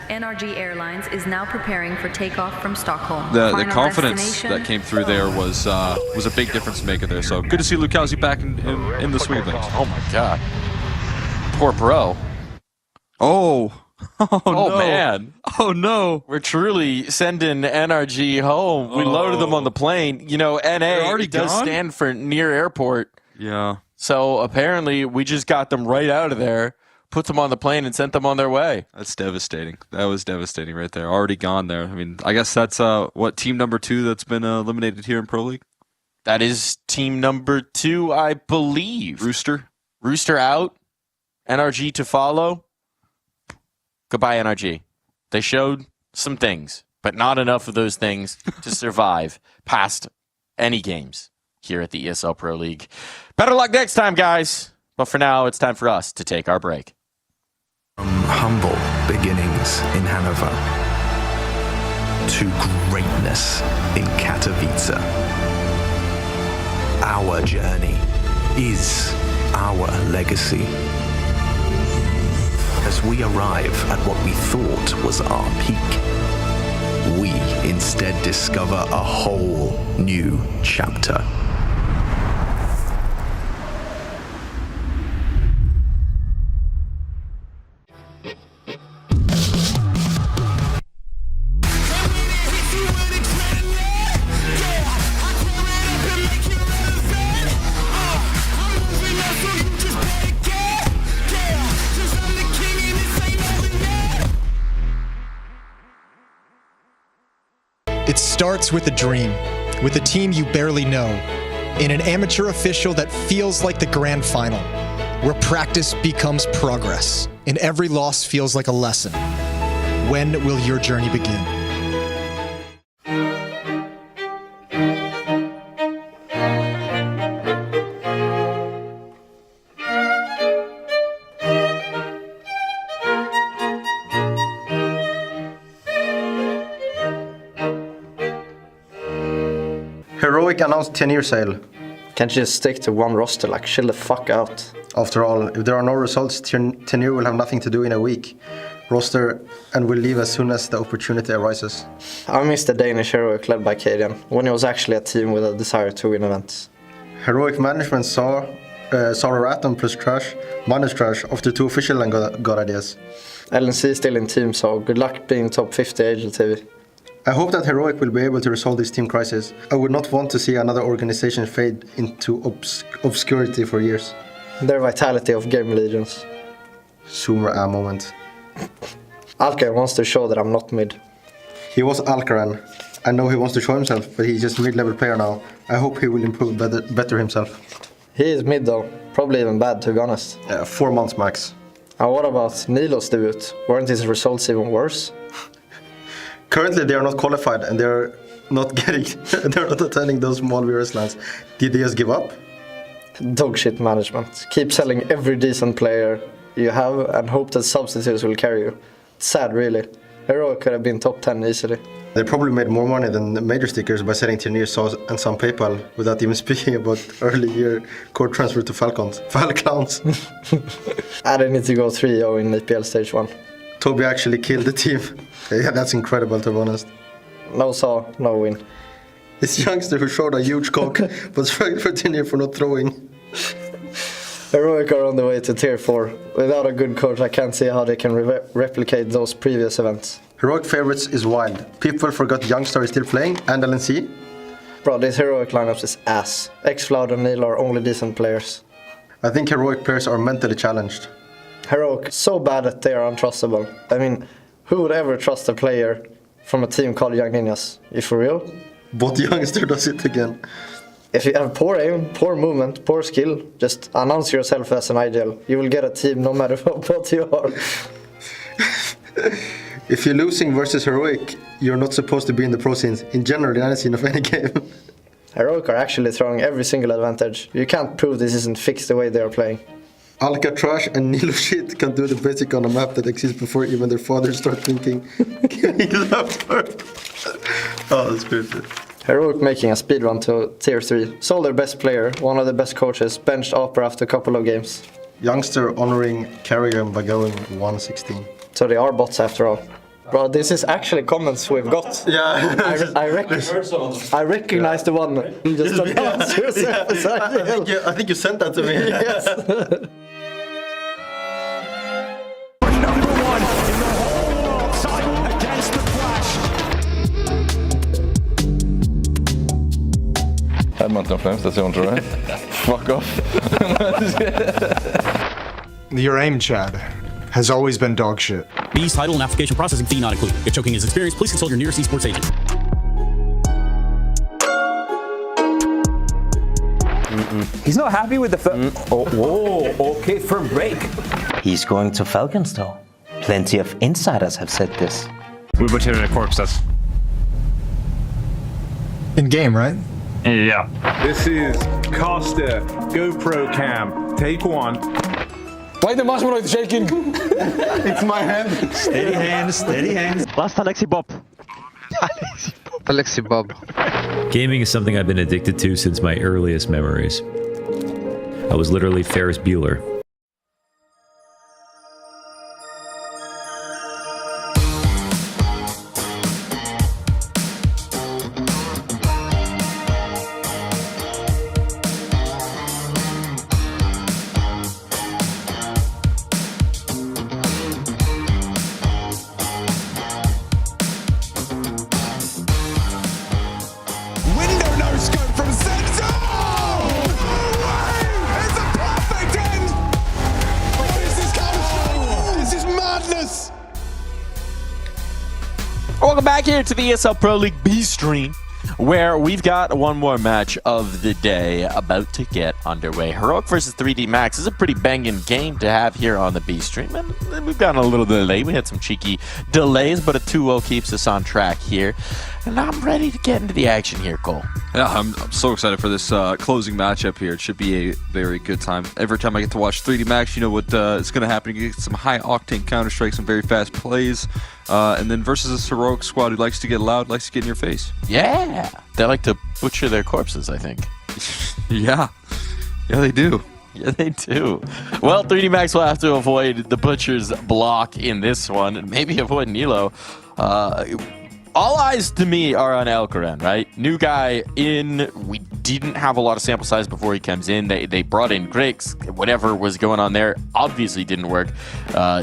NRG Airlines is now preparing for takeoff from Stockholm. the confidence that came through there was a big difference maker there. So good to see Lucauzi back in the swing of things. Oh my god, poor bro. Oh no. Man. Oh no. We're truly sending NRG home. We loaded them on the plane. You know, NA already does gone? stand for near airport. Yeah. So apparently we just got them right out of there, put them on the plane, and sent them on their way. That's devastating. That was devastating right there. Already gone there. I mean, I guess that's what, team number 2 that's been eliminated here in Pro League? That is team number 2, I believe. Rooster out. NRG to follow. Goodbye, NRG. They showed some things, but not enough of those things to survive past any games here at the ESL Pro League. Better luck next time, guys. But for now, it's time for us to take our break. From humble beginnings in Hanover to greatness in Katowice, our journey is our legacy. As we arrive at what we thought was our peak, we instead discover a whole new chapter. It starts with a dream, with a team you barely know, in an amateur official that feels like the grand final, where practice becomes progress, and every loss feels like a lesson. When will your journey begin? Heroic announced 10-year sale. Can't you just stick to one roster, like chill the fuck out? After all, if there are no results, 10-year will have nothing to do in a week. Roster and will leave as soon as the opportunity arises. I miss the Danish Heroic led by Kadian, when it was actually a team with a desire to win events. Heroic management saw Raton plus Trash, minus Trash, after 2 official and got ideas. LNC is still in team, so good luck being top 50 HLTV. I hope that Heroic will be able to resolve this team crisis. I would not want to see another organization fade into obscurity for years. Their vitality of game legions. Zoomer a moment. Alcaran wants to show that I'm not mid. He was Alcaran. I know he wants to show himself, but he's just mid-level player now. I hope he will improve better himself. He is mid though. Probably even bad, to be honest. 4 months max. And what about Nilo's debut? Weren't his results even worse? Currently, they are not qualified and they're not attending those small VRS lands. Did they just give up? Dog shit management. Keep selling every decent player you have and hope that substitutes will carry you. It's sad, really. Heroic could have been top 10 easily. They probably made more money than the major stickers by selling Tierney, Sauce and some PayPal without even speaking about early year core transfer to Falcons. I need to go 3-0 in EPL Stage 1. Toby actually killed the team. Yeah, that's incredible, to be honest. No saw, no win. This youngster who showed a huge cock but struggled for Tierney for not throwing. Heroic are on the way to Tier 4. Without a good coach, I can't see how they can replicate those previous events. Heroic favorites is wild. People forgot Youngstar is still playing and LNC. Bro, this Heroic lineup is ass. X-Floud and Neil are only decent players. I think Heroic players are mentally challenged. Heroic so bad that they are untrustable. I mean, who would ever trust a player from a team called Young Ninjas? You for real? But Youngster does it again. If you have poor aim, poor movement, poor skill, just announce yourself as an ideal. You will get a team no matter what you are. If you're losing versus Heroic, you're not supposed to be in the pro scenes. In general, in any scene of any game. Heroic are actually throwing every single advantage. You can't prove this isn't fixed the way they are playing. Alcatraz and Nilo shit can do the basic on a map that exists before even their fathers start thinking. Oh, that's perfect. Heroic making a speedrun to Tier 3. Sold their best player, one of the best coaches, benched Opera after a couple of games. Youngster honoring Carrigan by going 116. So they are bots after all. Bro, this is actually comments we've got. Yeah. I recognize the one. Just announce yourself as ideal. I think you sent that to me. Yes. Edmonton Flames, that's the only right? Fuck off. Your aim, Chad, has always been dog shit. B's title and application processing fee not included. If choking is experienced, please consult your nearest esports agent. He's not happy with the okay for a break. He's going to Falcons though. Plenty of insiders have said this. We rotated corpses. In game, right? Yeah. This is Costa GoPro cam. Take one. Why the mouse is shaking? It's my hand. Steady hands, steady hands. Last Alexi Bob. Alexi Bob. Gaming is something I've been addicted to since my earliest memories. I was literally Ferris Bueller. Welcome back here to the ESL Pro League B stream, where we've got one more match of the day about to get underway. Heroic versus 3D Max is a pretty banging game to have here on the B stream, and we've gotten a little delay. We had some cheeky delays, but a 2-0 keeps us on track here. And I'm ready to get into the action here, Cole. Yeah, I'm so excited for this closing matchup here. It should be a very good time. Every time I get to watch 3D Max, you know what is going to happen. You get some high-octane Counter-Strike, some very fast plays, and then versus this Heroic squad who likes to get loud, likes to get in your face. Yeah, they like to butcher their corpses, I think. Yeah, they do. Yeah, they do. Well, 3D Max will have to avoid the Butcher's block in this one, and maybe avoid Nilo. All eyes to me are on Elkaran, right? New guy in. We didn't have a lot of sample size before he comes in. They brought in Grix. Whatever was going on there obviously didn't work.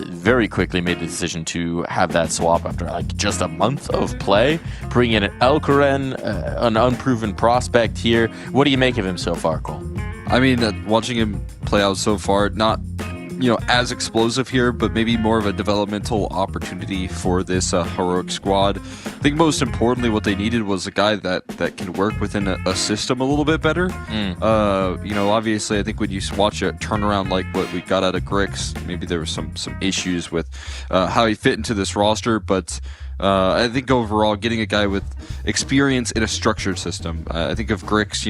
Very quickly made the decision to have that swap after like just a month of play. Bring in Elkaran, an unproven prospect here. What do you make of him so far, Cole? I mean, watching him play out so far, not as explosive here, but maybe more of a developmental opportunity for this Heroic squad. I think most importantly, what they needed was a guy that can work within a system a little bit better. Obviously, I think when you watch a turnaround like what we got out of Grix, maybe there were some issues with how he fit into this roster, but I think overall, getting a guy with experience in a structured system. I think of Grix,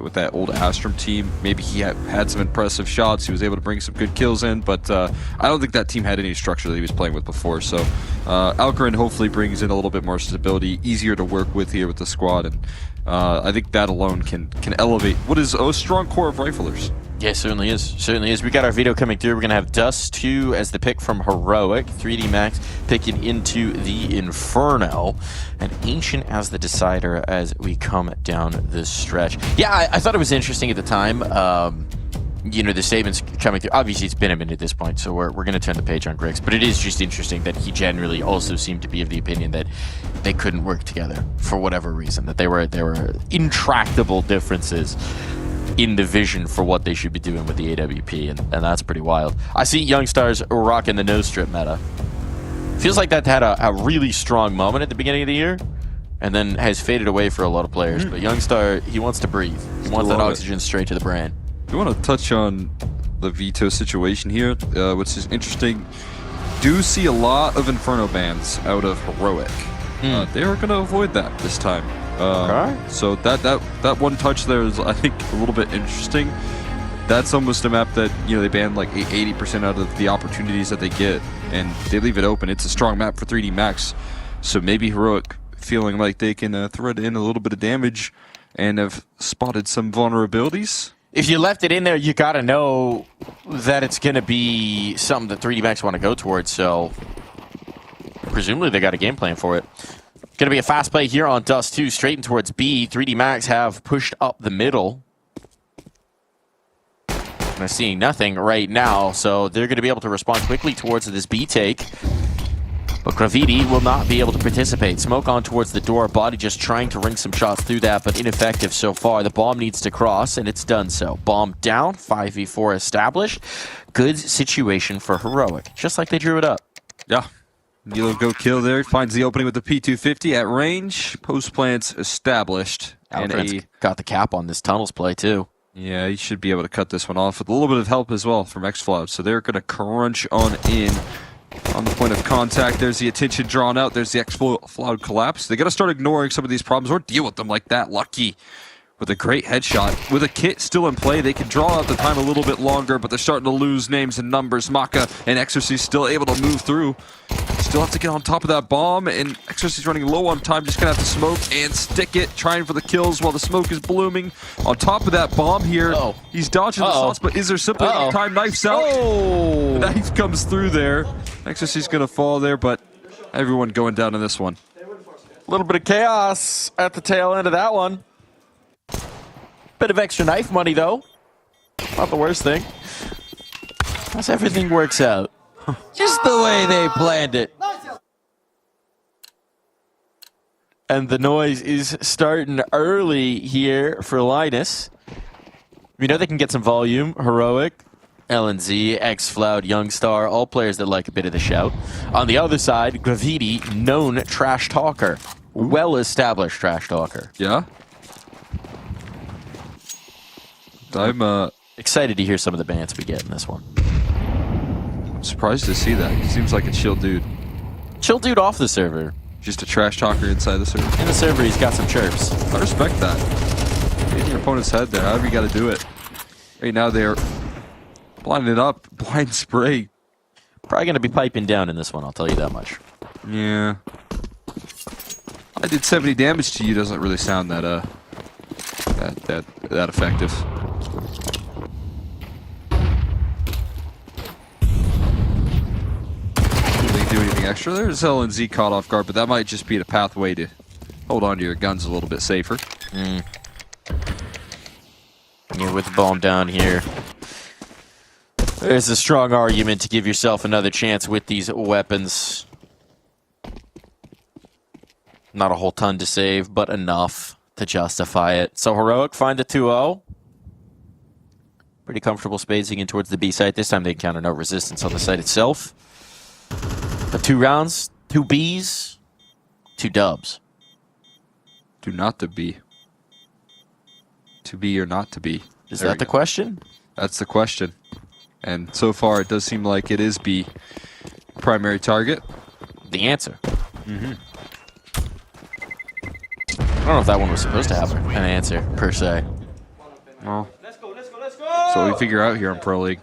with that old Astrum team, maybe he had some impressive shots. He was able to bring some good kills in, but I don't think that team had any structure that he was playing with before. So Alcarin hopefully brings in a little bit more stability, easier to work with here with the squad, and I think that alone can elevate what is a strong core of riflers. Yeah, certainly is. Certainly is. We got our veto coming through. We're going to have Dust2 as the pick from Heroic. 3D Max picking into the Inferno. And Ancient as the decider as we come down this stretch. Yeah, I thought it was interesting at the time. The statements coming through. Obviously, it's been a minute at this point, so we're going to turn the page on Grix. But it is just interesting that he generally also seemed to be of the opinion that they couldn't work together for whatever reason. That there were intractable differences in the vision for what they should be doing with the AWP, and that's pretty wild. I see Youngstars rocking the no strip meta. Feels like that had a really strong moment at the beginning of the year, and then has faded away for a lot of players. But Youngstar, he wants to breathe. He wants that oxygen straight to the brain. I want to touch on the veto situation here, which is interesting. Do see a lot of Inferno bans out of Heroic. They are going to avoid that this time. Okay. So that one touch there is, I think, a little bit interesting. That's almost a map that they ban like 80% out of the opportunities that they get, and they leave it open. It's a strong map for 3D Max, so maybe Heroic feeling like they can thread in a little bit of damage and have spotted some vulnerabilities. If you left it in there, you got to know that it's going to be something that 3D Max want to go towards, so presumably they got a game plan for it. Going to be a fast play here on Dust2, straight in towards B. 3D Max have pushed up the middle. I'm seeing nothing right now, so they're going to be able to respond quickly towards this B take. But Graviti will not be able to participate. Smoke on towards the door. Body just trying to ring some shots through that, but ineffective so far. The bomb needs to cross, and it's done so. Bomb down, 5v4 established. Good situation for Heroic, just like they drew it up. Yeah. Nilo go kill there, finds the opening with the P250 at range. Post plants established. And got the cap on this tunnels play too. Yeah, he should be able to cut this one off with a little bit of help as well from Xfloud. So they're going to crunch on in on the point of contact. There's the attention drawn out. There's the Xfloud collapse. They got to start ignoring some of these problems or deal with them like that. Lucky with a great headshot. With a kit still in play, they can draw out the time a little bit longer, but they're starting to lose names and numbers. Maka and Exorcy still able to move through. Still have to get on top of that bomb, and Exorcy's running low on time. Just gonna have to smoke and stick it, trying for the kills while the smoke is blooming. On top of that bomb here, he's dodging the shots, but is there simply enough time? Knife's out. The knife comes through there. Exorcy's gonna fall there, but everyone going down in this one. A little bit of chaos at the tail end of that one. Bit of extra knife money, though. Not the worst thing. As everything works out. Just the way they planned it. And the noise is starting early here for Linus. We know they can get some volume. Heroic, LNZ, Xfloud, Youngstar, all players that like a bit of the shout. On the other side, Graviti, known trash talker. Well-established trash talker. Yeah? I'm excited to hear some of the bans we get in this one. I'm surprised to see that. He seems like a chill dude. Chill dude off the server. Just a trash talker inside the server. In the server, he's got some chirps. I respect that. Get in your opponent's head there. However you got to do it. Right now they're blinding it up. Blind spray. Probably going to be piping down in this one, I'll tell you that much. Yeah. I did 70 damage to you doesn't really sound that that effective. Do anything extra. There's LNZ caught off guard, but that might just be a pathway to hold on to your guns a little bit safer. Yeah, with the bomb down here, there's a strong argument to give yourself another chance with these weapons. Not a whole ton to save, but enough to justify it. So Heroic find a 2-0. Pretty comfortable spacing in towards the B site. This time they encounter no resistance on the site itself. But 2 rounds, 2 Bs, 2 dubs. Do not to be. To be or not to be. Is that the question? That's the question. And so far it does seem like it is B primary target. The answer. I don't know if that one was supposed to have an answer, per se. Well, so we figure out here in Pro League.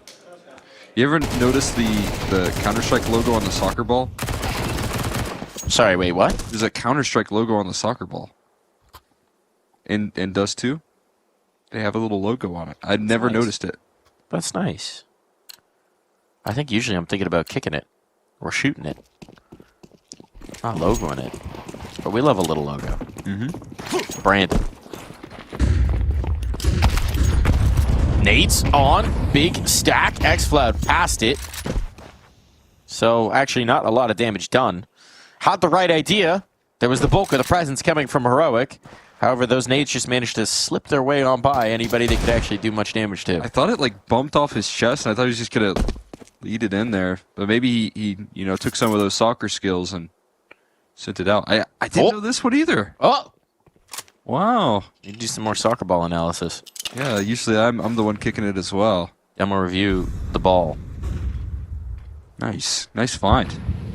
You ever notice the Counter-Strike logo on the soccer ball? Sorry, wait, what? There's a Counter-Strike logo on the soccer ball. In Dust 2, they have a little logo on it. I'd never noticed it. That's nice. I think usually I'm thinking about kicking it or shooting it. Not logoing it. But we love a little logo. Brandon. Nate's on. Big stack. Xfloud passed it. So actually not a lot of damage done. Had the right idea. There was the bulk of the presence coming from Heroic. However, those nades just managed to slip their way on by anybody they could actually do much damage to. I thought it like bumped off his chest, and I thought he was just gonna lead it in there. But maybe he you know, took some of those soccer skills and sent it out. I didn't know this one either. Oh! Wow. You do some more soccer ball analysis. Yeah, usually I'm the one kicking it as well. I'm gonna review the ball. Nice. Nice find.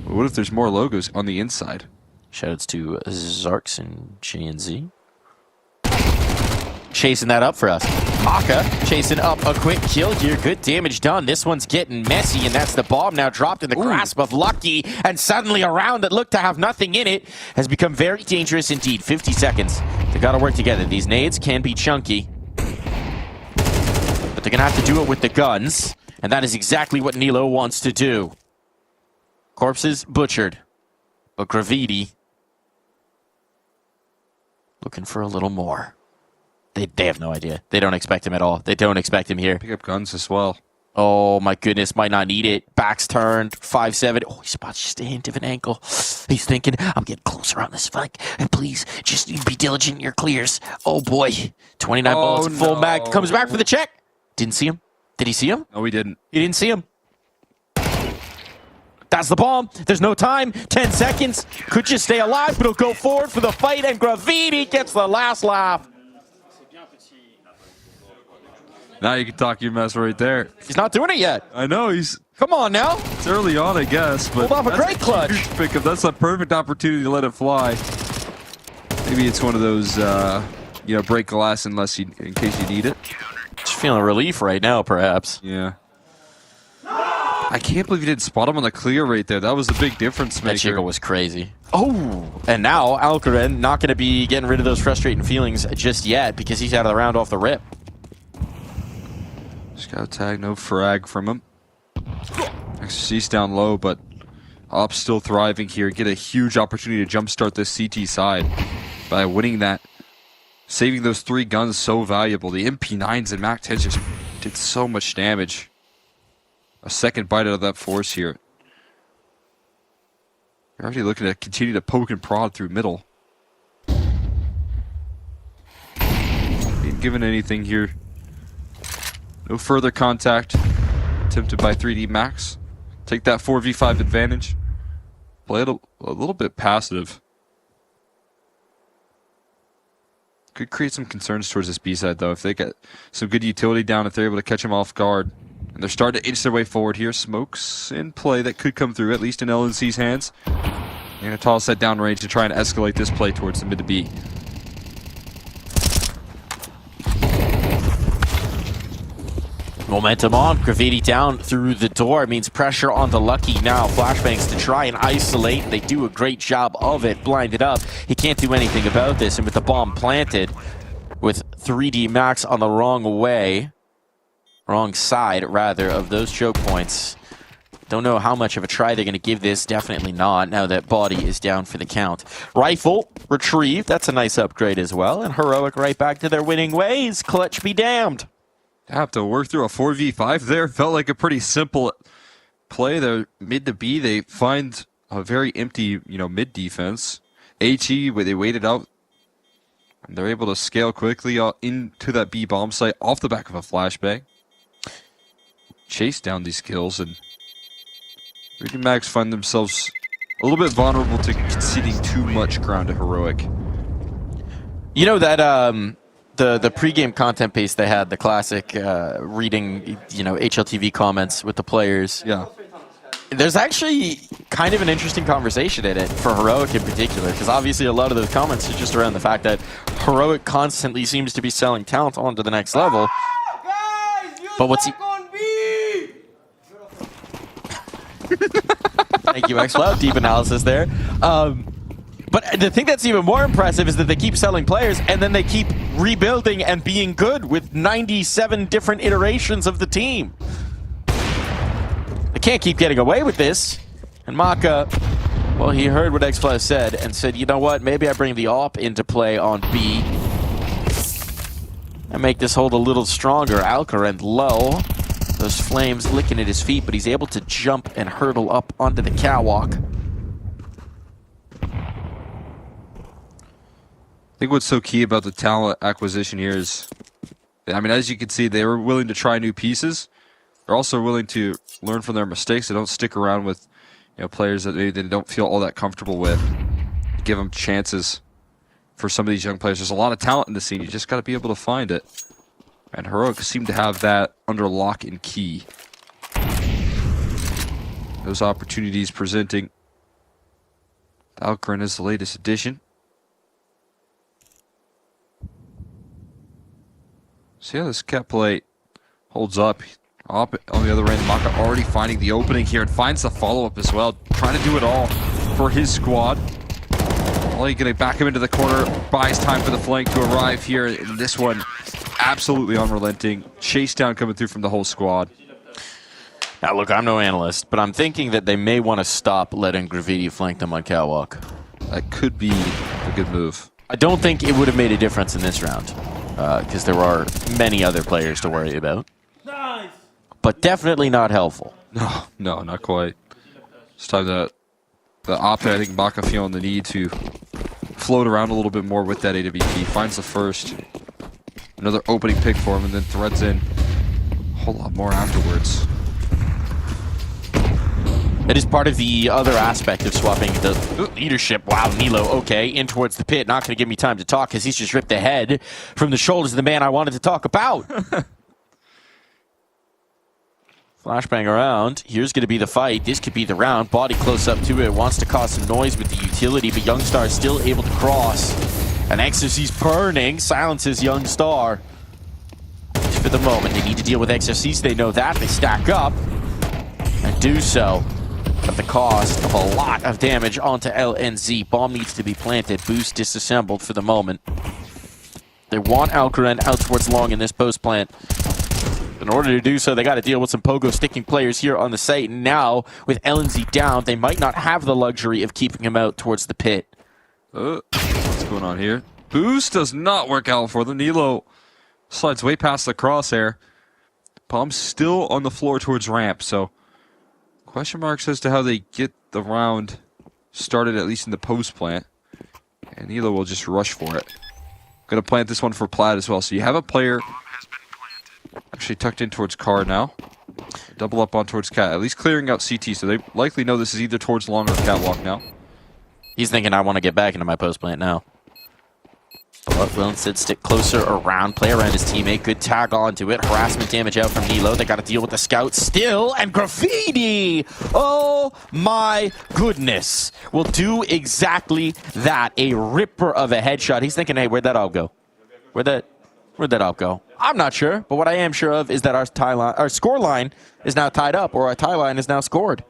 What if there's more logos on the inside? Shoutouts to Zarks and GNZ. Chasing that up for us. Maka chasing up a quick kill here. Good damage done. This one's getting messy, and that's the bomb now dropped in the grasp of Lucky. And suddenly a round that looked to have nothing in it has become very dangerous indeed. 50 seconds. They gotta work together. These nades can be chunky, but they're gonna have to do it with the guns, and that is exactly what Nilo wants to do. Corpses butchered, but Gravity looking for a little more. They have no idea. They don't expect him at all. They don't expect him here. Pick up guns as well. Oh my goodness, might not need it. Back's turned, 5-7. Oh, he spots just a hint of an ankle. He's thinking, I'm getting closer on this flank. And please, just be diligent in your clears. Oh boy. 29 bullets, full mag. Comes back for the check. Didn't see him. Did he see him? No, he didn't. He didn't see him. That's the bomb. There's no time. 10 seconds. Could just stay alive, but he'll go forward for the fight, and Gravity gets the last laugh. Now you can talk your mess right there. He's not doing it yet. I know, he's... Come on now. It's early on, I guess, but... Pulled off a great clutch. Huge pickup. That's a perfect opportunity to let it fly. Maybe it's one of those, you know, break glass in case you need it. Just feeling relief right now, perhaps. Yeah. I can't believe you didn't spot him on the clear right there. That was the big difference maker. That jiggle was crazy. Oh! And now, Alcaraz not going to be getting rid of those frustrating feelings just yet because he's out of the round off the rip. Scout tag, no frag from him. XC's down low, but Op's still thriving here. Get a huge opportunity to jumpstart this CT side by winning that. Saving those 3 guns so valuable. The MP9s and MAC-10s just did so much damage. A second bite out of that force here. You're already looking to continue to poke and prod through middle. Ain't given anything here. No further contact attempted by 3D Max. Take that 4v5 advantage. Play it a little bit passive. Could create some concerns towards this B side though. If they get some good utility down, if they're able to catch him off guard. And they're starting to inch their way forward here. Smokes in play that could come through, at least in LNC's hands. They're going to toss that down range to try and escalate this play towards the mid to B. Momentum on. Gravity down through the door means pressure on the Lucky now. Flashbangs to try and isolate. They do a great job of it. Blinded up. He can't do anything about this. And with the bomb planted, with 3D Max on the wrong side, rather, of those choke points. Don't know how much of a try they're going to give this. Definitely not, now that Body is down for the count. Rifle retrieved. That's a nice upgrade as well. And Heroic right back to their winning ways. Clutch be damned. Have to work through a 4v5 there. Felt like a pretty simple play there. Mid to B, they find a very empty, you know, mid defense. HE, where they waited out. And they're able to scale quickly into that B bomb site off the back of a flashbang. Chase down these kills, and 3D Max find themselves a little bit vulnerable to conceding too much ground to Heroic. You know that the pregame content piece they had, the classic reading, you know, HLTV comments with the players. Yeah. There's actually kind of an interesting conversation in it for Heroic in particular, because obviously a lot of those comments are just around the fact that Heroic constantly seems to be selling talent on to the next level. But what's he... Thank you, XCloud. Deep analysis there. But the thing that's even more impressive is that they keep selling players and then they keep rebuilding and being good with 97 different iterations of the team. They can't keep getting away with this. And Maka, well, he heard what XCloud said and said, you know what, maybe I bring the AWP into play on B and make this hold a little stronger. Alcaraz low. Those flames licking at his feet, but he's able to jump and hurdle up onto the catwalk. I think what's so key about the talent acquisition here is, I mean, as you can see, they were willing to try new pieces. They're also willing to learn from their mistakes. They don't stick around with, players that they don't feel all that comfortable with. Give them chances for some of these young players. There's a lot of talent in the scene. You just got to be able to find it. And Heroic seem to have that under lock and key. Those opportunities presenting. Alcaraz is the latest addition. See how this cat plate holds up. Up on the other end, Maka already finding the opening here and finds the follow-up as well. Trying to do it all for his squad. Only going to back him into the corner. Buys time for the flank to arrive here. And this one, absolutely unrelenting. Chase down coming through from the whole squad. Now, look, I'm no analyst, but I'm thinking that they may want to stop letting Graffiti flank them on catwalk. That could be a good move. I don't think it would have made a difference in this round, because there are many other players to worry about. Nice. But definitely not helpful. No, not quite. It's time that the op, I think Maka feeling the need to float around a little bit more with that AWP. Finds the first. Another opening pick for him, and then threads in a whole lot more afterwards. It is part of the other aspect of swapping the leadership. Wow, Nilo, okay, in towards the pit. Not going to give me time to talk because he's just ripped the head from the shoulders of the man I wanted to talk about. Flashbang around. Here's going to be the fight. This could be the round. Body close up to it. Wants to cause some noise with the utility, but Youngstar is still able to cross. And Exorcy's burning. Silences Youngstar. For the moment, they need to deal with Exorcys. They know that. They stack up and do so at the cost of a lot of damage onto LNZ. Bomb needs to be planted. Boost disassembled for the moment. They want Alcaraz out towards long in this post plant. In order to do so, they got to deal with some pogo sticking players here on the site. And now, with LNZ down, they might not have the luxury of keeping him out towards the pit. What's going on here? Boost does not work out for them. Nilo slides way past the crosshair. Bomb's still on the floor towards ramp, so question marks as to how they get the round started, at least in the post plant. And Nilo will just rush for it. Gonna plant this one for Plaid as well. So you have a player actually tucked in towards Car now. Double up on towards Cat, at least clearing out CT, so they likely know this is either towards long or catwalk now. He's thinking, I want to get back into my post plant now. But will instead stick closer around, play around his teammate. Good tag onto it. Harassment damage out from Nilo. They got to deal with the scout still. And Graffiti! Oh my goodness. Will do exactly that. A ripper of a headshot. He's thinking, hey, where'd that all go? Where'd that all go? I'm not sure, but what I am sure of is that our score line is now tied up, or our tie line is now scored.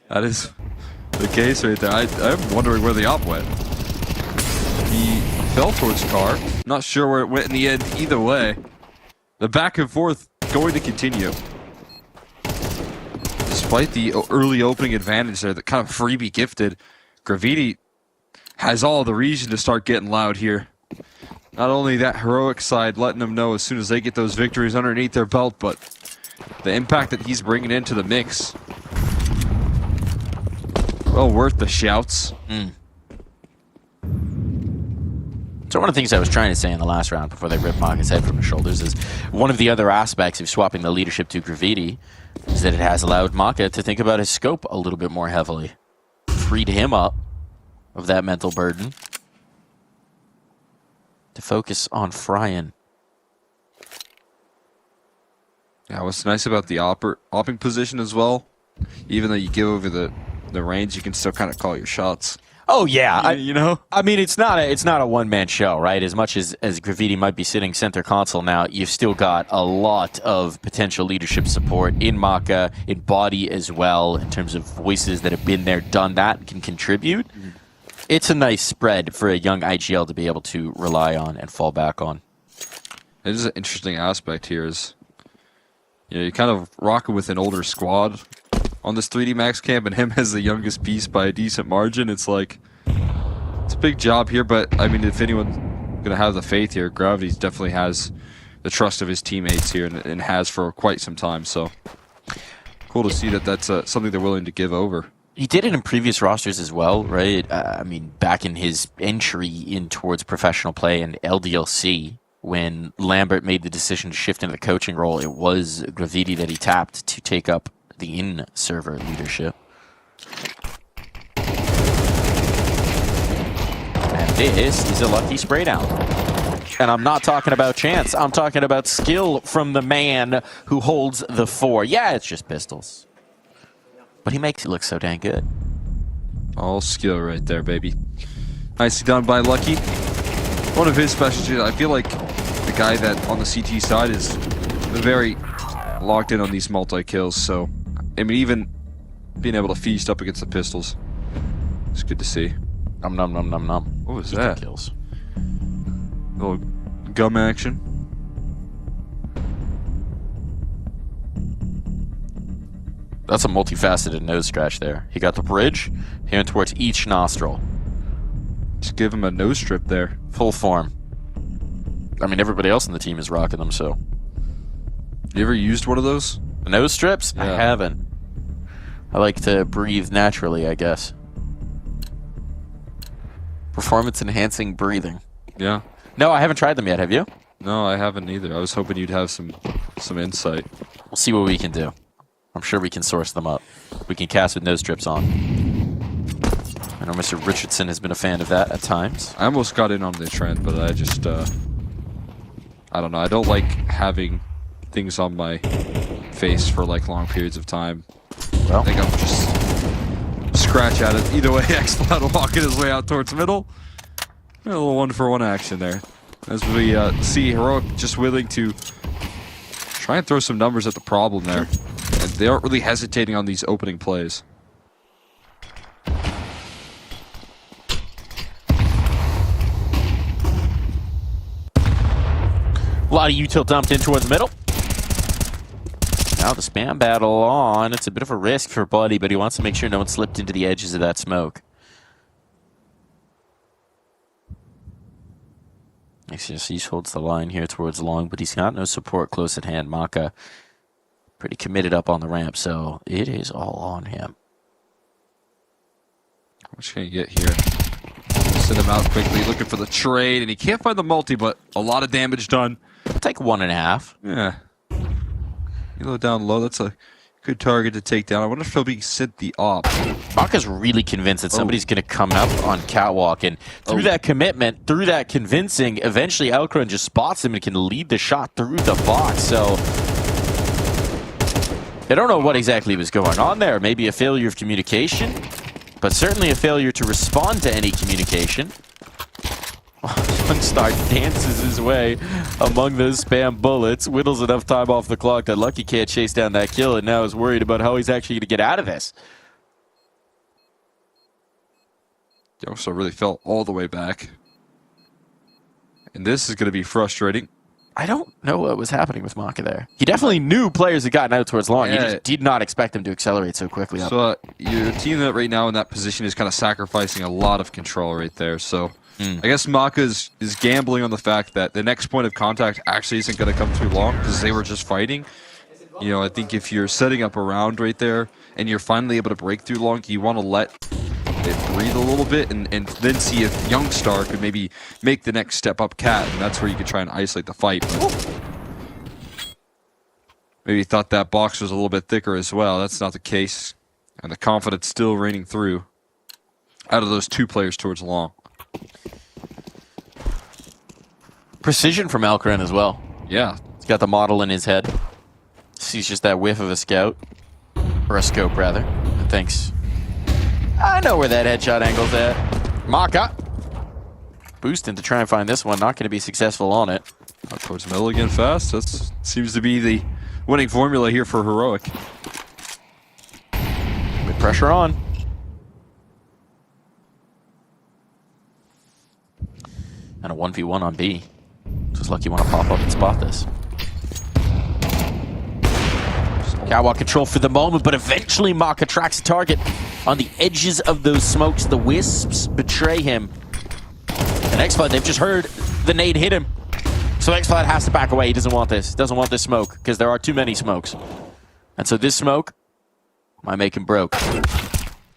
That is the case right there. I'm wondering where the op went. He fell towards Car. Not sure where it went in the end either way. The back and forth going to continue. Despite the early opening advantage there, that kind of freebie gifted, Graffiti has all the reason to start getting loud here. Not only that heroic side letting them know as soon as they get those victories underneath their belt, but the impact that he's bringing into the mix. Well worth the shouts. So one of the things I was trying to say in the last round before they ripped Maka's head from his shoulders is one of the other aspects of swapping the leadership to Graffiti is that it has allowed Maka to think about his scope a little bit more heavily. Freed him up of that mental burden to focus on Fryan. Yeah, what's nice about the opping position as well, even though you give over the range, you can still kind of call your shots. Oh yeah, you know. I mean, it's not a one-man show, right? As much as Graffiti might be sitting center console now, you've still got a lot of potential leadership support in Maka, in Body as well, in terms of voices that have been there, done that, and can contribute. It's a nice spread for a young IGL to be able to rely on and fall back on. It is an interesting aspect here. You're kind of rocking with an older squad on this 3D Max camp, and him as the youngest piece by a decent margin. It's like, it's a big job here, but I mean, if anyone's gonna have the faith here, Gravity definitely has the trust of his teammates here, and has for quite some time. So cool to see that that's something they're willing to give over. He did it in previous rosters as well, right? I mean, back in his entry in towards professional play and LDLC, when Lambert made the decision to shift into the coaching role, it was Graffiti that he tapped to take up the in-server leadership. And this is a lucky spray down. And I'm not talking about chance. I'm talking about skill from the man who holds the 4. Yeah, it's just pistols. But he makes it look so dang good. All skill right there, baby. Nicely done by Lucky. One of his specialties, I feel like the guy that on the CT side is very locked in on these multi-kills, so I mean, even being able to feast up against the pistols, it's good to see. Nom nom nom nom nom. What was that? Kills. Little gum action. That's a multifaceted nose scratch there. He got the bridge, he went towards each nostril. Just give him a nose strip there. Full form. I mean, everybody else in the team is rocking them, so. You ever used one of those? Nose strips? Yeah. I haven't. I like to breathe naturally, I guess. Performance enhancing breathing. Yeah. No, I haven't tried them yet. Have you? No, I haven't either. I was hoping you'd have some insight. We'll see what we can do. I'm sure we can source them up. We can cast with nose strips on. I know Mr. Richardson has been a fan of that at times. I almost got in on the trend, but I just, I don't know. I don't like having things on my face for like long periods of time. Well, I think I'll just scratch at it. Either way, X-Cloud walking his way out towards middle. A little 1-for-1 action there. As we see Heroic just willing to try and throw some numbers at the problem there. And they aren't really hesitating on these opening plays. A lot of util dumped in towards the middle. Now the spam battle on. It's a bit of a risk for Buddy, but he wants to make sure no one slipped into the edges of that smoke. He holds the line here towards long, but he's got no support close at hand. Maka pretty committed up on the ramp, so it is all on him. What can you get here? Send him out quickly, looking for the trade, and he can't find the multi, but a lot of damage done. I'll take 1.5. Yeah. Elo down low, that's a good target to take down. I wonder if he'll be sent the op. Maka's really convinced that somebody's going to come up on Catwalk, and through that commitment, through that convincing, eventually Alcron just spots him and can lead the shot through the box, so I don't know what exactly was going on there. Maybe a failure of communication, but certainly a failure to respond to any communication. Sunstar dances his way among those spam bullets, whittles enough time off the clock that Lucky can't chase down that kill, and now is worried about how he's actually going to get out of this. He also really fell all the way back. And this is going to be frustrating. I don't know what was happening with Maka there. He definitely knew players had gotten out towards long. Yeah. He just did not expect them to accelerate so quickly up. So your team that right now in that position is kind of sacrificing a lot of control right there. So I guess Maka is gambling on the fact that the next point of contact actually isn't going to come through long because they were just fighting. You know, I think if you're setting up a round right there and you're finally able to break through long, you want to let it breathe a little bit and then see if Youngstar could maybe make the next step up Cat, and that's where you could try and isolate the fight. But maybe thought that box was a little bit thicker as well. That's not the case. And the confidence still reigning through out of those two players towards long. Precision from Alcaran as well. Yeah. He's got the model in his head. Sees just that whiff of a scout. Or a scope, rather. Thanks. I know where that headshot angle's at. Maka. Boosting to try and find this one. Not going to be successful on it. Out towards middle again fast. That seems to be the winning formula here for Heroic. With pressure on. And a 1v1 on B. Just lucky you want to pop up and spot this. Catwalk control for the moment, but eventually Maka tracks a target on the edges of those smokes. The wisps betray him. And X-Flood, they've just heard the nade hit him. So X-Flood has to back away. He doesn't want this. Doesn't want this smoke, because there are too many smokes. And so this smoke might make him broke.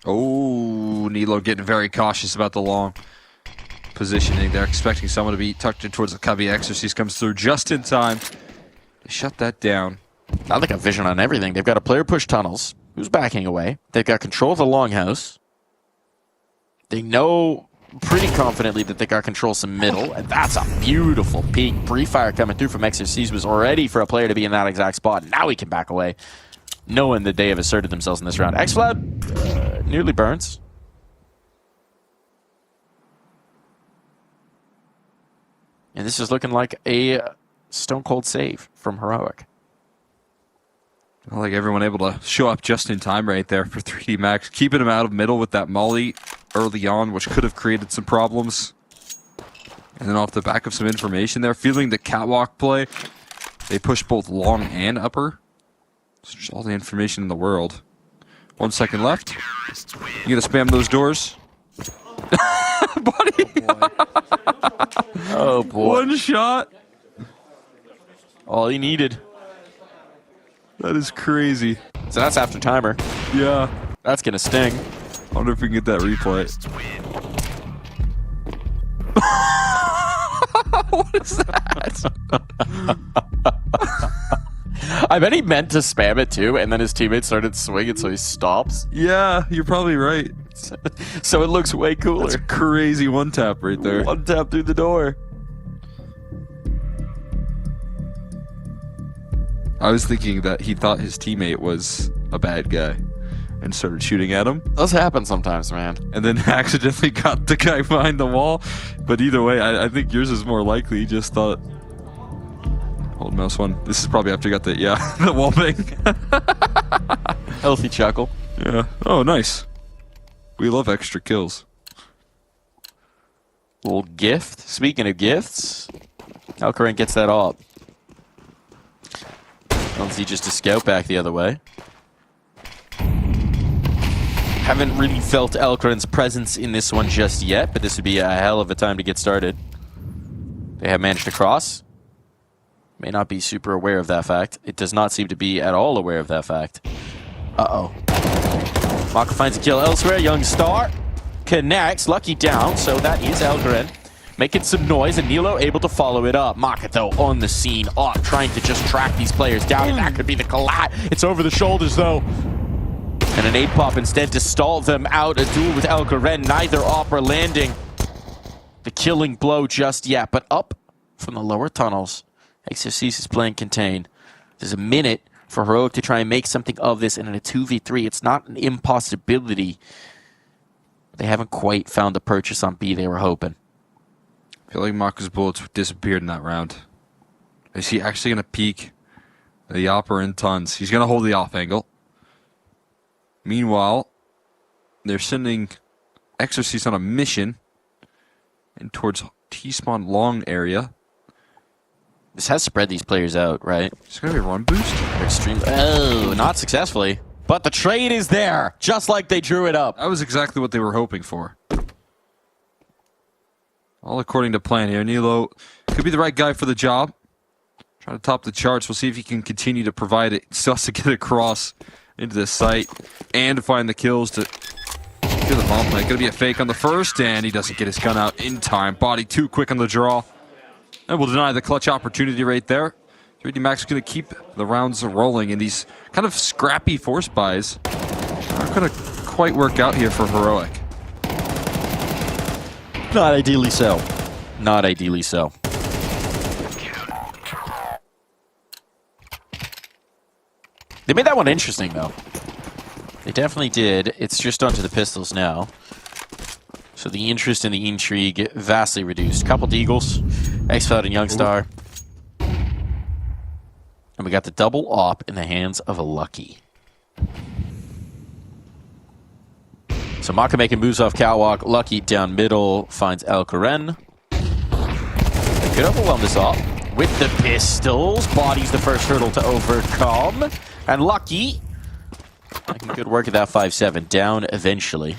Oh, Nilo getting very cautious about the long positioning. They're expecting someone to be tucked in towards the cubby. Exorcist comes through just in time. They shut that down. Now they got vision on everything. They've got a player push tunnels who's backing away. They've got control of the longhouse. They know pretty confidently that they got control some middle, and that's a beautiful peek. Pre-fire coming through from Exorcist was already for a player to be in that exact spot. Now he can back away, knowing that they have asserted themselves in this round. X-Flood nearly burns. And this is looking like a stone cold save from Heroic. Like everyone able to show up just in time right there for 3D Max, keeping him out of middle with that molly early on, which could have created some problems. And then off the back of some information there, feeling the catwalk play, they push both long and upper. So just all the information in the world. 1 second left. You gonna spam those doors? Buddy! Oh boy. One shot. All he needed. That is crazy. So that's after timer. Yeah. That's gonna sting. I wonder if we can get that replay. What is that? I bet he meant to spam it too, and then his teammates started swinging, so he stops. Yeah, you're probably right. So it looks way cooler. That's a crazy one tap right there. One tap through the door. I was thinking that he thought his teammate was a bad guy and started shooting at him. Those happen sometimes, man. And then accidentally got the guy behind the wall. But either way, I think yours is more likely. He just thought... Hold mouse one. This is probably after he got the, the wall bang. Healthy chuckle. Yeah. Oh, nice. We love extra kills. Little gift. Speaking of gifts, Alcaran gets that up. Don't see just a scout back the other way. Haven't really felt Alcaran's presence in this one just yet, but this would be a hell of a time to get started. They have managed to cross. May not be super aware of that fact. It does not seem to be at all aware of that fact. Uh-oh. Maka finds a kill elsewhere. Young Star connects. Lucky down, so that is Alcaran. Making some noise, and Nilo able to follow it up. Maka, though, on the scene, trying to just track these players down. And that could be the collide. It's over the shoulders, though. And an 8-pop instead to stall them out. A duel with Alcaran. Neither opera landing the killing blow just yet. But up from the lower tunnels, Exorcist is playing contain. There's a minute for Heroic to try and make something of this, and in a 2v3, it's not an impossibility. They haven't quite found the purchase on B they were hoping. I feel like Maka's bullets disappeared in that round. Is he actually going to peek the opera in tons? He's going to hold the off angle. Meanwhile, they're sending Exorcist on a mission and towards T-spawn long area. This has spread these players out, right? It's going to be a run boost? They're extremely... Oh, not successfully. But the trade is there, just like they drew it up. That was exactly what they were hoping for. All according to plan here. Nilo could be the right guy for the job. Trying to top the charts. We'll see if he can continue to provide it. Still has to get across into the site and to find the kills to get the bomb play. Gonna be a fake on the first, and he doesn't get his gun out in time. Body too quick on the draw. And we'll deny the clutch opportunity right there. 3D Max is going to keep the rounds rolling, and these kind of scrappy force buys aren't going to quite work out here for Heroic. Not ideally so. Not ideally so. They made that one interesting, though. They definitely did. It's just onto the pistols now. So the interest and the intrigue vastly reduced. Couple Deagles, X-Cloud and Youngstar. And we got the double op in the hands of a Lucky. So Maka making moves off catwalk. Lucky down middle finds El Karen. Could overwhelm this op with the pistols. Body's the first hurdle to overcome. And Lucky making good work of that 5-7. Down eventually.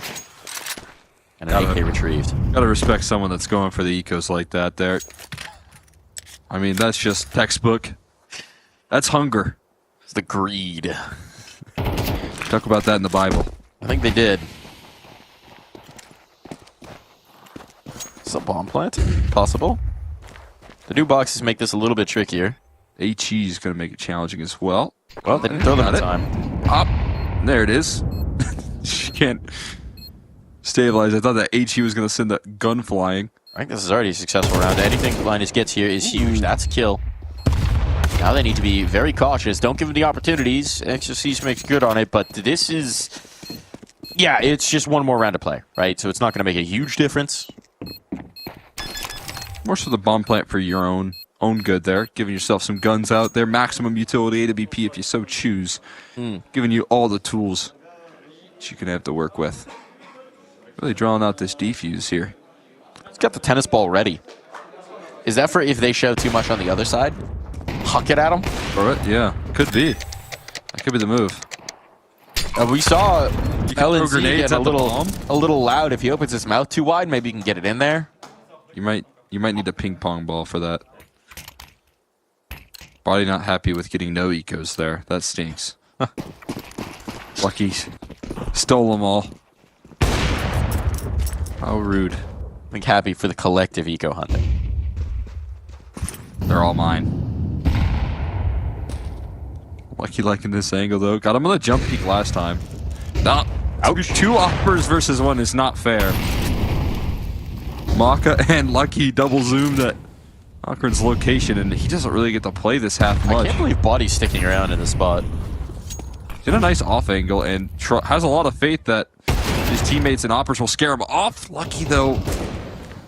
And an AK retrieved. Gotta respect someone that's going for the ecos like that there. I mean, that's just textbook. That's hunger. It's the greed. Talk about that in the Bible. I think they did. Is a bomb plant? Possible. The new boxes make this a little bit trickier. HE is going to make it challenging as well. Well, they didn't throw them in time. Up. There it is. She can't stabilize. I thought that HE was going to send that gun flying. I think this is already a successful round. Anything Linus gets here is huge. That's a kill. Now they need to be very cautious. Don't give them the opportunities. Exorcist makes good on it, but this is... Yeah, it's just one more round to play, right? So it's not going to make a huge difference. More so the bomb plant for your own good there. Giving yourself some guns out there. Maximum utility AWP if you so choose. Giving you all the tools that you can have to work with. Really drawing out this defuse here. He's got the tennis ball ready. Is that for if they show too much on the other side? Huck it at him? For it? Yeah. Could be. That could be the move. We saw LNZ get a the little loud. If he opens his mouth too wide, maybe he can get it in there. You might need a ping pong ball for that. Body not happy with getting no ecos there. That stinks. Lucky stole them all. How rude. I think happy for the collective eco hunting. They're all mine. Lucky liking this angle though. Got him on the jump peak last time. Nah. Ouch. 2 offers versus 1 is not fair. Maka and Lucky double zoomed at Akron's location, and he doesn't really get to play this half much. I can't believe Body's sticking around in the spot. Did a nice off angle and has a lot of faith that his teammates and oppers will scare him off. Lucky though,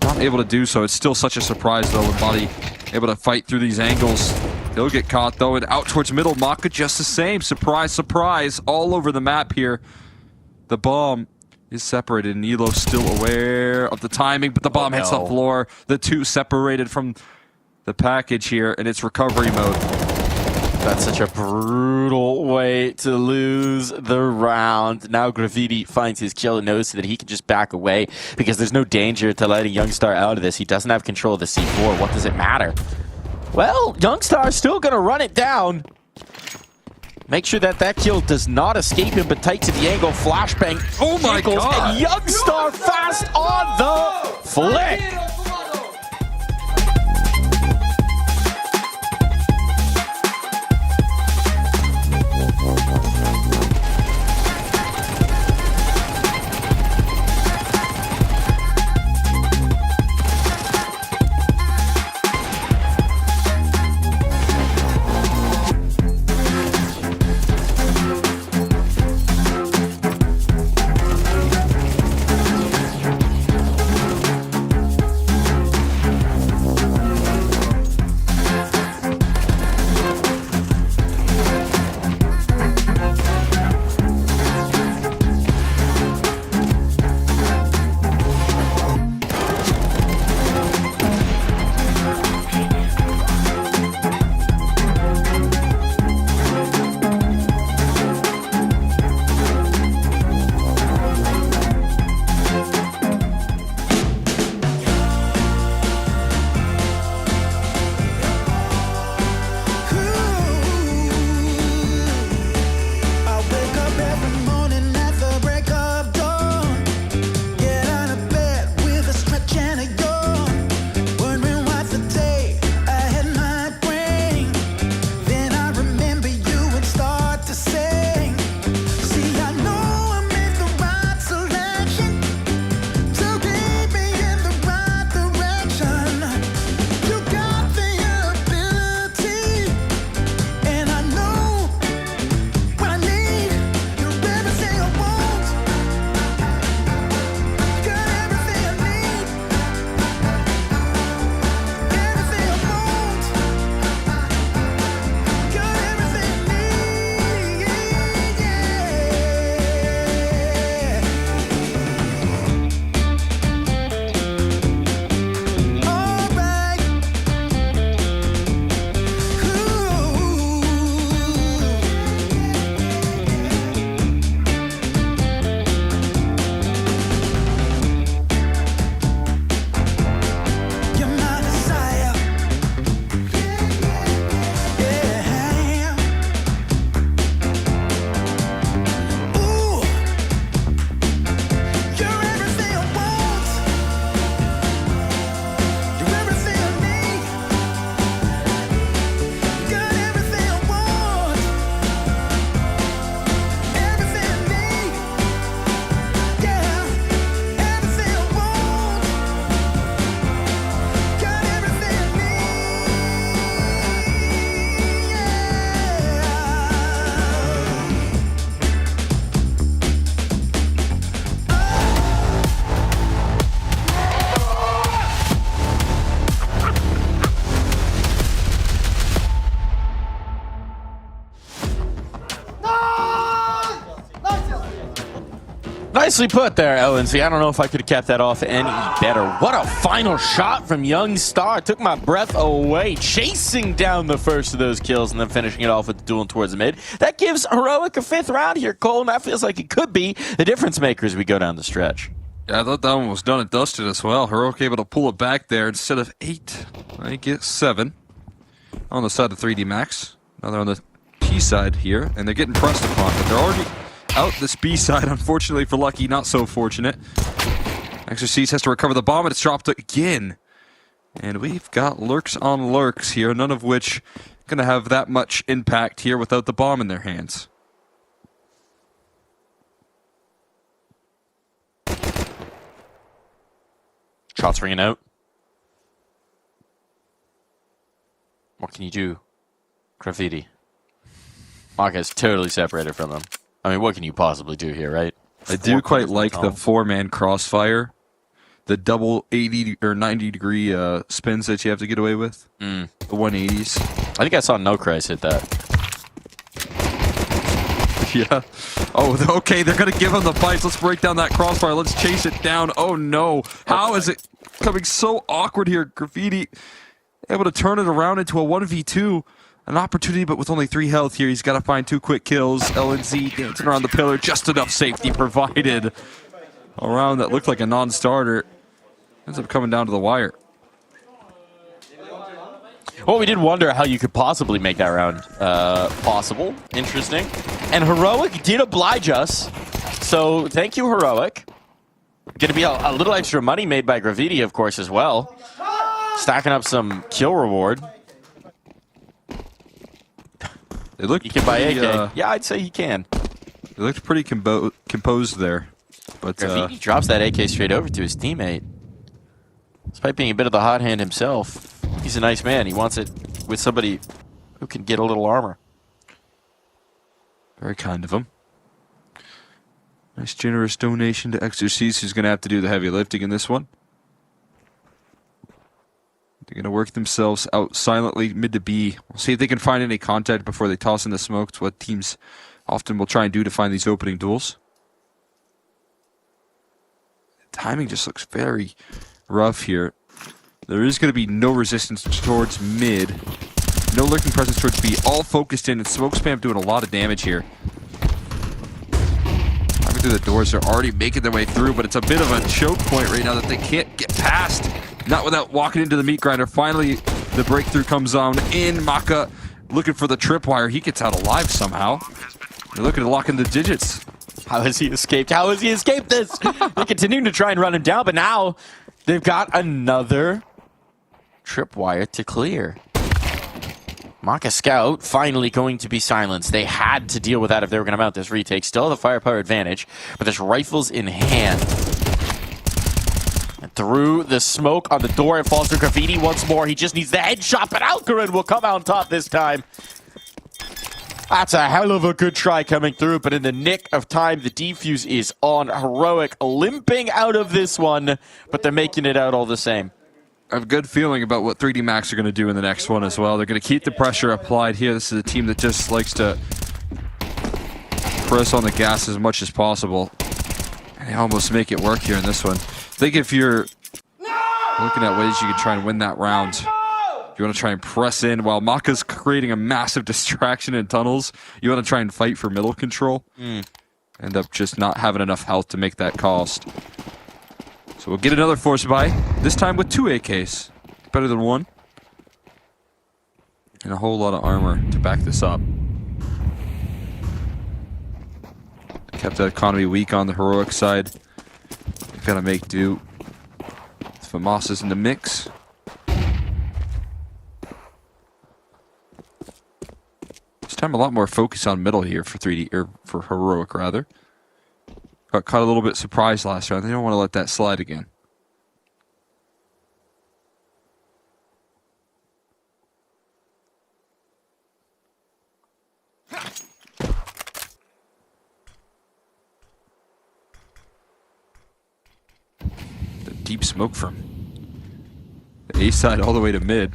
not able to do so. It's still such a surprise though with Body able to fight through these angles. He'll get caught though, and out towards middle. Maka just the same. Surprise, surprise, all over the map here. The bomb is separated, and Elo's still aware of the timing, but the bomb hits the floor. The two separated from the package here, and it's recovery mode. That's such a brutal way to lose the round. Now Graffiti finds his kill and knows that he can just back away because there's no danger to letting Youngstar out of this. He doesn't have control of the C4. What does it matter? Well, Youngstar's still going to run it down. Make sure that that kill does not escape him, but tight to the angle. Flashbang. Oh my God. And Youngstar fast on the flick. Nicely put there, LNC. I don't know if I could have kept that off any better. What a final shot from Young Star. Took my breath away, chasing down the first of those kills and then finishing it off with the duel towards the mid. That gives Heroic a 5th round here, Cole, and that feels like it could be the difference maker as we go down the stretch. Yeah, I thought that one was done and dusted as well. Heroic able to pull it back there. Instead of 8, I get 7 on the side of 3D Max. Now they're on the T side here, and they're getting pressed upon, but they're already out this B side, unfortunately for Lucky, not so fortunate. Exorcise has to recover the bomb, and it's dropped again. And we've got lurks on lurks here, none of which going to have that much impact here without the bomb in their hands. Shots ringing out. What can you do? Graffiti. Maka is totally separated from them. I mean, what can you possibly do here, right? I do quite like the 4-man crossfire. The double 80 or 90 degree spins that you have to get away with. The 180s. I think I saw No Christ hit that. Yeah. Oh, okay, they're going to give him the bites. Let's break down that crossfire. Let's chase it down. Oh, no. How is it coming so awkward here? Graffiti able to turn it around into a 1v2. An opportunity, but with only 3 health here, he's got to find 2 quick kills. LNZ dancing around the pillar, just enough safety provided. A round that looked like a non-starter ends up coming down to the wire. Well, we did wonder how you could possibly make that round possible. Interesting. And Heroic did oblige us. So thank you, Heroic. Going to be a little extra money made by Graffiti, of course, as well. Stacking up some kill reward. They looked you can buy pretty, AK. Yeah, I'd say he can. They looked pretty composed there. But Graffiti drops that AK straight over to his teammate. Despite being a bit of the hot hand himself, he's a nice man. He wants it with somebody who can get a little armor. Very kind of him. Nice generous donation to Exorcise, who's going to have to do the heavy lifting in this one. They're going to work themselves out silently mid to B. We'll see if they can find any contact before they toss in the smoke. It's what teams often will try and do to find these opening duels. The timing just looks very rough here. There is going to be no resistance towards mid. No lurking presence towards B. All focused in, and smoke spam doing a lot of damage here. Coming through the doors, they're already making their way through, but it's a bit of a choke point right now that they can't get past. Not without walking into the meat grinder. Finally, the breakthrough comes on in. Maka looking for the tripwire. He gets out alive somehow. They're looking to lock in the digits. How has he escaped? How has he escaped this? They're continuing to try and run him down, but now they've got another tripwire to clear. Maka Scout finally going to be silenced. They had to deal with that if they were going to mount this retake. Still the firepower advantage, but there's rifles in hand. And through the smoke on the door, it falls to Graffiti once more. He just needs the headshot, but Alcarin will come out on top this time. That's a hell of a good try coming through, but in the nick of time, the defuse is on. Heroic limping out of this one, but they're making it out all the same. I have a good feeling about what 3D Max are going to do in the next one as well. They're going to keep the pressure applied here. This is a team that just likes to press on the gas as much as possible. And they almost make it work here in this one. I think if you're looking at ways you can try and win that round, you want to try and press in while Maka's creating a massive distraction in tunnels. You want to try and fight for middle control. End up just not having enough health to make that cost. So we'll get another force buy, this time with 2 AKs. Better than 1. And a whole lot of armor to back this up. Kept that economy weak on the Heroic side. They've got to make do. Famas in the mix. This time a lot more focus on middle here for 3D, or for Heroic rather. Got caught a little bit surprised last round. They don't want to let that slide again. The deep smoke from the A side all the way to mid.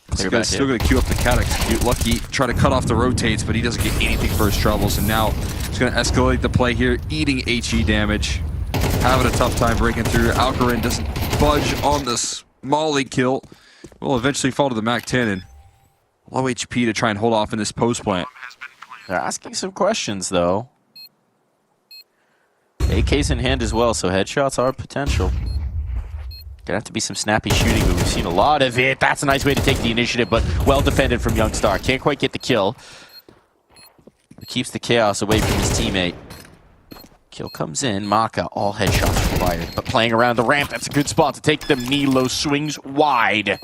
This guy's still going to queue up the cat execute. Lucky try to cut off the rotates, but he doesn't get anything for his troubles. And now Just going to escalate the play here, eating HE damage. Having a tough time breaking through. Algarin doesn't budge on this Molly kill. Will eventually fall to the MAC-10 and low HP to try and hold off in this post plant. They're asking some questions, though. AK's in hand as well, so headshots are potential. Gonna have to be some snappy shooting, but we've seen a lot of it. That's a nice way to take the initiative, but well defended from Youngstar. Can't quite get the kill. It keeps the chaos away from his teammate. Kill comes in. Maka, all headshots required. But playing around the ramp, that's a good spot to take them. Nilo swings wide.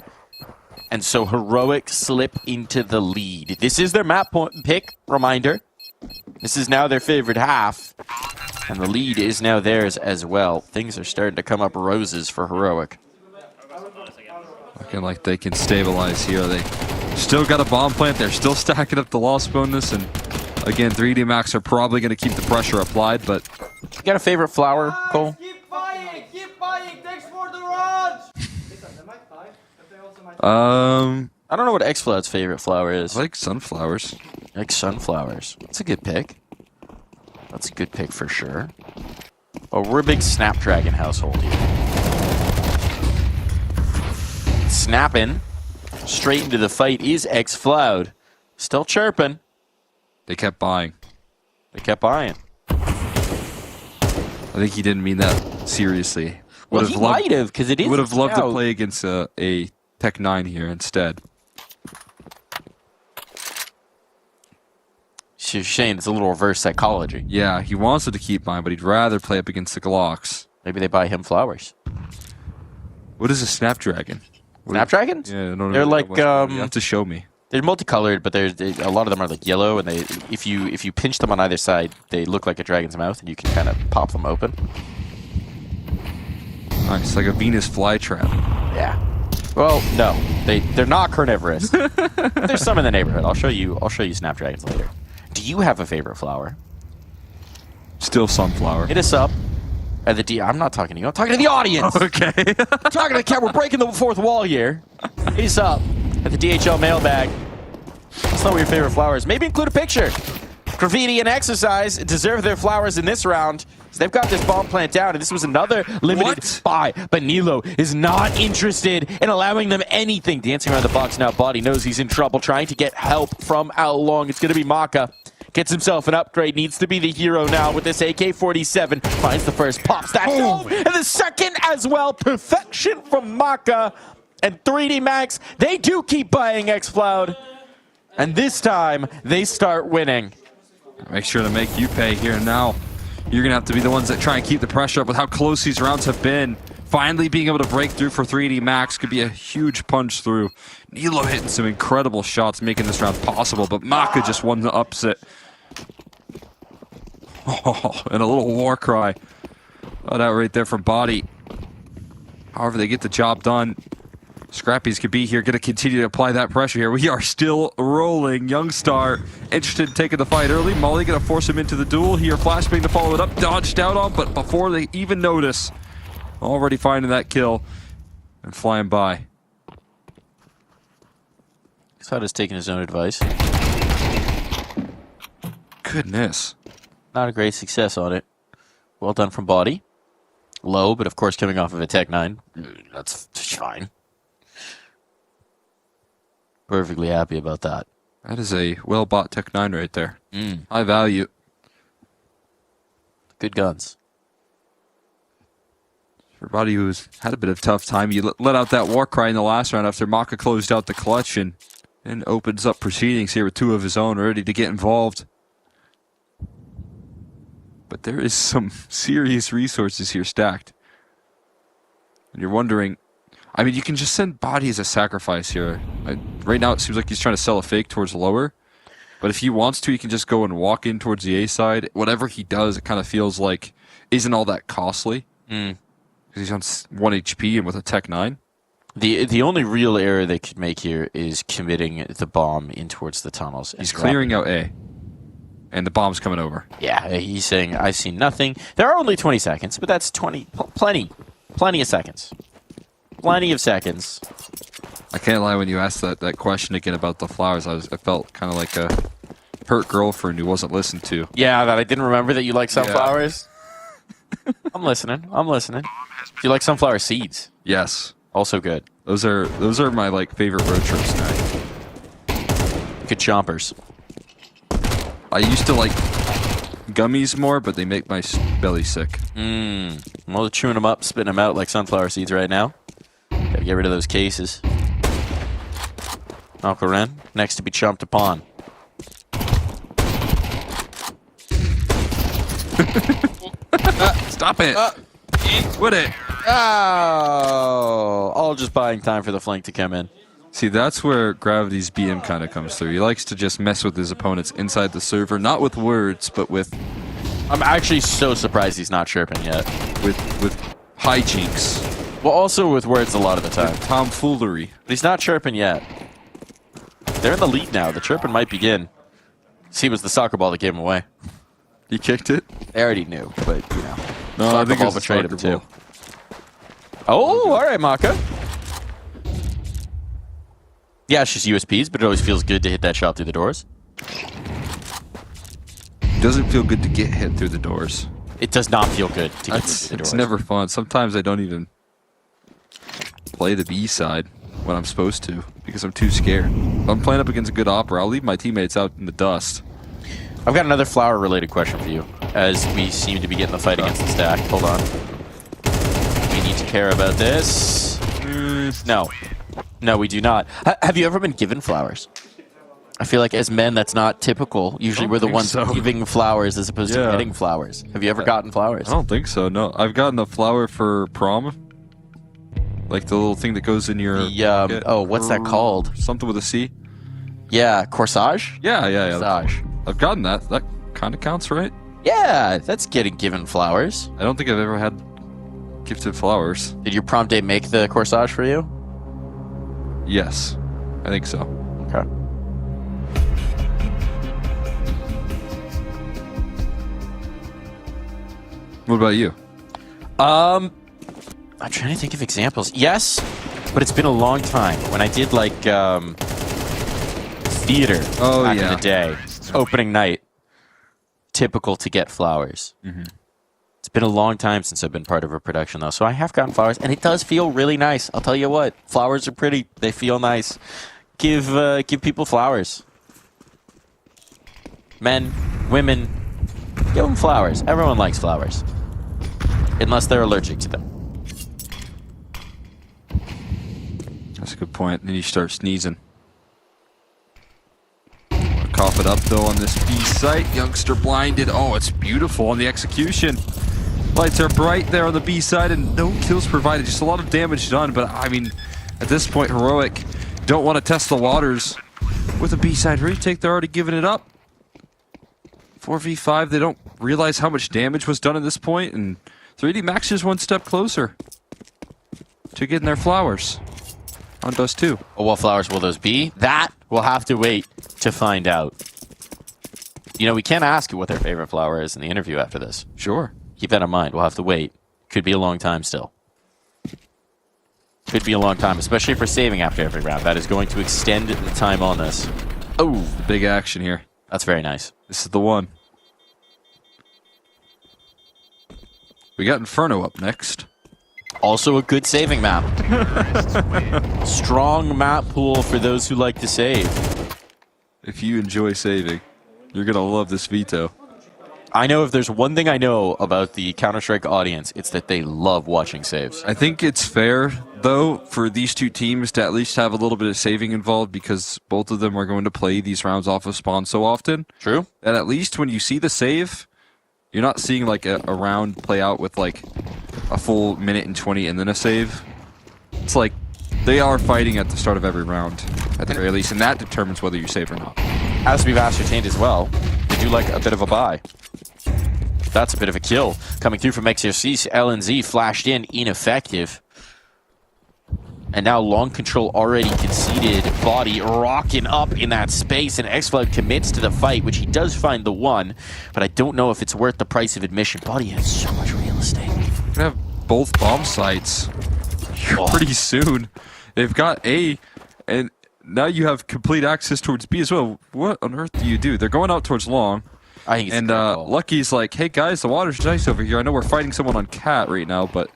And so Heroic slip into the lead. This is their map pick, reminder. This is now their favorite half. And the lead is now theirs as well. Things are starting to come up roses for Heroic. Looking like they can stabilize here. They still got a bomb plant. They're still stacking up the loss bonus. And again, 3D Max are probably going to keep the pressure applied, but... You got a favorite flower, Cole? Keep buying! Keep buying! Thanks for the runs! I don't know what Xfloud's favorite flower is. I like sunflowers. Like sunflowers. That's a good pick. That's a good pick for sure. Oh, we're a big Snapdragon household here. Snapping straight into the fight is Xfloud. Still chirping. They kept buying. They kept buying. I think he didn't mean that seriously. Well, he might have, because it is. Would have loved to play against a Tech 9 here instead. So you're saying it's a little reverse psychology. Yeah, he wants it to keep buying, but he'd rather play up against the Glocks. Maybe they buy him flowers. What is a Snapdragon? Snapdragons? Yeah, I don't know. They're like you have to show me. They're multicolored, but a lot of them are like yellow, and if you pinch them on either side, they look like a dragon's mouth, and you can kind of pop them open. Nice, like a Venus flytrap. Yeah. Well, no, they're not carnivorous. There's some in the neighborhood. I'll show you Snapdragons later. Do you have a favorite flower? Still sunflower. Hit us up at the I'm not talking to you. I'm talking to the audience. Okay. I'm talking to the cat. We're breaking the fourth wall here. Hit us up at the DHL mailbag. That's not what your favorite flower is. Maybe include a picture. Graffiti and Exercise deserve their flowers in this round. So they've got this bomb plant down, and this was another limited buy. But Nilo is not interested in allowing them anything. Dancing around the box now. Body knows he's in trouble, trying to get help from Ao Long. It's going to be Maka. Gets himself an upgrade. Needs to be the hero now with this AK-47. Finds the first, pops that dome, and the second as well. Perfection from Maka. And 3D Max, they do keep buying Xfloud. And this time, they start winning. Make sure to make you pay here and now. You're going to have to be the ones that try and keep the pressure up with how close these rounds have been. Finally being able to break through for 3D Max could be a huge punch through. Nilo hitting some incredible shots, making this round possible, but Maka just won the upset. Oh, and a little war cry. Oh, that right there from Body. However, they get the job done. Scrappies could be here, going to continue to apply that pressure here. We are still rolling. Youngstar interested in taking the fight early. Molly going to force him into the duel here. Flashbang to follow it up, dodged out on, but before they even notice, already finding that kill and flying by. Cloud has taken his own advice. Goodness. Not a great success on it. Well done from Body. Low, but of course coming off of a Tech 9. That's fine. Perfectly happy about that. That is a well-bought Tech 9 right there. High value. Good guns. For Body, who's had a bit of a tough time, you let out that war cry in the last round after Maka closed out the clutch and opens up proceedings here with two of his own ready to get involved. But there is some serious resources here stacked. And you're wondering, I mean, you can just send Body as a sacrifice here. Right now, it seems like he's trying to sell a fake towards lower. But if he wants to, he can just go and walk in towards the A side. Whatever he does, it kind of feels like isn't all that costly. Because he's on 1 HP and with a Tech 9. The only real error they could make here is committing the bomb in towards the tunnels. He's clearing out A. And the bomb's coming over. Yeah, he's saying, I see nothing. There are only 20 seconds, but that's plenty of seconds. Plenty of seconds. I can't lie, when you asked that question again about the flowers, I felt kind of like hurt girlfriend who wasn't listened to. Yeah, that I didn't remember that you like sunflowers. I'm listening. Do you like sunflower seeds? Yes. Also good. Those are my like favorite road trip snack. Good chompers. I used to like gummies more, but they make my belly sick. Well, chewing them up, spitting them out like sunflower seeds right now. Gotta get rid of those cases. Uncle Ren, next to be chomped upon. Stop it! Quit it! Oh! All just buying time for the flank to come in. See, that's where Gravity's BM kind of comes through. He likes to just mess with his opponents inside the server, not with words, but with... I'm actually so surprised he's not chirping yet. With hijinks. Well, also with words a lot of the time. With tomfoolery. But he's not chirping yet. They're in the lead now. The chirping might begin. See, it was the soccer ball that gave him away. He kicked it? They already knew, but, you know. No, I think it was betrayed him, too. Oh, all right, Maka. Yeah, it's just USPs, but it always feels good to hit that shot through the doors. It doesn't feel good to get hit through the doors. It does not feel good to get through the doors. It's never fun. Sometimes I don't even play the B side when I'm supposed to because I'm too scared. If I'm playing up against a good opera, I'll leave my teammates out in the dust. I've got another flower-related question for you, as we seem to be getting the fight against the stack. Hold on. We need to care about this. No. No, we do not. Have you ever been given flowers? I feel like as men, that's not typical. Usually we're the ones giving flowers as opposed to getting flowers. Have you ever gotten flowers? I don't think so, no. I've gotten a flower for prom. Like the little thing that goes in your... oh, what's that called? Something with a C? Yeah, corsage? Yeah. Corsage. I've gotten that. That kind of counts, right? Yeah, that's getting given flowers. I don't think I've ever had gifted flowers. Did your prom date make the corsage for you? Yes, I think so. Okay. What about you? I'm trying to think of examples. Yes, but it's been a long time. When I did like theater back in the day, opening night, typical to get flowers. It's been a long time since I've been part of a production though, so I have gotten flowers, and it does feel really nice. I'll tell you what, flowers are pretty. They feel nice. Give people flowers. Men, women, give them flowers. Everyone likes flowers, unless they're allergic to them. That's a good point. Then you start sneezing. Cough it up though on this B site. Youngster blinded. Oh, it's beautiful on the execution. Lights are bright there on the B side and no kills provided. Just a lot of damage done. But I mean, at this point, Heroic don't want to test the waters with a B side retake. They're already giving it up. 4v5. They don't realize how much damage was done at this point, and 3D Max is one step closer to getting their flowers on Dust 2. Oh, what flowers will those be? That we'll have to wait to find out. You know, we can't ask you what their favorite flower is in the interview after this. Sure. Keep that in mind. We'll have to wait. Could be a long time still. Could be a long time, especially for saving after every round. That is going to extend the time on this. Oh, the big action here. That's very nice. This is the one. We got Inferno up next. Also a good saving map. Strong map pool for those who like to save. If you enjoy saving, you're going to love this veto. I know if there's one thing I know about the Counter-Strike audience, it's that they love watching saves. I think it's fair, though, for these two teams to at least have a little bit of saving involved because both of them are going to play these rounds off of spawn so often. True. And at least when you see the save, you're not seeing like a round play out with like a full minute and 20 and then a save. It's like they are fighting at the start of every round, at the very least, and that determines whether you save or not. As we've ascertained as well, they do like a bit of a buy. That's a bit of a kill. Coming through from XRC, LNZ flashed in, ineffective. And now long control already conceded. Body rocking up in that space, and XFlood commits to the fight, which he does find the one, but I don't know if it's worth the price of admission. Body has so much real estate. We're gonna have both bomb sites pretty soon. They've got A, and now you have complete access towards B as well. What on earth do you do? They're going out towards long. I think and Lucky's like, hey guys, the water's nice over here. I know we're fighting someone on Cat right now, but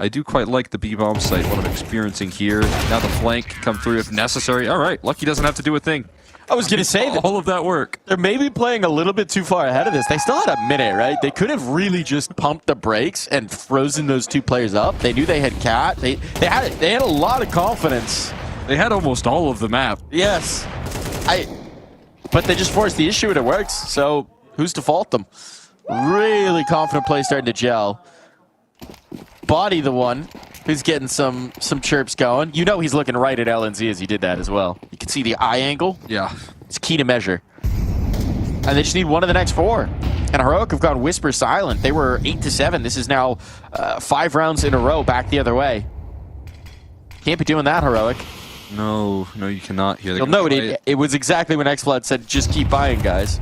I do quite like the B-bomb site, what I'm experiencing here. Now the flank can come through if necessary. All right, Lucky doesn't have to do a thing. I was going to say all of that work. They're maybe playing a little bit too far ahead of this. They still had a minute, right? They could have really just pumped the brakes and frozen those 2 players up. They knew they had Cat. They had a lot of confidence. They had almost all of the map. Yes. But they just forced the issue and it works. So who's to fault them? Really confident play starting to gel. Body the one who's getting some chirps going. You know he's looking right at LNZ as he did that as well. You can see the eye angle. Yeah. It's key to measure. And they just need one of the next 4. And Heroic have gone whisper silent. They were 8-7. This is now 5 rounds in a row back the other way. Can't be doing that, Heroic. No, you cannot here. You'll note it was exactly when XFlood said, just keep buying, guys.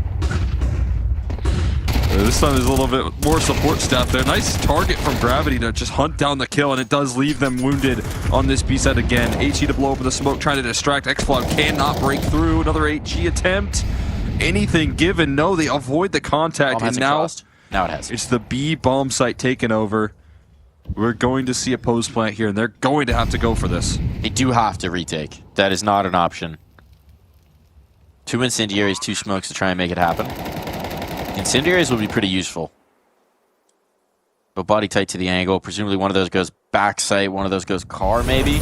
This time there's a little bit more support staff there. Nice target from Gravity to just hunt down the kill, and it does leave them wounded on this B side again. HE to blow open the smoke, trying to distract. XFlood cannot break through. Another HG attempt. Anything given? No, they avoid the contact, and now it has. It's the B bomb site taken over. We're going to see a post plant here, and they're going to have to go for this. They do have to retake. That is not an option. 2 incendiaries, 2 smokes to try and make it happen. Incendiaries will be pretty useful. But body tight to the angle. Presumably one of those goes back site, one of those goes car maybe.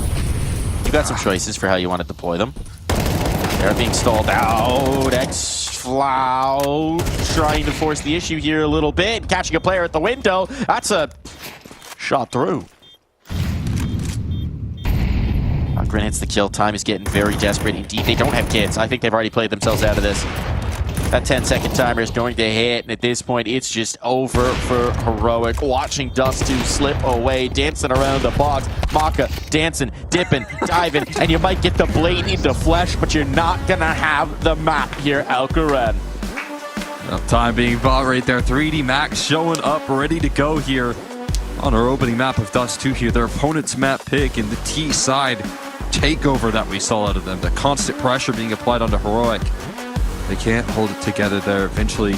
You got some choices for how you want to deploy them. They're being stalled out. XFloud trying to force the issue here a little bit. Catching a player at the window. That's a shot through. Grin hits the kill. Time is getting very desperate indeed. They don't have kits. I think they've already played themselves out of this. That 10-second timer is going to hit, and at this point, it's just over for Heroic. Watching Dust2 slip away, dancing around the box. Maka dancing, dipping, diving, and you might get the blade into flesh, but you're not going to have the map here, Alcaraz. Enough time being bought right there. 3D Max showing up, ready to go here on our opening map of Dust2 here. Their opponent's map pick and the T side takeover that we saw out of them. The constant pressure being applied onto Heroic. They can't hold it together there. Eventually,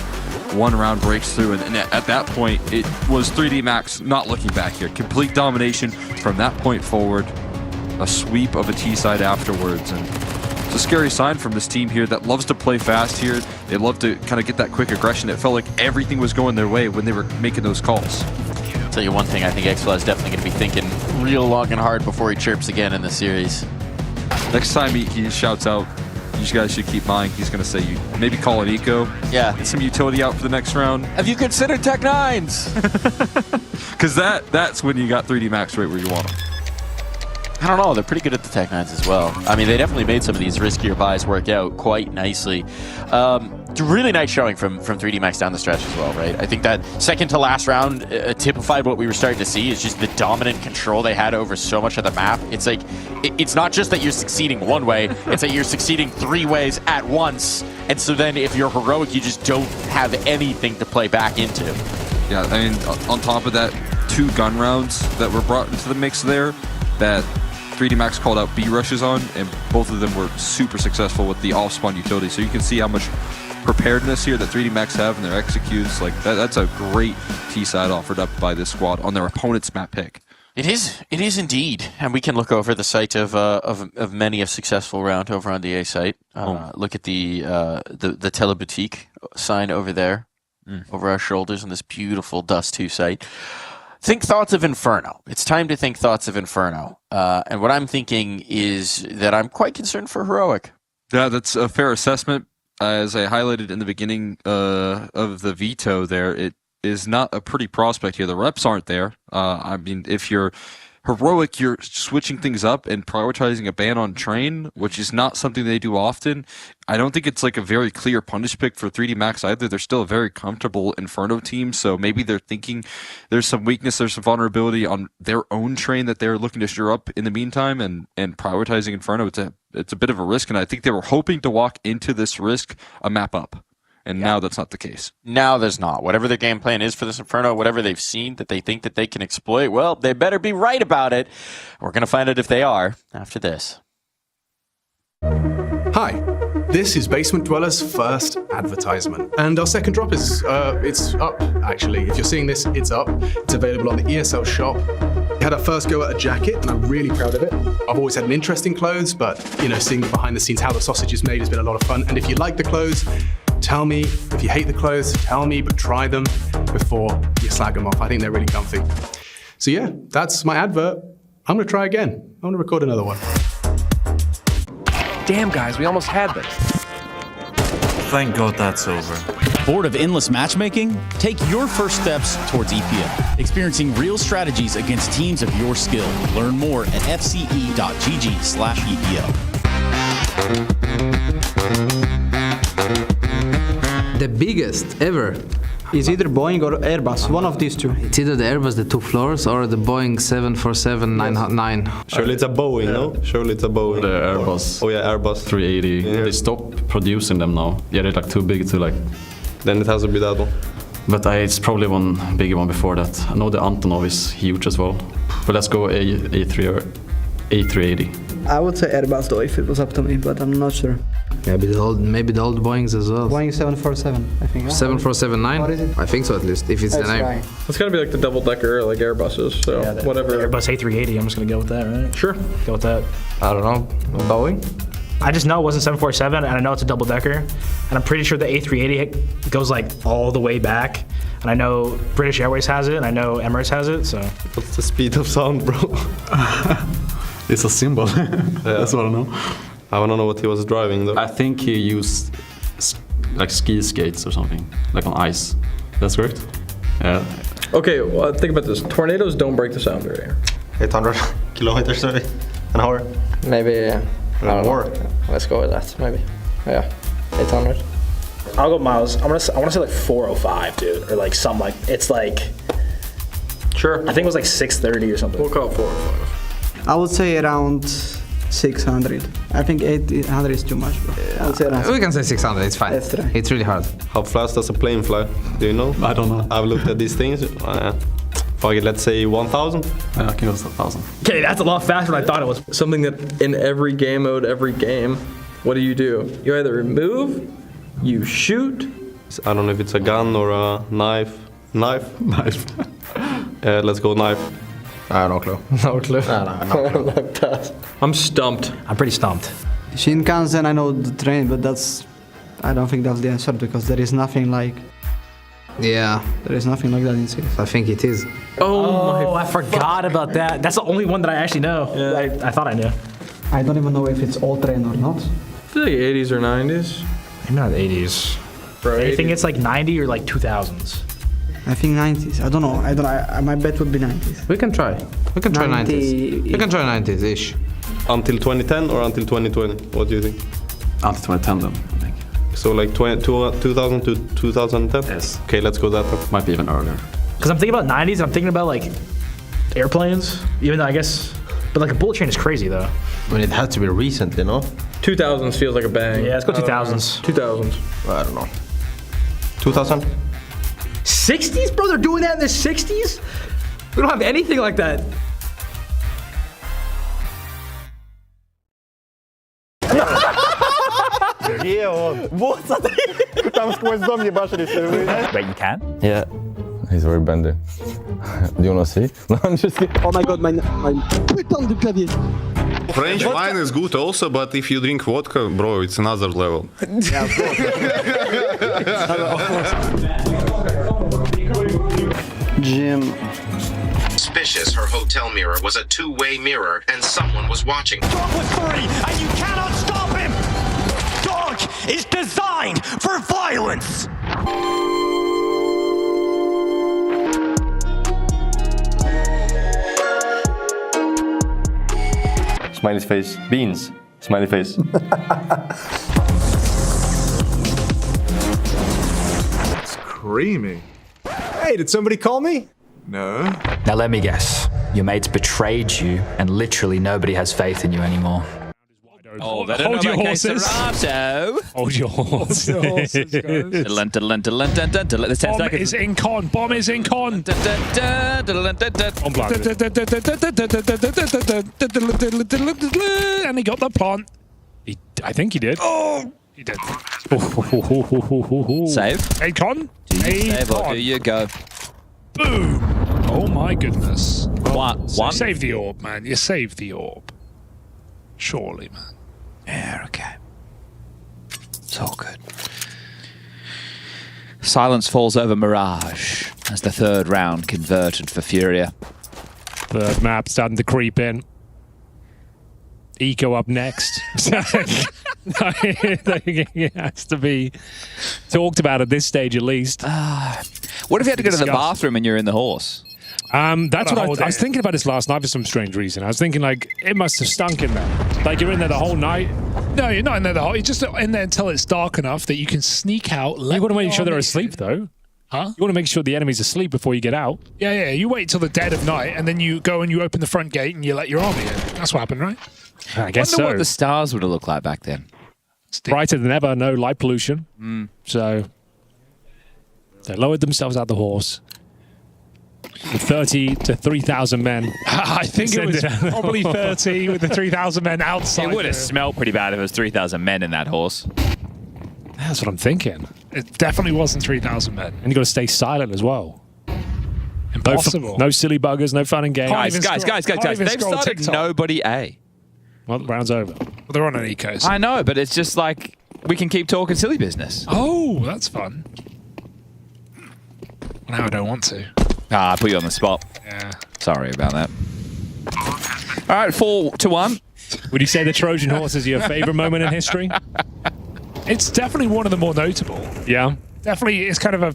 one round breaks through, and at that point, it was 3D Max not looking back here. Complete domination from that point forward. A sweep of a T-side afterwards, and it's a scary sign from this team here that loves to play fast here. They love to kind of get that quick aggression. It felt like everything was going their way when they were making those calls. I'll tell you one thing, I think XFloud is definitely going to be thinking real long and hard before he chirps again in the series. Next time he shouts out, you guys should keep buying, he's going to say, you maybe call an eco. Yeah. Get some utility out for the next round. Have you considered Tech 9s? Because that's when you got 3D Max right where you want them. I don't know. They're pretty good at the Tech 9s as well. I mean, they definitely made some of these riskier buys work out quite nicely. Really nice showing from 3D Max down the stretch as well, right? I think that second to last round typified what we were starting to see is just the dominant control they had over so much of the map. It's like, it's not just that you're succeeding one way, it's that you're succeeding 3 ways at once. And so then if you're Heroic, you just don't have anything to play back into. Yeah, I mean, on top of that, 2 gun rounds that were brought into the mix there, that 3D Max called out B rushes on, and both of them were super successful with the off-spawn utility. So you can see how much preparedness here that 3D Max have in their executes. Like that's a great T-side offered up by this squad on their opponent's map pick. It is indeed, and we can look over the site of many a successful round over on the A site. Look at the Teleboutique sign over there, over our shoulders on this beautiful Dust2 site. Think thoughts of Inferno. It's time to think thoughts of Inferno. And what I'm thinking is that I'm quite concerned for Heroic. Yeah, that's a fair assessment. As I highlighted in the beginning of the veto there, it is not a pretty prospect here. The reps aren't there. I mean, if you're Heroic, you're switching things up and prioritizing a ban on train, which is not something they do often. I don't think it's like a very clear punish pick for 3D Max either. They're still a very comfortable Inferno team, so maybe they're thinking there's some weakness, there's some vulnerability on their own train that they're looking to shore up in the meantime, and prioritizing Inferno, it's a bit of a risk, and I think they were hoping to walk into this risk a map up. And now that's not the case. Now there's not. Whatever their game plan is for this Inferno, whatever they've seen that they think that they can exploit, well, they better be right about it. We're going to find out if they are after this. Hi, this is Basement Dweller's first advertisement. And our second drop is, it's up, actually. If you're seeing this, it's up. It's available on the ESL shop. We had our first go at a jacket, and I'm really proud of it. I've always had an interest in clothes, but, you know, seeing behind the scenes how the sausage is made has been a lot of fun. And if you like the clothes, tell me. If you hate the clothes, tell me, but try them before you slag them off. I think they're really comfy. So yeah, that's my advert. I'm gonna try again. I'm gonna record another one. Damn, guys, we almost had this. Thank God that's over. Bored of endless matchmaking? Take your first steps towards EPL, experiencing real strategies against teams of your skill. Learn more at fce.gg/EPL. The biggest ever is either Boeing or Airbus, one of these two. It's either the Airbus, the 2 floors, or the Boeing 747-9. Surely it's a Boeing, no? Surely it's a Boeing. The Airbus. Oh yeah, Airbus 380. Yeah. They stopped producing them now. Yeah, they're like too big to like... Then it has to be that one. But it's probably one bigger one before that. I know the Antonov is huge as well. But let's go A3 or A380. I would say Airbus though, if it was up to me, but I'm not sure. Maybe the old Boeings as well. Boeing 747, I think. 747-9? What is it? I think so at least, if it's the name. Right. It's gotta be like the double-decker, like Airbuses, so Yeah, whatever. Airbus A380, I'm just gonna go with that, right? Sure. Go with that. I don't know. Boeing? I just know it wasn't 747, and I know it's a double decker, and I'm pretty sure the A380 goes like all the way back, and I know British Airways has it, and I know Emirates has it, so. What's the speed of sound, bro? It's a symbol. That's what I know. I wanna know what he was driving though. I think he used like ski skates or something, like on ice. That's correct? Yeah. Okay, well, think about this. Tornadoes don't break the sound barrier. 800 kilometers an hour. Maybe, I don't more. know. Let's go with that, maybe. Yeah, 800. I'll go miles. I want to say like 405, dude, or like something like, it's like, sure. I think it was like 630 or something. We'll call it 405. I would say around 600. I think 800 is too much, bro. I would say around We can say 600, it's fine. Let's try. It's really hard. How fast does a plane fly? Do you know? I don't know. I've looked at these things. Fuck it, let's say 1,000. I can go to 1,000. Okay, that's a lot faster than I thought it was. Something that in every game mode, every game, what do? You either move, you shoot. I don't know if it's a gun or a knife. Knife? Knife. Let's go knife. I have no clue. No clue. No clue. I'm stumped. I'm pretty stumped. Shinkansen, I know the train, but I don't think that's the answer because there is nothing like. Yeah. There is nothing like that in CS. I think it is. Oh, I forgot about that. That's the only one that I actually know. Yeah. I thought I knew. I don't even know if it's all train or not. I feel like 80s or 90s. Maybe not the 80s. Bro, I think it's like 90 or like 2000s. I think 90s. I don't know. My bet would be 90s. We can try. We can try 90s. We can try 90s-ish. Until 2010 or until 2020? What do you think? Until 2010 then, I think. So like 2000 to 2010? Yes. Okay, let's go that one. Might be even earlier. Because I'm thinking about 90s and I'm thinking about like airplanes, even though I guess, but like a bullet train is crazy though. I mean, it has to be recent, you know? 2000s feels like a bang. Yeah, let's go 2000s. 2000s. I don't know. 2000? 60s, bro? They're doing that in the 60s? We don't have anything like that. Wait, you can? Yeah. He's very bendy. Do you want to see? No, I'm just kidding. Oh my god, my putain de clavier. French wine is good also, but if you drink vodka, bro, it's another level. Yeah, of course. Jim. Suspicious her hotel mirror was a two-way mirror and someone was watching. Dog was free, and you cannot stop him! Dog is designed for violence! Smiley face. Beans. Smiley face. It's creamy. Hey, did somebody call me? No. Now let me guess. Your mates betrayed you, and literally nobody has faith in you anymore. Oh, hold your horses. Hold your horses. There's 10 seconds. Is in con. Bomb is in con. On blind. And he got the plant. He I think he did. Oh! He did. Save? Akon? Do you save or do you go? Boom! Oh my goodness. One. Save the orb, man. You save the orb. Surely, man. Yeah, okay. It's all good. Silence falls over Mirage as the third round converted for Furia. Third map starting to creep in. Eco up next. It has to be talked about at this stage at least. What if you had to go to the bathroom and you're in the horse? That's what I was thinking about this last night for some strange reason. I was thinking, like, it must have stunk in there. Like, you're in there the whole night. No, you're not in there the whole. You're just in there until it's dark enough that you can sneak out. You want to make sure they're asleep, though. Huh? You want to make sure the enemy's asleep before you get out. Yeah. You wait till the dead of night, and then you go and you open the front gate and you let your army in. That's what happened, right? I guess wonder so. what the stars would have looked like back then. Brighter than ever, no light pollution. So they lowered themselves out the horse. With 30 to 3,000 men. I think it was probably 30 with the 3,000 men outside. It would have smelled pretty bad if it was 3,000 men in that horse. That's what I'm thinking. It definitely wasn't 3,000 men. And you got to stay silent as well. Impossible. No silly buggers, no fun and games. Guys. They've started TikTok. nobody A. Well, the round's over. Well, they're on an eco. So. I know, but it's just like we can keep talking silly business. Oh, that's fun. Now I don't want to. I put you on the spot. Yeah. Sorry about that. All right, 4-1. Would you say the Trojan horse is your favorite moment in history? It's definitely one of the more notable. Yeah. Definitely, it's kind of a.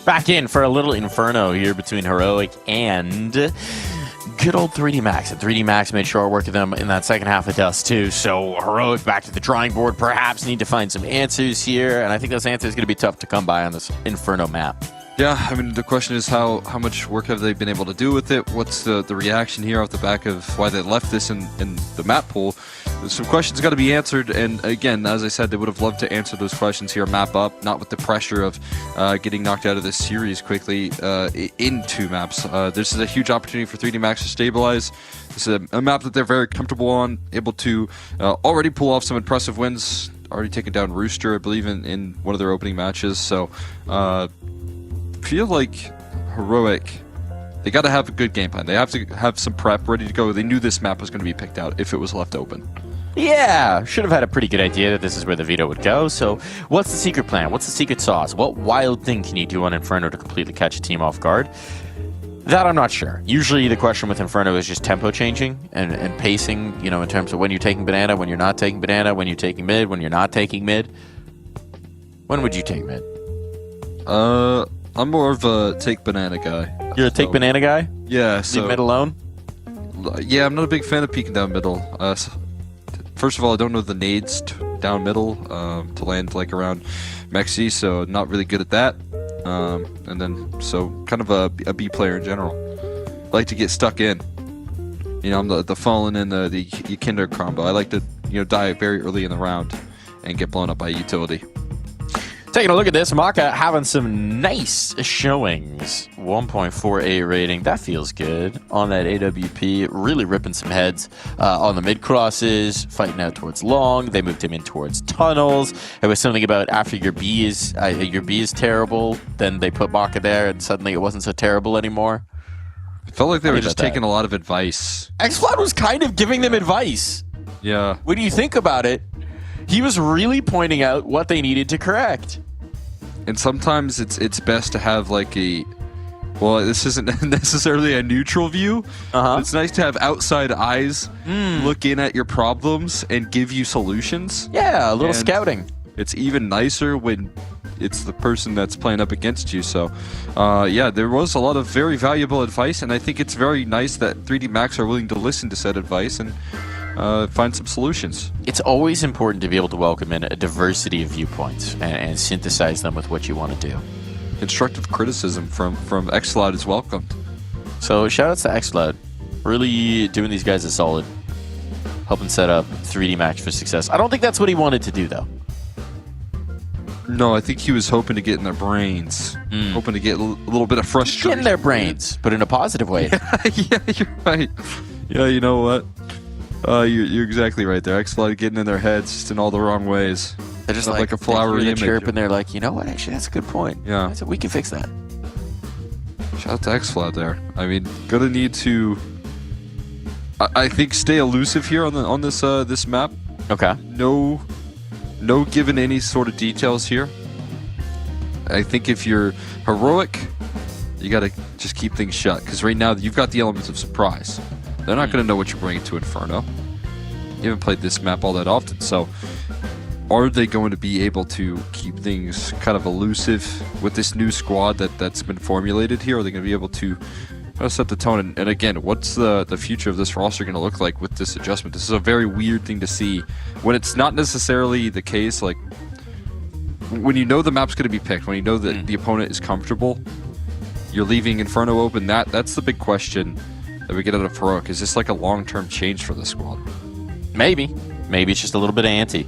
Back in for a little inferno here between Heroic and good old 3D Max. And 3D Max made short work of them in that second half of Dust too. So Heroic back to the drawing board, perhaps need to find some answers here. And I think those answers are going to be tough to come by on this inferno map. Yeah, I mean, the question is how much work have they been able to do with it? What's the reaction here off the back of why they left this in the map pool? Some questions got to be answered, and again, as I said, they would have loved to answer those questions here, map up, not with the pressure of getting knocked out of this series quickly in 2 maps. This is a huge opportunity for 3D Max to stabilize. This is a map that they're very comfortable on, able to already pull off some impressive wins, already taken down Rooster, I believe, in one of their opening matches, so feel like Heroic, they got to have a good game plan. They have to have some prep ready to go. They knew this map was going to be picked out if it was left open. Yeah, should have had a pretty good idea that this is where the veto would go. So what's the secret plan? What's the secret sauce? What wild thing can you do on Inferno to completely catch a team off guard? That I'm not sure. Usually the question with Inferno is just tempo changing and pacing, you know, in terms of when you're taking banana, when you're not taking banana, when you're taking mid, when you're not taking mid. When would you take mid? I'm more of a take banana guy. You're a take banana guy? Yeah, so... Leave mid alone? Yeah, I'm not a big fan of peeking down middle. First of all, I don't know the nades down middle to land like around Mexi, so not really good at that. And then, so kind of a B player in general. I like to get stuck in. You know, I'm the fallen in the Kinder combo. I like to, you know, die very early in the round and get blown up by utility. Taking a look at this, Maka having some nice showings. 1.48 rating, that feels good on that AWP. Really ripping some heads on the mid crosses, fighting out towards long. They moved him in towards tunnels. It was something about after your B is terrible, then they put Maka there, and suddenly it wasn't so terrible anymore. I felt like they were just taking a lot of advice. X-Cloud was kind of giving them advice. Yeah. When you think about it, he was really pointing out what they needed to correct. And sometimes it's best to have like well, this isn't necessarily a neutral view. It's nice to have outside eyes look in at your problems and give you solutions. Yeah, a little scouting. It's even nicer when it's the person that's playing up against you. So, yeah, there was a lot of very valuable advice, and I think it's very nice that 3D Max are willing to listen to said advice and find some solutions. It's always important to be able to welcome in a diversity of viewpoints and synthesize them with what you want to do. Constructive criticism from Xcloud is welcomed. So shout outs to Xcloud. Really doing these guys a solid. helping set up 3D Max for success. I don't think that's what he wanted to do, though. No, I think he was hoping to get in their brains. Hoping to get a little bit of frustration. Get in their brains, but in a positive way. Yeah, you're right. Yeah, you know what? You're exactly right there. X-Flight getting in their heads just in all the wrong ways. They're just like a flowery image. Chirp, and they're like, you know what? Actually, that's a good point. Yeah. We can fix that. Shout out to X-Flight there. I mean, gonna need to, I think, stay elusive here on this map. Okay. No given any sort of details here. I think if you're heroic, you gotta just keep things shut, because right now you've got the elements of surprise. They're not gonna know what you're bringing to Inferno. You haven't played this map all that often, so are they going to be able to keep things kind of elusive with this new squad that's been formulated here? Are they going to be able to set the tone? And again, what's the future of this roster going to look like with this adjustment? This is a very weird thing to see when it's not necessarily the case. Like, when you know the map's going to be picked, when you know that the opponent is comfortable, you're leaving Inferno open. That's the big question that we get out of Heroic. Is this like a long-term change for the squad? Maybe it's just a little bit of ante.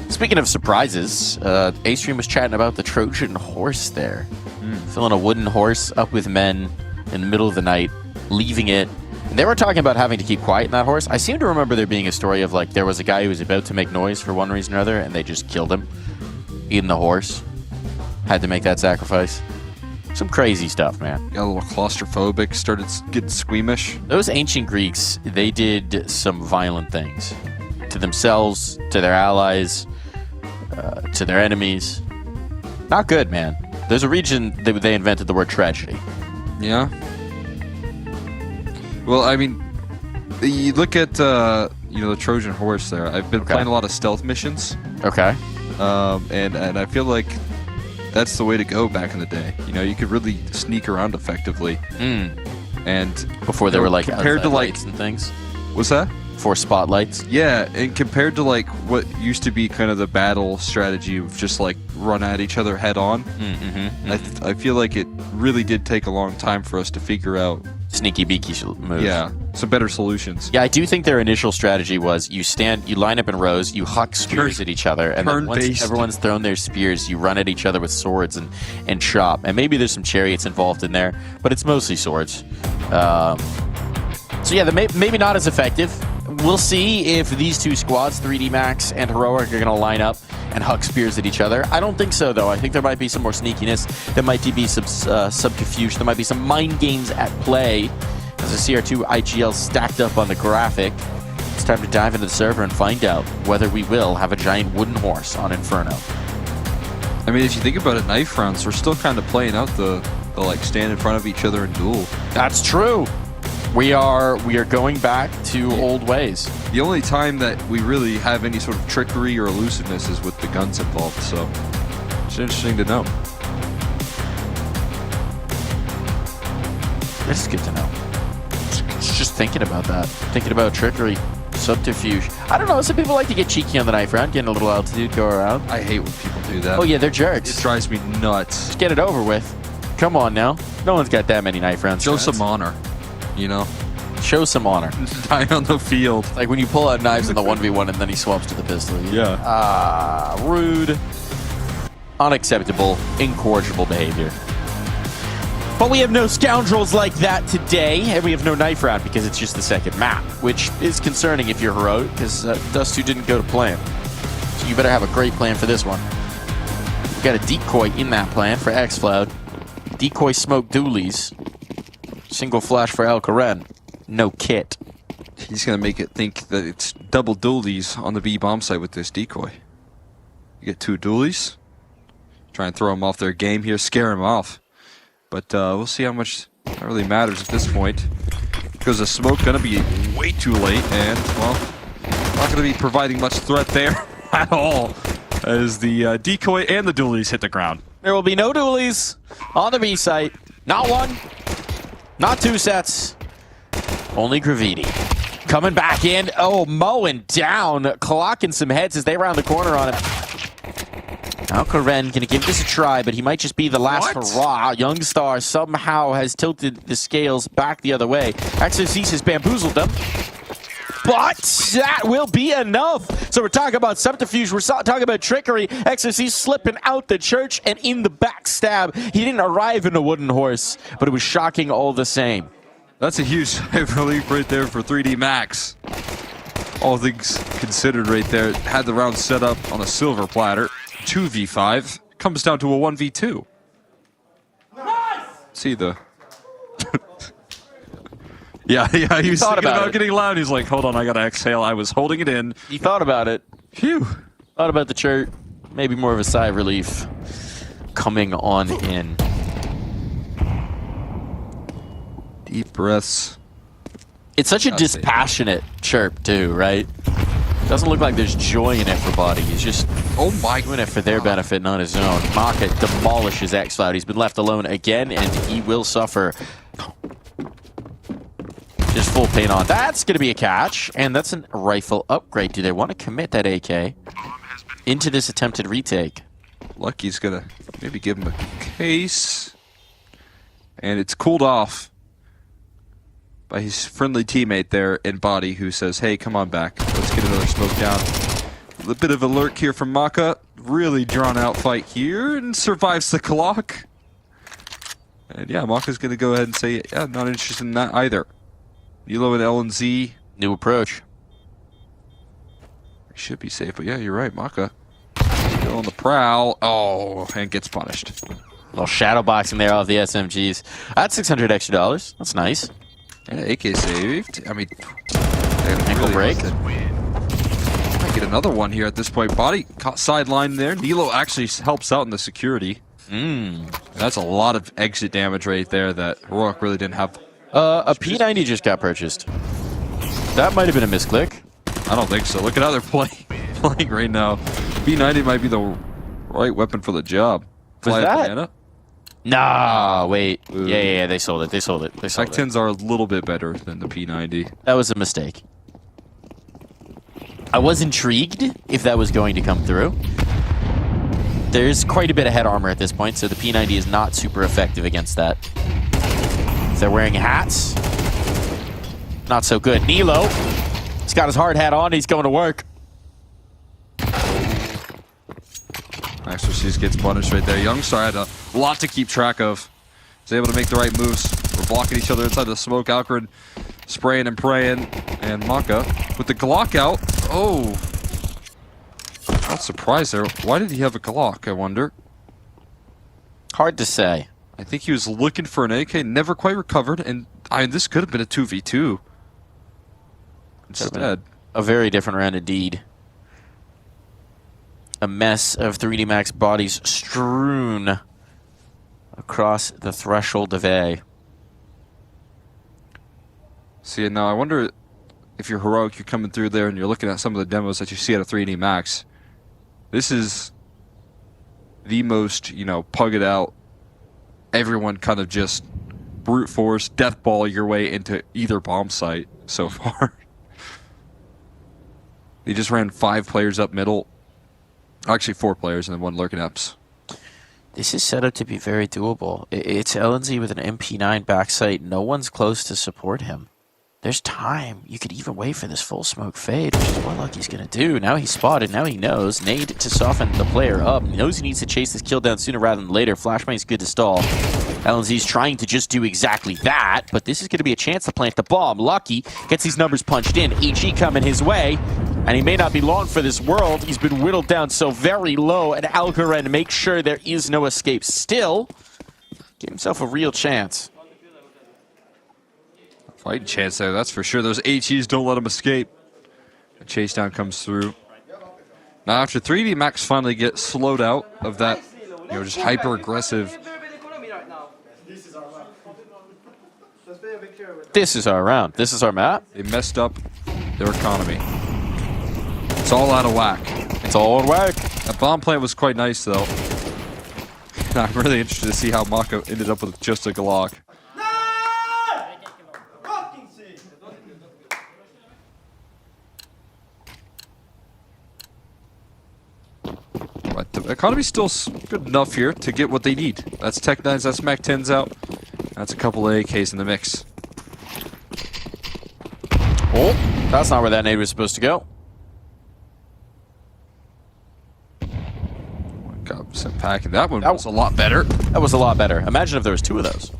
Speaking of surprises, A-Stream was chatting about the Trojan horse there. Filling a wooden horse up with men in the middle of the night, leaving it. And they were talking about having to keep quiet in that horse. I seem to remember there being a story of, like, there was a guy who was about to make noise for one reason or other, and they just killed him, eating the horse. Had to make that sacrifice. Some crazy stuff, man. Got a little claustrophobic, started getting squeamish. Those ancient Greeks, they did some violent things. To themselves, to their allies, to their enemies. Not good, man. There's a region that they invented the word tragedy. Yeah. Well, I mean, you look at the Trojan horse there. I've been playing a lot of stealth missions. Okay. And I feel like that's the way to go back in the day. You could really sneak around effectively. And before there were like compared to lights and things. What's that? For spotlights. Yeah, and compared to like what used to be kind of the battle strategy of just like run at each other head on, I feel like it really did take a long time for us to figure out sneaky beaky moves. Yeah, some better solutions. Yeah, I do think their initial strategy was you line up in rows, you huck spears at each other, and then once everyone's thrown their spears, you run at each other with swords and chop. And maybe there's some chariots involved in there, but it's mostly swords. So yeah, maybe not as effective. We'll see if these two squads, 3D Max and Heroic, are going to line up and huck spears at each other. I don't think so, though. I think there might be some more sneakiness. There might be some subterfuge. There might be some mind games at play. As I see our two IGLs stacked up on the graphic, it's time to dive into the server and find out whether we will have a giant wooden horse on Inferno. I mean, if you think about it, knife rounds, we're still kind of playing out the like stand in front of each other and duel. That's true. We are going back to old ways. The only time that we really have any sort of trickery or elusiveness is with the guns involved, so it's interesting to know. This is good to know. Just thinking about that. Thinking about trickery, subterfuge. I don't know, some people like to get cheeky on the knife round, getting a little altitude, go around. I hate when people do that. Oh yeah, they're jerks. It drives me nuts. Just get it over with. Come on now. No one's got that many knife rounds. Show some honor. Show some honor. Die on the field. Like when you pull out knives in the 1v1 and then he swaps to the pistol. Yeah. Rude. Unacceptable. Incorrigible behavior. But we have no scoundrels like that today, and we have no knife round because it's just the second map, which is concerning if you're Heroic, because Dust 2 didn't go to plan. So you better have a great plan for this one. We got a decoy in that plan for X-Cloud. Decoy smoke dualies. Single flash for Al Karen. No kit. He's going to make it think that it's double dualies on the B bomb site with this decoy. You get two dualies. Try and throw them off their game here, scare them off. But we'll see how much that really matters at this point. Because the smoke going to be way too late, and, well, not going to be providing much threat there at all. As the decoy and the dualies hit the ground. There will be no dualies on the B site. Not one. Not two sets. Only Graviti. Coming back in. Oh, mowing down. Clocking some heads as they round the corner on him. Al Karen gonna give this a try, but he might just be the last hurrah. Young Star somehow has tilted the scales back the other way. Exorcist has bamboozled them. but that will be enough. So we're talking about subterfuge, we're talking about trickery. XRC slipping out the church and in the backstab. He didn't arrive in a wooden horse, but it was shocking all the same. That's a huge relief right there for 3D Max. All things considered right there. Had the round set up on a silver platter. 2v5. Comes down to a 1v2. Nice! See the... yeah, he was thinking about getting loud. He's like, hold on, I gotta exhale. I was holding it in. He thought about it. Phew. Thought about the chart. Maybe more of a sigh of relief coming on in. Deep breaths. It's such a dispassionate chirp too, right? Doesn't look like there's joy in it for Body. He's just doing it for their benefit, not his own. Maka demolishes X-Cloud. He's been left alone again, and he will suffer. Just full pain on. That's going to be a catch, and that's a rifle upgrade. Do they want to commit that AK into this attempted retake? Lucky's going to maybe give him a case. And it's cooled off by his friendly teammate there in Body, who says, hey, come on back. Let's get another smoke down. A little bit of a lurk here from Maka. Really drawn out fight here, and survives the clock. And yeah, Maka's going to go ahead and say, yeah, not interested in that either. Nilo and LNZ. New approach. Should be safe, but yeah, you're right, Maka. Still on the prowl. Oh, and gets punished. A little shadow boxing there off the SMGs. That's $600 extra. That's nice. Yeah, AK saved. I mean, ankle break. Might get another one here at this point. Body caught sideline there. Nilo actually helps out in the security. That's a lot of exit damage right there that Heroic really didn't have. A P90 just got purchased. That might have been a misclick. I don't think so. Look at how they're playing right now. P90 might be the right weapon for the job. Was that? Banana? Nah, wait. Yeah, they sold it. They sold it. Mac-10s are a little bit better than the P90. That was a mistake. I was intrigued if that was going to come through. There's quite a bit of head armor at this point, so the P90 is not super effective against that. If they're wearing hats, not so good. Nilo, he's got his hard hat on. He's going to work. Exorcist gets punished right there. Youngstar had a lot to keep track of. He's able to make the right moves. We're blocking each other inside the smoke. Alcarin spraying and praying. And Maka with the Glock out. Oh. Not surprised there. Why did he have a Glock, I wonder? Hard to say. I think he was looking for an AK, never quite recovered, and this could have been a 2v2. Instead. A very different round indeed. A mess of 3D Max bodies strewn across the threshold of A. See, now I wonder if you're Heroic, you're coming through there and you're looking at some of the demos that you see out of 3D Max. This is the most, pugged out, everyone kind of just brute force, death ball your way into either bomb site so far. They just ran 5 players up middle. Actually, 4 players and then 1 lurking ups. This is set up to be very doable. It's LNZ with an MP9 backside. No one's close to support him. There's time. You could even wait for this full smoke fade, which is what Lucky's going to do. Now he's spotted. Now he knows. Nade to soften the player up. He knows he needs to chase this kill down sooner rather than later. Flashbang's good to stall. LNZ's trying to just do exactly that, but this is going to be a chance to plant the bomb. Lucky gets these numbers punched in. HE coming his way, and he may not be long for this world. He's been whittled down so very low, and Algaren makes sure there is no escape. Still, give himself a real chance. Fighting chance there, that's for sure. Those HEs don't let him escape. The chase down comes through. Now after 3D Max finally gets slowed out of that, just hyper aggressive. This is our round. This is our map. They messed up their economy. It's all out of whack. It's all out of whack. That bomb plant was quite nice though. I'm really interested to see how Maka ended up with just a Glock. But the economy's still good enough here to get what they need. That's Tech 9s, that's Mac 10s out. That's a couple of AKs in the mix. Oh, That's not where that nade was supposed to go. Got sent packing. That one was a lot better. That was a lot better. Imagine if there was 2 of those.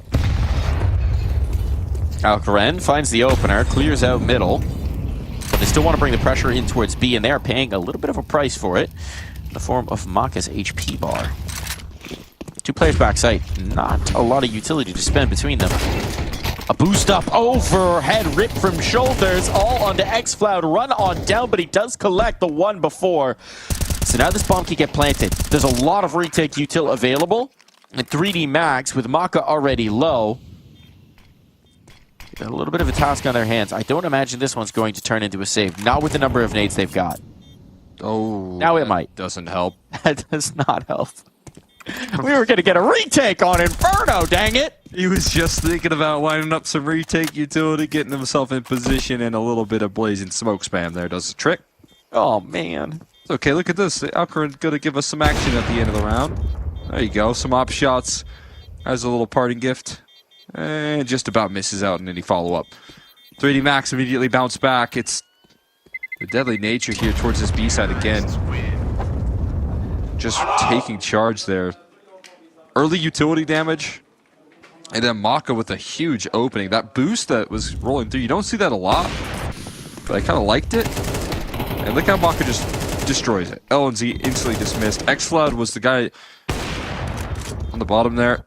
Alcaraz finds the opener, clears out middle, but they still want to bring the pressure in towards B, and they are paying a little bit of a price for it in the form of Maka's HP bar. 2 players backside. Not a lot of utility to spend between them. A boost up overhead rip from shoulders, all onto Xfloud. Run on down, but he does collect the one before. So now this bomb can get planted. There's a lot of retake util available. And 3D Max with Maka already low. Got a little bit of a task on their hands. I don't imagine this one's going to turn into a save. Not with the number of nades they've got. Oh, now it might. Doesn't help. That does not help. We were going to get a retake on Inferno, dang it! He was just thinking about lining up some retake utility, getting himself in position, and a little bit of blazing smoke spam there does the trick. Oh, man. It's okay, look at this. Alcaraz going to give us some action at the end of the round. There you go, some op shots as a little parting gift. And just about misses out in any follow-up. 3D Max immediately bounced back. It's the deadly nature here towards this B side again. Just taking charge there. Early utility damage. And then Maka with a huge opening. That boost that was rolling through, you don't see that a lot. But I kind of liked it. And look how Maka just destroys it. LNZ instantly dismissed. Xfloud was the guy on the bottom there.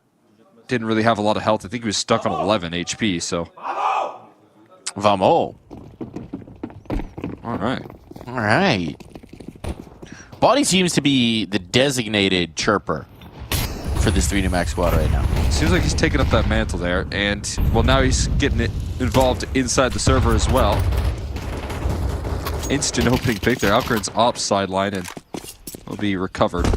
Didn't really have a lot of health. I think he was stuck on 11 HP, so. Vamos. All right. All right. Body seems to be the designated chirper for this 3D Max squad right now. Seems like he's taking up that mantle there, and, well, now he's getting it involved inside the server as well. Instant opening pick there. Alcaraz's ops sideline, and will be recovered.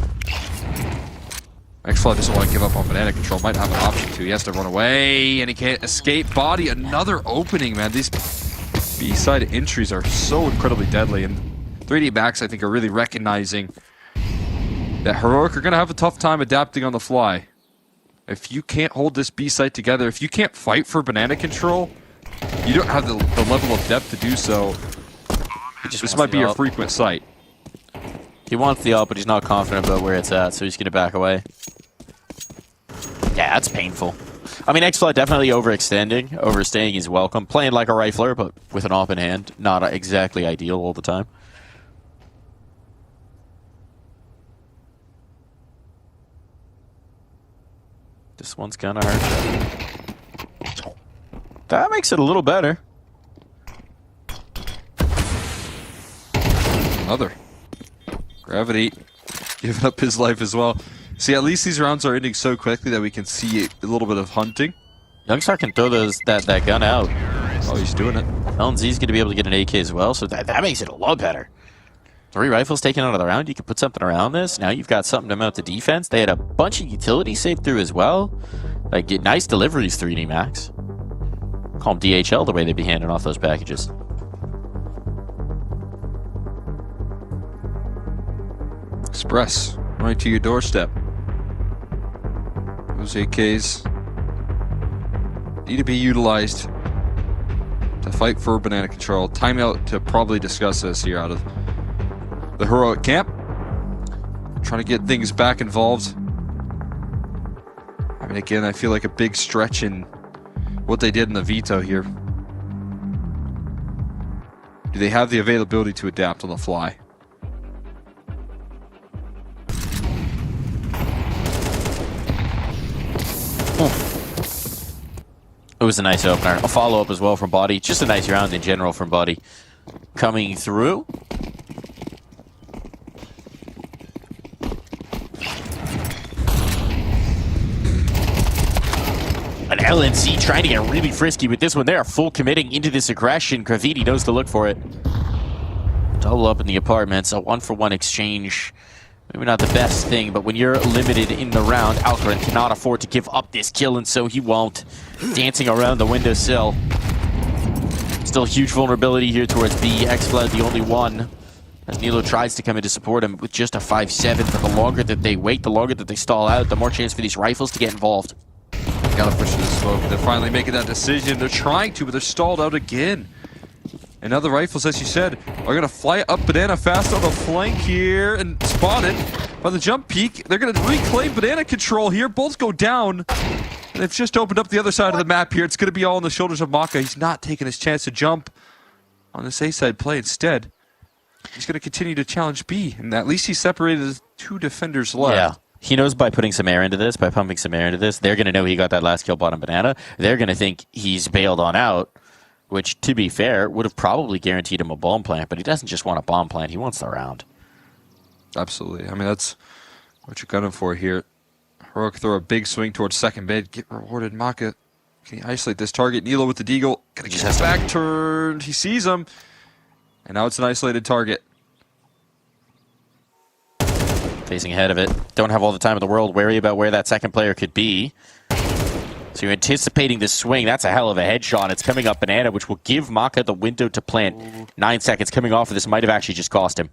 Xfloud doesn't want to give up on banana control. Might have an option to. He has to run away, and he can't escape. Body, another opening, man. These B-side entries are so incredibly deadly, and 3D Max, I think, are really recognizing that Heroic are going to have a tough time adapting on the fly. If you can't hold this B-side together, if you can't fight for banana control, you don't have the level of depth to do so. This might be your frequent sight. He wants the ult, but he's not confident about where it's at, so he's going to back away. Yeah, that's painful. I mean, Xfloud definitely overextending. Overstaying is welcome. Playing like a rifler, but with an op in hand. Not exactly ideal all the time. This one's kind of hard. That makes it a little better. Another. Gravity giving up his life as well. See, at least these rounds are ending so quickly that we can see a little bit of hunting. Youngstar can throw that gun out. Oh, he's doing it. LNZ's going to be able to get an AK as well, so that makes it a lot better. 3 rifles taken out of the round. You can put something around this. Now you've got something to mount the defense. They had a bunch of utility saved through as well. Like, get nice deliveries, 3D Max. Call them DHL the way they'd be handing off those packages. Express, right to your doorstep. Those AKs need to be utilized to fight for banana control. Timeout to probably discuss this here out of the Heroic camp. Trying to get things back involved. I mean, again, I feel like a big stretch in what they did in the veto here. Do they have the availability to adapt on the fly? It was a nice opener. A follow-up as well from Body. Just a nice round in general from Body. Coming through. An LNC trying to get really frisky with this one. They are full committing into this aggression. Graffiti knows to look for it. Double up in the apartments. A 1-for-1 exchange. Maybe not the best thing, but when you're limited in the round, Alcaraz cannot afford to give up this kill, and so he won't. Dancing around the windowsill. Still huge vulnerability here towards B. Xfloud the only one. As Nilo tries to come in to support him with just a 5-7, but the longer that they wait, the longer that they stall out, the more chance for these rifles to get involved. Gotta push to the smoke. They're finally making that decision. They're trying to, but they're stalled out again. And now the rifles, as you said, are going to fly up Banana fast on the flank here and spotted by the jump peak. They're going to reclaim Banana control here. Both go down. And they've just opened up the other side of the map here. It's going to be all on the shoulders of Maka. He's not taking his chance to jump on this A-side play. Instead, he's going to continue to challenge B. And at least he separated his 2 defenders left. Yeah. He knows by putting some air into this, by pumping some air into this, they're going to know he got that last kill bottom Banana. They're going to think he's bailed on out, which, to be fair, would have probably guaranteed him a bomb plant, but he doesn't just want a bomb plant, he wants the round. Absolutely. I mean, that's what you're gunning for here. Heroic throw a big swing towards second mid, get rewarded. Maka, can he isolate this target? Nilo with the deagle, gonna get his back turned. He sees him, and now it's an isolated target. Facing ahead of it. Don't have all the time in the world. Wary about where that second player could be. So you're anticipating this swing. That's a hell of a headshot. It's coming up Banana, which will give Maka the window to plant. 9 seconds coming off of this might have actually just cost him.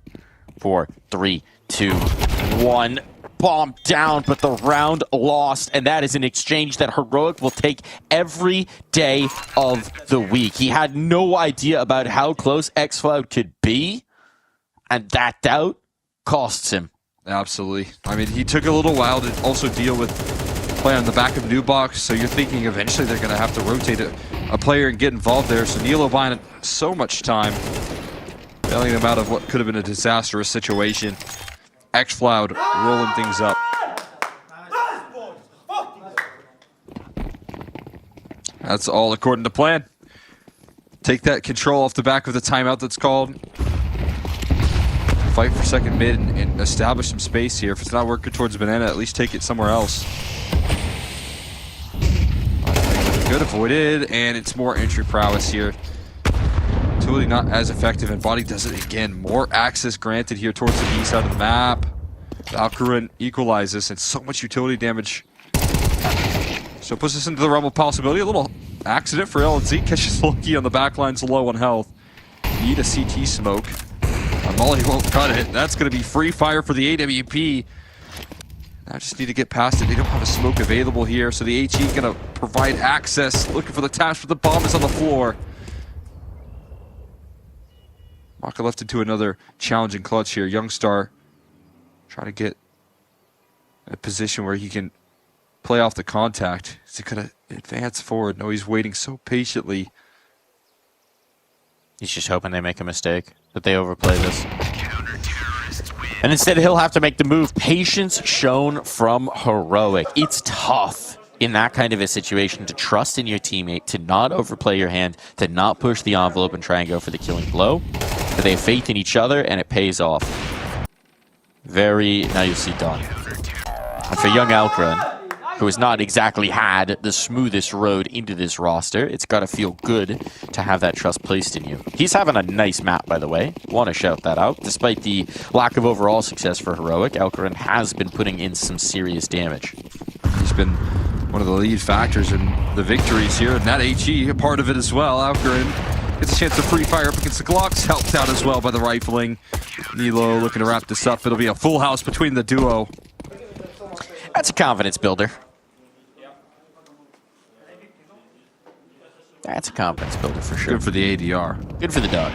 4, 3, 2, 1. Bomb down, but the round lost. And that is an exchange that Heroic will take every day of the week. He had no idea about how close xCloud could be. And that doubt costs him. Absolutely. I mean, he took a little while to also deal with play on the back of New Box, so you're thinking eventually they're going to have to rotate a player and get involved there. So Nilo buying so much time, bailing them out of what could have been a disastrous situation. xCloud rolling things up. That's all according to plan. Take that control off the back of the timeout that's called. Fight for second mid and establish some space here. If it's not working towards Banana, at least take it somewhere else. Good, avoided, and it's more entry prowess here. Totally not as effective, and Body does it again. More access granted here towards the B side of the map. Valkyrin equalizes, and so much utility damage. So puts us into the realm of possibility. A little accident for LNZ, catches lucky on the backlines, low on health. Need a CT smoke. Molly won't cut it. That's going to be free fire for the AWP. I just need to get past it. They don't have a smoke available here, so the HE going to provide access. Looking for the task, but the bomb is on the floor. Maka left into another challenging clutch here. Youngstar trying to get a position where he can play off the contact. Is he going to advance forward? No, he's waiting so patiently. He's just hoping they make a mistake, that they overplay this. And instead he'll have to make the move. Patience shown from Heroic. It's tough in that kind of a situation to trust in your teammate, to not overplay your hand, to not push the envelope and try and go for the killing blow. But they have faith in each other and it pays off. Very nicely done. And for young Alcran, who has not exactly had the smoothest road into this roster, it's got to feel good to have that trust placed in you. He's having a nice map, by the way. Want to shout that out. Despite the lack of overall success for Heroic, Alcaran has been putting in some serious damage. He's been one of the lead factors in the victories here, and that HE, a part of it as well. Alcaran gets a chance to free fire up against the Glocks, helped out as well by the rifling. Nilo looking to wrap this up. It'll be a full house between the duo. That's a confidence builder. That's a confidence builder for sure. Good for the ADR. Good for the dog.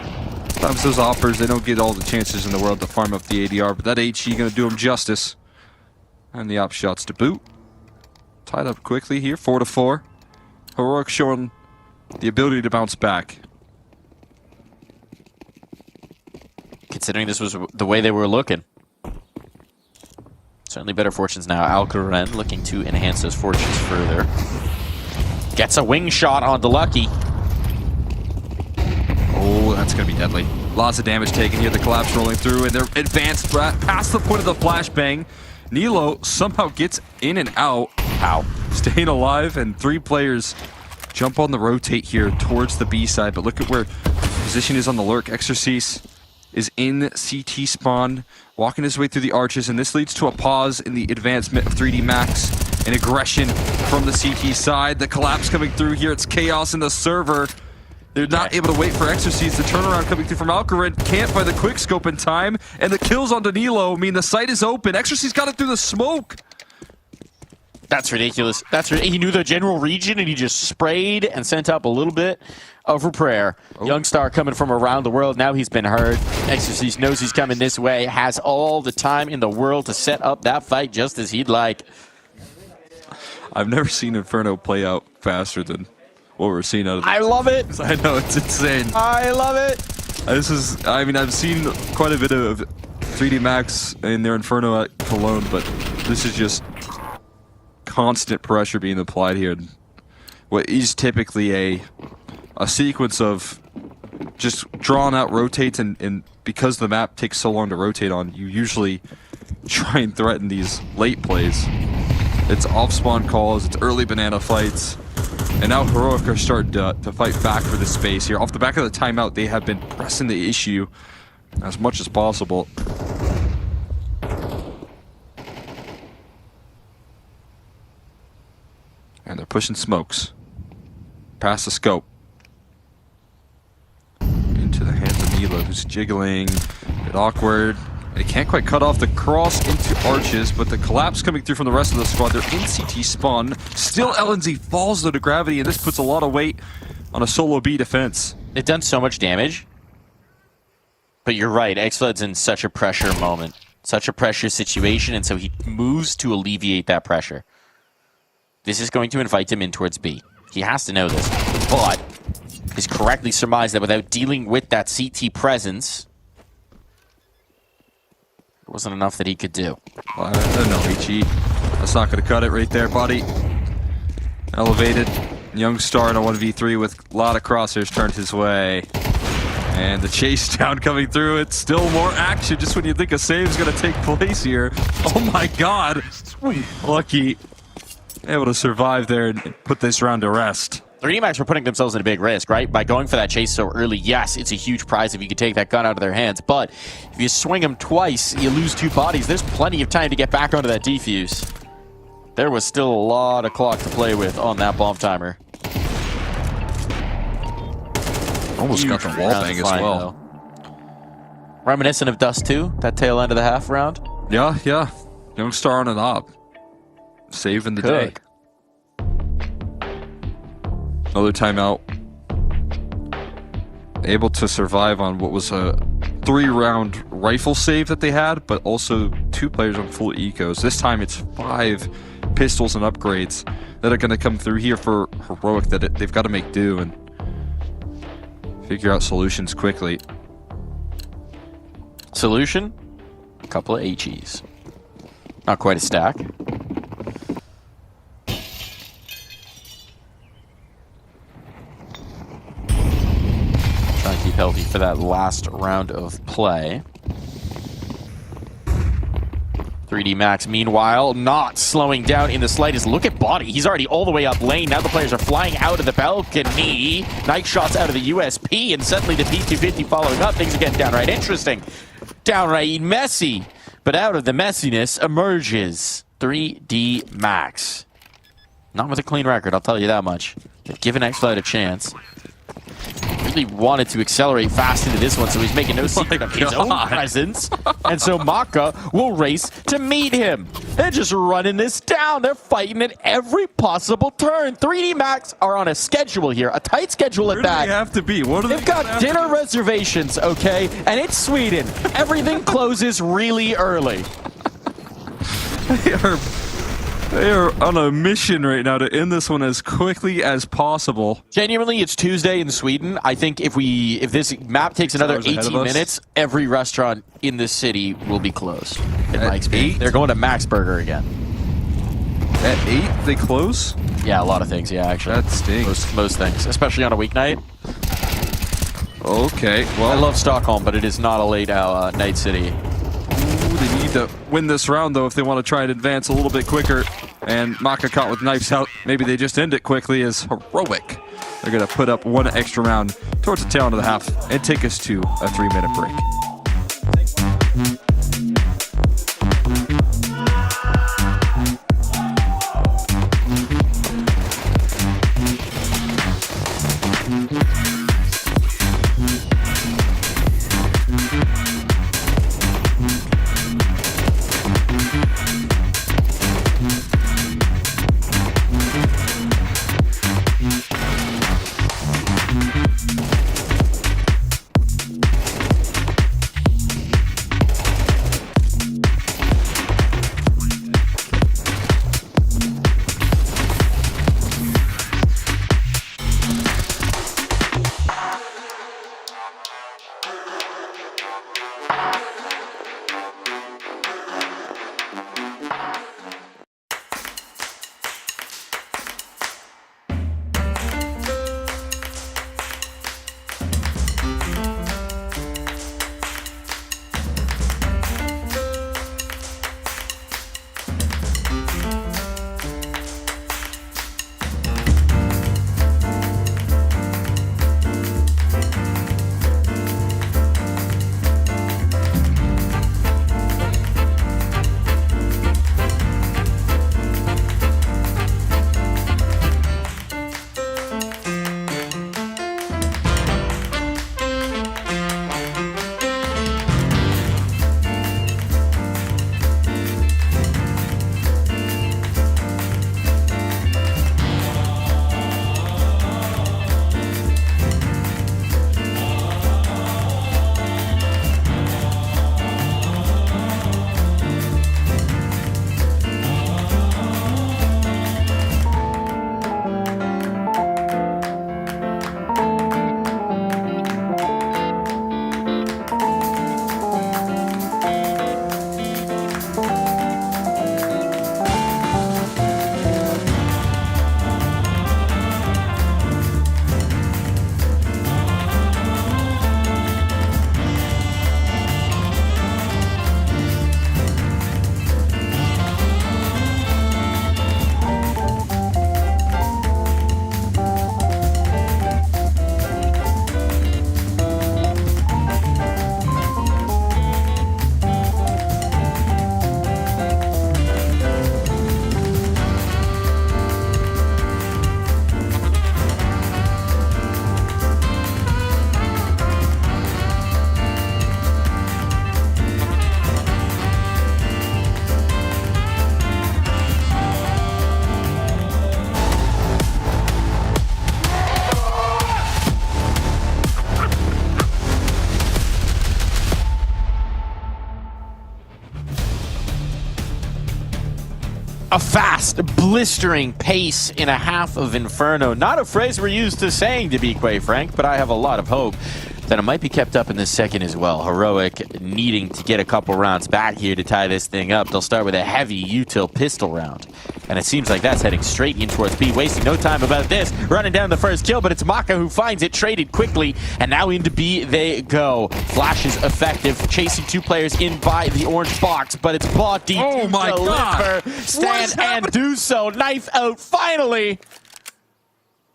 Sometimes those offers, they don't get all the chances in the world to farm up the ADR, but that HE going to do him justice. And the op shots to boot. Tied up quickly here, 4-4. Heroic showing the ability to bounce back. Considering this was the way they were looking. Certainly better fortunes now. Alcaran looking to enhance those fortunes further. Gets a wing shot onto Lucky. Oh, that's going to be deadly. Lots of damage taken here. The collapse rolling through, and they're advanced past the point of the flashbang. Nilo somehow gets in and out. Ow. Staying alive, and 3 players jump on the rotate here towards the B side. But look at where position is on the lurk. Exorcise is in CT spawn, walking his way through the arches, and this leads to a pause in the advancement of 3D Max. And aggression from the CT side. The collapse coming through here. It's chaos in the server. They're not able to wait for Exorcise. The turnaround coming through from Alcaran. Can't find the quick scope in time. And the kills on Danilo mean the site is open. Exorcise got it through the smoke. That's ridiculous. He knew the general region, and he just sprayed and sent up a little bit of a prayer. Young star coming from around the world. Now he's been heard. Exorcist knows he's coming this way. Has all the time in the world to set up that fight just as he'd like. I've never seen Inferno play out faster than what we're seeing out of this. I love it. I know, it's insane. I love it. I've seen quite a bit of 3D Max in their Inferno at Cologne, but this is just constant pressure being applied here. What is typically a sequence of just drawn out rotates, and because the map takes so long to rotate on, you usually try and threaten these late plays. It's off-spawn calls, it's early banana fights, and now Heroic are starting to fight back for the space here. Off the back of the timeout, they have been pressing the issue as much as possible. And they're pushing smokes past the scope into the hands of Mila, who's jiggling. A bit awkward. They can't quite cut off the cross into Arches, but the collapse coming through from the rest of the squad. They're in CT spawn. Still LNZ falls though to gravity, and this puts a lot of weight on a solo B defense. They've done so much damage. But you're right, Xfled's in such a pressure moment. Such a pressure situation, and so he moves to alleviate that pressure. This is going to invite him in towards B. He has to know this. But he's correctly surmised that without dealing with that CT presence, it wasn't enough that he could do. I don't know, HE. That's not going to cut it right there, buddy. Elevated. Young star in a 1v3 with a lot of crosshairs turned his way. And the chase down coming through. It's still more action just when you think a save's going to take place here. Oh my god. Lucky. Able to survive there and put this round to rest. 3D Max were putting themselves in a big risk, right? By going for that chase so early, yes, it's a huge prize if you can take that gun out of their hands, but if you swing them twice, you lose 2 bodies. There's plenty of time to get back onto that defuse. There was still a lot of clock to play with on that bomb timer. Almost got the wall bang as well. Though. Reminiscent of Dust 2, that tail end of the half round. Yeah. Young star on an op. Saving the day. Another timeout. Able to survive on what was a 3-round rifle save that they had, but also 2 players on full ecos. This time it's 5 pistols and upgrades that are going to come through here for Heroic that they've got to make do and figure out solutions quickly. Solution? A couple of HEs. Not quite a stack. Trying to keep healthy for that last round of play. 3D Max, meanwhile, not slowing down in the slightest. Look at Body. He's already all the way up lane. Now the players are flying out of the balcony. Nice shots out of the USP, and suddenly the P250 following up. Things are getting downright interesting. Downright messy. But out of the messiness emerges 3D Max. Not with a clean record, I'll tell you that much. They've given Xflight a chance. Really wanted to accelerate fast into this one, so he's making no secret of his own presence. And so Maka will race to meet him. They're just running this down. They're fighting at every possible turn. 3D Max are on a schedule here, a tight schedule at that. Where do they have to be? What are They've got dinner reservations, okay? And it's Sweden. Everything closes really early. They are on a mission right now to end this one as quickly as possible. Genuinely, it's Tuesday in Sweden. I think if this map takes another 18 minutes, every restaurant in this city will be closed. In my experience, they're going to Max Burger again. At 8, they close? Yeah, a lot of things. Yeah, actually, that stinks. Most things, especially on a weeknight. Okay, well, I love Stockholm, but it is not a late night city. They need to win this round, though, if they want to try and advance a little bit quicker. And Maka caught with knives out. Maybe they just end it quickly as Heroic. They're going to put up one extra round towards the tail end of the half and take us to a 3-minute break. A fast, blistering pace in a half of Inferno. Not a phrase we're used to saying, to be quite frank, but I have a lot of hope that it might be kept up in the second as well. Heroic needing to get a couple rounds back here to tie this thing up. They'll start with a heavy util pistol round. And it seems like that's heading straight in towards B, wasting no time about this. Running down the first kill, but it's Maka who finds it, traded quickly, and now into B they go. Flash is effective, chasing 2 players in by the orange box, but it's body to deliver. Stand and do so. Knife out finally.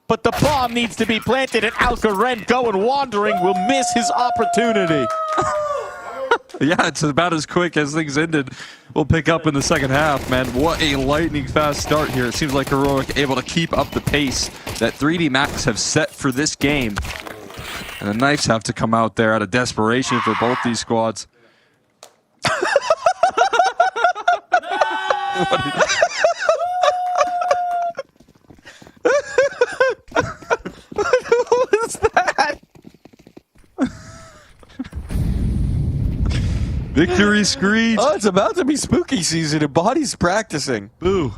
But the bomb needs to be planted, and Alcaren going wandering will miss his opportunity. Yeah, it's about as quick as things ended. We'll pick up in the second half, man. What a lightning fast start here. It seems like Heroic able to keep up the pace that 3D Max have set for this game. And the Knights have to come out there out of desperation for both these squads. What is that? Victory screech. Oh, it's about to be spooky season and Body's practicing. Boo.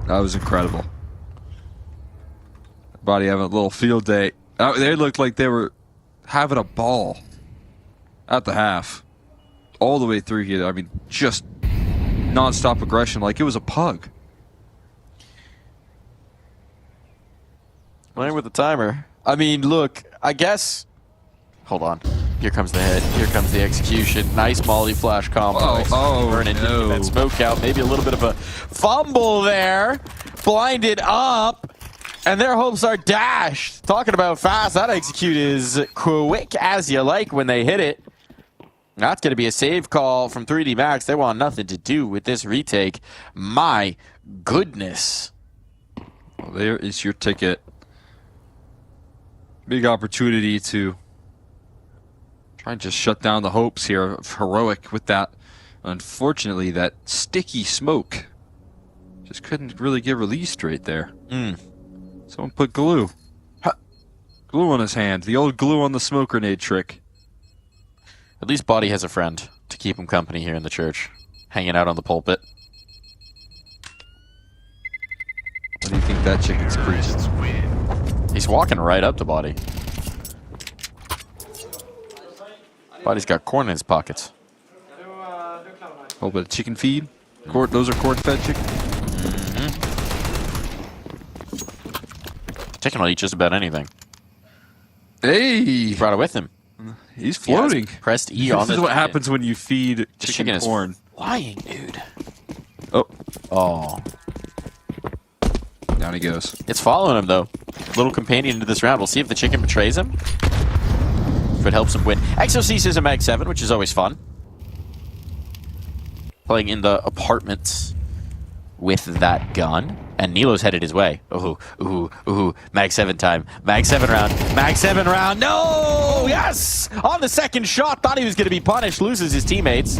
That was incredible. Body having a little field day. They looked like they were having a ball at the half. All the way through here. I mean, just non-stop aggression like it was a pug. Playing with the timer. I mean, look, I guess... Hold on. Here comes the hit. Here comes the execution. Nice molly flash combo. Burn into that smoke out. Maybe a little bit of a fumble there. Blinded up. And their hopes are dashed. Talking about fast, that execute is quick as you like when they hit it. That's going to be a save call from 3D Max. They want nothing to do with this retake. My goodness. Well, there is your ticket. Big opportunity to try and just shut down the hopes here of Heroic with that. Unfortunately, that sticky smoke just couldn't really get released right there. Someone put glue. Glue on his hand. The old glue on the smoke grenade trick. At least Body has a friend to keep him company here in the church, hanging out on the pulpit. What do you think that chicken's preaching? He's walking right up to Body. Body's got corn in his pockets. Oh, but chicken feed? Those are corn-fed chicken? Chicken will eat just about anything. Hey! He brought it with him. He's floating. He pressed E on this is what happens when you feed chicken corn. Is flying, dude. Oh. Down he goes. It's following him, though. Little companion into this round. We'll see if the chicken betrays him. If it helps him win. Exocease is a Mag 7, which is always fun. Playing in the apartments with that gun. And Nilo's headed his way. Ooh. Mag 7 time. Mag 7 round. Mag 7 round. No! Yes! On the second shot. Thought he was going to be punished. Loses his teammates.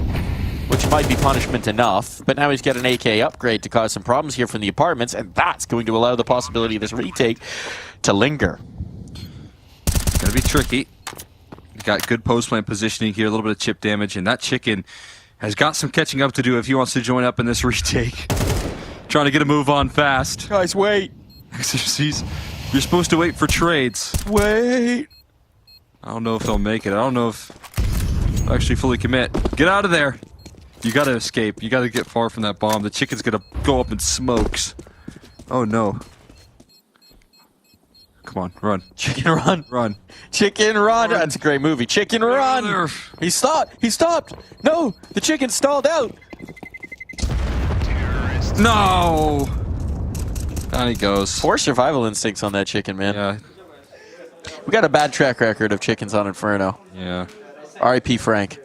Which might be punishment enough. But now he's got an AK upgrade to cause some problems here from the apartments. And that's going to allow the possibility of this retake to linger. Gonna be tricky. Got good post-plant positioning here. A little bit of chip damage. And that chicken has got some catching up to do if he wants to join up in this retake. Trying to get a move on fast. Guys, wait. You're supposed to wait for trades. Wait. I don't know if they'll make it. I don't know if they'll actually fully commit. Get out of there. You gotta escape. You gotta get far from that bomb. The chicken's gonna go up in smokes. Oh no. Come on, run. Chicken run. Run. Chicken run. That's a great movie. Chicken run. He stopped. He stopped. No, the chicken stalled out. No! Down he goes. Poor survival instincts on that chicken, man. Yeah. We got a bad track record of chickens on Inferno. Yeah. R.I.P. Frank.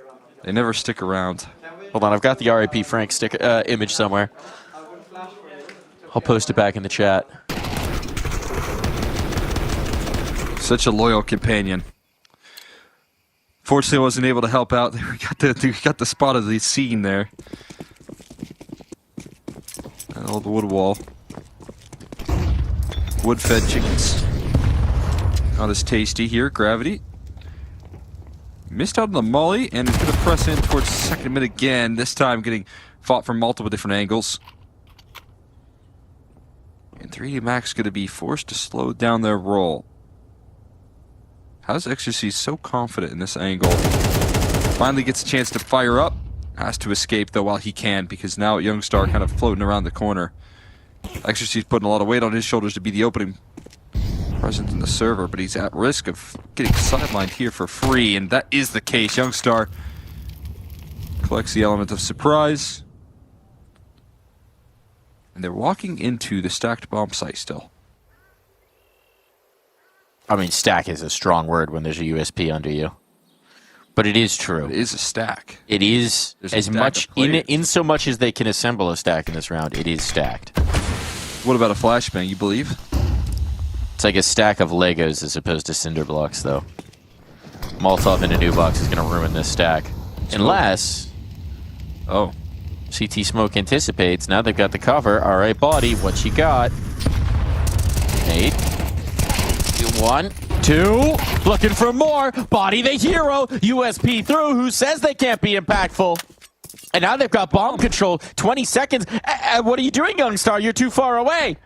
They never stick around. Hold on, I've got the R.I.P. Frank image somewhere. I'll post it back in the chat. Such a loyal companion. Fortunately, I wasn't able to help out. We got the spot of the scene there. Oh, the wood wall. Wood-fed chickens. Not as tasty here. Gravity. missed out on the molly and is going to press in towards second mid again. This time getting fought from multiple different angles. And 3D Max going to be forced to slow down their roll. How's Ecstasy so confident in this angle? Finally gets a chance to fire up. Has to escape though while he can, because now Youngstar kind of floating around the corner. Ecstasy's putting a lot of weight on his shoulders to be the opening presence in the server, but he's at risk of getting sidelined here for free, and that is the case. Youngstar collects the element of surprise. And they're walking into the stacked bomb site still. I mean, stack is a strong word when there's a USP under you. But it is true. It is a stack. It is There's a as stack much, of players. in so much as they can assemble a stack in this round, it is stacked. What about a flashbang, you believe? It's like a stack of Legos as opposed to cinder blocks, though. Molotov in a new box is going to ruin this stack. Unless... Oh. CT Smoke anticipates. Now they've got the cover. All right, Body, what you got? Nate. 1, 2. Looking for more. Body the hero. USP through. Who says they can't be impactful? And now they've got bomb control. 20 seconds. What are you doing, Youngstar? You're too far away.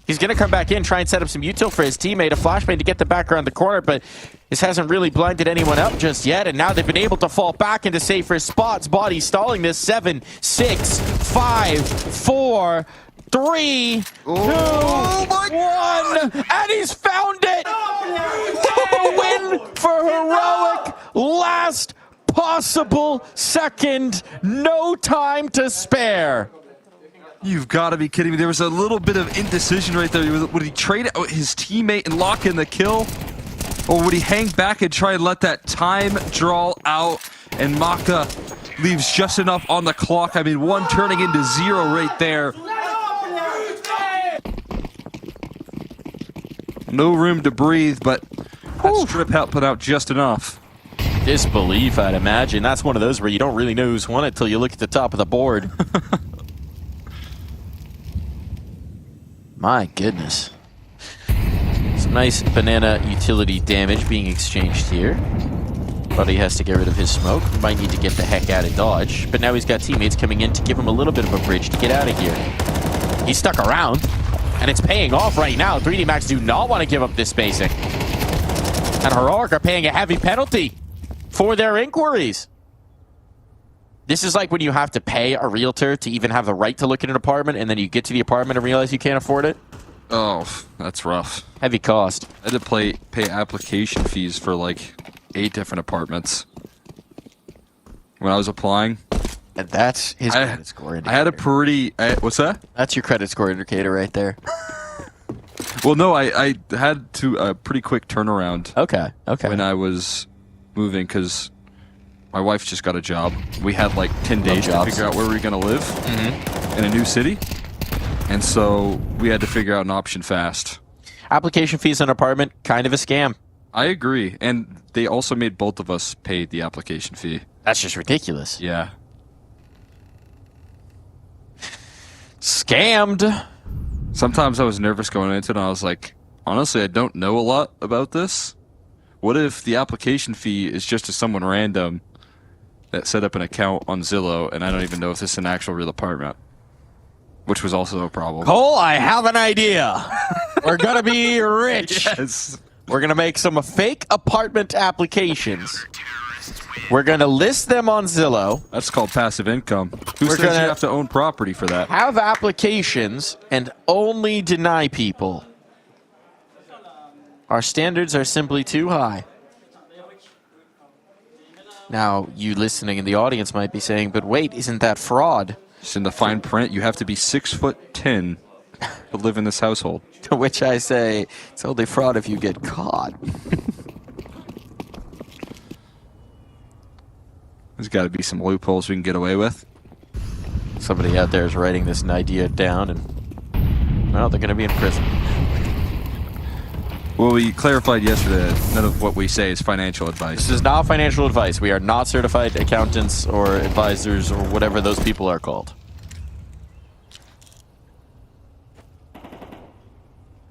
He's going to come back in, try and set up some util for his teammate. A flashbang to get the back around the corner, but this hasn't really blinded anyone up just yet. And now they've been able to fall back into safer spots. Body stalling this. 7, 6, 5, 4, 3, 2, 1. And he's found it! A win for Heroic. Last possible second. No time to spare. You've got to be kidding me. There was a little bit of indecision right there. Would he trade out his teammate and lock in the kill? Or would he hang back and try and let that time draw out? And Maka leaves just enough on the clock. I mean, 1 turning into 0 right there. No room to breathe, but that strip helped put out just enough. Disbelief, I'd imagine. That's one of those where you don't really know who's won it till you look at the top of the board. My goodness. Some nice banana utility damage being exchanged here. Buddy has to get rid of his smoke. Might need to get the heck out of Dodge. But now he's got teammates coming in to give him a little bit of a bridge to get out of here. He's stuck around, and it's paying off right now. 3D Max do not want to give up this spacing. And Heroic are paying a heavy penalty for their inquiries. This is like when you have to pay a realtor to even have the right to look at an apartment, and then you get to the apartment and realize you can't afford it. Oh, that's rough. Heavy cost. I had to pay application fees for like 8 different apartments when I was applying. And that's his credit score indicator. I had a pretty... what's that? That's your credit score indicator right there. Well, no, I had to a pretty quick turnaround. Okay. When I was moving, because my wife just got a job. We had like 10 days to figure out where we were going to live in a new city. And so we had to figure out an option fast. Application fees on an apartment, kind of a scam. I agree. And they also made both of us pay the application fee. That's just ridiculous. Yeah. Scammed. Sometimes I was nervous going into it, and I was like, honestly, I don't know a lot about this. What if the application fee is just to someone random that set up an account on Zillow, and I don't even know if this is an actual real apartment? Which was also a problem. Cole, I have an idea. We're going to be rich. Yes. We're going to make some fake apartment applications. We're going to list them on Zillow. That's called passive income. Who says you have to own property for that? Have applications and only deny people. Our standards are simply too high. Now, you listening in the audience might be saying, but wait, isn't that fraud? It's in the fine print. You have to be 6'10" to live in this household. To which I say, it's only fraud if you get caught. There's got to be some loopholes we can get away with. Somebody out there is writing this idea down, and, well, they're going to be in prison. Well, we clarified yesterday that none of what we say is financial advice. This is not financial advice. We are not certified accountants or advisors or whatever those people are called.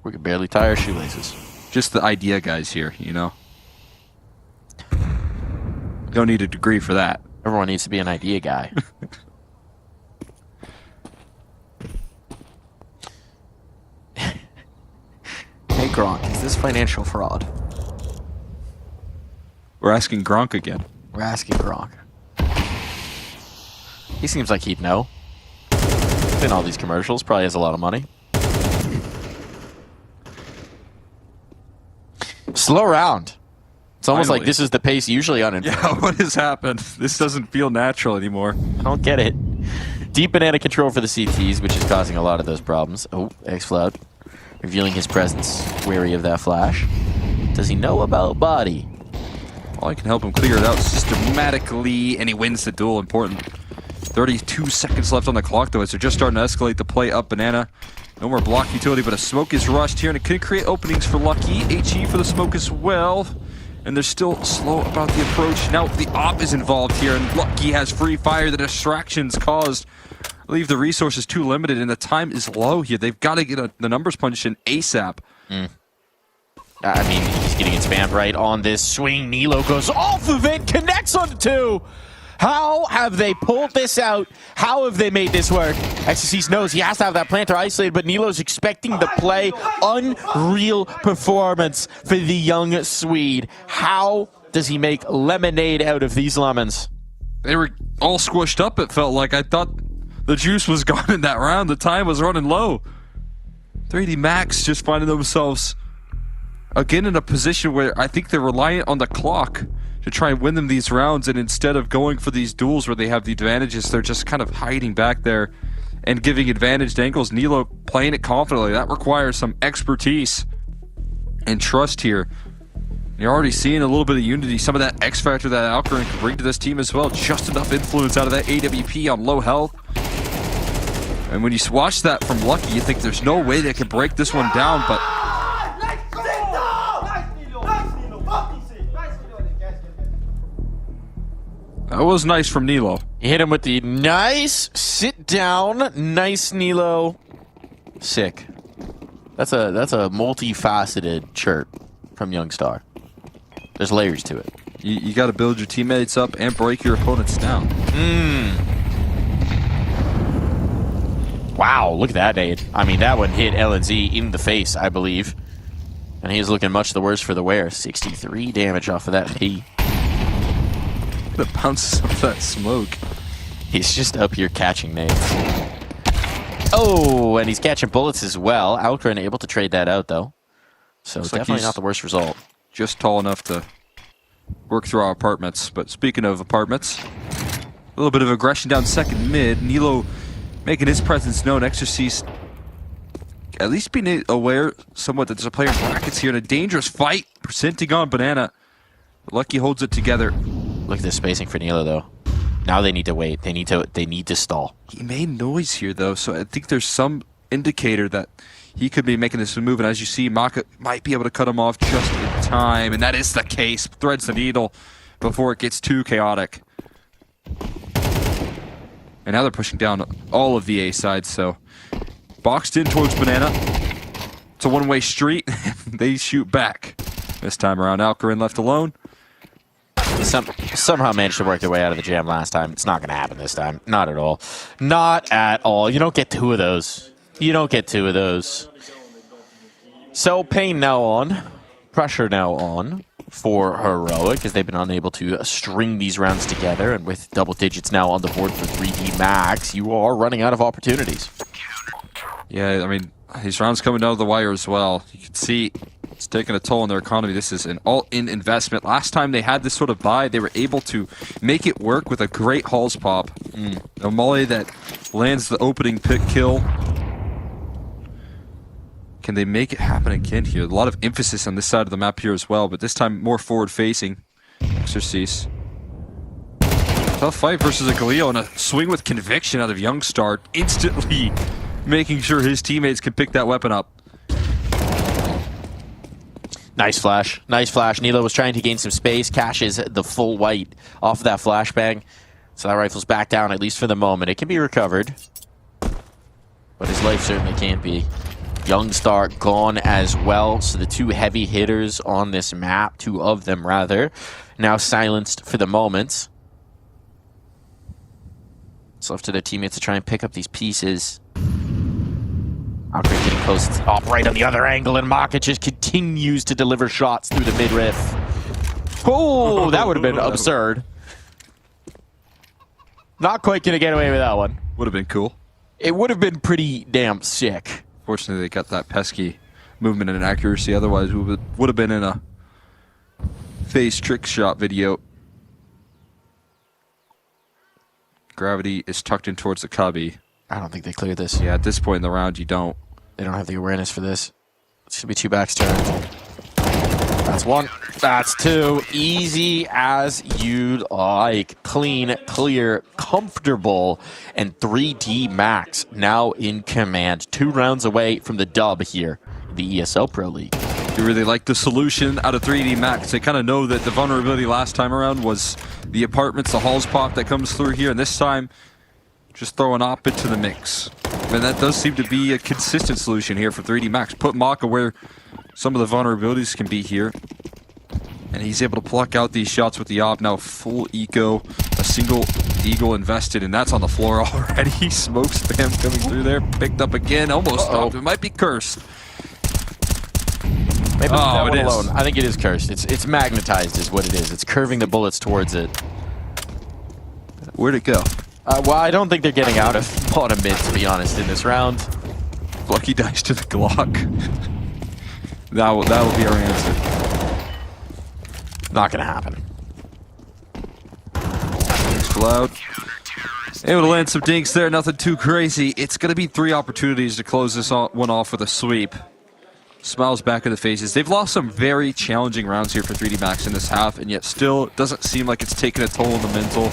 We can barely tie our shoelaces. Just the idea guys here, you know? You don't need a degree for that. Everyone needs to be an idea guy. Hey Gronk, is this financial fraud? We're asking Gronk again. We're asking Gronk. He seems like he'd know. He's in all these commercials, probably has a lot of money. Slow round. It's almost Finally. like this is the pace usually on it. Yeah, what has happened? This doesn't feel natural anymore. I don't get it. Deep banana control for the CTs, which is causing a lot of those problems. Oh, X-Flood revealing his presence, wary of that flash. Does he know about body? Well, I can help him clear it out systematically, and he wins the duel. Important. 32 seconds left on the clock, though, as they're just starting to escalate the play up banana. No more block utility, but a smoke is rushed here, and it could create openings for Lucky. HE for the smoke as well. And they're still slow about the approach. Now the op is involved here, and Lucky has free fire. The distractions caused leave the resources too limited, and the time is low here. They've got to get the numbers punched in ASAP. I mean, he's getting it spammed right on this swing. Nilo goes off of it, connects on the 2. How have they pulled this out? How have they made this work? XSC's knows he has to have that planter isolated, but Nilo's expecting the play. Unreal performance for the young Swede. How does he make lemonade out of these lemons? They were all squished up, it felt like. I thought the juice was gone in that round. The time was running low. 3D Max just finding themselves again in a position where I think they're reliant on the clock to try and win them these rounds, and instead of going for these duels where they have the advantages, they're just kind of hiding back there and giving advantaged angles. Nilo playing it confidently. That requires some expertise and trust here. You're already seeing a little bit of unity, some of that X factor that Alcarin can bring to this team as well. Just enough influence out of that AWP on low health. And when you watch that from Lucky, you think there's no way they can break this one down, but that was nice from Nilo. He hit him with the nice sit down. Nice, Nilo. Sick. That's a multifaceted chirp from Youngstar. There's layers to it. You got to build your teammates up and break your opponents down. Wow, look at that nade. I mean, that one hit LNZ in the face, I believe. And he's looking much the worse for the wear. 63 damage off of that P. The bounces of that smoke. He's just up here catching nades. Oh, and he's catching bullets as well. Alcarin able to trade that out, though. So Looks like definitely not the worst result. Just tall enough to work through our apartments. But speaking of apartments, a little bit of aggression down second mid. Nilo making his presence known. Exorcist at least being aware somewhat that there's a player in brackets here in a dangerous fight. Presenting on banana. Lucky holds it together. Look at this spacing for Nilo, though. Now they need to wait. They need to stall. He made noise here, though, so I think there's some indicator that he could be making this move. And as you see, Maka might be able to cut him off just in time, and that is the case. Threads the needle before it gets too chaotic. And now they're pushing down all of the A side, so boxed in towards banana. It's a one-way street. They shoot back. This time around, Alcarin left alone. Somehow managed to work their way out of the jam last time. It's not going to happen this time. Not at all. Not at all. You don't get 2 of those. You don't get 2 of those. So pain now on. Pressure now on for Heroic, as they've been unable to string these rounds together. And with double digits now on the board for 3D Max, you are running out of opportunities. Yeah, I mean, these rounds coming down to the wire as well. You can see it's taking a toll on their economy. This is an all-in investment. Last time they had this sort of buy, they were able to make it work with a great Halls pop. A molly that lands the opening pick kill. Can they make it happen again here? A lot of emphasis on this side of the map here as well, but this time more forward-facing. Exorcist. Tough fight versus a Galio, and a swing with conviction out of Youngstar, instantly making sure his teammates can pick that weapon up. Nice flash. Nice flash. Nilo was trying to gain some space. Cashes the full white off of that flashbang. So that rifle's back down, at least for the moment. It can be recovered, but his life certainly can't be. Youngstar gone as well. So the two heavy hitters on this map, two of them rather, now silenced for the moment. It's left to their teammates to try and pick up these pieces. Outbreak getting close up right on the other angle, and Maka just continues to deliver shots through the mid-riff. Oh, that would have been absurd. Not quite going to get away with that one. Would have been cool. It would have been pretty damn sick. Fortunately, they got that pesky movement and accuracy. Otherwise, we would have been in a face trick shot video. Gravity is tucked in towards the cubby. I don't think they cleared this. Yeah, at this point in the round, you don't. They don't have the awareness for this. It's going to be two backs turn. That's one. That's two. Easy as you'd like. Clean, clear, comfortable, and 3D Max now in command. 2 rounds away from the dub here in the ESL Pro League. You really like the solution out of 3D Max. They kind of know that the vulnerability last time around was the apartments, the halls pop that comes through here, and this time, just throw an op into the mix. And that does seem to be a consistent solution here for 3D Max. Put Maka where some of the vulnerabilities can be here. And he's able to pluck out these shots with the op. Now full eco, a single eagle invested, and that's on the floor already. Smoke spam coming through there. Picked up again, almost stopped. It might be cursed. Maybe that one alone. I think it is cursed. It's magnetized is what it is. It's curving the bullets towards it. Where'd it go? Well, I don't think they're getting out of bottom mid, to be honest, in this round. Lucky dice to the Glock. that will be our answer. Not gonna happen. Thanks for loud. Able to land some dinks there, nothing too crazy. It's gonna be 3 opportunities to close this one off with a sweep. Smiles back in the faces. They've lost some very challenging rounds here for 3D Max in this half, and yet still doesn't seem like it's taken a toll on the mental.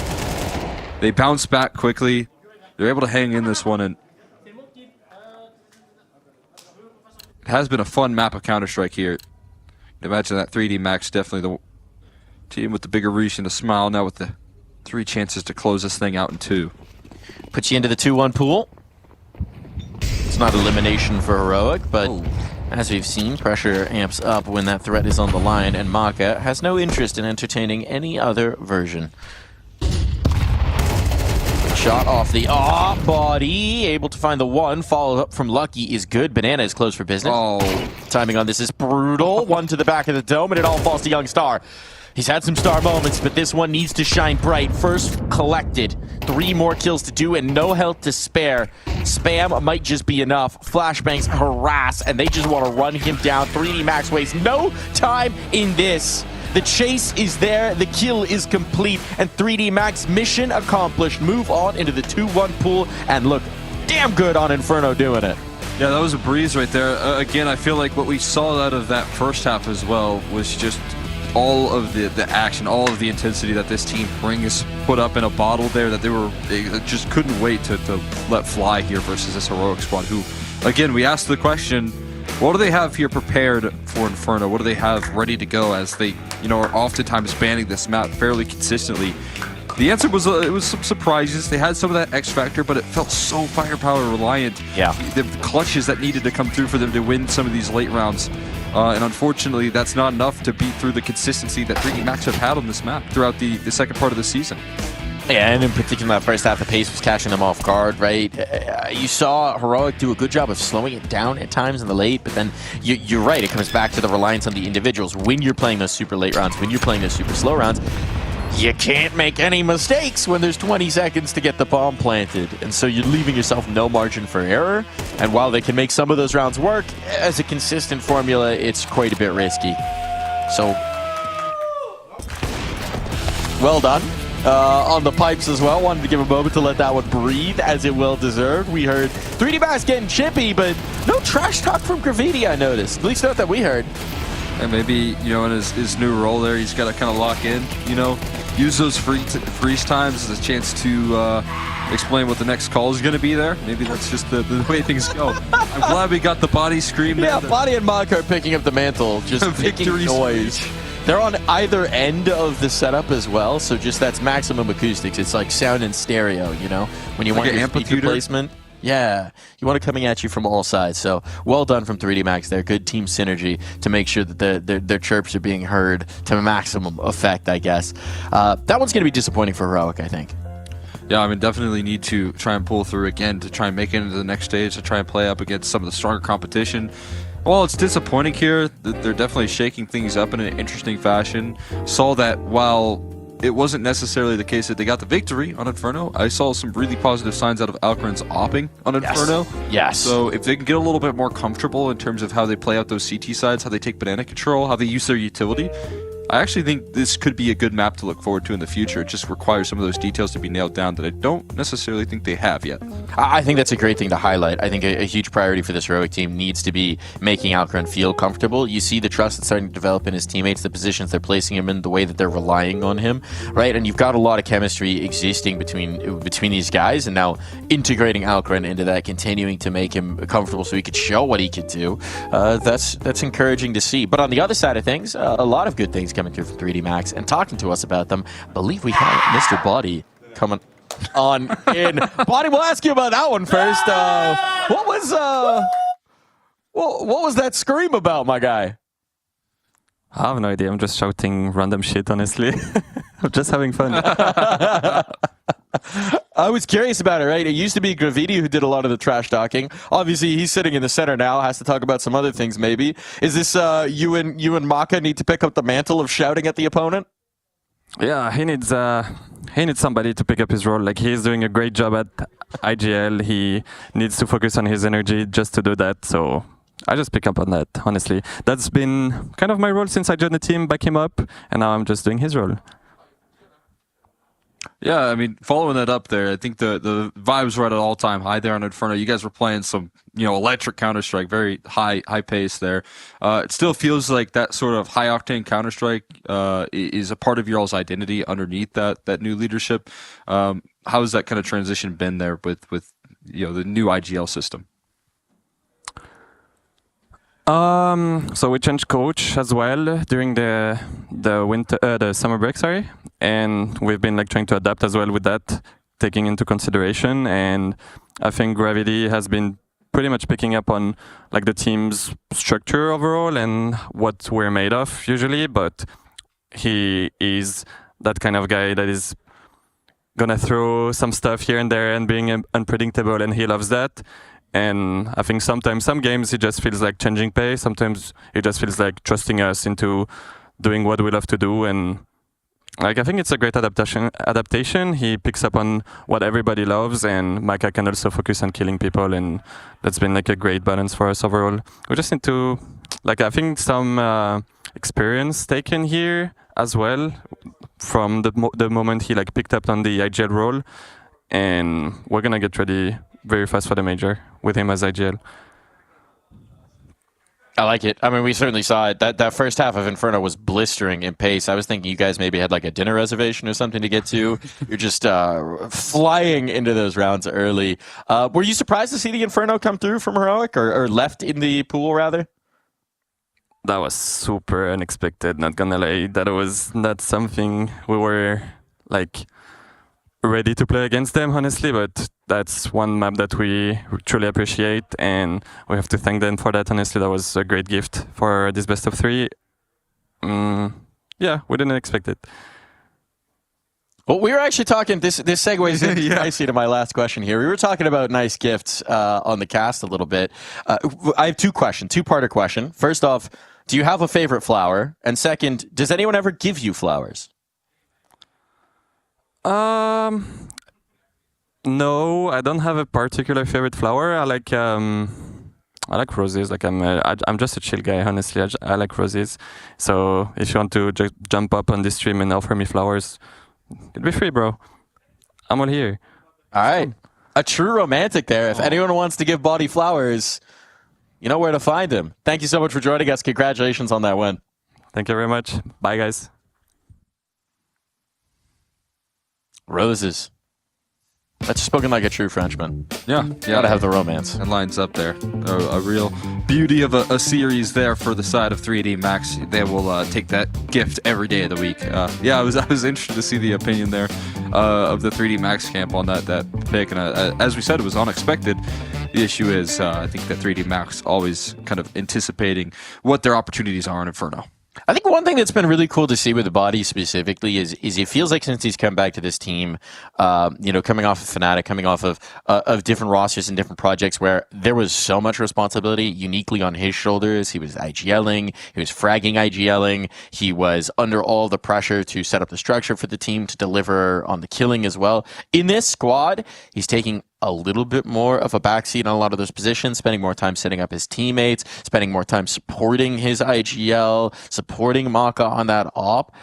They bounce back quickly. They're able to hang in this one, and it has been a fun map of Counter-Strike here. Imagine that 3D Max, definitely the team with the bigger reach and a smile, now with the 3 chances to close this thing out in 2. Put you into the 2-1 pool. It's not elimination for Heroic, but as we've seen, pressure amps up when that threat is on the line, and Maka has no interest in entertaining any other version. Shot off the body, able to find the 1. Follow up from Lucky is good. Banana is closed for business. Timing on this is brutal. 1 to the back of the dome, and it all falls to Youngstar. He's had some star moments, but this one needs to shine bright. First collected. 3 more kills to do and no health to spare. Spam might just be enough. Flashbangs harass, and they just want to run him down. 3D Max wastes no time in this. The chase is there, the kill is complete, and 3D Max mission accomplished. Move on into the 2-1 pool and look damn good on Inferno doing it. Yeah, that was a breeze right there. Again, I feel like what we saw out of that first half as well was just all of the action, all of the intensity that this team brings put up in a bottle there that they just couldn't wait to let fly here versus this Heroic squad who, again, we asked the question, what do they have here prepared for Inferno? What do they have ready to go as they, are oftentimes banning this map fairly consistently? The answer was it was some surprises. They had some of that X factor, but it felt so firepower reliant. Yeah. The clutches that needed to come through for them to win some of these late rounds. And unfortunately, that's not enough to beat through the consistency that 3D Max have had on this map throughout the second part of the season. Yeah, and in particular, that first half, the pace was catching them off guard, right? You saw Heroic do a good job of slowing it down at times in the late, but then you're right, it comes back to the reliance on the individuals. When you're playing those super late rounds, when you're playing those super slow rounds, you can't make any mistakes when there's 20 seconds to get the bomb planted. And so you're leaving yourself no margin for error. And while they can make some of those rounds work, as a consistent formula, it's quite a bit risky. So, well done. On the pipes as well. Wanted to give a moment to let that one breathe, as it well deserved. We heard 3D Max getting chippy, but no trash talk from Graffiti, I noticed. At least not that we heard. And maybe, in his new role there, he's got to kind of lock in, use those freeze times as a chance to explain what the next call is going to be there. Maybe that's just the way things go. I'm glad we got the body scream there. Yeah, Body and Maka are picking up the mantle, just making noise. Speech. They're on either end of the setup as well, so just that's maximum acoustics. It's like sound and stereo, when you want your speaker placement. Yeah, you want it coming at you from all sides. So well done from 3D Max there. Good team synergy to make sure that their chirps are being heard to maximum effect, I guess. That one's going to be disappointing for Heroic, I think. Yeah, I mean, definitely need to try and pull through again to try and make it into the next stage, to try and play up against some of the stronger competition. While it's disappointing here, they're definitely shaking things up in an interesting fashion. Saw that while it wasn't necessarily the case that they got the victory on Inferno, I saw some really positive signs out of Alcaran's opping on Inferno. Yes. So if they can get a little bit more comfortable in terms of how they play out those CT sides, how they take banana control, how they use their utility, I actually think this could be a good map to look forward to in the future. It just requires some of those details to be nailed down that I don't necessarily think they have yet. I think that's a great thing to highlight. I think a huge priority for this Heroic team needs to be making Alcaran feel comfortable. You see the trust that's starting to develop in his teammates, the positions they're placing him in, the way that they're relying on him, right? And you've got a lot of chemistry existing between these guys, and now integrating Alcaran into that, continuing to make him comfortable so he could show what he could do. That's encouraging to see. But on the other side of things, a lot of good things coming through from 3D Max, and talking to us about them, I believe we have Mr. Body coming on in. Body, we'll ask you about that one first. What was that scream about, my guy? I have no idea. I'm just shouting random shit, honestly. I'm just having fun. I was curious about it, right? It used to be Graviti who did a lot of the trash talking. Obviously, he's sitting in the center now, has to talk about some other things maybe. Is this you and Maka need to pick up the mantle of shouting at the opponent? Yeah, he needs somebody to pick up his role. Like, he's doing a great job at IGL. He needs to focus on his energy just to do that. So I just pick up on that, honestly. That's been kind of my role since I joined the team, back him up, and now I'm just doing his role. Yeah, I mean, following that up there, I think the vibes were at an all-time high there on Inferno. You guys were playing some, electric Counter-Strike, very high pace there. It still feels like that sort of high-octane Counter-Strike is a part of your all's identity underneath that new leadership. How has that kind of transition been there with the new IGL system? So we changed coach as well during the summer break, and we've been trying to adapt as well with that, taking into consideration. And I think Gravity has been pretty much picking up on the team's structure overall and what we're made of usually. But he is that kind of guy that is gonna throw some stuff here and there and being unpredictable, and he loves that. And I think sometimes, some games, it just feels like changing pace. Sometimes it just feels like trusting us into doing what we love to do. And I think it's a great adaptation. He picks up on what everybody loves, and Maka can also focus on killing people. And that's been a great balance for us overall. We just need to, I think some experience taken here as well from the moment he picked up on the IGL role. And we're going to get ready very fast for the major with him as IGL. I like it. I mean, we certainly saw it. That first half of Inferno was blistering in pace. I was thinking you guys maybe had a dinner reservation or something to get to. You're just flying into those rounds early. Were you surprised to see the Inferno come through from Heroic, or left in the pool, rather? That was super unexpected, not gonna lie. That was not something we were, ready to play against them, honestly, but that's one map that we truly appreciate, and we have to thank them for that. Honestly, that was a great gift for this best of 3. Yeah, we didn't expect it. Well, we were actually talking, this segues in nicely to my last question here. We were talking about nice gifts on the cast a little bit. I have two-parter question. First off, do you have a favorite flower? And second, does anyone ever give you flowers? No, I don't have a particular favorite flower. I like roses. I'm just a chill guy, honestly. I like roses. So if you want to just jump up on this stream and offer me flowers, it'd be free, bro. I'm all here. All right. A true romantic there. If anyone wants to give Body flowers, you know where to find him. Thank you so much for joining us. Congratulations on that win. Thank you very much. Bye, guys. Roses. That's spoken like a true Frenchman. Yeah. Gotta have the romance. It lines up there. A real beauty of a series there for the side of 3D Max. They will take that gift every day of the week. I was interested to see the opinion there of the 3D Max camp on that pick, and as we said, it was unexpected. The issue is, I think that 3D Max always kind of anticipating what their opportunities are in Inferno. I think one thing that's been really cool to see with the body specifically is it feels like since he's come back to this team, coming off of Fnatic, coming off of different rosters and different projects where there was so much responsibility uniquely on his shoulders. He was IGLing, he was fragging IGLing, he was under all the pressure to set up the structure for the team, to deliver on the killing as well. In this squad, he's taking a little bit more of a backseat on a lot of those positions, spending more time setting up his teammates, spending more time supporting his IGL, supporting Maka on that op.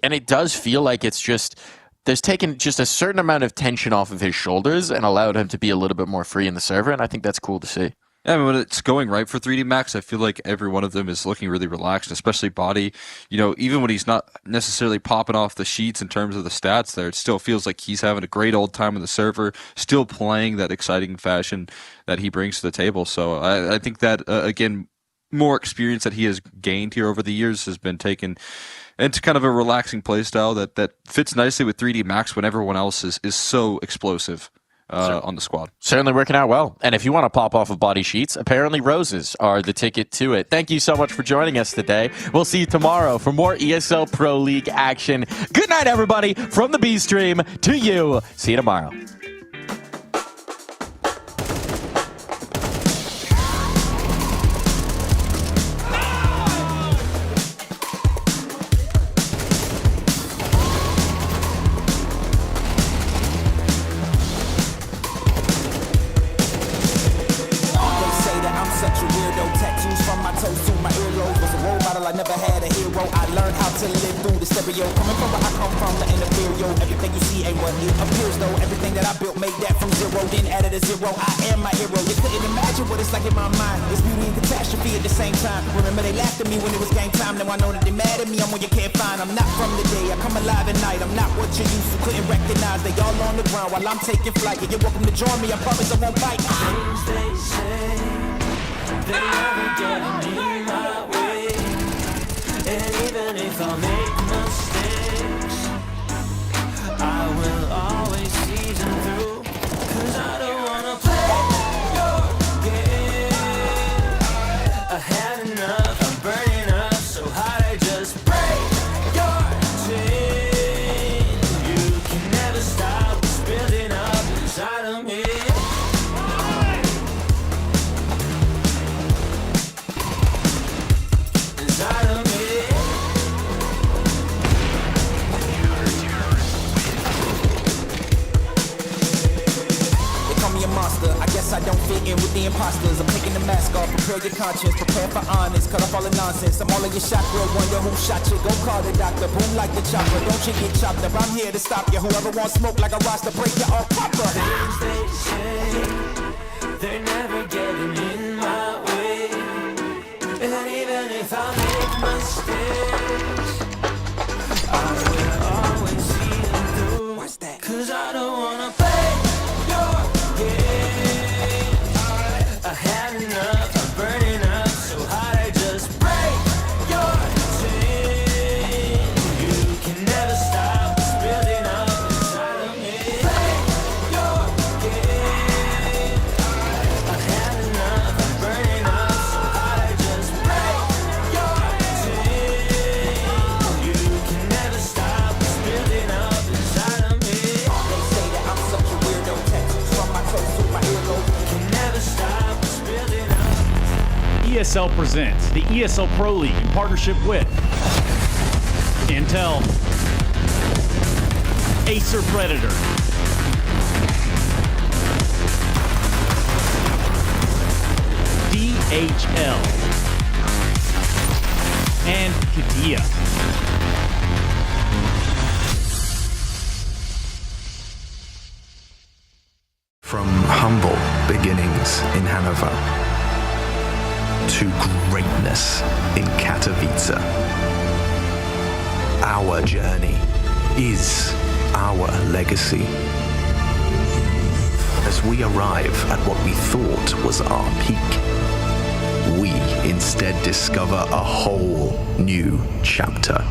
And it does feel like it's just, there's taken just a certain amount of tension off of his shoulders and allowed him to be a little bit more free in the server. And I think that's cool to see. Yeah, I mean, when it's going right for 3D Max, I feel like every one of them is looking really relaxed, especially Body. Even when he's not necessarily popping off the sheets in terms of the stats there, it still feels like he's having a great old time on the server, still playing that exciting fashion that he brings to the table. So I think that, again, more experience that he has gained here over the years has been taken into kind of a relaxing playstyle that fits nicely with 3D Max when everyone else is so explosive. On the squad. Certainly working out well. And if you want to pop off of body sheets, apparently roses are the ticket to it. Thank you so much for joining us today. We'll see you tomorrow for more ESL Pro League action. Good night, everybody, from the B Stream to you. See you tomorrow. Coming from where I come from, the inferior. Everything you see ain't what it appears though. Everything that I built made that from zero, then added a zero. I am my hero. You couldn't imagine what it's like in my mind. It's beauty and catastrophe at the same time. Remember they laughed at me when it was game time. Now I know that they mad at me. I'm what you can't find. I'm not from the day. I come alive at night. I'm not what you used to couldn't recognize. They all on the ground while I'm taking flight. And you're welcome to join me. I promise I won't bite. Things they say, they never get me my way. And even if I make mistakes, I will always see them through. 'Cause I don't wanna play your game. I had enough, I'm burning up so hot I just break your chain. You can never stop what's building up inside of me. Inside of me. I guess I don't fit in with the imposters. I'm taking the mask off, prepare your conscience, prepare for honest, cut off all the nonsense. I'm all of your chakra, wonder who shot you. Go call the doctor, boom like the chopper. Don't you get chopped up, I'm here to stop you. Whoever wants smoke like a roster, break you all proper. Things they say, they're never getting in my way. And even if I make mistakes, I will always see them through. What's that? 'Cause I don't wanna play your game. I had enough, I'm burning up so hot I just break your chain. You can never stop what's building up inside of me. Play your game. I had enough, I'm burning up so hot I just break your chain. You can never stop what's building up inside of me. They say that I'm such a weirdo, tattoos from my toes to my earlobe. Can never stop what's building up. ESL presents the ESL Pro League in partnership with Intel, Acer Predator, DHL, and Kadia. From humble beginnings in Hanover to greatness in Katowice, our journey is our legacy. as we arrive at what we thought was our peak, we instead discover a whole new chapter.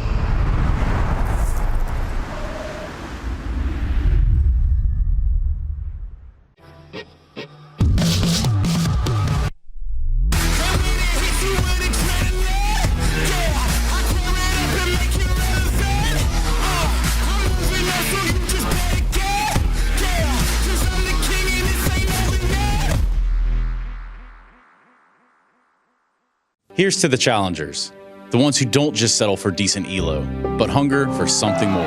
Here's to the challengers, the ones who don't just settle for decent elo, but hunger for something more.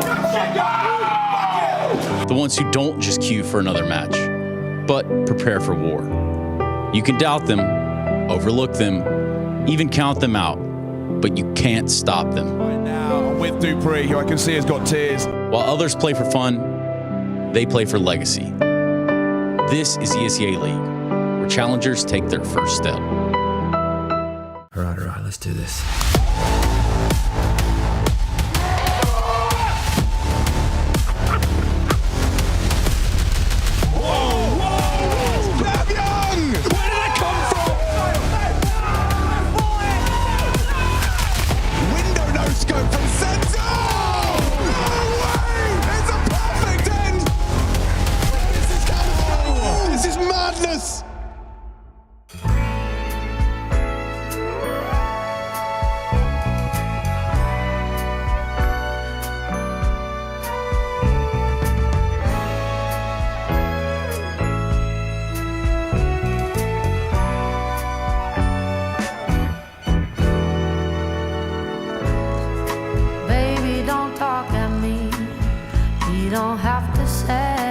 The ones who don't just queue for another match, but prepare for war. You can doubt them, overlook them, even count them out, but you can't stop them. Right now, I'm with Dupree, who I can see has got tears. While others play for fun, they play for legacy. This is ESEA League, where challengers take their first step. All right, let's do this. Baby, don't talk at me. You don't have to say